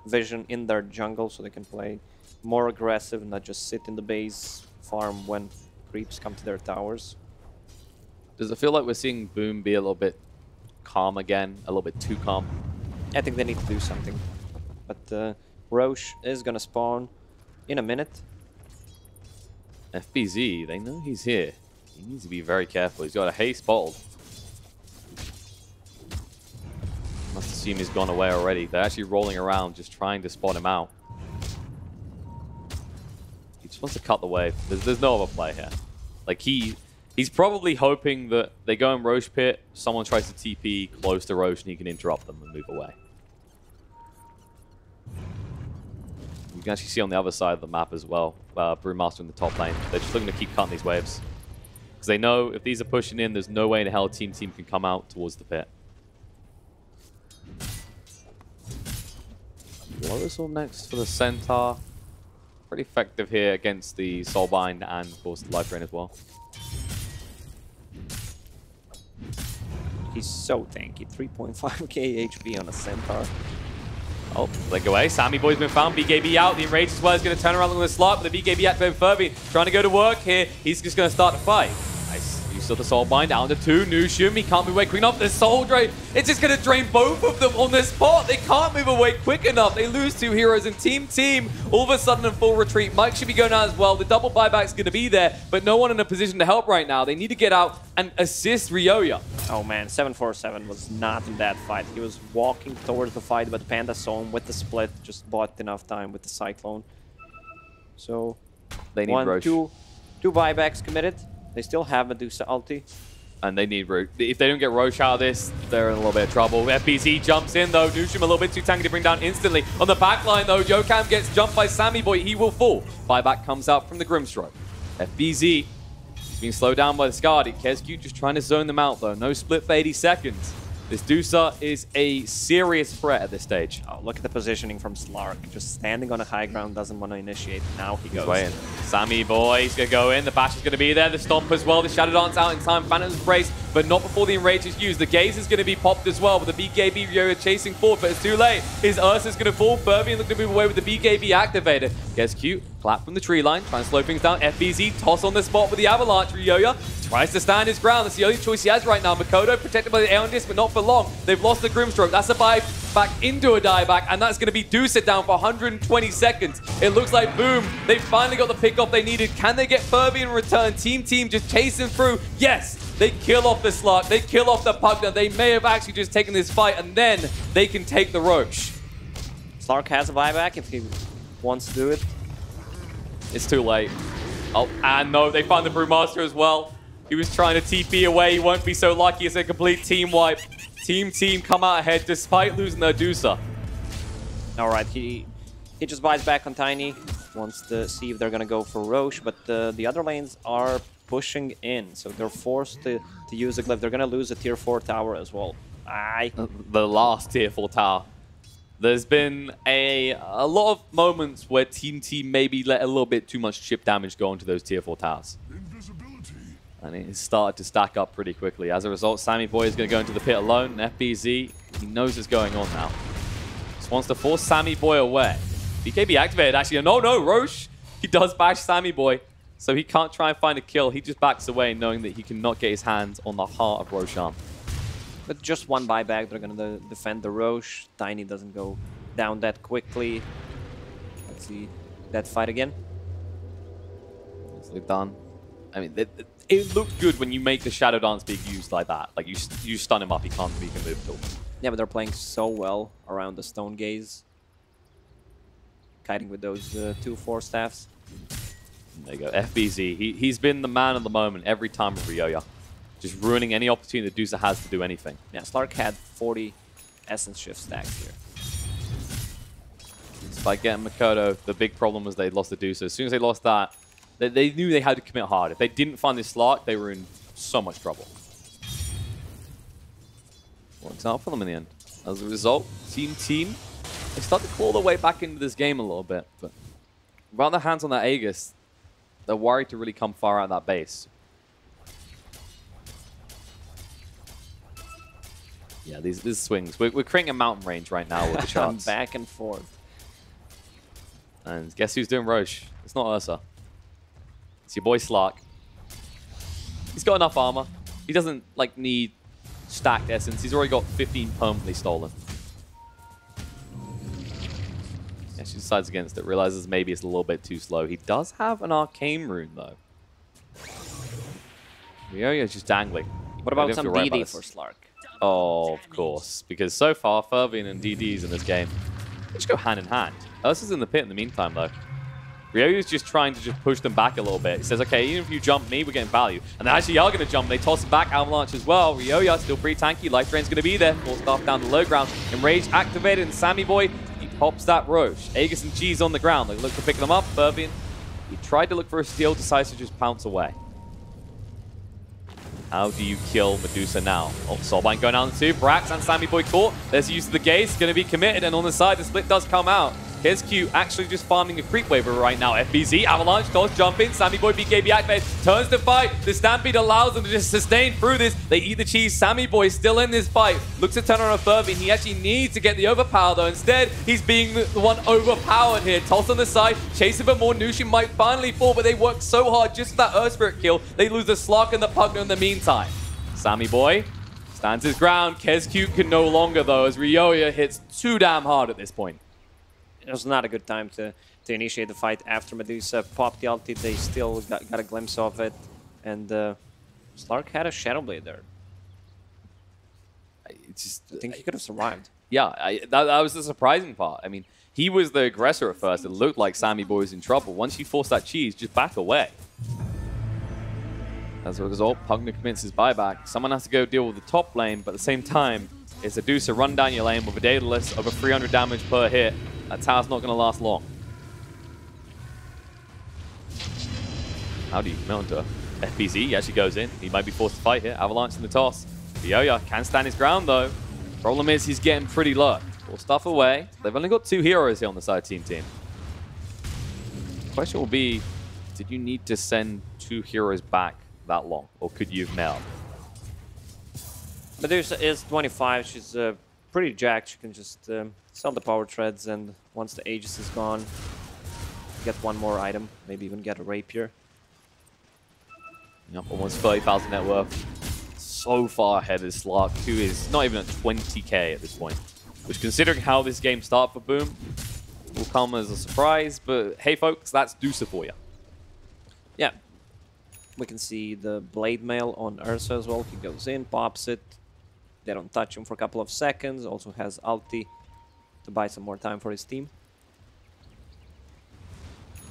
vision in their jungle so they can play more aggressive and not just sit in the base farm when creeps come to their towers. Does it feel like we're seeing Boom be a little bit calm again? A little bit too calm? I think they need to do something. But Roche is going to spawn in a minute. FBZ, they know he's here. He needs to be very careful. He's got a haste bottle. Must assume he's gone away already. They're actually rolling around, just trying to spot him out. He just wants to cut the wave. There's no other play here. Like, he's probably hoping that they go in Roche Pit, someone tries to TP close to Roche, and he can interrupt them and move away. You can actually see on the other side of the map as well, Brewmaster in the top lane. They're just looking to keep cutting these waves. Because they know if these are pushing in, there's no way in hell Team can come out towards the pit. Lotusor next for the Centaur. Pretty effective here against the Soulbind and, of course, the Life Drain as well. He's so tanky. 3.5k HP on a Centaur. Oh, leg away. Sammy Boy's been found. BKB out. The Enrage as well is going to turn around on the slot, but the BKB activated Furby trying to go to work here. He's just going to start the fight. Nice. You saw the Soulbind down to 2. Nushum, he can't move away quick enough. The Soul Drain, it's just going to drain both of them on this spot. They can't move away quick enough. They lose 2 heroes, and Team all of a sudden in full retreat. Mike should be going out as well. The double buyback's going to be there, but no one in a position to help right now. They need to get out and assist Ryoya. Oh man, 747 was not in that fight. He was walking towards the fight, but Panda saw him with the split, just bought enough time with the Cyclone. So, they need Roche. two buybacks committed. They still have Medusa ulti. And they need Roche. If they don't get Roche out of this, they're in a little bit of trouble. FBZ jumps in though. Nushim a little bit too tanky to bring down instantly. On the back line though, Jokam gets jumped by Sammy Boy. He will fall. Buyback comes out from the Grimstroke. FBZ, he's being slowed down by the Skadi. Kezcute just trying to zone them out though. No split for 80 seconds. This Dusa is a serious threat at this stage. Oh, look at the positioning from Slark. Just standing on a high ground, doesn't want to initiate. Now he goes. Way in. Sammy Boy, he's going to go in. The bash is going to be there. The stomp as well. The Shadow Dance out in time. Phantom's Brace, but not before the Enrage is used. The Gaze is going to be popped as well, with the BKB Ryoya chasing forward, but it's too late. His Ursa's going to fall. Furby looking to move away with the BKB activated. Kezcute, clap from the tree line, trying to slow things down. FBZ, toss on the spot with the Avalanche. Ryoya tries to stand his ground. That's the only choice he has right now. Makoto protected by the Aeon Disc, but not for long. They've lost the Grimstroke. That's a buy back into a dieback, and that's going to be Dusa down for 120 seconds. It looks like, boom, they finally got the pick-off they needed. Can they get Furby in return? Team just chasing through. Yes, they kill off the Slark. They kill off the Pugna. They may have actually just taken this fight, and then they can take the Roche. Slark has a buyback if he wants to do it. It's too late. Oh, and no, they found the Brewmaster as well. He was trying to TP away. He won't be so lucky. It's a complete team wipe. Team come out ahead despite losing their Dusa. All right, he just buys back on Tiny. Wants to see if they're going to go for Roche, but the other lanes are pushing in, so they're forced to use a glyph. They're going to lose a tier 4 tower as well. The last tier 4 tower. There's been a lot of moments where Team maybe let a little bit too much chip damage go into those tier 4 towers. And it started to stack up pretty quickly. As a result, Sammy Boy is going to go into the pit alone. And FBZ, he knows what's going on now. Just wants to force Sammy Boy away. BKB activated, actually. No, Roche. He does bash Sammy Boy. So he can't try and find a kill. He just backs away knowing that he cannot get his hands on the heart of Roshan. With just one buyback, they're going to defend the Roche. Tiny doesn't go down that quickly. Let's see that fight again. Nicely done. I mean, it looked good when you make the Shadow Dance being used like that. Like, you stun him up, he can't move at all. Yeah, but they're playing so well around the Stone Gaze. Kiting with those 2 Force Staffs. There you go, FBZ. He's been the man of the moment every time with Ryoya. Just ruining any opportunity that Dusa has to do anything. Yeah, Slark had 40 Essence Shift stacks here. Despite getting Makoto, the big problem was they lost the Dusa. As soon as they lost that, they knew they had to commit hard. If they didn't find this Slark, they were in so much trouble. Works out for them in the end. As a result, Team, they start to claw their way back into this game a little bit. But without their hands on that Aegis, they're worried to really come far out of that base. Yeah, these swings. We're creating a mountain range right now with the shots. Back and forth. And guess who's doing Roche? It's not Ursa. It's your boy Slark. He's got enough armor. He doesn't need stacked essence. He's already got 15 permanently stolen. Yeah, she decides against it. Realizes maybe it's a little bit too slow. He does have an arcane rune though. Ryoya's just dangling. What I don't about some feel right DD about for this. Slark? Oh, of course. Because so far, Fervian and DDs in this game, they just go hand in hand. Ursa's in the pit in the meantime, though. Ryoya's just trying to just push them back a little bit. He says, okay, even if you jump me, we're getting value. And they actually are going to jump. They toss it back. Avalanche as well. Ryoya still pretty tanky. Life Drain's going to be there. Force staff down the low ground. Enrage activated. And Sammy Boy, he pops that Roche. Aegis and G's on the ground. They look to pick them up. Fervian, he tried to look for a steal, decides to just pounce away. How do you kill Medusa now? Oh, Soulbind going down the 2. Brax and Sammy Boy caught. There's use of the gaze. Going to be committed. And on the side, the split does come out. Here's Q actually just farming a creep waiver right now. FBZ, Avalanche, does jump in. Sammy Boy BKB activated. Turns to fight. The Stampede allows them to just sustain through this. They eat the cheese. Sammy Boy still in this fight. Looks to turn on a Fervian. He actually needs to get the overpower though. Instead, he's being the one overpowered here. Toss on the side. Chasing for more. Nushin might finally fall, but they work so hard just for that Earth Spirit kill. They lose the Slark and the Pugner in the meantime. Sammy Boy stands his ground. KezQ can no longer though, as Ryoya hits too damn hard at this point. It was not a good time to initiate the fight after Medusa popped the ulti. They still got a glimpse of it. And Slark had a Shadow Blade there. I think he could have survived. Yeah, that was the surprising part. I mean, he was the aggressor at first. It looked like Sammy Boy was in trouble. Once you force that cheese, just back away. As a result, Pugner commits his buyback. Someone has to go deal with the top lane, but at the same time, it's Medusa run down your lane with a Daedalus over 300 damage per hit. That tower's not going to last long. How do you mount her? FBZ, he actually goes in. He might be forced to fight here. Avalanche in the toss. Ryoya can stand his ground though. Problem is he's getting pretty low. Pull stuff away. They've only got 2 heroes here on the side team. Question will be, did you need to send 2 heroes back that long? Or could you have mailed? Medusa is 25. She's pretty jacked. She can just sell the power treads, and once the Aegis is gone, get one more item. Maybe even get a rapier. Yep, almost 30,000 net worth. So far ahead of Slark, who is not even at 20k at this point. Which, considering how this game started for Boom, will come as a surprise. But hey folks, that's Dusa for you. Yeah. We can see the Blade Mail on Ursa as well. He goes in, pops it. They don't touch him for a couple of seconds. Also has ulti to buy some more time for his team.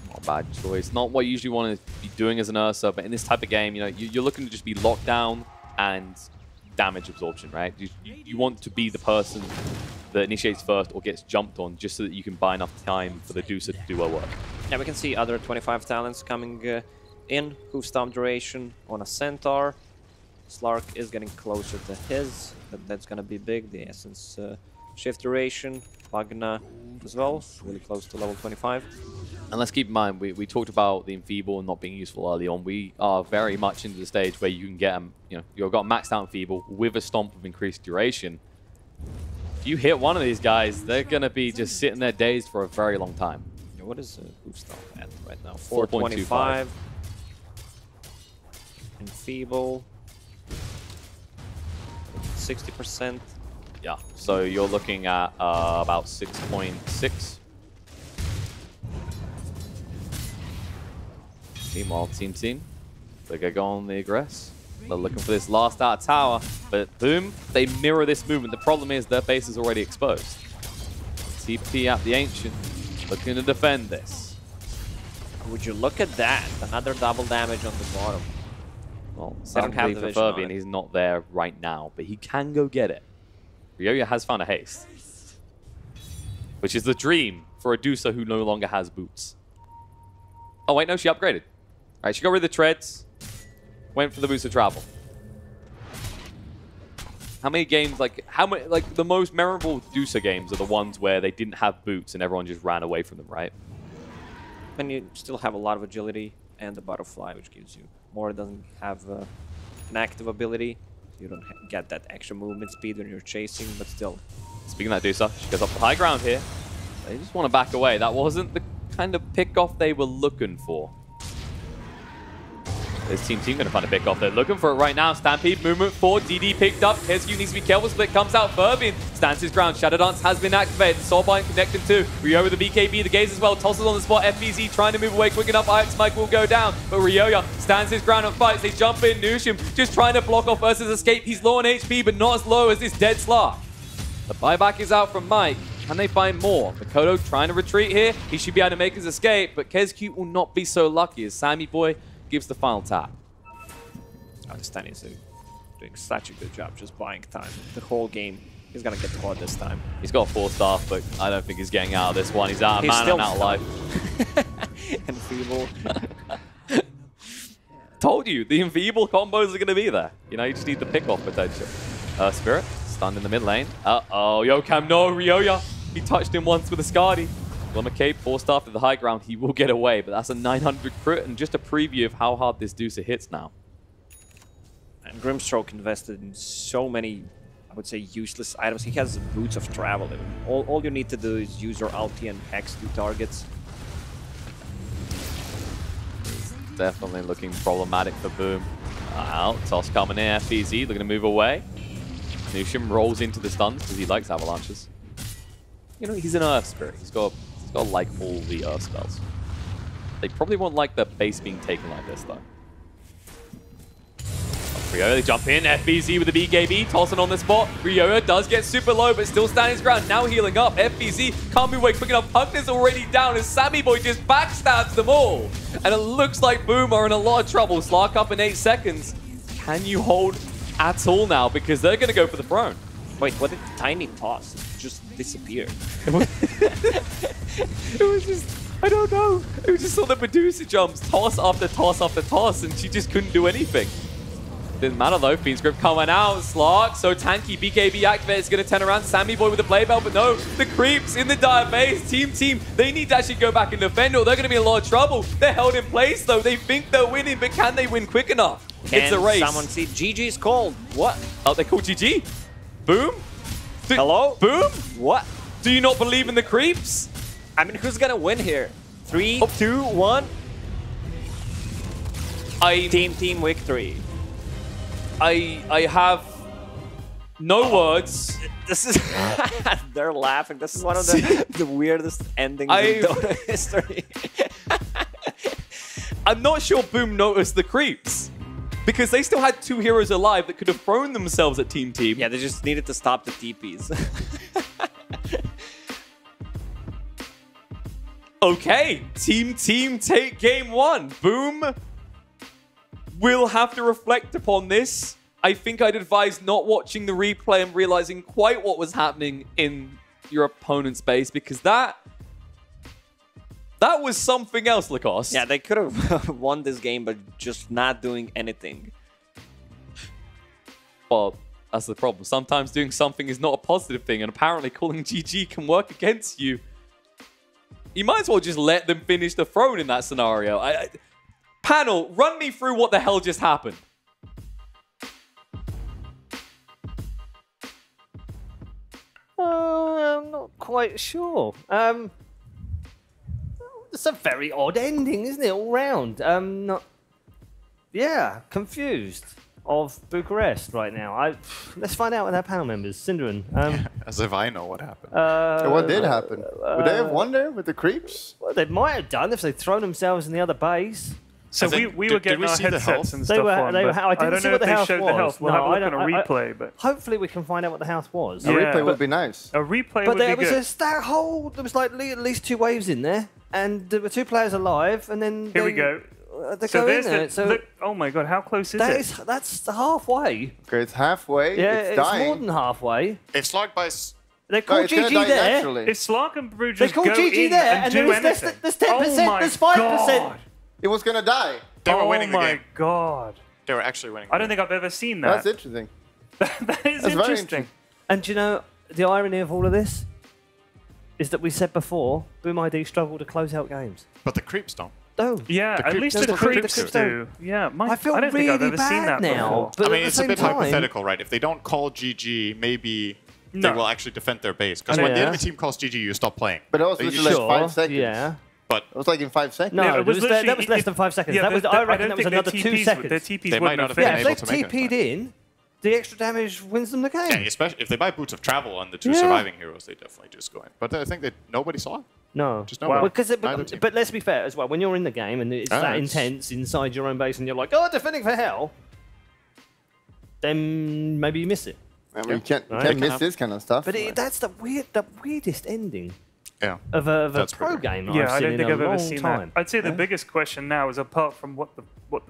Not a bad choice. Not what you usually want to be doing as an Ursa, but in this type of game, you know, you're looking to just be locked down and damage absorption, right? You want to be the person that initiates first or gets jumped on, just so that you can buy enough time for the Dusa to do her work. Yeah, we can see other 25 talents coming in. Hoof Stomp duration on a Centaur. Slark is getting closer to his, but that's gonna be big. The Essence shift duration. Pugna as well, really close to level 25. And let's keep in mind, we talked about the Enfeeble not being useful early on. We are very much into the stage where you can get them, you know, you've got maxed out Enfeeble with a Stomp of increased duration. If you hit one of these guys, they're going to be just sitting there dazed for a very long time. Yeah, what is Hoof Stomp at right now? 425. Enfeeble. 60%. Yeah, so you're looking at about 6.6. Meanwhile, Team, they go on the aggress. They're looking for this last out of tower, but boom, they mirror this movement. The problem is their base is already exposed. TP at the Ancient, looking to defend this. Would you look at that? Another double damage on the bottom. Well, They don't have sadly the for vision on Fervian, it. he's not there right now, but he can go get it. Ryoya has found a haste, which is the dream for a Dusa who no longer has boots. Oh wait, no, she upgraded. All right, she got rid of the treads, went for the boots of travel. How many games, like the most memorable Dusa games are the ones where they didn't have boots and everyone just ran away from them, right? And you still have a lot of agility and the butterfly, which gives you more. It doesn't have an active ability. You don't get that extra movement speed when you're chasing, but still. Speaking of that Dusa, she goes up the high ground here. They just want to back away. That wasn't the kind of pick-off they were looking for. Is Team going to find a pick off? They're looking for it right now. Stampede movement for DD picked up. KSQ needs to be careful. Split comes out. Furbian stands his ground. Shadow Dance has been activated. Soulbind connected to Ryo with the BKB. The gaze as well. Tosses on the spot. FBZ trying to move away quick enough. Ix Mike will go down. But Ryoya stands his ground and fights. They jump in. Nushim just trying to block off versus escape. He's low on HP, but not as low as this dead Slark. The buyback is out from Mike. Can they find more? Makoto trying to retreat here. He should be able to make his escape, but KSQ will not be so lucky as Sammy Boy gives the final tap. Stannis doing such a good job just buying time. The whole game, he's gonna get caught this time. He's got 4 staff, but I don't think he's getting out of this one. He's out of mana and out of life. And feeble. Told you, the Enfeeble combos are going to be there. You know, you just need the pick-off potential. Spirit, stunned in the mid lane. Uh-oh, Yokam, no, Ryoya. He touched him once with a Skadi. Well, McCabe, 4 staff to the high ground. He will get away, but that's a 900 crit and just a preview of how hard this Deucer hits now. And Grimstroke invested in so many, I would say, useless items. He has Boots of Travel. All you need to do is use your ulti and Hex to targets. Definitely looking problematic for Boom. Out, Toss coming in, FBZ looking to move away. Nushim rolls into the stuns because he likes avalanches. You know, he's an Earth Spirit. He's got like all the Earth spells. They probably won't like the base being taken like this though. Ryoya, they jump in, FBZ with the BKB, tossing on the spot. Ryoya does get super low, but still standing his ground, now healing up. FBZ can't be away quick enough. Punk is already down as Sammy Boy just backstabs them all. And it looks like Boom are in a lot of trouble. Slark up in 8 seconds. Can you hold at all now? Because they're going to go for the throne. Wait, what did Tiny toss? It just disappeared. It was just, I don't know. It was just all the Medusa jumps, toss after toss after toss, and she just couldn't do anything. Didn't matter though, Fiend's Grip coming out, Slark, so tanky, BKB activate is going to turn around, Sammy Boy with the play belt, but no, the creeps in the dire base, team, they need to actually go back and defend or they're going to be in a lot of trouble. They're held in place though, they think they're winning, but can they win quick enough? It's a race. Someone see GG's called? What? Oh, they called GG? Boom? Hello? Boom? What? Do you not believe in the creeps? I mean, who's going to win here? 3, 2, 1. Team victory. I have no words. This is they're laughing. This is one of the weirdest endings in Dota history. I'm not sure Boom noticed the creeps because they still had 2 heroes alive that could have thrown themselves at Team. Yeah, they just needed to stop the TPs. Okay, Team take game 1. Boom. We'll have to reflect upon this. I think I'd advise not watching the replay and realizing quite what was happening in your opponent's base because that was something else, Lacoste. Yeah, they could have won this game, but just not doing anything. Well, that's the problem. Sometimes doing something is not a positive thing, and apparently calling GG can work against you. You might as well just let them finish the throne in that scenario. Panel, run me through what the hell just happened. I'm not quite sure. It's a very odd ending, isn't it, all round? Yeah, confused of Bucharest right now. Let's find out with our panel members. Cinderin. As if I know what happened. What did happen? Would they have won there with the creeps? Well, they might have done if they'd thrown themselves in the other base. So we were getting our headsets and stuff on, but I didn't see what the health was. We'll have a look on a replay, but hopefully we can find out what the health was. A replay would be nice. A replay but would be there was good. that whole. There was like at least 2 waves in there, and there were 2 players alive, and then Here we go. They So go there's in there. So look, oh my god, how close is it? That's halfway. Okay, it's halfway. Yeah, it's it's dying. more than halfway. If Slark buys... They called it's gonna GG die there. naturally. If Slark and Brew They just called go GG in there, and and do there's anything. 10%, Oh my there's 5%. God. It was gonna die. They were winning the Oh game. my god. They were actually winning. I don't think I've ever seen that. That's interesting. That is That's very interesting. And do you know the irony of all of this is that we said before, Boom ID struggle to close out games. But the creeps don't. No. Yeah, The at creeps least don't. the The creeps creeps do. Yeah, I feel I don't really think I've ever seen bad that now. before. But I mean, at the it's a same bit time, hypothetical, right? If they don't call GG, maybe No. they will actually defend their base. Because Oh, when the yeah. enemy team calls GG, you stop playing. But also, You it's like sure, 5 seconds. yeah. But it was like in 5 seconds. No, that was less than 5 seconds. Yeah, I reckon that was another 2 seconds. Their TPs They might wouldn't not have have been finished. able to make it. TP'd in, the extra damage wins them the game. Yeah, especially if they buy Boots of Travel on the 2 Yeah. surviving heroes, they definitely just go in. But I think that nobody saw it. No. Just nobody. But let's be fair as well. When you're in the game and it's that intense inside your own base and you're like, oh, defending for hell, then maybe you miss it. I mean, you can't miss this kind of stuff. But that's the weirdest ending yeah. of a pro game Yeah, I've I seen don't in think a I've ever long seen time. that. I'd say the biggest question now is, apart from what the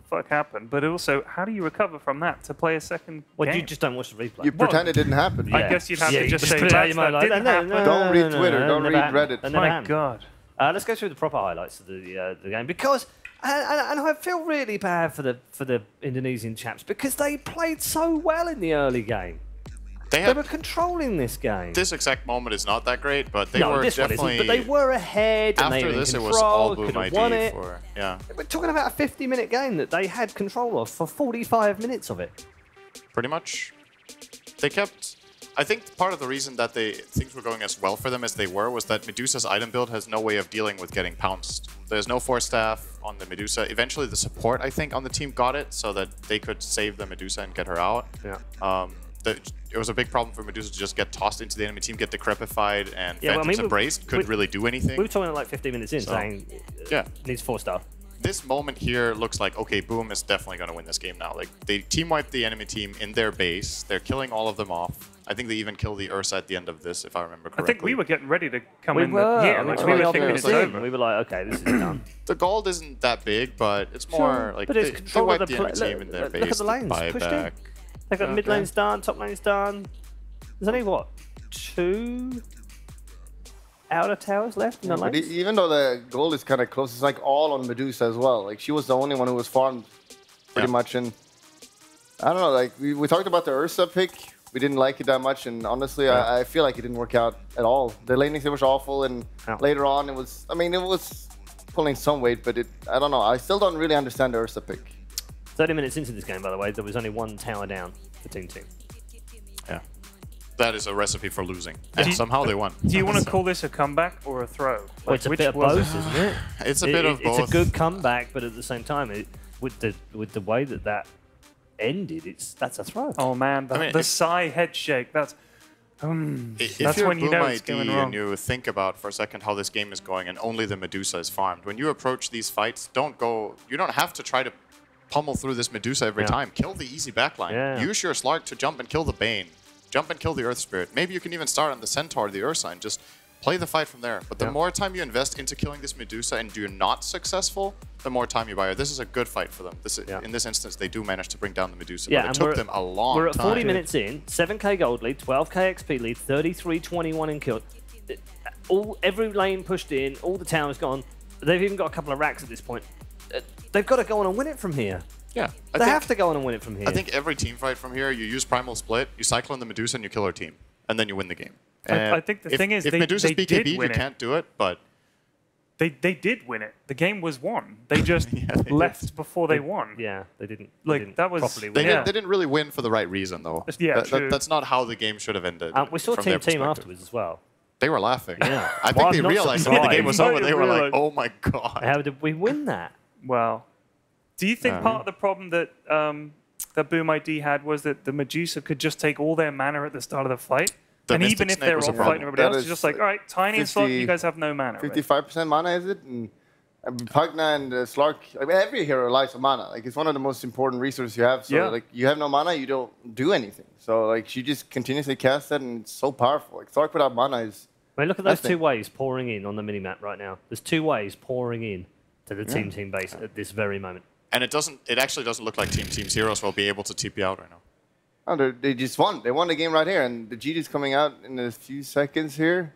fuck happened, but also how do you recover from that to play a second Well, game? you just don't watch the replay. You pretend it didn't happen. I guess you'd have to just say put it out that your mind, like, didn't no, happen. no, Don't read no, Twitter, no, don't never read happened. Reddit. That never My happened. God. Let's go through the proper highlights of the game because, and I feel really bad for the Indonesian chaps because they played so well in the early game. They were controlling this game. This exact moment is not that great, but they no, were this definitely. one isn't, but they were ahead. And After they were this, in it control, was all Boom could have ID won it. for yeah. We're talking about a 50-minute game that they had control of for 45 minutes of it. Pretty much, they kept. I think part of the reason that things were going as well for them as they were was that Medusa's item build has no way of dealing with getting pounced. There's no force staff on the Medusa. Eventually, the support I think on the team got it so that they could save the Medusa and get her out. Yeah. It was a big problem for Medusa to just get tossed into the enemy team, get decrepified, and Phantom's Embraced couldn't really do anything. We were talking like 15 minutes in saying needs 4-star. This moment here looks like, okay, Boom is definitely going to win this game now. Like, they team-wiped the enemy team in their base. They're killing all of them off. I think they even kill the Ursa at the end of this, if I remember correctly. I think we were getting ready to come We in were. here. I mean, Like, we were thinking it's over. We were like, okay, this is done. The gold isn't that big, but it's more like but it's they control of wiped the the enemy team in their base. Look at the lanes, buy pushed back. in. They've got mid lanes done, top lanes done. There's only, what, 2 outer towers left in the But lanes? even though the goal is kind of close, it's like all on Medusa as well. Like, she was the only one who was farmed pretty much. And I don't know, like, we talked about the Ursa pick. We didn't like it that much. And honestly, I feel like it didn't work out at all. The laning state was awful. And later on, it was, I mean, it was pulling some weight. But I don't know. I still don't really understand the Ursa pick. 30 minutes into this game, by the way, there was only 1 tower down for Team Team. Yeah. That is a recipe for losing. And somehow they won. Do you want to call this a comeback or a throw? Well, it's a bit of both, isn't it? It's a bit of both. It's a good comeback, but at the same time, with the way that ended, that's a throw. Oh man, the Psy head shake. That's If you're when you know Boom it's ID going wrong. and you think about for a second how this game is going and only the Medusa is farmed, when you approach these fights, you don't have to try to pummel through this Medusa every time. Kill the easy backline. Yeah. Use your Slark to jump and kill the Bane. Jump and kill the Earth Spirit. Maybe you can even start on the Centaur, the Ursa, and just play the fight from there. But the more time you invest into killing this Medusa and you're not successful, the more time you buy her. This is a good fight for them. In this instance, they do manage to bring down the Medusa, but it took them a long time. We're at 40 minutes in, 7k gold lead, 12k XP lead, 33-21 in kill. Every lane pushed in, all the towers gone. They've even got a couple of racks at this point. They've got to go on and win it from here. Yeah, They have to go on and win it from here. I think every team fight from here, you use Primal Split, you Cyclone the Medusa, and you kill our team. And then you win the game. I think the thing is, if they Medusa's did BKB, win you it. can't do it, but... They did win it. The game was won. They just left before they won. Yeah, they didn't. Like, that was... properly They didn't really win for the right reason, though. Yeah, true. That's not how the game should have ended. We saw from their Team perspective. afterwards as well. They were laughing. Yeah. I Well, think they I'm not realized that when the game was surprised. over, they were like, oh my god. How did we win that? Well, do you think part of the problem that that Boom ID had was that the Medusa could just take all their mana at the start of the fight? The And even Mystic if Snake they're was a all problem. fighting everybody else, it's just like, all right, Tiny and Slug, you guys have no mana. Right? 55% mana, is it? And Pugna and Slark, I mean, every hero relies on mana. Like, it's one of the most important resources you have. So, like, you have no mana, you don't do anything. So, like, she just continuously casts that, and it's so powerful. Like, Slark without mana is... I mean, look at those 2 waves pouring in on the minimap right now. There's 2 waves pouring in to the team base at this very moment. And it actually doesn't look like Team's heroes will be able to TP out right now. Oh, they just won. They won the game right here, and the GG's coming out in a few seconds here.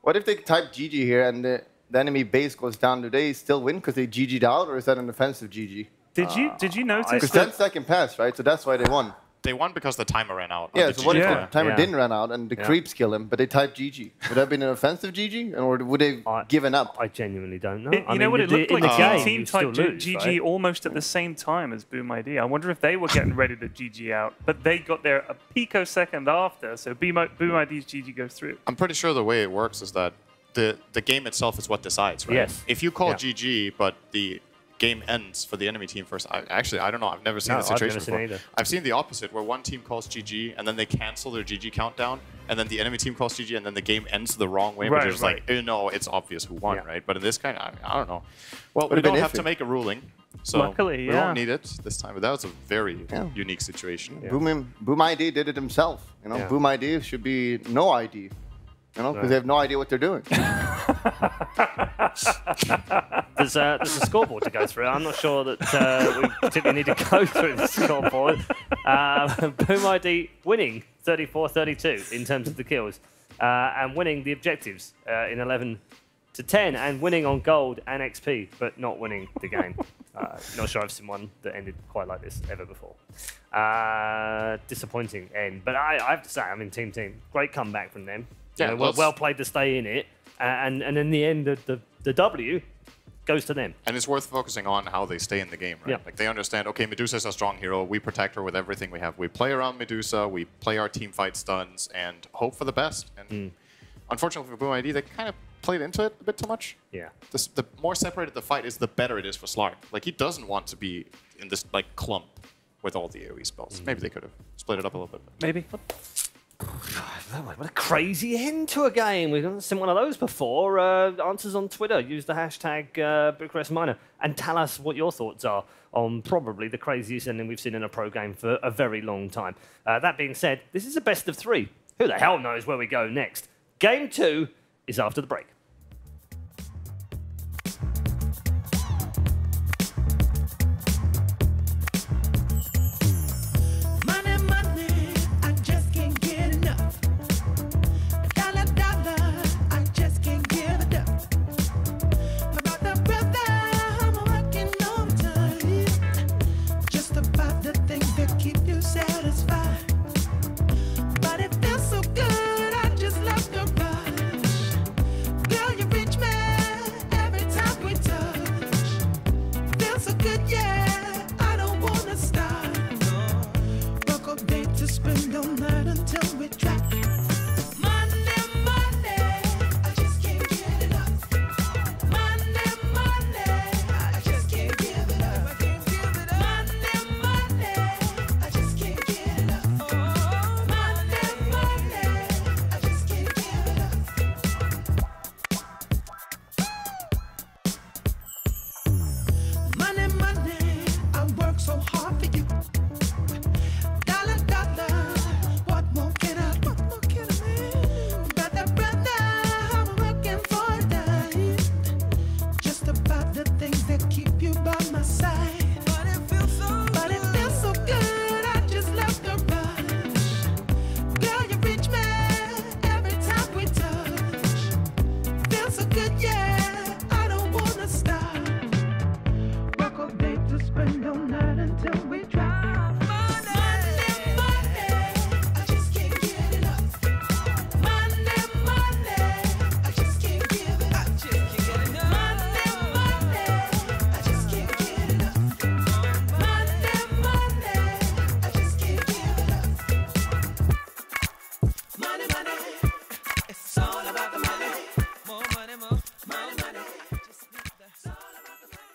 What if they type GG here and the enemy base goes down? Do they still win because they GG'd out, or is that an offensive GG? Did you notice Because that 10 second pass, right? So that's why they won. They won because the timer ran out. Yeah, so what if the timer didn't run out and the creeps kill him, but they typed GG? Would that have been an offensive GG, or would they given up? I genuinely don't know. You know what it looked like? Game, Team you still typed lose, GG right? almost at the same time as Boom ID. I wonder if they were getting ready to GG out, but they got there a picosecond after, so Boom ID's GG goes through. I'm pretty sure the way it works is that the game itself is what decides, right? Yes. If you call Yeah. GG, but the game ends for the enemy team first, I don't know. I've never seen No, the situation I've never seen before. either. I've seen the opposite, where one team calls GG and then they cancel their GG countdown, and then the enemy team calls GG and then the game ends the wrong way. Right, but it's right. like, no, it's obvious who won, Yeah. right? But in this kind, I don't know. Well, we Would've been don't have to iffy. make a ruling, so Luckily, we yeah. won't need it this time. But that was a very unique situation. Boom ID did it himself. You know, Yeah. Boom ID should be no ID. You know, because they have no idea what they're doing. There's a scoreboard to go through. I'm not sure that we particularly need to go through the scoreboard. Boom ID winning 34-32 in terms of the kills, and winning the objectives in 11 to 10, and winning on gold and XP, but not winning the game. Not sure I've seen one that ended quite like this ever before. Disappointing end, but I have to say, I mean, team, great comeback from them. Yeah, You know, well played to stay in it, and in the end, the W goes to them. And it's worth focusing on how they stay in the game, right? Yeah. Like they understand, okay, Medusa's a strong hero. We protect her with everything we have. We play around Medusa. We play our team fight stuns and hope for the best. And unfortunately for Boom ID, they kind of played into it a bit too much. Yeah. The more separated the fight is, the better it is for Slark. Like he doesn't want to be in this like clump with all the AoE spells. Maybe they could have split it up a little bit. Maybe. What a crazy end to a game. We've not seen one of those before. Answers on Twitter. Use the hashtag Bucharest Minor and tell us what your thoughts are on probably the craziest ending we've seen in a pro game for a very long time. That being said, this is a best of 3. Who the hell knows where we go next? Game 2 is after the break. Money, money, I just can't get enough. Dollar, dollar, I just can't give it up. About the brother, I'm working overtime. Just about the things that keep you satisfied. But it feels so good, I just love the rush. Girl, you reach me every time we touch. Feels so good, yeah, I don't wanna stop. Work all day to spend all night until we drop. Money, money, I just can't get enough. Money, money, I just can't give it up. Money, money, I just can't get enough. Money, money, I just can't give it up. Money, money, I work so hard for you. Dollar, dollar, what more can I do? Brother, brother, I'm working for a dime. Just about the things that keep you by my side. But it feels so good, I just love the rush. Girl, you reach me every time we touch. Feels so good, yeah, I don't wanna stop. Work all day to spend all night until we drop. Money, money, I just can't get enough. Money, money, I just can't give it up. Money, money, I just can't get enough. Money, money, I just can't give it up. Money, money, it's all about the money. More money, more money, money. Just need the. It's all about the money.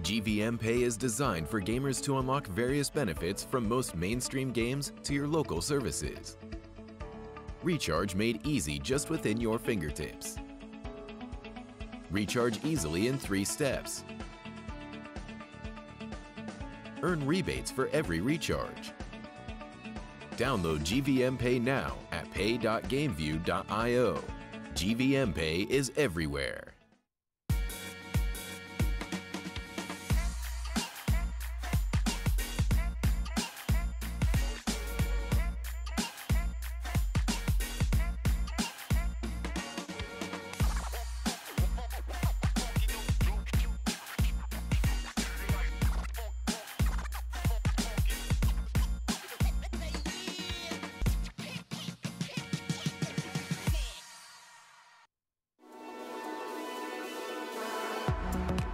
GVM Pay is designed for gamers to unlock various benefits from most mainstream games to your local services. Recharge made easy just within your fingertips. Recharge easily in 3 steps. Earn rebates for every recharge. Download GVM Pay now at pay.gameview.io. GVM Pay is everywhere.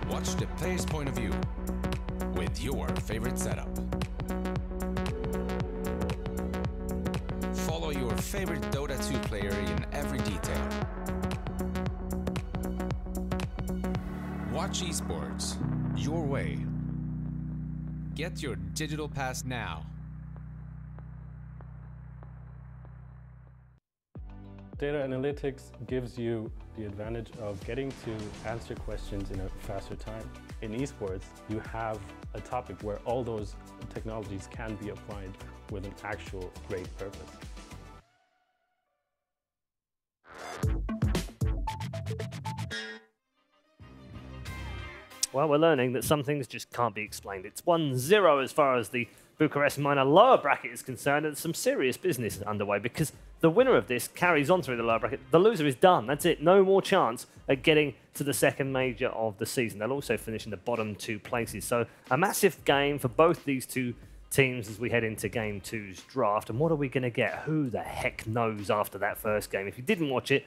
Watch the player's point of view with your favorite setup. Follow your favorite Dota 2 player in every detail. Watch esports your way. Get your digital pass now. Data analytics gives you the advantage of getting to answer questions in a faster time. In esports, you have a topic where all those technologies can be applied with an actual great purpose. Well, we're learning that some things just can't be explained. It's 1-0 as far as the Bucharest minor lower bracket is concerned, and some serious business is underway because the winner of this carries on through the lower bracket. The loser is done. That's it. No more chance at getting to the second major of the season. They'll also finish in the bottom 2 places. So a massive game for both these two teams as we head into Game 2's draft. And what are we going to get? Who the heck knows after that first game? If you didn't watch it,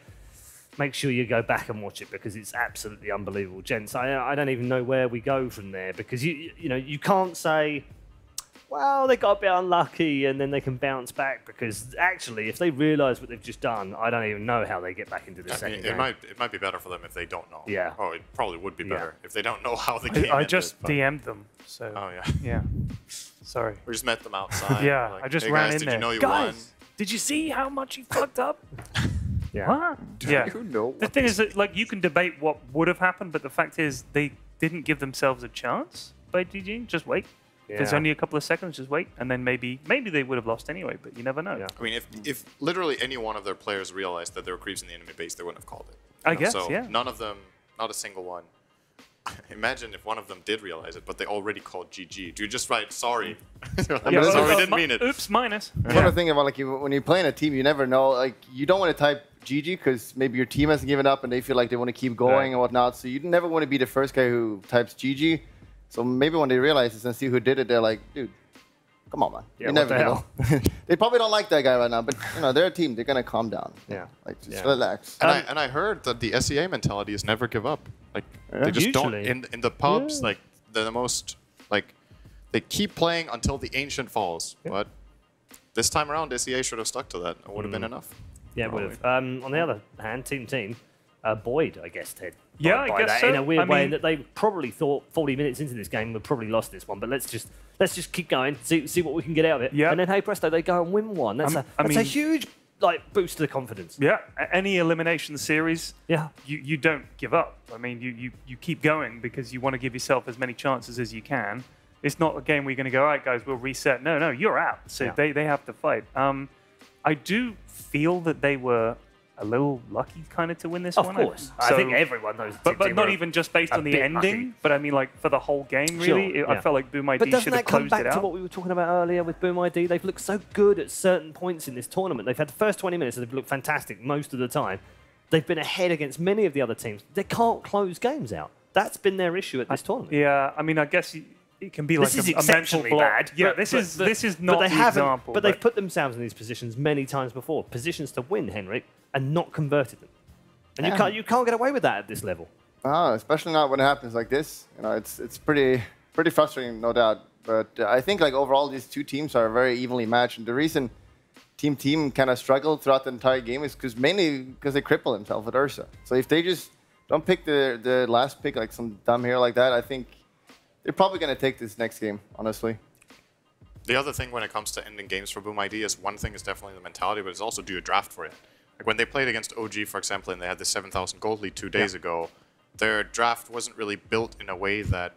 make sure you go back and watch it because it's absolutely unbelievable. Gents, I don't even know where we go from there because you can't say, well, they got a bit unlucky and then they can bounce back because actually, if they realise what they've just done, I don't even know how they get back into the second game. It might be better for them if they don't know. Yeah. Oh, it probably would be better if they don't know how the game I ended, just but- DM'd them, so... Oh, yeah. Yeah. Sorry. We just met them outside. Yeah, like, I just hey ran guys, in did there. you know you Guys, won? did you see how much you fucked up? Yeah. What? Yeah. you know The thing is that, like, you can debate what would have happened, but the fact is they didn't give themselves a chance by DG. Just wait. If it's Yeah. only a couple of seconds, just wait, and then maybe they would have lost anyway, but you never know. I mean, if literally any one of their players realized that there were creeps in the enemy base, they wouldn't have called it. I You know, guess, so yeah. None of them, not a single one. Imagine if one of them did realize it, but they already called GG. Do you just write sorry? Sorry, didn't mean it. Oops, minus. That's what I'm thinking about, like, when you play in a team, you never know. Like, you don't want to type GG because maybe your team hasn't given up and they feel like they want to keep going and whatnot. So you never want to be the first guy who types GG. So maybe when they realize this and see who did it, they're like, dude, come on, man. Yeah, you what never the know. They probably don't like that guy right now, but they're a team. They're gonna calm down. Yeah. Like just relax. And I heard that the SEA mentality is never give up. Like they just Usually. don't in the pubs. Like they're the most like they keep playing until the ancient falls. But this time around, SEA should have stuck to that. It would have been enough. Yeah, it would have. On the other hand, Team, Boyd, I guess, Ted. Yeah, by I guess that, so. in a weird I way, mean- in that they probably thought 40 minutes into this game we'd probably lost this one, but let's just keep going, see what we can get out of it. Yeah. And then hey presto, they go and win one. That's a mean- huge boost to the confidence. Yeah, any elimination series, yeah, you don't give up. I mean, you keep going because you want to give yourself as many chances as you can. It's not a game where you're going to go, all right, guys, we'll reset. No, you're out. So Yeah. they have to fight. I do feel that they were a little lucky kind of to win this Of one. course. I think everyone knows But Team not were even just based a on the bit ending, lucky. but I mean, like, for the whole game, Sure, really. I yeah. felt like Boom But ID doesn't should have that come closed back it to out. what we were talking about earlier with Boom ID? They've looked so good at certain points in this tournament. They've had the first 20 minutes and they've looked fantastic most of the time. They've been ahead against many of the other teams. They can't close games out. That's been their issue at this tournament. Yeah, I mean, I guess it can be This like is a mental exceptionally block. bad. Yeah, but- this but- is not but they the haven't, example. But they've put themselves in these positions many times before. Positions to win, Henrik, and not converted them. And Yeah. you can't get away with that at this level. Especially not when it happens like this. It's pretty frustrating, no doubt. But I think like overall these two teams are very evenly matched. And the reason Team kind of struggled throughout the entire game is mainly because they cripple themselves with Ursa. So if they just don't pick the last pick like some dumb hero like that, I think they're probably going to take this next game, honestly. The other thing when it comes to ending games for Boom ID is one thing is definitely the mentality, but it's also do a draft for it. Like when they played against OG, for example, and they had the 7,000 gold lead 2 days ago, their draft wasn't really built in a way that,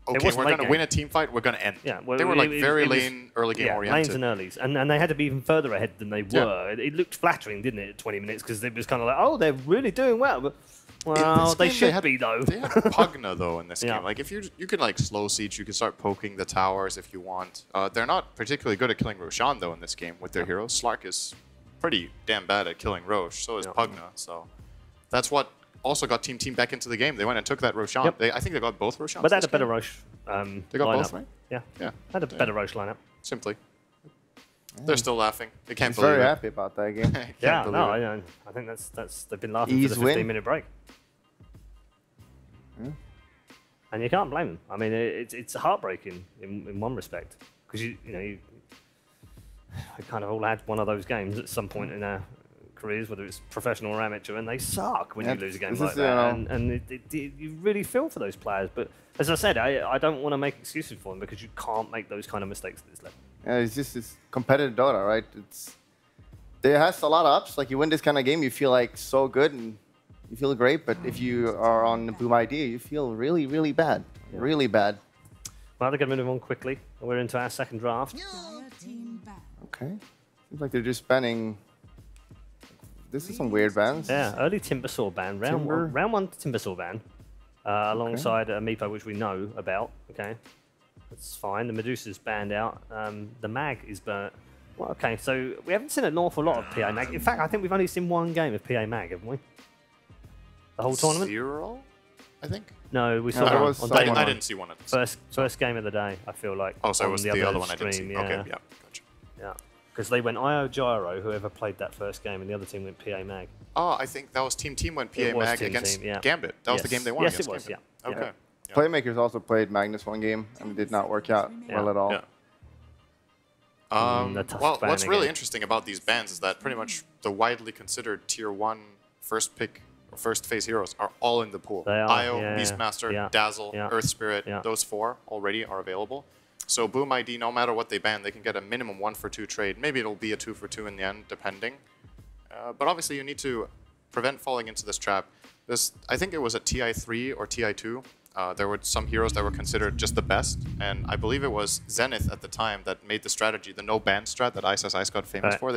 okay, wasn't we're late going to game. win a team fight, we're going to end. Yeah, well, they were like very it was- lane, early game yeah, oriented. lanes and earlies. And they had to be even further ahead than they Yeah. were. It looked flattering, didn't it, at 20 minutes? Because it was kind of like, oh, they're really doing well. But, In well, this they game, should had, be, though. They had Pugna, though, in this Yeah. game. Like, if you can, like, slow siege, you can start poking the towers if you want. They're not particularly good at killing Roshan, though, in this game with their heroes. Slark is pretty damn bad at killing Roche, so is Pugna. So that's what also got Team back into the game. They went and took that Roshan. Yep. I think they got both Roshans. But they had this a better game. Roche They got lineup. both, right? Yeah. Yeah. Had a better Roche lineup. Simply. They're still laughing. They can't He's believe very it. happy about that game. Yeah, believe no, it. I think that's they've been laughing Ease for the win. 15-minute break. And you can't blame them. I mean, it's heartbreaking in one respect because we kind of all had one of those games at some point in our careers, whether it's professional or amateur, and they suck when you lose a game like that. And you really feel for those players. But as I said, I don't want to make excuses for them because you can't make those kind of mistakes at this level. Yeah, it's just this competitive Dota, right? It has a lot of ups. Like you win this kind of game, you feel like so good and you feel great. But if you are on the Boom idea, you feel really, really bad. Yeah. Really bad. Well, they're going to move on quickly. We're into our second draft. Okay. Seems like they're just banning. This is some weird bans. Yeah, early Timbersaw ban. Round one Timbersaw ban. Alongside a Meepo, which we know about. Okay. That's fine. The Medusa's banned out. The Mag is burnt. Well, okay, so we haven't seen an awful lot of PA Mag. In fact, I think we've only seen one game of PA Mag, haven't we? The whole tournament? 0, I think. No, we saw one on day one. I didn't see one. First game of the day, I feel like. Oh, so it was the other one stream, I didn't see. Yeah. Okay, yeah, gotcha. Yeah, because they went IO Gyro, whoever played that first game, and the other team went PA Mag. Oh, I think that was Team went PA Mag against Gambit. That was the game they won against Gambit. Yes, it was, Okay. Yeah. Playmakers also played Magnus one game, and it did not work out well at all. Yeah. Well, what's really interesting about these bans is that pretty much the widely considered Tier 1 first pick or first phase heroes are all in the pool. They are, IO, Beastmaster, Dazzle, Earth Spirit, those 4 already are available. So Boom ID, no matter what they ban, they can get a minimum 1 for 2 trade. Maybe it'll be a 2 for 2 in the end, depending. But obviously you need to prevent falling into this trap. I think it was at TI3 or TI2. There were some heroes that were considered just the best, and I believe it was Zenith at the time that made the strategy, the no ban strat that Ice got famous for.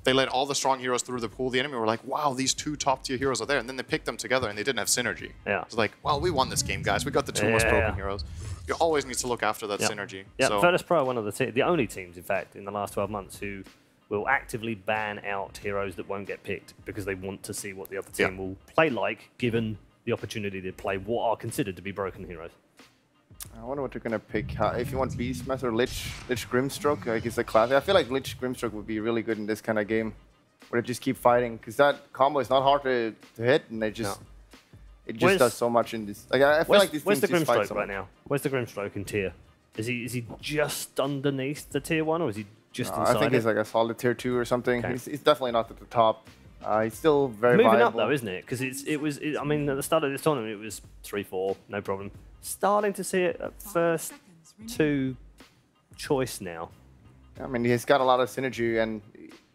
They let all the strong heroes through the pool. The enemy were like, wow, these 2 top tier heroes are there, and then they picked them together and they didn't have synergy. Yeah. It's like, well, we won this game, guys. We got the 2 most broken heroes. You always need to look after that synergy. Yeah, so, Virtus Pro are one of the only teams, in fact, in the last 12 months who will actively ban out heroes that won't get picked because they want to see what the other team will play like, given the opportunity to play what are considered to be broken heroes. I wonder what you're going to pick. If you want Beastmaster or Lich Grimstroke, like it's a classic. I feel like Lich Grimstroke would be really good in this kind of game, where they just keep fighting, because that combo is not hard to hit, and it just does so much in this. Like, I feel like this where's the team just fights Grimstroke so right much. now? Where's the Grimstroke in tier? Is he just underneath the tier 1, or is he just inside I think it? he's like a solid tier 2 or something. Okay. He's definitely not at the top. He's still very moving viable. up though, isn't it? Because I mean, at the start of this tournament, it was 3-4, no problem. Starting to see it at first 2 choice now. I mean, he's got a lot of synergy, and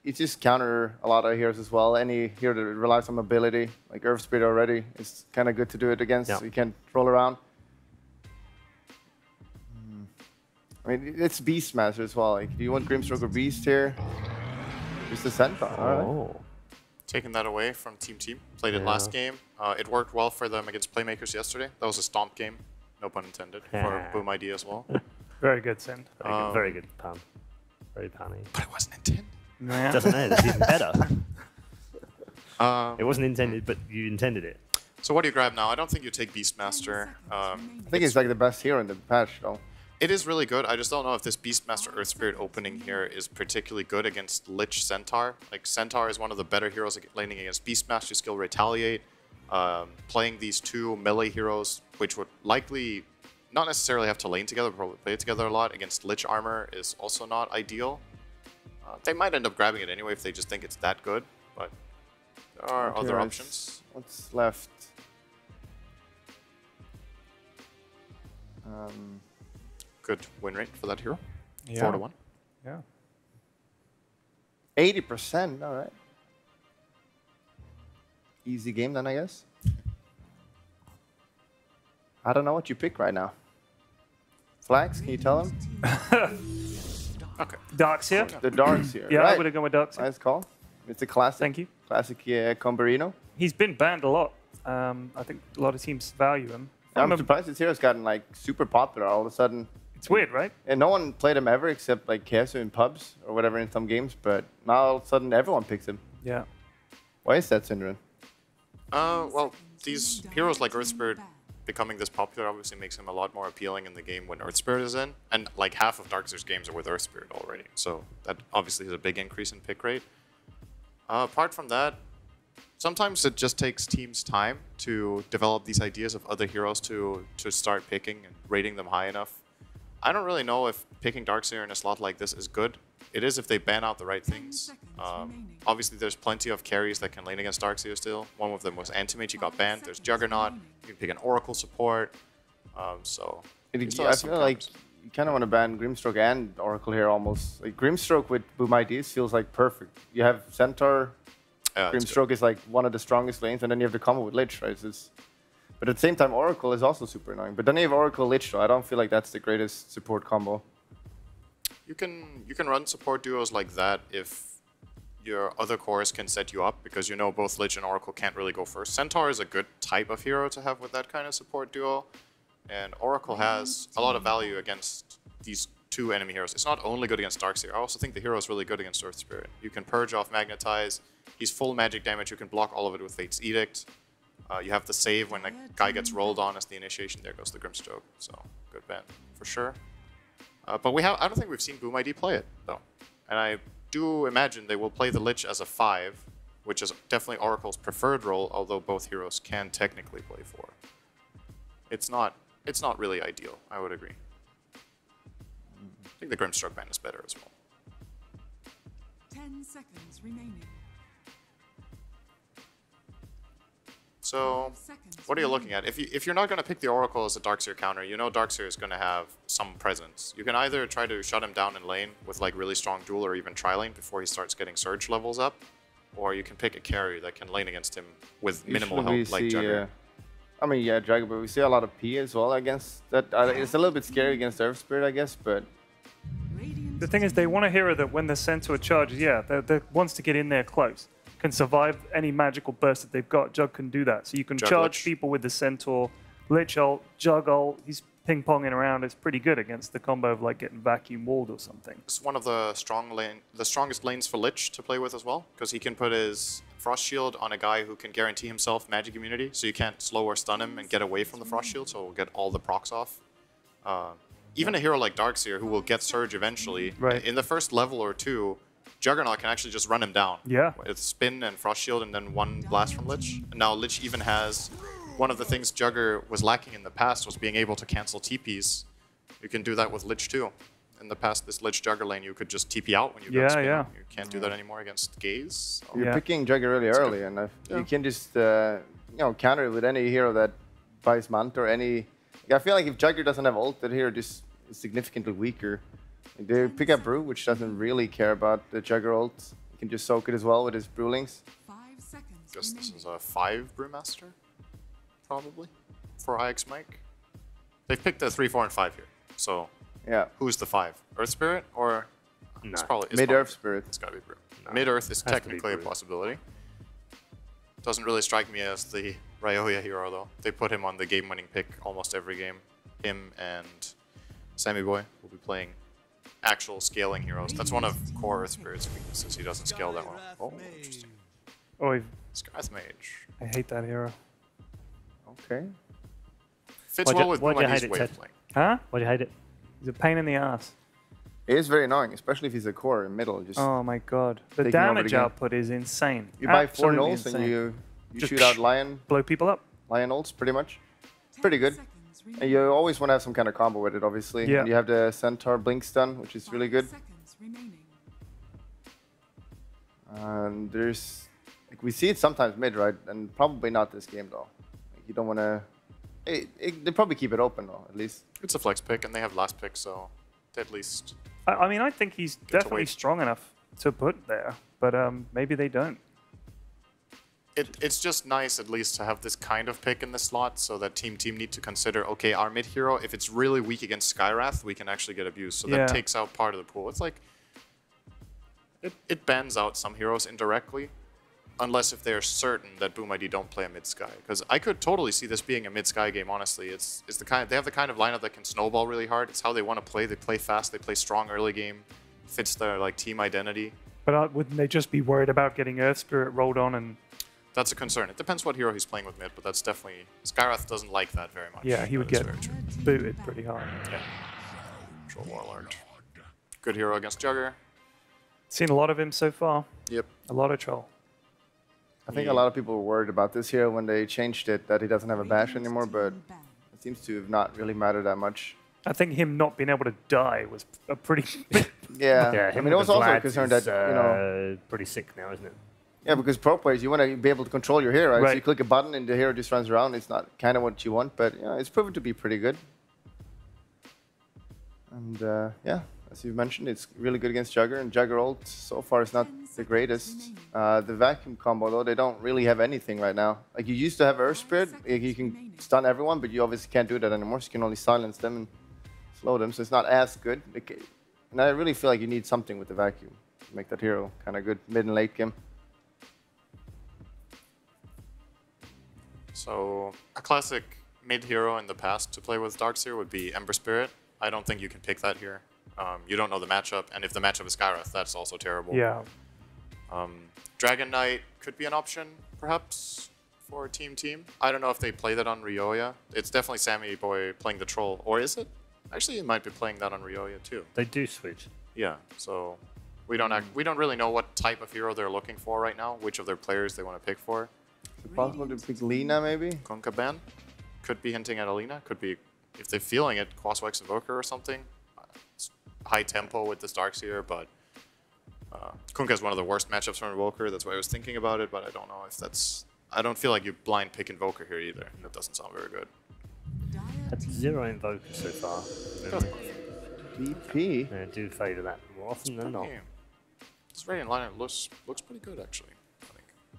he just counter a lot of heroes as well. Any hero that relies on mobility, like Earth Spirit already, it's kind of good to do it against. So you can roll around. I mean, it's Beastmaster as well. Like, do you want Grimstroke or Beast here? Just the Centaur. All right. Taking that away from Team. Played it last game. It worked well for them against Playmakers yesterday. That was a stomp game, no pun intended, for Boom ID as well. Very good, Send. Very good pun. Very punny. But it wasn't intended. Yeah. Doesn't matter. It's even better. It wasn't intended, but you intended it. So what do you grab now? I don't think you take Beastmaster. I think it's like the best hero in the patch, though. It is really good. I just don't know if this Beastmaster Earth Spirit opening here is particularly good against Lich Centaur. Like, Centaur is one of the better heroes laning against Beastmaster skill Retaliate. Playing these 2 melee heroes, which would likely not necessarily have to lane together, but probably play together a lot against Lich armor is also not ideal. They might end up grabbing it anyway if they just think it's that good, but there are other options. What's left? Good win rate for that hero. Yeah. 4-1. Yeah. 80%. All right. Easy game then, I guess. I don't know what you pick right now. Flax, can you tell him? Okay. Darks here. The Darks here. Yeah, right. I would have gone with Darks here. Nice call. It's a classic. Thank you. Classic Combarino. He's been banned a lot. I think a lot of teams value him. I'm surprised this hero's gotten like super popular all of a sudden. It's weird, right? And no one played him ever except like Kesu in pubs or whatever in some games, but now all of a sudden everyone picks him. Yeah. Why is that, Syndrome? Well, these heroes like Earth Spirit becoming this popular obviously makes him a lot more appealing in the game when Earth Spirit is in. And like half of Darkseer's games are with Earth Spirit already. So that obviously is a big increase in pick rate. Apart from that, sometimes it just takes teams time to develop these ideas of other heroes to start picking and rating them high enough. I don't really know if picking Darkseer in a slot like this is good. It is if they ban out the right things. Obviously, there's plenty of carries that can lane against Darkseer still. One of them was Anti-Mage, he got banned. There's Juggernaut. You can pick an Oracle support. So I feel like you kind of want to ban Grimstroke and Oracle here almost. Like Grimstroke with Boom IDs feels like perfect. You have Centaur. Grimstroke is like one of the strongest lanes, and then you have the combo with Lich, right? But at the same time, Oracle is also super annoying. But then you have Oracle Lich, though. I don't feel like that's the greatest support combo. You can run support duos like that if your other cores can set you up, because you know both Lich and Oracle can't really go first. Centaur is a good type of hero to have with that kind of support duo, and Oracle has a lot of value against these two enemy heroes. It's not only good against Darkseer. I also think the hero is really good against Earth Spirit. You can purge off Magnetize. He's full magic damage. You can block all of it with Fate's Edict. You have the save when a guy gets rolled on as the initiation. There goes the Grimstroke. So good ban for sure. But I don't think we've seen Boom ID play it though, and I do imagine they will play the Lich as a 5, which is definitely Oracle's preferred role, although both heroes can technically play 4. It's not really ideal, I would agree. I think the Grimstroke ban is better as well. 10 seconds remaining. So, what are you looking at? If you're not going to pick the Oracle as a Darkseer counter, you know Darkseer is going to have some presence. You can either try to shut him down in lane with like really strong duel or even tri-lane before he starts getting surge levels up, or you can pick a carry that can lane against him with minimal help like Jugger. I mean, yeah, Jugger, but we see a lot of P as well against that. It's a little bit scary against Earth Spirit, I guess, but... The thing is, they want a hero that when the Centaur charges, that wants to get in there close. Can survive any magical burst that they've got. Jug can do that. So you can charge people with the Centaur, Lich ult, Jug ult. He's ping-ponging around. It's pretty good against the combo of like getting vacuum walled or something. It's one of the strongest lanes for Lich to play with as well, because he can put his Frost Shield on a guy who can guarantee himself magic immunity, so you can't slow or stun him and get away from the Frost Shield, so we'll get all the procs off. Even a hero like Darkseer, who will get Surge eventually, in the first level or two, Juggernaut can actually just run him down. Yeah. It's Spin and Frost Shield and then one blast from Lich. And now Lich even has one of the things Jugger was lacking in the past was being able to cancel TPs. You can do that with Lich too. In the past, this Lich Jugger lane, you could just TP out when you got Spin. You can't do that anymore against Gaze. So. You're picking Jugger really early, and you can just counter it with any hero that buys Manta or any... I feel like if Jugger doesn't have ult, that hero just is significantly weaker. They pick up Brew, which doesn't really care about the Jugger ult. You can just soak it as well with his Brewlings. 5 seconds. Guess this is a 5 Brewmaster, probably, for IX Mike. They've picked the 3, 4, and 5 here. So, who's the 5? Earth Spirit or? No. It's probably Mid-Earth Spirit. It's gotta be Brew. No. Mid-Earth is technically a possibility. Doesn't really strike me as the Ryoya hero though. They put him on the game-winning pick almost every game. Him and Sammy Boy will be playing actual scaling heroes. That's one of core Earth Spirit's weaknesses. He doesn't scale that well. Oh, interesting. Oh, Scarth Mage. I hate that hero. Okay. Fits well with Boomadi's way of playing. Huh? Why do you hate it? He's a pain in the ass. It is very annoying, especially if he's a core in middle. Just oh my god. The damage output is insane. You buy 4 Absolutely nulls and insane. you Just shoot out Lion. Blow people up. Lion ults, pretty much. Pretty good. And you always want to have some kind of combo with it, obviously. Yeah. And you have the Centaur Blink Stun, which is really good. And there's... Like, we see it sometimes mid, right? And probably not this game, though. Like, you don't want to... They probably keep it open, though, at least. It's a flex pick, and they have last pick, so at least... I mean, I think he's definitely strong enough to put there, but maybe they don't. It's just nice, at least, to have this kind of pick in the slot, so that team need to consider, okay, our mid hero, if it's really weak against Skywrath, we can actually get abused. So that takes out part of the pool. It's like... It bans out some heroes indirectly, unless if they're certain that Boom ID don't play a mid-sky. Because I could totally see this being a mid-sky game, honestly. It's the kind they have the kind of lineup that can snowball really hard. It's how they want to play. They play fast, they play strong early game. Fits their like team identity. But wouldn't they just be worried about getting Earth Spirit rolled on and... That's a concern. It depends what hero he's playing with mid, but that's definitely... Skywrath doesn't like that very much. Yeah, he would get booted pretty hard. Yeah. Troll Warlord. Good hero against Jugger. Seen a lot of him so far. Yep. A lot of Troll. I think a lot of people were worried about this here when they changed it, that he doesn't have a bash anymore, but it seems to have not really mattered that much. I think him not being able to die was a pretty... Yeah, I mean, it was also a concern that, you know... pretty sick now, isn't it? Yeah, because pro players, you want to be able to control your hero, right? Right. So you click a button and the hero just runs around. It's not kind of what you want, but yeah, it's proven to be pretty good. And yeah, as you mentioned, it's really good against Jugger, and Jugger ult so far is not the greatest. The vacuum combo, though, they don't really have anything right now. Like, you used to have Earth Spirit, like, you can stun everyone, but you obviously can't do that anymore, so you can only silence them and slow them, so it's not as good. And I really feel like you need something with the vacuum to make that hero kind of good mid and late game. So a classic mid hero in the past to play with Darkseer would be Ember Spirit. I don't think you can pick that here. You don't know the matchup, and if the matchup is Skywrath, that's also terrible. Yeah. Dragon Knight could be an option, perhaps, for Team. I don't know if they play that on Ryoya. It's definitely Sammy Boy playing the Troll, or is it? Actually, it might be playing that on Ryoya too. They do switch. Yeah, so we don't really know what type of hero they're looking for right now, which of their players they want to pick for. Is it possible to pick Lina, maybe? Konkaban could be hinting at Alina. Could be, if they're feeling it, Quaswex Evoker or something. It's high tempo with this Darkseer, but Kunkka is one of the worst matchups for Invoker. That's why I was thinking about it, but I don't know if that's... I don't feel like you blind pick Invoker here either. That doesn't sound very good. That's 0 Invokers so far. DP? Yeah, do favour that more often than not. This Radiant lineup looks pretty good, actually.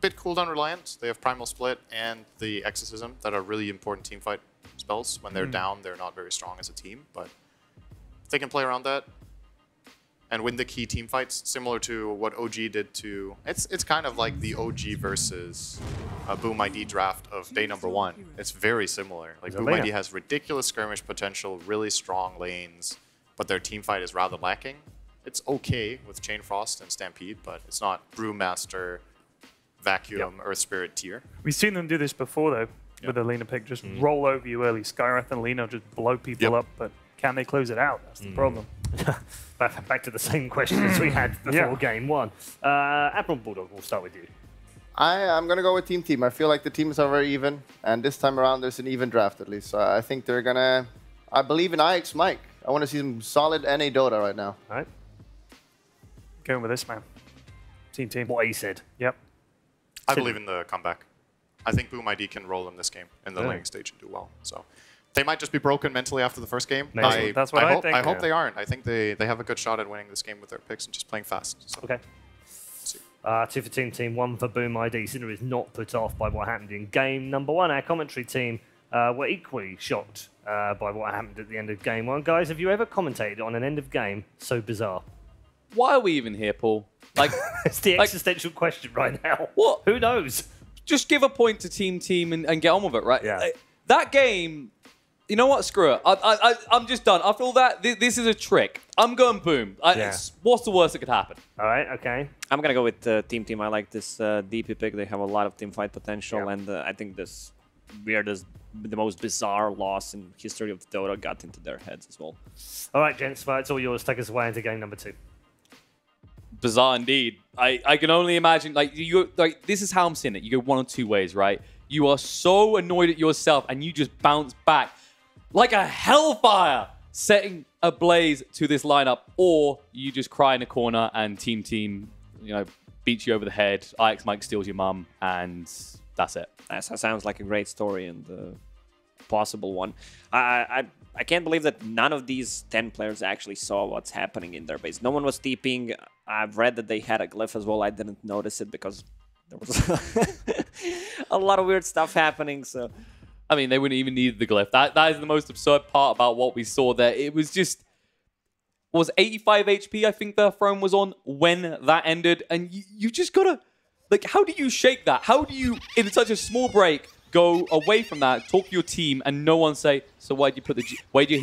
Bit cooldown reliant. They have Primal Split and the Exorcism that are really important teamfight spells. When they're down, they're not very strong as a team, but if they can play around that and win the key team fights, similar to what OG did to... It's kind of like the OG versus Boom ID draft of day number 1. It's very similar. Like, Boom ID has ridiculous skirmish potential, really strong lanes, but their team fight is rather lacking. It's okay with Chain Frost and Stampede, but it's not Brewmaster, Vacuum, Earth Spirit tier. We've seen them do this before, though, with the Lina pick. Just roll over you early. Skywrath and Lina just blow people up, but can they close it out? That's the problem. Back to the same question as we had before game 1. Admiral Bulldog, we'll start with you. I'm going to go with Team. I feel like the teams are very even, and this time around there's an even draft at least. So I think they're going to... I believe in IX Mike. I want to see some solid NA Dota right now. All right. Going with this, man. Team. What he said. Yep. I believe in the comeback. I think Boom ID can roll in this game in the laning stage and do well. So they might just be broken mentally after the first game. That's what I think. I hope they aren't. I think they have a good shot at winning this game with their picks and just playing fast. So. Okay. 2 for Team, 1 for Boom ID. Cinder is not put off by what happened in game number 1. Our commentary team were equally shocked by what happened at the end of game 1. Guys, have you ever commentated on an end of game so bizarre? Why are we even here, Paul? Like, it's the existential question right now. What? Who knows? Just give a point to Team and get on with it, right? Yeah. That game, you know what? Screw it. I'm just done. After all that, this is a trick. I'm going Boom. What's the worst that could happen? All right, okay. I'm going to go with Team. I like this DP pick. They have a lot of team fight potential, and I think this weirdest, the most bizarre loss in history of Dota got into their heads as well. All right, gents, it's all yours. Take us away into game number 2. Bizarre indeed. I can only imagine, like, this is how I'm seeing it. You go one of two ways, right? You are so annoyed at yourself and you just bounce back like a hellfire, setting ablaze to this lineup, or you just cry in a corner and Team, beats you over the head. IX Mike steals your mum, and that's it. That sounds like a great story and a possible one. I can't believe that none of these 10 players actually saw what's happening in their base. No one was TPing. I've read that they had a glyph as well. I didn't notice it because there was a lot of weird stuff happening. So, I mean, they wouldn't even need the glyph. That is the most absurd part about what we saw there. It was just... was 85 HP, I think the throne was on when that ended. And you just gotta... Like, how do you shake that? How do you, in such a small break, go away from that, talk to your team, and no one say, so why'd you hit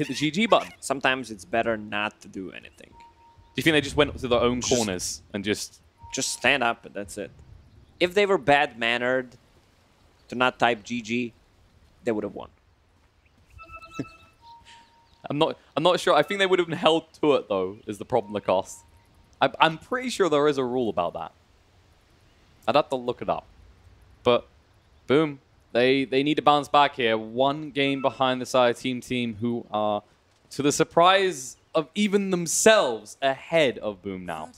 the GG button? Sometimes it's better not to do anything. Do you think they just went to their own corners and just stand up and that's it? If they were bad-mannered to not type GG, they would have won. I'm not sure. I think they would have been held to it, though, is the problem, the cost. I'm pretty sure there is a rule about that. I'd have to look it up. But boom, they need to bounce back here. One game behind the side of Team, who are, to the surprise of even themselves, ahead of Boom now.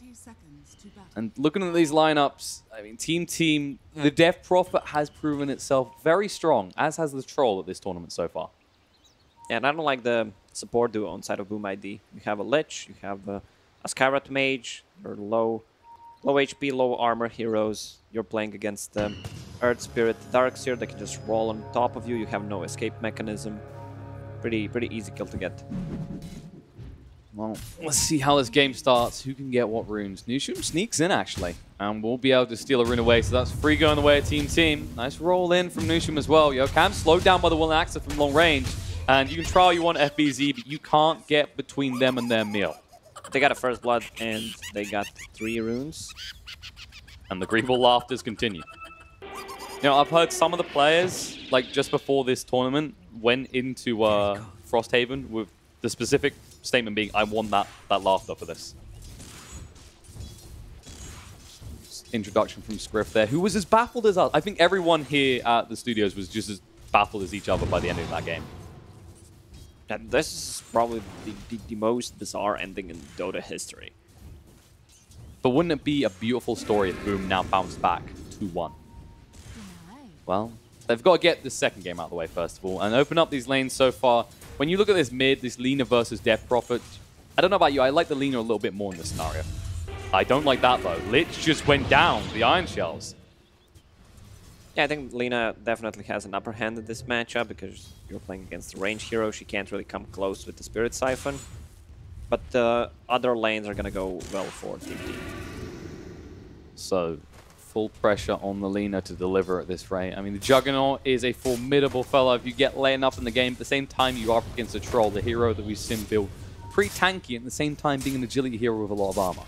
And looking at these lineups, I mean, Team, the Death Prophet has proven itself very strong, as has the Troll at this tournament so far. Yeah, and I don't like the support duo on side of Boom ID. You have a Lich, you have a Skyrat Mage, they're low HP, low armor heroes. You're playing against Earth Spirit Darkseer that can just roll on top of you. You have no escape mechanism. Pretty easy kill to get. Well, let's see how this game starts. Who can get what runes? Nushum sneaks in, actually, and we'll be able to steal a rune away. So that's free going away at Team. Nice roll in from Nushum as well. Cam slowed down by the Willen Axa from long range, and you can try all you want FBZ, but you can't get between them and their meal. They got a first blood, and they got 3 runes. And the Greeble laughters continue. I've heard some of the players, like just before this tournament, went into Frosthaven with the specific statement being, I want that laughter for this. Introduction from Scriff there, who was as baffled as us. I think everyone here at the studios was just as baffled as each other by the end of that game. And this is probably the most bizarre ending in Dota history. But wouldn't it be a beautiful story if Boom now bounced back 2-1? Well, they've got to get the second game out of the way, first of all, and open up these lanes so far. When you look at this mid, this Lina versus Death Prophet, I don't know about you, I like the Lina a little bit more in this scenario. I don't like that, though. Lich just went down the Iron Shells. Yeah, I think Lina definitely has an upper hand in this matchup because you're playing against a range hero. She can't really come close with the Spirit Siphon. But the other lanes are going to go well for Team. So, full pressure on the Lina to deliver at this rate. I mean, the Juggernaut is a formidable fellow. If you get late enough in the game, at the same time you are up against a Troll, the hero that we've seen build pretty tanky, at the same time being an agility hero with a lot of armor.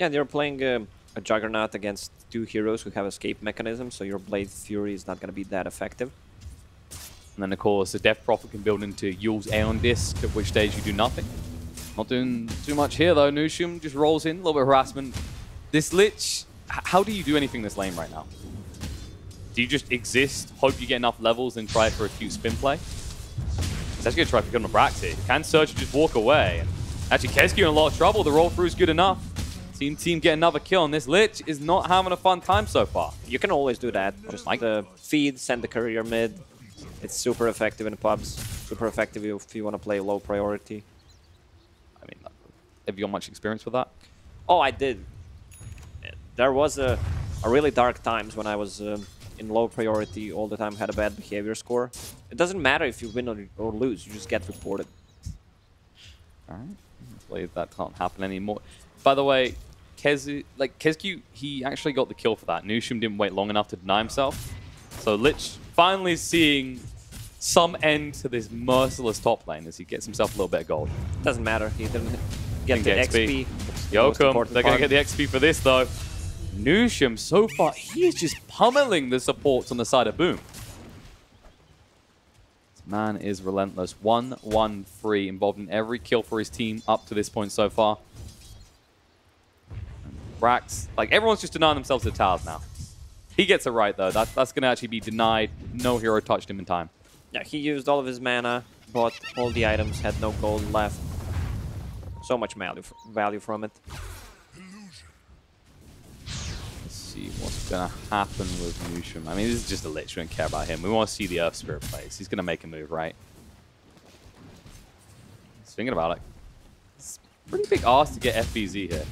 Yeah, you're playing a Juggernaut against 2 heroes who have escape mechanisms, so your Blade Fury is not going to be that effective. And then, of course, the Death Prophet can build into Yule's Aeon Disc, at which stage you do nothing. Not doing too much here, though. Nushum just rolls in, a little bit of harassment. This Lich, how do you do anything this lane right now? Do you just exist, hope you get enough levels, and try for a cute spin play? He's actually going to try to pick on a Brax here. Can Surge just walk away? And actually, Kesky in a lot of trouble. The roll through is good enough. Team get another kill, and this Lich is not having a fun time so far. You can always do that. Just like the feed, send the courier mid. It's super effective in pubs. Super effective if you want to play low priority. I mean, have you got much experience with that? Oh, I did. There was a really dark times when I was in low priority all the time, had a bad behavior score. It doesn't matter if you win or lose, you just get reported. Alright, hopefully that can't happen anymore. By the way, Kesky, he actually got the kill for that. Nushum didn't wait long enough to deny himself. So Lich finally seeing some end to this merciless top lane as he gets himself a little bit of gold. Doesn't matter, he didn't get the XP. Yokum, they're going to get the XP for this though. Nushum, so far, he is just pummeling the supports on the side of Boom. This man is relentless. 1-1-3, involved in every kill for his team up to this point so far. And Brax, like everyone's just denying themselves the towers now. He gets it right though. That's going to actually be denied. No hero touched him in time. Yeah, he used all of his mana, bought all the items, had no gold left. So much value from it. See what's going to happen with Nushum. I mean, this is just a Lich. We don't care about him. We want to see the Earth Spirit plays. He's going to make a move, right? Just thinking about it. It's pretty big ask to get FBZ here.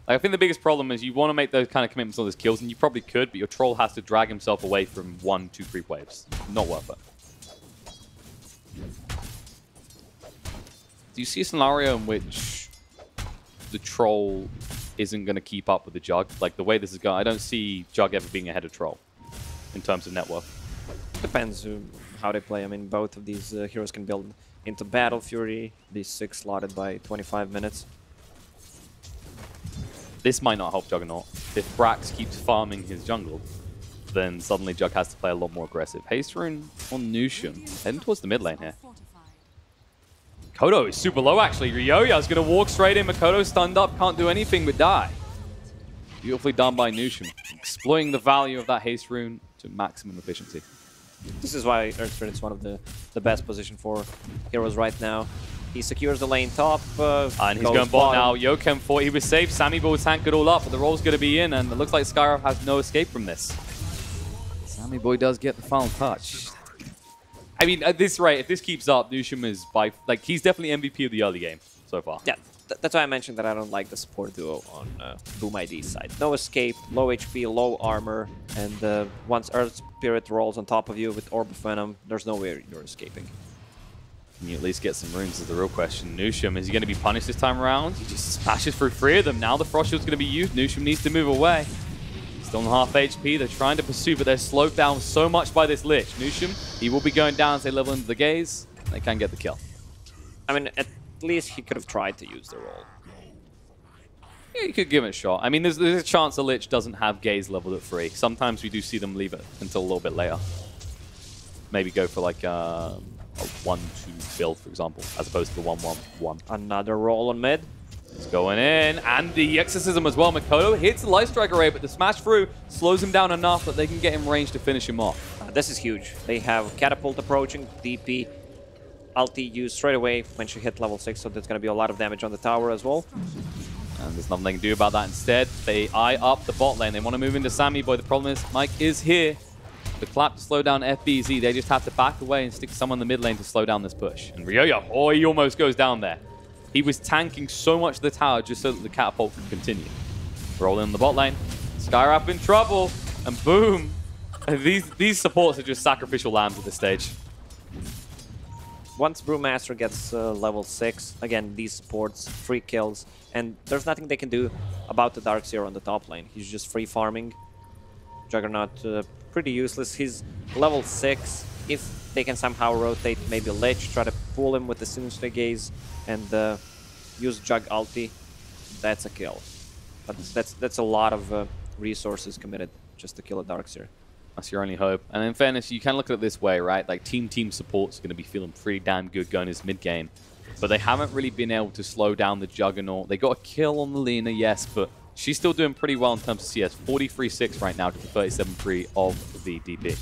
Like, I think the biggest problem is you want to make those kind of commitments on those kills, and you probably could, but your Troll has to drag himself away from 1, 2 creep waves. Not worth it. Do you see a scenario in which the Troll isn't going to keep up with the Jug? Like, the way this is going, I don't see Jug ever being ahead of Troll in terms of net worth. Depends how they play. I mean, both of these heroes can build into Battle Fury. These 6 slotted by 25 minutes. This might not help Juggernaut. If Brax keeps farming his jungle, then suddenly Jug has to play a lot more aggressive. Haste Rune on Nushum, heading towards the mid lane here. Kodo is super low, actually. Ryoya's going to walk straight in. Makoto's stunned up, can't do anything but die. Beautifully done by Nusham, exploiting the value of that haste rune to maximum efficiency. This is why Earth Spirit is one of the best position for heroes right now. He secures the lane top. And he's going bot now. Yokem thought he was safe. Sammy Boy tanked it all up, but the roll's going to be in, and it looks like Skyra has no escape from this. Sammy Boy does get the final touch. I mean, at this rate, if this keeps up, Nusham is he's definitely MVP of the early game so far. Yeah, that's why I mentioned that I don't like the support duo on Boom ID's side. No escape, low HP, low armor, and once Earth Spirit rolls on top of you with Orb of Venom, there's no way you're escaping. Can you at least get some runes is the real question. Nusham, is he going to be punished this time around? He just smashes through 3 of them. Now the Frost Shield's going to be used. Nusham needs to move away. Still on half HP. They're trying to pursue, but they're slowed down so much by this Lich. Nusham, he will be going down as they level into the gaze. They can get the kill. I mean, at least he could have tried to use the roll. Yeah, you could give it a shot. I mean, there's a chance the Lich doesn't have gaze leveled at 3. Sometimes we do see them leave it until a little bit later. Maybe go for like a 1-2 build, for example, as opposed to the 1-1-1. Another roll on mid. It's going in, and the Exorcism as well. Makoto hits the Light Strike array, but the smash through slows him down enough that they can get in range to finish him off. This is huge. They have Catapult approaching, DP, ulti used straight away when she hit level 6, so there's going to be a lot of damage on the tower as well. And there's nothing they can do about that. Instead, they eye up the bot lane. They want to move into Sammy Boy. The problem is, Mike is here. The clap to slow down FBZ. They just have to back away and stick someone in the mid lane to slow down this push. And Ryoya, oh, he almost goes down there. He was tanking so much of the tower just so that the catapult could continue. Rolling in the bot lane. Skyrap in trouble. And boom. These supports are just sacrificial lambs at this stage. Once Brewmaster gets level 6, again, these supports, 3 kills. And there's nothing they can do about the Darkseer on the top lane. He's just free farming. Juggernaut, pretty useless. He's level 6. If they can somehow rotate maybe Lich, try to pull him with the Sinister Gaze and use Jug ulti, that's a kill. But that's a lot of resources committed just to kill a Darkseer. That's your only hope. And in fairness, you can look at it this way, right? Like team support's going to be feeling pretty damn good going into mid game. But they haven't really been able to slow down the Juggernaut. They got a kill on the Lina, yes, but she's still doing pretty well in terms of CS. 43-6 right now to the 37-3 of the DP.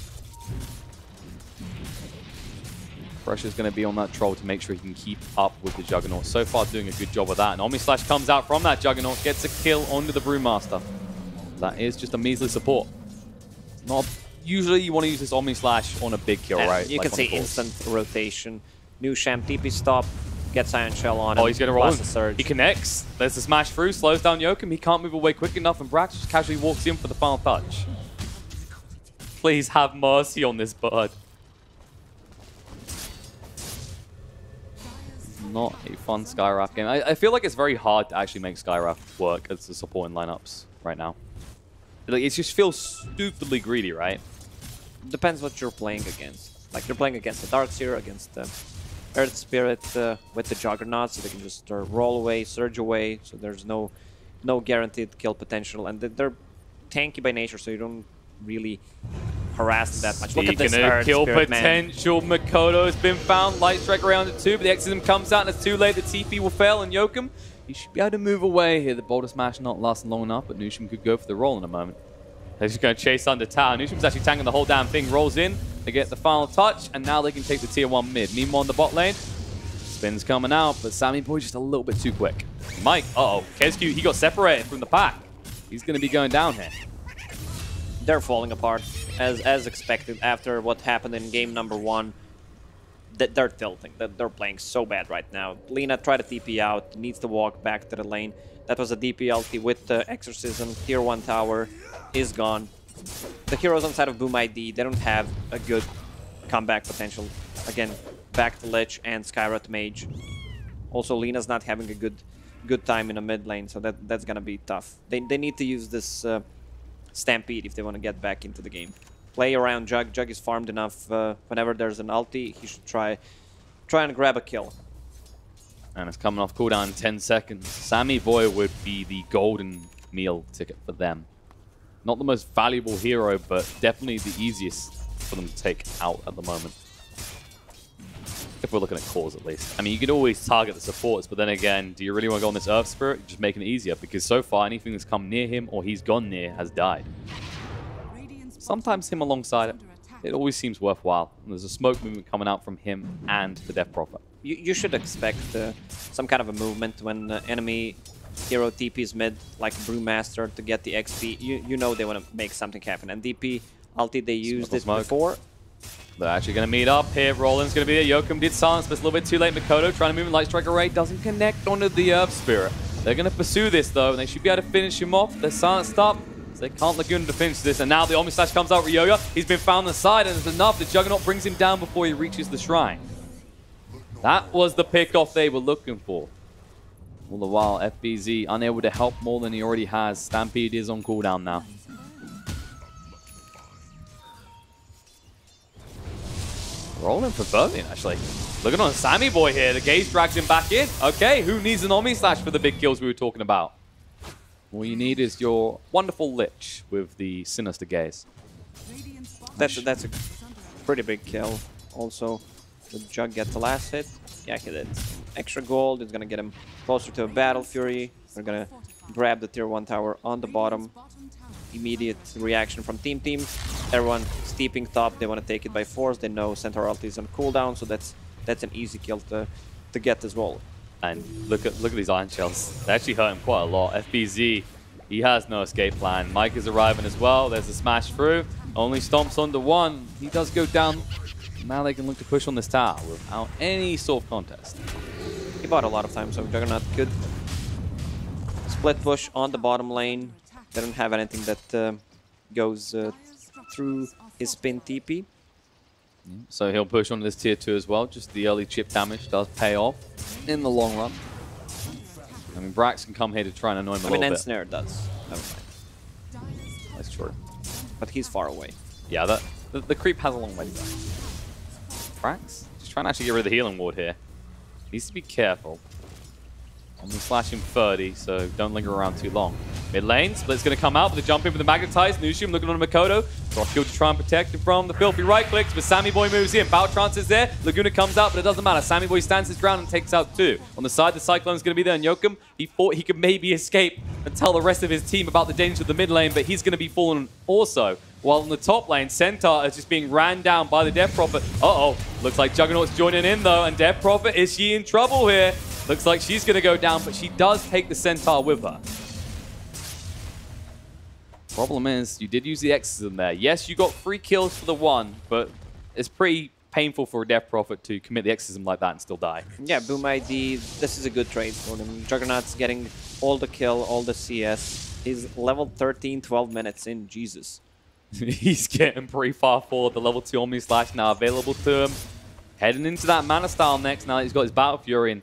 Pressure's going to be on that Troll to make sure he can keep up with the Juggernaut. So far doing a good job of that. And Omnislash comes out from that Juggernaut, gets a kill onto the Brewmaster. That is just a measly support. Not usually you want to use this Omnislash on a big kill, right? You like can see instant rotation. New Sham TP stop, gets Iron Shell on him. Oh, he's going to roll in. Surge. He connects. There's the smash through, slows down Yokem. He can't move away quick enough, and Brax just casually walks in for the final touch. Please have mercy on this bird. Not a fun Skywrath game. I feel like it's very hard to actually make Skywrath work as the support in lineups right now. Like, it just feels stupidly greedy, right? Depends what you're playing against. Like, you're playing against the Darkseer, against the Earth Spirit with the Juggernaut, so they can just roll away, surge away, so there's no guaranteed kill potential. And they're tanky by nature, so you don't really harass them that much. Look at this Earth kill Spirit, potential, man. Makoto has been found. Light Strike around it too, but the Exorcism comes out and it's too late. The TP will fail, and Yokem, he should be able to move away here. The Boulder Smash not lasting long enough, but Nusham could go for the roll in a moment. They're just going to chase under tower. Nusham's actually tanking the whole damn thing. Rolls in, they get the final touch, and now they can take the tier 1 mid. Meanwhile, on the bot lane, Spin's coming out, but Sammy Boy just a little bit too quick. Mike, uh-oh, KezQ, he got separated from the pack. He's going to be going down here. They're falling apart, as expected, after what happened in game number 1. They're tilting. They're playing so bad right now. Lina tried to TP out, needs to walk back to the lane. That was a DP ulti with the Exorcism. Tier 1 tower is gone. The heroes on side of Boom ID, they don't have a good comeback potential. Again, back to Lich and Skywrath Mage. Also, Lina's not having a good time in a mid lane, so that's gonna be tough. They need to use this Stampede if they want to get back into the game. Play around Jug. Jug is farmed enough. Whenever there's an ulti, he should try and grab a kill. And it's coming off cooldown in 10 seconds. Sammy Boy would be the golden meal ticket for them. Not the most valuable hero, but definitely the easiest for them to take out at the moment. If we're looking at cores, at least. I mean, you could always target the supports, but then again, do you really want to go on this Earth Spirit? You're just making it easier, because so far, anything that's come near him or he's gone near has died. Sometimes him alongside it, it always seems worthwhile. And there's a smoke movement coming out from him and the Death Prophet. You should expect some kind of a movement when enemy hero TP's mid, like Brewmaster, to get the XP. You know they want to make something happen. And DP ulti, they used it before. They're actually going to meet up here. Roland's going to be there. Yoakum did silence, but it's a little bit too late. Mikoto trying to move in Light Strike Array. Doesn't connect onto the Earth Spirit. They're going to pursue this, though, and they should be able to finish him off. They're silenced up, so they can't Laguna to finish this. And now the Omni Slash comes out. Ryoya, he's been found on the side, and it's enough. The Juggernaut brings him down before he reaches the shrine. That was the pickoff they were looking for. All the while, FBZ unable to help more than he already has. Stampede is on cooldown now. Rolling for Berlin, actually. Looking on Sammy Boy here. The gaze drags him back in. Okay, who needs an Omni Slash for the big kills we were talking about? All you need is your wonderful Lich with the sinister gaze. That's a pretty big kill. Also, the Jug gets the last hit. Yeah, he did. Extra gold is gonna get him closer to a Battle Fury. We're gonna grab the tier 1 tower on the bottom. Immediate reaction from Team. Everyone steeping top. They want to take it by force. They know Centaur ulti is on cooldown, so that's an easy kill to get as well. And look at these Iron Shells. They actually hurt him quite a lot. FBZ, he has no escape plan. Mike is arriving as well. There's a smash through. Only stomps under one. He does go down. Now they can look to push on this tower without any sort of contest. He bought a lot of time, so Juggernaut could split push on the bottom lane. They don't have anything that goes through his spin TP. So he'll push onto this tier 2 as well. Just the early chip damage does pay off in the long run. I mean, Brax can come here to try and annoy him a little bit. Ensnare does. Never mind. That's true. But he's far away. Yeah, the creep has a long way to go. Brax, just trying to actually get rid of the healing ward here. Needs to be careful. Only slashing 30, so don't linger around too long. Mid lane, Split's going to come out with a jump in with the Magnetize. Nushium looking on Mikoto. Frost Shield to try and protect him from the filthy right clicks, but Sammy Boy moves in. Bow Trance is there. Laguna comes out, but it doesn't matter. Sammy Boy stands his ground and takes out 2. On the side, the Cyclone's going to be there, and Yoakum, he thought he could maybe escape and tell the rest of his team about the danger of the mid lane, but he's going to be fallen also. While in the top lane, Centaur is just being ran down by the Death Prophet. Uh-oh. Looks like Juggernaut's joining in, though, and Death Prophet, is she in trouble here? Looks like she's going to go down, but she does take the Centaur with her. Problem is, you did use the Exorcism there. Yes, you got 3 kills for the 1, but it's pretty painful for a Death Prophet to commit the Exorcism like that and still die. Yeah, Boom ID, this is a good trade for them. Juggernaut's getting all the kill, all the CS. He's level 13, 12 minutes in. Jesus. He's getting pretty far forward. The level 2 Omni Slash now available to him. Heading into that Mana Style next now that he's got his Battle Fury in.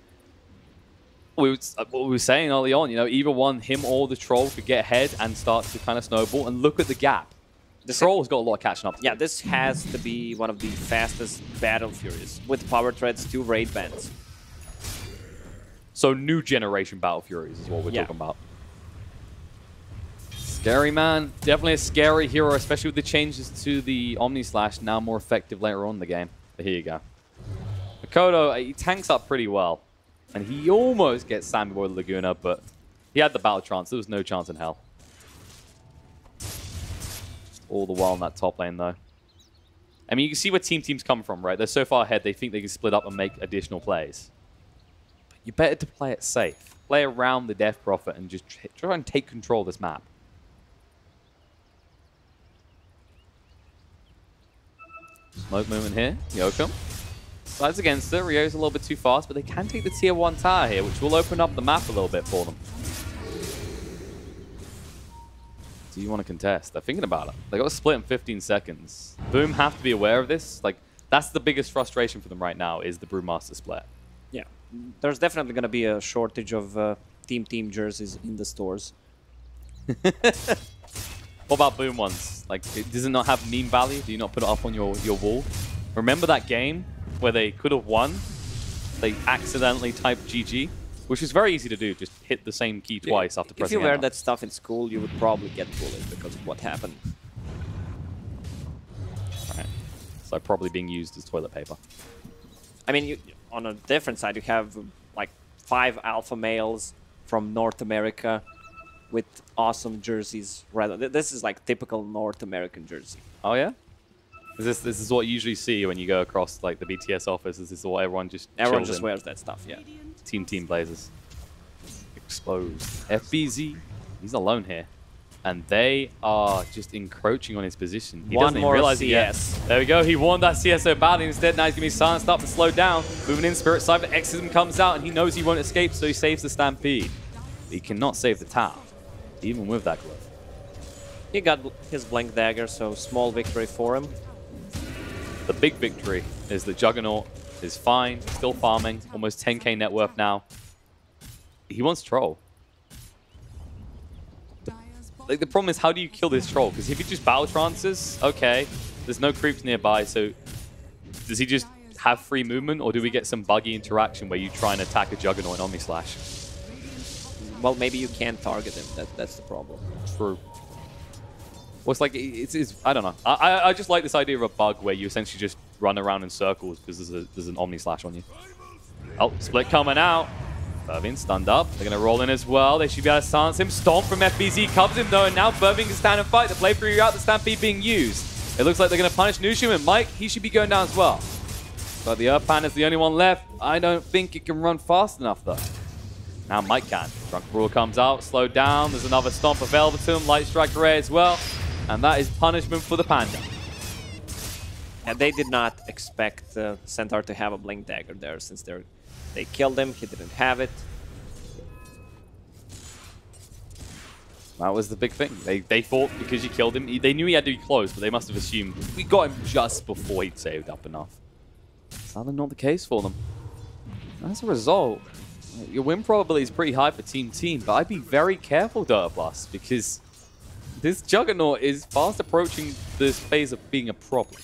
What we were saying early on, you know, either one, him or the Troll could get ahead and start to kind of snowball. And look at the gap. The Troll's got a lot of catching up to. Yeah, this has to be one of the fastest Battle Furies with power treads, 2 raid bands. So new generation Battle Furies is what we're talking about. Scary man, definitely a scary hero, especially with the changes to the Omni Slash, now more effective later on in the game. But here you go. Mikoto, he tanks up pretty well. And he almost gets Sammy Boy Laguna, but he had the Battle Trance. There was no chance in hell. Just all the while in that top lane, though. I mean, you can see where teams come from, right? They're so far ahead, they think they can split up and make additional plays. But you're better to play it safe. Play around the Death Prophet and just try and take control of this map. Smoke movement here. Yoakum slides against it. Ryo's a little bit too fast, but they can take the tier 1 tower here, which will open up the map a little bit for them. Do you want to contest? They're thinking about it. They got to split in 15 seconds. Boom have to be aware of this. Like, that's the biggest frustration for them right now, is the Brewmaster split. Yeah, there's definitely going to be a shortage of team jerseys in the stores. What about Boom ones? Like, does it not have meme value? Do you not put it up on your wall? Remember that game where they could have won? They accidentally typed GG, which is very easy to do. Just hit the same key twice after pressing If you wear enter. that stuff in school, you would probably get bullied because of what happened. Right. So probably being used as toilet paper. I mean, on a different side, you have like 5 alpha males from North America with awesome jerseys. Rather, this is like typical North American jersey. Oh yeah. This is what you usually see when you go across like the BTS office. This is what everyone just wears that stuff. Yeah. Team blazers. Exposed. FBZ. He's alone here. And they are just encroaching on his position. He doesn't even realize it yet. There we go. He won that CS so badly. Instead, now he's going to be silenced up and slowed down. Moving in, Spirit Cyber Exorcism comes out, and he knows he won't escape, so he saves the Stampede. But he cannot save the tower, even with that glove. He got his Blink Dagger, so small victory for him. The big victory is that Juggernaut is fine, still farming, almost 10k net worth now. He wants Troll. Like, the problem is, how do you kill this Troll? Because if he just battle trances, okay, there's no creeps nearby, so does he just have free movement, or do we get some buggy interaction where you try and attack a Juggernaut in Omni Slash? Well, maybe you can't target him. That's the problem. True. Well, it's like, it's I don't know. I just like this idea of a bug where you essentially just run around in circles because there's an Omni Slash on you. Oh, split coming out. Burving stunned up. They're going to roll in as well. They should be able to silence him. Stomp from FBZ covers him though, and now Burving can stand and fight. The play through out, the Stampede being used. It looks like they're going to punish Nushim, and Mike, he should be going down as well. But the Earth Pan is the only one left. I don't think it can run fast enough though. Now Mike can. Drunk Brawl comes out, slowed down. There's another Stomp available to him. Light Strike Array as well. And that is punishment for the Panda. And they did not expect Centaur to have a Blink Dagger there, since they killed him, he didn't have it. That was the big thing. They thought because you killed him, they knew he had to be close, but they must have assumed we got him just before he'd saved up enough. Sadly not the case for them. As a result, your win probability is pretty high for Team, but I'd be very careful, Dota Plus, because this Juggernaut is fast approaching this phase of being a problem.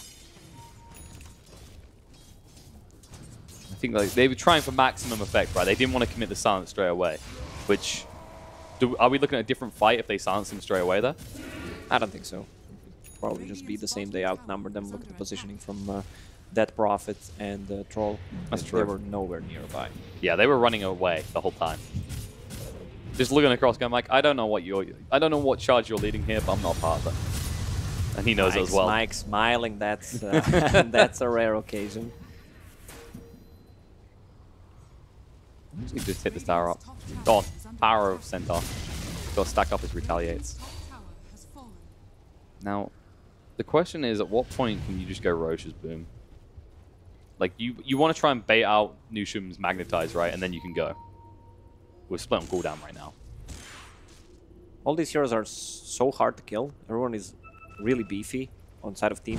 I think like they were trying for maximum effect, right? They didn't want to commit the silence straight away, which... are we looking at a different fight if they silence him straight away there? I don't think so. Probably just be the same. They outnumbered them. Look at the positioning from Dead Prophet and Troll. That's true. They were nowhere nearby. Yeah, they were running away the whole time. Just looking across, going like, I don't know what charge you're leading here, but I'm not part of it. And he knows it as well. Mike smiling. That's that's a rare occasion. He just hit this tower up. Oh, power of Centaur. Got to stack up his retaliates. Now, the question is, at what point can you just go Roche's Boom? Like, you want to try and bait out Nushim's Magnetize, right? And then you can go. We're split on cooldown right now. All these heroes are so hard to kill. Everyone is really beefy on side of Team.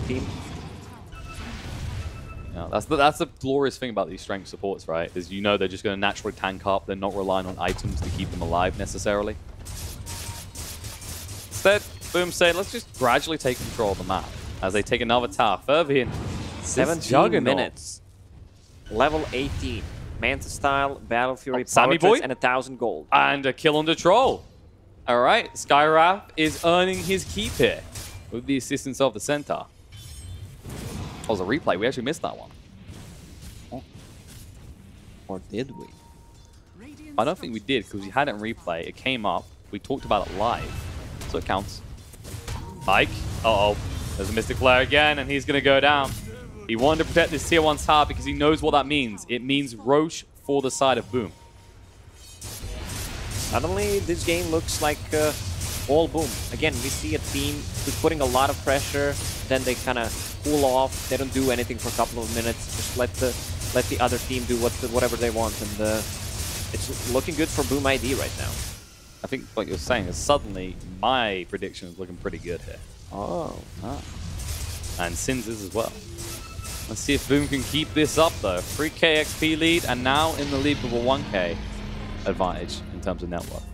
Yeah, that's the glorious thing about these strength supports, right? Is you know they're just going to naturally tank up. They're not relying on items to keep them alive necessarily. Instead, Boom say, let's just gradually take control of the map as they take another tower. Further in, 17 minutes. Level 18. Manta Style, Battle Fury, Sammy Boy, and 1,000 gold. And a kill on the Troll. All right, Skywrath is earning his keep here with the assistance of the Centaur. That was a replay. We actually missed that one. Oh. Or did we? I don't think we did, because we had it in replay. It came up. We talked about it live. So it counts. Ike. Uh-oh. There's a Mystic Flare again, and he's going to go down. He wanted to protect this tier 1 tower because he knows what that means. It means Roche for the side of Boom. Suddenly, this game looks like all Boom. Again, we see a team who's putting a lot of pressure, then they kind of cool off. They don't do anything for a couple of minutes. Just let the other team do whatever they want, and it's looking good for Boom ID right now. I think what you're saying is suddenly my prediction is looking pretty good here. Oh. And Sins is as well. Let's see if Boom can keep this up though. 3k XP lead, and now in the lead with a 1k advantage in terms of net worth.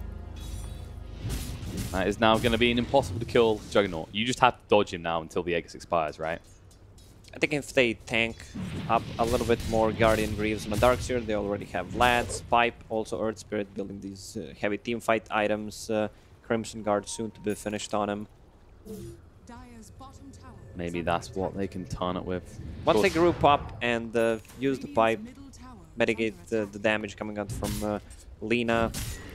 That is now going to be an impossible to kill Juggernaut. You just have to dodge him now until the Aegis expires, right? I think if they tank up a little bit more Guardian Greaves and a Darkseer, they already have Lads, Pipe, also Earth Spirit, building these heavy teamfight items. Crimson Guard soon to be finished on him. Maybe that's what they can turn it with. Once they group up and use the pipe, mitigate the damage coming out from Lina,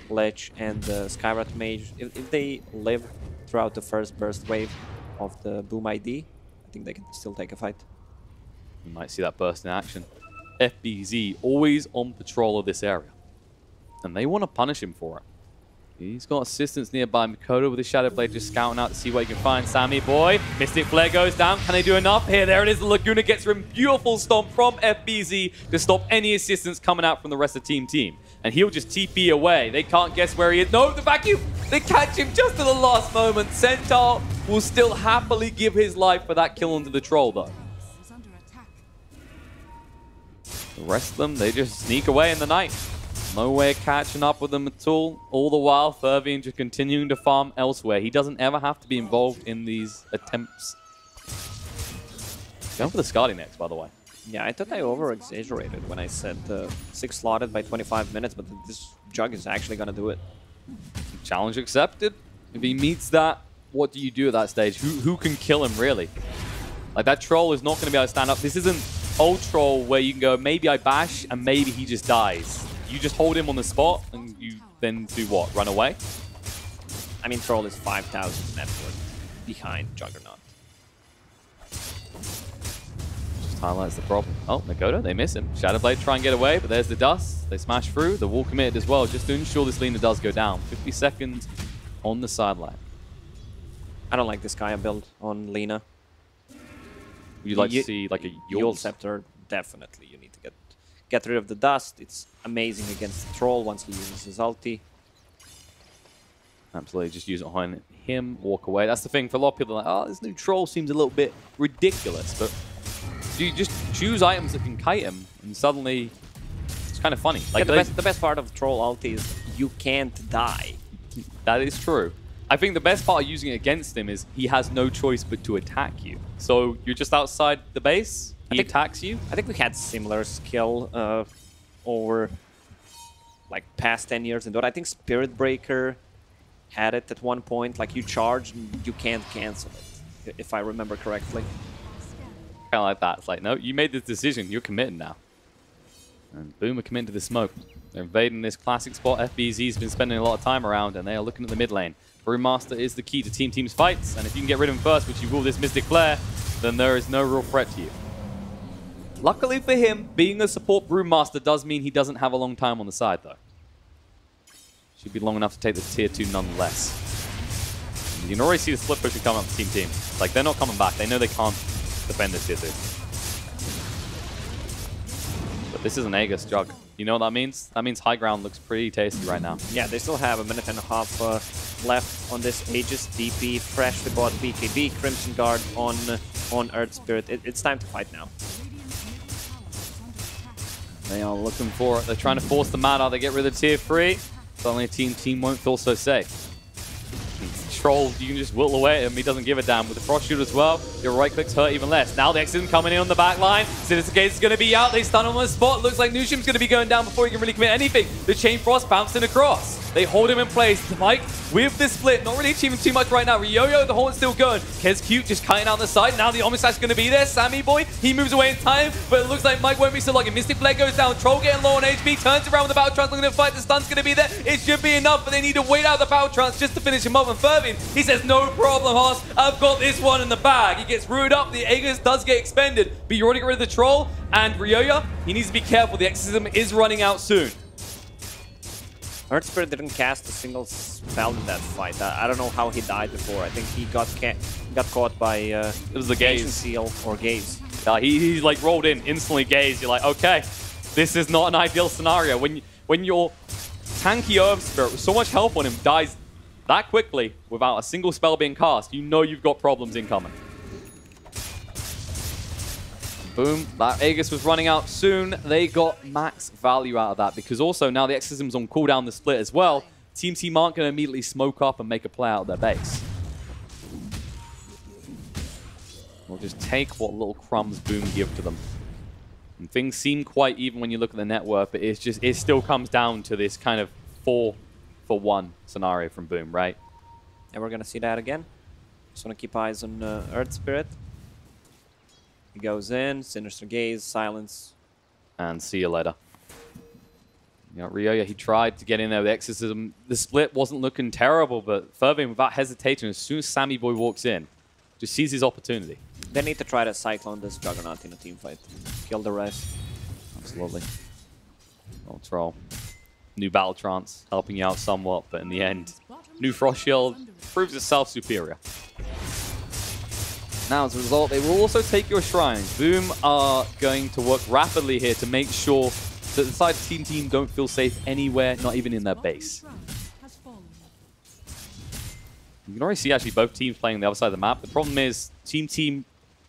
Lich, and Skyrat Mage, if they live throughout the first burst wave of the Boom ID, I think they can still take a fight. You might see that burst in action. FBZ always on patrol of this area, and they want to punish him for it. He's got assistance nearby. Mikoto with his Shadow Blade just scouting out to see what he can find. Sammy boy, Mystic Flare goes down. Can they do enough here? There it is. The Laguna gets a beautiful stomp from FBZ to stop any assistance coming out from the rest of team. And he'll just TP away. They can't guess where he is. No, the vacuum! They catch him just at the last moment. Centaur will still happily give his life for that kill onto the troll, though. The rest of them, they just sneak away in the night. No way of catching up with them at all. All the while, Fervian just continuing to farm elsewhere. He doesn't ever have to be involved in these attempts. Going for the Skadi next, by the way. Yeah, I thought I over-exaggerated when I said 6 slotted by 25 minutes, but this Jug is actually going to do it. Challenge accepted. If he meets that, what do you do at that stage? Who can kill him, really? Like, that troll is not going to be able to stand up. This isn't old troll where you can go, maybe I bash, and maybe he just dies. You just hold him on the spot, and you then do what? Run away? I mean, troll is 5,000 net worth behind Juggernaut. Just highlights the problem. Oh, Makoto, they miss him. Shadowblade try and get away, but there's the dust. They smash through. The wall committed as well, just to ensure this Lina does go down. 50 seconds on the sideline. I don't like this Gaia build on Lina. You'd like to see like a Yule Scepter, definitely. You need to get rid of the dust. It's amazing against the troll once he uses his ulti. Absolutely, just use it behind him, walk away. That's the thing for a lot of people. Like, oh, this new troll seems a little bit ridiculous, but you just choose items that can kite him, and suddenly it's kind of funny. Like yeah, the best part of troll ulti is you can't die. That is true. I think the best part of using it against him is he has no choice but to attack you. So you're just outside the base, he attacks you. I think we had similar skill over like past 10 years in Dota. I think Spirit Breaker had it at one point. Like you charge and you can't cancel it, if I remember correctly. Kind of like that. It's like, no, you made this decision. You're committed now. And boom, we're committed to the smoke. They're invading this classic spot. FBZ's been spending a lot of time around, and they are looking at the mid lane. Brewmaster is the key to teams fights, and if you can get rid of him first, which you will this Mystic Flare, then there is no real threat to you. Luckily for him, being a support Brewmaster does mean he doesn't have a long time on the side, though. Should be long enough to take the tier 2 nonetheless. You can already see the split push come up to team. Like, they're not coming back. They know they can't defend this tier 2. But this is an Aegis Jug. You know what that means? That means high ground looks pretty tasty right now. Yeah, they still have a minute and a half left on this Aegis. DP, freshly bought BKB, Crimson Guard on Earth Spirit. It's time to fight now. They are looking for it. They're trying to force the mana. They get rid of tier 3. Suddenly a team won't feel so safe. Troll, you can just whittle away at him. He doesn't give a damn. With the Frost Shoot as well, your right clicks hurt even less. Now the Exodus coming in on the back line. Sinister Gaze is going to be out. They stun him on the spot. Looks like Nushim's going to be going down before he can really commit anything. The Chain Frost bouncing across. They hold him in place. Mike, with the split, not really achieving too much right now. Ryoyo, the horn's still going. Kez Cute just cutting out the side. Now the Omnislash going to be there. Sammy boy, he moves away in time, but it looks like Mike won't be so lucky. Mystic Flare goes down. Troll getting low on HP, turns around with the Battle Trance, looking to fight. The stun's going to be there. It should be enough, but they need to wait out the Battle Trance just to finish him up. And Fervin, he says, no problem, Haas. I've got this one in the bag. He gets rooted up. The Aegis does get expended, but you already got rid of the Troll. And Ryoya, he needs to be careful. The Exorcism is running out soon. Earth Spirit didn't cast a single spell in that fight. I don't know how he died before. I think he got caught by it was the gaze seal or gaze. He like rolled in instantly. Gaze. You're like, okay, this is not an ideal scenario. When your tanky Earth Spirit with so much health on him dies that quickly without a single spell being cast, you know you've got problems incoming. Boom, that Aegis was running out soon. They got max value out of that because also now the Exorcism's on cooldown the split as well. Team aren't going to immediately smoke up and make a play out of their base. We'll just take what little crumbs Boom give to them. And things seem quite even when you look at the net worth, but it still comes down to this kind of 4-for-1 scenario from Boom, right? And we're going to see that again. Just want to keep eyes on Earth Spirit. He goes in, Sinister Gaze, Silence. And see you later. You know, Ryoya, he tried to get in there with Exorcism. The split wasn't looking terrible, but Fervin, without hesitation, as soon as Sammy Boy walks in, just sees his opportunity. They need to try to Cyclone this Juggernaut in a team fight. Kill the rest. Absolutely. Roll troll. New Battle Trance helping you out somewhat, but in the end, new Frost Shield proves itself superior. Now, as a result, they will also take your shrines. Boom are going to work rapidly here to make sure that the side team don't feel safe anywhere, not even in their base. You can already see actually both teams playing on the other side of the map. The problem is team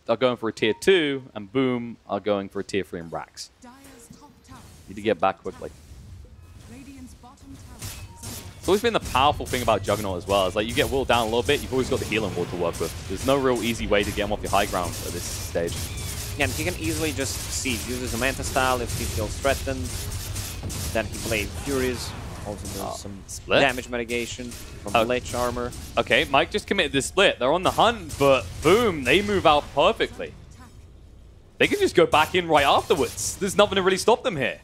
are going for a tier 2 and Boom are going for a tier 3 in racks. Need to get back quickly. It's always been the powerful thing about Juggernaut as well. It's like you get Will down a little bit, you've always got the healing wall to work with. There's no real easy way to get him off your high ground at this stage. Yeah, and he can easily just siege. Uses a Manta style if he feels threatened. Then he plays Furies. Also does some split damage mitigation from Lich armor. Okay, Mike just committed this split. They're on the hunt, but Boom, they move out perfectly. They can just go back in right afterwards. There's nothing to really stop them here.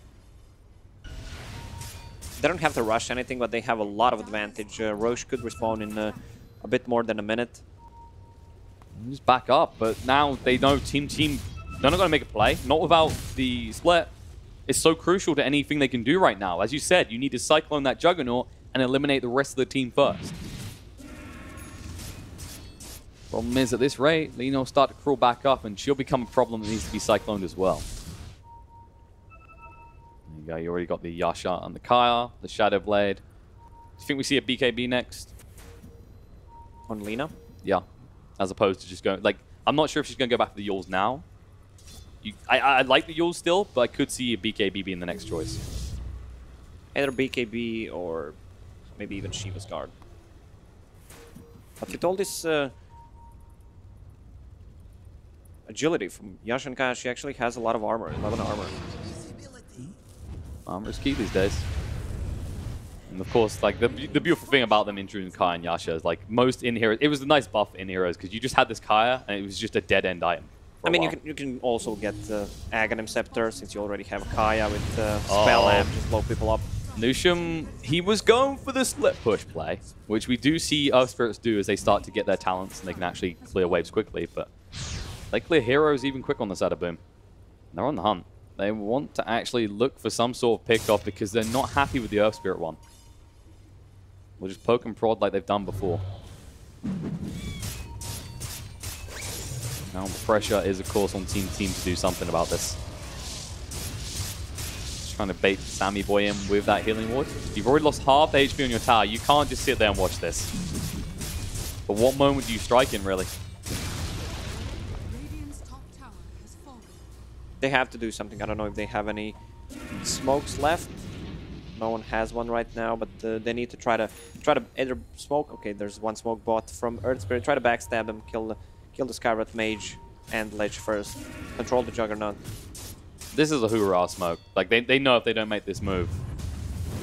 They don't have to rush anything, but they have a lot of advantage. Roche could respawn in a bit more than a minute. Just back up, but now they know team, they're not going to make a play. Not without the split. It's so crucial to anything they can do right now. As you said, you need to Cyclone that Juggernaut and eliminate the rest of the team first. Problem is, at this rate, Lino will start to crawl back up, and she'll become a problem that needs to be Cycloned as well. There you go, you already got the Yasha and the Kaya, the Shadow Blade. Do you think we see a BKB next? On Lina? Yeah. As opposed to just going, like, I'm not sure if she's going to go back to the Yules now. I like the Yules still, but I could see a BKB being the next choice. Either BKB or maybe even Shiva's Guard. But with all this agility from Yasha and Kaya, she actually has a lot of armor, 11 armor. Armor is key these days. And of course, like the beautiful thing about them introducing Kaya and Yasha is like most in heroes. It was a nice buff in heroes because you just had this Kaya and it was just a dead end item. I mean, you can also get Aghanim Scepter since you already have Kaya with Spell Amp, just blow people up. Nusham, he was going for the split push play, which we do see Earth Spirits do as they start to get their talents and they can actually clear waves quickly, but they clear heroes even quick on the side of Boom. They're on the hunt. They want to actually look for some sort of pickoff because they're not happy with the Earth Spirit one. We'll just poke and prod like they've done before. Now the pressure is, of course, on team to do something about this. Just trying to bait Sammy Boy in with that healing ward. You've already lost half the HP on your tower. You can't just sit there and watch this. But what moment do you strike in, really? They have to do something. I don't know if they have any smokes left. No one has one right now, but they need to try to either smoke. Okay, there's one smoke bot from Earth Spirit. Try to backstab them, kill the Skywrath Mage and Lich first. Control the Juggernaut. This is a hoorah smoke. Like they know if they don't make this move,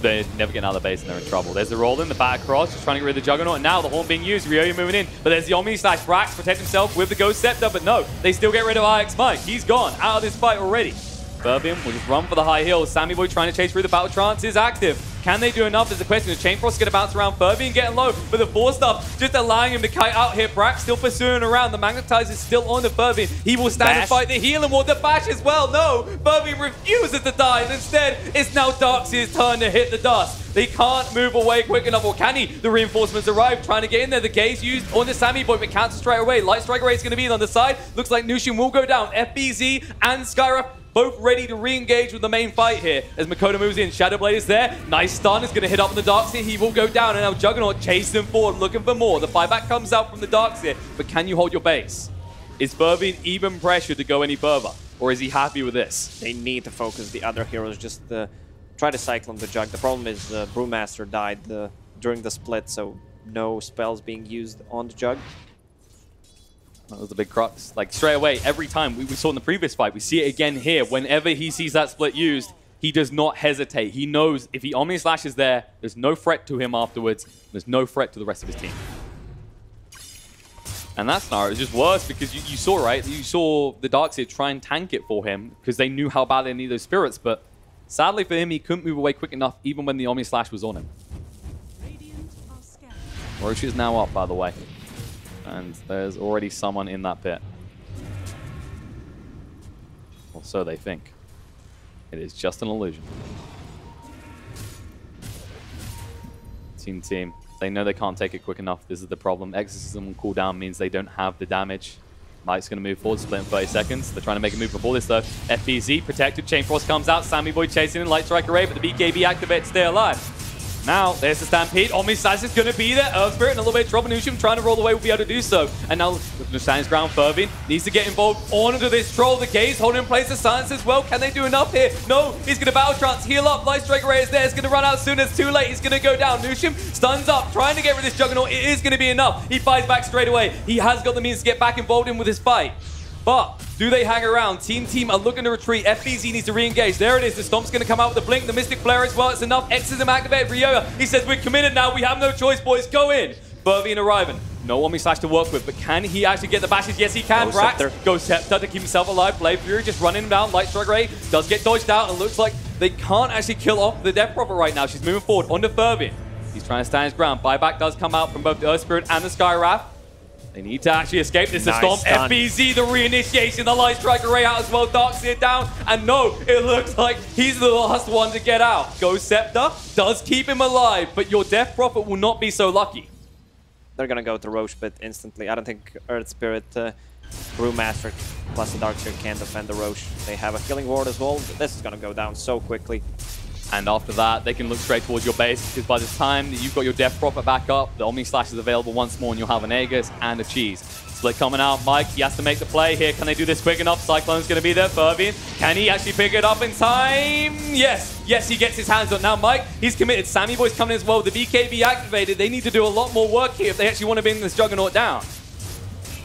they're never getting out of the base and they're in trouble. There's the roll in, the back cross, just trying to get rid of the Juggernaut. And now the Horn being used, Ryoya moving in. But there's the Omni slash Brax, protect himself with the Ghost Scepter. But no, they still get rid of IX Mike. He's gone out of this fight already. Furbium will just run for the high hill. Sammy Boy trying to chase through the Battle Trance is active. Can they do enough? There's a question. The Chain Frost's going to bounce around Furbium getting low, but the Force stuff just allowing him to kite out here. Brax still pursuing around. The Magnetize is still on the Furbium. He will stand and fight the healing ward. The Bash as well. No, Furbium refuses to die, and instead it's now Darkseer's turn to hit the dust. They can't move away quick enough, or can he? The reinforcements arrive, trying to get in there. The gaze used on the Sammy Boy, but cancels straight away. Light Strike Array is going to be on the side. Looks like Nushin will go down. FBZ and Skywrath both ready to re-engage with the main fight here. As Makoto moves in, Shadow Blade is there. Nice stun, is going to hit up on the Darkseer. He will go down, and now Juggernaut chases him forward, looking for more. The buyback comes out from the Darkseer, but can you hold your base? Is Furbian even pressured to go any further, or is he happy with this? They need to focus the other heroes, just try to Cyclone the Jug. The problem is Brewmaster died during the split, so no spells being used on the Jug. That was the big crux. Like, straight away, every time, we saw in the previous fight, we see it again here. Whenever he sees that split used, he does not hesitate. He knows if he Omni Slash is there, there's no threat to him afterwards. There's no threat to the rest of his team. And that scenario is just worse because you saw, right? You saw the Darkseer try and tank it for him because they knew how bad they need those spirits. But sadly for him, he couldn't move away quick enough even when the Omni Slash was on him. Roche is now up, by the way. And there's already someone in that pit. Or so they think. It is just an illusion. Team. They know they can't take it quick enough. This is the problem. Exorcism on cooldown means they don't have the damage. Mike's going to move forward, split in 30 seconds. They're trying to make a move before this, though. FBZ protected. Chain Frost comes out. Sammy Boy chasing in. Light Strike Array, but the BKB activated to stay alive. Now, there's the Stampede. Omni Slash is going to be there. Earth Spirit in a little bit of trouble. Nushim trying to roll away will be able to do so. And now, looking to stand his ground, Fervin needs to get involved onto this troll. The Gaze holding in place the silence as well. Can they do enough here? No, he's going to Battle Trance, heal up. Light Strike Array is there. It's going to run out as soon as too late. He's going to go down. Nushim stuns up, trying to get rid of this Juggernaut. It is going to be enough. He fights back straight away. He has got the means to get back involved in with his fight. But do they hang around? Team are looking to retreat. FBZ needs to re-engage. There it is. The Stomp's going to come out with the Blink. The Mystic Flare as well. It's enough. Exorcism activated. Ryoya, he says, we're committed now. We have no choice, boys. Go in. Fervian arriving. No Omni Slash to work with, but can he actually get the bashes? Yes, he can. Go Scepter to keep himself alive. Blade Fury just running him down. Light Strike Ray does get dodged out, and looks like they can't actually kill off the Death Prophet right now. She's moving forward onto Fervian. He's trying to stand his ground. Buyback does come out from both the Earth Spirit and the Sky Wrath. They need to actually escape this. Nice Stomp. Stun. FBZ, the reinitiation, the Light Strike Array out as well. Darkseer down. And no, it looks like he's the last one to get out. Ghost Scepter does keep him alive, but your Death Prophet will not be so lucky. They're going to go to Roche Pit instantly. I don't think Earth Spirit, Brewmaster, plus the Darkseer can defend the Roche. They have a Killing Ward as well. This is going to go down so quickly. And after that, they can look straight towards your base, because by the time that you've got your Death Prophet back up, the Omni Slash is available once more, and you'll have an Aegis and a Cheese. Split coming out. Mike, he has to make the play here. Can they do this quick enough? Cyclone's going to be there. Fervian, can he actually pick it up in time? Yes. Yes, he gets his hands on. Now, Mike, he's committed. Sammy Boy's coming as well. The BKB activated. They need to do a lot more work here if they actually want to bring this Juggernaut down.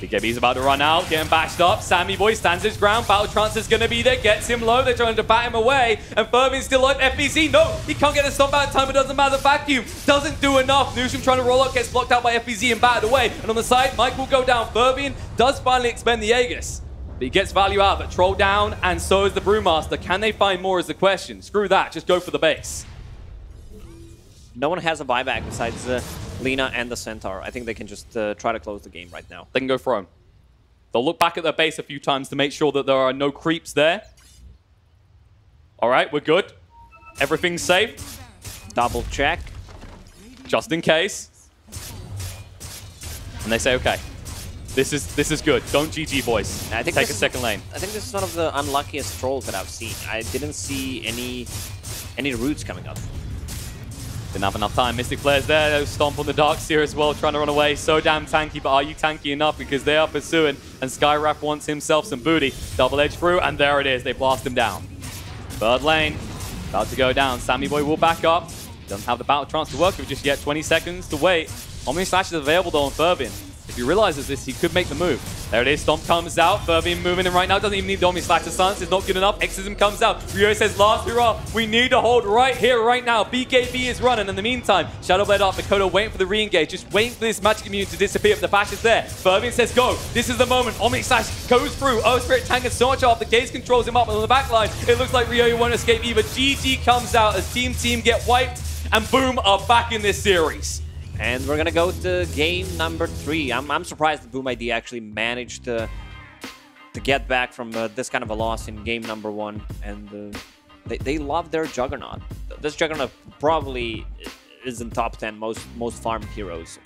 BKB's about to run out, getting bashed up. Sammy Boy stands his ground. Battle Trance is going to be there, gets him low. They're trying to bat him away. And Fervian's still on FBZ. No, he can't get a stomp out in time. It doesn't matter. Vacuum doesn't do enough. Nushim trying to roll up, gets blocked out by FBZ and batted away. And on the side, Mike will go down. Fervian does finally expend the Aegis. But he gets value out of it. Troll down, and so is the Brewmaster. Can they find more is the question. Screw that. Just go for the base. No one has a buyback besides Lina and the Centaur. I think they can just try to close the game right now. They can go for him. They'll look back at their base a few times to make sure that there are no creeps there. All right, we're good. Everything's safe. Double check. Just in case. And they say, okay, this is good. Don't GG, boys. I think take a second lane. I think this is one of the unluckiest trolls that I've seen. I didn't see any roots coming up. Didn't have enough time. Mystic Flare's there. Stomp on the Darkseer as well, trying to run away. So damn tanky, but are you tanky enough? Because they are pursuing, and Skywrath wants himself some booty. Double edge through, and there it is. They blast him down. Third lane, about to go down. Sammy Boy will back up. Doesn't have the Battle Trance to work with just yet. 20 seconds to wait. Omni Slash is available though on Fervian. If he realizes this, he could make the move. There it is. Stomp comes out. Fervian moving in right now. Doesn't even need the Omni Slash to silence. It's not good enough. Exorcism comes out. Ryo says, last hurrah. We need to hold right here, right now. BKB is running. In the meantime, Shadowblade up. Dakota waiting for the re-engage. Just waiting for this magic immune to disappear. But the bash is there. Fervian says, go. This is the moment. Omni Slash goes through. Earth Spirit tanking so much off. The Gaze controls him up. And on the back line, it looks like Ryo won't escape either. GG comes out as Team get wiped. And Boom are back in this series. And we're gonna go to game number 3. I'm surprised that Boom ID actually managed to get back from this kind of a loss in game number 1. And they love their Juggernaut. This Juggernaut probably is in top 10 most farmed heroes.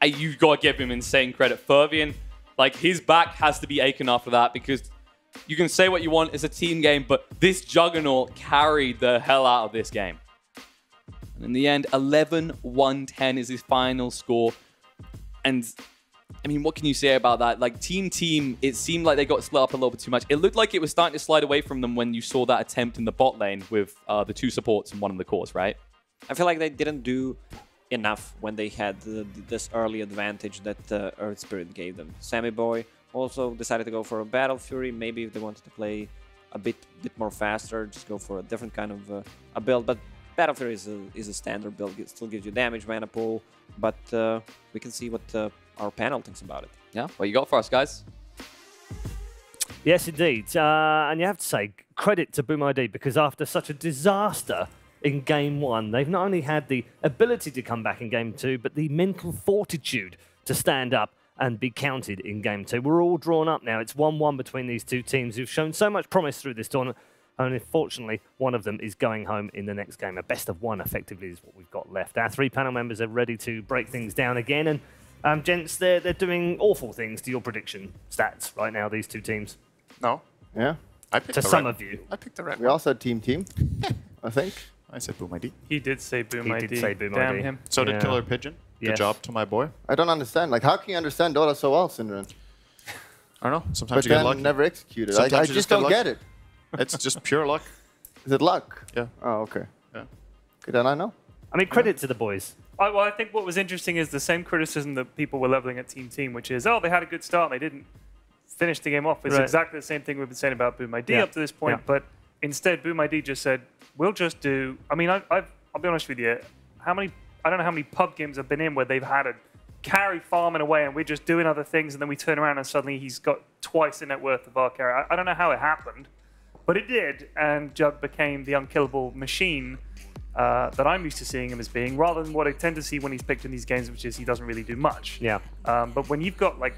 You've got to give him insane credit. Fervian, like, his back has to be aching after that, because you can say what you want, it's a team game, but this Juggernaut carried the hell out of this game. And in the end, 11-1-10 is his final score. And, I mean, what can you say about that? Like, team, it seemed like they got split up a little bit too much. It looked like it was starting to slide away from them when you saw that attempt in the bot lane with the 2 supports and one in the cores, right? I feel like they didn't do enough when they had this early advantage that Earth Spirit gave them. Sammy Boy also decided to go for a Battle Fury. Maybe if they wanted to play a bit more faster, just go for a different kind of a build. But Battle Fury is a standard build. It still gives you damage, mana pool, but we can see what our panel thinks about it. Yeah, what you got for us, guys? Yes, indeed. And you have to say, credit to Boom ID, because after such a disaster in Game 1, they've not only had the ability to come back in Game 2, but the mental fortitude to stand up and be counted in Game 2. We're all drawn up now. It's 1-1 between these two teams who've shown so much promise through this tournament. And unfortunately, one of them is going home in the next game. A best of one, effectively, is what we've got left. Our three panel members are ready to break things down again. And gents, they're doing awful things to your prediction stats right now, these two teams. No. Yeah. I picked to the some right of you. I picked the right We one. all said team, I think. I said Boom ID. He did say Boom ID. He did say Boom Damn ID. him. So did Killer Pigeon. Good Yes. job to my boy. I don't understand. Like, how can you understand Dota so well, Synderen? I don't know. Sometimes But you get then lucky. never execute it. Sometimes I you just get don't lucky. get it. It's just pure luck. Is it luck? Yeah. Oh, okay. Yeah. Okay, then I know. I mean, credit to the boys. Well, I think what was interesting is the same criticism that people were leveling at Team, which is, oh, they had a good start and they didn't finish the game off. It's Right. exactly the same thing we've been saying about Boom ID Yeah. up to this point. Yeah. But instead, Boom ID just said, we'll just do... I mean, I'll be honest with you. I don't know how many pub games I've been in where they've had a carry farming away and we're just doing other things and then we turn around and suddenly he's got twice the net worth of our carry. I don't know how it happened, but it did, and Jug became the unkillable machine that I'm used to seeing him as being, rather than what I tend to see when he's picked in these games, which is he doesn't really do much. Yeah. But when you've got, like,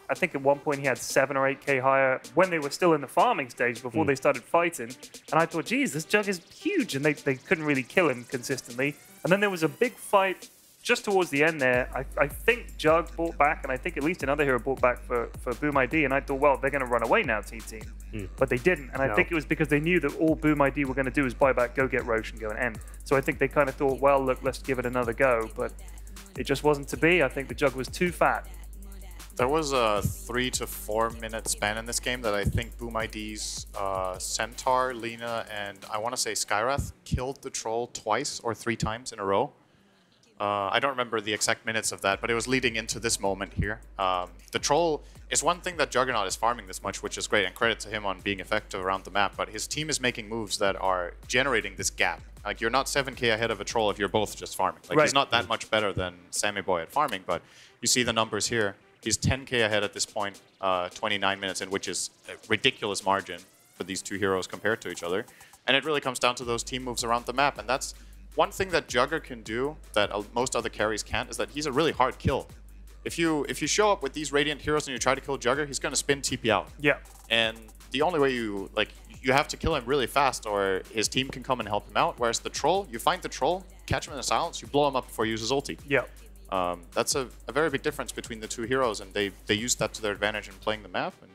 I think at one point he had 7 or 8k higher when they were still in the farming stage before they started fighting, and I thought, geez, this Jug is huge, and they couldn't really kill him consistently. And then there was a big fight just towards the end there. I think Jug bought back, and I think at least another hero bought back for Boom ID, and I thought, well, they're going to run away now, Team. But they didn't, and I think it was because they knew that all Boom ID were going to do is buy back, go get Roche, and go and end. So I think they kind of thought, well, look, let's give it another go, but it just wasn't to be. I think the Jug was too fat. There was a 3 to 4 minute span in this game that I think Boom ID's Centaur, Lena, and I want to say Skyrath killed the troll twice or 3 times in a row. I don't remember the exact minutes of that, but it was leading into this moment here. The troll is one thing that Juggernaut is farming this much, which is great, and credit to him on being effective around the map, but his team is making moves that are generating this gap. Like, you're not 7k ahead of a troll if you're both just farming. Like, he's not that much better than Sammy Boy at farming, but you see the numbers here. He's 10k ahead at this point, 29 minutes in, which is a ridiculous margin for these two heroes compared to each other. And it really comes down to those team moves around the map, and that's one thing that Jugger can do that most other carries can't, is that he's a really hard kill. If you show up with these Radiant heroes and you try to kill Jugger, he's going to spin TP out. Yeah. And the only way you have to kill him really fast, or his team can come and help him out. Whereas the troll, you find the troll, catch him in the silence, you blow him up before he uses ulti. Yeah. That's a very big difference between the two heroes, and they used that to their advantage in playing the map. And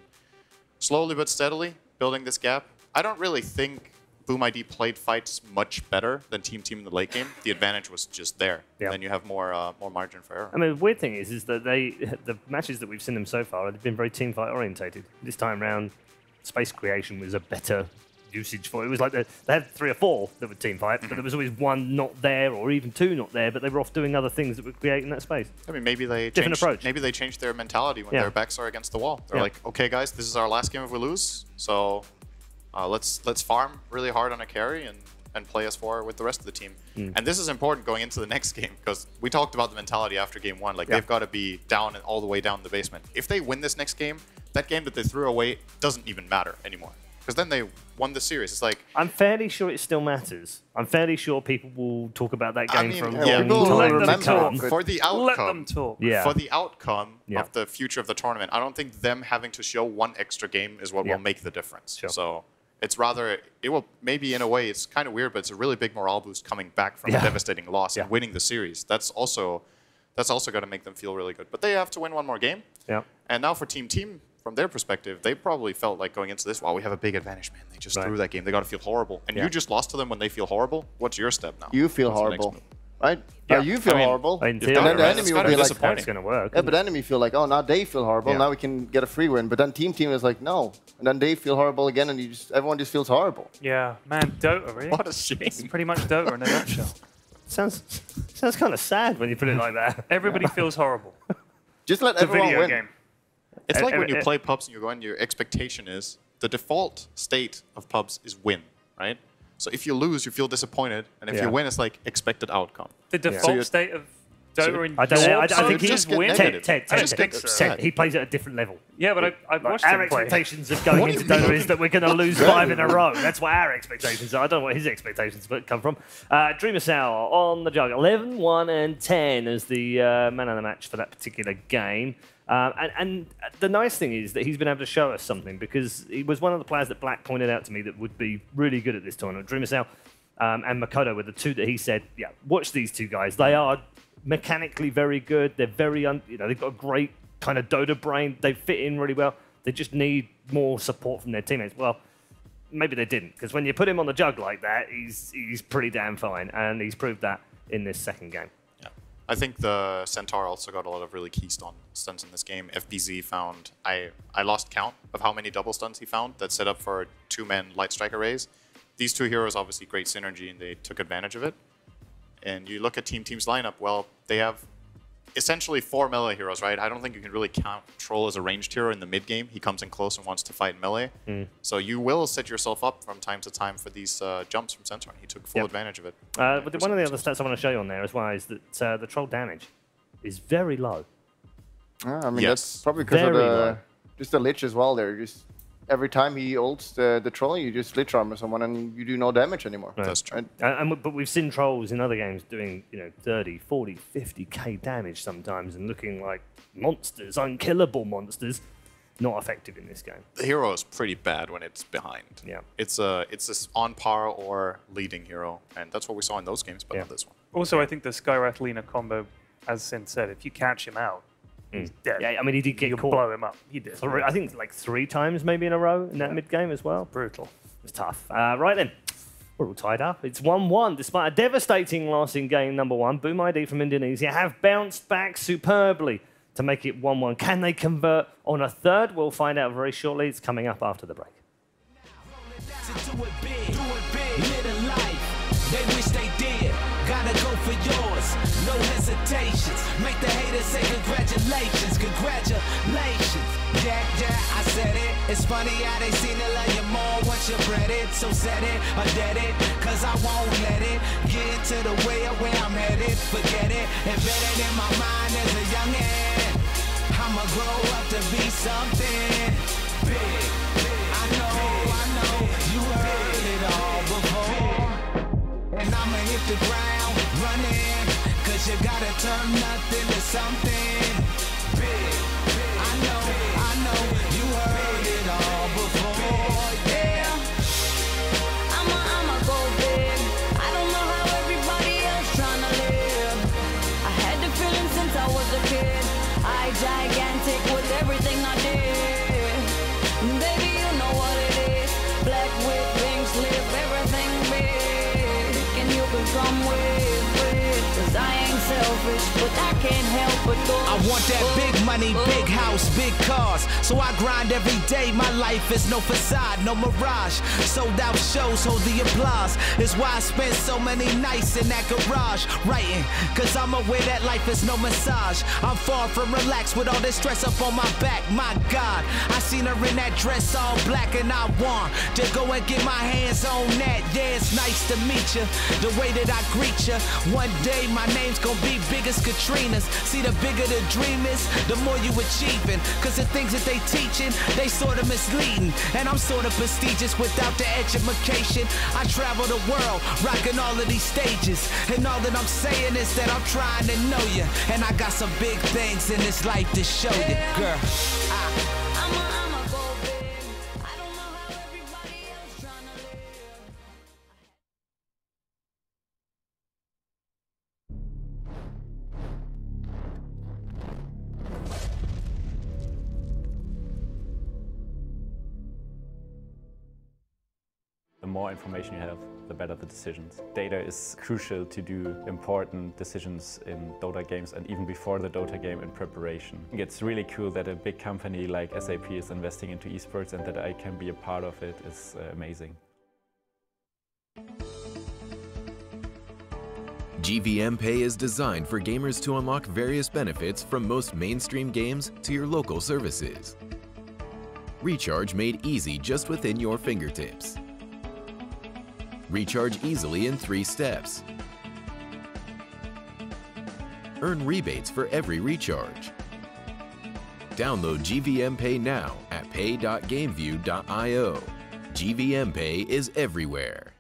slowly but steadily, building this gap. I don't really think Boom ID played fights much better than Team in the late game. The advantage was just there. Yeah. Then you have more margin for error. I mean, the weird thing is that the matches that we've seen them so far have been very team fight orientated. This time round, space creation was a better usage for it. It was like they had 3 or 4 that were team fight, but there was always 1 not there, or even 2 not there, but they were off doing other things that were creating that space. I mean, maybe they Different changed, approach. Maybe they changed their mentality when Yeah. their backs are against the wall. They're like, okay, guys, this is our last game if we lose, so let's farm really hard on a carry and play us forward with the rest of the team. And this is important going into the next game, because we talked about the mentality after game 1. Like, they've got to be down and all the way down in the basement. If they win this next game, that game that they threw away doesn't even matter anymore, because then they won the series. It's like, I'm fairly sure it still matters. I'm fairly sure people will talk about that game for a long people time will to come. for the outcome. Let them talk. Yeah. For the outcome Yeah. of the future of the tournament, I don't think them having to show 1 extra game is what will make the difference. So it's rather, it will, maybe in a way, it's kind of weird, but it's a really big morale boost coming back from a devastating loss and winning the series. That's also going to make them feel really good. But they have to win 1 more game. Yeah. And now for Team, from their perspective, they probably felt like going into this, wow, we have a big advantage, man. They just threw that game. They got to feel horrible. And you just lost to them when they feel horrible. What's your step now? You feel What's the next horrible, move? right? Yeah. Now you feel I mean, horrible. in And theory, then the right? enemy It's will kind be of like, disappointing. It's going to work. yeah, but enemy feel like, oh, now they feel horrible. Yeah. Now we can get a free win. But then team is like, no. And then they feel horrible again, and everyone just feels horrible. Yeah, man, Dota, really? What a shame. It's pretty much Dota in a nutshell. Sounds kind of sad when you put it like that. Everybody feels horrible. Just let It's a everyone video win. game. It's like when you play pubs and you go in, your expectation is, the default state of pubs is win, right? So if you lose, you feel disappointed. And if you win, it's like expected outcome. The default state of Dota in I don't know. I think just he's win. Ted. He plays at a different level. Yeah, but I've watched our him play. expectations of going into Dota is that we're going to lose 5 in a row. That's what our expectations are. I don't know what his expectations come from. Dreamer Sour on the jug. 11, 1, and 10 as the man of the match for that particular game. And the nice thing is that he's been able to show us something, because he was one of the players that Black pointed out to me that would be really good at this tournament. Dreamer Sour and Makoto were the two that he said, yeah, watch these two guys. They are mechanically very good. They're very, they've got a great kind of Dota brain. They fit in really well. They just need more support from their teammates. Well, maybe they didn't, because when you put him on the jug like that, he's pretty damn fine, and he's proved that in this second game. Yeah, I think the Centaur also got a lot of really key stunts in this game. FBZ found, I lost count of how many double stunts he found that set up for 2-man light strike arrays. These two heroes obviously great synergy, and they took advantage of it. And you look at Team's lineup, well, they have essentially 4 melee heroes, right? I don't think you can really count Troll as a ranged hero in the mid game. He comes in close and wants to fight melee. So you will set yourself up from time to time for these jumps from Centaur. He took full advantage of it. But one of the other stats I want to show you on there as well is that the Troll damage is very low. I mean, that's probably because of just the Lich as well there. Just every time he ults the Troll, you just Lich armor someone and you do no damage anymore. Right. That's true. But we've seen Trolls in other games doing 30, 40, 50k damage sometimes and looking like monsters, unkillable monsters. Not effective in this game. The hero is pretty bad when it's behind. Yeah. It's this on par or leading hero, and that's what we saw in those games, but not this one. Also, I think the Skywrath Lina combo, as Sin said, if you catch him out, he's dead. Yeah, I mean, he did get caught. Blow him up. He did. I think like 3 times maybe in a row in that mid game as well. Brutal. It was tough. Right then, we're all tied up. It's 1-1. Despite a devastating loss in game number 1, Boom ID from Indonesia have bounced back superbly to make it 1-1. Can they convert on a third? We'll find out very shortly. It's coming up after the break. They wish they did. Gotta go for yours. No hesitations. Make the haters say congratulations. Congratulations. Yeah, I said it. It's funny how they seem to love you more once you read it. So said it or dead it. Cause I won't let it get into the way of where I'm headed. Forget it. Embedded in my mind as a youngin'. I'ma grow up to be something big. I know. You heard it all before. And I'ma hit the ground running, cause you gotta turn nothing to something big. I know, you heard it all before, yeah. I'ma go big. I don't know how everybody else tryna live. I had the feeling since I was a kid. I gigantic with everything I did. Baby, you know what it is. Black with pink slip, everything big. And you can come with, cause I ain't selfish, but I can't help but go. I want that big money, big house, big cars. So I grind every day. My life is no facade, no mirage. Sold out shows, hold the applause. It's why I spend so many nights in that garage writing. Cause I'm aware that life is no massage. I'm far from relaxed with all this stress up on my back. My God, I seen her in that dress all black, and I want to go and get my hands on that. Yeah, it's nice to meet you. The way that I greet you. One day my name's gonna be big as Katrina's. See, the bigger the dream is, the more you achieving. Cause the things that they teaching, they sort of misleading. And I'm sort of prestigious without the education. I travel the world, rocking all of these stages. And all that I'm saying is that I'm trying to know you. And I got some big things in this life to show you, girl. I'ma go big. I don't know how everybody else tryna live. The more information you have, the better the decisions. Data is crucial to do important decisions in Dota games and even before the Dota game in preparation. It's really cool that a big company like SAP is investing into esports, and that I can be a part of it is amazing. GVM Pay is designed for gamers to unlock various benefits from most mainstream games to your local services. Recharge made easy just within your fingertips. Recharge easily in 3 steps. Earn rebates for every recharge. Download GVM Pay now at pay.gameview.io. GVM Pay is everywhere.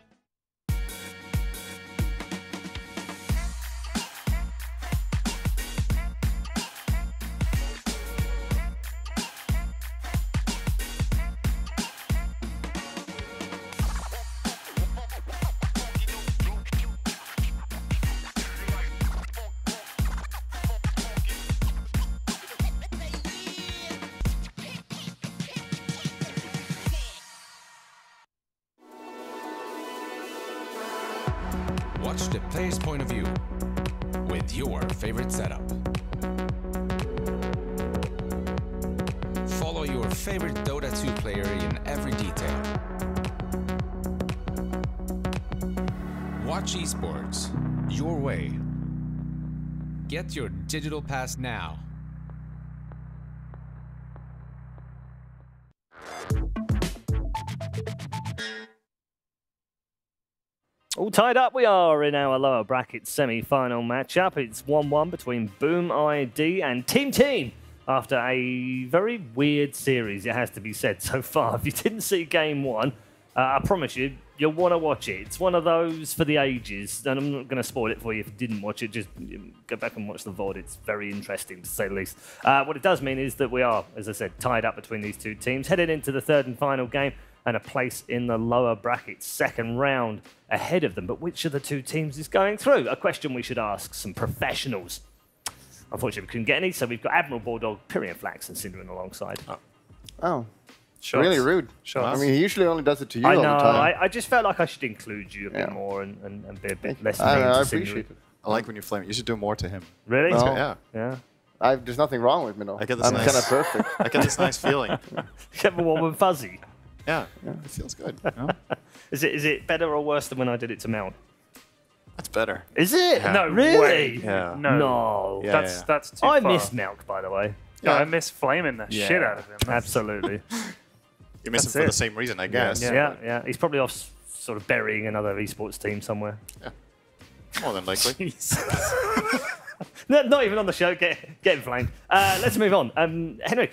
Watch the player's point of view with your favorite setup. Follow your favorite Dota 2 player in every detail. Watch esports your way. Get your digital pass now. All tied up we are in our lower bracket semi-final matchup. It's 1-1 between Boom ID and Team Team after a very weird series, it has to be said, so far. If you didn't see Game 1, I promise you, you'll want to watch it. It's one of those for the ages, and I'm not going to spoil it for you if you didn't watch it. Just go back and watch the VOD. It's very interesting, to say the least. What it does mean is that we are, as I said, tied up between these two teams, headed into the third and final game, and a place in the lower bracket second round ahead of them. But which of the two teams is going through? A question we should ask some professionals. Unfortunately, we couldn't get any, so we've got Admiral Bulldog, Pyrian Flax, and Synderen alongside. Oh. Shots. Really rude. Shots. I mean, he usually only does it to you I all know, the time. I just felt like I should include you a bit more and be a bit less mean I to appreciate Synderen. it. I like when you flame. You should do more to him. Really? No. Yeah. Yeah. There's nothing wrong with me, though. I get this I'm nice, kind of perfect. I get this nice feeling. Get the warm and fuzzy. Yeah, it feels good. You know? Is it better or worse than when I did it to Mel? That's better. Is it? Yeah. No Really? way. Yeah. No. Yeah, That's too I far. miss Milk, by the way. Yeah, I miss flaming the Yeah. shit out of him. Absolutely. You miss him That's for it. the same reason, I guess. Yeah. He's probably off sort of burying another esports team somewhere. More than likely. No, not even on the show. Get inflamed. Let's move on. Henrik,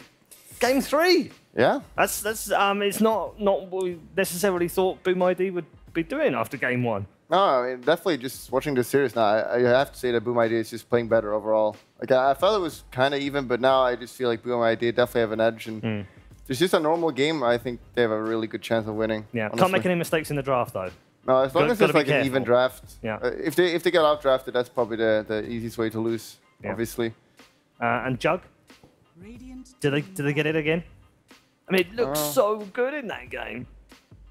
game 3. Yeah. That's it's not what we necessarily thought Boom ID would be doing after game 1. No, I mean, definitely just watching this series now, I have to say that Boom ID is just playing better overall. Like, I felt it was kind of even, but now I just feel like Boom ID definitely have an edge. And it's just a normal game. I think they have a really good chance of winning. Yeah, honestly. can't make any mistakes in the draft, though. No, as long as Gotta it's like be an even careful. draft. Yeah. If they get out drafted, that's probably the easiest way to lose, Yeah. obviously. And Jug? Did they get it again? I mean, it looks so good in that game.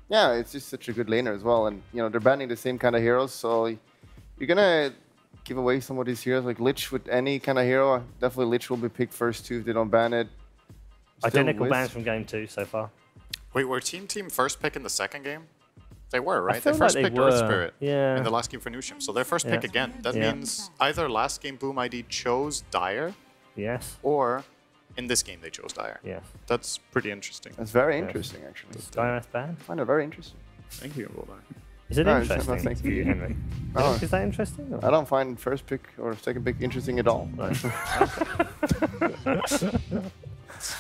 Yeah, it's just such a good laner as well. And, you know, they're banning the same kind of heroes, so you're going to give away some of these heroes. Like Lich with any kind of hero, definitely Lich will be picked first too if they don't ban it. Still Identical Wisp. bans from game 2 so far. Wait, were Team first pick in the second game? They were, right? feel They like first they picked were. Earth Spirit Yeah. in the last game for Nushim. So their first pick Yeah. again. That Yeah. means either last game Boom ID chose Dire, Yes. or in this game they chose Dire. Yes. That's pretty interesting. That's very interesting, actually. Direct ban? I find it very interesting. Thank you, Bulldog. Is it No, it's interesting not, thank to you, you. Henry? No. Is that interesting? Or? I don't find first pick or second pick interesting at all.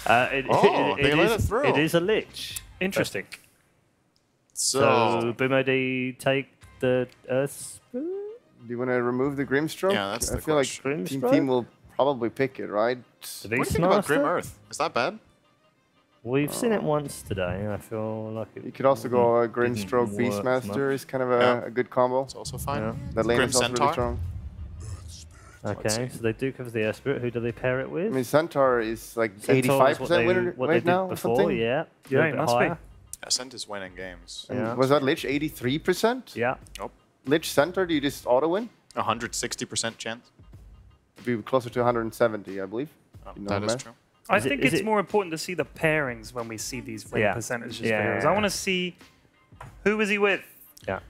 They let it through. It is a Lich. Interesting. So Boom ID take the Earth. Do you want to remove the Grimstroke? Yeah, that's I the feel question. like Team Grimstroke? Team will probably pick it, right? The What do you Beast think about Master? Grim Earth? Is that bad? We've seen it once today. I feel like it. You could also go didn't Grimstroke work Beastmaster much. is kind of Yeah. a good combo. It's also fine. Yeah. That lane Grim is also really Centaur? strong. Okay, so they do cover the Earth Spirit. Who do they pair it with? I mean, Centaur is like Centaur is 85% winner what right they now did or before, something. yeah. Yeah, Little it bit must be. higher. Ascent is winning games. And Yeah. was that Lich 83%? Yeah. Nope. Lich Centaur, do you just auto win? 160% chance. Be closer to 170, I believe. Oh, You know that is math. true. I Is it- think is it's it- more important to see the pairings when we see these win Yeah. percentages Yeah. videos. I want to see who is he with. Yeah.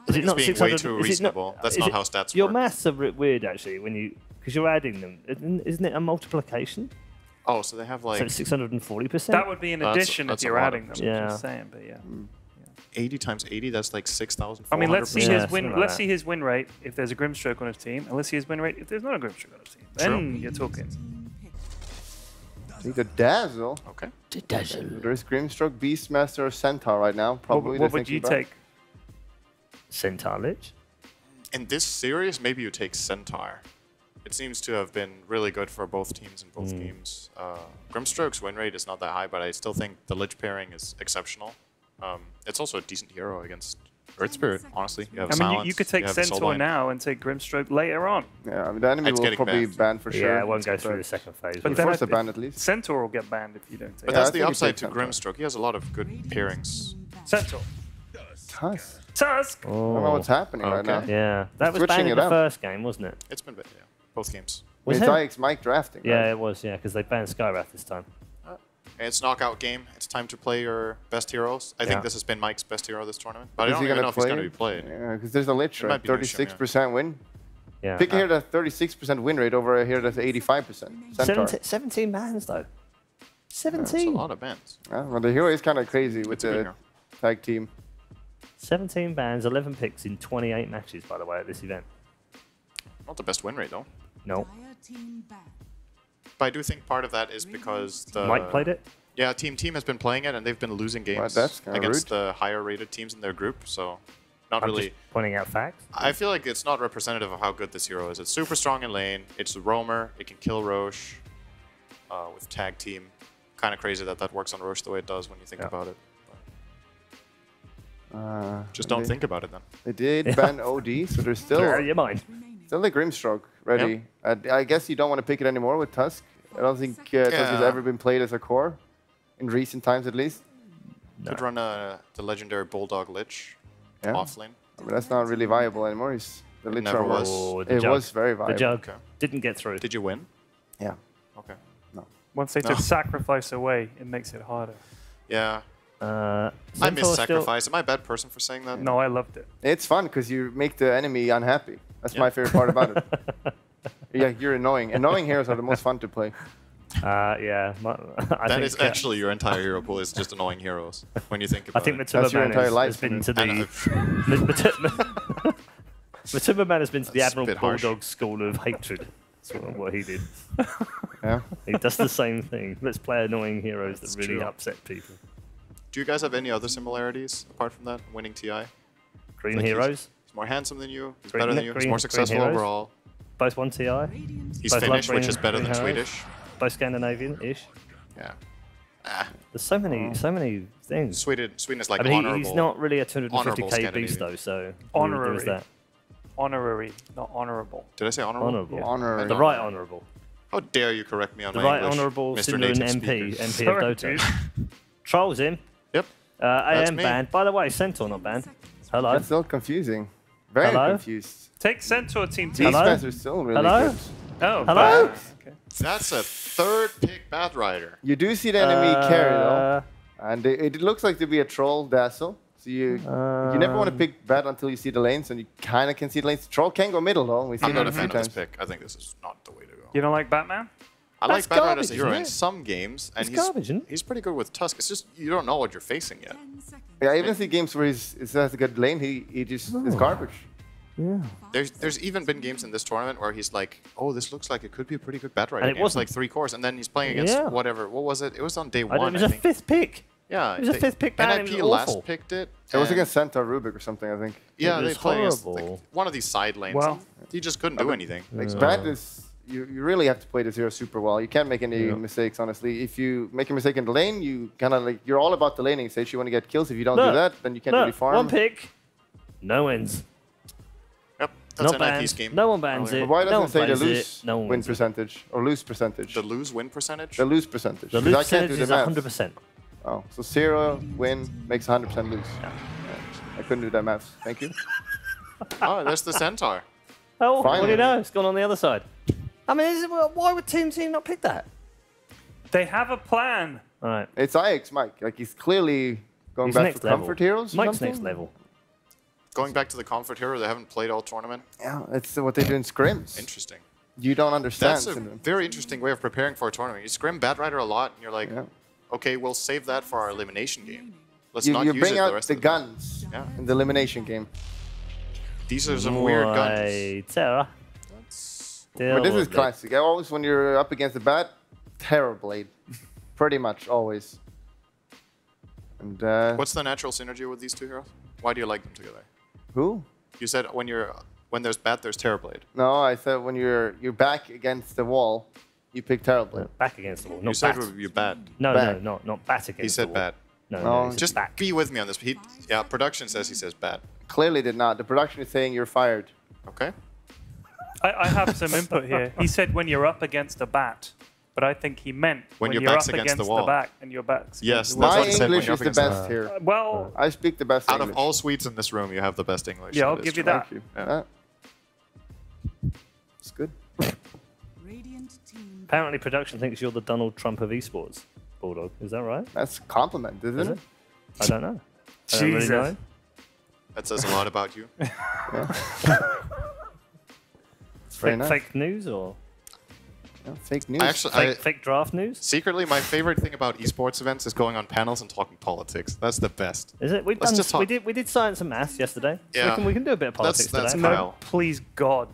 Is it being way too is it reasonable? That's is not it- how stats Your work. maths are weird actually when you because you're adding them. Isn't it a multiplication? Oh, so they have like So it's 640%. That would be an That's- addition that's if a you're lot of adding them. Yeah. Just saying, but yeah. 80 times 80, that's like 6,000. I mean, let's see his win. Let's see his win rate if there's a Grimstroke on his team, and let's see his win rate if there's not a Grimstroke on his team. Then you're talking. Take the Dazzle. Okay. The Dazzle. There's Grimstroke, Beastmaster, or Centaur right now. Probably. What would you take? Centaur Lich. In this series, maybe you take Centaur. It seems to have been really good for both teams in both games. Grimstroke's win rate is not that high, but I still think the Lich pairing is exceptional. It's also a decent hero against Earth Spirit, honestly. You have I mean, you could take Centaur now and take Grimstroke later on. Yeah, I mean, the enemy will probably ban for sure. Yeah, it won't go through the second phase. But then force the ban at least. Centaur will get banned if you don't take But that's the upside to Grimstroke. He has a lot of good pairings. Centaur. Tusk. Tusk! I don't know what's happening right now. Yeah, that was Switching banned in it the up. first game, wasn't it? It's been, yeah, both games. Was it's it? Ike's Mike drafting. Yeah, right? it was, yeah, because they banned Skywrath this time. It's knockout game. It's time to play your best heroes. I think this has been Mike's best hero this tournament. But I Is don't he even gonna know if he's play going to it? be played. Yeah, because there's a Lich, It right? might be Nisham, 36% win. Yeah. Pick a hero that's 36% win rate over a hero that's 85%. Centaur. 17 bans, though. 17. That's a lot of bans. Yeah, well, the hero is kind of crazy with It's a good the hero. tag team. 17 bans, 11 picks in 28 matches, by the way, at this event. Not the best win rate, though. No. But I do think part of that is because the... Mike played it? Yeah, Team has been playing it, and they've been losing games that's kinda against rude. the higher-rated teams in their group, so not I'm really... just pointing out facts. I feel like it's not representative of how good this hero is. It's super strong in lane, it's a roamer, it can kill Roche with tag team. Kind of crazy that that works on Roche the way it does when you think about it. Just don't think about it then. They did ban OD, so there's still... Clear your mind. Still the Grimstroke ready. I guess you don't want to pick it anymore with Tusk. I don't think Tusk has ever been played as a core, in recent times at least. Could run the legendary Bulldog Lich offlane. I mean, that's not really viable anymore. The Lich never are was. Oh, it was very viable. The jug didn't get through. Did you win? Yeah. Okay. No. Once they took Sacrifice away, it makes it harder. Yeah. I Centaur miss Sacrifice. Am I a bad person for saying that? No, I loved it. It's fun because you make the enemy unhappy. That's my favorite part about it. Yeah, you're annoying. Annoying heroes are the most fun to play. Yeah. That is actually your entire hero pool is just annoying heroes when you think I about think it. That's your entire life. has been to the... I Matumba has been to the That's a Admiral bit harsh. Bulldog school of hatred. That's what he did. Yeah. He does the same thing. Let's play annoying heroes That's that really true. upset people. Do you guys have any other similarities apart from that? Winning TI? Green Like heroes. He's more handsome than you. He's Green- better than you. He's green- more green successful heroes. overall. Both won TI. He's Both love Finnish, which green- is better green than heroes. Swedish. Both Scandinavian-ish. Yeah. There's so many things. Sweden is like I mean, honorable. he's not really a honorable 250k beast Scandinavian. though, so Honorary. there is that. Honorary, not honorable. Did I say honorable? Honourable. Honorary. The right honourable. How dare you correct me on The my right English, honourable Mr. Sindarin Native MP, Speaker. MP Sorry, of Dota. dude. Trolls him. Yep. AM me. banned. By the way, Centaur not banned. Hello. It's still confusing. Very Hello? confused. Take Centaur Team T. Hello? Beastmaster's still really Hello? good. Oh, Hello? bad. Okay. That's a third pick Batrider. You do see the enemy carry though, and it looks like to be a troll Dazzle. So you never want to pick Bat until you see the lanes, and you kind of can see the lanes. Troll can go middle though. We've seen I'm not it a a few fan of this times. pick. I think this is not the way to go. You don't like Batman? I That's like Batrider garbage, as a hero isn't in it? some games, and It's garbage, isn't it? he's pretty good with Tusk. It's just you don't know what you're facing yet. Yeah, I even see games where he has a good lane. He just is garbage. Yeah. There's even been games in this tournament where he's like, oh, this looks like it could be a pretty good Batrider. And it game. It's wasn't. like 3 cores, and then he's playing against Yeah. whatever. What was it? It was on day It 1. was I a think. 5th pick. Yeah, It was a 5th pick ban. NIP It was last awful. picked it. It was and- against Centaur Rubik or something, I think. Yeah, It they was play against horrible. like, one of these side lanes. Well, he just couldn't do anything. Like Bat is you really have to play this hero super well. You can't make any mistakes, honestly. If you make a mistake in the lane, you kind of like you're all about the laning stage. You want to get kills. If you don't do Look, that, then you can't Look, really farm. one pick, no wins. Yep, that's Not NIP's banned. game. No one bans earlier. it. But why No doesn't one it say the plays lose it. No one win wins it. percentage or lose percentage? The lose win percentage? The lose percentage. The 'Cause I lose can't do percentage the is maths. 100%. Oh, so 0 win makes 100% lose. Yeah. I couldn't do that maths. Thank you. Oh, there's the Centaur. Oh, what do Finally. you know? It's gone on the other side. I mean, why would Team not pick that? They have a plan. All right. It's IX Mike. Like he's clearly going He's back next for level. comfort heroes. or Mike's something? next level. Going back to the comfort hero, they haven't played all tournament. Yeah, it's what they do in scrims. Interesting. You don't understand. That's a Syndrome. very interesting way of preparing for a tournament. You scrim Batrider a lot, and you're like, okay, we'll save that for our elimination game. Let's you, not you use bring it the out rest the of the time. guns Yeah. in the elimination game. These are some weird guns. Right, Sarah. But this is classic. Always when you're up against the bat, Terrorblade. Pretty much always. And What's the natural synergy with these two heroes? Why do you like them together? Who? You said when there's Bat, there's Terrorblade. No, I said when you're back against the wall, you pick Terrorblade. Back against the wall, You not said bat. you're Bat. No, Bat. not bat against He said the wall. Bat. No, Just be with me on this. Yeah, production says he says Bat. Clearly did not. The production is saying you're fired. Okay. I have some input here. He said when you're up against a bat, but I think he meant When your you're back's up against against the wall. back and your back's Yes, against the that's wall. what he said. English is the best here. Well, I speak the best Out English. of all Swedes in this room, you have the best English. Yeah, I'll That is give you true. that. Thank you. Yeah. It's good. Apparently, production thinks you're the Donald Trump of esports, Bulldog. Is that right? That's a compliment, isn't Is it? it? I don't know. I don't really Jesus. know. That says a lot about you. Very nice. Fake news or Yeah, fake news. Actually, fake draft news? secretly, my favorite thing about esports events is going on panels and talking politics. That's the best. Is it? Let's just talk. We did science and maths yesterday. Yeah. We can do a bit of politics That's today. Kyle. Please God,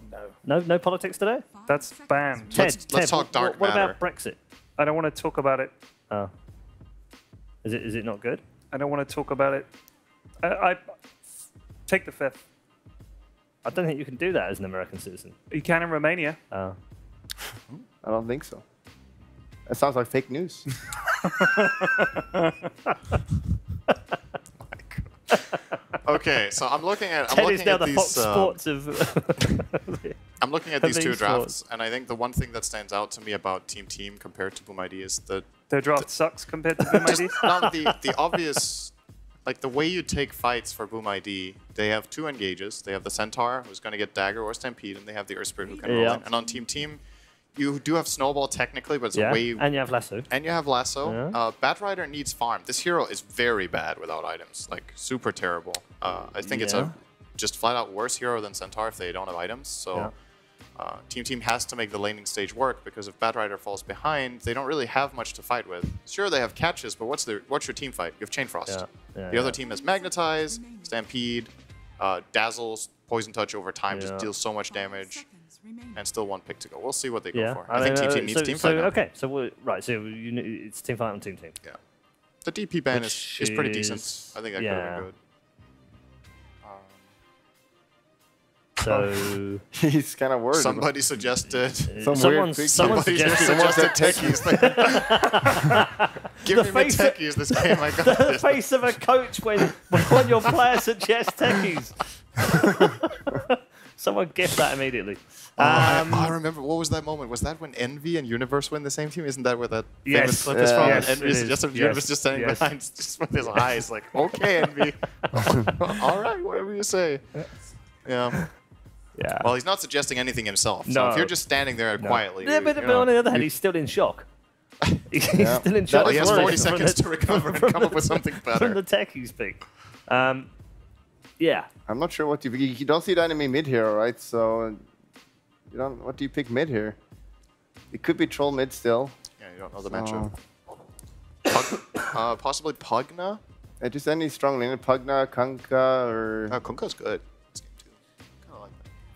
no. No politics today. That's banned. Ted, Let's talk dark what matter. about Brexit? I don't want to talk about it. Oh, is it not good? I don't want to talk about it. I take the fifth. I don't think you can do that as an American citizen. You can in Romania. Oh. I don't think so. That sounds like fake news. Okay, so I'm looking at Ted is now the these. Fox Sports of. I'm looking at of these two esports. drafts, and I think the one thing that stands out to me about Team compared to Boom ID is that Their draft sucks compared to Boom ID. not the obvious, like the way you take fights for Boom ID. They have two engages. They have the Centaur, who's going to get Dagger or Stampede, and they have the Earth Spirit, who can roll Yeah. in. And on Team, you do have Snowball technically, but it's Yeah, a way. and you have lasso. And you have Lasso. Yeah. Batrider needs farm. This hero is very bad without items, like super terrible. I think it's Yeah. a just flat out worse hero than Centaur if they don't have items. So Team has to make the laning stage work because if Batrider falls behind, they don't really have much to fight with. Sure, they have catches, but what's your team fight? You have Chain Frost. The other team has Magnetize, Stampede, Dazzles, Poison Touch over time, just deals so much damage. And still one pick to go. We'll see what they go for. I think Team needs team fight now. Okay, so it's team fight on team. Yeah. The DP ban Which is pretty is- decent. I think that could have been good. So He's kind of worried. Somebody suggested. Someone Somebody suggested techies. Give me my techies this game. I got the this. face of a coach when your player suggests techies. Someone gift that immediately. I remember. What was that moment? Was that when Envy and Universe win the same team? Isn't that where that famous clip is from? Yes, Envy it is is. just Universe just standing Yes. behind, just with his eyes, like, okay, Envy. All right, whatever you say. Yeah. Yeah. Well, he's not suggesting anything himself. So No. if you're just standing there quietly, Yeah, but on the other hand, he's still in shock. He's Yeah. still in shock. He has from 40 the- seconds to recover and come up with something better. From the techies pick. Yeah. I'm not sure what you don't see the enemy mid here, right? So you don't. What do you pick mid here? It could be troll mid still. Yeah, you don't know the matchup. Possibly Pugna. Just any strong laner, Pugna, Kunkka, or. Kunkka's good.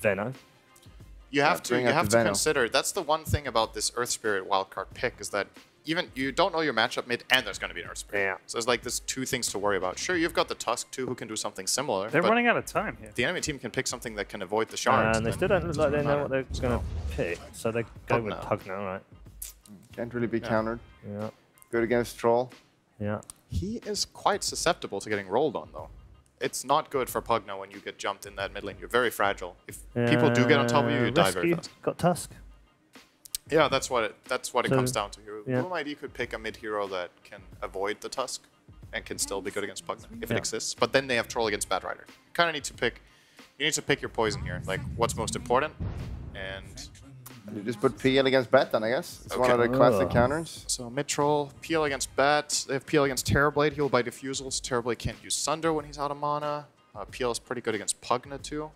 Venom. You have to bring out the Venom. consider. That's the one thing about this Earth Spirit wildcard pick is that even you don't know your matchup mid, and there's going to be an Earth Spirit. Yeah. So there's like there's two things to worry about. Sure, you've got the Tusk too, who can do something similar. They're but running out of time here. The enemy team can pick something that can avoid the shards. And they still don't look like they know what they're going to pick, so they go with Pugna. Pugna, right? Can't really be Yeah. countered. Yeah. Good against troll. Yeah. He is quite susceptible to getting rolled on, though. It's not good for Pugna when you get jumped in that mid lane. You're very fragile. If people do get on top of you, you die very Rescue fast. got Tusk. Yeah, that's what it So, comes down to here. yeah. Boom ID could pick a mid hero that can avoid the Tusk and can still be good against Pugna if it Yeah. exists. But then they have Troll against Batrider. You kind of need to pick. You need to pick your poison here. Like what's most important, and You just put PL against Bat then, I guess. It's one of the classic counters. So mid troll, Peel against Bat. They have Peel against Terrorblade. He'll buy Diffusals. Terrorblade can't use Sunder when he's out of mana. Peel is pretty good against Pugna too.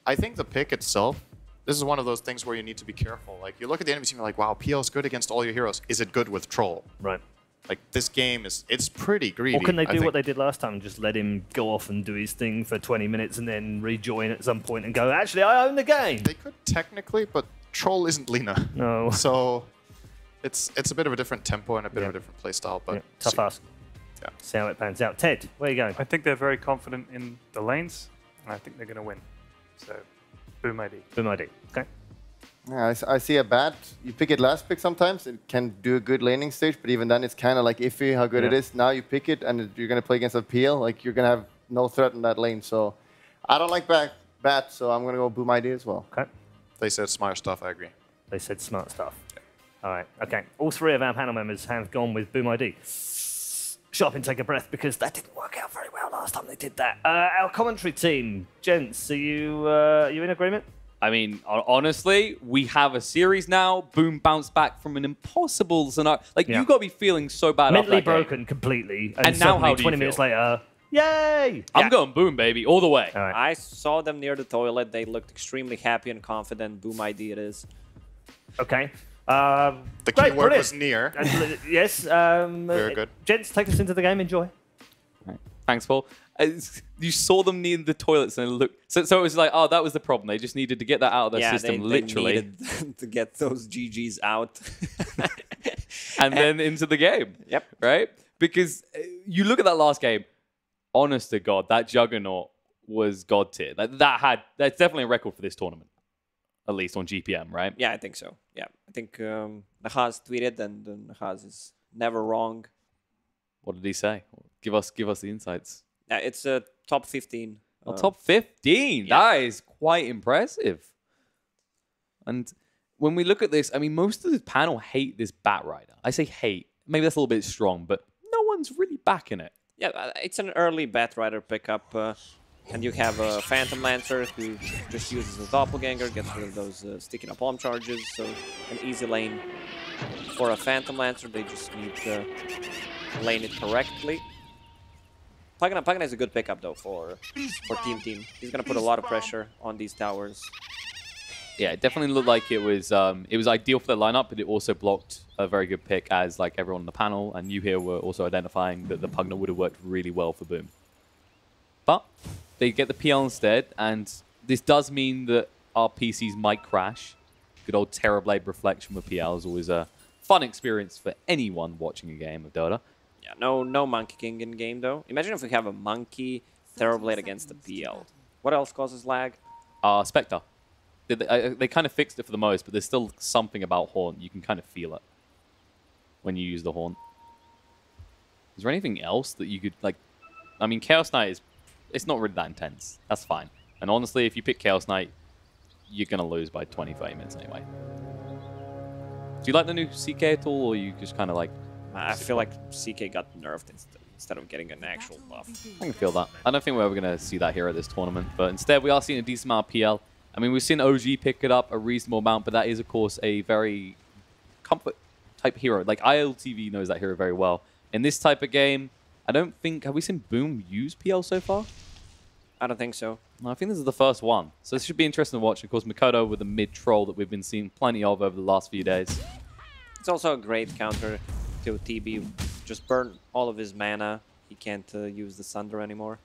I think the pick itself, this is one of those things where you need to be careful. Like you look at the enemy team, you're like, wow, Peel is good against all your heroes. Is it good with Troll? Right. Like, this game it's pretty greedy. Or can they I do what think. they did last time and just let him go off and do his thing for 20 minutes and then rejoin at some point and go, actually, I own the game? They could technically, but Troll isn't Lina. No. So it's a bit of a different tempo and a bit of a different play style. But tough ask. Yeah. See how it pans out. Ted, where are you going? I think they're very confident in the lanes, and I think they're going to win. So, boom ID. Boom ID. Okay. Yeah, I see a bat. You pick it last pick sometimes. It can do a good laning stage, but even then it's kind of like iffy how good it is. Now you pick it and you're going to play against a PL. Like, you're going to have no threat in that lane. So I don't like bat, so I'm going to go boom ID as well. Okay. They said smart stuff, I agree. They said smart stuff. All right. Okay. All three of our panel members have gone with boom ID. Shut up and take a breath because that didn't work out very well last time they did that. Our commentary team, gents, are you in agreement? I mean, honestly, we have a series now. Boom bounced back from an impossible scenario. Like, you got to be feeling so bad. Mentally after that broken game. completely. And now how do you 20 minutes feel? later, yay! I'm going boom, baby, all the way. I saw them near the toilet. They looked extremely happy and confident. Boom ID it is. Okay. The great, keyword brilliant. was near. Yes. Very good. Gents, take us into the game. Enjoy. Thanks, Paul. You saw them near the toilets and it looked. So it was like, oh, that was the problem. They just needed to get that out of their system, literally. They needed to get those GGs out. and then into the game. Yep. Right? Because you look at that last game, honest to God, that Juggernaut was God tier. That's definitely a record for this tournament. At least on GPM, right? Yeah, I think so. Yeah. I think Nahaz tweeted and Nahaz is never wrong. What did he say? Give us the insights. Yeah, it's a top 15. Top 15. Yeah. That is quite impressive. And when we look at this, I mean, most of the panel hate this Bat Rider. I say hate. Maybe that's a little bit strong, but no one's really backing it. Yeah, it's an early Bat Rider pickup. And you have a Phantom Lancer who just uses a Doppelganger, gets rid of those sticky napalm charges. So an easy lane for a Phantom Lancer. They just need to lane it correctly. Pagana is a good pickup though for Team. He's gonna put a lot of pressure on these towers. Yeah, it definitely looked like it was ideal for their lineup, but it also blocked a very good pick as like everyone on the panel and you here were also identifying that the Pugna would have worked really well for Boom. But they get the PL instead, and this does mean that our PCs might crash. Good old Terrorblade Reflection with PL is always a fun experience for anyone watching a game of Dota. Yeah, no Monkey King in game though. Imagine if we have a Monkey Terrorblade against the PL. What else causes lag? Spectre. They kind of fixed it for the most, but there's still something about Haunt. You can kind of feel it when you use the Haunt. Is there anything else that you could, like... I mean, Chaos Knight it's not really that intense. That's fine. And honestly, if you pick Chaos Knight, you're going to lose by 20, 30 minutes anyway. Do you like the new CK at all, or you just kind of like... I feel like CK got nerfed instead of getting an actual buff. I can feel that. I don't think we're ever going to see that here at this tournament, but instead we are seeing a decent amount of PL. I mean, we've seen OG pick it up a reasonable amount, but that is, of course, a very comfort-type hero. Like, ILTV knows that hero very well. In this type of game, I don't think... Have we seen Boom use PL so far? I don't think so. No, I think this is the first one. So this should be interesting to watch. Of course, Mikoto with the mid-troll that we've been seeing plenty of over the last few days. It's also a great counter to TB. Just burn all of his mana. He can't use the Sunder anymore.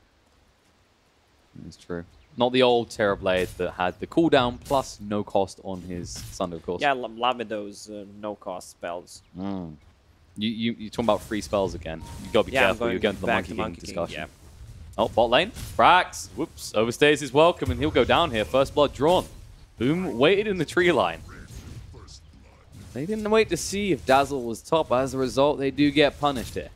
It's true. Not the old Terrorblade that had the cooldown plus no cost on his Sunder, of course. Yeah, Lamido's no-cost spells. Mm. You're talking about free spells again. You gotta be careful. You're going to the Monkey King discussion. Yeah. Oh, bot lane. Frax. Whoops. Overstays his welcome, and he'll go down here. First blood drawn. Boom waited in the tree line. They didn't wait to see if Dazzle was top. As a result, they do get punished here.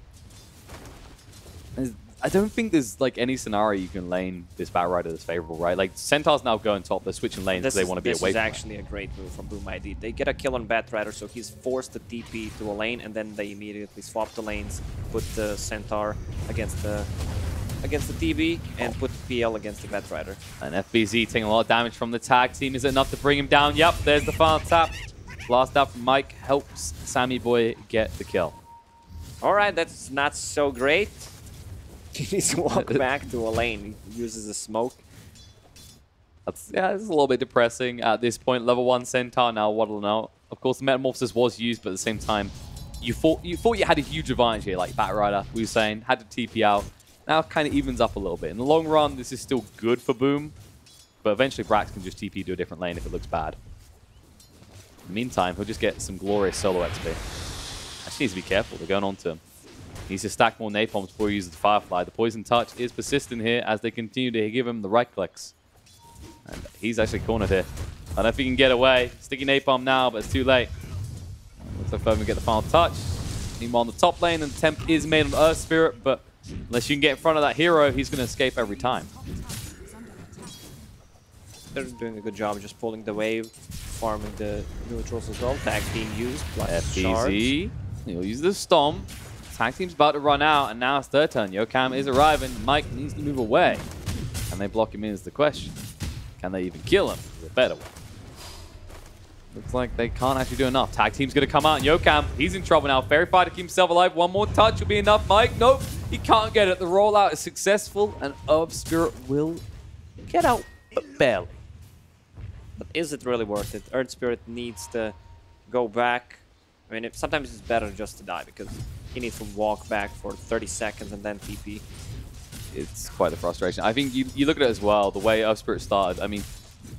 I don't think there's like any scenario you can lane this Bat Rider that's favorable, right? Like Centaur's now going top. They're switching lanes because they want to be away from it. This is actually a great move from Boom ID. They get a kill on Bat Rider, so he's forced to TP to a lane, and then they immediately swap the lanes, put the Centaur against the TB, and put PL against the Bat Rider. And FBZ taking a lot of damage from the tag team. Is it enough to bring him down? Yep, there's the final tap. Blast out from Mike helps Sammy Boy get the kill. All right, that's not so great. He needs to walk back to a lane. He uses a smoke. It's a little bit depressing at this point. Level 1 Centaur now waddling out. Of course, the Metamorphosis was used, but at the same time, you thought you had a huge advantage here, like Batrider, we were saying, had to TP out. Now it kind of evens up a little bit. In the long run, this is still good for Boom, but eventually Brax can just TP to a different lane if it looks bad. In the meantime, he'll just get some glorious solo XP. Actually needs to be careful, they're going on to him. He needs to stack more napalms before he uses the Firefly. The Poison Touch is persistent here as they continue to give him the right clicks. And he's actually cornered here. I don't know if he can get away. Sticky napalm now, but it's too late. Looks like Foden will get the final touch. Meanwhile, on the top lane, an attempt is made on Earth Spirit, but unless you can get in front of that hero, he's going to escape every time. They're doing a good job just pulling the wave, farming the neutrals as well. Tag team used, plus FBZ. He'll use the Stomp. Tag team's about to run out, and now it's their turn. Yokam is arriving. Mike needs to move away. Can they block him in is the question. Can they even kill him? Is a better one. Looks like they can't actually do enough. Tag team's going to come out, and Yokam, he's in trouble now. Fairy Fire to keep himself alive. One more touch will be enough. Mike, nope. He can't get it. The rollout is successful, and Earth Spirit will get out, but barely. But is it really worth it? Earth Spirit needs to go back. I mean, sometimes it's better just to die because he needs to walk back for 30 seconds and then TP. It's quite a frustration. I think you look at it as well, the way Earth Spirit started. I mean,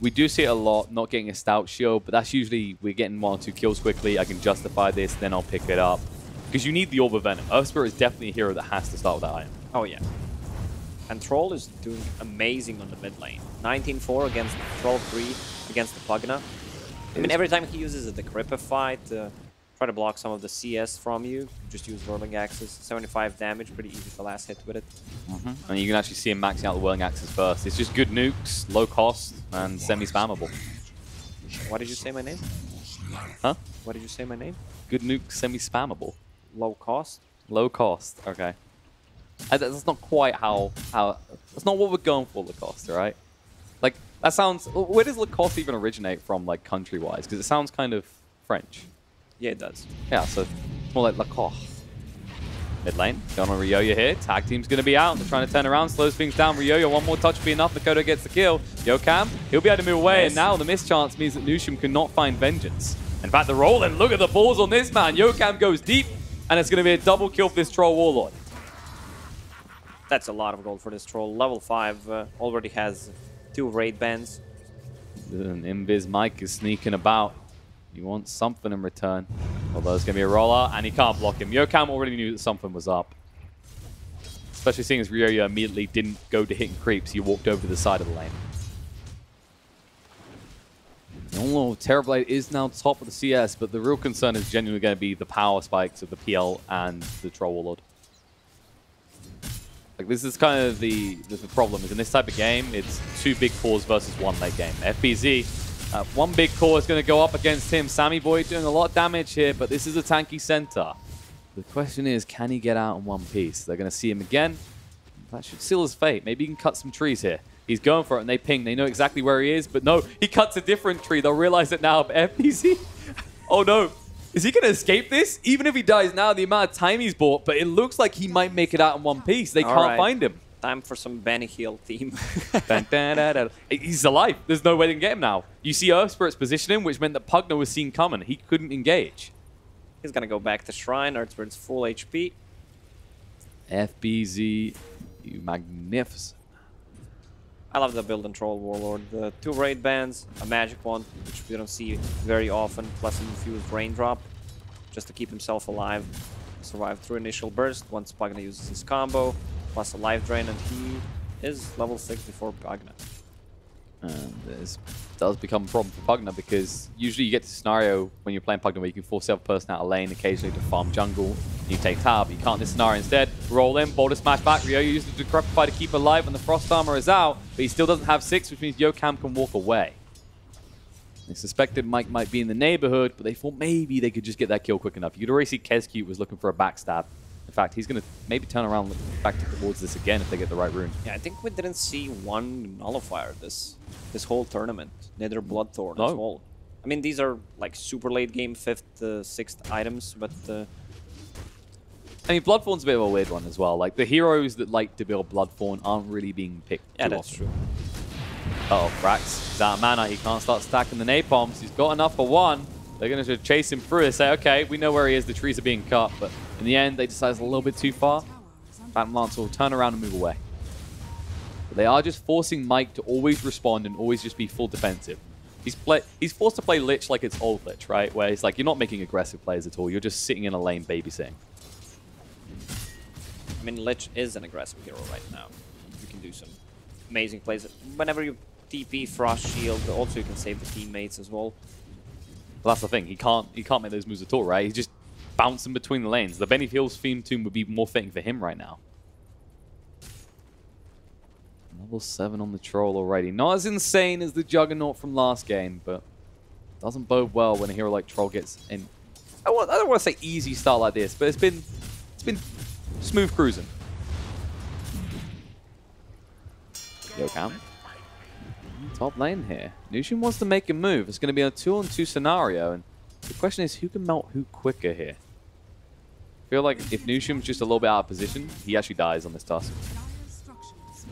we do see it a lot, not getting a stout shield, but that's usually we're getting 1 or 2 kills quickly. I can justify this, then I'll pick it up. Because you need the Orb of Venom. Earth Spirit is definitely a hero that has to start with that item. Oh, yeah. And Troll is doing amazing on the mid lane. 19-4 against 12-3 against the Pugna. I mean, every time he uses a Decrepify to try to block some of the CS from you, just use Whirling Axes. 75 damage, pretty easy for last hit with it. And you can actually see him maxing out the Whirling Axes first. It's just good nukes, low cost, and semi-spammable. What did you say my name? Huh? What did you say my name? Good nuke, semi-spammable. Low cost? Low cost, okay. That's not quite how... That's not what we're going for, Lacoste, right? Like, that sounds... Where does Lacoste even originate from, like, country-wise? Because it sounds kind of French. Yeah, it does. Yeah, so it's more like Lacoste. Mid lane, going on Ryoyo here. Tag team's going to be out. They're trying to turn around, slows things down. Ryoyo, one more touch will be enough. Makoto gets the kill. Yokam, he'll be able to move away. And now the mischance means that Nushim cannot find vengeance. In fact, the roll, and look at the balls on this man. Yokam goes deep, and it's going to be a double kill for this Troll Warlord. That's a lot of gold for this Troll. Level 5 already has 2 raid bans. And Invis Mike is sneaking about. He wants something in return. Although it's going to be a roller, and he can't block him. Yokam already knew that something was up. Especially seeing as Ryoyo immediately didn't go to hitting creeps. He walked over to the side of the lane. Oh, Terrorblade is now top of the CS, but the real concern is genuinely going to be the power spikes of the PL and the Troll Warlord. Like, this is kind of the problem, is in this type of game, it's 2 big cores versus 1 late game. FBZ, 1 big core is going to go up against him. Sammy Boy doing a lot of damage here, but this is a tanky center. The question is, can he get out in one piece? They're going to see him again. That should seal his fate. Maybe he can cut some trees here. He's going for it, and they ping. They know exactly where he is, but no, he cuts a different tree. They'll realize it now. But FBZ, oh no. Is he going to escape this? Even if he dies now, the amount of time he's bought, but it looks like he might make it out in one piece. They can't find him. Time for some Benny Hill team. He's alive. There's no way they can get him now. You see Earth Spirit's positioning, which meant that Pugna was seen coming. He couldn't engage. He's going to go back to Shrine. Earth Spirit's full HP. FBZ, you magnificent. I love the build and Troll Warlord. The 2 raid bands, a magic one, which we don't see very often, plus an infused raindrop, just to keep himself alive. Survive through initial burst once Pugna uses his combo, plus a life drain, and he is level 6 before Pugna. And this does become a problem for Pugna, because usually you get to a scenario when you're playing Pugna where you can force the other person out of lane occasionally to farm jungle. You take tower, but you can't this scenario. Instead, roll in, boulder smash back. Ryoyo uses the Decrepify to keep alive, and the Frost Armor is out, but he still doesn't have 6, which means Yokam can walk away. They suspected Mike might be in the neighborhood, but they thought maybe they could just get that kill quick enough. You could already see Kezcute was looking for a backstab. In fact, he's going to maybe turn around and look back towards this again if they get the right rune. Yeah, I think we didn't see 1 nullifier this whole tournament. Neither Bloodthorn at all. I mean, these are like super late game 5th, 6th items, but... I mean, Bloodthorn's a bit of a weird one as well. Like, the heroes that like to build Bloodthorn aren't really being picked Yeah, too that's often. true. Uh-oh, Brax. He's out of mana. He can't start stacking the napalms. He's got enough for 1. They're going to chase him through. They say, okay, we know where he is. The trees are being cut. But in the end, they decide it's a little bit too far. Phantom Lance will turn around and move away. But they are just forcing Mike to always respond and always just be full defensive. He's forced to play Lich like it's old Lich, right? Where it's like, you're not making aggressive plays at all. You're just sitting in a lane babysitting. I mean, Lich is an aggressive hero right now. You can do some amazing plays. Whenever you TP, Frost Shield, but also you can save the teammates as well. Well, that's the thing. He can't make those moves at all, right? He's just bouncing between the lanes. The Benny Fields theme tune would be more fitting for him right now. Level 7 on the Troll already. Not as insane as the Juggernaut from last game, but doesn't bode well when a hero like Troll gets in. I don't want to say easy start like this, but it's been smooth cruising. Yokam. Top lane here. Nushin wants to make a move. It's going to be a 2-on-2 scenario, and the question is who can melt who quicker here. I feel like if Nushin's just a little bit out of position, he actually dies on this Tusk.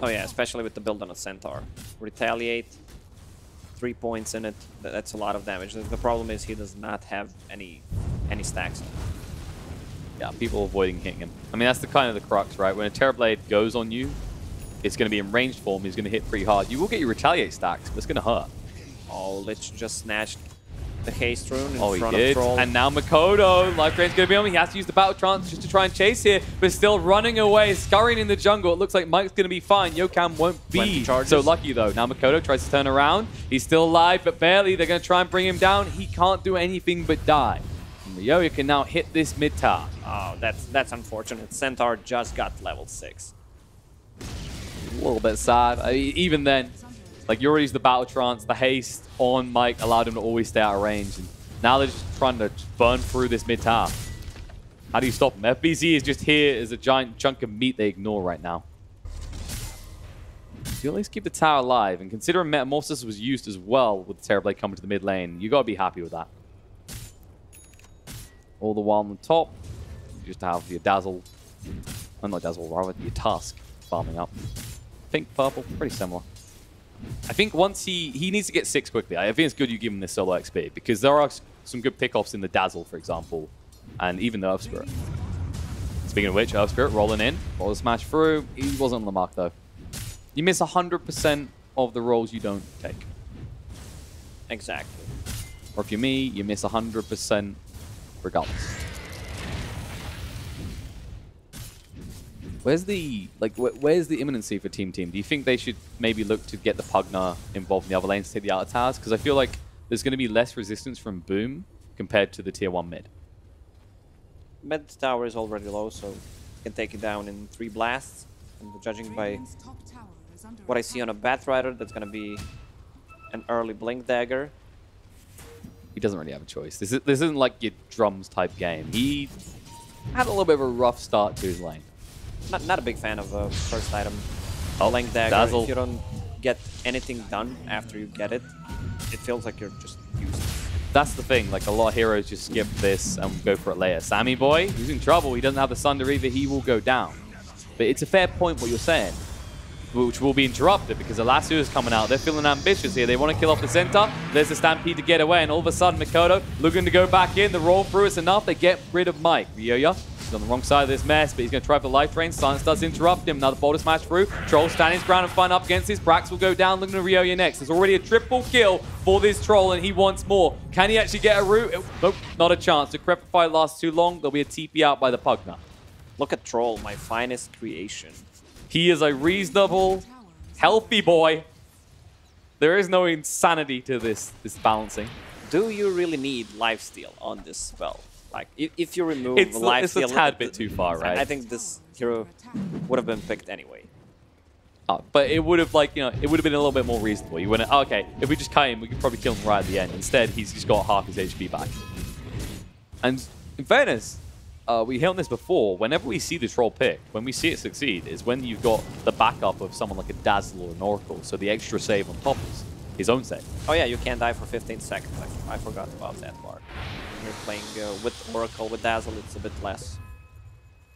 Oh yeah, especially with the build on a Centaur. Retaliate, 3 points in it, that's a lot of damage. The problem is he does not have any stacks. Yeah, people avoiding hitting him. I mean, that's the kind of the crux, right? When a Terrorblade goes on you, it's going to be in ranged form. He's going to hit pretty hard. You will get your Retaliate stacks, but it's going to hurt. Oh, Lich just snatched the Haste Rune in Oh, he front did. of Troll. And now Makoto, Life Drain's going to be on him. He has to use the Battle Trance just to try and chase here, but still running away, scurrying in the jungle. It looks like Mike's going to be fine. Yokam won't be so lucky, though. Now Makoto tries to turn around. He's still alive, but barely. They're going to try and bring him down. He can't do anything but die. And Ryoya can now hit this mid tower. Oh, that's unfortunate. Centaur just got level 6. A little bit sad. I mean, even then, like, you already used the Battle Trance, the haste on Mike allowed him to always stay out of range. And now they're just trying to burn through this mid tower. How do you stop him? FBZ is just here as a giant chunk of meat they ignore right now. So you at least keep the tower alive. And considering Metamorphosis was used as well with the Terrorblade coming to the mid lane, you got to be happy with that. All the while on the top, you just have your Dazzle, well, not Dazzle, rather your Tusk farming up. Pink, purple, pretty similar. I think once he needs to get 6 quickly. I think it's good you give him this solo XP because there are some good pickoffs in the Dazzle, for example, and even the Earth Spirit. Speaking of which, Earth Spirit rolling in, roll the smash through. He wasn't on the mark though. You miss 100% of the rolls you don't take. Exactly. Or if you're me, you miss 100% regardless. Where's the imminency for Team? Do you think they should maybe look to get the Pugna involved in the other lanes to take the outer towers? Because I feel like there's going to be less resistance from Boom compared to the tier 1 mid. Mid tower is already low, so you can take it down in 3 blasts. And judging by what I see on a Batrider, that's going to be an early Blink Dagger. He doesn't really have a choice. This isn't like your drums type game. He had a little bit of a rough start to his lane. Not a big fan of the first item. Oh, Blink Dagger. Dazzle. If you don't get anything done after you get it, it feels like you're just useless. That's the thing. Like, a lot of heroes just skip this and go for it later. Sammy Boy, he's in trouble. He doesn't have the Sunder either. He will go down. But it's a fair point what you're saying, which will be interrupted because Alasu is coming out. They're feeling ambitious here. They want to kill off the center. There's the Stampede to get away, and all of a sudden, Makoto looking to go back in. The roll through is enough. They get rid of Mike. Ryoya, he's on the wrong side of this mess, but he's going to try for life drain. Silence does interrupt him. Now the boulder smash through. Troll standing his ground and fun up against his. Brax will go down, looking at Ryoya next. There's already a triple kill for this Troll, and he wants more. Can he actually get a root? Nope, not a chance. The Decrepify lasts too long. There'll be a TP out by the Pugna. Look at Troll, my finest creation. He is a reasonable, healthy boy. There is no insanity to this balancing. Do you really need lifesteal on this spell? Like, if you remove lifesteal... It's a tad bit too far, right? I think this hero would have been picked anyway. But it would have, like, you know, it would have been a little bit more reasonable. You wouldn't, okay, if we just cut him, we could probably kill him right at the end. Instead, he's just got half his HP back. And in fairness, we hit on this before. Whenever we see the Troll pick, when we see it succeed, is when you've got the backup of someone like a Dazzle or an Oracle. So the extra save on top is his own save. Oh yeah, you can die for 15 seconds. I forgot about that part. When you're playing with Oracle, with Dazzle, it's a bit less.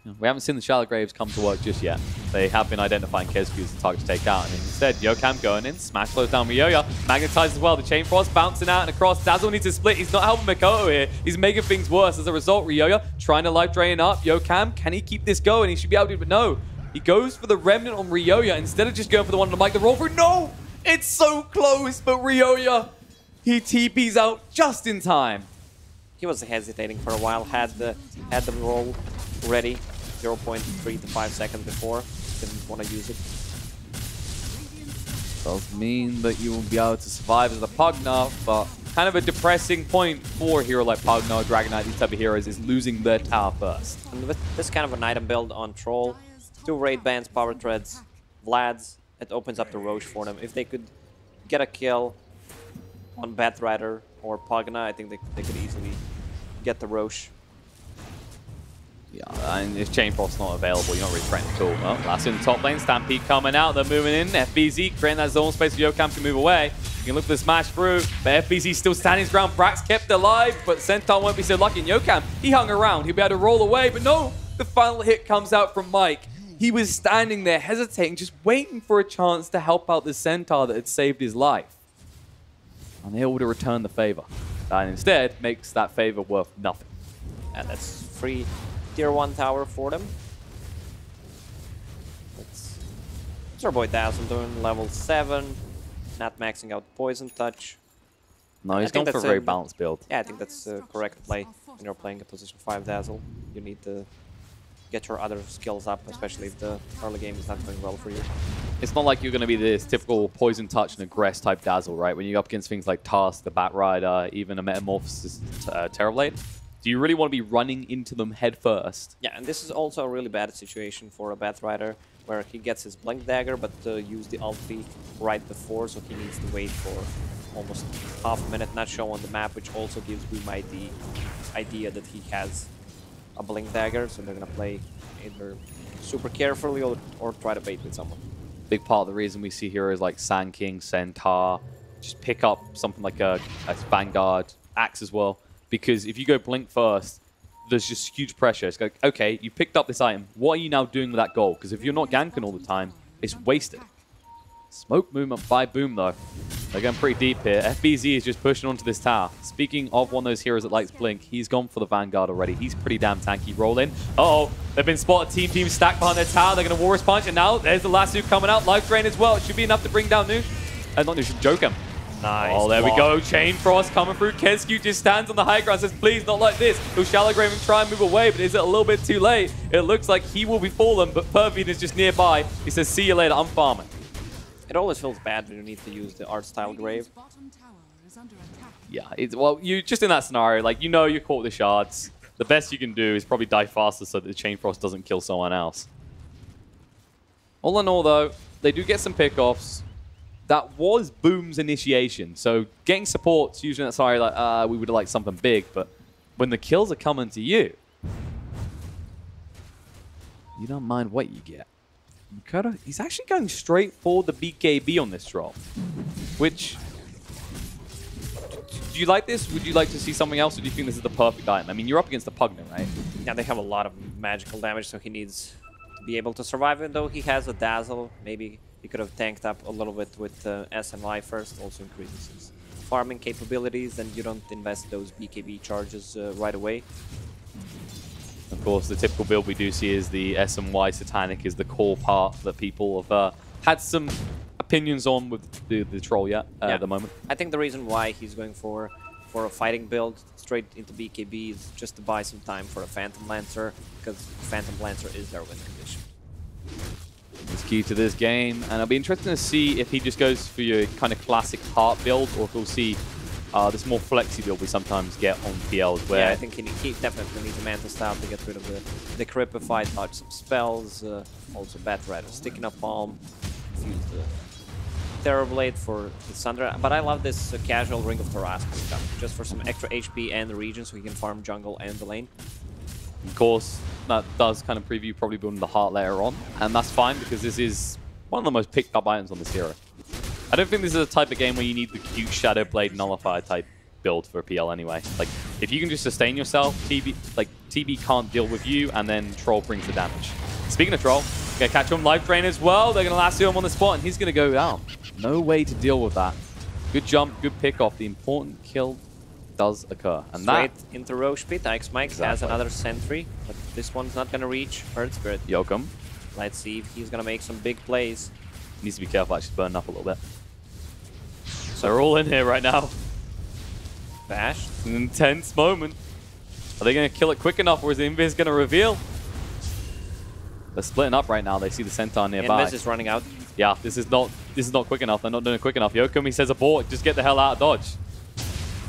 We haven't seen the Shallow Graves come to work just yet. They have been identifying Kezku as the target to take out, and instead, Yokam going in, smash slows down Ryoya, magnetized as well. The Chain Frost bouncing out and across. Dazzle needs to split. He's not helping Mikoto here. He's making things worse. As a result, Ryoya trying to life drain up. Yokam, can he keep this going? He should be able to, but no. He goes for the Remnant on Ryoya instead of just going for the one to Mike the roll through. No! It's so close, but Ryoya, he TPs out just in time. He was hesitating for a while, had the roll ready, 0.3 to 5 seconds before, didn't want to use it. Does mean that you won't be able to survive as a Pugna, but kind of a depressing point for a hero like Pugna, Dragon Knight, these type of heroes, is losing their tower first. And with this kind of an item build on Troll, 2 raid bands, power threads, Vlads, it opens up the Roche for them. If they could get a kill on Batrider or Pugna, I think they could easily get the Roche. Yeah, and if Chain Frost's not available, you're not really threatened at all. Well, that's in the top lane. Stampede coming out. They're moving in. FBZ creating that zone space for Yokam to move away. You can look for the smash through, but FBZ still standing his ground. Brax kept alive, but Centaur won't be so lucky. And Yokam, he hung around. He'll be able to roll away, but no, the final hit comes out from Mike. He was standing there, hesitating, just waiting for a chance to help out the Centaur that had saved his life. Unable to return the favor. And instead, makes that favor worth nothing. And that's free tier 1 tower for them. That's our boy Dazzle doing level 7, not maxing out Poison Touch. No, he's going for a very balanced build. Yeah, I think that's the correct play when you're playing a position 5 Dazzle. You need to get your other skills up, especially if the early game is not going well for you. It's not like you're going to be this typical Poison Touch and Aggress type Dazzle, right? When you're up against things like Task, the Batrider, even a Metamorphosis Terrorblade, do you really want to be running into them head first? Yeah, and this is also a really bad situation for a Batrider, where he gets his Blink Dagger, but use the ulti right before, so he needs to wait for almost half a minute, not show on the map, which also gives Boomai the idea that he has a Blink Dagger, so they're going to play either super carefully or try to bait with someone. Big part of the reason we see heroes like Sand King, Centaur, just pick up something like a Vanguard, Axe as well. Because if you go Blink first, there's just huge pressure. It's like, okay, you picked up this item. What are you now doing with that gold? Because if you're not ganking all the time, it's wasted. Smoke movement by Boom, though. They're going pretty deep here. FBZ is just pushing onto this tower. Speaking of one of those heroes that likes Blink, he's gone for the Vanguard already. He's pretty damn tanky. Roll in. Uh-oh, they've been spotted. Team stacked behind their tower. They're going to Walrus Punch, and now there's the Lasso coming out. Life Drain as well. It should be enough to bring down Noosh. Not Noosh, Jokum. Nice. Oh, there we go. Chain Frost coming through. Kezku just stands on the high ground, says, please, not like this. He'll Shallow Grave and try and move away, but is it a little bit too late? It looks like he will be fallen, but Pervine is just nearby. He says, see you later, I'm farming. It always feels bad when you need to use the art style grave. Yeah, well, you just in that scenario, like, you know you're caught with the shards. The best you can do is probably die faster so that the Chain Frost doesn't kill someone else. All in all, though, they do get some pickoffs. That was Boom's initiation, so getting supports usually in that scenario, like, we would have liked something big, but when the kills are coming to you, you don't mind what you get. Mikoto, he's actually going straight for the BKB on this drop, which... Do you like this? Would you like to see something else, or do you think this is the perfect item? I mean, you're up against the Pugna, right? Yeah, they have a lot of magical damage, so he needs to be able to survive, even though he has a Dazzle. Maybe he could have tanked up a little bit with SMI first, also increases his farming capabilities, and you don't invest those BKB charges right away. Of course, the typical build we do see is the SMY Satanic is the core part that people have had some opinions on with the troll at the moment. I think the reason why he's going for a fighting build straight into BKB is just to buy some time for a Phantom Lancer, because Phantom Lancer is their win condition. It's key to this game, and it'll be interesting to see if he just goes for your kind of classic heart build, or if we'll see this more flexy build we sometimes get on PLs. Where yeah, I think he definitely needs a Manta Style to get rid of the Creepified, dodge some spells, also Batrider, Sticking Up Palm, use the Terrorblade for the Sundra. But I love this casual Ring of Tarrasque stuff, just for some extra HP and the region, so he can farm jungle and the lane. Of course, that does kind of preview probably building the heart later on, and that's fine because this is one of the most picked up items on this hero. I don't think this is a type of game where you need the cute Shadow Blade Nullifier type build for a PL anyway. Like, If you can just sustain yourself, TB can't deal with you, and then Troll brings the damage. Speaking of Troll, gonna catch him life drain as well. They're gonna lasso him on the spot, and he's gonna go down. No way to deal with that. Good jump, good pick off. The important kill does occur. And Straight that into Roche pit. Ix Mike has another sentry, but this one's not gonna reach Earth Spirit. Yokum. Let's see if he's gonna make some big plays. Needs to be careful, actually burning up a little bit. So they're all in here right now. Bash. An intense moment. Are they going to kill it quick enough, or is the Invis going to reveal? They're splitting up right now. They see the Centaur nearby. Invis is running out. Yeah, this is not quick enough. They're not doing it quick enough. Yokum, he says abort. Just get the hell out of dodge.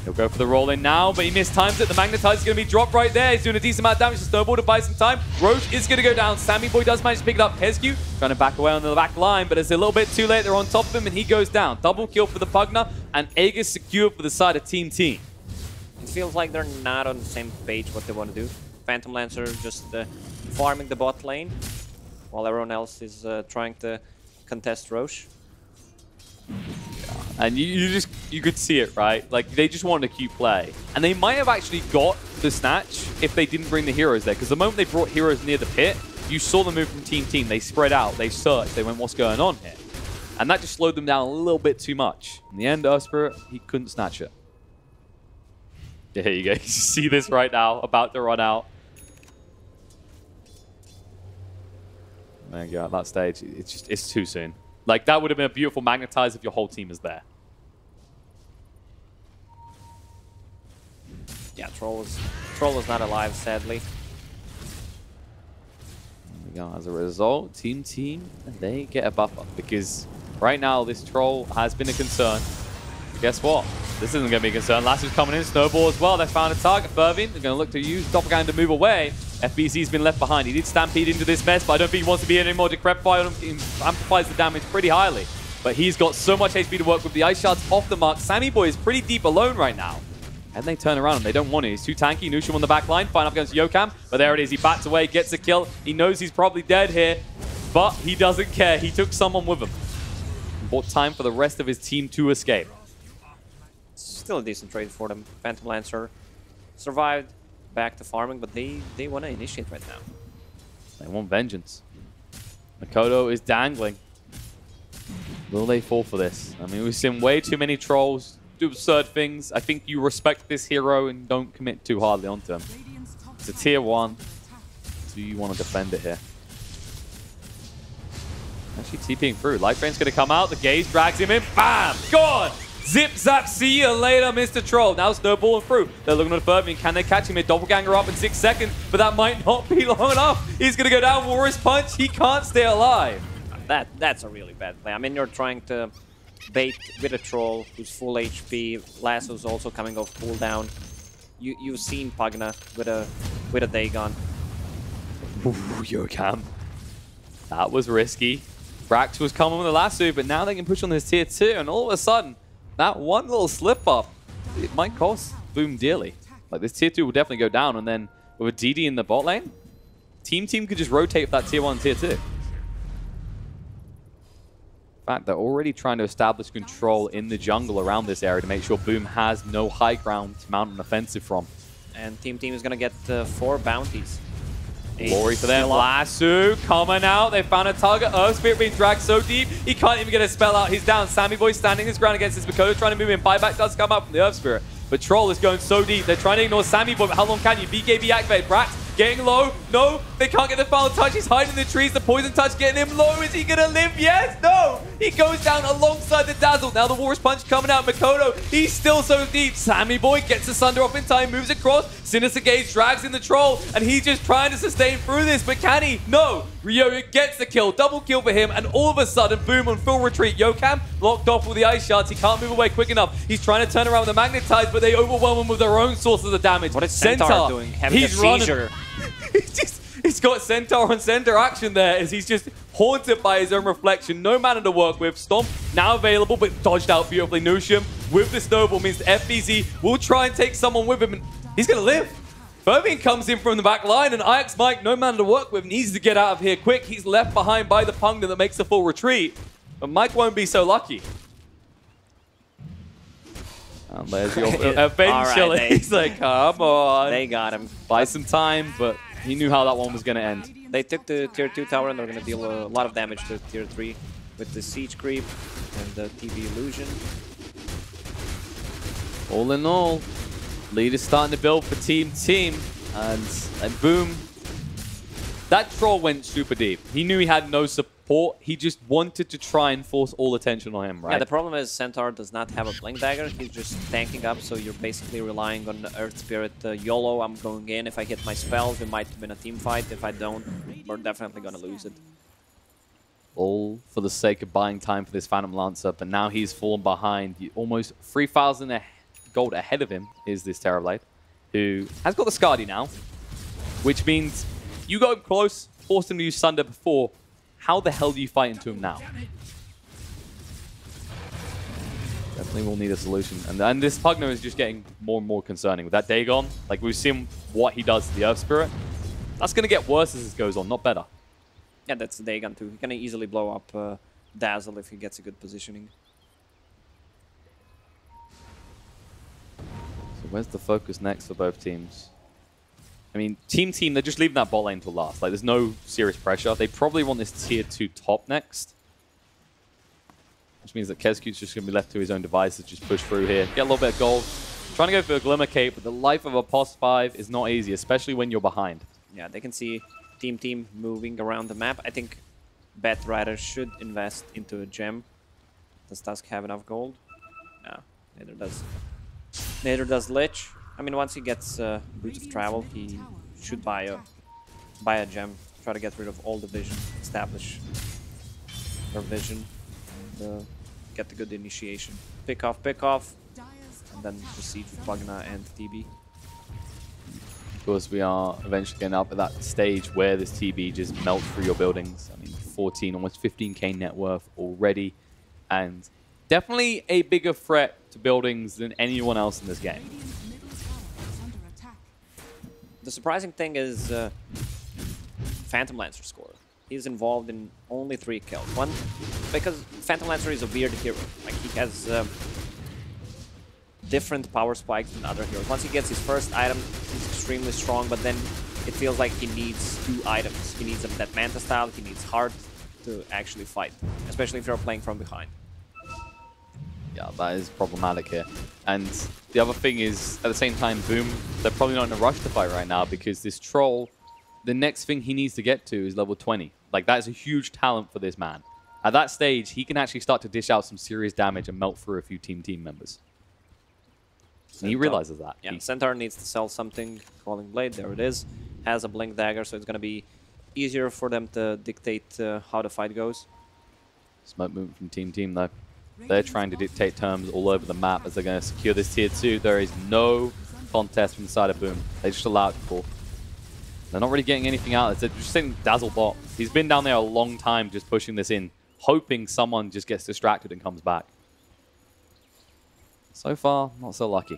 He'll go for the roll in now, but he mistimes it. The Magnetize is going to be dropped right there. He's doing a decent amount of damage to Snowball to buy some time. Roche is going to go down. Sammy Boy does manage to pick it up. Hescu trying to back away on the back line, but it's a little bit too late. They're on top of him, and he goes down. Double kill for the Pugna, and Aegis secure for the side of Team Team. It feels like they're not on the same page what they want to do. Phantom Lancer just farming the bot lane, while everyone else is trying to contest Roche. And you could see it, right? Like, they just wanted a cute play. And they might have actually got the snatch if they didn't bring the heroes there. Because the moment they brought heroes near the pit, you saw them move from Team Team. They spread out, they searched, they went, what's going on here? And that just slowed them down a little bit too much. In the end, Spirit, he couldn't snatch it. There you go. You see this right now, about to run out. There you go, at that stage, it's too soon. Like, that would have been a beautiful Magnetize if your whole team is there. Yeah, Troll is not alive, sadly. There we go. As a result, Team they get a buffer. Because right now, this Troll has been a concern. But guess what? This isn't going to be a concern. Lasso's coming in, Snowball as well. They found a target, Fervin. They're going to look to use Doppelganger to move away. FBZ's been left behind. He did stampede into this mess, but I don't think he wants to be in anymore. Decrepify amplifies the damage pretty highly. But he's got so much HP to work with. The Ice Shard's off the mark. Sammy Boy is pretty deep alone right now. And they turn around and they don't want it. He's too tanky. Nusham on the back line. Fine up against Yokam. But there it is. He bats away, gets a kill. He knows he's probably dead here. But he doesn't care. He took someone with him. Bought time for the rest of his team to escape. Still a decent trade for them. Phantom Lancer survived back to farming, but they want to initiate right now. They want vengeance. Makoto is dangling. Will they fall for this? I mean, we've seen way too many trolls do absurd things. I think you respect this hero and don't commit too hardly onto him. It's a tier 1. Do you want to defend it here? Actually TPing through. Life Drain's going to come out. The gaze drags him in. Bam! Gone! Zip zap, see you later, Mr. Troll. Now snowballing through. They're looking at Fervin. Can they catch him? A doppelganger up in 6 seconds, but that might not be long enough. He's going to go down. Warrior's Punch. He can't stay alive. That's a really bad play. I mean, you're trying to bait with a Troll who's full HP. Lasso's also coming off cooldown. You've seen Pugna with a Dagon. Ooh, Yokam. That was risky. Brax was coming with a lasso, but now they can push on this tier 2, and all of a sudden, that one little slip-up, it might cost Boom dearly. Like, this tier 2 will definitely go down, and then with a DD in the bot lane, Team could just rotate that tier 1 and tier 2. In fact, they're already trying to establish control in the jungle around this area to make sure Boom has no high ground to mount an offensive from. And Team is going to get 4 bounties. Glory for them. Lasso coming out. They found a target. Earth Spirit being dragged so deep, he can't even get a spell out. He's down. Sammy Boy standing his ground against this Makoto, trying to move in. Buyback does come out from the Earth Spirit. But Troll is going so deep. They're trying to ignore Sammy Boy, but how long can you? BKB activate. Brax getting low. No, they can't get the final touch. He's hiding in the trees. The poison touch getting him low. Is he going to live? Yes. No. He goes down alongside the Dazzle. Now the Warrior's Punch coming out. Makoto, he's still so deep. Sammy Boy gets the Sunder off in time, moves across. Sinister Gaze drags in the Troll, and he's just trying to sustain through this. But can he? No. Ryoga gets the kill. Double kill for him, and all of a sudden, Boom on full retreat. Yokam locked off with the Ice Shards. He can't move away quick enough. He's trying to turn around with the Magnetize, but they overwhelm him with their own sources of damage. What is Centaur doing? Having he's a seizure. He's got Centaur on center action there as he's just haunted by his own reflection. No mana to work with. Stomp now available, but dodged out beautifully. Nusham with the snowball means the FBZ will try and take someone with him, and he's going to live. Fervin comes in from the back line, and Ix Mike, no mana to work with, needs to get out of here quick. He's left behind by the Pugna that makes the full retreat, but Mike won't be so lucky. And there's your eventually. Right, He's like, come on. They got him. Buy some time, but he knew how that one was going to end. They took the tier 2 tower and they're going to deal a lot of damage to tier 3 with the siege creep and the TV illusion. All in all, lead is starting to build for Team. And boom. That troll went super deep. He knew he had no support. He just wanted to try and force all attention on him, right? Yeah, the problem is Centaur does not have a Blink Dagger. He's just tanking up, so you're basically relying on the Earth Spirit. YOLO, I'm going in. If I hit my spells, we might win a team fight. If I don't, we're definitely going to lose it. All for the sake of buying time for this Phantom Lancer, but now he's fallen behind. Almost 3,000 gold ahead of him is this Terrorblade, who has got the Skadi now, which means you got him close, forced him to use Sunder before. How the hell do you fight into him now? Definitely will need a solution. And this Pugno is just getting more and more concerning. With that Dagon, like we've seen what he does to the Earth Spirit. That's going to get worse as this goes on, not better. Yeah, that's the Dagon too. He can easily blow up Dazzle if he gets a good positioning. So where's the focus next for both teams? I mean, Team, they're just leaving that bot lane till last. Like, there's no serious pressure. They probably want this tier 2 top next. Which means that Kezcu's just going to be left to his own devices, just push through here. Get a little bit of gold. Trying to go for a Glimmer Cape, but the life of a POS 5 is not easy, especially when you're behind. Yeah, they can see Team moving around the map. I think Batrider should invest into a gem. Does Tusk have enough gold? No, neither does Lich. I mean, once he gets Boots of Travel, he should buy a gem. Try to get rid of all the vision, establish their vision, get the good initiation. Pick off, and then proceed for Pugna and TB. Of course, we are eventually getting up at that stage where this TB just melts through your buildings. I mean, 14, almost 15k net worth already, and definitely a bigger threat to buildings than anyone else in this game. The surprising thing is Phantom Lancer score. He's involved in only 3 kills. One, because Phantom Lancer is a weird hero. Like, he has different power spikes than other heroes. Once he gets his first item, he's extremely strong, but then it feels like he needs 2 items. He needs that Manta style, he needs Heart to actually fight, especially if you're playing from behind. Yeah, that is problematic here. And the other thing is, at the same time, Boom, they're probably not in a rush to fight right now because this Troll, the next thing he needs to get to is level 20. Like, that is a huge talent for this man. At that stage, he can actually start to dish out some serious damage and melt through a few team members. And he realizes that. Yeah, Centaur needs to sell something. Calling Blade, there it is. Has a Blink Dagger, so it's going to be easier for them to dictate how the fight goes. Smoke movement from Team though. They're trying to dictate terms all over the map as they're going to secure this tier 2. There is no contest from the side of Boom. They just allow it to fall. They're not really getting anything out. They're just saying Dazzle bot. He's been down there a long time just pushing this in, hoping someone just gets distracted and comes back. So far, not so lucky.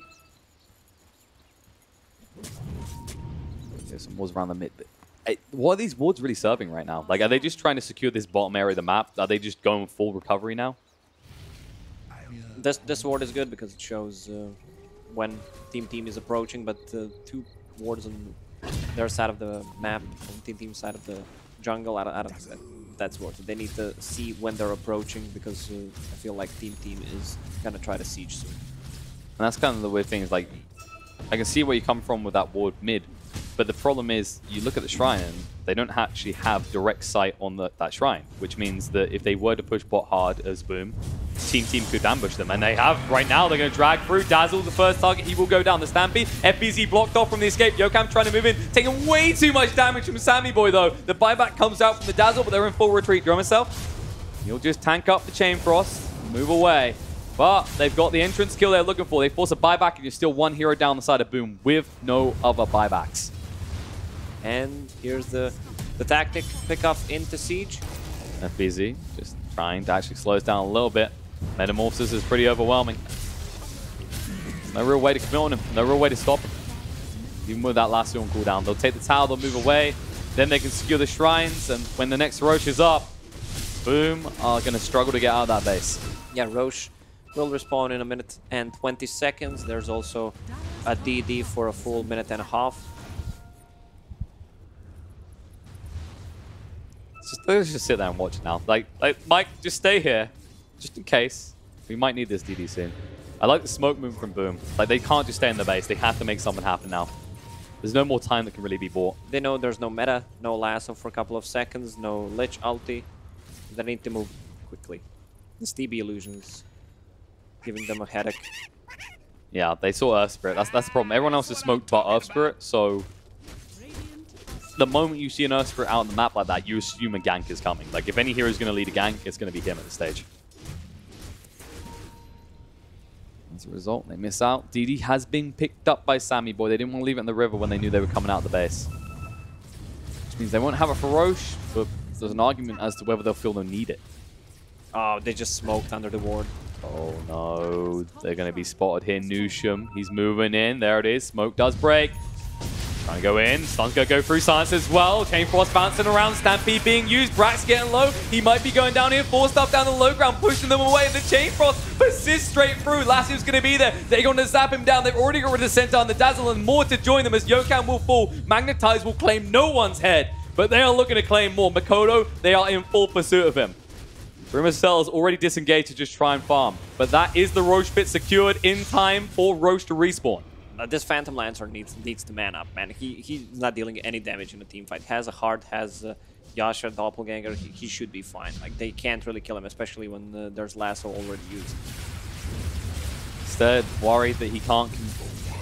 There's some wards around the mid. But what are these wards really serving right now? Like, are they just trying to secure this bottom area of the map? Are they just going full recovery now? This ward is good because it shows when Team is approaching, but 2 wards on their side of the map, on Team side of the jungle, I don't think that's worth it. They need to see when they're approaching because I feel like Team is gonna try to siege soon. And that's kind of the weird thing is, like, I can see where you come from with that ward mid, but the problem is you look at the shrine and they don't actually have direct sight on that shrine, which means that if they were to push bot hard as Boom, Team could ambush them, and they have right now. They're going to drag through. Dazzle, the first target, he will go down. The Stampede, FBZ blocked off from the escape. Yokam trying to move in, taking way too much damage from Sammy Boy though. The buyback comes out from the Dazzle, but they're in full retreat. Drum himself, he'll just tank up the Chain Frost, move away. But they've got the entrance kill they're looking for. They force a buyback, and you're still 1 hero down the side of Boom with no other buybacks. And here's the tactic, pick off into siege. FBZ just trying to actually slow us down a little bit. Metamorphosis is pretty overwhelming. No real way to commit on him. No real way to stop him. Even with that last on cooldown. They'll take the tower, they'll move away. Then they can secure the shrines. And when the next Roche is up, Boom are going to struggle to get out of that base. Yeah, Roche will respawn in a minute and 20 seconds. There's also a DD for a full minute and a half. Let's just sit there and watch it now. Like Mike, just stay here, just in case. We might need this DD soon. I like the smoke move from Boom. Like, they can't just stay in the base. They have to make something happen now. There's no more time that can really be bought. They know there's no meta, no lasso for a couple of seconds, no Lich ulti. They need to move quickly. This TB illusions giving them a headache. Yeah, they saw Earth Spirit. That's the problem. Everyone else is smoked but Earth Spirit, so the moment you see an Earth Spirit out on the map like that, you assume a gank is coming. Like, if any hero is going to lead a gank, it's going to be him at the stage. As a result, they miss out. DD has been picked up by Sammy Boy. They didn't want to leave it in the river when they knew they were coming out of the base. Which means they won't have a Feroce, but there's an argument as to whether they'll feel they'll need it. Oh, they just smoked under the ward. Oh no, they're going to be spotted here. Nusham, he's moving in. There it is. Smoke does break. Trying to go in. Stun's going to go through Silence as well. Chain Frost bouncing around. Stampede being used. Brax getting low. He might be going down here. Force stuff down the low ground, pushing them away. And the Chain Frost persists straight through. Lassiv's going to be there. They're going to zap him down. They've already got rid of Centaur and the Dazzle and more to join them as Yokan will fall. Magnetize will claim no one's head, but they are looking to claim more. Makoto, they are in full pursuit of him. Grimacell is already disengaged to just try and farm, but that is the Roche pit secured in time for Roche to respawn. This Phantom Lancer needs to man up, man. He's not dealing any damage in the team fight. Has a heart, has Yasha, Doppelganger. He should be fine. Like, they can't really kill him, especially when there's Lasso already used. Instead, worried that he can't...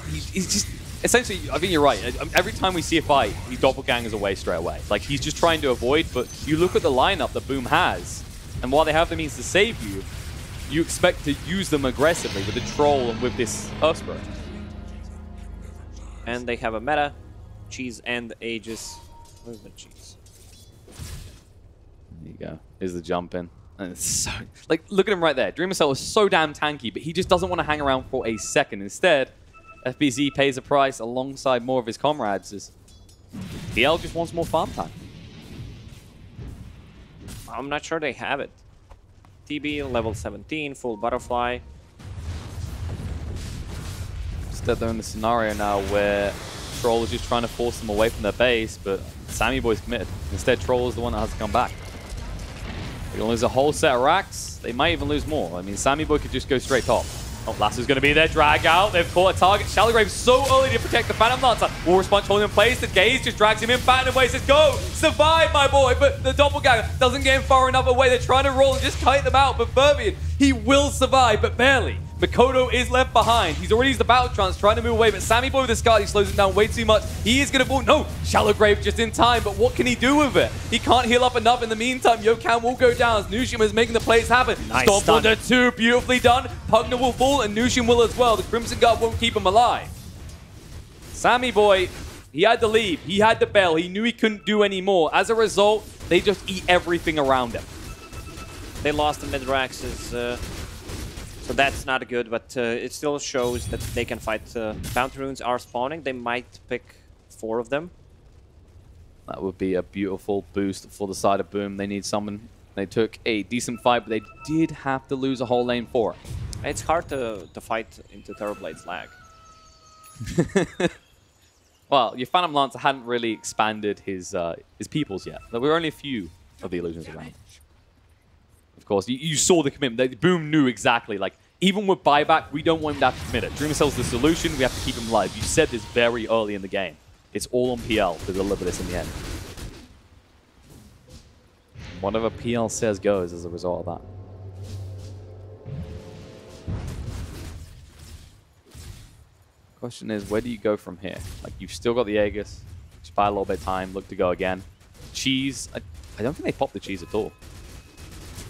He's just... Essentially, I think you're right. Every time we see a fight, he Doppelgangers away straight away. Like, he's just trying to avoid, but you look at the lineup that Boom has, and while they have the means to save you, you expect to use them aggressively with the Troll and with this Earth Spirit. And they have a meta, Cheese and Aegis. Where's the Cheese? There you go. Here's the jump in. And it's so... Like, look at him right there. Dreamercell is so damn tanky, but he just doesn't want to hang around for a second. Instead, FBZ pays a price alongside more of his comrades as PL just wants more farm time. I'm not sure they have it. TB, level 17, full butterfly. Instead, they're in the scenario now where Troll is just trying to force them away from their base, but Sammy Boy's committed. Instead, Troll is the one that has to come back. They're going to lose a whole set of racks. They might even lose more. I mean, Sammy Boy could just go straight top. Oh, Lasso's going to be there. Drag out. They've caught a target. Shallowgrave so early to protect the Phantom Lancer. War Response holding in place. The Gaze just drags him in. Phantom away. Says, go! Survive, my boy! But the Doppelganger doesn't get him far enough away. They're trying to roll and just kite them out. But Fervian, he will survive, but barely. Makoto is left behind. He's already used the Battle Trance, trying to move away, but Sammy Boy with the Scar, he slows him down way too much. He is going to fall. No! Shallowgrave just in time, but what can he do with it? He can't heal up enough. In the meantime, Yokan will go down as Nushim is making the plays happen. Nice Stomp stun. under two, beautifully done. Pugna will fall, and Nushim will as well. The Crimson Guard won't keep him alive. Sammy Boy, he had to leave. He had to bail. He knew he couldn't do any more. As a result, they just eat everything around him. They lost the mid-raxes, so that's not good, but it still shows that they can fight. Bounty runes are spawning. They might pick 4 of them. That would be a beautiful boost for the side of Boom. They need someone. They took a decent fight, but they did have to lose a whole lane for it. It's hard to fight into Terrorblade's lag. Well, your Phantom Lancer hadn't really expanded his peoples yet. There were only a few of the illusions around. Of course, you saw the commitment. Boom knew exactly, like, even with buyback, we don't want him to have to commit it. Dreamercell's the solution. We have to keep him alive. You said this very early in the game. It's all on PL to deliver this in the end. Whatever PL says goes as a result of that. Question is, where do you go from here? Like, you've still got the Aegis. Just buy a little bit of time, look to go again. Cheese, I don't think they popped the Cheese at all.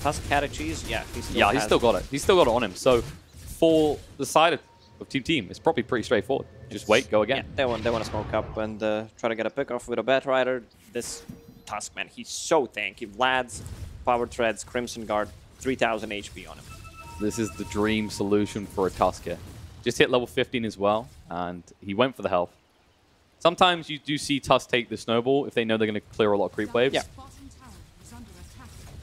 Tusk had a Cheese? Yeah, he's still got it. He's still got it on him. So for the side of Team, it's probably pretty straightforward. Just wait, go again. Yeah, they want to smoke up and try to get a pick off with a Bat Rider. This Tusk, man, he's so tanky. Vlad's, Power Treads, Crimson Guard, 3000 HP on him. This is the dream solution for a Tusk here. Just hit level 15 as well, and he went for the health. Sometimes you do see Tusk take the snowball if they know they're going to clear a lot of creep waves. Yeah.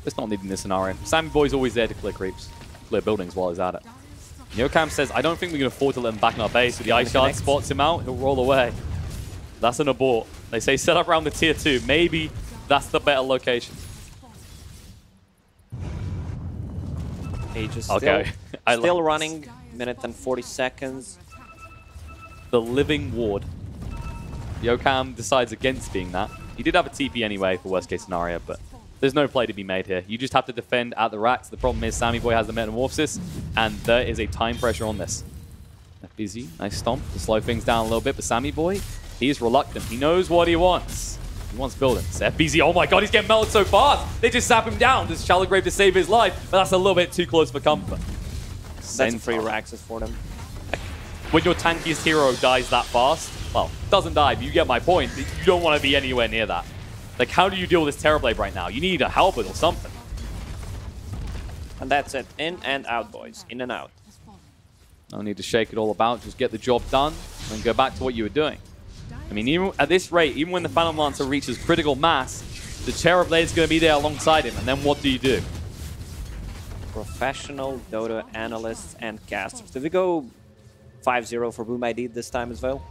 It's not needing this scenario. Sammy Boy's always there to clear creeps, clear buildings while he's at it. Yokam says, I don't think we can afford to let him back in our base. So the Ice Shard spots him out, he'll roll away. That's an abort. They say set up around the tier 2. Maybe that's the better location. Age is Okay. still running. Minute and 40 seconds. The living ward. Yokam decides against being that. He did have a TP anyway for worst case scenario, but there's no play to be made here. You just have to defend at the racks. The problem is Sammy Boy has the Metamorphosis, and there is a time pressure on this. FBZ, nice stomp to slow things down a little bit, but Sammy Boy, he is reluctant. He knows what he wants. He wants buildings. FBZ, oh my god, he's getting melted so fast. They just sap him down. There's Shallow Grave to save his life, but that's a little bit too close for comfort. That's free access for them. When your tankiest hero dies that fast, well, doesn't die, but you get my point. You don't want to be anywhere near that. Like, how do you deal with this Terrorblade right now? You need a halberd or something. And that's it. In and out, boys. In and out. No need to shake it all about. Just get the job done and go back to what you were doing. I mean, even at this rate, even when the Phantom Lancer reaches critical mass, the Terrorblade is going to be there alongside him. And then what do you do? Professional Dota analysts and casters. Did we go 5-0 for Boom ID this time as well?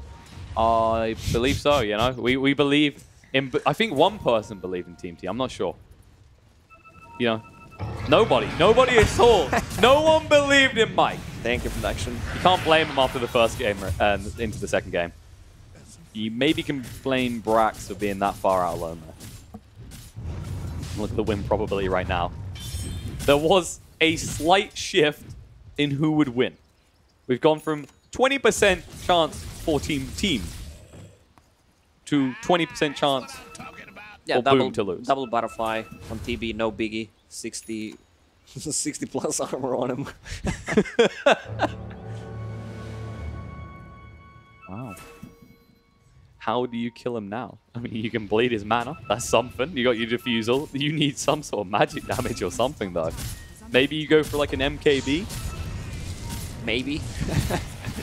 I believe so, you know. We believe in... I think one person believed in Team T. I'm not sure. You know, nobody at all. No one believed in Mike. Thank you, production. You can't blame him after the first game and into the second game. You maybe can blame Brax for being that far out alone there. Look at the win probability right now. There was a slight shift in who would win. We've gone from 20% chance for Team to 20% chance for Boom to lose. Double butterfly on TB, no biggie. 60 plus armor on him. Wow. How do you kill him now? I mean, you can bleed his mana. That's something. You got your defusal. You need some sort of magic damage or something, though. Maybe you go for like an MKB? Maybe.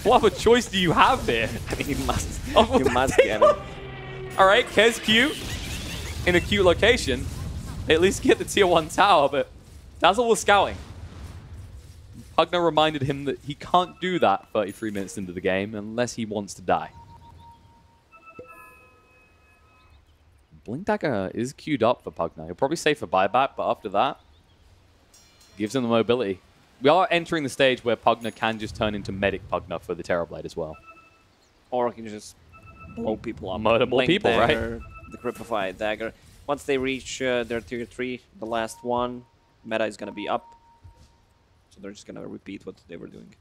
What other choice do you have here? I mean, you must get him. All right, Kez Q in a cute location. They at least get the tier 1 tower, but Dazzle was scouting. Pugner reminded him that he can't do that 33 minutes into the game unless he wants to die. Blink Dagger is queued up for Pugner. He'll probably save for buyback, but after that, gives him the mobility. We are entering the stage where Pugner can just turn into Medic Pugner for the Terrorblade as well. Or he can just blow people up. Murder more people, dagger, right? The Cripify Dagger. Once they reach their tier 3, the last one, meta is going to be up. So they're just going to repeat what they were doing.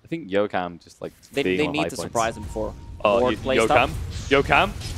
I think Yokam just like they need to surprise him before. Yokam.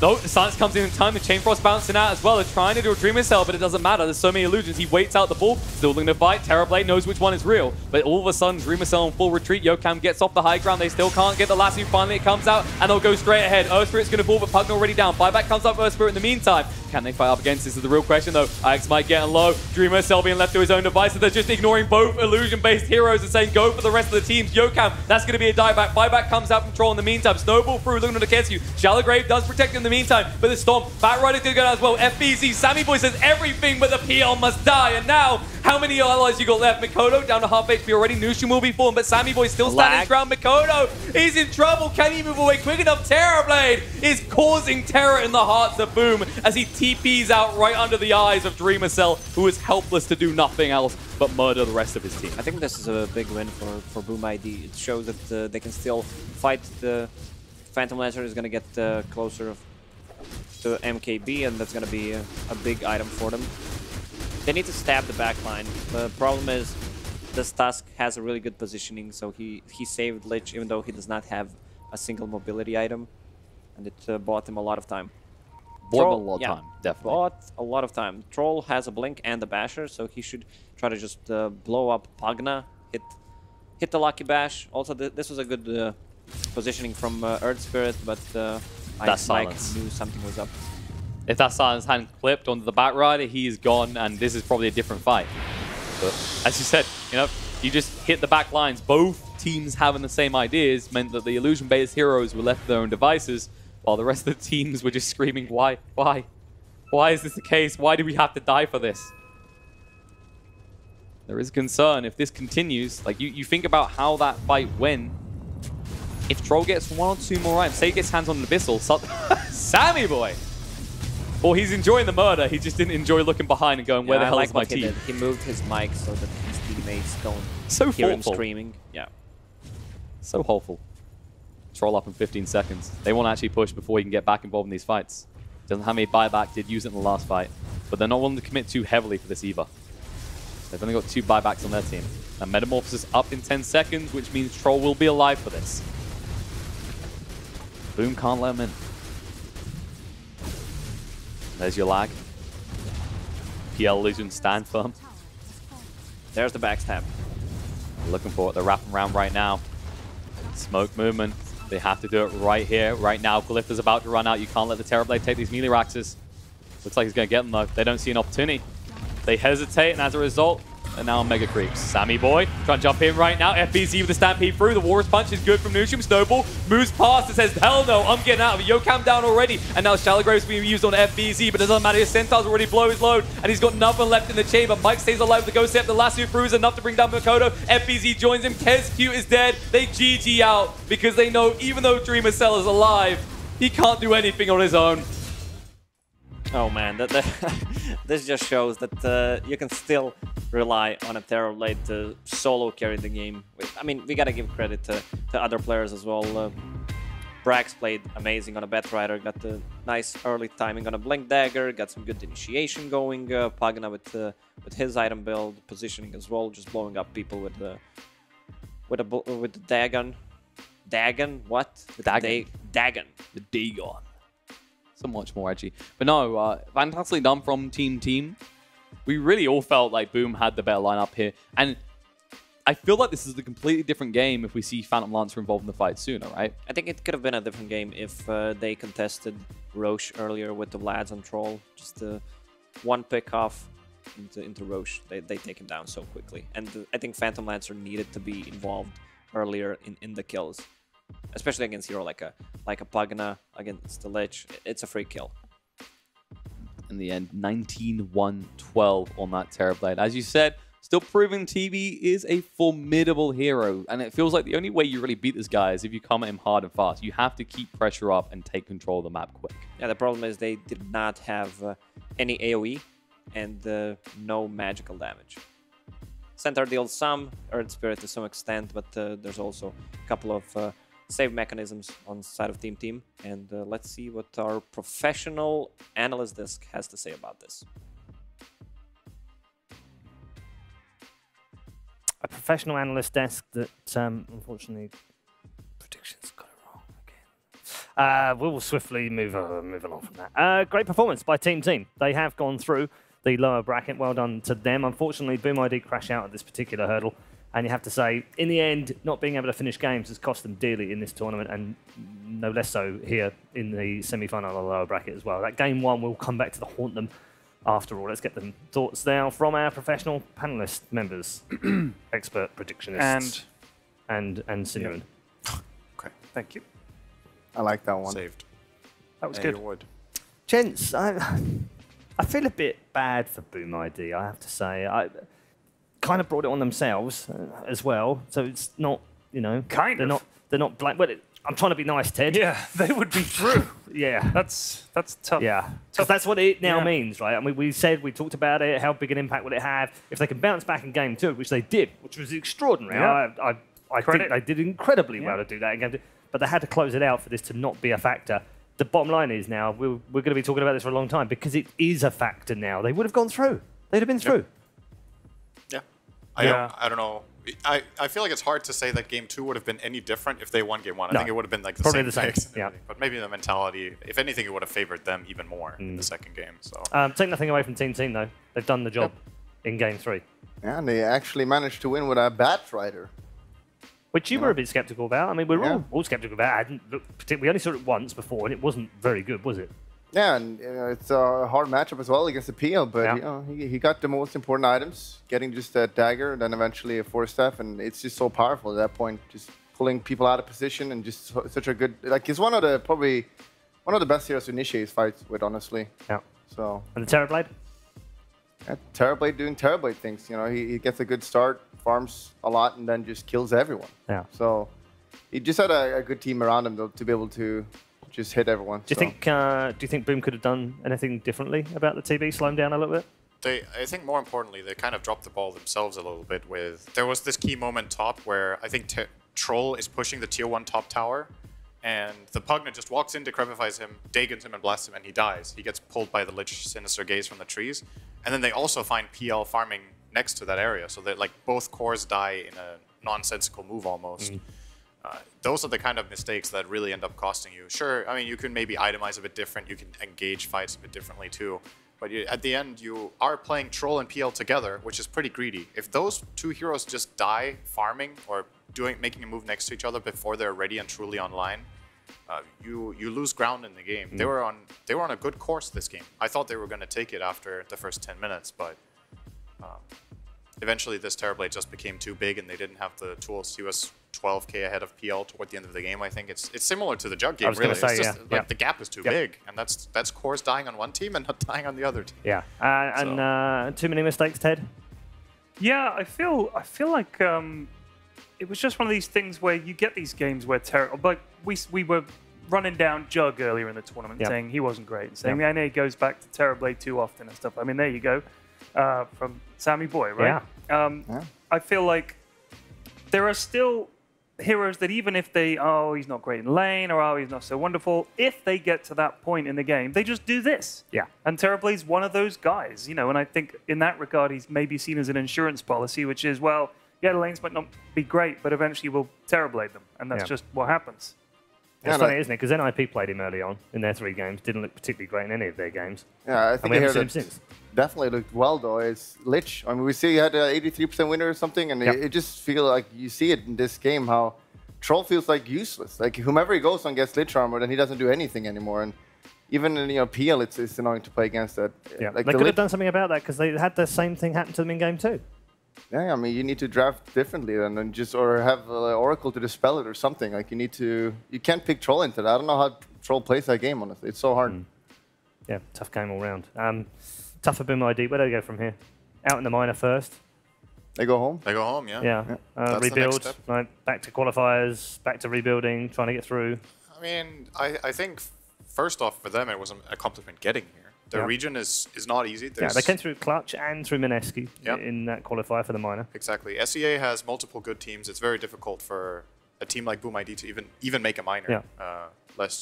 No, the silence comes in time. The Chain Frost bouncing out as well. They're trying to do a Dreamer Cell, but it doesn't matter. There's so many illusions. He waits out the ball. Still looking to fight. Terrorblade knows which one is real. But all of a sudden, Dreamer Cell in full retreat. Yokam gets off the high ground. They still can't get the lasso. Finally, it comes out, and they'll go straight ahead. Earth Spirit's going to fall, but Pugner already down. Buyback comes up Earth Spirit in the meantime. Can they fight up against this is the real question, though. Ix might get low. Dreamer Cell being left to his own devices. They're just ignoring both illusion-based heroes and saying go for the rest of the teams. Yokam, that's going to be a dieback. Buyback comes out from Troll in the meantime. Snowball through, looking to catch you. Shallow Grave does protect him in the meantime, but the Stomp, Batrider's going to go down as well. FBZ, Sammy Boy says everything but the PL must die, and now, how many allies you got left? Mikoto down to half HP already. Nushin will be formed, but Sammy Boy still standing his ground. Mikoto, he's in trouble. Can he move away quick enough? Terrorblade is causing terror in the hearts of Boom as he TPs out right under the eyes of Dreamer Cell, who is helpless to do nothing else but murder the rest of his team. I think this is a big win for Boom ID. It shows that they can still fight. The Phantom Lancer is going to get closer to MKB, and that's going to be a big item for them. They need to stab the backline. The problem is this Tusk has a really good positioning, so he saved Lich even though he does not have a single mobility item, and it bought him a lot of time. Bought him a lot of time, definitely. Bought a lot of time. Troll has a Blink and a Basher, so he should try to just blow up Pugna, hit the Lucky Bash. Also, this was a good positioning from Earth Spirit, but Mike knew something was up. If that silence hadn't clipped onto the Batrider, he is gone, and this is probably a different fight. But as you said, you know, you just hit the back lines. Both teams having the same ideas meant that the illusion-based heroes were left to their own devices, while the rest of the teams were just screaming, why? Why? Why is this the case? Why do we have to die for this? There is concern if this continues. Like, you think about how that fight went. If Troll gets 1 or 2 more items, say he gets hands on an Abyssal, Sammy boy! Or he's enjoying the murder, he just didn't enjoy looking behind and going, where the hell is my team? He moved his mic so that his teammates don't So hear him thoughtful. screaming. Yeah. So hopeful. Troll up in 15 seconds. They want to actually push before he can get back involved in these fights. Doesn't have any buyback, did use it in the last fight. But they're not willing to commit too heavily for this either. They've only got 2 buybacks on their team. And Metamorphosis up in 10 seconds, which means Troll will be alive for this. Boom can't let him in. There's your lag. PL Illusion stand firm. There's the backstab. Looking for it. They're wrapping around right now. Smoke movement. They have to do it right here, right now. Glyph is about to run out. You can't let the Terrorblade take these melee Raxes. Looks like he's going to get them though. They don't see an opportunity. They hesitate, and as a result, they're now Mega Creeps. Sammy boy trying to jump in right now. FBZ with the Stampede through. The Walrus Punch is good from Nushim. Snowball moves past and says, hell no, I'm getting out of it. Yokam down already. And now Shallow Grave's being used on FBZ, but it doesn't matter. His Centaur's already blow his load, and he's got nothing left in the chamber. Mike stays alive with the Ghost Step. The lasso through is enough to bring down Makoto. FBZ joins him. Q is dead. They GG out because they know even though Dreamer Cell is alive, he can't do anything on his own. Oh man, this just shows that you can still rely on a Terrorblade to solo carry the game. I mean, we gotta give credit to other players as well. Brax played amazing on a Batrider, got the nice early timing on a Blink Dagger, got some good initiation going. Pagana with his item build, positioning as well, just blowing up people with the Dagon. Dagon? What? The Dagon. Dagon. The Dagon. So much more edgy. But no, fantastically done from Team. We really all felt like Boom had the better lineup here. And I feel like this is a completely different game if we see Phantom Lancer involved in the fight sooner, right? I think it could have been a different game if they contested Roche earlier with the Lads on Troll. Just one pick off into Roche. They take him down so quickly. And I think Phantom Lancer needed to be involved earlier in the kills. Especially against hero like a Pagana, against the Lich. It's a free kill. In the end, 19-1-12 on that Terrorblade. As you said, still proving TV is a formidable hero. And it feels like the only way you really beat this guy is if you come at him hard and fast. You have to keep pressure up and take control of the map quick. Yeah, the problem is they did not have any AoE and no magical damage. Centaur deals some, Earth Spirit to some extent, but there's also a couple of save mechanisms on the side of Team. And let's see what our professional analyst desk has to say about this. A professional analyst desk that, unfortunately, predictions got it wrong again. We will swiftly move on from that. Great performance by Team. They have gone through the lower bracket. Well done to them. Unfortunately, Boom ID crashed out at this particular hurdle. And you have to say, in the end, not being able to finish games has cost them dearly in this tournament, and no less so here in the semi-final of the lower bracket as well. That game 1 will come back to haunt them after all. Let's get them thoughts now from our professional panelist members, expert predictionists, and Sinuan. Yeah. Okay. Thank you. I like that one. Saved. That was Hey, good. you would. Gents, I feel a bit bad for Boom ID, I have to say. I kind of brought it on themselves as well, so it's not, they're not black. Well, I'm trying to be nice, Ted. Yeah, they would be through. Yeah, that's tough. Yeah, because that's what it now means, right? I mean, we talked about it. How big an impact would it have if they can bounce back in game 2, which they did, which was extraordinary. Yeah. I think they did incredibly well to do that in game 2, but they had to close it out for this to not be a factor. The bottom line is now we're going to be talking about this for a long time because it is a factor now. They would have gone through. They'd have been through. I don't know. I feel like it's hard to say that game 2 would have been any different if they won game 1. I think it would have been like Probably the same the same. picks and Yeah. everything. But maybe the mentality, if anything, it would have favored them even more in the second game. So Take nothing away from Team though. They've done the job in game 3. Yeah, and they actually managed to win with a Batrider. Which you were a bit sceptical about. I mean, we were all sceptical about. I hadn't looked, we only saw it once before, and it wasn't very good, was it? Yeah, and it's a hard matchup as well against the PL, but he got the most important items, getting just a dagger, and then eventually a force staff, and it's just so powerful at that point, just pulling people out of position and just such a good, like he's probably one of the best heroes to initiate fights with, honestly. Yeah. So. And the Terrorblade? Terrorblade doing Terrorblade things. You know, he gets a good start, farms a lot, and then just kills everyone. Yeah. So he just had a good team around him though to be able to just hit everyone. Do you think Boom could have done anything differently about the TB, slow him down a little bit? I think more importantly, they kind of dropped the ball themselves a little bit with... There was this key moment top where I think Troll is pushing the tier 1 top tower, and the Pugna just walks in, decrepifies him, Dagons him and blasts him, and he dies. He gets pulled by the Lich Sinister Gaze from the trees. And then they also find PL farming next to that area, so that like both cores die in a nonsensical move almost. Those are the kind of mistakes that really end up costing you. Sure, I mean, you can maybe itemize a bit different, you can engage fights a bit differently too, but at the end, you are playing Troll and PL together, which is pretty greedy. If those two heroes just die farming or making a move next to each other before they're ready and truly online, you lose ground in the game. They were on a good course this game. I thought they were going to take it after the first 10 minutes, but eventually this Terrorblade just became too big and they didn't have the tools. He was 12k ahead of PL toward the end of the game. I think it's similar to the Jug game, really. Say, it's just like the gap is too big, and that's cores dying on one team and not dying on the other team. Yeah, and too many mistakes, Ted. Yeah, I feel like it was just one of these things where you get these games where like we were running down Jug earlier in the tournament, saying he wasn't great, and saying the NA goes back to Terrorblade too often and stuff. I mean, there you go, from Sammy Boy, right? Yeah. I feel like there are still heroes that even if he's not great in lane, or he's not so wonderful, if they get to that point in the game, they just do this. Yeah. And Terrorblade's one of those guys, you know, and I think in that regard, he's maybe seen as an insurance policy, which is, well, yeah, the lanes might not be great, but eventually we'll Terrorblade them, and that's just what happens. It's funny, isn't it? Because NIP played him early on in their 3 games, didn't look particularly great in any of their games. Yeah, I think we haven't seen him since. Definitely looked well though. It's Lich. I mean, we see he had an 83% winner or something, and it just feels like you see it in this game how Troll feels like useless. Like whomever he goes on gets Lich armor, then he doesn't do anything anymore. And even in PL, it's annoying to play against that. Yeah, like they could have done something about that because they had the same thing happen to them in game 2. Yeah, I mean, you need to draft differently then, and just or have Oracle to dispel it or something. Like you can't pick Troll into that. I don't know how Troll plays that game. Honestly, it's so hard. Yeah, tough game all round. Tougher Boom ID. Where do they go from here? Out in the minor first. They go home. They go home. Yeah. Yeah. That's Rebuild. Right, back to qualifiers. Back to rebuilding. Trying to get through. I mean, I think first off for them it was an accomplishment getting here. The region is not easy. Yeah, they came through Clutch and through Mineski in that qualifier for the minor. Exactly. SEA has multiple good teams. It's very difficult for a team like Boom ID to even make a minor.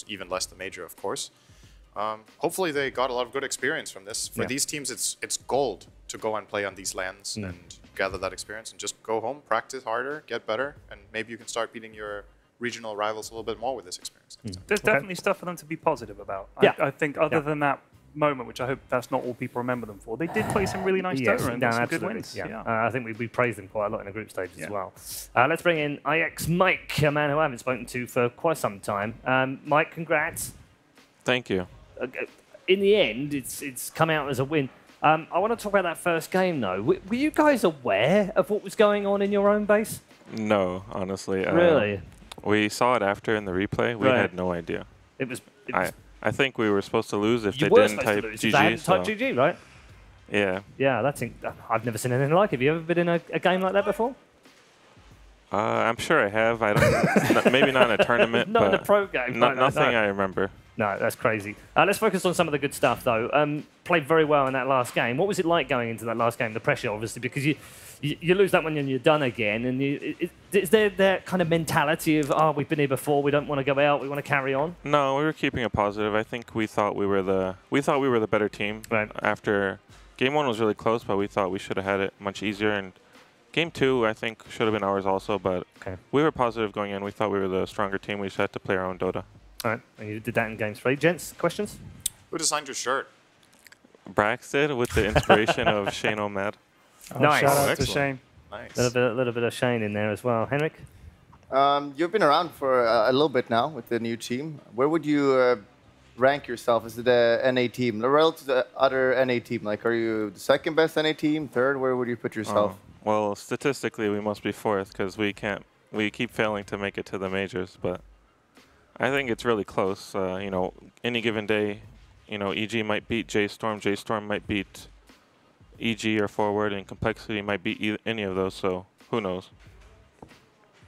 Even less the major, of course. Hopefully they got a lot of good experience from this. For these teams, it's gold to go and play on these lands and gather that experience and just go home, practice harder, get better, and maybe you can start beating your regional rivals a little bit more with this experience. There's definitely stuff for them to be positive about. Yeah. I think other than that moment, which I hope that's not all people remember them for, they did play some really nice Dota and got some good wins. Yeah. I think we praised them quite a lot in the group stage as well. Let's bring in IX Mike, a man who I haven't spoken to for quite some time. Mike, congrats. Thank you. In the end, it's come out as a win. I want to talk about that first game, though. Were you guys aware of what was going on in your own base? No, honestly. Really? We saw it after in the replay. We had no idea. It was I think we were supposed to lose if you they didn't type GG. If they hadn't typed GG, right? Yeah. Yeah, I've never seen anything like it. Have you ever been in a game like that before? I'm sure I have. I don't. Maybe not in a tournament. Not in a pro game. Nothing I remember. No, that's crazy. Let's focus on some of the good stuff, though. Played very well in that last game. What was it like going into that last game? The pressure, obviously, because you lose that one and you're done again. And is there that kind of mentality of, we've been here before, we don't want to go out, we want to carry on? No, we were keeping it positive. I think we thought we were the better team. Right. After game 1 was really close, but we thought we should have had it much easier. And game 2, I think, should have been ours also. But we were positive going in. We thought we were the stronger team. We just had to play our own Dota. All right, and you did that in game 3. Gents, questions? Who designed your shirt? Brax did, with the inspiration of Shane O'Mad. Nice. Shout out to Shane. Nice. A little bit of Shane in there as well. Henrik? You've been around for a little bit now with the new team. Where would you rank yourself as the NA team relative to the other NA team? Like, are you the second best NA team, third? Where would you put yourself? Well, statistically, we must be 4th because we keep failing to make it to the majors, but I think it's really close. You know, any given day, you know, EG might beat J-Storm might beat EG or forward, and complexity might be any of those. So who knows?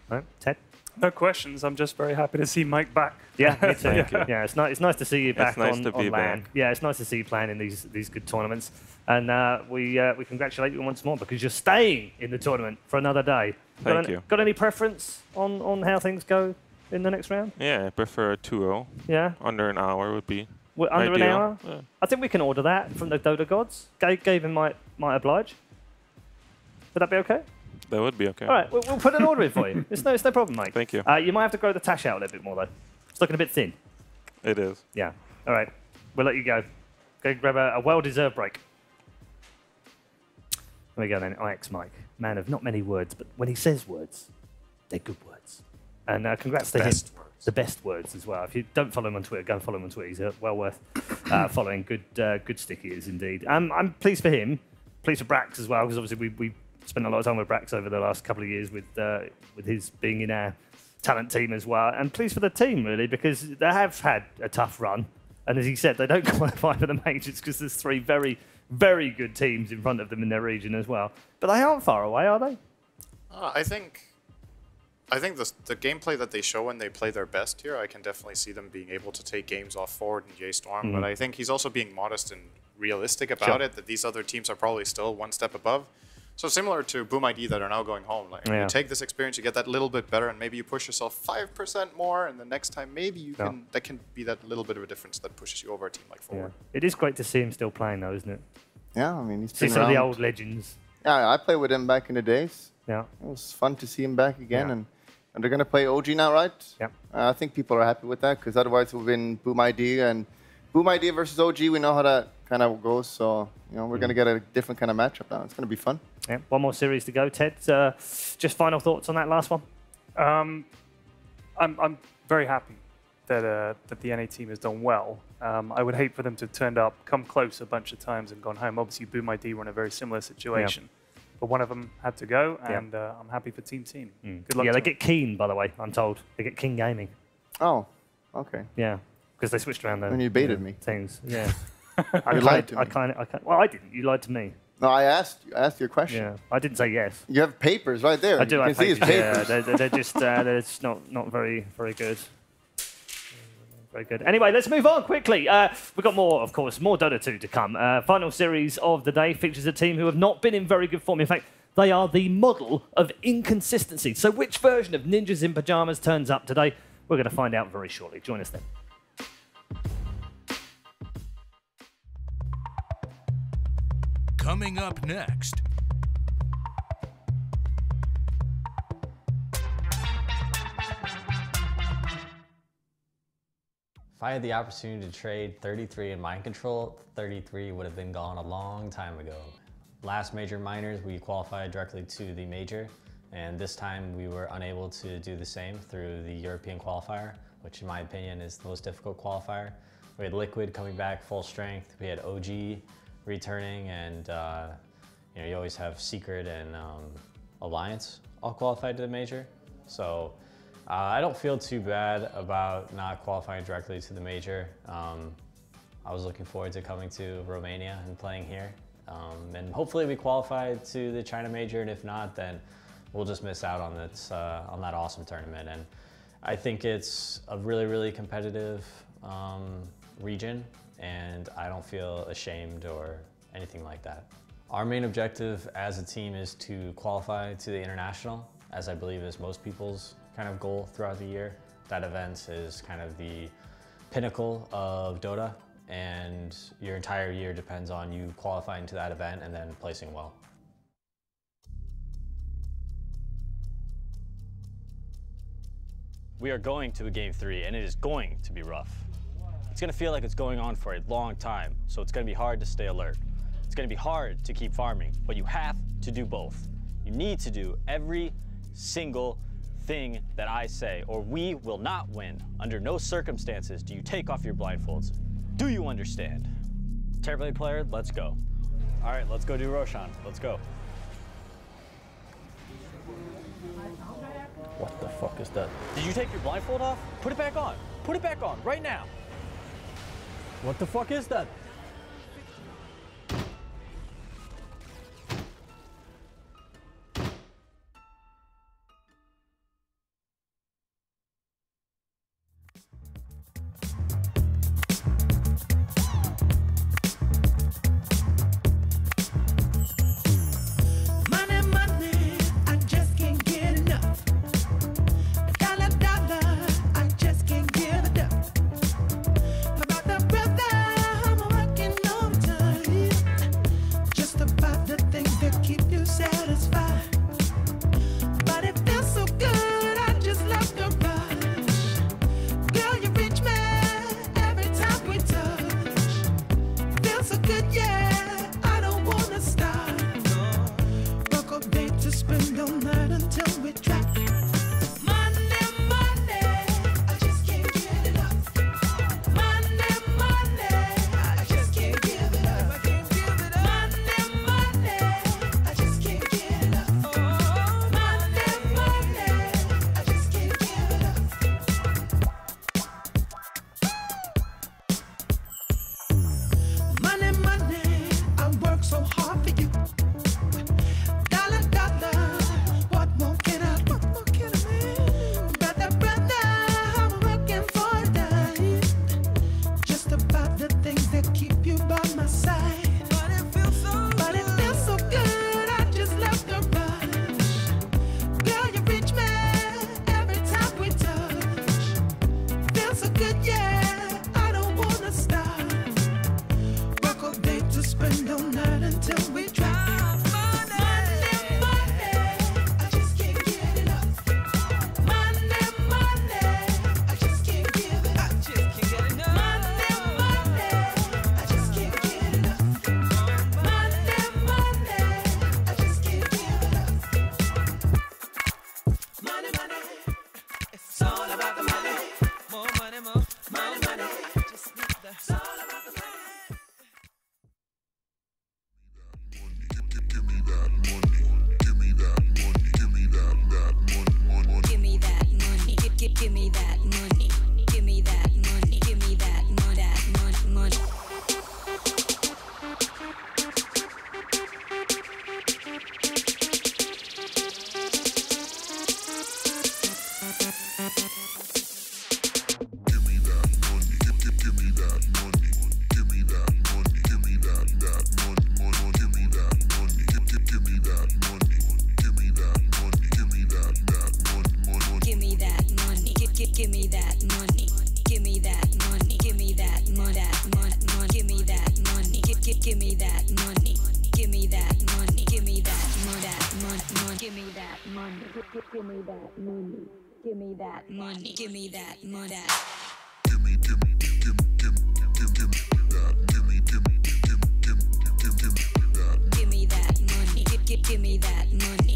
All right, Ted. No questions. I'm just very happy to see Mike back. Yeah, me too. Yeah, it's nice to see you back nice on to be LAN. back. Yeah, it's nice to see you playing in these good tournaments, and we congratulate you once more because you're staying in the tournament for another day. Thank you. Got any preference on how things go in the next round? Yeah, I prefer a 2-0. Yeah. Under an hour would be Under an ideal. hour? Yeah. I think we can order that from the Dota gods. Gaven might oblige. Would that be okay? That would be okay. All right, we'll put an order in for you. It's no problem, mate. Thank you. You might have to grow the tash out a little bit more, though. It's looking a bit thin. It is. Yeah. All right. We'll let you go. Go grab a well-deserved break. There we go then. IX Mike. Man of not many words, but when he says words, they're good words. And congrats to him. The best words as well. If you don't follow him on Twitter, go and follow him on Twitter. He's well worth following. Good stick he is indeed. I'm pleased for him. Pleased for Brax as well, because obviously we spent a lot of time with Brax over the last couple of years with his being in our talent team as well. And pleased for the team, really, because they have had a tough run. And as he said, they don't qualify for the majors because there's 3 very, very good teams in front of them in their region as well. But they aren't far away, are they? I think the gameplay that they show when they play their best here, I can definitely see them being able to take games off forward in J-Storm. But I think he's also being modest and realistic about it, that these other teams are probably still one step above. So similar to Boom ID that are now going home. Like you take this experience, you get that little bit better, and maybe you push yourself 5% more, and the next time maybe you can. That can be that little bit of a difference that pushes you over a team like forward. Yeah. It is great to see him still playing, though, isn't it? Yeah, I mean, he's see been some of the around. old legends. Yeah, I played with him back in the days. Yeah. It was fun to see him back again, and they're going to play OG now, right? Yeah. I think people are happy with that, because otherwise it would have been Boom ID, and Boom ID versus OG, we know how that kind of goes, so we're going to get a different kind of matchup now. It's going to be fun. Yeah. One more series to go, Ted. Just final thoughts on that last one? I'm very happy that the NA team has done well. I would hate for them to have turned up, come close a bunch of times and gone home. Obviously, Boom ID were in a very similar situation. But one of them had to go, and I'm happy for Team. Good luck. Yeah, to they them. get Keen, by the way, I'm told. They get King Gaming. Oh, okay. Yeah, because they switched around the And you baited me. Things. Yeah. You lied to me. Well, I didn't. You lied to me. No, I asked your question. Yeah, I didn't say yes. You have papers right there. I do You have can see his papers. papers. Yeah, they're just not very good. Very good. Anyway, let's move on quickly. We've got more, of course, more Dota 2 to come. Final series of the day features a team who have not been in very good form. In fact, they are the model of inconsistency. So which version of Ninjas in Pyjamas turns up today? We're going to find out very shortly. Join us then. Coming up next. If I had the opportunity to trade 33 in Mind Control, 33 would have been gone a long time ago. Last major minors, we qualified directly to the major, and this time we were unable to do the same through the European qualifier, which in my opinion is the most difficult qualifier. We had Liquid coming back full strength, we had OG returning, and you always have Secret and Alliance all qualified to the major. So I don't feel too bad about not qualifying directly to the major. I was looking forward to coming to Romania and playing here. And hopefully we qualify to the China major, and if not, then we'll just miss out on that awesome tournament. And I think it's a really, really competitive region, and I don't feel ashamed or anything like that. Our main objective as a team is to qualify to the international, as I believe is most people's kind of goal throughout the year. That event is kind of the pinnacle of Dota, and your entire year depends on you qualifying to that event and then placing well. We are going to a Game 3, and it is going to be rough. It's going to feel like it's going on for a long time, so it's going to be hard to stay alert. It's going to be hard to keep farming, but you have to do both. You need to do every single thing that I say, or we will not win. Under no circumstances do you take off your blindfolds. Do you understand? Terribly player, let's go. All right, let's go do Roshan. Let's go. What the fuck is that? Did you take your blindfold off? Put it back on. Put it back on right now. What the fuck is that? It's all about the money. More money, more money. Just need the. It's all about the money. Give me that money. Give me that money. Give me that money. Give me that money. Give me that money. Give me that money. Give me that money. Give me that money. Give me that money. Give me that money. Give me that money.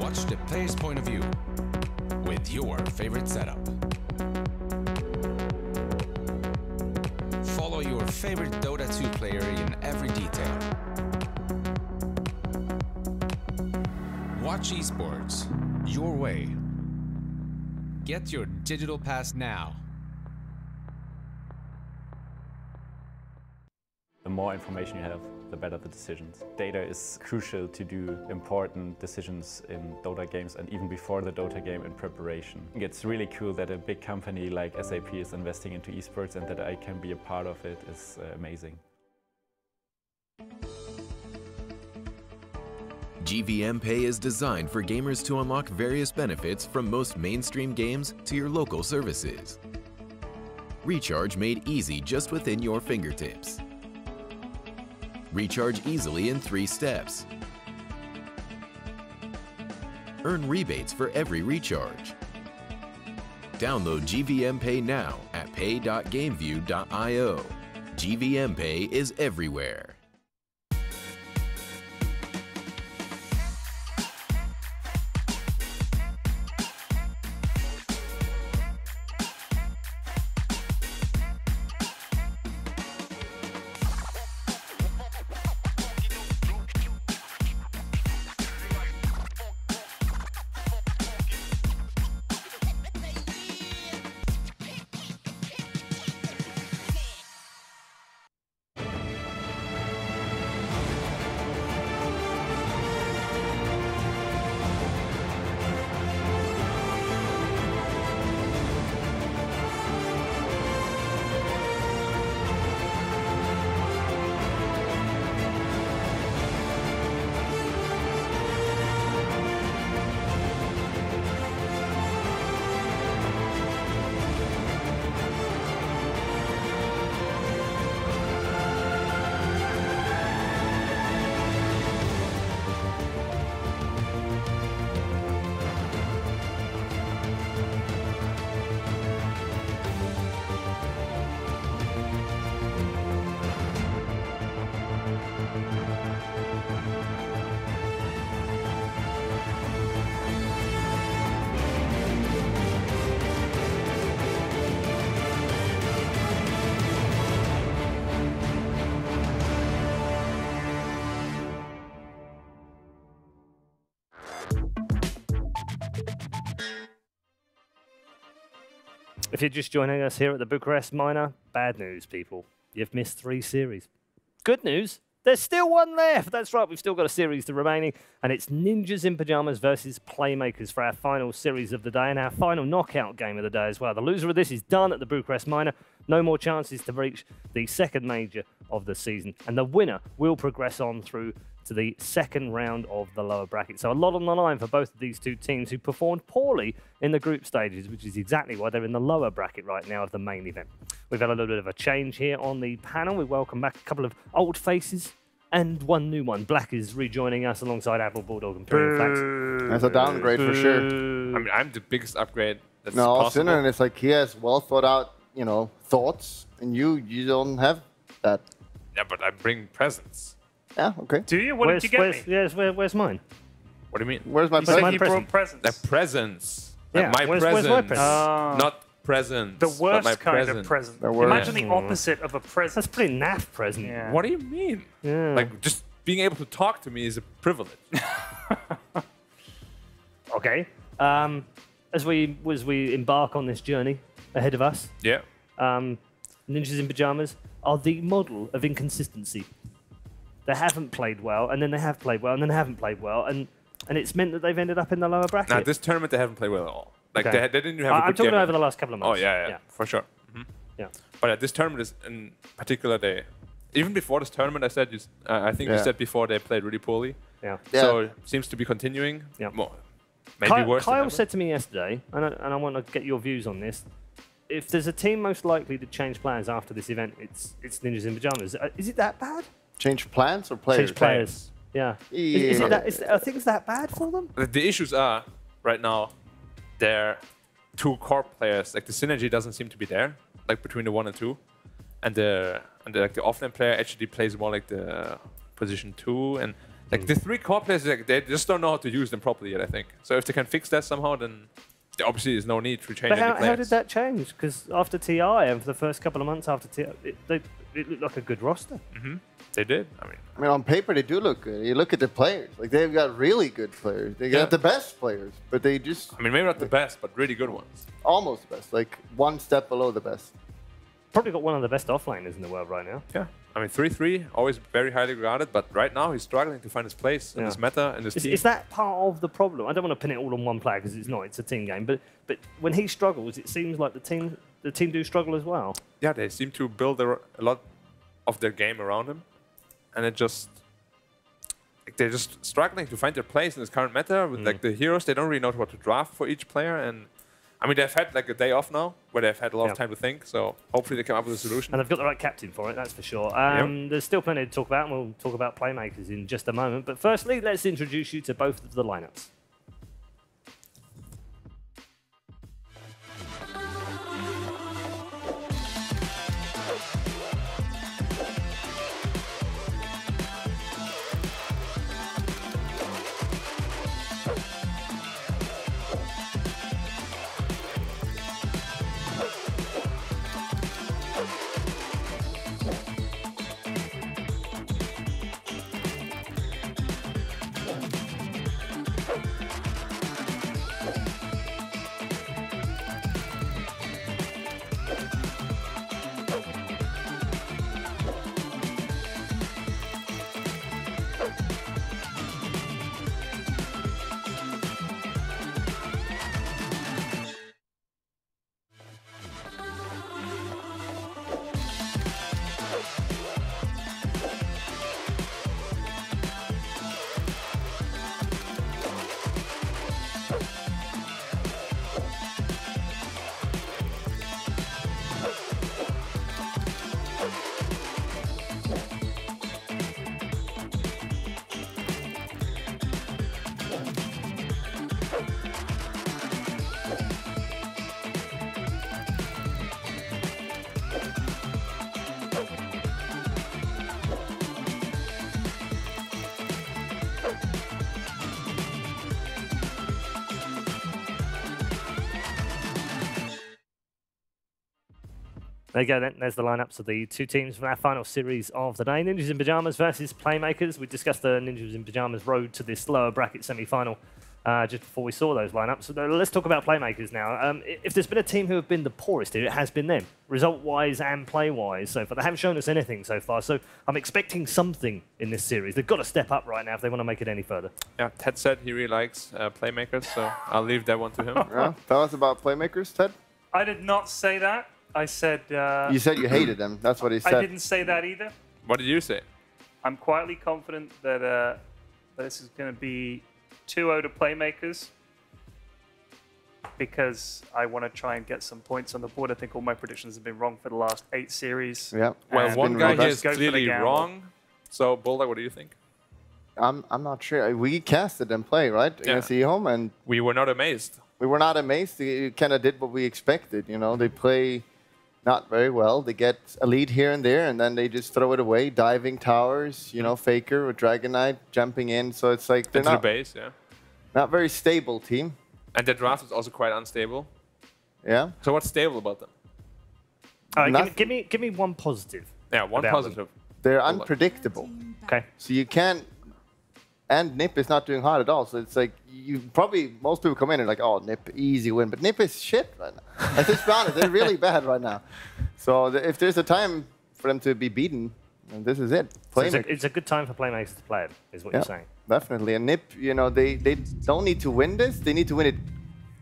Watch the player's point of view with your favorite setup. Follow your favorite Dota 2 player in every detail. Watch esports your way. Get your digital pass now. The more information you have, the better the decisions. Data is crucial to do important decisions in Dota games and even before the Dota game in preparation. It's really cool that a big company like SAP is investing into esports and that I can be a part of it is amazing. GVM Pay is designed for gamers to unlock various benefits from most mainstream games to your local services. Recharge made easy just within your fingertips. Recharge easily in 3 steps. Earn rebates for every recharge. Download GVM Pay now at pay.gameview.io. GVM Pay is everywhere. If you're just joining us here at the Bucharest Minor, bad news, people. You've missed 3 series. Good news, there's still one left. That's right, we've still got a series remaining, and it's Ninjas in Pyjamas versus Playmakers for our final series of the day and our final knockout game of the day as well. The loser of this is done at the Bucharest Minor. No more chances to reach the second major of the season, and the winner will progress on through to the second round of the lower bracket. So a lot on the line for both of these two teams who performed poorly in the group stages, which is exactly why they're in the lower bracket right now of the main event. We've had a little bit of a change here on the panel. We welcome back a couple of old faces and one new one. Black is rejoining us alongside Apple, Bulldog, and Imperial Flax. That's a downgrade for sure. I mean, I'm the biggest upgrade that's no, possible. Sinner, and it's like he has well thought out, you know, thoughts, and you don't have that. Yeah, but I bring presents. Yeah, okay. Do you? What did you get me? Yes, where's mine? What do you mean? Where's my present? my Brought presents. The presents. Yeah, Like my where's presents. my present? Not presents. The but my worst kind present. of present. The worst. Imagine the opposite of a present. That's a pretty naff present. Yeah. What do you mean? Yeah. Like, just being able to talk to me is a privilege. Okay. As we embark on this journey ahead of us, Yeah. Ninjas in Pyjamas are the model of inconsistency. They haven't played well, and then they have played well, and then they haven't played well, and it's meant that they've ended up in the lower bracket. Now, this tournament, they haven't played well at all. Like, Okay. they didn't even have a I'm good talking game. over the last couple of months. Oh, yeah, for sure. Yeah. But this tournament is in particular, even before this tournament, I said, I think you Yeah. said before they played really poorly. Yeah. So it seems to be continuing. Yeah. More, maybe worse than Kyle ever. said to me yesterday, and I want to get your views on this. If there's a team most likely to change plans after this event, it's Ninjas in Pyjamas. Is it that bad? Change plans or players? Change players. Yeah. Is it that? Are things that bad for them? The issues are, right now, their 2 core players, like the synergy doesn't seem to be there, like between the 1 and 2. And the offlane player actually plays more like the position 2. And like the 3 core players, like, they just don't know how to use them properly yet, I think. So if they can fix that somehow, then there obviously is no need to change But any players. how did that change? Because after TI and for the first couple of months after TI, it looked like a good roster. They did. I mean, on paper they do look good. You look at the players; like they've got really good players. They got the best players, but they just I mean, maybe not the best, but really good ones. almost the best, like one step below the best. Probably got one of the best offlaners in the world right now. Yeah. I mean, 3-3, always very highly regarded, but right now he's struggling to find his place in this meta, in this team. Is that part of the problem? I don't want to pin it all on one player because it's not. It's a team game. But when he struggles, it seems like the team do struggle as well. Yeah, they seem to build a lot of their game around him, and it just like, they're just struggling to find their place in this current meta with like the heroes. They don't really know what to draft for each player, and I mean they've had like a day off now where they've had a lot of time to think. So hopefully they come up with a solution. And they've got the right captain for it, that's for sure. There's still plenty to talk about, and we'll talk about playmakers in just a moment. But firstly, let's introduce you to both of the lineups. There you go then, there's the lineups of the two teams from our final series of the day. Ninjas in Pyjamas versus Playmakers. We discussed the Ninjas in Pyjamas road to this lower bracket semi-final just before we saw those lineups. So let's talk about playmakers now. If there's been a team who have been the poorest here, it has been them, result-wise and play-wise so far. They haven't shown us anything so far, so I'm expecting something in this series. They've got to step up right now if they want to make it any further. Yeah, Ted said he really likes playmakers, so I'll leave that one to him. Yeah. Tell us about playmakers, Ted. I did not say that. I said... you said you hated them. That's what he said. I didn't say that either. What did you say? I'm quietly confident that this is going to be 2-0 to playmakers because I want to try and get some points on the board. I think all my predictions have been wrong for the last 8 series. Yeah. Well, one guy here is clearly wrong. So, Bulldog, what do you think? I'm not sure. We casted them play, right? Against eHome, and we were not amazed. We were not amazed. They kind of did what we expected. You know, they play not very well. They get a lead here and there, and then they just throw it away. Diving towers, you know, Faker with Dragon Knight jumping in. So it's like they're Into not the base, yeah. Not very stable team. And the draft is also quite unstable. Yeah. So what's stable about them? All right, give me one positive. Yeah, one positive. Them. They're unpredictable. Okay. So you can't. And Nip is not doing hard at all. So it's like you probably most people come in and like, oh, Nip easy win, but Nip is shit right now. Let's just be honest, they're really bad right now. So if there's a time for them to be beaten, and this is it. So it's a good time for playmakers to play it, is what you're saying. Definitely. And Nip, you know, they don't need to win this. They need to win it,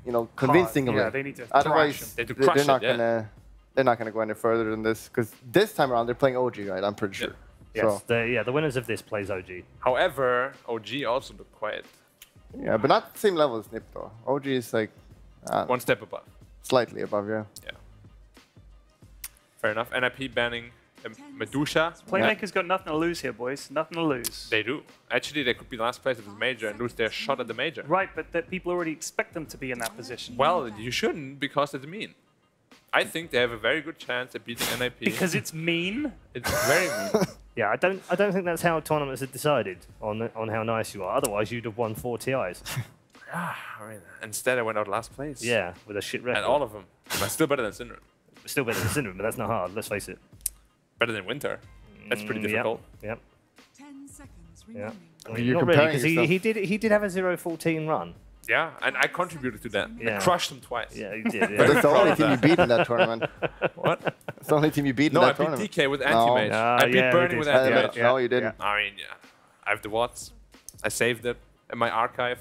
you know, convincingly. Yeah, they need to Otherwise, they're not gonna go any further than this because this time around they're playing OG, right? I'm pretty sure. Yes, the winners of this plays OG. However, OG also look quiet. Yeah, but not the same level as Nip though. OG is like one step above. Slightly above, yeah. Yeah. Fair enough. NIP banning Medusa. Playmakers got nothing to lose here, boys. Nothing to lose. They do. Actually, they could be last place of the major and lose their shot at the major. Right, but that people already expect them to be in that position. Well, you shouldn't because it's mean. I think they have a very good chance at beating NIP. Because it's mean? It's very mean. Yeah, I don't think that's how tournaments are decided on how nice you are. Otherwise, you'd have won 4 TIs. I mean, instead, I went out last place. Yeah, with a shit record. And all of them. But still better than Syndrome. Still better than Syndrome, but that's not hard. Let's face it. Better than Winter. That's pretty difficult. Yep. 10 seconds Yeah. remaining. I mean, not really, because he did have a 0-14 run. Yeah, and I contributed to that. Yeah. I crushed him twice. Yeah, you did. Yeah. But that's the only team you beat in that tournament. What? It's the only team you beat in that tournament. No, I beat DK with anti-mage. I beat Burning with anti-mage. No, you didn't. I mean, yeah. I have the watts. I saved it in my archive.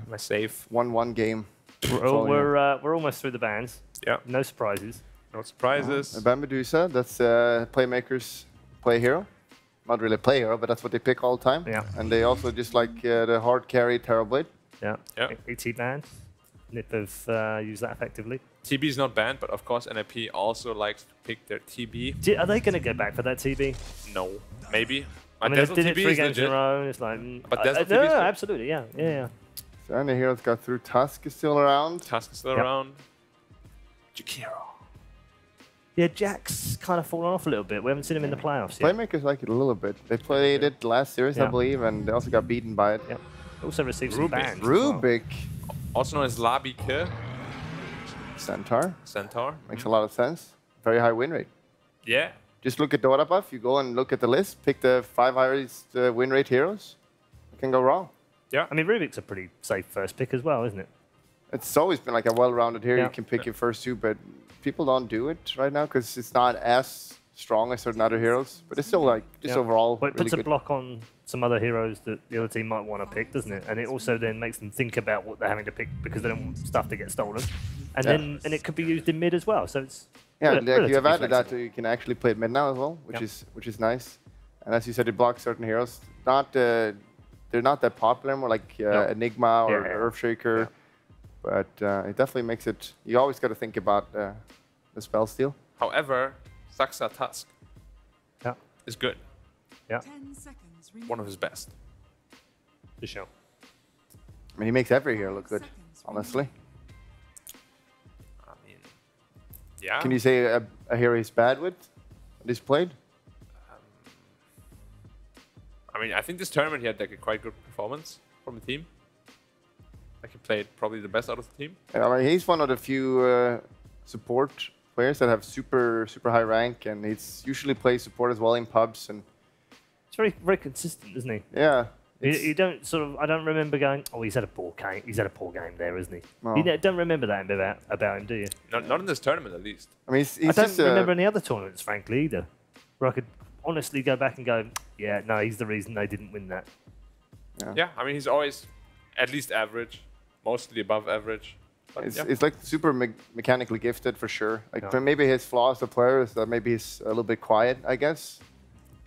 My save. 1-1 game. We're almost through the bans. Yeah. No surprises. No surprises. Ban Medusa, that's Playmakers play hero. Not really play hero, but that's what they pick all the time. Yeah. And they also just like the hard carry Terrorblade. Yeah. Yeah. ET banned. Nip have used that effectively. TB is not banned, but of course NIP also likes to pick their TB. Are they going to go back for that TB? No. Maybe. I mean, they did it 3 games in a row. It's like, but Desert TB no, is good. absolutely, yeah. So any heroes got through. Tusk is still around. Tusk is still around. Jakiro. Yeah, Jack's kind of fallen off a little bit. We haven't seen him in the playoffs yet. Playmakers like it a little bit. They played it last series, I believe, and they also got beaten by it. Yeah. Also received some bans. Rubik. Also known as Labike. Centaur. Centaur. Makes a lot of sense. Very high win rate. Yeah. Just look at Dota buff. You go and look at the list, pick the 5 highest win rate heroes. It can go wrong. Yeah. I mean, Rubik's a pretty safe first pick as well, isn't it? It's always been like a well-rounded hero. Yeah. You can pick your first 2, but people don't do it right now because it's not as strong as certain other heroes. But it's still like, just overall, But it really puts a good. block on some other heroes that the other team might want to pick, doesn't it? And it also then makes them think about what they're having to pick because they don't want stuff to get stolen. And then it could be used in mid as well. So it's Yeah, like you have relatively added that flexible. to you can actually play it mid now as well, which is nice. And as you said, it blocks certain heroes. Not they're not that popular more, like Enigma or Earthshaker, but it definitely makes it. You always got to think about the spell steal. However, Saxa Tusk is good. Yeah. 10 seconds remaining. One of his best. For sure. I mean, he makes every hero look good, honestly. I mean, yeah. Can you say a hero he's bad with that he's played? I mean, I think this tournament he had like a quite good performance from the team. Like he played probably the best out of the team. Yeah, I mean, he's one of the few support players that have super high rank, and he's usually plays support as well in pubs. And It's very consistent, isn't he? yeah, You don't sort of. I don't remember going. Oh, he's had a poor game. He's had a poor game there, isn't he? No. You don't remember that about him, do you? Not in this tournament, at least. I mean, I don't remember any other tournaments, frankly, either, where I could honestly go back and go, yeah, no, he's the reason they didn't win that. Yeah, I mean, he's always at least average, mostly above average. But It's like super mechanically gifted for sure. Like Yeah. but maybe his flaw as a player is that maybe he's a little bit quiet. I guess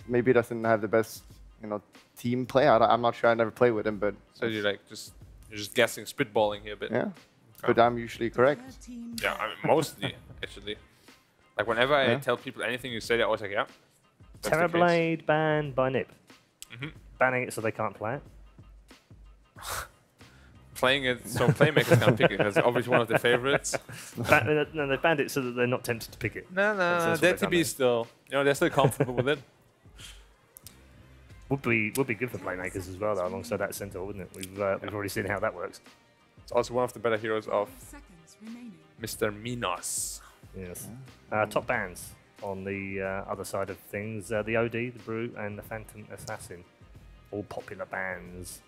maybe he doesn't have the best, team play. I'm not sure. I never played with him, but So you're just guessing, spitballing here a bit. yeah. But I'm usually correct. Yeah, I mean, mostly actually. Like whenever I Yeah. tell people anything you say, they're always like, yeah. that's the case. Terrorblade banned by NIP. Mhm. Banning it so they can't play it. Playing it so Playmaker's gonna pick it. That's obviously one of their favorites. No, they banned it so that they're not tempted to pick it. No, That's their what they've TB done still, they're still comfortable with it. Would be good for playmakers as well, though, alongside that centaur, wouldn't it? We've already seen how that works. It's also one of the better heroes of Mr. Minos. Yes. Top bands on the other side of things: the OD, the Brew, and the Phantom Assassin. All popular bands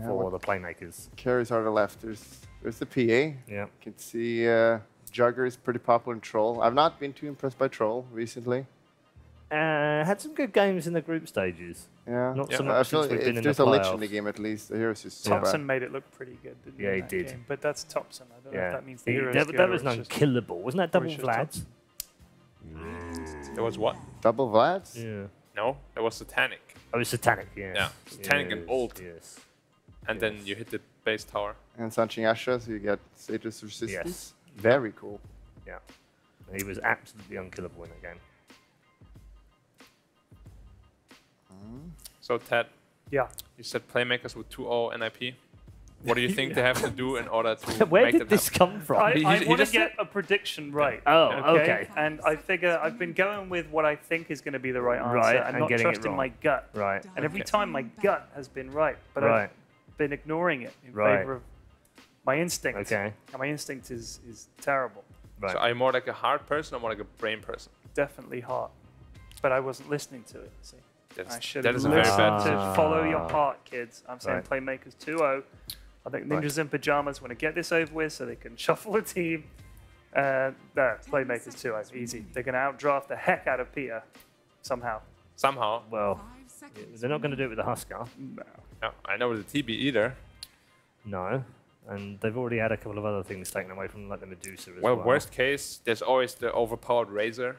for the playmakers. Carries are the left. There's the PA. Yeah. You can see Jugger is pretty popular in Troll. I've not been too impressed by Troll recently. Had some good games in the group stages. Yeah. Not so I much feel since we've if been in the there's a lich in the playoffs. game at least. The hero's just so Thompson bad. made it look pretty good, didn't he? Yeah, in he that did. game? But that's Thompson. I don't know if that means the He- hero's that, good that or was it's no just- killable. Wasn't that or double it's just Vlad's? There was what? Double Vlads? Yeah. No, it was Satanic. Oh, it's Satanic, yeah. Yeah, Satanic and ult. Yes. And then you hit the base tower. And Sanching Asha, so you get Sage's resistance. Yes. Very cool. Yeah. He was absolutely unkillable in that game. So Ted, Yeah. you said Playmakers with 2-0 NIP. What do you think they have to do in order to Where make did them this happen? come from? I He want to just get a prediction right. Oh, okay. And I figure I've been going with what I think is going to be the right answer Right, and and not getting it trusting wrong. my gut. Right. And every Okay. time my gut has been right, but Right. I've been ignoring it in Right. favor of my instinct. Okay. And my instinct is terrible. Right. So are you more like a heart person or more like a brain person? Definitely heart. But I wasn't listening to it. See, That's- I should that have is a very listened bad to follow your heart, kids. I'm saying Right. Playmakers 2-0. I think Ninjas in Pajamas want to get this over with so they can shuffle the team. No, Playmakers 2-0. Easy. They're going to outdraft the heck out of Peter somehow. Somehow. Well, they're not going to do it with the Husker. No. No, I know with the TB either. No. And they've already had a couple of other things taken away from them, like the Medusa as Well, well. worst case, there's always the overpowered Razor.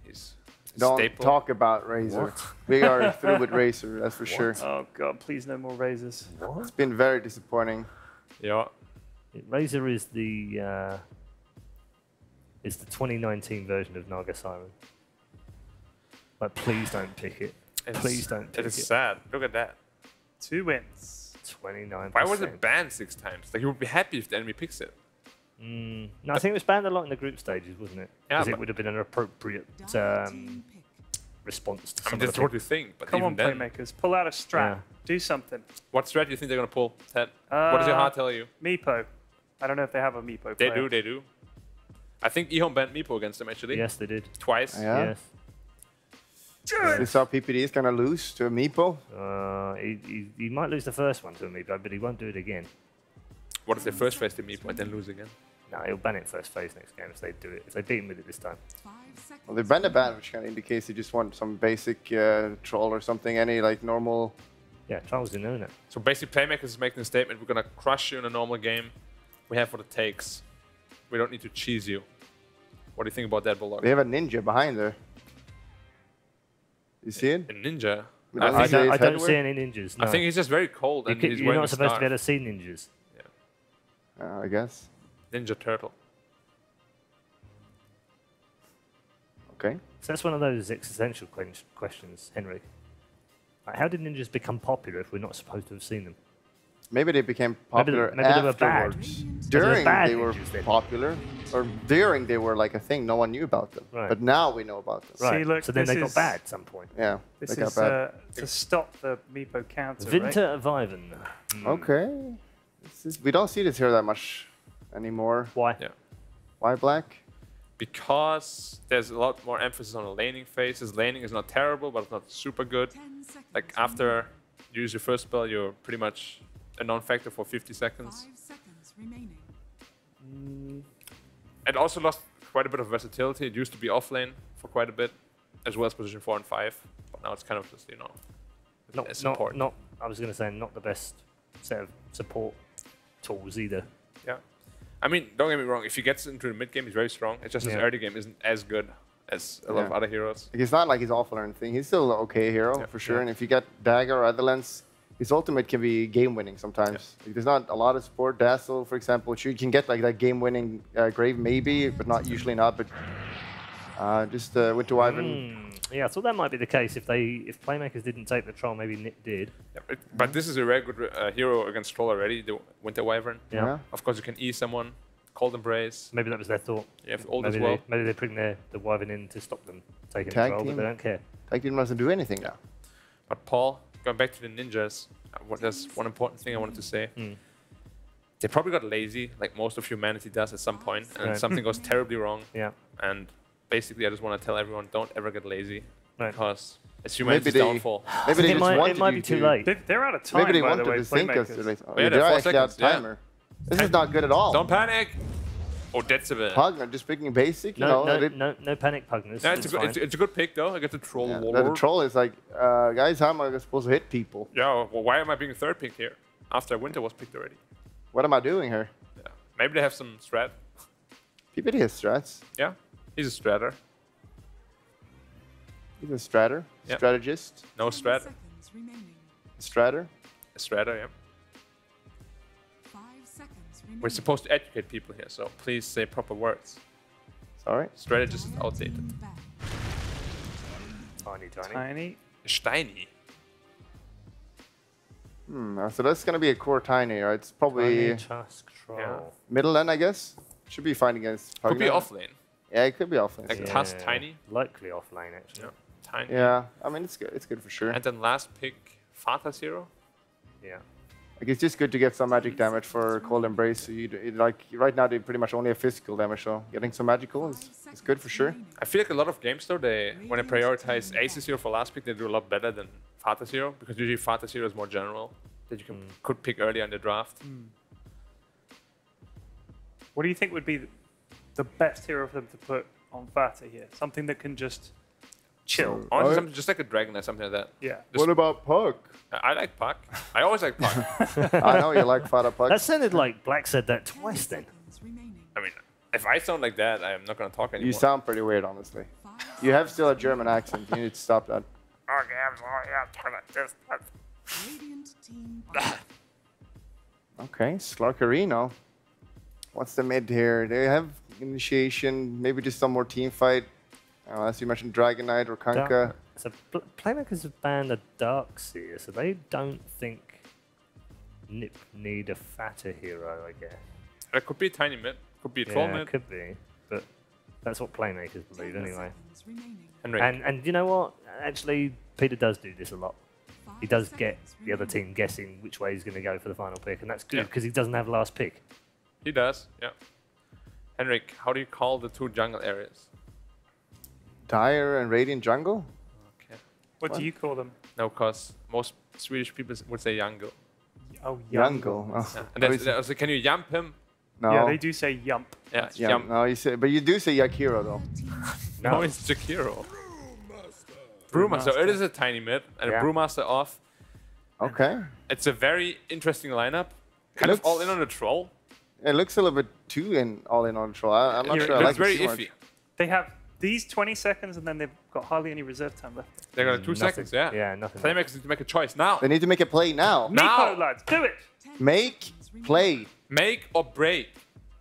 He's a Don't staple. talk about Razor. We are through with Razor, that's for sure. Oh, God, please no more razors. It's been very disappointing. Yeah. Razor is the 2019 version of Naga Siren. But please don't pick it. Please don't pick It is sad. Look at that. 2 wins. 29%. Why was it banned 6 times? Like, you would be happy if the enemy picks it. No, I think it was banned a lot in the group stages, wasn't it? Yeah, Because it but- would have been an appropriate response to I some mean, of that's the what you think, but Come even on, then... Playmakers. Pull out a strat. Yeah. Do something. What strat do you think they're going to pull, Ted? What does your heart tell you? Meepo. I don't know if they have a Meepo They player. do, they do. I think Ehon banned Meepo against them, actually. Yes, they did. Twice. Yeah. Yes. This how PPD is gonna lose to a Meepo. He might lose the first one to a Meepo, but he won't do it again. What if they first face the Meepo and then lose again? No, he'll ban it first phase next game if they do it. If they beat him with it this time. Well, they banned a ban, which kind of indicates they just want some basic troll or something. Any like normal. Yeah, Charles didn't own it. So basically, Playmakers is making a statement. We're going to crush you in a normal game. We have what it takes. We don't need to cheese you. What do you think about that, Bulldog? They have a ninja behind there. You see it? A ninja? I don't see any ninjas. No. I think he's just very cold and he's You're wearing not a supposed to scarf. be able to see ninjas. I guess. Ninja Turtle. Okay. So that's one of those existential questions, Henry. Like, how did ninjas become popular if we're not supposed to have seen them? Maybe they became Maybe they- popular maybe they were bad. afterwards. Maybe they were During bad they were ninjas then. popular, or during they were like a thing. No one knew about them. Right. But now we know about them. Right. See, look, so then this they got is- bad at some point. Yeah. This they got is bad. to stop the Meepo counter, Winter right? Viven. Okay. We don't see this here that much anymore. Why? Yeah. Why black? Because there's a lot more emphasis on the laning phase. His laning is not terrible, but it's not super good. Like after You use your first spell, you're pretty much a non-factor for 50 seconds. 5 seconds remaining. It also lost quite a bit of versatility. It used to be off lane for quite a bit, as well as position 4 and 5. But now it's kind of just, you know, Not. I was going to say not the best set of support tools either. Yeah. I mean, don't get me wrong. If he gets into the mid game, he's very strong. It's just his early game isn't as good as a lot of other heroes. Like, it's not like he's awful or anything. He's still an okay hero for sure. And if you get Dagger or Otherlands, his ultimate can be game-winning sometimes. Like, there's not a lot of support. Dazzle, for example, which you can get like that game-winning Grave maybe, but not usually not. But just Winter Wyvern. Yeah, I thought that might be the case if Playmakers didn't take the troll, maybe Nick did. Yeah, but this is a very good hero against troll already, the Winter Wyvern. Yeah. Of course, you can E someone, Cold Embrace. Maybe that was their thought. Yeah, old as well. Maybe they bring the Wyvern in to stop them taking the Tag troll, team. but they don't care. Tag team doesn't do anything now. But Paul, going back to the ninjas, there's one important thing I wanted to say. They probably got lazy, like most of humanity does at some point, and something goes terribly wrong. Yeah. And basically, I just want to tell everyone, don't ever get lazy. Right. Because it's humanity's downfall. Maybe they just wanted it might be too late. They're out of time. Maybe they by the wanted way, to think us. Playmakers. Like, Yeah, they're they're 4 actually out of seconds, yeah. timer. This is not good at all. Don't panic. Oh, that's a bit. Pugner, just picking basic, you know. No panic, Pugners. Yeah, it's a good pick though. I get the troll Yeah, warlord. the troll is like, guys, how am I supposed to hit people? Yeah, well, why am I being third pick here? After Winter was picked already. What am I doing here? Yeah. Maybe they have some strat. PPD has strats. Yeah, he's a stratter. He's a stratter. Yep. Strategist. No strat. Seconds remaining. Stratter. A stratter, yeah. 5 seconds remaining. We're supposed to educate people here, so please say proper words. Sorry. Strategist is outdated. Tiny. Steiny. So that's going to be a core tiny, right? It's probably Tusk troll. Yeah. middle lane, I guess. Should be fine against Could be Pugner. off lane. Yeah, it could be off lane. Like Tusk, Tiny. Likely off lane, actually. Yeah. Tiny. Yeah, I mean, it's good. It's good for sure. And then last pick, Father's hero. Yeah. Like, it's just good to get some magic damage for Cold Embrace. So like right now they pretty much only have physical damage, so getting some magical is good for sure. I feel like a lot of games though, when they prioritize Ace's hero for last pick, they do a lot better than Father's hero, because usually Father's hero is more general that you could pick earlier in the draft. What do you think would be the best hero for them to put on Vata here? Something that can just chill. Honestly, something just like a dragon or something like that. Yeah. What about Puck? I like Puck. I always like Puck. I know you like Fata Puck. That sounded like Black said that twice then. I mean, if I sound like that, I'm not going to talk anymore. You sound pretty weird, honestly. You have still a German accent. You need to stop that. Okay, I'm sorry. I'm talking like this. Radiant team. Okay, Slarkarino. What's the mid here? They have initiation, maybe just some more team fight. As you mentioned, Dragon Knight or Kanka. So Playmakers have banned a Darkseer, so they don't think Nip need a fatter hero, I guess. It could be a tiny mid. Could be a troll Yeah, mid. it could be, but that's what Playmakers believe anyway. Henrik. And you know what? Actually, Peter does do this a lot. He does get the other team guessing which way he's going to go for the final pick, and that's good because he doesn't have last pick. He does, yeah. Henrik, how do you call the two jungle areas? Dire and Radiant Jungle? Okay. What do you call them? No, because most Swedish people would say jungle. Oh, Jungle. Oh. Yeah. And that's, can you yump him? No. Yeah, they do say yump. Yeah, Yump. No, you say, but you do say Yakiro though. No, it's Jakiro. Brewmaster. It is a tiny mid and a Brewmaster off. Okay. It's a very interesting lineup. Kind of all in on the troll. It looks a little bit too all in on troll. I'm not sure. I like It's very it too much. iffy. They have these 20 seconds and then they've got hardly any reserve time left. They got 2 seconds, yeah. Yeah, nothing. Playmakers need to make a choice now. They need to make a play now. Miko, lads, do it! Make play. Make or break.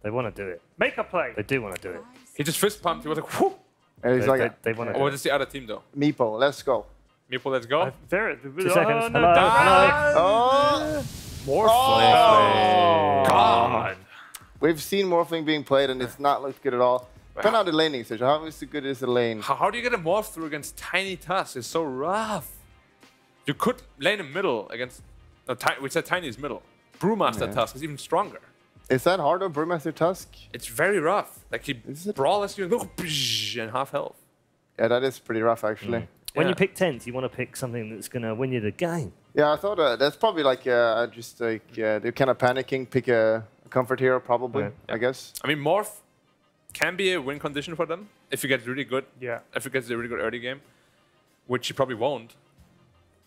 They want to do it. Make a play. They do want to do it. He just fist pumped. He was like, whoop. And he's like, they want to Or do what it. is the other team though? Meepo, let's go. Meeple, let's go. There, 2 seconds. no, Hello. no. Oh! Morphling. God. We've seen Morphling being played and it's not looked good at all. Depending on the laning stage. How is it good is the lane? How do you get a morph through against Tiny Tusk? It's so rough. You could lane in middle against... we said Tiny is middle. Brewmaster Tusk is even stronger. Is that hard on Brewmaster Tusk? It's very rough. Like he brawls you and half health. Yeah, that is pretty rough actually. When you pick 10th, you want to pick something that's going to win you the game. Yeah, I thought that's probably like just like they're kind of panicking. Pick a comfort hero, probably. I guess. I mean, Morph can be a win condition for them if you get really good. Yeah. If you get a really good early game, which you probably won't,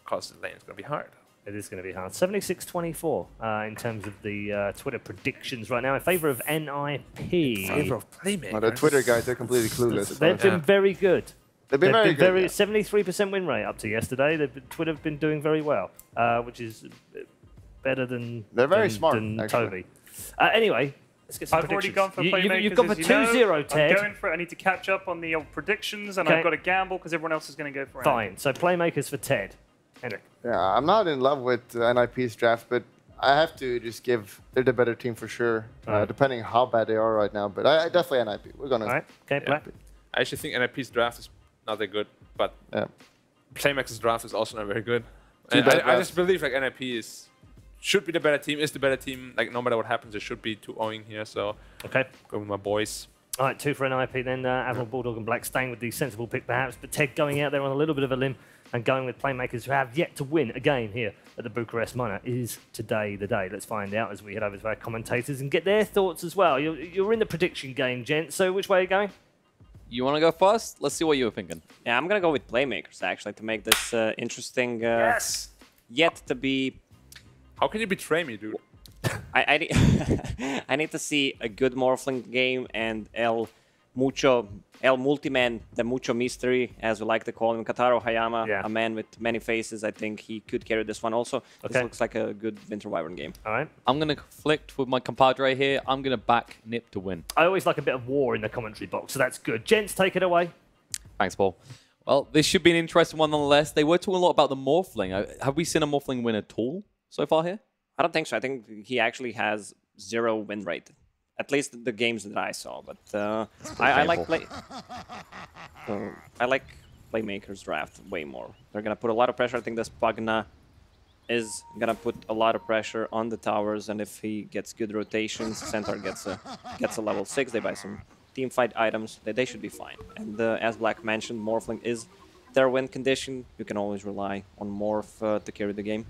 because the lane is going to be hard. It is going to be hard. 76-24 in terms of the Twitter predictions right now in favor of NIP. Favor of Playmakers. Oh, the Twitter guys, they're completely clueless. They've been very good. They've been very good. 73% win rate up to yesterday. Twitter have been doing very well, which is better than They're very than, smart, than actually. Toby. Anyway, let's get some I've already predictions. gone for Playmakers. You've gone for as you know. 2-0, Ted. I'm going for it. I need to catch up on the old predictions, and Okay. I've got to gamble because everyone else is going to go for it. Fine. So Playmakers for Ted. Henrik. Yeah, I'm not in love with NIP's draft, but I have to just give they're the better team for sure, depending how bad they are right now. But I definitely NIP. We're gonna. All right. Okay, Black. I actually think NIP's draft is not that good, but Playmakers' draft is also not very good. Two And bad I drafts. just believe like NIP should be the better team, is the better team. Like no matter what happens, it should be 2-0 here. So okay, go with my boys. All right, 2 for NIP then. Admiral Bulldog and Black staying with the sensible pick perhaps, but Ted going out there on a little bit of a limb and going with Playmakers who have yet to win a game here at the Bucharest Minor. Is today the day? Let's find out as we head over to our commentators and get their thoughts as well. You're in the prediction game, gents, so which way are you going? You want to go first? Let's see what you were thinking. Yeah, I'm going to go with Playmakers, actually, to make this interesting. Yes! Yet to be... How can you betray me, dude? I need to see a good Morphling game and El Multiman, the Mucho Mystery, as we like to call him, Kataro Hayama, a man with many faces. I think he could carry this one also. This looks like a good Winter Wyvern game. All right. I'm going to conflict with my compadre here. I'm going to back Nip to win. I always like a bit of war in the commentary box, so that's good. Gents, take it away. Thanks, Paul. Well, this should be an interesting one nonetheless. They were talking a lot about the Morphling. Have we seen a Morphling win at all so far here? I don't think so. I think he actually has 0 win rate. At least the games that I saw. But I like Playmakers draft way more. They're going to put a lot of pressure. I think this Pugna is going to put a lot of pressure on the towers. And if he gets good rotations, Centaur gets a level 6. They buy some team fight items. They should be fine. And as Black mentioned, Morphling is their win condition. You can always rely on Morph to carry the game.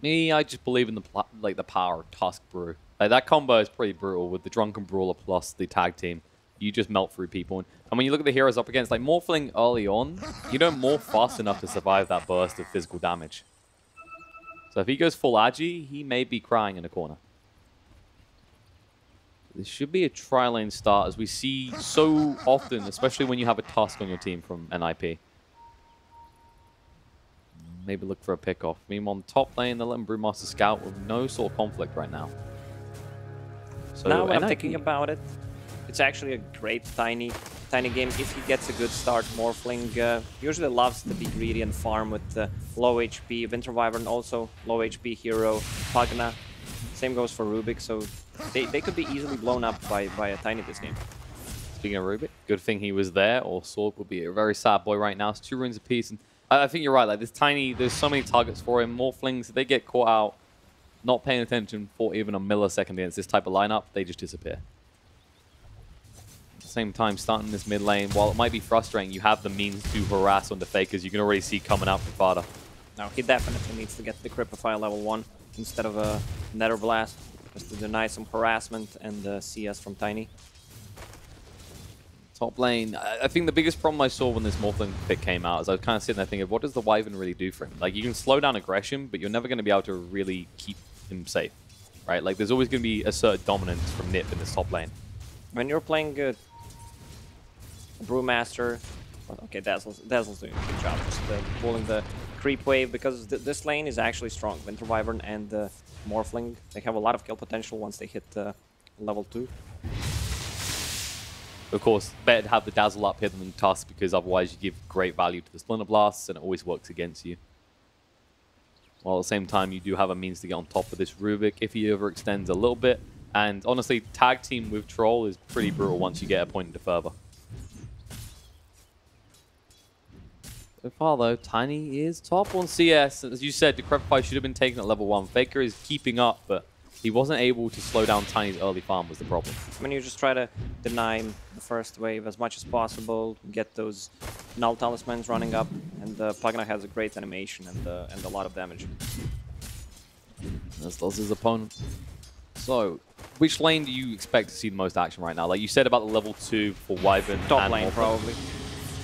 Me, I just believe in the power of Tusk Brew. Like, that combo is pretty brutal with the Drunken Brawler plus the tag team. You just melt through people. And when you look at the heroes up against, like, Morphling early on, you don't morph fast enough to survive that burst of physical damage. So if he goes full Agi, he may be crying in a corner. This should be a tri-lane start, as we see so often, especially when you have a Tusk on your team from NIP. Maybe look for a pick-off. Meanwhile, on the top lane, they're letting Brewmaster scout with no sort of conflict right now. So now when I'm thinking about it, it's actually a great tiny game. If he gets a good start, Morphling usually loves to be greedy and farm with low HP. Winter Wyvern also low HP hero. Pugna, same goes for Rubik. So they could be easily blown up by a tiny this game. Speaking of Rubik, good thing he was there, or Sorg would be a very sad boy right now. It's 2 runes apiece, and I think you're right. Like there's so many targets for him. Morphlings, if they get caught out, not paying attention for even a millisecond against this type of lineup, they just disappear. At the same time, starting this mid lane, while it might be frustrating, you have the means to harass on the Fakers. You can already see coming out from Fada. Now he definitely needs to get the Cripify level 1 instead of a Nether Blast, just to deny some harassment and CS from Tiny. Top lane, I think the biggest problem I saw when this Morphling pick came out is I was kind of sitting there thinking, what does the Wyvern really do for him? Like, you can slow down aggression, but you're never going to be able to really keep him safe, right? Like, there's always going to be asserted dominance from Nip in this top lane. When you're playing Brewmaster, okay, Dazzle's doing a good job just pulling the creep wave, because this lane is actually strong. Winter Wyvern and Morphling, they have a lot of kill potential once they hit level 2. Of course, better to have the Dazzle up here than Tusk, because otherwise you give great value to the Splinter Blasts and it always works against you. While at the same time, you do have a means to get on top of this Rubik if he overextends a little bit. And honestly, tag team with Troll is pretty brutal once you get a point into further. So far though, Tiny is top on CS. As you said, Decrepify should have been taken at level 1. Faker is keeping up, but He wasn't able to slow down Tiny's early farm was the problem. I mean, you just try to deny him the first wave as much as possible, get those null talismans running up, and Pugna has a great animation and a lot of damage. As does his opponent. So, which lane do you expect to see the most action right now? Like you said about the level 2 for Wyvern. Top lane, probably.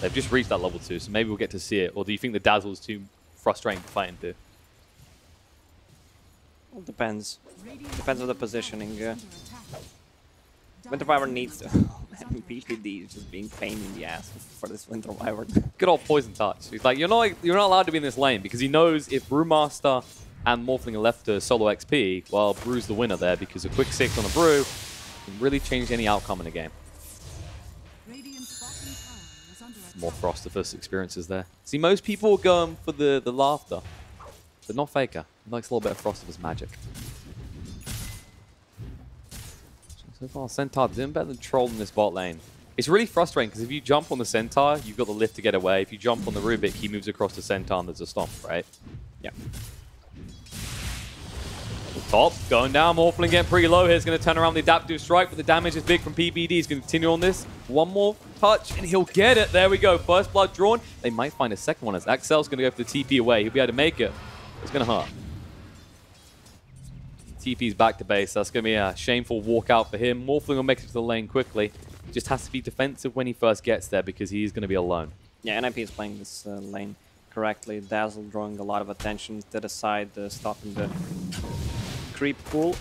They've just reached that level 2, so maybe we'll get to see it. Or do you think the Dazzle is too frustrating to fight into? Well, depends. Depends on the positioning. Winter Wyvern needs to... PPD is just being pain in the ass for this Winter Wyvern. Good old Poison Touch. He's like, you're not allowed to be in this lane because he knows if Brewmaster and Morphling are left to solo XP, well, Brew's the winner there because a quick 6 on a Brew can really change any outcome in a game. More Frostifus experiences there. See, most people are going for the laughter, but not Faker. He likes a little bit of Frostifus magic. So far, Centaur doing better than Troll in this bot lane. It's really frustrating because if you jump on the Centaur, you've got the lift to get away. If you jump on the Rubik, he moves across the Centaur and there's a stomp, right? Yeah. Top, going down, Morphling getting pretty low here. He's going to turn around the Adaptive Strike, but the damage is big from PBD. He's going to continue on this. One more touch, and he'll get it. There we go. First blood drawn. They might find a second one as Axel's going to go for the TP away. He'll be able to make it. It's going to hurt. TP's back to base. That's going to be a shameful walkout for him. Morphling will make it to the lane quickly. Just has to be defensive when he first gets there because he's going to be alone. Yeah, NIP is playing this lane correctly. Dazzle drawing a lot of attention to the side, stopping the creep pool.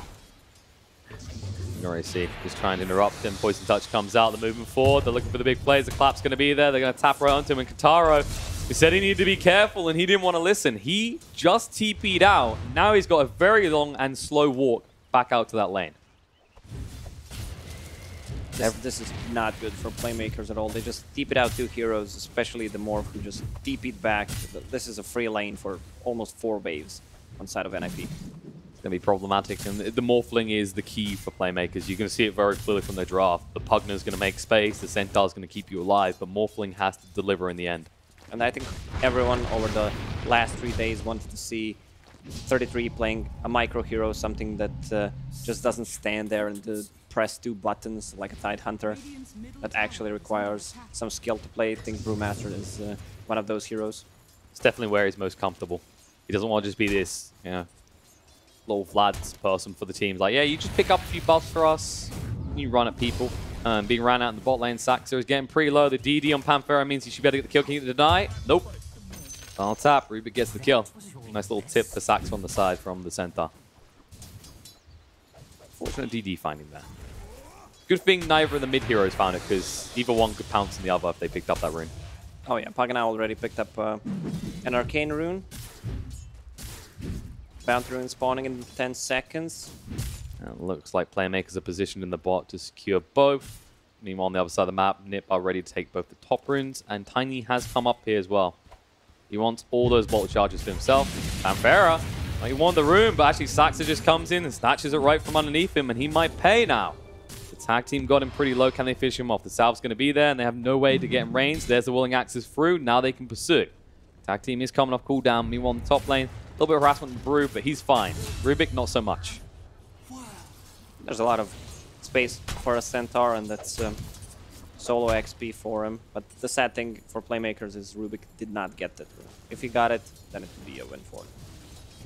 You already see, just trying to interrupt him. Poison Touch comes out, they're moving forward, they're looking for the big plays, the clap's going to be there, they're going to tap right onto him, and Kataro, he said he needed to be careful and he didn't want to listen. He just TP'd out, now he's got a very long and slow walk back out to that lane. This is not good for playmakers at all. They just TP'd out 2 heroes, especially the Morph who just TP'd back. This is a free lane for almost 4 waves on side of NIP. Going to be problematic, and the Morphling is the key for playmakers. You're going to see it very clearly from their draft. The Pugna's going to make space, the Centaur's going to keep you alive, but Morphling has to deliver in the end. And I think everyone over the last 3 days wanted to see 33 playing a micro hero, something that just doesn't stand there and press 2 buttons like a Tide Hunter. That actually requires some skill to play. I think Brewmaster is one of those heroes. It's definitely where he's most comfortable. He doesn't want to just be this, you know, little Vlad's person for the team. Like, yeah, you just pick up a few buffs for us, you run at people. Being ran out in the bot lane, Saxo is getting pretty low. The DD on Panthera means he should be able to get the kill. Can he deny? Nope. Final tap, Rubik gets the kill. Nice little tip for Saxo on the side from the Centaur. Fortunate DD finding that. Good thing neither of the mid heroes found it, because either one could pounce on the other if they picked up that rune. Oh yeah, Pugna already picked up an Arcane rune. Bounty rune spawning in 10 seconds. And it looks like playmakers are positioned in the bot to secure both. Meanwhile, on the other side of the map, Nip are ready to take both the top runes, and Tiny has come up here as well. He wants all those bolt charges to himself. Panthera, well, he won the rune, but actually Saxa just comes in and snatches it right from underneath him, and he might pay now. The tag team got him pretty low. Can they finish him off? The salve's going to be there, and they have no way to get in range. There's the Willing Axes through. Now they can pursue. Tag team is coming off cooldown. Meanwhile, on the top lane, a little bit of harassment with Brew, but he's fine. Rubik, not so much. There's a lot of space for a Centaur, and that's solo XP for him. But the sad thing for playmakers is Rubik did not get that rune. If he got it, then it would be a win for him.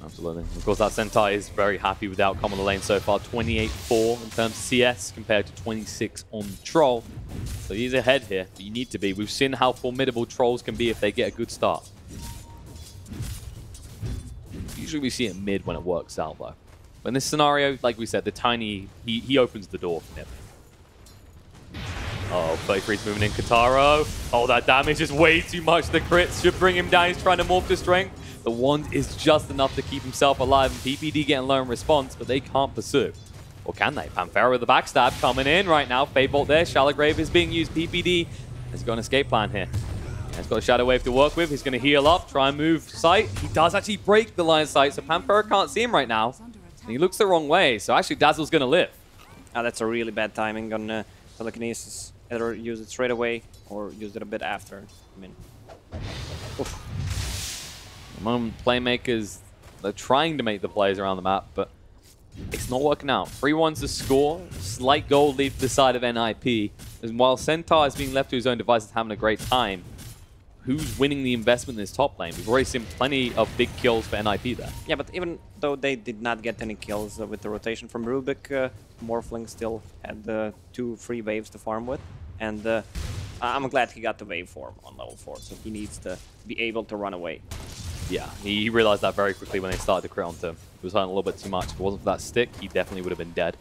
Absolutely. Of course, that Centaur is very happy with the outcome on the lane so far. 28-4 in terms of CS compared to 26 on Troll. So he's ahead here, but you need to be. We've seen how formidable Trolls can be if they get a good start. Usually we see it mid when it works out, though. But in this scenario, like we said, the Tiny, he opens the door for Nip. Oh, 33's moving in. Kataro. Oh, that damage is way too much. The crits should bring him down. He's trying to morph to strength. The wand is just enough to keep himself alive. And PPD getting low in response, but they can't pursue. Or can they? Panthera with the backstab coming in right now. Fade Bolt there. Shallow Grave is being used. PPD has got an escape plan here. He's got a Shadow Wave to work with. He's going to heal up, try and move sight. He does actually break the line of sight, so Panthera can't see him right now. And he looks the wrong way, so actually Dazzle's going to live. Oh, that's a really bad timing on Telekinesis. Either use it straight away or use it a bit after. I mean, oof. The moment playmakers, they're trying to make the plays around the map, but It's not working out. 3-1's the score. Slight goal lead to the side of NIP. And while Centaur is being left to his own devices having a great time, who's winning the investment in this top lane? We've already seen plenty of big kills for NIP there. Yeah, but even though they did not get any kills with the rotation from Rubik, Morphling still had 2 free waves to farm with. And I'm glad he got the wave form on level 4, so he needs to be able to run away. Yeah, he realized that very quickly when they started to crit onto him. He was hurting a little bit too much. If it wasn't for that stick, he definitely would have been dead.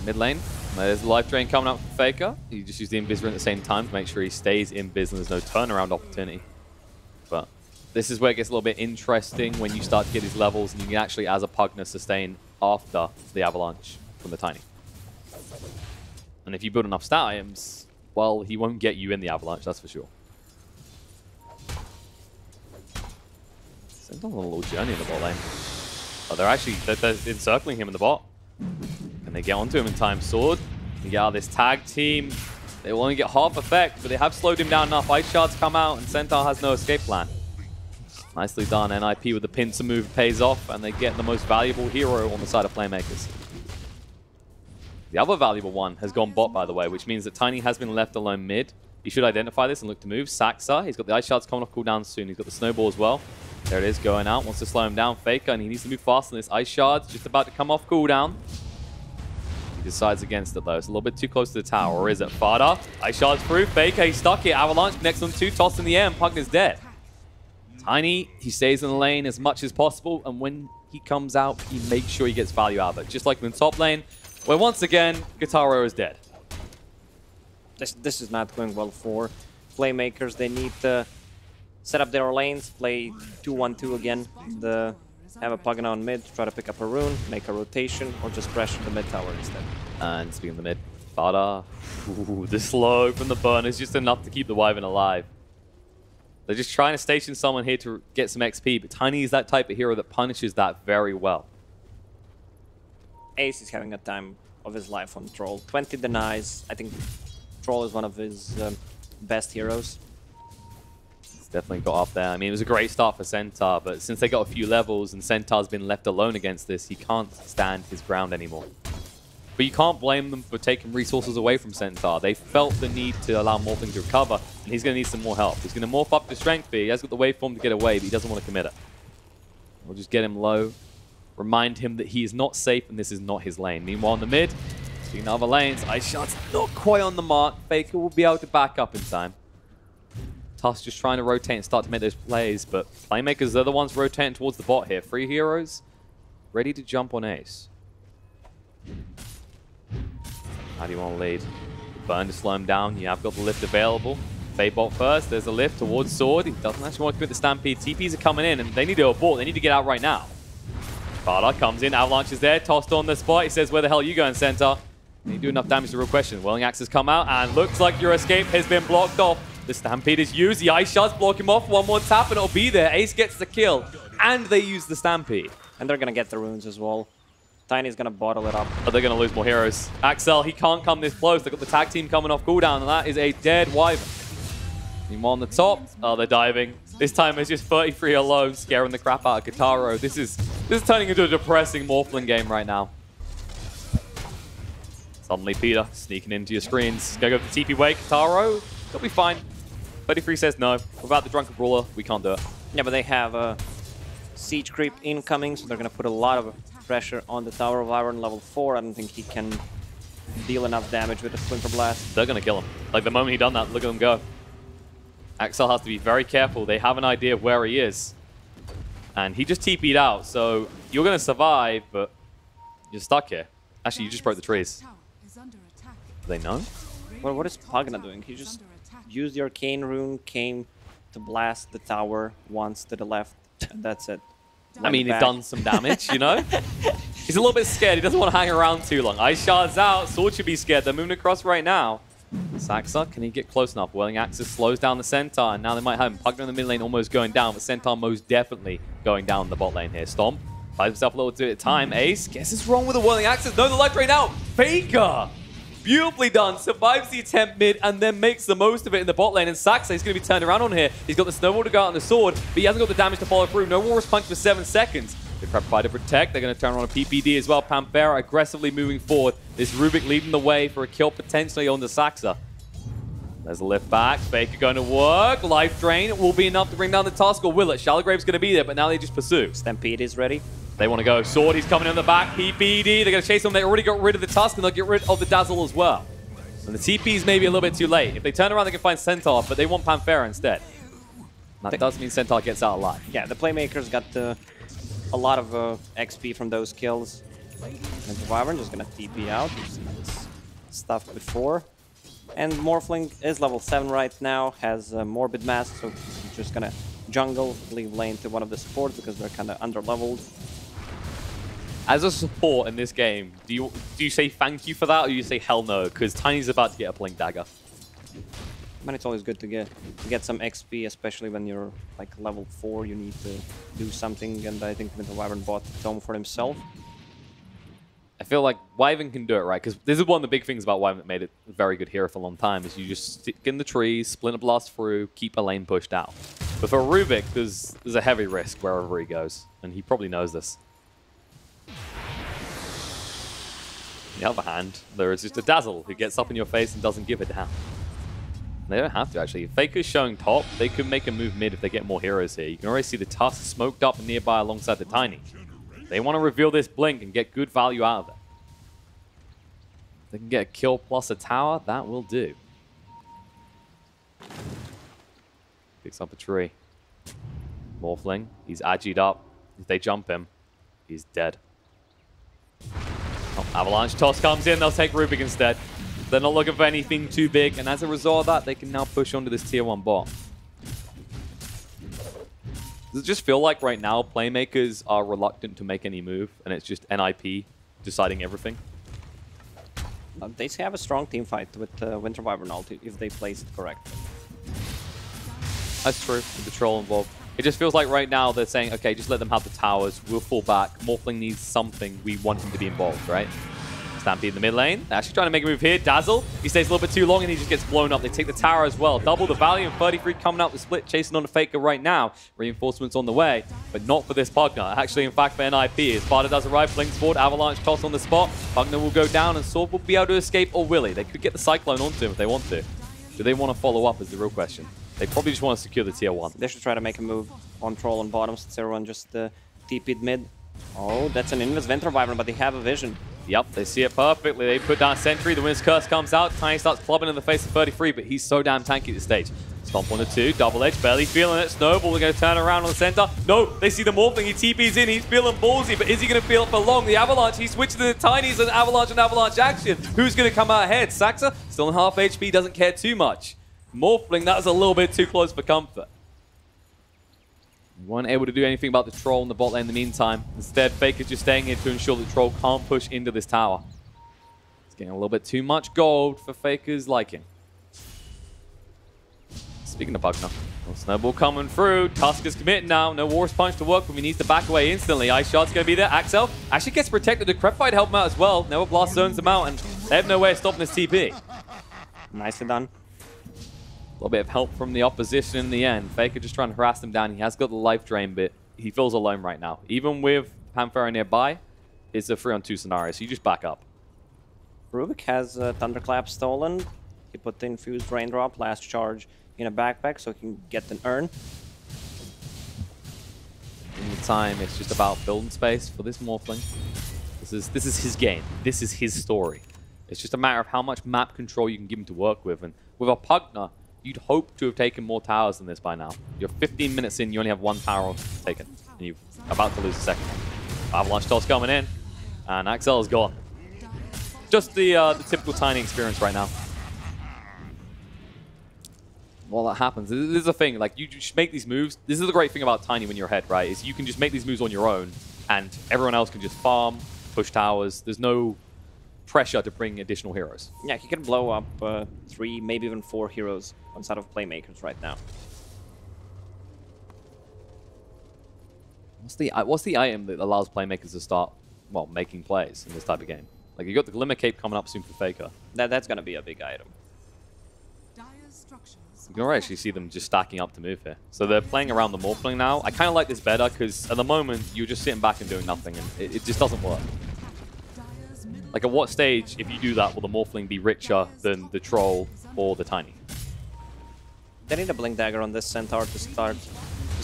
Mid lane, there's the life drain coming up for Faker. He just used the Invis at the same time to make sure he stays in business. There's no turnaround opportunity. But this is where it gets a little bit interesting when you start to get these levels and you can actually, as a Pugna, sustain after the Avalanche from the Tiny. And if you build enough stat items, well, he won't get you in the Avalanche, that's for sure. Sent on a little journey in the bot lane. Oh, they're encircling him in the bot. And they get onto him in time. Sword, they get out of this tag team. They will only get half effect, but they have slowed him down enough. Ice Shards come out, and Centaur has no escape plan. Nicely done. NIP with the pincer move pays off, and they get the most valuable hero on the side of Playmakers. The other valuable one has gone bot, by the way, which means that Tiny has been left alone mid. He should identify this and look to move. Saxa, he's got the Ice Shards coming off cooldown soon. He's got the Snowball as well. There it is, going out. Wants to slow him down. Faker, and he needs to move fast on this. Ice Shards just about to come off cooldown. He decides against it, though. It's a little bit too close to the tower, or is it? Fada, Ice Shards through. Faker, he's stuck here. Avalanche connects on 2, tossed in the air, and Pugna's dead. Tiny, he stays in the lane as much as possible, and when he comes out, he makes sure he gets value out of it. Just like in the top lane, where once again, Guitarro is dead. This is not going well for Playmakers. They need to set up their lanes, play 2-1-2 again, have a Pugna on mid, try to pick up a rune, make a rotation, or just pressure the mid tower instead. And speaking of the mid, Fada, the slow from the burn is just enough to keep the Wyvern alive. They're just trying to station someone here to get some XP, but Tiny is that type of hero that punishes that very well. Ace is having a time of his life on Troll. 20 denies. I think Troll is one of his best heroes. It's definitely got up there. I mean, it was a great start for Centaur, but since they got a few levels and Centaur's been left alone against this, he can't stand his ground anymore. But you can't blame them for taking resources away from Centaur. They felt the need to allow Morphling to recover, and he's going to need some more help. He's going to morph up to strength here. He has got the waveform to get away, but he doesn't want to commit it. We'll just get him low. Remind him that he is not safe and this is not his lane. Meanwhile, in the mid, speaking of other lanes, Ice Shot's not quite on the mark. Faker will be able to back up in time. Tusk just trying to rotate and start to make those plays, but Playmakers, they're the ones rotating towards the bot here. 3 heroes ready to jump on Ace. How do you want to lead? Burn to slow him down. You have got the lift available. Fadebot first. There's a lift towards Sword. He doesn't actually want to commit the Stampede. TPs are coming in, and they need to abort. They need to get out right now. Fada comes in. Avalanche is there. Tossed on the spot. He says, where the hell are you going, Centaur? Can you do enough damage to real question? Whirling Axe has come out, and looks like your escape has been blocked off. The Stampede is used. The Ice Shards block him off. One more tap, and it'll be there. Ace gets the kill, and they use the Stampede. And they're going to get the runes as well. Tiny's going to bottle it up. But they're going to lose more heroes. Axel, he can't come this close. They've got the tag team coming off cooldown, and that is a dead Wyvern. Meanwhile on the top, oh, they're diving. This time it's just 33 alone, scaring the crap out of Guitarro. This is turning into a depressing Morphling game right now. Suddenly Peter sneaking into your screens. Gonna go for the TP wake. Guitarro, they'll be fine. 33 says no. Without the Drunken Brawler, we can't do it. Yeah, but they have a siege creep incoming, so they're going to put a lot of pressure on the Tower of Iron level 4. I don't think he can deal enough damage with a Splinter Blast. They're going to kill him. Like, the moment he done that, look at him go. Axel has to be very careful. They have an idea of where he is. And he just TP'd out, so you're going to survive, but you're stuck here. Actually, you just broke the trees. Do they know? Well, what is Pugna doing? He just used the Arcane Rune, came to blast the tower once to the left, and that's it. I mean, he's done some damage, you know? He's a little bit scared. He doesn't want to hang around too long. Ice Shard's out. Sword should be scared. They're moving across right now. Saxa, can he get close enough? Whirling Axis slows down the Centaur, and now they might have him. Pugna in the mid lane almost going down, but Centaur most definitely going down the bot lane here. Stomp buys himself a little bit of time. Ace, guess it's wrong with the Whirling Axis. No, the life drain out. Faker, beautifully done. Survives the attempt mid and then makes the most of it in the bot lane. And Saxa is going to be turned around on here. He's got the Snowball to go out on the Sword, but he hasn't got the damage to follow through. No Walrus Punch for 7 seconds. The Crab Fighter protect. They're going to turn on a PPD as well. Panthera aggressively moving forward. This Rubik leading the way for a kill potentially on the Saxa. There's a lift back. Faker going to work. Life Drain will be enough to bring down the Tusk, or will it? Shallowgrave's going to be there, but now they just pursue. Stampede is ready. They want to go. Sword, he's coming in the back. PPD, they're going to chase him. They already got rid of the Tusk, and they'll get rid of the Dazzle as well. And the TP's maybe a little bit too late. If they turn around, they can find Centaur, but they want Panthera instead. That does mean Centaur gets out alive. Yeah, the Playmakers got a lot of XP from those kills. And the Wyvern just gonna TP out. You've seen this stuff before. And Morphling is level 7 right now, has Morbid Mask, so he's just gonna jungle, leave lane to one of the supports because they're kind of under-leveled. As a support in this game, do you say thank you for that, or do you say hell no? Because Tiny's about to get a Blink Dagger. But it's always good to get some XP, especially when you're like level 4, you need to do something, and I think the Wyvern bought the Tome for himself. I feel like Wyvern can do it, right? Because this is one of the big things about Wyvern that made it a very good hero for a long time, is you just stick in the trees, Splinter Blast through, keep a lane pushed out. But for Rubik, there's a heavy risk wherever he goes, and he probably knows this. On the other hand, there is just a Dazzle who gets up in your face and doesn't give a damn. They don't have to, actually. If Faker's showing top, they could make a move mid if they get more heroes here. You can already see the Tusk smoked up and nearby alongside the Tiny. They want to reveal this Blink and get good value out of it. If they can get a kill plus a tower, that will do. Picks up a tree. Morphling, he's agied up. If they jump him, he's dead. Oh, Avalanche Toss comes in, they'll take Rubik instead. They're not looking for anything too big, and as a result of that, they can now push onto this tier 1 bot. Does it just feel like right now Playmakers are reluctant to make any move, and it's just NIP deciding everything? They have a strong team fight with Winter Wyvern ult if they place it correctly. That's true, with the troll involved. It just feels like right now they're saying, okay, just let them have the towers, we'll fall back. Morphling needs something, we want him to be involved, right? Stampede in the mid lane. They're actually trying to make a move here. Dazzle, he stays a little bit too long and he just gets blown up. They take the tower as well. Double the value and 33 coming out the split, chasing on the Faker right now. Reinforcements on the way, but not for this Pugna. Actually, in fact, for NIP, as Sparta does arrive, blinks forward, Avalanche toss on the spot. Pugna will go down and Sword will be able to escape, or will he? They could get the Cyclone onto him if they want to. Do they want to follow up is the real question. They probably just want to secure the tier 1. They should try to make a move on Troll on bottom since everyone just TP'd mid. Oh, that's an Invis Winter Wyvern, but they have a vision. Yep, they see it perfectly. They put down Sentry. The Wind's Curse comes out. Tiny starts clubbing in the face of 33, but he's so damn tanky at this stage. Stomp on the 2. Double Edge, barely feeling it. Snowball, they're going to turn around on the center. No, they see the Morphling. He TP's in. He's feeling ballsy, but is he going to feel it for long? The Avalanche, he switches to the Tinies and Avalanche action. Who's going to come out ahead? Saxa, still on half HP, doesn't care too much. Morphling, that was a little bit too close for comfort. Weren't able to do anything about the Troll in the bot lane in the meantime. Instead, Faker's just staying here to ensure the Troll can't push into this tower. It's getting a little bit too much gold for Faker's liking. Speaking of Pugna, Snowball coming through. Tusk is committed now. No War's Punch to work, but he needs to back away instantly. Ice Shot's going to be there. Axel actually gets protected. The Crep Fight help him out as well. Never Blast zones them out, and they have no way of stopping this TP. Nicely done. A little bit of help from the opposition in the end. Faker just trying to harass them down. He has got the life drain, but he feels alone right now. Even with Panthera nearby, it's a 3-on-2 scenario, so you just back up. Rubik has Thunderclap stolen. He put the infused raindrop last charge in a backpack so he can get an urn. In the time, it's just about building space for this Morphling. This is his game. This is his story. It's just a matter of how much map control you can give him to work with. And with a Pugna, you'd hope to have taken more towers than this by now. You're 15 minutes in, you only have 1 tower taken. And you're about to lose a second one. Avalanche toss coming in, and Axel is gone. Just the typical Tiny experience right now. Well, that happens. This is the thing, like, you just make these moves. This is the great thing about Tiny when you're ahead, right? Is you can just make these moves on your own, and everyone else can just farm, push towers. There's no pressure to bring additional heroes. Yeah, he can blow up 3, maybe even 4 heroes on side of Playmakers right now. What's the item that allows Playmakers to start, well, making plays in this type of game? Like, you got the Glimmer Cape coming up soon for Faker. That's gonna be a big item. You can already actually see them just stacking up to move here. So they're playing around the Morphling now. I kind of like this better because at the moment, you're just sitting back and doing nothing, and it just doesn't work. Like, at what stage, if you do that, will the Morphling be richer than the Troll or the Tiny? They need a Blink Dagger on this Centaur to start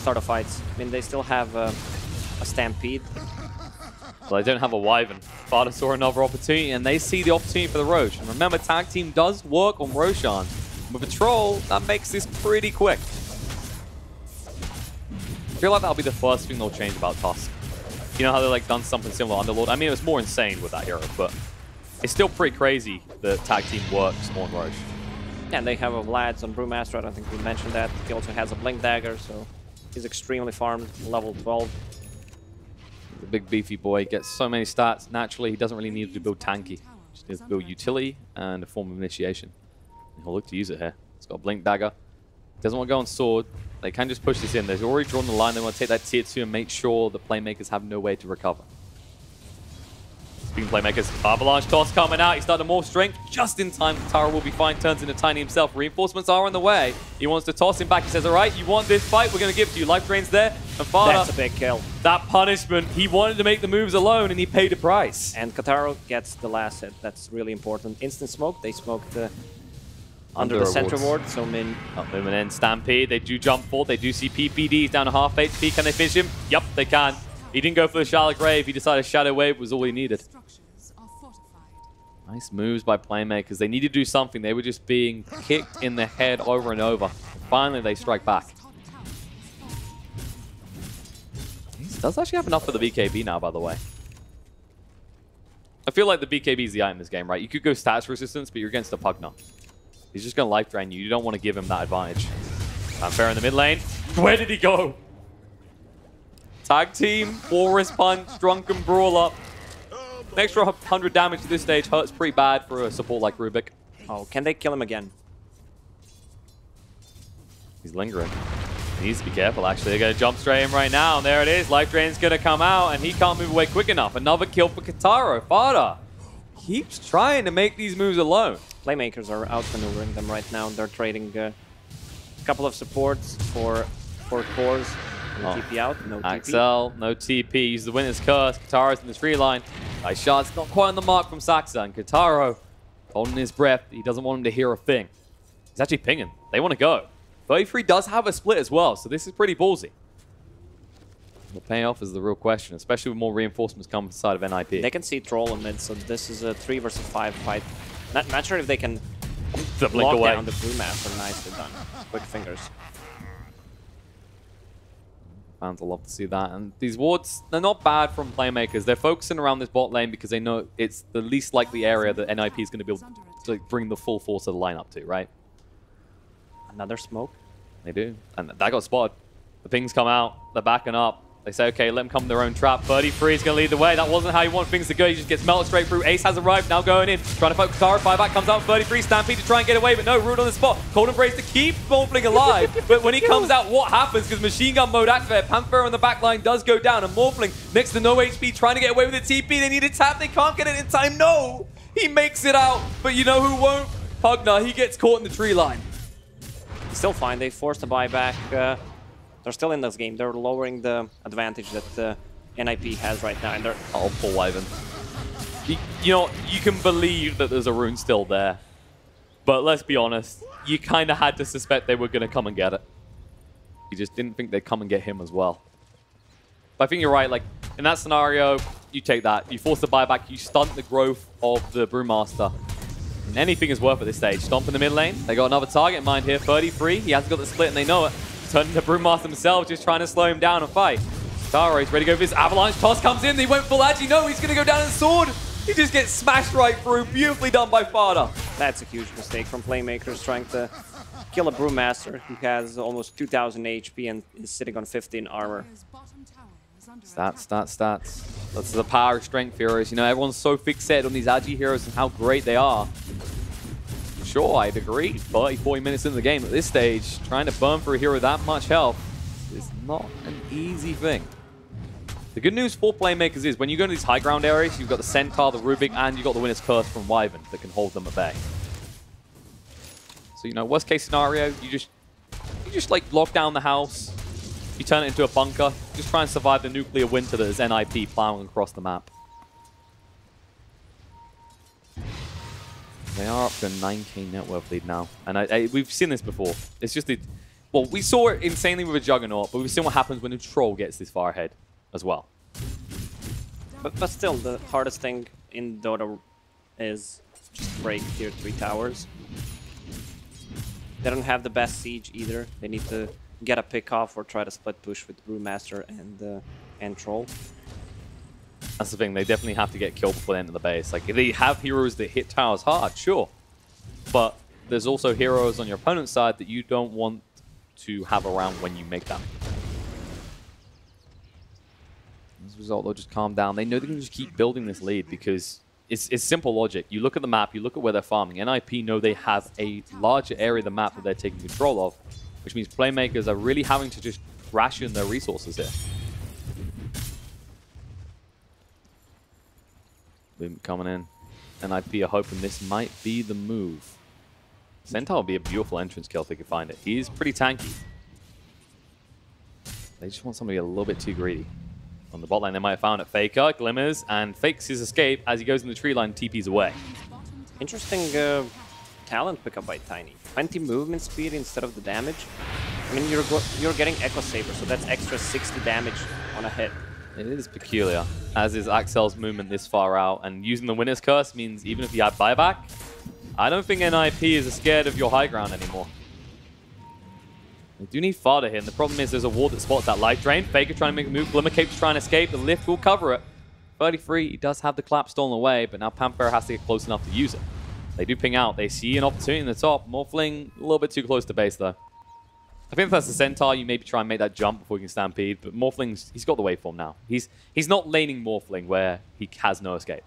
a fight. I mean, they still have a Stampede. Well, they don't have a Wyvern. Sparta saw another opportunity, and they see the opportunity for the Roche. And remember, Tag Team does work on Roshan. With a Troll, that makes this pretty quick. I feel like that'll be the first thing they'll change about Tusk. You know how they like done something similar to Underlord? I mean, it was more insane with that hero, but it's still pretty crazy that Tag Team works on Roche. Yeah, and they have a Vlad's on Brewmaster. I don't think we mentioned that. He also has a Blink Dagger, so he's extremely farmed, level 12. The big beefy boy gets so many stats. Naturally, he doesn't really need to build tanky. Just needs to build utility and a form of initiation. And he'll look to use it here. He's got a Blink Dagger. Doesn't want to go on Sword. They can just push this in. They've already drawn the line. They want to take that tier 2 and make sure the playmakers have no way to recover. Speaking of playmakers, Avalanche Toss coming out. He's starting to morph strength just in time. Tara will be fine. Turns into Tiny himself. Reinforcements are on the way. He wants to toss him back. He says, all right, you want this fight? We're going to give it to you. Life drain's there. And Fada, that's a big kill. That punishment, he wanted to make the moves alone, and he paid a price. And Kataro gets the last hit. That's really important. Instant smoke. They smoked under the center ward. So Min. Moving in. Stampede. They do jump forward. They do see PPDs down to half HP. Can they finish him? Yep, they can. He didn't go for the Shallow Grave. He decided Shadow Wave was all he needed. Nice moves by playmakers. They need to do something. They were just being kicked in the head over and over. Finally, they strike back. He does actually have enough for the BKB now, by the way. I feel like the BKB is the item in this game, right? You could go stats resistance, but you're against a Pugna. He's just going to life drain you. You don't want to give him that advantage. Fanfare in the mid lane. Where did he go? Tag team, Walrus Punch, Drunken Brawler. An extra 100 damage to this stage hurts pretty bad for a support like Rubik. Oh, can they kill him again? He's lingering. He needs to be careful, actually. They're going to jump straight in right now, and there it is. Life Drain's going to come out, and he can't move away quick enough. Another kill for Kataro. Fada keeps trying to make these moves alone. Playmakers are outmaneuvering them right now. They're trading a couple of supports for cores. No TP out, no TP. Axel, no TP. Use the Winner's Curse. Kataro's in the tree line. Nice shots, not quite on the mark from Saxa. And Kataro, holding his breath, he doesn't want him to hear a thing. He's actually pinging. They want to go. 33 does have a split as well, so this is pretty ballsy. The payoff is the real question, especially with more reinforcements coming inside of NIP. They can see Troll in mid, so this is a 3 versus 5 fight. Not sure if they can block down the Brewmaster. Nicely done. Quick fingers. Fans will love to see that. And these wards, they're not bad from playmakers. They're focusing around this bot lane because they know it's the least likely area that NIP is going to be able to bring the full force of the lineup to, right? Another smoke. They do. And that got spotted. The pings come out. They're backing up. They say, okay, let them come in their own trap. 33 is going to lead the way. That wasn't how you want things to go. He just gets melted straight through. Ace has arrived, now going in. Trying to fight Katara. Fireback comes out. 33 Stampede to try and get away, but no, Rude on the spot. Cold Embrace to keep Morphling alive. But when he comes out, what happens? Because machine gun mode activated. Panther on the back line does go down. And Morphling, next to no HP, trying to get away with the TP. They need a tap. They can't get it in time. No! He makes it out. But you know who won't? Pugna. He gets caught in the tree line. Still fine. They forced a buyback. They're still in this game. They're lowering the advantage that NIP has right now. And they're poor Wyvern. You know, you can believe that there's a rune still there. But let's be honest, you kind of had to suspect they were going to come and get it. You just didn't think they'd come and get him as well. But I think you're right. Like, in that scenario, you take that. You force the buyback. You stunt the growth of the Brewmaster. And anything is worth at this stage. Stomp in the mid lane. They got another target in mind here. 33. He hasn't got the split and they know it. Turning to Brewmaster himself, just trying to slow him down and fight. Taro is ready to go for this avalanche. Toss comes in. He went full agi. No, he's going to go down in sword. He just gets smashed right through. Beautifully done by Fada. That's a huge mistake from playmakers trying to kill a Brewmaster who has almost 2,000 HP and is sitting on 15 armor. Stats. That's the power of strength heroes. You know, everyone's so fixated on these agi heroes and how great they are. Sure, I'd agree. 30, 40 minutes into the game at this stage, trying to burn for a hero that much health is not an easy thing. The good news for playmakers is when you go to these high ground areas, you've got the Centaur, the Rubik, and you've got the Winner's Curse from Wyvern that can hold them at bay. So, you know, worst case scenario, you just You just like lock down the house. You turn it into a bunker. Just try and survive the nuclear winter that is NIP plowing across the map. They are up to a 9k net worth lead now. And we've seen this before. It's just the... Well, we saw it insanely with a Juggernaut, but we've seen what happens when a Troll gets this far ahead as well. But still, the hardest thing in Dota is just break tier 3 towers. They don't have the best siege either. They need to get a pick off or try to split push with Brewmaster and Troll. That's the thing, they definitely have to get killed before the end of the base. Like, if they have heroes that hit towers hard, sure. But there's also heroes on your opponent's side that you don't want to have around when you make them. As a result, they'll just calm down. They know they can just keep building this lead because it's simple logic. You look at the map, you look at where they're farming. NIP know they have a larger area of the map that they're taking control of, which means playmakers are really having to just ration their resources here. Boom coming in. NIP are hoping this might be the move. Centaur would be a beautiful entrance kill if they could find it. He's pretty tanky. They just want somebody a little bit too greedy. On the bot lane, they might have found it. Faker glimmers and fakes his escape as he goes in the tree line, TP's away. Interesting talent pickup by Tiny. 20 movement speed instead of the damage. I mean, you're getting Echo Saber, so that's extra 60 damage on a hit. It is peculiar, as is Axel's movement this far out, and using the Winner's Curse means even if you have buyback, I don't think NIP is scared of your high ground anymore. They do need fodder here, and the problem is there's a ward that spots that life drain. Faker trying to make a move, Glimmer Cape's trying to escape, the lift will cover it. 33, he does have the clap stolen away, but now Panther has to get close enough to use it. They do ping out, they see an opportunity in the top. Morphling a little bit too close to base though. I think if that's the Centaur, you maybe try and make that jump before you can Stampede, but Morphling's, he's got the waveform now. He's not laning Morphling where he has no escape.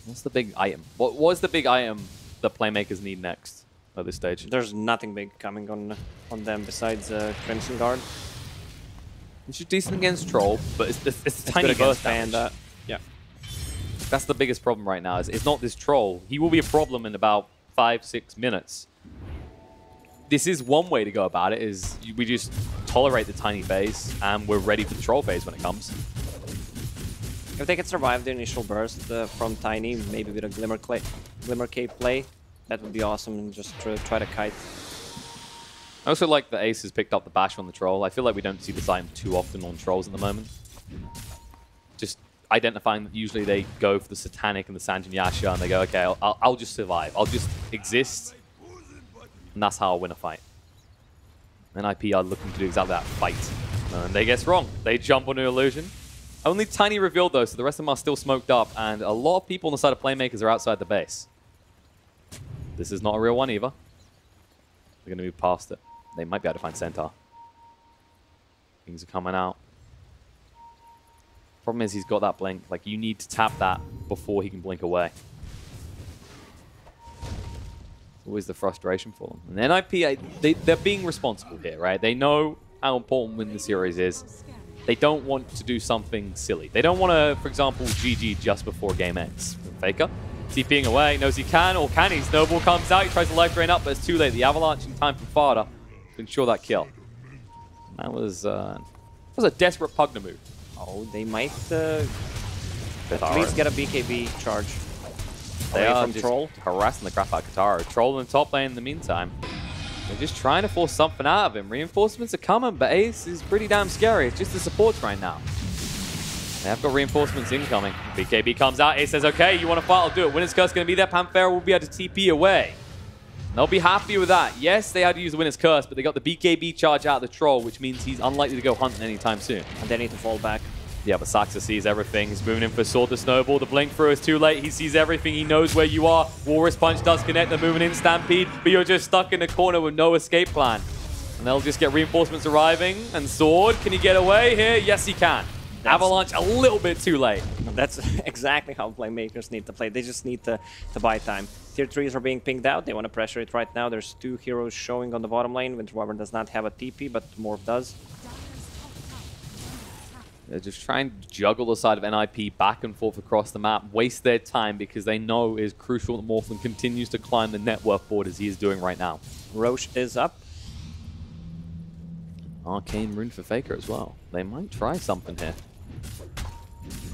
What's the big item? What was the big item that playmakers need next at this stage? There's nothing big coming on them besides Crimson Guard. It's just decent against Troll, but it's tiny burst damage. Yeah. That's the biggest problem right now. It's not this Troll. He will be a problem in about 5-6 minutes. This is one way to go about it, is we just tolerate the tiny phase and we're ready for the Troll phase when it comes. If they could survive the initial burst from Tiny, maybe with a Glimmer Cape play, that would be awesome, and just try to kite. I also like that Ace has picked up the bash on the Troll. I feel like we don't see this item too often on Trolls at the moment. Just identifying that usually they go for the Satanic and the Sanjin Yasha, and they go, okay, I'll just survive. I'll just exist, and that's how I'll win a fight. NIP are looking to do exactly that, fight. And they guess wrong. They jump onto Illusion. Only Tiny revealed though, so the rest of them are still smoked up, and a lot of people on the side of Playmakers are outside the base. This is not a real one either. They're going to move past it. They might be able to find Centaur. Things are coming out. Problem is he's got that blink. Like, you need to tap that before he can blink away. It's always the frustration for them. And NIP, they're being responsible here, right? They know how important win the series is. They don't want to do something silly. They don't want to, for example, GG just before game ends. Faker, TPing away, knows he can, or can he? Snowball comes out, he tries to life drain up, but it's too late. The Avalanche in time for Fada to ensure that kill. That was a desperate Pugna move. Oh, they might at least get a BKB charge. They are from just Troll. harassing the crap out of Katara. Troll in the top lane in the meantime. They're just trying to force something out of him. Reinforcements are coming, but Ace is pretty damn scary. It's just the supports right now. They have got reinforcements incoming. BKB comes out. Ace says, okay, you want to fight? I'll do it. Winner's Curse going to be there. Panthera will be able to TP away. They'll be happy with that. Yes, they had to use the Winner's Curse, but they got the BKB charge out of the Troll, which means he's unlikely to go hunting anytime soon. And they need to fall back. Yeah, but Saxa sees everything. He's moving in for Sword to Snowball. The blink through is too late. He sees everything. He knows where you are. Walrus Punch does connect. They're moving in Stampede, but you're just stuck in the corner with no escape plan. And they'll just get reinforcements arriving. And Sword, can he get away here? Yes, he can. Avalanche a little bit too late. That's exactly how playmakers need to play. They just need to buy time. Tier 3s are being pinged out. They want to pressure it right now. There's 2 heroes showing on the bottom lane. Winter Wyvern does not have a TP, but Morph does. They're just trying to juggle the side of NIP back and forth across the map, waste their time because they know it is crucial that Morphling continues to climb the net worth board as he is doing right now. Roche is up. Arcane Rune for Faker as well. They might try something here.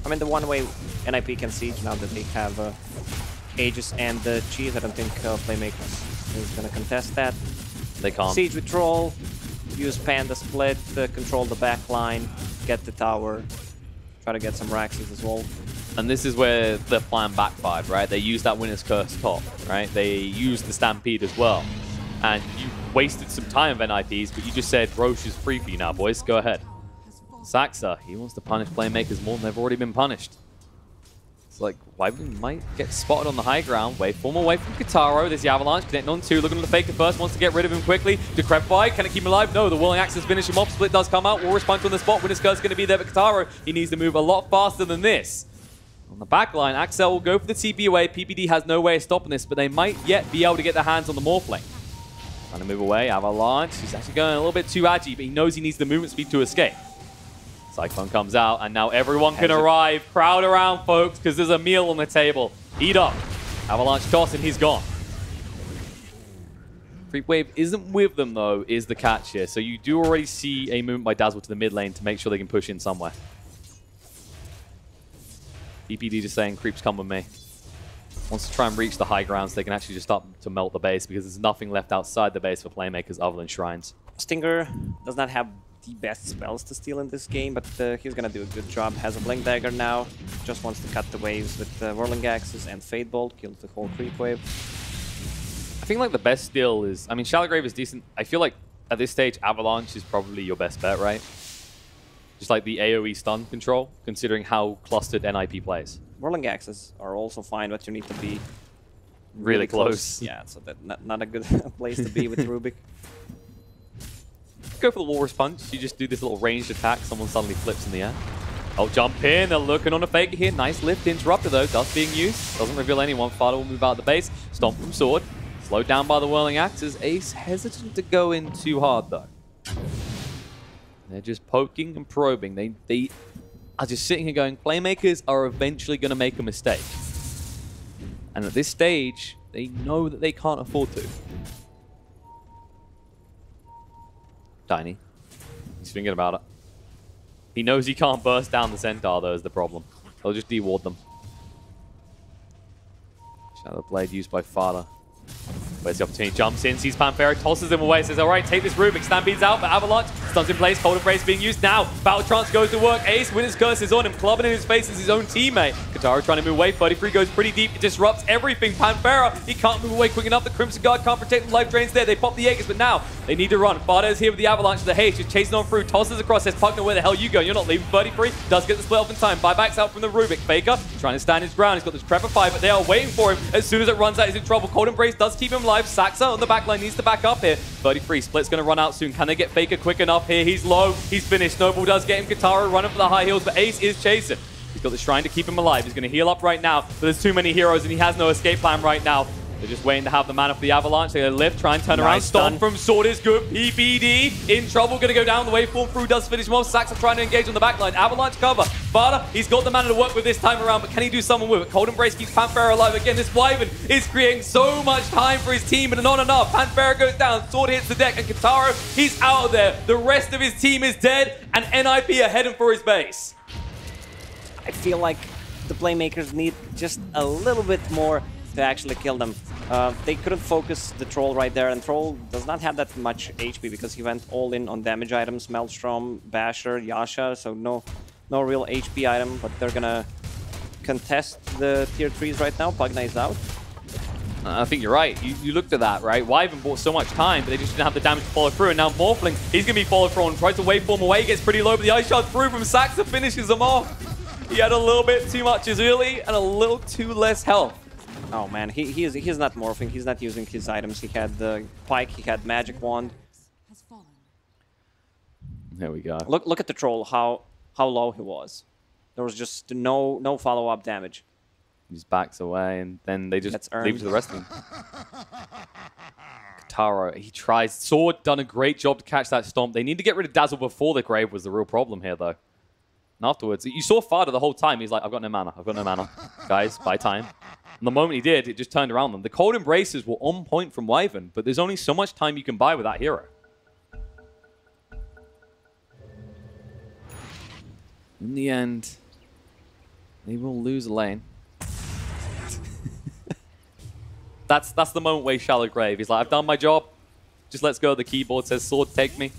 I mean, the one way NIP can siege now that they have Aegis and the Cheese, I don't think Playmakers is going to contest that. They can't. Siege with Troll, use Panda Split, control the back line, get the tower, try to get some Raxes as well. And this is where the plan backfired, right? They used that Winner's Curse top, right? They used the Stampede as well. And you wasted some time of NIPs, but you just said Roche is free for you now, boys. Go ahead. Saxa, he wants to punish Playmakers more than they've already been punished. It's like, Wyvern might get spotted on the high ground. Waveform away from Kataro. There's the Avalanche connecting on two. Looking at the Faker first. Wants to get rid of him quickly. Decrepify. Can it keep him alive? No. The Whirling Axes finish him off. Split does come out. Walrus Punch on the spot. Winner's Curse going to be there, but Kataro, he needs to move a lot faster than this. On the back line, Axel will go for the TP away. PPD has no way of stopping this, but they might yet be able to get their hands on the Morphling. Trying to move away. Avalanche. He's actually going a little bit too agi, but he knows he needs the movement speed to escape. Cyclone comes out, and now everyone can arrive. Crowd around, folks, because there's a meal on the table. Eat up. Avalanche toss, and he's gone. Creep Wave isn't with them, though, is the catch here. So you do already see a movement by Dazzle to the mid lane to make sure they can push in somewhere. PPD just saying, creeps come with me. Wants to try and reach the high ground so they can actually just start to melt the base because there's nothing left outside the base for Playmakers other than Shrines. Stinger does not have the best spells to steal in this game, but he's gonna do a good job. Has a Blink Dagger now. Just wants to cut the waves with Whirling Axes and Fade Bolt. Kills the whole Creep Wave. I think like the best steal is, I mean, Shallow Grave is decent. I feel like at this stage, Avalanche is probably your best bet, right? Just like the AoE stun control, considering how clustered NIP plays. Whirling Axes are also fine, but you need to be really close. Yeah, so that not a good place to be with Rubik. Go for the Walrus Punch. You just do this little ranged attack. Someone suddenly flips in the air. Oh, jump in. They're looking on a Faker here. Nice lift. Interrupter, though. Dust being used. Doesn't reveal anyone. Fada will move out of the base. Stomp from Sword. Slowed down by the Whirling Axes. Ace hesitant to go in too hard, though. They're just poking and probing. They are just sitting here going, Playmakers are eventually going to make a mistake. And at this stage, they know that they can't afford to. Tiny. He's thinking about it. He knows he can't burst down the Centaur, though, is the problem. He'll just deward them. Shadow Blade used by Fada. Where's the opportunity? Jumps in, sees Panthera, tosses him away, says, alright, take this Rubik. Stampede's out, but Avalanche stuns in place. Cold Embrace being used now. Battle Trance goes to work. Ace, Winner's Curse is on him. Clubbing in his face is his own teammate. Katara trying to move away. 33 goes pretty deep. It disrupts everything. Panthera, he can't move away quick enough. The Crimson Guard can't protect him. Life drains there. They pop the Aegis, but now they need to run. Fada is here with the Avalanche. The haste just chasing on through. Tosses across. Says, Pugner, where the hell you going? You're not leaving. 33 does get the split off in time. Buybacks out from the Rubik. Faker trying to stand his ground. He's got this Prepify, but they are waiting for him. As soon as it runs out, he's in trouble. Cold Embrace does keep him alive. Saxa on the backline needs to back up here. 33, Split's going to run out soon. Can they get Faker quick enough here? He's low. He's finished. Snowball does get him. Katara running for the high heels, but Ace is chasing. He's got the Shrine to keep him alive. He's going to heal up right now, but there's too many heroes, and he has no escape plan right now. They're just waiting to have the mana for the Avalanche. They're going to lift, try and turn around. Stomp from Sword is good. PPD in trouble. Going to go down. The waveform through does finish him off. Saxa trying to engage on the backline. Avalanche cover. Fada, he's got the mana to work with this time around, but can he do something with it? Cold Embrace keeps Panthera alive. Again, this Wyvern is creating so much time for his team, but not enough. Panthera goes down. Sword hits the deck, and Kataro, he's out of there. The rest of his team is dead, and NIP are heading for his base. I feel like the Playmakers need just a little bit more to actually kill them. They couldn't focus the Troll right there, and Troll does not have that much HP because he went all in on damage items, Maelstrom, Basher, Yasha, so no real HP item, but they're gonna contest the tier 3s right now. Pugna is out. I think you're right. You looked at that, right? Wyvern bought so much time, but they just didn't have the damage to follow through, and now Morphling, he's gonna be followed through and tries to waveform away, gets pretty low, but the Ice Shard through from Saxa finishes him off. He had a little bit too much as early and a little too less health. Oh man, he's not morphing, he's not using his items. He had the Pike, he had Magic Wand. There we go. Look at the Troll, how low he was. There was just no follow-up damage. He just backs away, and then they just leave it to the rest of them. Kataro, he tries. Sword done a great job to catch that Stomp. They need to get rid of Dazzle before the Grave was the real problem here, though. And afterwards, you saw Fada the whole time. He's like, I've got no mana. I've got no mana. Guys, buy time. And the moment he did, it just turned around them. The cold embraces were on point from Wyvern, but there's only so much time you can buy with that hero. In the end, they will lose a lane. That's the moment where he's shallow grave. He's like, I've done my job. Just let's go. The keyboard says, sword, take me.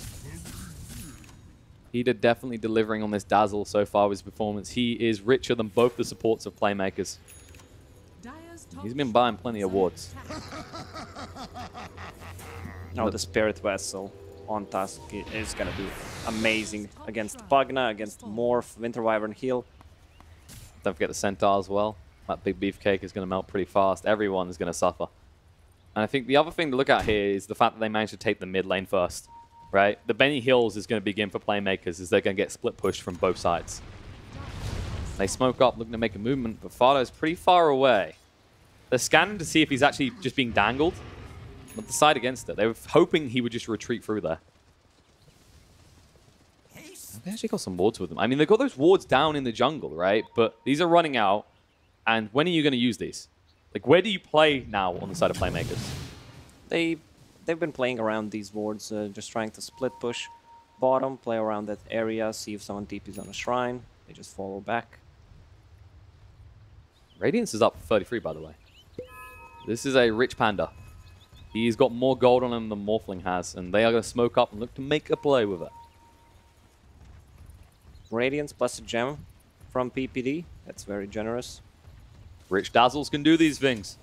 Heater definitely delivering on this Dazzle so far with his performance. He is richer than both the supports of Playmakers. He's been buying plenty of wards. Now the Spirit Vessel on task is going to be amazing against Pugna, against Morph, Winter Wyvern heal. Don't forget the Centaur as well. That big beefcake is going to melt pretty fast. Everyone is going to suffer. And I think the other thing to look at here is the fact that they managed to take the mid lane first. Right? The Benny Hills is going to begin for Playmakers as they're going to get split pushed from both sides. They smoke up, looking to make a movement, but Fado's pretty far away. They're scanning to see if he's actually just being dangled, but decide against it. They were hoping he would just retreat through there. They actually got some wards with them. I mean, they've got those wards down in the jungle, right? But these are running out, and when are you going to use these? Like, where do you play now on the side of Playmakers? They've been playing around these wards, just trying to split push bottom, play around that area, see if someone TPs on a shrine. They just follow back. Radiance is up 33, by the way. This is a rich panda. He's got more gold on him than Morphling has, and they are going to smoke up and look to make a play with it. Radiance plus a gem from PPD. That's very generous. Rich Dazzles can do these things.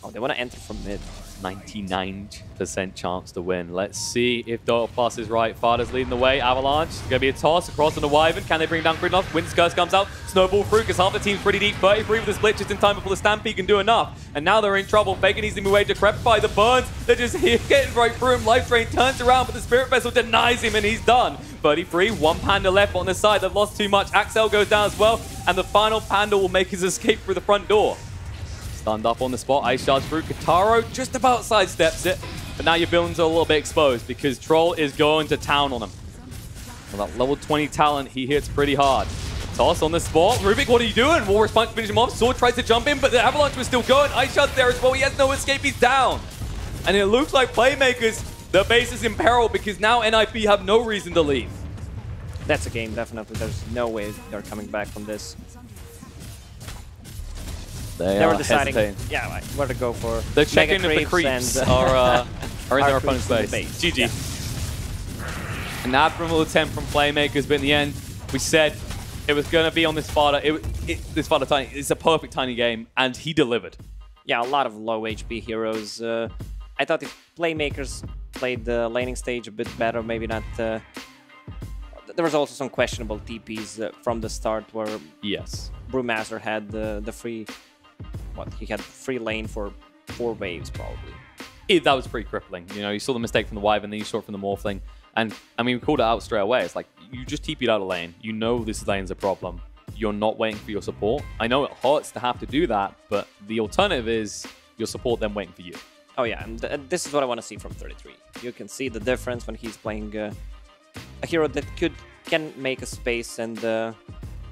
Oh, they want to enter from mid. 99% chance to win. Let's see if Dota Plus is right. Fada's leading the way. Avalanche. It's going to be a toss across on the Wyvern. Can they bring down quick enough? Wind's Curse comes out. Snowball through because half the team's pretty deep. 33 with the split just in time before the Stampede can do enough. And now they're in trouble. Faker needs to move away. Decrepify the burns. They're just here getting right through him. Life Drain turns around, but the Spirit Vessel denies him and he's done. 33, one Panda left on the side. They've lost too much. Axel goes down as well. And the final Panda will make his escape through the front door. Stunned up on the spot, Ice Charge through. Kataro just about sidesteps it. But now your villains are a little bit exposed because Troll is going to town on him. With that level 20 talent, he hits pretty hard. Toss on the spot. Rubik, what are you doing? Walrus Punch to finish him off. Sword tries to jump in, but the Avalanche was still going. Ice Charge there as well. He has no escape. He's down. And it looks like Playmakers, their base is in peril because now NIP have no reason to leave. That's a game, definitely. There's no way they're coming back from this. They were are deciding, hesitating. yeah, like, where to go for. They're checking if the creeps are in their opponent's base. GG. Yeah. An admirable attempt from Playmakers, but in the end, we said it was going to be on this Fada. This Fada Tiny. It's a perfect Tiny game, and he delivered. Yeah, a lot of low HP heroes. I thought if Playmakers played the laning stage a bit better, maybe not. There was also some questionable TPs from the start where Brewmaster had the free. He had free lane for 4 waves, probably. That was pretty crippling. You know, you saw the mistake from the Wyvern, then you saw it from the Morphling. And, I mean, we called it out straight away. It's like, you just TP'd out of lane. You know this lane's a problem. You're not waiting for your support. I know it hurts to have to do that, but the alternative is your support then waiting for you. Oh, yeah, and this is what I want to see from 33. You can see the difference when he's playing a hero that can make a space and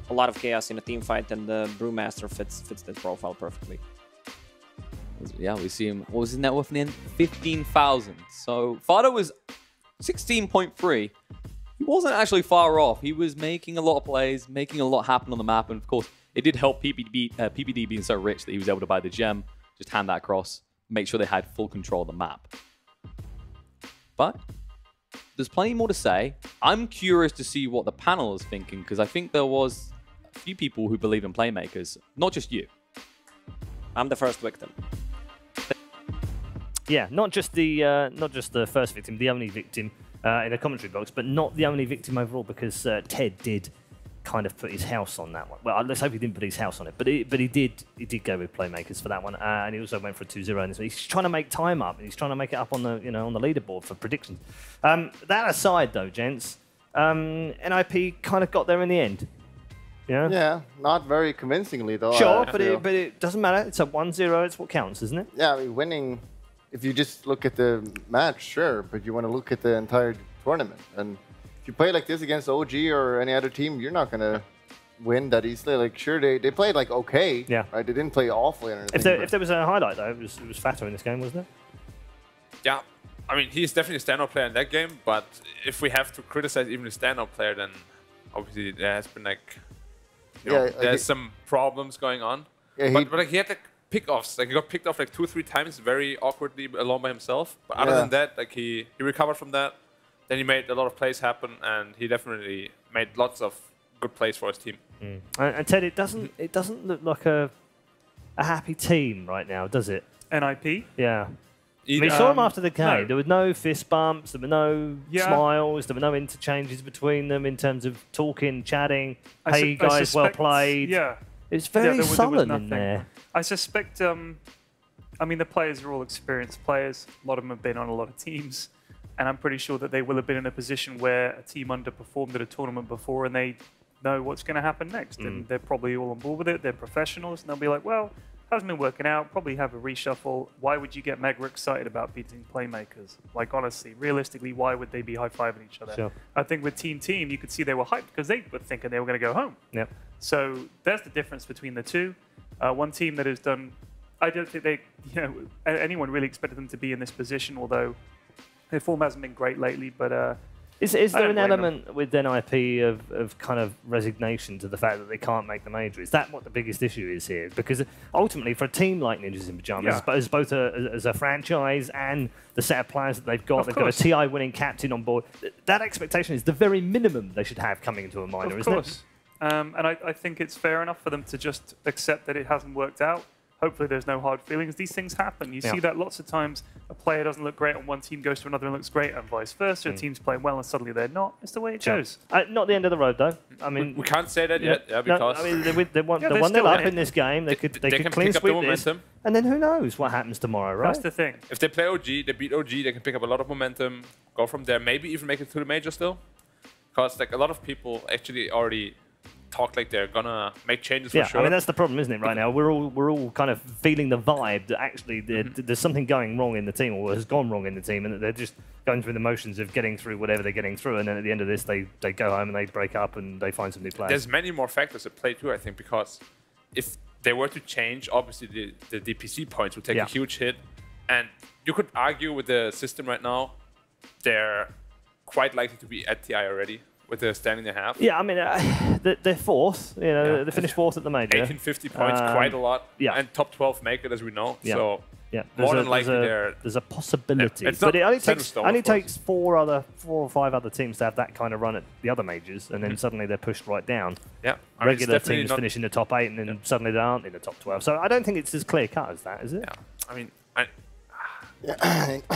a lot of chaos in a team fight, and the Brewmaster fits that profile perfectly. Yeah, we see him. What was his net worth in the end? 15,000. So Fada was 16.3. He wasn't actually far off. He was making a lot of plays, making a lot happen on the map, and of course, it did help PPD being so rich that he was able to buy the gem, just hand that across, make sure they had full control of the map. But there's plenty more to say. I'm curious to see what the panel is thinking, because I think there was a few people who believe in Playmakers, not just you. I'm the first victim. Yeah, not just the first victim, the only victim in a commentary box, but not the only victim overall, because Ted did kind of put his house on that one. Well, let's hope he didn't put his house on it, but he did go with Playmakers for that one, and he also went for a 2-0 in this one. He's trying to make time up, and he's trying to make it up on the on the leaderboard for predictions. That aside, though, gents, NIP kind of got there in the end. Yeah. Yeah, not very convincingly though. Sure, but it doesn't matter. It's a 1-0. It's what counts, isn't it? Yeah, I mean, winning. If you just look at the match, sure, but you want to look at the entire tournament. And if you play like this against OG or any other team, you're not gonna win that easily. Like, sure, they played like okay. Yeah. Right. They didn't play awfully or anything. If there was a highlight though, it was Fato in this game, wasn't it? Yeah. I mean, he's definitely a standout player in that game, but if we have to criticize even a standout player, then obviously there has been like, there's some problems going on. Yeah, but like he had like pick-offs. Like he got picked off like 2 or 3 times very awkwardly alone by himself. But other than that, like he recovered from that. Then he made a lot of plays happen, and he definitely made lots of good plays for his team. And Ted, it doesn't look like a happy team right now, does it? NIP? Yeah. We saw him after the game. No. There were no fist bumps. There were no smiles. There were no interchanges between them in terms of talking, chatting. Hey, guys, well played. Yeah. It's very there was sullen nothing. in there. I suspect, I mean, the players are all experienced players. A lot of them have been on a lot of teams. And I'm pretty sure that they will have been in a position where a team underperformed at a tournament before and they know what's going to happen next. And they're probably all on board with it. They're professionals. And they'll be like, well, hasn't been working out. Probably have a reshuffle. Why would you get mega excited about beating playmakers? Like, honestly, realistically, why would they be high-fiving each other? Sure. I think with Team, you could see they were hyped because they were thinking they were going to go home. Yep. So that's the difference between the two. One team that has done... I don't think they, anyone really expected them to be in this position, although their form hasn't been great lately, but... Is there an element with NIP of kind of resignation to the fact that they can't make the major? Is that what the biggest issue is here? Because ultimately, for a team like Ninjas in Pyjamas, as both as a franchise and the set of players that they've got, they've got a TI winning captain on board. That expectation is the very minimum they should have coming into a minor, isn't it? And I think it's fair enough for them to just accept that it hasn't worked out. Hopefully there's no hard feelings. These things happen. You see that lots of times. A player doesn't look great on one team, goes to another and looks great, and vice versa. A team's playing well and suddenly they're not. It's the way it goes. Not the end of the road, though. I mean, we can't say that yet, because... No, I mean, they're 1-0 up in this game. They could can clean pick up the sweep this. momentum. And then who knows what happens tomorrow, right? That's the thing. If they play OG, they beat OG, they can pick up a lot of momentum, go from there, maybe even make it to the major still. Because like a lot of people actually already talk like they're gonna make changes for sure. I mean that's the problem, isn't it? Right now, we're all kind of feeling the vibe that actually there's something going wrong in the team, or has gone wrong in the team, and that they're just going through the motions of getting through whatever they're getting through, and then at the end of this, they go home and they break up and they find some new players. There's many more factors at play too, I think, because if they were to change, obviously the DPC points would take a huge hit, and you could argue with the system right now, they're quite likely to be at TI already. With the standing they have. Yeah, I mean, they're fourth. They finished fourth at the major. 1850 points, quite a lot. Yeah. And top 12 make it, as we know. Yeah. So more than likely there's a possibility. It's but not it only set in takes stone, takes 4 or 5 other teams to have that kind of run at the other majors, and then suddenly they're pushed right down. Yeah. I mean, Regular teams finish in the top 8, and then suddenly they aren't in the top 12. So I don't think it's as clear cut as that, is it? Yeah. I mean,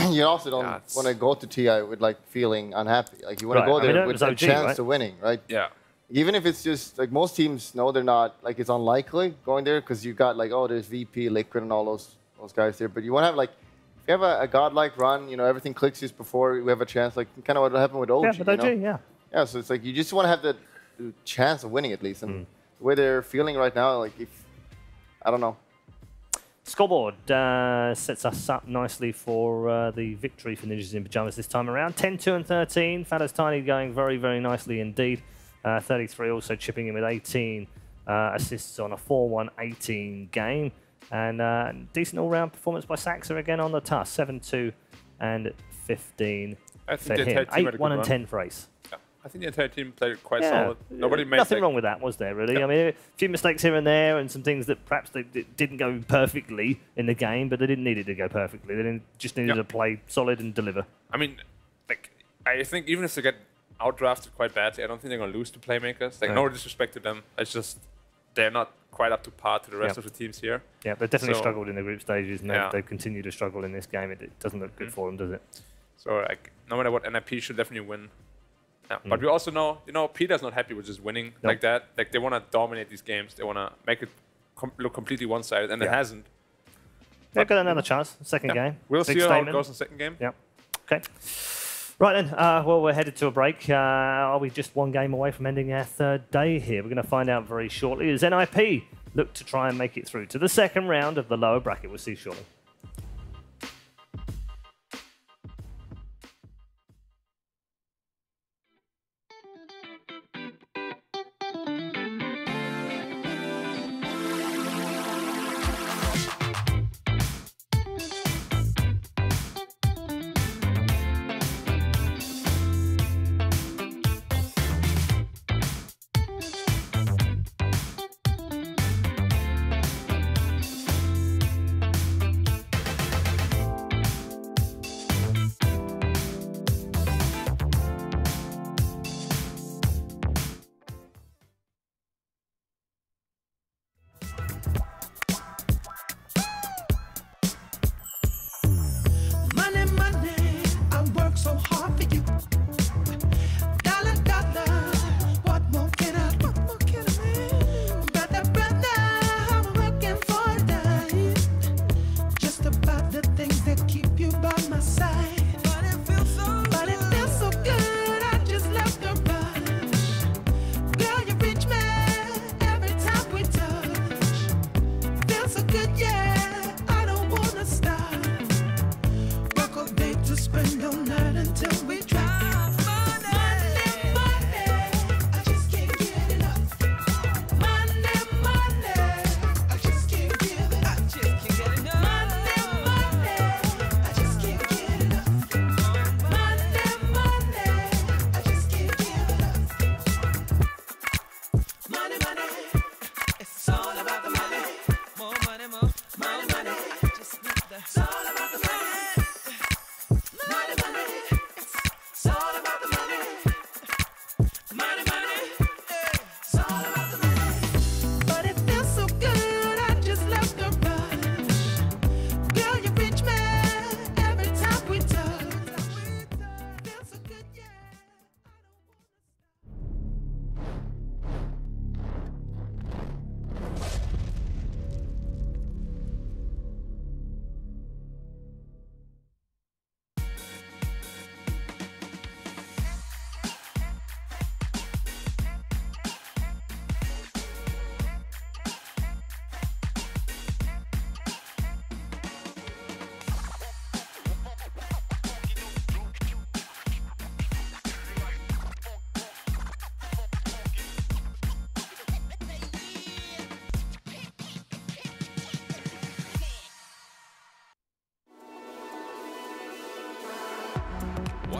you also don't want to go to TI with like feeling unhappy. Like you want to go there with a chance to winning, right? Yeah. Even if it's just like most teams know they're not like it's unlikely going there because you got like there's VP, Liquid, and all those guys there. But you want to have like if you have a godlike run, everything clicks just before we have a chance. Like kind of what happened with OG. Yeah, with OG, Yeah, so it's like you just want to have the chance of winning at least. And the way they're feeling right now, like I don't know. Scoreboard sets us up nicely for the victory for Ninjas in Pyjamas this time around. 10-2 and 13. Fatta's Tiny going very, very nicely indeed. 33 also chipping in with 18 assists on a 4-1-18 game. And decent all-round performance by Saxa again on the task. 7-2 and 15 for him. 8-1 and 10 for Ace. I think the entire team played quite solid. Nobody made nothing wrong with that, was there, really? I mean, a few mistakes here and there and some things that perhaps they didn't go perfectly in the game, but they didn't need it to go perfectly. They just needed to play solid and deliver. I mean, like, I think even if they get outdrafted quite badly, I don't think they're going to lose to Playmakers. Like, no disrespect to them. It's just they're not quite up to par to the rest of the teams here. Yeah, they've definitely struggled in the group stages, and they've continued to struggle in this game. It doesn't look good for them, does it? So, like, no matter what, NIP should definitely win. Yeah. But we also know, Peter's not happy with just winning like that. Like, they want to dominate these games. They want to make it look completely one-sided, and it hasn't. They've got another chance, second game. We'll Big see how statement. it goes in the second game. Yep. Okay. Right then, well, we're headed to a break. Are we just one game away from ending our third day here? We're going to find out very shortly as NIP look to try and make it through to the second round of the lower bracket. We'll see you shortly.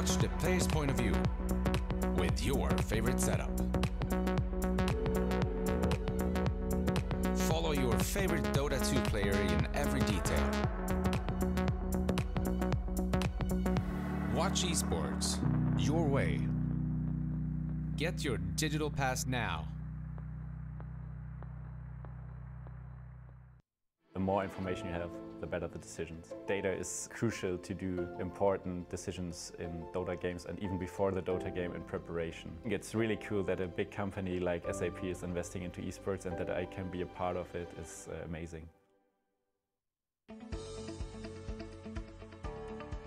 Watch the player's point of view with your favorite setup. Follow your favorite Dota 2 player in every detail. Watch esports your way. Get your digital pass now. The more information you have, the better the decisions. Data is crucial to do important decisions in Dota games and even before the Dota game in preparation. It's really cool that a big company like SAP is investing into esports, and that I can be a part of it is amazing.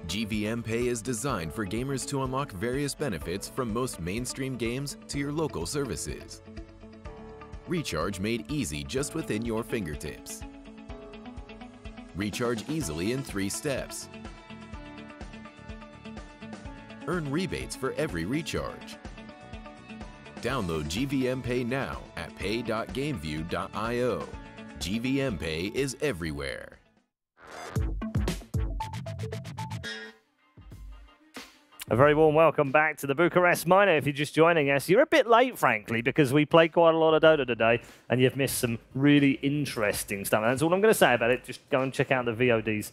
GVM Pay is designed for gamers to unlock various benefits from most mainstream games to your local services. Recharge made easy just within your fingertips. Recharge easily in 3 steps. Earn rebates for every recharge. Download GVM Pay now at pay.gameview.io. GVM Pay is everywhere. A very warm welcome back to the Bucharest Miner. If you're just joining us, you're a bit late, frankly, because we played quite a lot of Dota today, and you've missed some really interesting stuff. And that's all I'm going to say about it. Just go and check out the VODs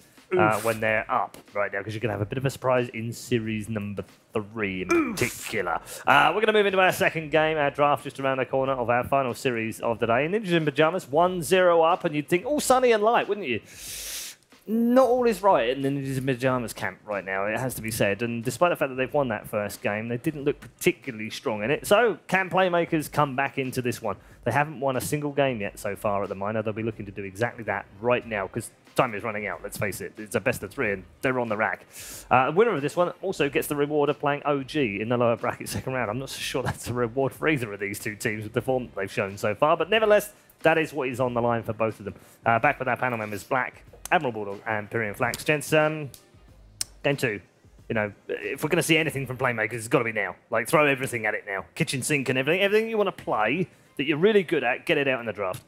when they're up right now, because you're going to have a bit of a surprise in series number 3 in particular. We're going to move into our second game, our draft just around the corner of our final series of the day. Ninjas in Pyjamas, 1-0 up, and you'd think, all sunny and light, wouldn't you? Not all is right in the Ninjas in Pyjamas camp right now, it has to be said. And despite the fact that they've won that first game, they didn't look particularly strong in it. So, can Playmakers come back into this one? They haven't won a single game yet so far at the Minor. They'll be looking to do exactly that right now, because time is running out, let's face it. It's a best of 3, and they're on the rack. The winner of this one also gets the reward of playing OG in the lower bracket second round. I'm not so sure that's a reward for either of these two teams with the form that they've shown so far, but nevertheless, that is what is on the line for both of them. Back with our panel members, Black, Admiral Bulldog, and Pyrian Flax. Gents, game 2. You know, if we're going to see anything from Playmakers, it's got to be now. Like, throw everything at it now. Kitchen sink and everything. Everything you want to play that you're really good at, get it out in the draft.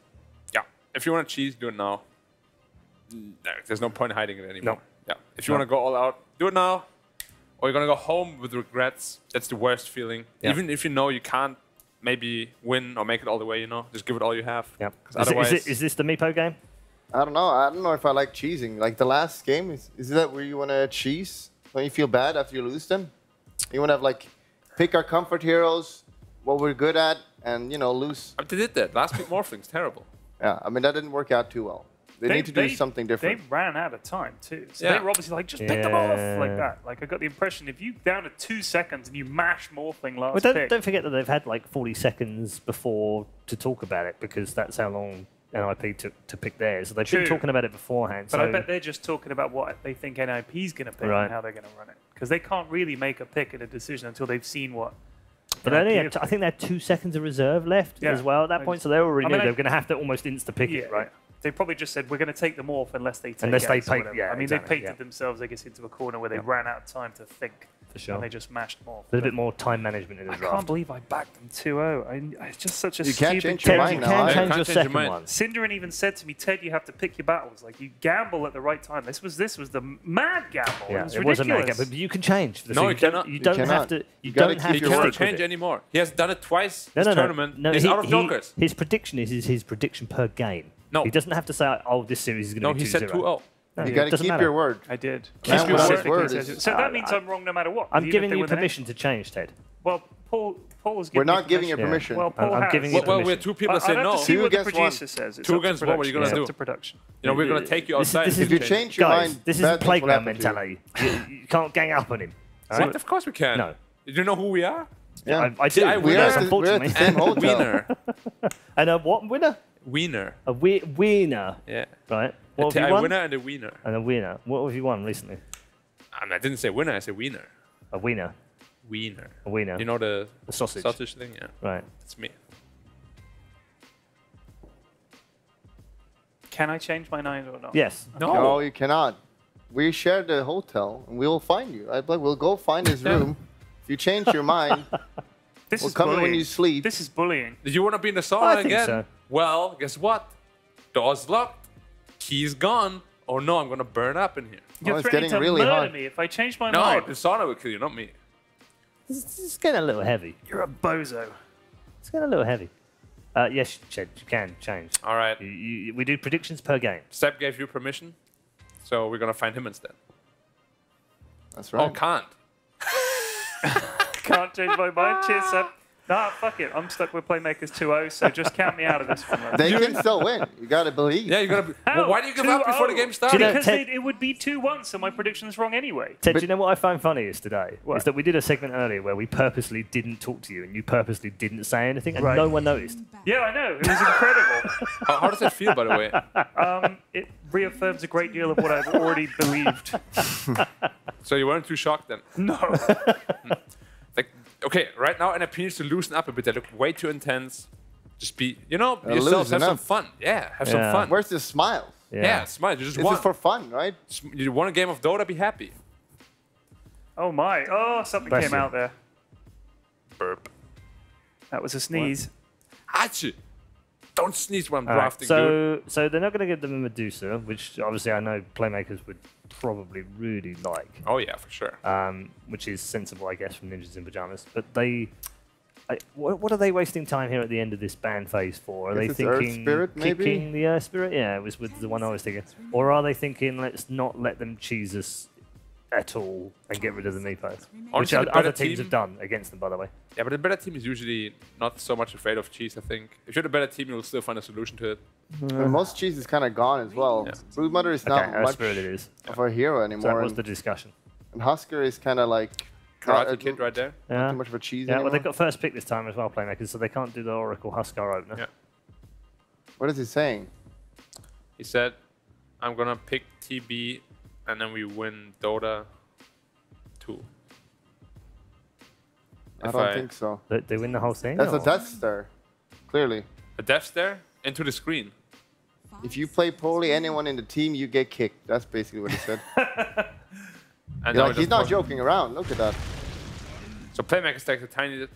Yeah. If you want to cheese, do it now. There's no point hiding it anymore. No. Yeah. If you want to go all out, do it now. Or you're going to go home with regrets. That's the worst feeling. Yeah. Even if you know you can't maybe win or make it all the way, you know, just give it all you have. Yeah. Otherwise, is this the Meepo game? I don't know. I don't know if I like cheesing. Like the last game, is that where you want to cheese? When you feel bad after you lose them? You want to have like, pick our comfort heroes, what we're good at, and, you know, lose. They did that. Last pick Morphling's terrible. Yeah, I mean, that didn't work out too well. They need to do something different. They ran out of time, too. So they were obviously like, just pick them off like that. Like, I got the impression if you down to 2 seconds and you mash Morphling last pick. Don't forget that they've had like 40 seconds before to talk about it, because that's how long NIP took to pick theirs. So they've been talking about it beforehand. But so I bet they're just talking about what they think NIP's going to pick and how they're going to run it. Because they can't really make a pick and a decision until they've seen what. But only I think they had 2 seconds of reserve left as well at that point, so they already knew they were going to have to almost insta-pick it, right? They probably just said, we're going to take them off unless they take Unless they X or take- whatever. yeah, I mean, exactly, they painted themselves, I guess, into a corner where they ran out of time to think. For sure. And they just mashed them off. There's a bit more time management in the I draft. can't believe I backed them 2-0. It's just such a You stupid can't change your mind now. You can change your second one. Sindarin even said to me, Ted, you have to pick your battles. Like, you gamble at the right time. This was the mad gamble. Yeah, it was a mad ridiculous. game, but you can change. No, you cannot. You don't have to. You gotta don't have He to cannot stick with change it. anymore. He has done it twice this tournament. No, He's out of Jokers. His prediction is his prediction per game. No. He doesn't have to say, oh, this series is going to be 2-0. No, he said 2-0. No, You it got to doesn't keep matter. your word. I did. Keep your word. So that means I'm wrong no matter what. I'm even giving if they you win the permission to change, Ted. Well, Paul's giving We're not giving you permission. Well, Paul I'm has. giving you Well, we're 2 people that say I'd have no. to see 2 what the against 1. producer says. It's 2 up to against 1, what are you going to production. do? It's up to production. You know, we're going to take you outside. If you change your guys, mind, this is bad things will playground happen to you. mentality. You can't gang up on him. all What? right? Of course we can. No. You don't know who we are? Yeah. I do. See, I We're Yes, at unfortunately. the same hotel. Wiener. And a what winner? Wiener. A wiener. Yeah. Right. What A have you won? winner and a wiener. And a wiener. What have you won recently? I didn't say winner, I said wiener. A wiener. Wiener. A wiener. You know the sausage. sausage thing? Yeah. Right. It's me. Can I change my mind or not? Yes. No, you cannot. We share the hotel, and we will find you. We'll go find his room. If you change your mind, This we'll is come in bullying. when you sleep. This is bullying. Did you want to be in the I sauna think again? so. Well, guess what? Door's locked. Key's gone. Oh no, I'm going to burn up in here. You're it's threatening getting to really murder hard. me if I change my No, mind. the sauna will kill you, not me. It's getting a little heavy. You're a bozo. It's getting a little heavy. Yes, Ched, you can change. All right. We do predictions per game. Seb gave you permission, so we're gonna find him instead. That's right. Oh, can't. Can't change my mind. Cheers, Seb. Nah, fuck it. I'm stuck with Playmakers 2-0, so just count me out of this one. Man. They can still win. You gotta believe. Yeah, you gotta. Well, why do you give up before the game starts? Because it would be 2-1, so my prediction's wrong anyway. Ted, do you know what I find funniest today? What? Is that we did a segment earlier where we purposely didn't talk to you and you purposely didn't say anything and Right. no one noticed. Yeah, I know. It was incredible. How does that feel, by the way? It reaffirms a great deal of what I've already believed. So you weren't too shocked then? No. Like, okay, right now NIP needs to loosen up a bit. They look way too intense. Just be, yourselves, loosen have some up. fun. Yeah, have some fun. Where's the smile? Yeah, smile. You just This won. is for fun, right? You won a game of Dota, be happy. Oh my. Oh, something Bless came you. out there. Burp. That was a sneeze. Achoo! Don't sneeze when I'm drafting, dude. So they're not going to give them a Medusa, which obviously I know Playmakers would probably really like. Oh yeah, for sure. Which is sensible, I guess, from Ninjas in Pajamas. But what are they wasting time here at the end of this ban phase for? Are they Guess it's Earth thinking Spirit, maybe? kicking the Earth Spirit? Yeah, it was with the one I was thinking. Or are they thinking let's not let them cheese us at all and get rid of the Meepo? Which Honestly, the other better teams team- have done against them, by the way. Yeah, but the better team is usually not so much afraid of cheese, I think. If you're the better team, you'll still find a solution to it. And most cheese is kind of gone as well. Broodmother is not Okay, Earth much Spirit it is. of a hero So anymore. that was and- the discussion. And Husker is kind of like not Karate Kid right there. not too much of a cheese Yeah, well, anymore. they've got first pick this time as well, Playmakers, so they can't do the Oracle Huskar opener. Yeah. What is he saying? He said, I'm gonna pick TB and then we win Dota 2. I don't think so. They win the whole thing? That's a or- Death Star, clearly. A Death Stare into the screen. If you play poorly, anyone in the team, you get kicked. That's basically what he said. And You're now like, he he's not doesn't work. joking around. Look at that. So Playmakers takes a tiny.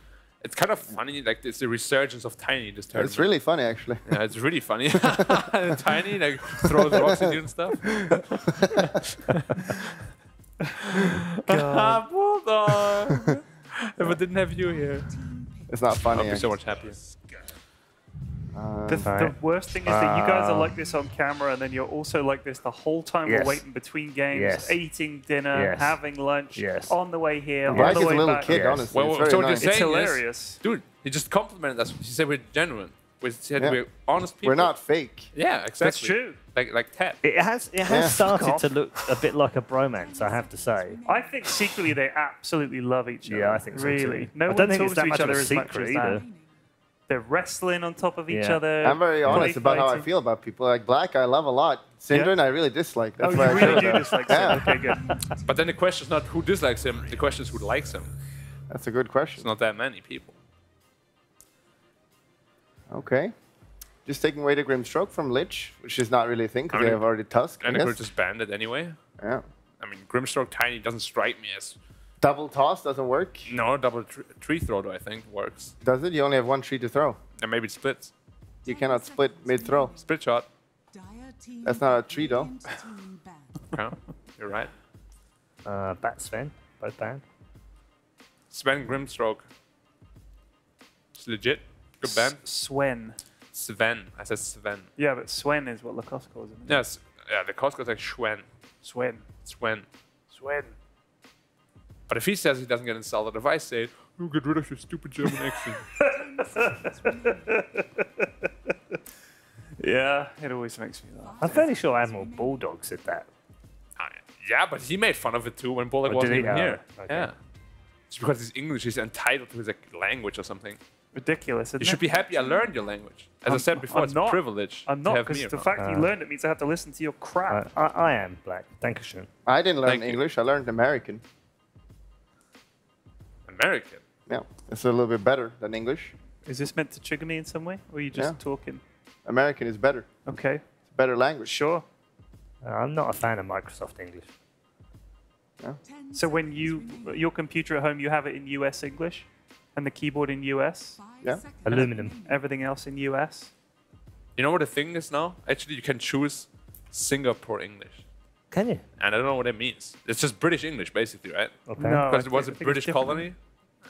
It's kind of funny, like it's the resurgence of Tiny this tournament. It's really funny, actually. Yeah, it's really funny. Tiny, like throws rocks at you and stuff. God. Bulldog. If I didn't have you here, It's not funny. I'd be so much happier. The worst thing is that you guys are like this on camera, and then you're also like this the whole time Yes. we're waiting between games, Yes. eating dinner, Yes. having lunch, Yes. on the way here, Mike on the is a way little back. kid, honestly. Well, It's so very what nice. you're It's saying hilarious. is, dude, he just complimented us. He said we're genuine. We said Yeah. we're honest people. We're not fake. Yeah, exactly. That's true. Like Ted. It has Yeah. started off. to look a bit like a bromance, I have to say. I think secretly they absolutely love each other. Yeah, I think so really. too. No I one don't think talks it's that to each much of other a as much secret as that. either. They're wrestling on top of each Yeah. other. I'm very honest play about how I fighting. feel about people. Like Black, I love a lot. Syndrome, I really dislike. That's Oh, why you I really showed do that. dislike Yeah. Sid. Okay, good. But then the question is not who dislikes him. The question is who likes him. That's a good question. It's not that many people. Okay. Just taking away the Grim Stroke from Lich, which is not really a thing because I they mean, have already Tusk. I And they could guess. just banned it anyway. Yeah. I mean, Grimstroke Tiny doesn't strike me as... Double toss doesn't work. No, double tree throw, though, I think, works. Does it? You only have one tree to throw. And maybe it splits. You cannot split mid-throw. Split shot. That's not a tree, though. Yeah, you're right. Bat Sven, both banned. Sven Grimstroke. It's legit. Good band. Swen. Sven. I said Sven. Yeah, but Swen is what Lacoste calls him. Yes. Yeah, the Costco's like Schwen. Swen. Sven. Swen. But if he says he doesn't get insulted, if I say, oh, get rid of your stupid German accent. Yeah, it always makes me laugh. I'm fairly sure Admiral Bulldog said that. Yeah, but he made fun of it too when Bullock Oh, wasn't did he? even Oh, here. okay. Yeah. Just because he's English, he's entitled to his like, language or something. Ridiculous, isn't You should it? be happy I learned your language. As I said before, I'm it's not. a privilege I'm to not, have me because the around. fact you learned it means I have to listen to your crap. I am Black. Dankeschön. I didn't learn Thank you. English. I learned American. American. Yeah, it's a little bit better than English. Is this meant to trigger me in some way, or are you just Yeah. talking? American is better. Okay. It's a better language. Sure. I'm not a fan of Microsoft English. So when your computer at home, you have it in US English, and the keyboard in US. Yeah. Aluminum. Everything else in US. You know what the thing is now? Actually, you can choose Singapore English. Can you? And I don't know what it means. It's just British English, basically, right? Okay. No, Because I it was a think it's British different. colony.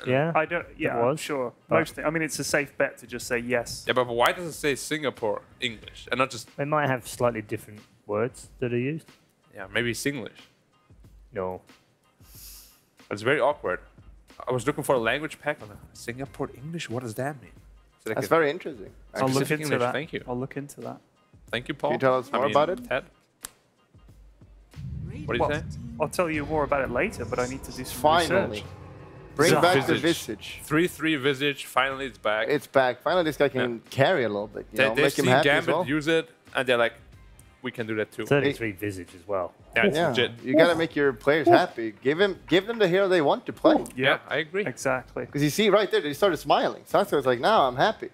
Yeah. I don't. Yeah, It I'm was. sure. But- Most. I mean, it's a safe bet to just say yes. Yeah, but why does it say Singapore English and not just? They might have slightly different words that are used. Yeah, maybe Singlish. No. It's very awkward. I was looking for a language pack on Singapore English. What does that mean? Is it like That's a very interesting. I'll look specific into English? that. Thank you. I'll look into that. Thank you, Paul. Can you tell us more about it? Ted? What do you Well, say? I'll tell you more about it later, but I need to do some Finally. research. Bring So- back the Visage. Visage. 3-3 Visage. Finally, it's back. It's back. Finally, this guy can carry a little bit. You know, They've make him seen happy as Gambit well. use it, and they're like, we can do that too. 33 Visage as well. Yeah, it's Yeah, legit. you gotta make your players happy. Give them the hero they want to play. Yeah, I agree. Exactly. Because you see right there, they started smiling. Sasha was like, "Now I'm happy."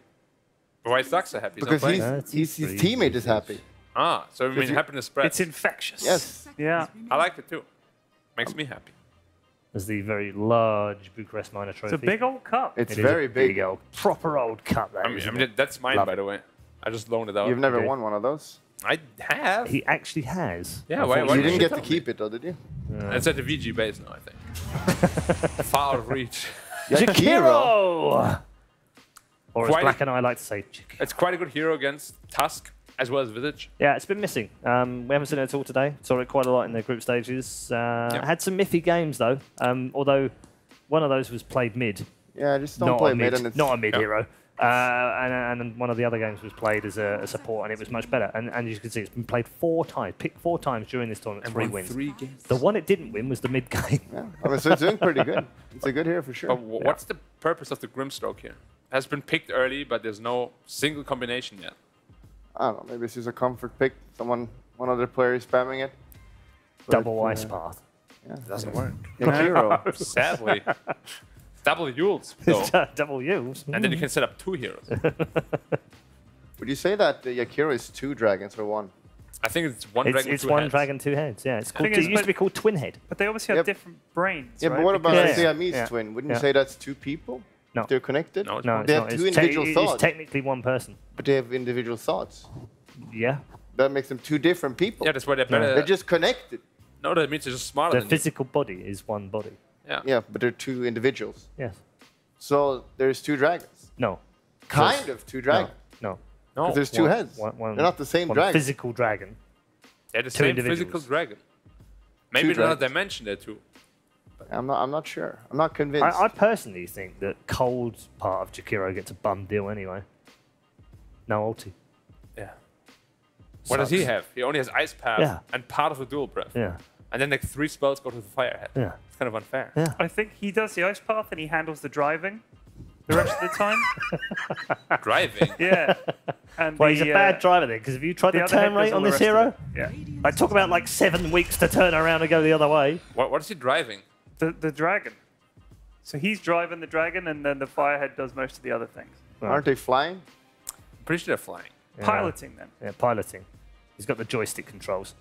Why is Daxa happy? He's not Because playing. his teammate is happy. Ah, so I mean, Because you- happiness spreads. It's infectious. Yes. Yeah. I like it too. Makes me happy. There's the very large Bucharest minor trophy. It's a big old cup. It's It is very a big. old, proper old cup. That I is, mean, isn't it? that's mine, Love by the way. I just loaned it out. You've never Okay. won one of those. I have. He actually has. Yeah, why You did didn't get to tell me? keep it though, did you? It's at the VG base now, I think. Far out of reach. Jakiro! Or as Quite a- Black and I like to say, Jakiro. It's quite a good hero against Tusk as well as Visage. Yeah, it's been missing. We haven't seen it at all today. Saw it quite a lot in the group stages. Had some miffy games though. Although one of those was played mid. Yeah, just don't Not play a mid. mid, And it's not a mid hero. And one of the other games was played as a support, and it was much better. And you can see it's been played 4 times, picked 4 times during this tournament, And 3 won wins. 3 games. The one it didn't win was the mid game. Yeah. I mean, so it's doing pretty good. It's a good hero for sure. But what's the purpose of the Grimstroke here? It has been picked early, but there's no single combination yet. I don't know. Maybe it's just a comfort pick. One other player is spamming it. But, Double ice path. Yeah, It doesn't work. Yakiro. Sadly. Double Yules, though. Double Yules. And then you can set up 2 heroes. Would you say that Yakiro is 2 dragons or 1? I think it's 1 dragon, It's 2 one heads. dragon, 2 heads. Yeah, it's called. Thing is, It used to but- be called Twin Head. But they obviously have Yep. different brains. Yeah, but right? what about Because- the Siamese Yeah. twin? Wouldn't Yeah. you say that's 2 people? No. If they're connected? No, it's No, one. it's They not. have 2 It's individual It's thoughts. technically one person. But they have individual thoughts. Yeah. That makes them 2 different people. Yeah, that's why they're better. They're just connected. No, that means they're just smarter The than physical body is one body. you. Yeah. Yeah, but they're 2 individuals. Yes. So there's 2 dragons. No. Kind of 2 dragons. No. No. Because there's 2 One- heads. one- They're not the same one dragon. physical dragon. They're the 2 same individuals. physical dragon. Maybe 2 another dragons. dimension there too. I'm not sure. I'm not convinced. I personally think that cold part of Jakiro gets a bum deal anyway. No ulti. Yeah. What does he Sucks. have? He only has Ice Path Yeah. and part of the Dual Breath. Yeah. And then like 3 spells go to the Firehead. Yeah. It's kind of unfair. Yeah. I think he does the ice path and he handles the driving the rest of the time. Driving. Yeah. And Well, he's a the, bad driver then, because if you tried the the other head turn does rate all on the this rest of hero, it. Yeah. I talk about like 7 weeks to turn around and go the other way. What is he driving? The dragon. So he's driving the dragon and then the firehead does most of the other things. Aren't they flying? I'm pretty sure they're flying. Yeah. Piloting then. Yeah, piloting. He's got the joystick controls.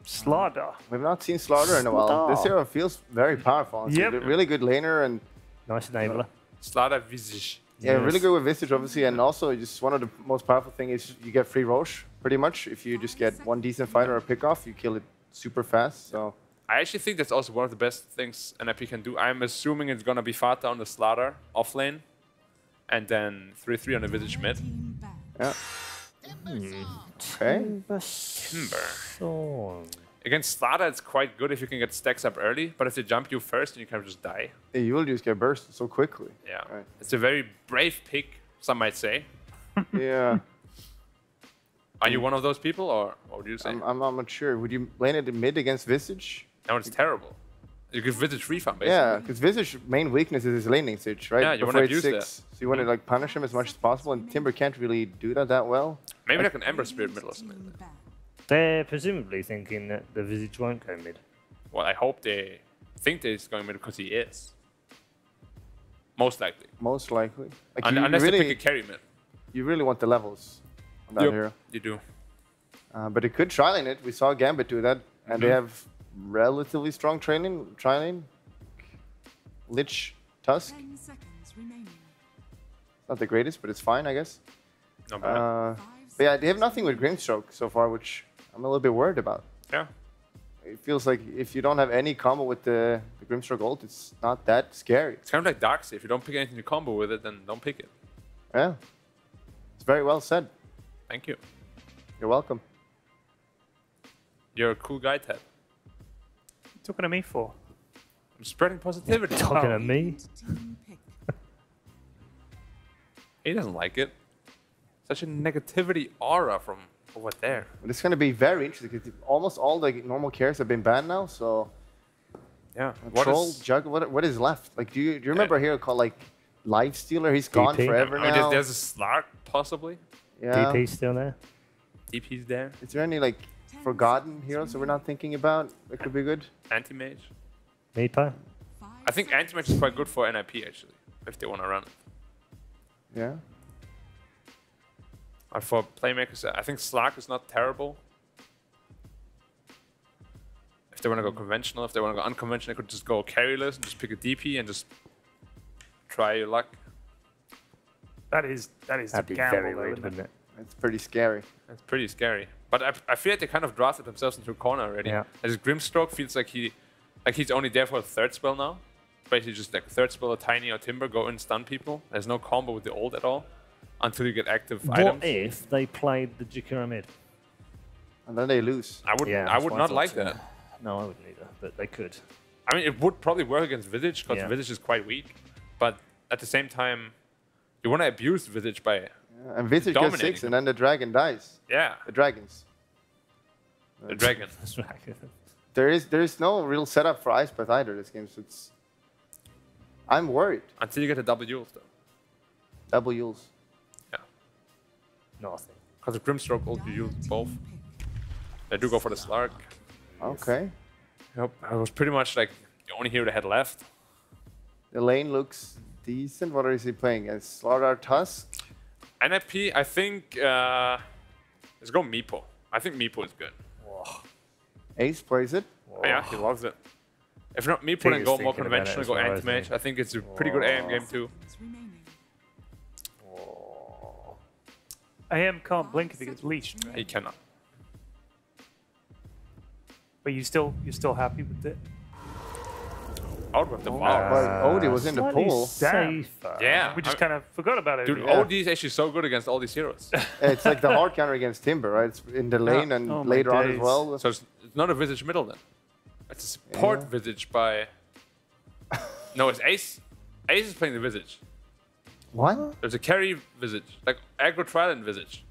Slardar. We've not seen Slaughter in a while. This hero feels very powerful. honestly. Yep. They're really good laner and Nice enabler. Slaughter Visage. yeah, really good with Visage obviously. And also just one of the most powerful thing is you get free Roche pretty much. If you just get one decent fight or a pick off, you kill it super fast. So I actually think that's also one of the best things NIP can do. I'm assuming it's going to be Fata on the Slaughter off lane. And then 3-3 on the Visage mid. yeah. Okay. Timber. So, Against Slaughter, it's quite good if you can get stacks up early. But if they jump you first, then you can just die. Yeah, you will just get bursted so quickly. Yeah. Right. It's a very brave pick, some might say. Yeah. Are you one of those people, or what would you say? I'm not sure. Would you lane it in mid against Visage? No, it's terrible. You give Visage free farm, basically. Yeah, because Visage main weakness is his laning switch, right? Yeah, you Before wanna it's abuse 6. that. So you want to like punish him as much as possible, and Timber can't really do that well. Maybe like an Ember Spirit middle or something. they're presumably thinking that the Visage won't go mid. Well, I hope they think that he's going mid because he is. Most likely. Most likely. Like Unless really, they pick a carry mid. You really want the levels on that hero. You do. But it could tri-lane it. We saw Gambit do that, and they have relatively strong tri-lane. Lich, Tusk. 10 seconds remaining. Not the greatest, but it's fine, I guess. Not bad. But yeah, they have nothing with Grimstroke so far, which I'm a little bit worried about. Yeah. it feels like if you don't have any combo with the Grimstroke ult, it's not that scary. It's kind of like Darkseid. If you don't pick anything to combo with it, then don't pick it. Yeah. It's very well said. Thank you. You're welcome. You're a cool guy, Ted. What are you talking to me for? I'm spreading positivity. Talking to me? He doesn't like it. Such a negativity aura from over there. But it's going to be very interesting because almost all the normal carries have been banned now. So yeah, Troll, Jug, what is left? Like, do you remember a hero called like Lifestealer? He's gone forever I mean, now. there's a Slark possibly. Yeah. DP still there? DP's there. Is there any like forgotten heroes that we're not thinking about that could be good? Anti-mage. Meepo? I think anti-mage is quite good for NIP actually, if they want to run it. Yeah. And for playmakers, I think Slark is not terrible. If they want to go conventional, if they want to go unconventional, they could just go carryless and just pick a DP and just try your luck. That is That'd be gamble, very though, weird, isn't wouldn't it? it? It's pretty scary. It's pretty scary. But I feel like they kind of drafted themselves into a corner already. Yeah. As Grimstroke feels like he's only there for a third spell now. Basically just like a third spell, a Tiny or Timber, go and stun people. There's no combo with the ult at all until you get active items. What if they played the Jakura mid? And then they lose. I would that's what I not thought like too. that. No, I wouldn't either, but they could. I mean, it would probably work against Visage because Yeah. Visage is quite weak. But at the same time, you want to abuse Visage by And Visage gets dominating 6 and then the dragon dies. Yeah. The dragons. The dragon. There is no real setup for Ice Path either this game, so I'm worried. Until you get a double ult though. Double Yules. Yeah. Nothing. Because of Grimstroke ult, you use both. They do go for the Slark. Okay. Yep. I was pretty much like the only hero they had left. The lane looks decent. What is he playing? As Slaughter Tusk? NFP, I think let's go Meepo. I think Meepo is good. Ace plays it. Yeah, he loves it. If not Meepo, then Tigger's go more thinking about it conventional, as go well, isn't anti-mage. he? I think it's a pretty good AM game too. AM can't blink if he gets leashed, right? He cannot. But you're still happy with it? Out with the But wow. Odie was in the Slightly pool. safer. Yeah. We just kind of forgot about it. Dude, Yeah. OD is actually so good against all these heroes. It's like the hard counter against Timber, right? It's in the lane and Oh my later on as days. well. So it's not a Visage middle then. It's a support Visage by... No, it's Ace. Ace is playing the Visage. What? There's a carry Visage, like aggro Trident Visage.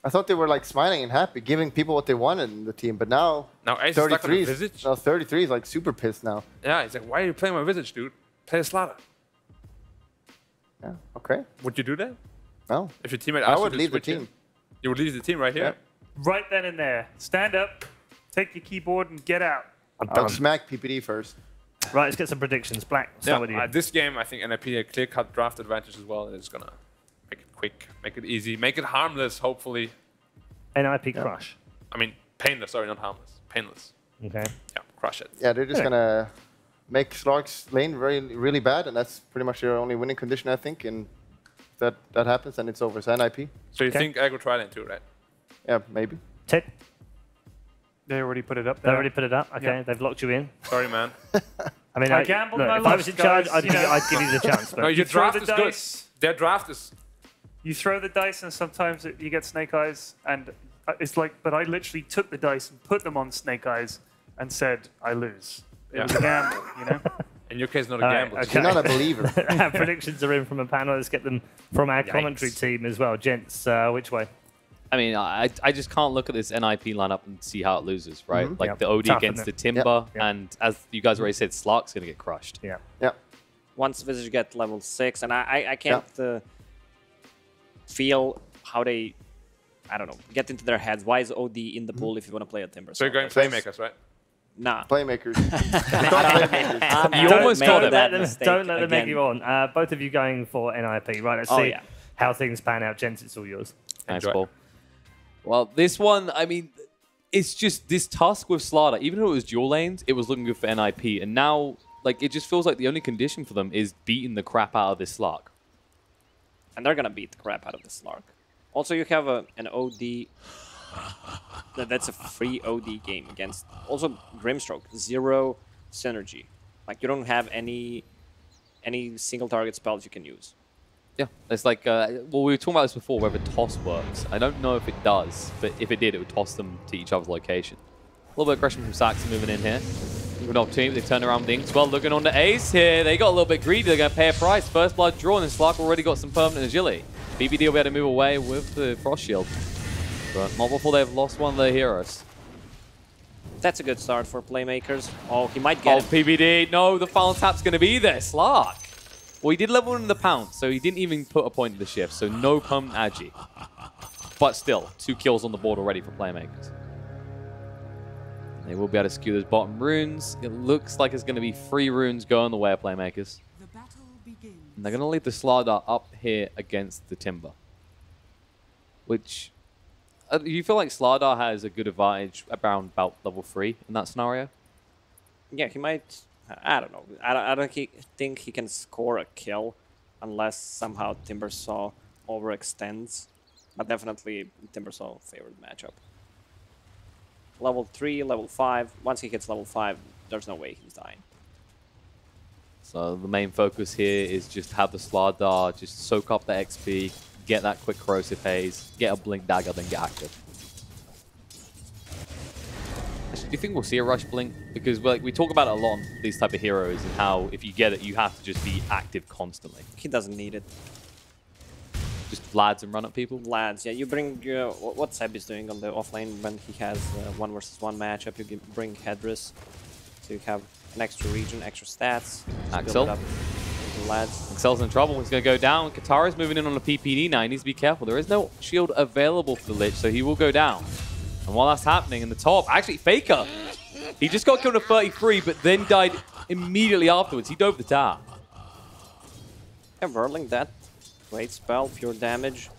I thought they were like smiling and happy, giving people what they wanted in the team, but now Now Ace is stuck on 33 the is, Visage. no, 33 is like super pissed now. Yeah, he's like, why are you playing my Visage, dude? Play a Slaughter. Yeah, okay. Would you do that? No. If your teammate I asked would you to leave the switch in? team. You would leave the team right here? Right then and there. Stand up, take your keyboard, and get out. I would smack PPD first. Right, let's get some predictions. Black, start with you. This game, I think NIP a clear-cut draft advantage as well. It's gonna make it quick, make it easy, make it harmless, hopefully. NIP crush. I mean, painless, sorry, not harmless. Painless. Okay. Yeah, crush it. Yeah, they're just gonna make Slark's lane really bad, and that's pretty much their only winning condition, I think. And if that happens, then it's over. So NIP. So you think aggro Trident too, right? Yeah, maybe. Ted? They already put it up They there. already put it up? Okay, Yeah. they've locked you in. Sorry, man. I mean, I gambled and I if I lost, was in charge, guys, I'd you know. give you the chance. But No, your throw draft the is good. dice. Their draft is... You throw the dice, and sometimes you get snake eyes, and it's like, but I literally took the dice and put them on snake eyes and said, I lose. It was a gamble, you know? In your case, not a All right, gamble. okay. You're not a believer. Our predictions are in from a panel. Let's get them from our Yikes. commentary team as well. Gents, which way? I mean, I just can't look at this NIP lineup and see how it loses, right? Mhm. Like Yep. the OD Tough, against isn't the it? Timber, Yep. and as you guys already said, Slark's going to get crushed. Yeah. Yeah. Once Visage get level 6, and I can't feel how they, I don't know, get into their heads. Why is OD in the pool if you want to play a Timber? So you're going Thanks. playmakers, right? Nah. Playmakers. You almost made called it. that Don't mistake let them make again. you on. Both of you going for NIP. Right, let's Oh, see yeah. how things pan out. Gents, it's all yours. Nice Enjoy. ball. Well, this one, I mean, it's just this Tusk with Slaughter. Even though it was dual lanes, it was looking good for NIP. And now, like, it just feels like the only condition for them is beating the crap out of this Slark. And they're going to beat the crap out of the Slark. Also, you have an OD That's a free OD game against also Grimstroke. 0 synergy. Like you don't have any single target spells you can use. Yeah, it's like, well, we were talking about this before, whether toss works. I don't know if it does, but if it did, it would toss them to each other's location. A little bit of aggression from Saxon moving in here. Good opportunity, they turn around with Inks. Well, looking on the Ace here, they got a little bit greedy, they're going to pay a price. First blood drawn, and Slark already got some permanent agility. BBD will be able to move away with the Frost Shield. But not before they've lost one of their heroes. That's a good start for playmakers. Oh, he might get it. PBD, no, the final tap's going to be there. Slark. Well, he did level 1 in the pound, so he didn't even put a point in the shift, so no permanent agi. But still, 2 kills on the board already for playmakers. They will be able to skew those bottom runes. It looks like it's going to be 3 runes going the way of playmakers. And they're going to leave the Slardar up here against the Timber. Which, you feel like Slardar has a good advantage around about level 3 in that scenario? Yeah, he might... I don't know. I don't think he can score a kill unless somehow Timbersaw overextends. But definitely Timbersaw favored matchup. Level 3, level 5. Once he hits level 5, there's no way he's dying. So the main focus here is just have the Slardar just soak up the XP, get that quick corrosive haze, get a blink dagger, then get active. Do you think we'll see a rush blink? Because we talk about it a lot on these type of heroes and how if you get it, you have to just be active constantly. He doesn't need it. Just Vlads and run at people? Vlads, yeah. You bring what Seb is doing on the offlane when he has 1 versus 1 matchup. You bring Hedris, so you have an extra region, extra stats. Axel. Axel's in trouble. He's going to go down. Katara's moving in on the PPD now. He needs to be careful. There is no shield available for the Lich, so he will go down. And while that's happening in the top, actually Faker, he just got killed at 33, but then died immediately afterwards. He dove the tower. Yeah, Whirling that. Great spell, pure damage.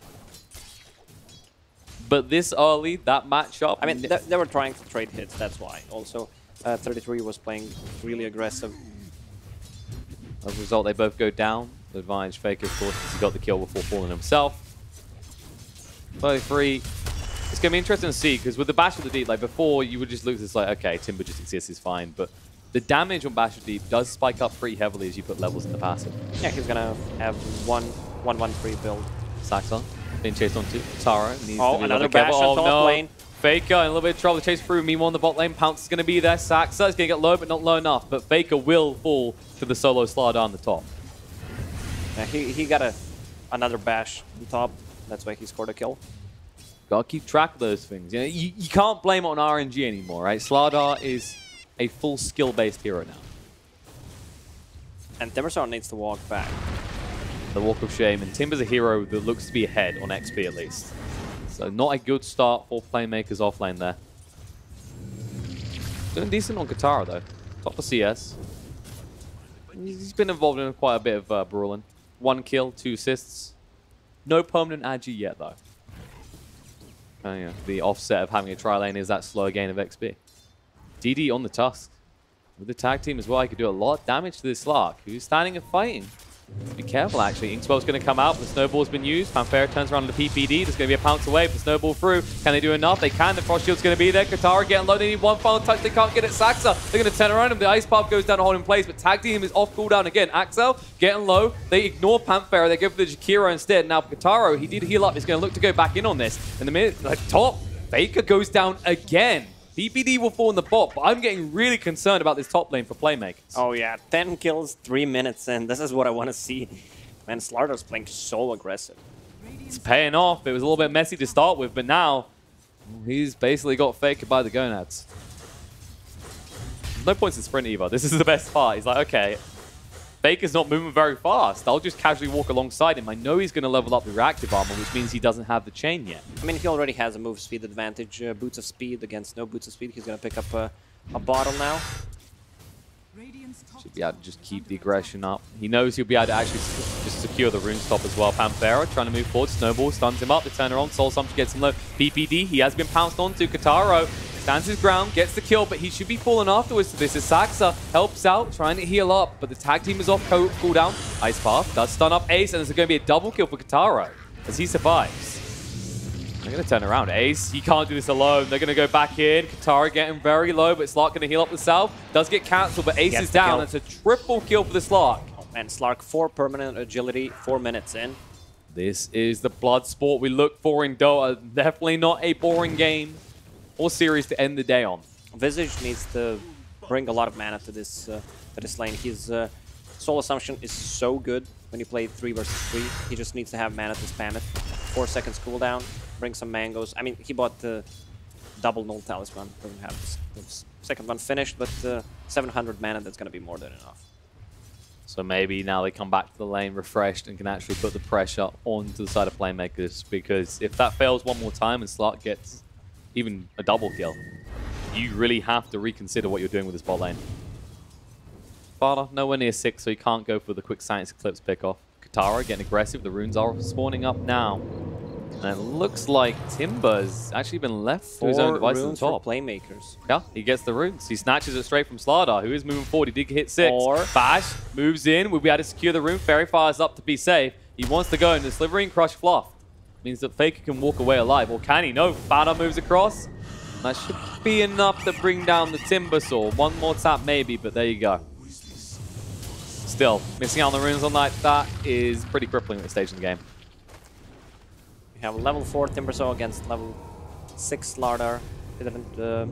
But this early, that matchup... I mean, they were trying to trade hits, that's why. Also, 33 was playing really aggressive. As a result, they both go down. The advantage Faker, of course, because he got the kill before falling himself. 33... It's going to be interesting to see, because with the Bash of the Deep, like before, you would just look at this like, okay, Timber just exists, is fine. But the damage on Bash of the Deep does spike up pretty heavily as you put levels in the passive. Yeah, he's going to have 1-1-1-3 build. Saxon being chased on too. Taro needs to be another bash on top lane. Faker in a little bit of trouble to chase through. Meanwhile, on the bot lane, Pounce is going to be there. Saxa is going to get low, but not low enough. But Faker will fall to the solo Slardar on the top. Yeah, he got another bash on top. That's why he scored a kill. Gotta keep track of those things. You know, you can't blame it on RNG anymore, right? Slardar is a full skill-based hero now. And Timbersaw needs to walk back. The Walk of Shame, and Timber's a hero that looks to be ahead on XP at least. So not a good start for playmakers offlane there. Doing decent on Katara though. Top of CS. He's been involved in quite a bit of brawling. 1 kill, 2 assists. No permanent agi yet though. Yeah, the offset of having a tri-lane is that slow gain of XP. DD on the Tusk. With the tag team as well, he could do a lot of damage to this Slark, who's standing and fighting. Be careful, actually. Inkspell's going to come out. The Snowball's been used. Panthera turns around to the PPD. There's going to be a pounce away. The Snowball through. Can they do enough? They can. The Frost Shield's going to be there. Katara getting low. They need 1 final touch. They can't get it. Saxa, they're going to turn around him. The Ice Path goes down to hold in place, but tag team is off cooldown again. Axel getting low. They ignore Panthera. They go for the Jakiro instead. Now, Kataro, he did heal up. He's going to look to go back in on this. In the minute, like top, Faker goes down again. PPD will fall in the bot, but I'm getting really concerned about this top lane for playmakers. Oh yeah, 10 kills, 3 minutes in. This is what I want to see. Man, Slardar's playing so aggressive. It's paying off. It was a little bit messy to start with, but now he's basically got Faker by the gonads. No points in sprint either. This is the best part. He's like, okay, Faker's not moving very fast. I'll just casually walk alongside him. I know he's going to level up the reactive armor, which means he doesn't have the chain yet. I mean, he already has a move speed advantage. Boots of speed against no boots of speed. He's going to pick up a bottle now. Should be able to just keep the aggression up. He knows he'll be able to actually just secure the rune stop as well. Panthera trying to move forward. Snowball stuns him up. The turner on. Soul Sump gets him low. PPD, he has been pounced onto. Kataro stands his ground, gets the kill, but he should be falling afterwards to this. As Saxa helps out, trying to heal up, but the tag team is off cooldown. Ice Path does stun up Ace, and there's going to be a double kill for Kataro as he survives. They're going to turn around. Ace, he can't do this alone. They're going to go back in. Katara getting very low, but Slark going to heal up the south. Does get cancelled, but Ace is down. It's a triple kill for the Slark. Oh, and Slark 4 permanent agility, 4 minutes in. This is the blood sport we look for in Dota. Definitely not a boring game or series to end the day on. Visage needs to bring a lot of mana to this lane. His Soul Assumption is so good when you play 3 versus 3. He just needs to have mana to spam it. 4 seconds cooldown, bring some mangoes. I mean, he bought the double null talisman. Doesn't have the second one finished, but 700 mana, that's going to be more than enough. So maybe now they come back to the lane refreshed and can actually put the pressure onto the side of Playmakers, because if that fails one more time and Slark gets even a double kill, you really have to reconsider what you're doing with this bot lane. Sparta nowhere near 6, so you can't go for the quick Science Eclipse pick-off. Katara getting aggressive. The runes are spawning up now. And it looks like Timber's actually been left to his own device at the top. Playmakers. Yeah, he gets the runes. He snatches it straight from Slardar, who is moving forward. He did hit 6. Bash moves in. We'll be able to secure the rune. Fairy fires up to be safe. He wants to go into Slivering Crush Fluff. Means that Faker can walk away alive. Or can he? No. Fada moves across. That should be enough to bring down the Timbersaw. One more tap maybe, but there you go. Still, missing out on the runes on that is pretty crippling at this stage in the game. We have level 4 Timbersaw against level 6 Slardar. He didn't get the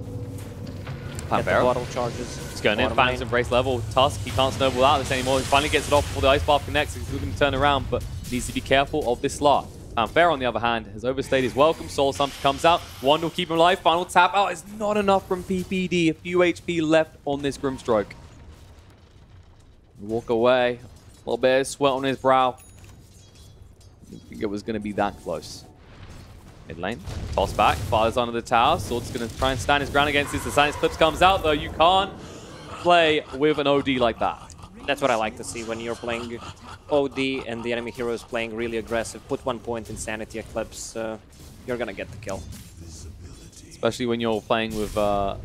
bottle charges. He's going in, Phantom's Embrace level. Tusk, he can't snowball out of this anymore. He finally gets it off before the Ice Path connects. He's looking to turn around, but needs to be careful of this Slark. Panthera, on the other hand, has overstayed his welcome. Soul Assumption comes out. One will keep him alive. Final tap out is not enough from PPD. A few HP left on this Grimstroke. Walk away. A little bit of sweat on his brow. Didn't think it was going to be that close. Mid lane. Toss back. Fires onto the tower. Sword's going to try and stand his ground against this. The Science Clips comes out, though. You can't play with an OD like that. That's what I like to see when you're playing OD and the enemy hero is playing really aggressive. Put 1 point in Sanity Eclipse, you're gonna get the kill. Especially when you're playing with a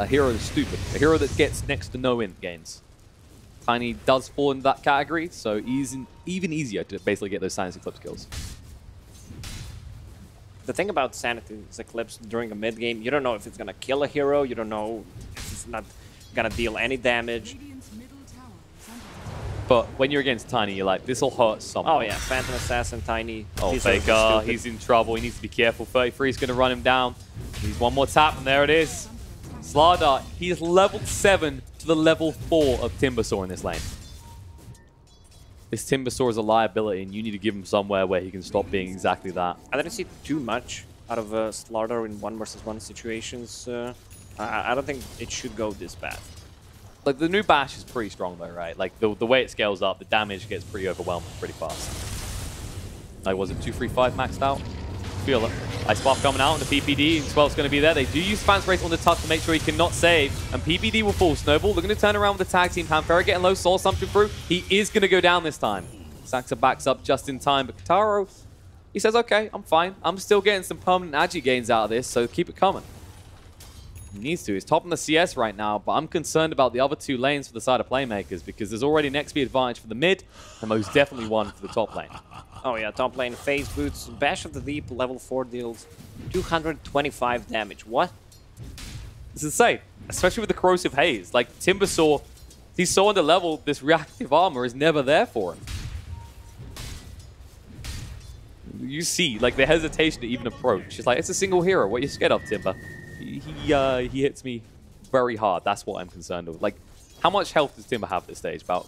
hero that's stupid. A hero that gets next to no int gains. Tiny does fall into that category, so even easier to basically get those Science Eclipse kills. The thing about Sanity Eclipse during a mid game, you don't know if it's gonna kill a hero, you don't know if it's not gonna deal any damage. But when you're against Tiny, you're like, this'll hurt someone. Oh yeah, Phantom Assassin, Tiny. Oh, Faker, he's in trouble. He needs to be careful. 33 is going to run him down. He's one more tap, and there it is. Slardar, he is level 7 to the level 4 of Timbersaw in this lane. This Timbersaw is a liability, and you need to give him somewhere where he can stop being exactly that. I didn't see too much out of Slardar in 1 versus 1 situations. I don't think it should go this bad. Like, the new Bash is pretty strong, though, right? Like, the way it scales up, the damage gets pretty overwhelming pretty fast. Like, was it 2-3-5 maxed out? Feel it. Ice Path coming out, and the PPD, and Swell's going to be there. They do use Fan Race on the Tusk to make sure he cannot save, and PPD will fall. Snowball looking to turn around with the tag team. Panthera getting low, Soul Assumption through. He is going to go down this time. Saxa backs up just in time, but Kataro, he says, okay, I'm fine. I'm still getting some permanent agi gains out of this, so keep it coming. He needs to. He's top in the CS right now, but I'm concerned about the other 2 lanes for the side of Playmakers, because there's already an XP advantage for the mid, and most definitely one for the top lane. Oh yeah, top lane, phase boots, Bash of the Deep, level 4 deals 225 damage. What? This is insane, especially with the Corrosive Haze. Like, Timbersaw, he's so underleveled, this reactive armor is never there for him. You see, like, the hesitation to even approach. It's like, it's a single hero. What are you scared of, Timber? He hits me very hard. That's what I'm concerned with. Like, how much health does Timber have at this stage? About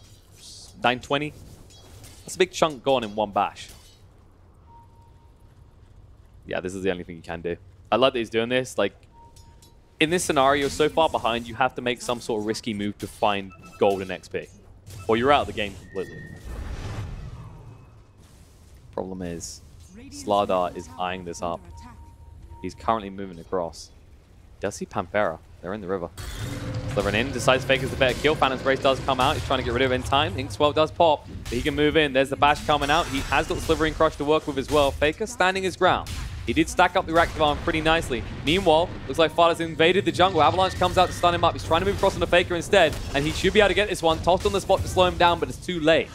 920? That's a big chunk gone in 1 bash. Yeah, this is the only thing you can do. I like that he's doing this. Like, in this scenario, so far behind, you have to make some sort of risky move to find gold and XP. Or you're out of the game completely. Problem is, Slardar is eyeing this up. He's currently moving across. Does see Panthera. They're in the river. Slivering in, decides Faker's the better kill. Phantom's Brace does come out. He's trying to get rid of it in time. Inkswell does pop, but he can move in. There's the Bash coming out. He has got the Slivering Crush to work with as well. Faker standing his ground. He did stack up the reactive arm pretty nicely. Meanwhile, looks like Fada's invaded the jungle. Avalanche comes out to stun him up. He's trying to move across on the Faker instead, and he should be able to get this one. Tossed on the spot to slow him down, but it's too late.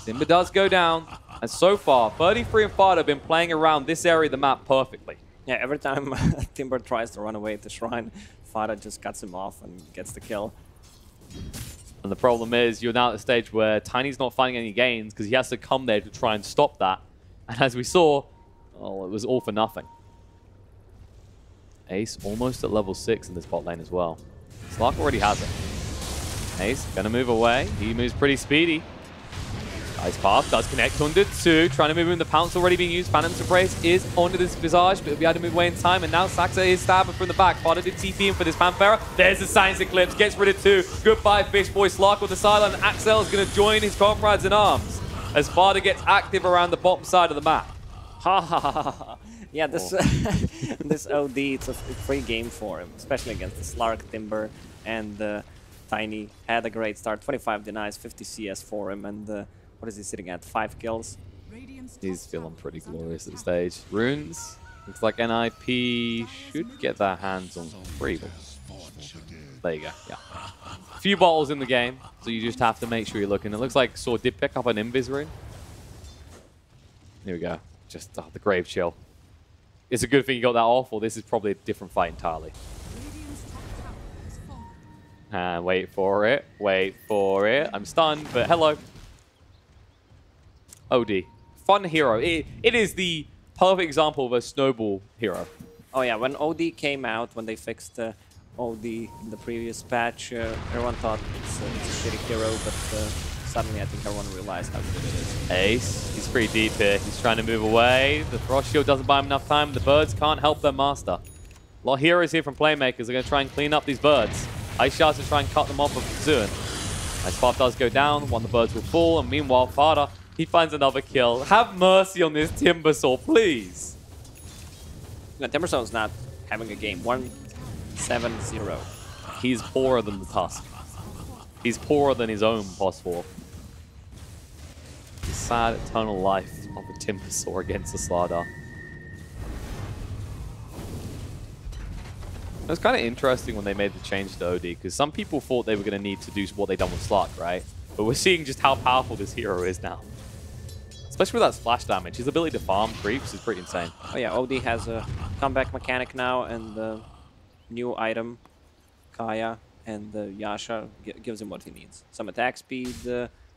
Simba does go down, and so far, 33 and Fada have been playing around this area of the map perfectly. Yeah, every time Timber tries to run away to Shrine, Fada just cuts him off and gets the kill. And the problem is you're now at the stage where Tiny's not finding any gains because he has to come there to try and stop that. And as we saw, oh, it was all for nothing. Ace almost at level 6 in this bot lane as well. Slark already has it. Ace gonna move away. He moves pretty speedy. Ice Path does connect under 2, trying to move in. The pounce already being used. Phantom's Embrace is onto this Visage, but he'll be able to move away in time. And now Saxa is stabbing from the back. Fada did TP in for this Panthera. There's the Science Eclipse, gets rid of 2. Goodbye, Fish Boy. Slark on the sideline. Axel is going to join his comrades in arms as Fada gets active around the bottom side of the map. Ha ha ha ha. Yeah, this this OD, it's a free game for him, especially against the Slark, Timber, and Tiny. Had a great start. 25 denies, 50 CS for him, and what is he sitting at? 5 kills? He's feeling pretty glorious at the stage. Runes. Looks like NIP should get their hands on 3. There you go. Yeah. A few bottles in the game, so you just have to make sure you're looking. It looks like Sword did pick up an Invis rune. Here we go. Just the Grave Chill. It's a good thing you got that off, or this is probably a different fight entirely. And wait for it. Wait for it. I'm stunned, but hello. OD. Fun hero. It is the perfect example of a snowball hero. Oh yeah, when OD came out, when they fixed OD in the previous patch, everyone thought it's a shitty hero, but suddenly I think everyone realized how good it is. Ace, he's pretty deep here. He's trying to move away. The Frost Shield doesn't buy him enough time. The birds can't help their master. A lot of heroes here from Playmakers are going to try and clean up these birds. Ice Shards to try and cut them off of Zun. Ice Path does go down, one of the birds will fall, and meanwhile, Fada, he finds another kill. Have mercy on this Timbersaw, please. No, Timbersaw's not having a game. 1-7-0. He's poorer than the Tusk. He's poorer than his own possible. The sad eternal life of a Timbersaw against the Slardar. It was kind of interesting when they made the change to OD, because some people thought they were going to need to do what they done with Slark, right? But we're seeing just how powerful this hero is now. Especially with that splash damage. His ability to farm creeps is pretty insane. Oh yeah, OD has a comeback mechanic now, and the new item, Kaya, and Yasha gives him what he needs. Some attack speed,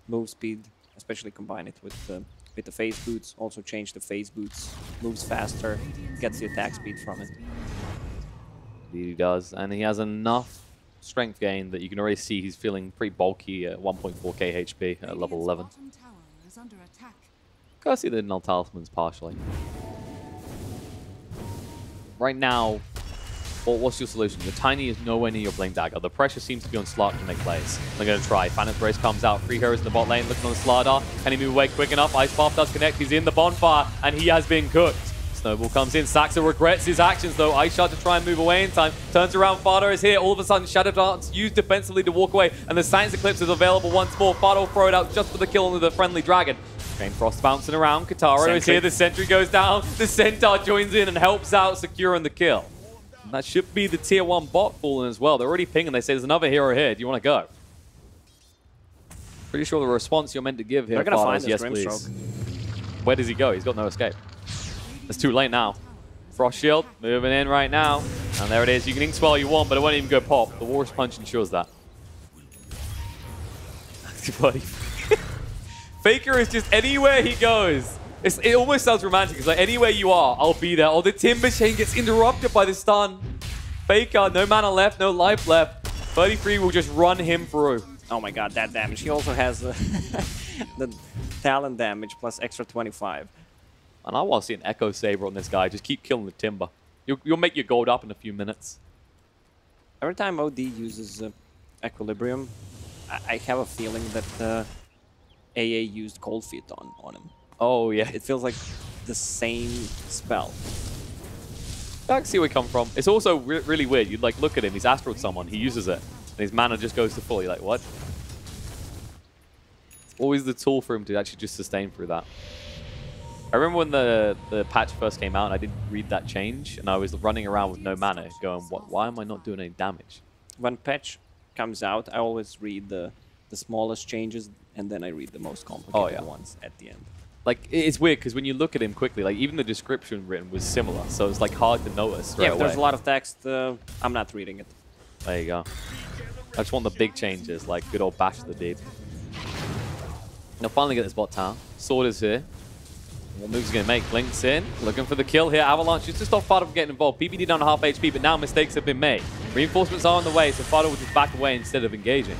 move speed, especially combine it with the phase boots. Also change the phase boots, moves faster, gets the attack speed from it. He does, and he has enough strength gain that you can already see he's feeling pretty bulky at 1.4k HP at level 11. Gotta see the Null Talismans partially. Right now, what's your solution? Your Tiny is nowhere near your Blink Dagger. The pressure seems to be on Slark to make plays. They're going to try. Phantom's Brace comes out. 3 heroes in the bot lane looking on the Slardar. Can he move away quick enough? Ice Path does connect. He's in the bonfire, and he has been cooked. Snowball comes in. Saxa regrets his actions, though. Ice Shard to try and move away in time. Turns around. Fada is here. All of a sudden, Shadow Dance used defensively to walk away, and the Science Eclipse is available once more. Fada will throw it out just for the kill on the friendly dragon. Train Frost bouncing around. Katara is here. The sentry goes down. The Centaur joins in and helps out, securing the kill. And that should be the tier 1 bot falling as well. They're already pinging. They say there's another hero here. Do you want to go? Pretty sure the response you're meant to give here, They're gonna find is yes, please. Where does he go? He's got no escape. It's too late now. Frost Shield moving in right now. And there it is. You can ink spell all you want, but it won't even go pop. The Walrus Punch ensures that. Buddy. Faker is just anywhere he goes. It almost sounds romantic. It's like anywhere you are, I'll be there. Oh, the Timber Chain gets interrupted by the stun. Faker, no mana left, no life left. 33 will just run him through. Oh my god, that damage. He also has the talent damage plus extra 25. And I want to see an Echo Saber on this guy. Just keep killing the Timber. You'll make your gold up in a few minutes. Every time OD uses Equilibrium, I have a feeling that AA used Cold Feet on him. Oh, yeah. It feels like the same spell. I can see where you come from. It's also really weird. You'd like look at him. He's Astraled someone. He uses it. And his mana just goes to full. You're like, what? It's always the tool for him to actually just sustain through that. I remember when the patch first came out and I didn't read that change. And I was running around with no mana going, why am I not doing any damage? When patch comes out, I always read the smallest changes and then I read the most complicated ones at the end. Like, it's weird because when you look at him quickly, like even the description written was similar, so it's like hard to notice right Yeah, if there's away. a lot of text, I'm not reading it. There you go. I just want the big changes, like good old bash the deep. Now finally get this bot tower. Sword is here. What moves is going to make? Blink's in. Looking for the kill here. Avalanche just to stop Fado from getting involved. PBD down to half HP, but now mistakes have been made. Reinforcements are on the way, so Fado will just back away instead of engaging.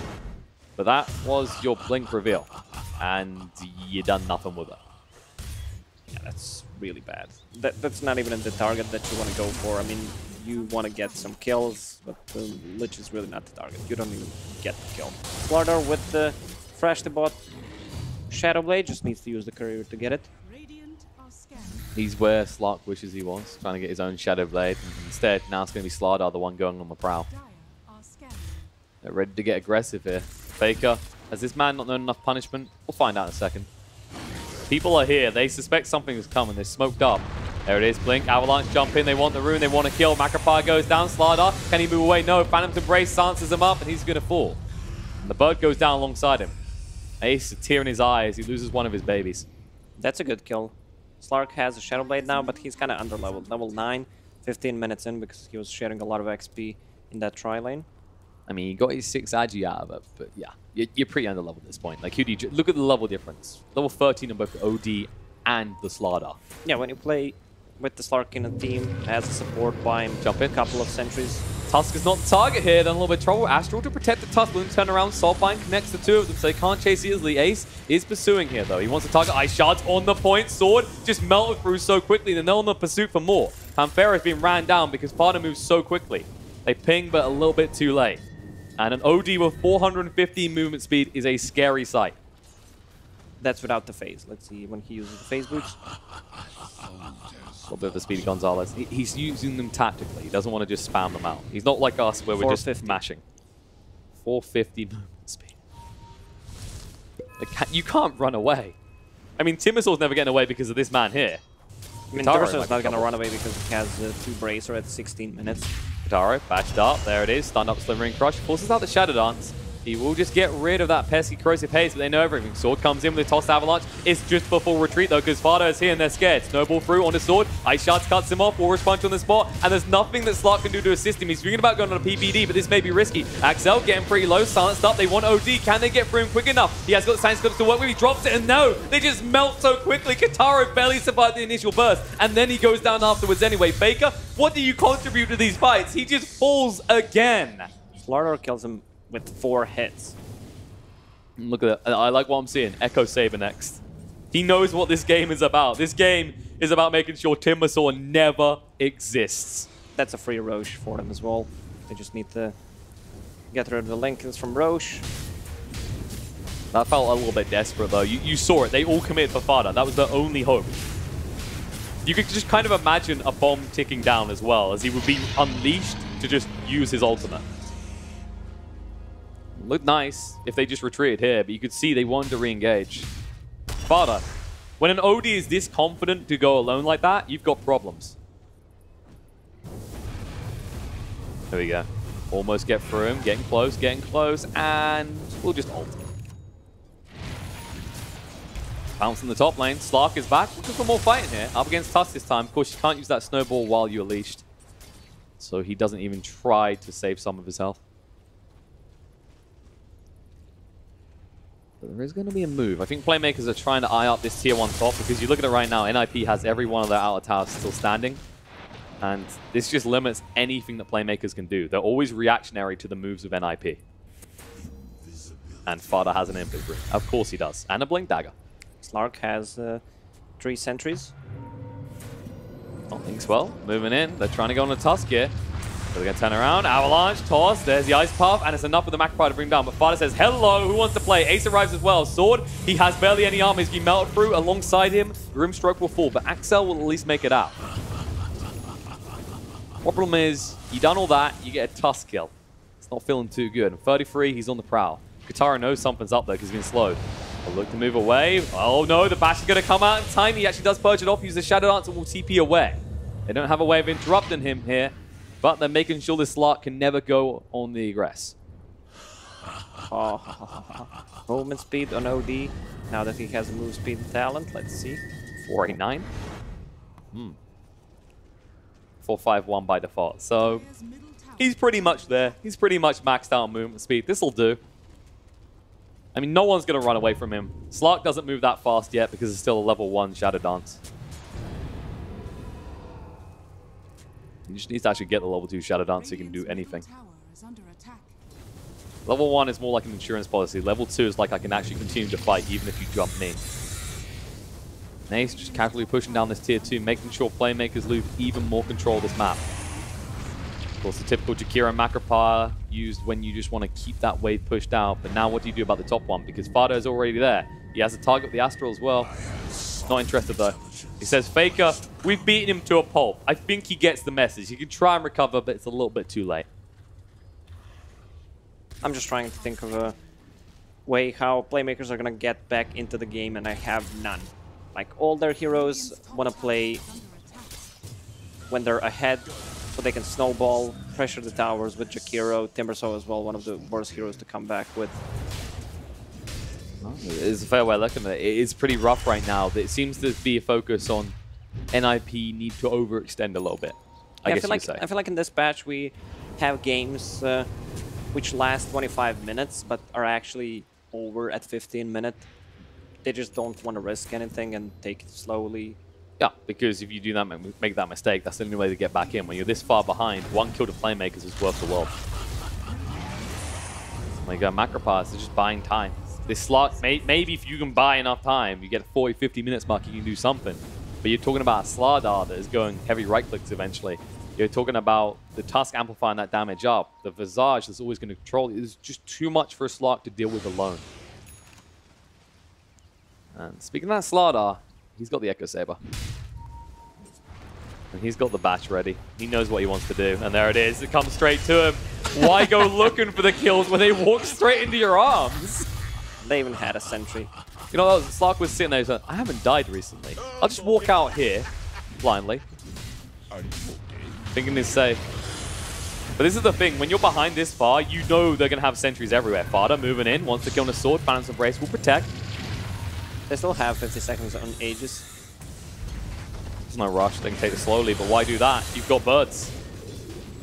But that was your Blink reveal. And you done nothing with it. Yeah, that's really bad. That's not even the target that you want to go for. I mean, you want to get some kills, but the Lich is really not the target. You don't even get the kill. Slardar with the fresh to bot. Shadowblade just needs to use the courier to get it. He's where Slark wishes he was, trying to get his own Shadow Blade. And instead, now it's going to be Slardar, the one going on the prowl. They're ready to get aggressive here. Faker, has this man not known enough punishment? We'll find out in a second. People are here. They suspect something is coming. They're smoked up. There it is. Blink, Avalanche jump in. They want the rune. They want to kill. Macropire goes down. Slardar, can he move away? No. Phantom's Embrace silences him up, and he's going to fall. And the bird goes down alongside him. Ace, a tear in his eye as he loses one of his babies. That's a good kill. Slark has a Shadowblade now, but he's kind of under-leveled. Level 9, 15 minutes in because he was sharing a lot of XP in that tri-lane. I mean, he got his 6 Agi out of it, but yeah, you're pretty under-leveled at this point. Like, who do you look at the level difference. Level 13 on both the OD and the Slardar. Yeah, when you play with the Slark in a team as a support by him, jump in. A couple of sentries. Tusk is not the target here, then a little bit of trouble. Astral to protect the Tusk, Bloom turn around, Soulbind connects the two of them, so they can't chase easily. Ace is pursuing here, though. He wants to target Ice Shards on the point. Sword just melted through so quickly, then they're on the pursuit for more. Panthera has been ran down because Parda moves so quickly. They ping, but a little bit too late. And an OD with 415 movement speed is a scary sight. That's without the phase. Let's see when he uses the phase boots. A little bit of the Speedy Gonzalez. He's using them tactically. He doesn't want to just spam them out. He's not like us where we're just mashing. 450 movement speed. You can't run away. I mean, Timosaur's never getting away because of this man here. I mean, Timosaur's not going to run away because he has 2 Bracer at 16 minutes. Kataro, bashed up. There it is. Stunned up, Slivering Crush. Forces out the Shadow Dance. He will just get rid of that pesky corrosive haze, but they know everything. Sword comes in with a tossed Avalanche. It's just before retreat, though, because Fado is here and they're scared. Snowball through on his sword. Ice Shards cuts him off. Walrus Punch on the spot. And there's nothing that Slark can do to assist him. He's thinking about going on a PBD, but this may be risky. Axel getting pretty low. Silenced up. They want OD. Can they get through him quick enough? He has got the Science Clips to work with. He drops it, and no! They just melt so quickly. Kataro barely survived the initial burst, and then he goes down afterwards anyway. Faker, what do you contribute to these fights? He just falls again. Slardar kills him with 4 hits. Look at that. I like what I'm seeing. Echo Saber next. He knows what this game is about. This game is about making sure Timosaur never exists. That's a free Roche for them as well. They just need to get rid of the Lincolns from Roche. That felt a little bit desperate, though. You saw it. They all committed for Fada. That was their only hope. You could just kind of imagine a bomb ticking down as well, as he would be unleashed to just use his ultimate. Looked nice if they just retreated here, but you could see they wanted to re-engage. Fada, when an OD is this confident to go alone like that, you've got problems. There we go. Almost get through him, getting close, and we'll just ult. Bounce in the top lane. Slark is back. Looking for more fighting here. Up against Tusk this time. Of course, you can't use that snowball while you're leashed. So he doesn't even try to save some of his health. But there is going to be a move. I think Playmakers are trying to eye up this tier 1 top because you look at it right now, NIP has every one of their outer towers still standing. And this just limits anything that Playmakers can do. They're always reactionary to the moves of NIP. And Fada has an Emperor's Ring. Of course he does. And a Blink Dagger. Slark has 3 sentries. Not thinks well. Moving in. They're trying to go on a Tusk here. So they're going to turn around. Avalanche, toss. There's the Ice Path. And it's enough with the Macropie to bring down. But Fada says, hello, who wants to play? Ace arrives as well. Sword, he has barely any armor. He's been melted through. Alongside him, Grimstroke will fall. But Axel will at least make it out. Problem is, you done all that, you get a Tusk kill. It's not feeling too good. And 33, he's on the prowl. Katara knows something's up there because he's been slowed. A look to move away. Oh no, the bash is going to come out in time. He actually does purge it off. Use the Shadow Dance and will TP away. They don't have a way of interrupting him here, but they're making sure this Slark can never go on the aggress. Oh, movement speed on OD. Now that he has move speed talent, let's see. 489. 451 by default. So he's pretty much there. He's pretty much maxed out on movement speed. This'll do. I mean, no one's going to run away from him. Slark doesn't move that fast yet because it's still a level 1 Shadow Dance. He just needs to actually get the level 2 Shadow Dance so he can do anything. Level 1 is more like an insurance policy. Level 2 is like I can actually continue to fight even if you jump me. Nace just casually pushing down this tier 2, making sure playmakers lose even more control of this map. Of course, the typical Jakiro macro power used when you just want to keep that wave pushed out. But now what do you do about the top one? Because Fado is already there. He has a target with the Astral as well. Not interested though. He says, Faker, we've beaten him to a pulp. I think he gets the message. He can try and recover, but it's a little bit too late. I'm just trying to think of a way how playmakers are going to get back into the game, and I have none. Like, all their heroes want to play when they're ahead, so they can snowball, pressure the towers with Jakiro. Timbersaw as well, one of the worst heroes to come back with. It's a fair way of looking at it. It is pretty rough right now. It seems to be a focus on NIP need to overextend a little bit, I guess you could say. I feel like in this patch we have games which last 25 minutes but are actually over at 15 minutes. They just don't want to risk anything and take it slowly. Yeah, because if you do that, make that mistake, that's the only way to get back in. When you're this far behind, 1 kill to playmakers is worth the world. When you go Macropaths, they're just buying time. This slot, maybe if you can buy enough time, you get a 40, 50 minutes mark, you can do something. But you're talking about a Slardar that is going heavy right clicks eventually. You're talking about the Tusk amplifying that damage up. The Visage that's always going to control it is just too much for a Slark to deal with alone. And speaking of that Slardar, he's got the Echo Saber. And he's got the batch ready. He knows what he wants to do. And there it is. It comes straight to him. Why go looking for the kills when they walk straight into your arms? They even had a sentry. You know, Slark was sitting there saying, I haven't died recently. I'll just walk out here blindly, thinking it's safe. But this is the thing. When you're behind this far, you know they're going to have sentries everywhere. Fada moving in, wants to kill on a sword. Phantom's Embrace will protect. They still have 50 seconds on Aegis. There's no rush. They can take it slowly, but why do that? You've got birds.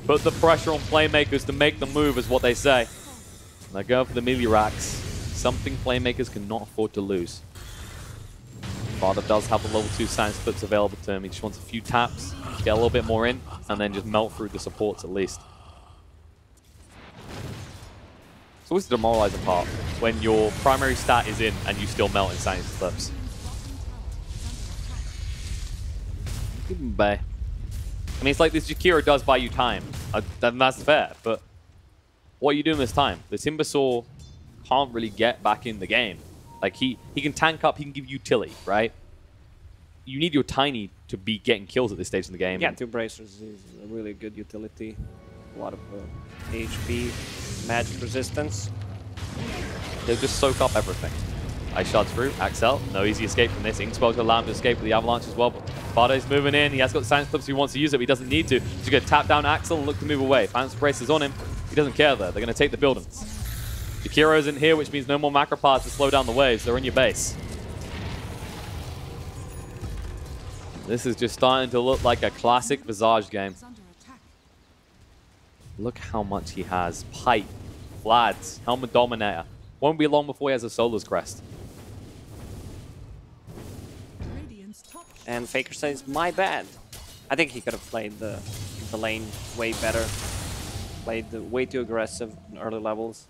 Put the pressure on playmakers to make the move, is what they say. They're going for the melee racks. Something playmakers cannot afford to lose. Father does have the level 2 science clips available to him. He just wants a few taps, get a little bit more in, and then just melt through the supports at least. It's always the demoralizing part when your primary stat is in and you still melt in science clips. Even Bay. I mean, it's like this Jakiro does buy you time. Then that's fair, but what are you doing this time? The Timbersaw can't really get back in the game. Like, he can tank up, he can give you utility, right? You need your Tiny to be getting kills at this stage in the game. Yeah, 2 bracers is a really good utility. A lot of HP, magic resistance. They'll just soak up everything. Ice Shard's through, Axel, no easy escape from this. Inkspell's going to allow him to escape with the Avalanche as well, but Fade's moving in. He has got the Science Clips, he wants to use it, but he doesn't need to. He's going to tap down Axel and look to move away. Phantom's Brace is on him. He doesn't care though. They're going to take the buildings. Jakiro's in here, which means no more macro parts to slow down the waves. They're in your base. This is just starting to look like a classic Visage game. Look how much he has. Pipe, Vlads, Helmet Dominator. Won't be long before he has a Solar's Crest. And Faker says, my bad. I think he could have played the lane way better. Played way too aggressive in early levels.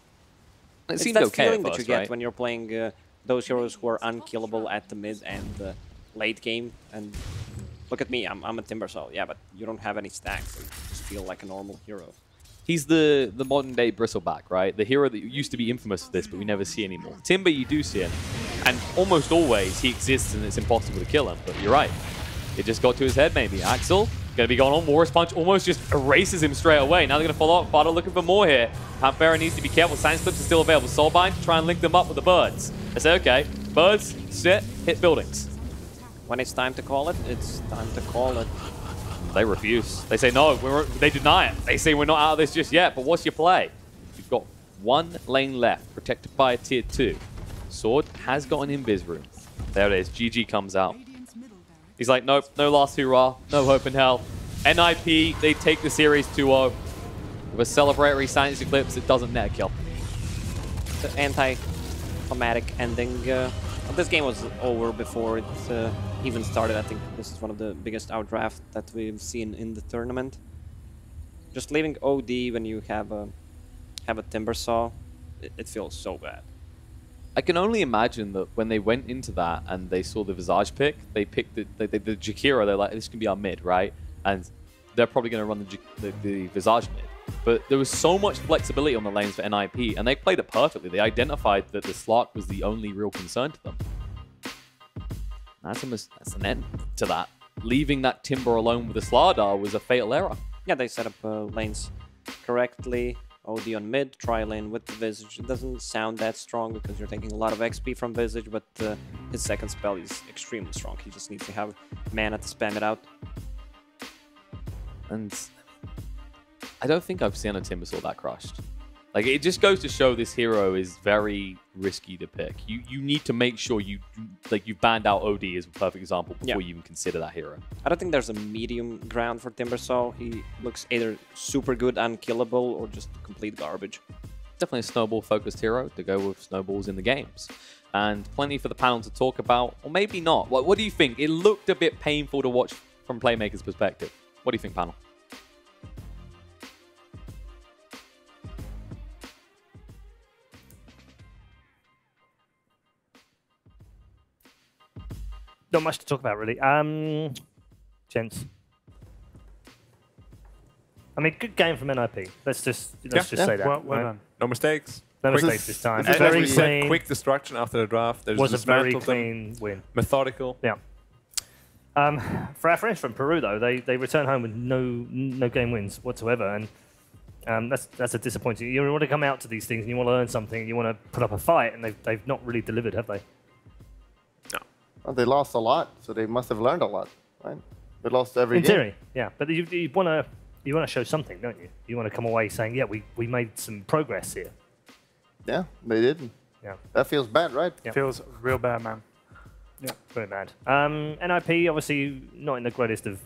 It it's seemed that okay feeling at that first, you get right? when you're playing those heroes who are unkillable at the mid and late game. And look at me, I'm a Timbersaw. Yeah, but you don't have any stacks. You just feel like a normal hero. He's the modern day Bristleback, right? The hero that used to be infamous for this, but we never see anymore. Timber, you do see him. And almost always he exists and it's impossible to kill him. But you're right. It just got to his head maybe. Axel, going to be going on. Morris Punch almost just erases him straight away. Now they're going to follow up. Fada looking for more here. Panthera needs to be careful. Science Clips are still available. Soulbind to try and link them up with the birds. They say, okay, birds, sit, hit buildings. When it's time to call it, it's time to call it. They refuse. They say, no, they deny it. They say, we're not out of this just yet, but what's your play? You've got One lane left, protected by a tier 2. Sword has got an invis room. There it is. GG comes out. He's like, nope, no last hurrah, no hope in hell. NIP, they take the series 2-0. With a celebratory Silence Eclipse, it doesn't net a kill. The anti-climatic ending. This game was over before it even started. I think this is one of the biggest outdraft that we've seen in the tournament. Just leaving OD when you have a Timber Saw, it feels so bad. I can only imagine that when they went into that and they saw the Visage pick, they picked the Jakiro. They're like, this can be our mid, right? And they're probably going to run the Visage mid. But there was so much flexibility on the lanes for NIP, and they played it perfectly. They identified that the Slark was the only real concern to them. That's an end to that. Leaving that Timber alone with the Slardar was a fatal error. Yeah, they set up lanes correctly. OD on mid, try lane with the Visage. It doesn't sound that strong because you're taking a lot of XP from Visage, but his second spell is extremely strong. He just needs to have mana to spam it out. And I don't think I've seen a Timbersaw that crushed. Like, it just goes to show this hero is very risky to pick. You need to make sure you've banned out OD as a perfect example before you even consider that hero. I don't think there's a medium ground for Timbersaw. He looks either super good, unkillable, or just complete garbage. Definitely a snowball-focused hero to go with snowballs in the games. And plenty for the panel to talk about, or maybe not. What do you think? It looked a bit painful to watch from Playmaker's perspective. What do you think, panel? Not much to talk about, really. Gents. I mean, good game from NIP. Let's just say that. Well done. No mistakes. No mistakes this time. As Very we said, clean. quick destruction after the draft. There's Was a very dismantled them. clean win. Methodical. Yeah. For our friends from Peru, though, they return home with no game wins whatsoever, and that's a disappointing. You want to come out to these things and you want to learn something, and you want to put up a fight, and they've not really delivered, have they? Well, they lost a lot, so they must have learned a lot, right? They lost every game. In theory, yeah. But you want to show something, don't you? You want to come away saying, yeah, we made some progress here. Yeah, they did. Yeah. That feels bad, right? Yeah. Feels real bad, man. Yeah, very bad. NIP obviously not in the greatest of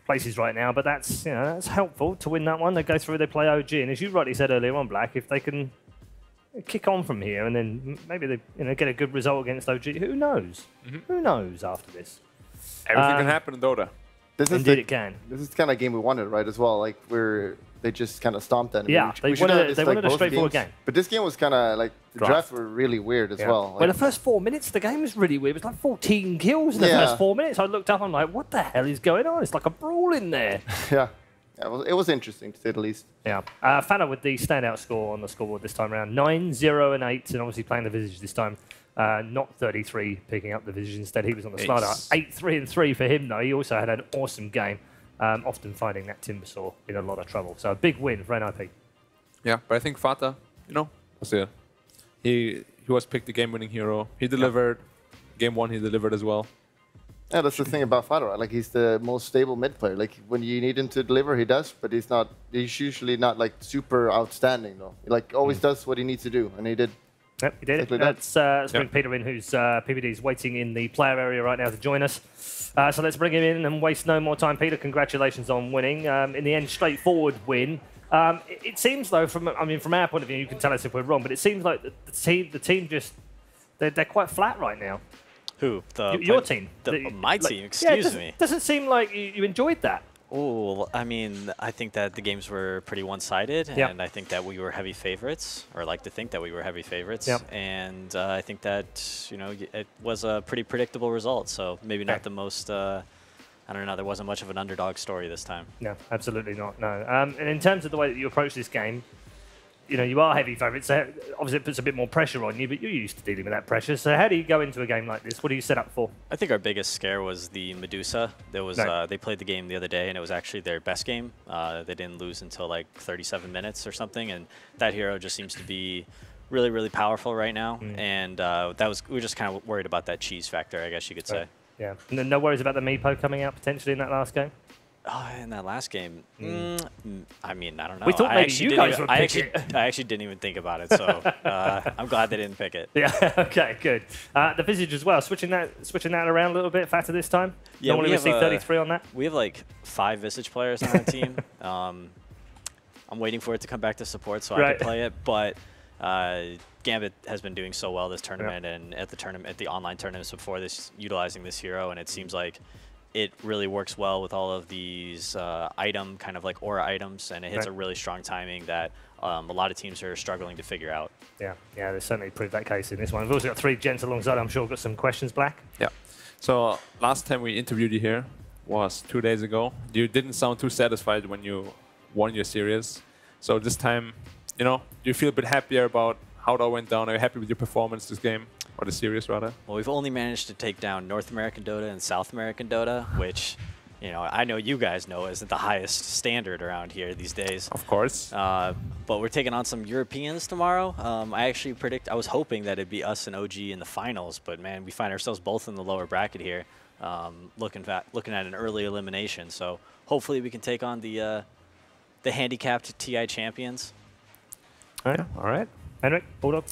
places right now, but that's helpful to win that one. They go through, they play OG, and as you rightly said earlier on, Black, if they can kick on from here and then maybe they get a good result against OG, who knows? Who knows after this? Everything can happen in Dota. Indeed it can. This is the kind of game we wanted, right, as well. Like, they just kind of stomped enemy. Yeah, they wanted a straightforward game. But this game was kind of like, the drafts were really weird as well. Like, Well, the first 4 minutes, the game was really weird. It was like 14 kills in the first 4 minutes. I looked up, I'm like, what the hell is going on? It's like a brawl in there. Yeah, it was interesting, to say the least. Yeah. Fana with the standout score on the scoreboard this time around. 9-0 and 8, and obviously playing the Visage this time. Not 33 picking up the Visage. Instead, he was on the slider. 8-3 and 3 for him, though. He also had an awesome game, often finding that Timbersaw in a lot of trouble. So a big win for NIP. Yeah, but I think Fata, was there. He was picked the game-winning hero. He delivered. Game 1, he delivered as well. Yeah, that's the thing about Fata, right? Like, he's the most stable mid player. Like, when you need him to deliver, he does, but he's usually not, like, super outstanding, though. He, like, always does what he needs to do, and he did. Yep, he did it. Let's bring Peter in, who's PBD is waiting in the player area right now to join us. So let's bring him in and waste no more time. Peter, congratulations on winning. In the end, straightforward win. It seems, though, from our point of view, you can tell us if we're wrong, but it seems like the team just they're quite flat right now. Who? Your team. My team, excuse me. Doesn't seem like you enjoyed that. Oh, I mean, I think that the games were pretty one-sided, and I think that we were heavy favorites, or like to think that we were heavy favorites. Yep. And I think that, it was a pretty predictable result, so maybe not the most, I don't know, there wasn't much of an underdog story this time. No, absolutely not, no. And in terms of the way that you approach this game, you are heavy favourites, so obviously it puts a bit more pressure on you, but you're used to dealing with that pressure. So how do you go into a game like this? What do you set up for? I think our biggest scare was the Medusa. There was they played the game the other day, and it was actually their best game. They didn't lose until like 37 minutes or something, and that hero just seems to be really, really powerful right now. And we were just kind of worried about that cheese factor, I guess you could say. Yeah. And no worries about the Meepo coming out potentially in that last game? In that last game, I mean, I don't know. We thought maybe you guys would pick it. I actually didn't even think about it, so I'm glad they didn't pick it. Yeah. Okay. Good. The Visage as well. Switching that around a little bit fatter this time. Yeah, Normally we see 33 on that. We have like 5 Visage players on our team. I'm waiting for it to come back to support so I can play it, but. Gambit has been doing so well this tournament and at the online tournaments before this, utilizing this hero, and it seems like it really works well with all of these item kind of like aura items, and it hits a really strong timing that a lot of teams are struggling to figure out. Yeah, they certainly proved that case in this one. We've also got 3 gents alongside. I'm sure we've got some questions, Black. Yeah. So last time we interviewed you here was 2 days ago. You didn't sound too satisfied when you won your series. So this time, you know, do you feel a bit happier about how that went down? Are you happy with your performance this game, or the series rather? Well, we've only managed to take down North American Dota and South American Dota, which, you know, I know you guys know isn't the highest standard around here these days. Of course. But we're taking on some Europeans tomorrow. I was hoping that it'd be us and OG in the finals, but man, we find ourselves both in the lower bracket here, looking at an early elimination. So hopefully we can take on the handicapped TI champions. All right. Henrik, Bulldog?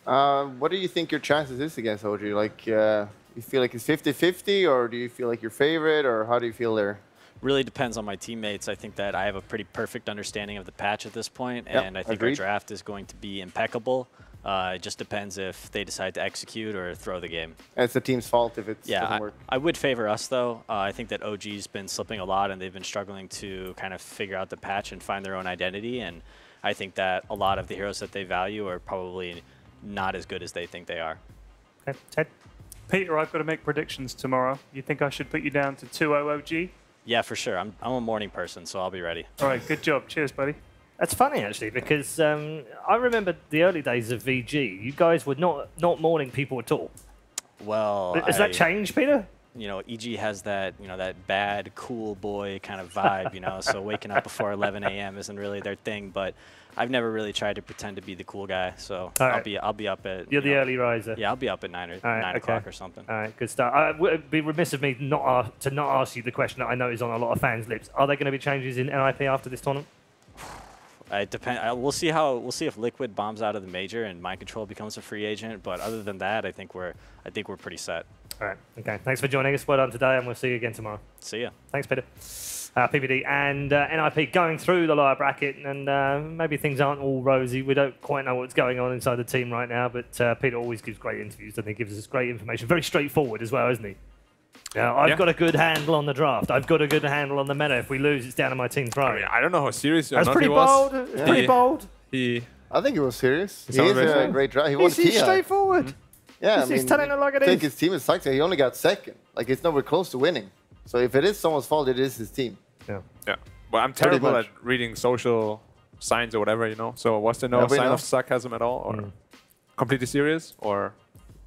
What do you think your chances is against OG? Like, you feel like it's 50-50, or do you feel like your favorite, or how do you feel there? Really depends on my teammates. I think that I have a pretty perfect understanding of the patch at this point, and I think our draft is going to be impeccable. It just depends if they decide to execute or throw the game. And it's the team's fault if it doesn't work. I would favor us, though. I think that OG's been slipping a lot, and they've been struggling to kind of figure out the patch and find their own identity, and I think that a lot of the heroes that they value are probably not as good as they think they are. Okay, Ted? Peter, I've got to make predictions tomorrow. You think I should put you down to 2-0 OG? Yeah, for sure. I'm a morning person, so I'll be ready. All right, good job. Cheers, buddy. That's funny, actually, because I remember the early days of VG. You guys were not morning people at all. Well, has that changed, Peter? You know, EG has that, you know, that bad, cool boy kind of vibe, you know, so waking up before 11 a.m. isn't really their thing, but I've never really tried to pretend to be the cool guy, so I'll be up at... You're the early riser. Yeah, I'll be up at 9 o'clock or something. All right, good stuff. I would be remiss of me to not ask you the question that I know is on a lot of fans' lips. Are there going to be changes in NIP after this tournament? It depends. We'll see if Liquid bombs out of the major and Mind Control becomes a free agent, but other than that, I think we're pretty set. All right. Okay. Thanks for joining us. Well done today, and we'll see you again tomorrow. See ya. Thanks, Peter. PPD and NIP going through the lower bracket, and maybe things aren't all rosy. We don't quite know what's going on inside the team right now, but Peter always gives great interviews, and he gives us great information. Very straightforward as well, isn't he? I've got a good handle on the draft. I've got a good handle on the meta. If we lose, it's down to my team throwing. I mean, I don't know how serious That's pretty bold. It's pretty bold. I think he was serious. He is a great draft. He won He's straightforward. Yeah, he's telling it like it I think is. his team is sucked. He only got second. Like, it's nowhere close to winning. So if it is someone's fault, it is his team. Yeah. Well, I'm terrible at reading social signs or whatever, you know. So was there no sign of sarcasm at all, or completely serious, or?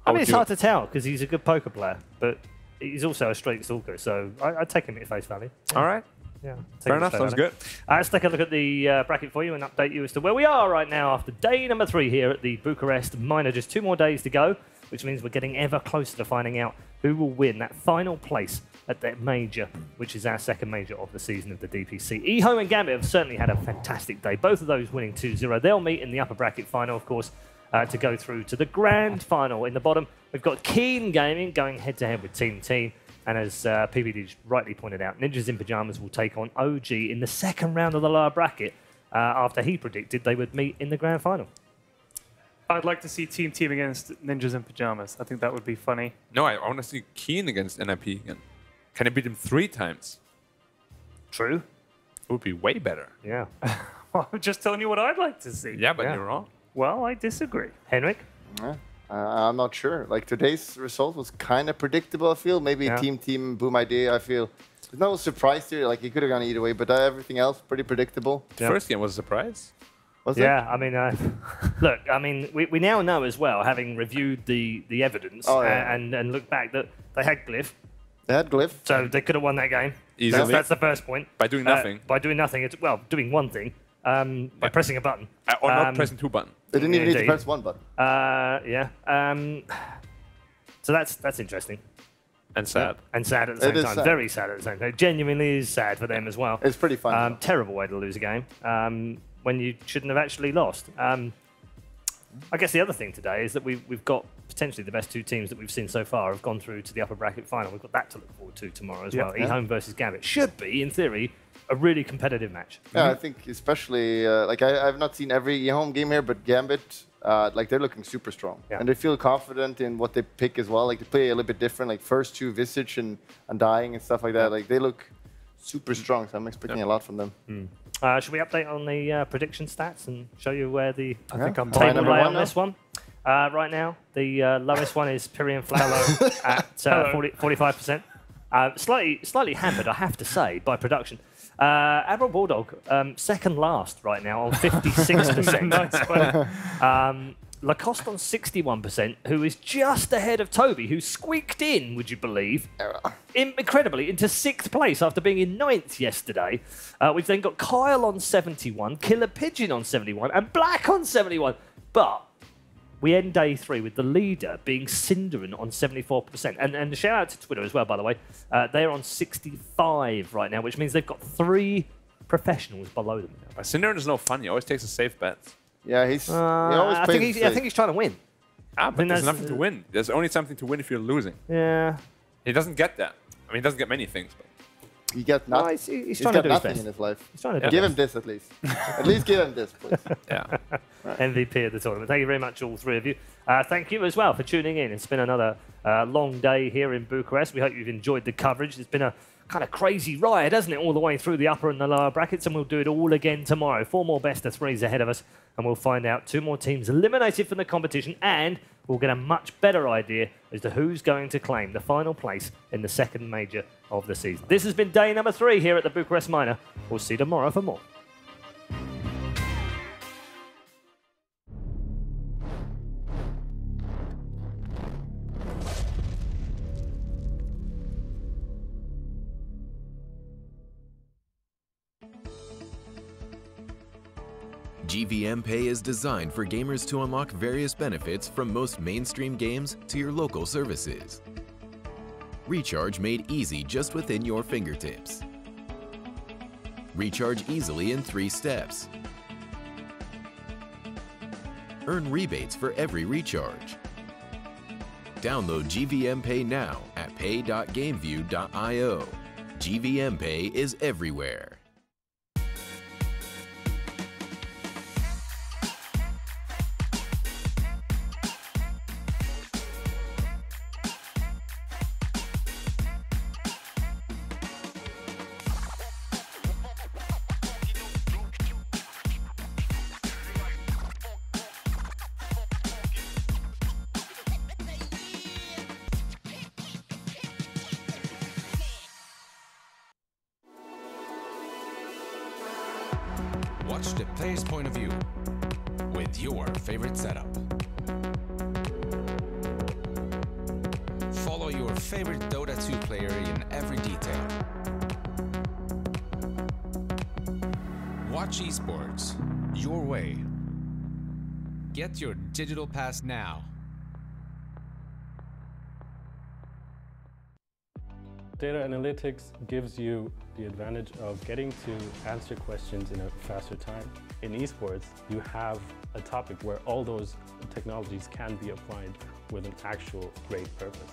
I mean, it's hard to tell because he's a good poker player, but he's also a straight stalker. So I'd take him at face value. All right. Yeah. Fair enough. Sounds good. Let's take a look at the bracket for you and update you as to where we are right now after day number 3 here at the Bucharest Minor. Just 2 more days to go, which means we're getting ever closer to finding out who will win that final place at that major, which is our second major of the season of the DPC. Eho and Gambit have certainly had a fantastic day, both of those winning 2-0. They'll meet in the upper bracket final, of course, to go through to the grand final. In the bottom, we've got Keen Gaming going head-to-head with Team Team. And as PBD rightly pointed out, Ninjas in Pyjamas will take on OG in the second round of the lower bracket after he predicted they would meet in the grand final. I'd like to see Team Team against Ninjas in Pyjamas. I think that would be funny. No, I want to see Keen against NIP again. Can he beat him 3 times? True. It would be way better. Yeah. Well, I'm just telling you what I'd like to see. Yeah, but you're wrong. Well, I disagree. Henrik? Yeah. I'm not sure. Like, today's result was kind of predictable, I feel. Maybe Team Boom Idea, I feel. There's no surprise here. Like, it could have gone either way, but everything else, pretty predictable. The first game was a surprise. Was it? I mean, look, I mean, we now know as well, having reviewed the evidence and looked back, that they had Glyph. They had Glyph. So they could have won that game. Easily. That's the first point. By doing nothing. By doing nothing. Doing one thing. By pressing a button. Or not pressing 2 buttons. They didn't even need to press 1 button. Yeah. So that's interesting. And sad. And sad at the same time. sad. Very sad at the same time. Genuinely is sad for them as well. It's pretty fun. Terrible way to lose a game when you shouldn't have actually lost. I guess the other thing today is that we've got potentially the best two teams that we've seen so far have gone through to the upper bracket final. We've got that to look forward to tomorrow as well. eHome versus Gambit. Should be, in theory, a really competitive match. Yeah, I think especially, like I've not seen every eHome game here, but Gambit, like they're looking super strong. Yeah. And they feel confident in what they pick as well. Like they play a little bit different, like first two Visage and Undying and stuff like that. Like they look super strong, so I'm expecting a lot from them. Should we update on the prediction stats and show you where the I think I'm table number lay one on now. this one? Right now, the lowest one is Pyrian Flower at 45%. Slightly hampered, I have to say, by production. Admiral Bulldog, second last right now on 56%. Lacoste on 61%, who is just ahead of Toby, who squeaked in, would you believe, incredibly, into 6th place after being in 9th yesterday. We've then got Kyle on 71, Killer Pigeon on 71, and Black on 71. But we end day 3 with the leader being Cinderin on 74%. And a shout out to Twitter as well, by the way. They're on 65 right now, which means they've got 3 professionals below them. Cinderin is no fun. He always takes the safe bets. Yeah, he always plays I think he's trying to win. But there's nothing to win. There's only something to win if you're losing. Yeah. He doesn't get that. I mean, he doesn't get many things. But he gets nothing. He's trying to do his nothing best. in his life. He's trying to Give him this at least. At least give him this, please. Yeah. MVP of the tournament. Thank you very much, all 3 of you. Thank you as well for tuning in. It's been another long day here in Bucharest. We hope you've enjoyed the coverage. It's been a kind of crazy ride, hasn't it, all the way through the upper and the lower brackets, and we'll do it all again tomorrow. 4 more best-of-3s ahead of us, and we'll find out 2 more teams eliminated from the competition, and we'll get a much better idea as to who's going to claim the final place in the 2nd major of the season. This has been day number 3 here at the Bucharest Minor. We'll see you tomorrow for more. GVM Pay is designed for gamers to unlock various benefits from most mainstream games to your local services. Recharge made easy just within your fingertips. Recharge easily in 3 steps. Earn rebates for every recharge. Download GVM Pay now at pay.gameview.io. GVM Pay is everywhere. Watch the player's point of view with your favorite setup. Follow your favorite Dota 2 player in every detail. Watch esports your way. Get your digital pass now. Data analytics gives you the advantage of getting to answer questions in a faster time. In esports, you have a topic where all those technologies can be applied with an actual great purpose.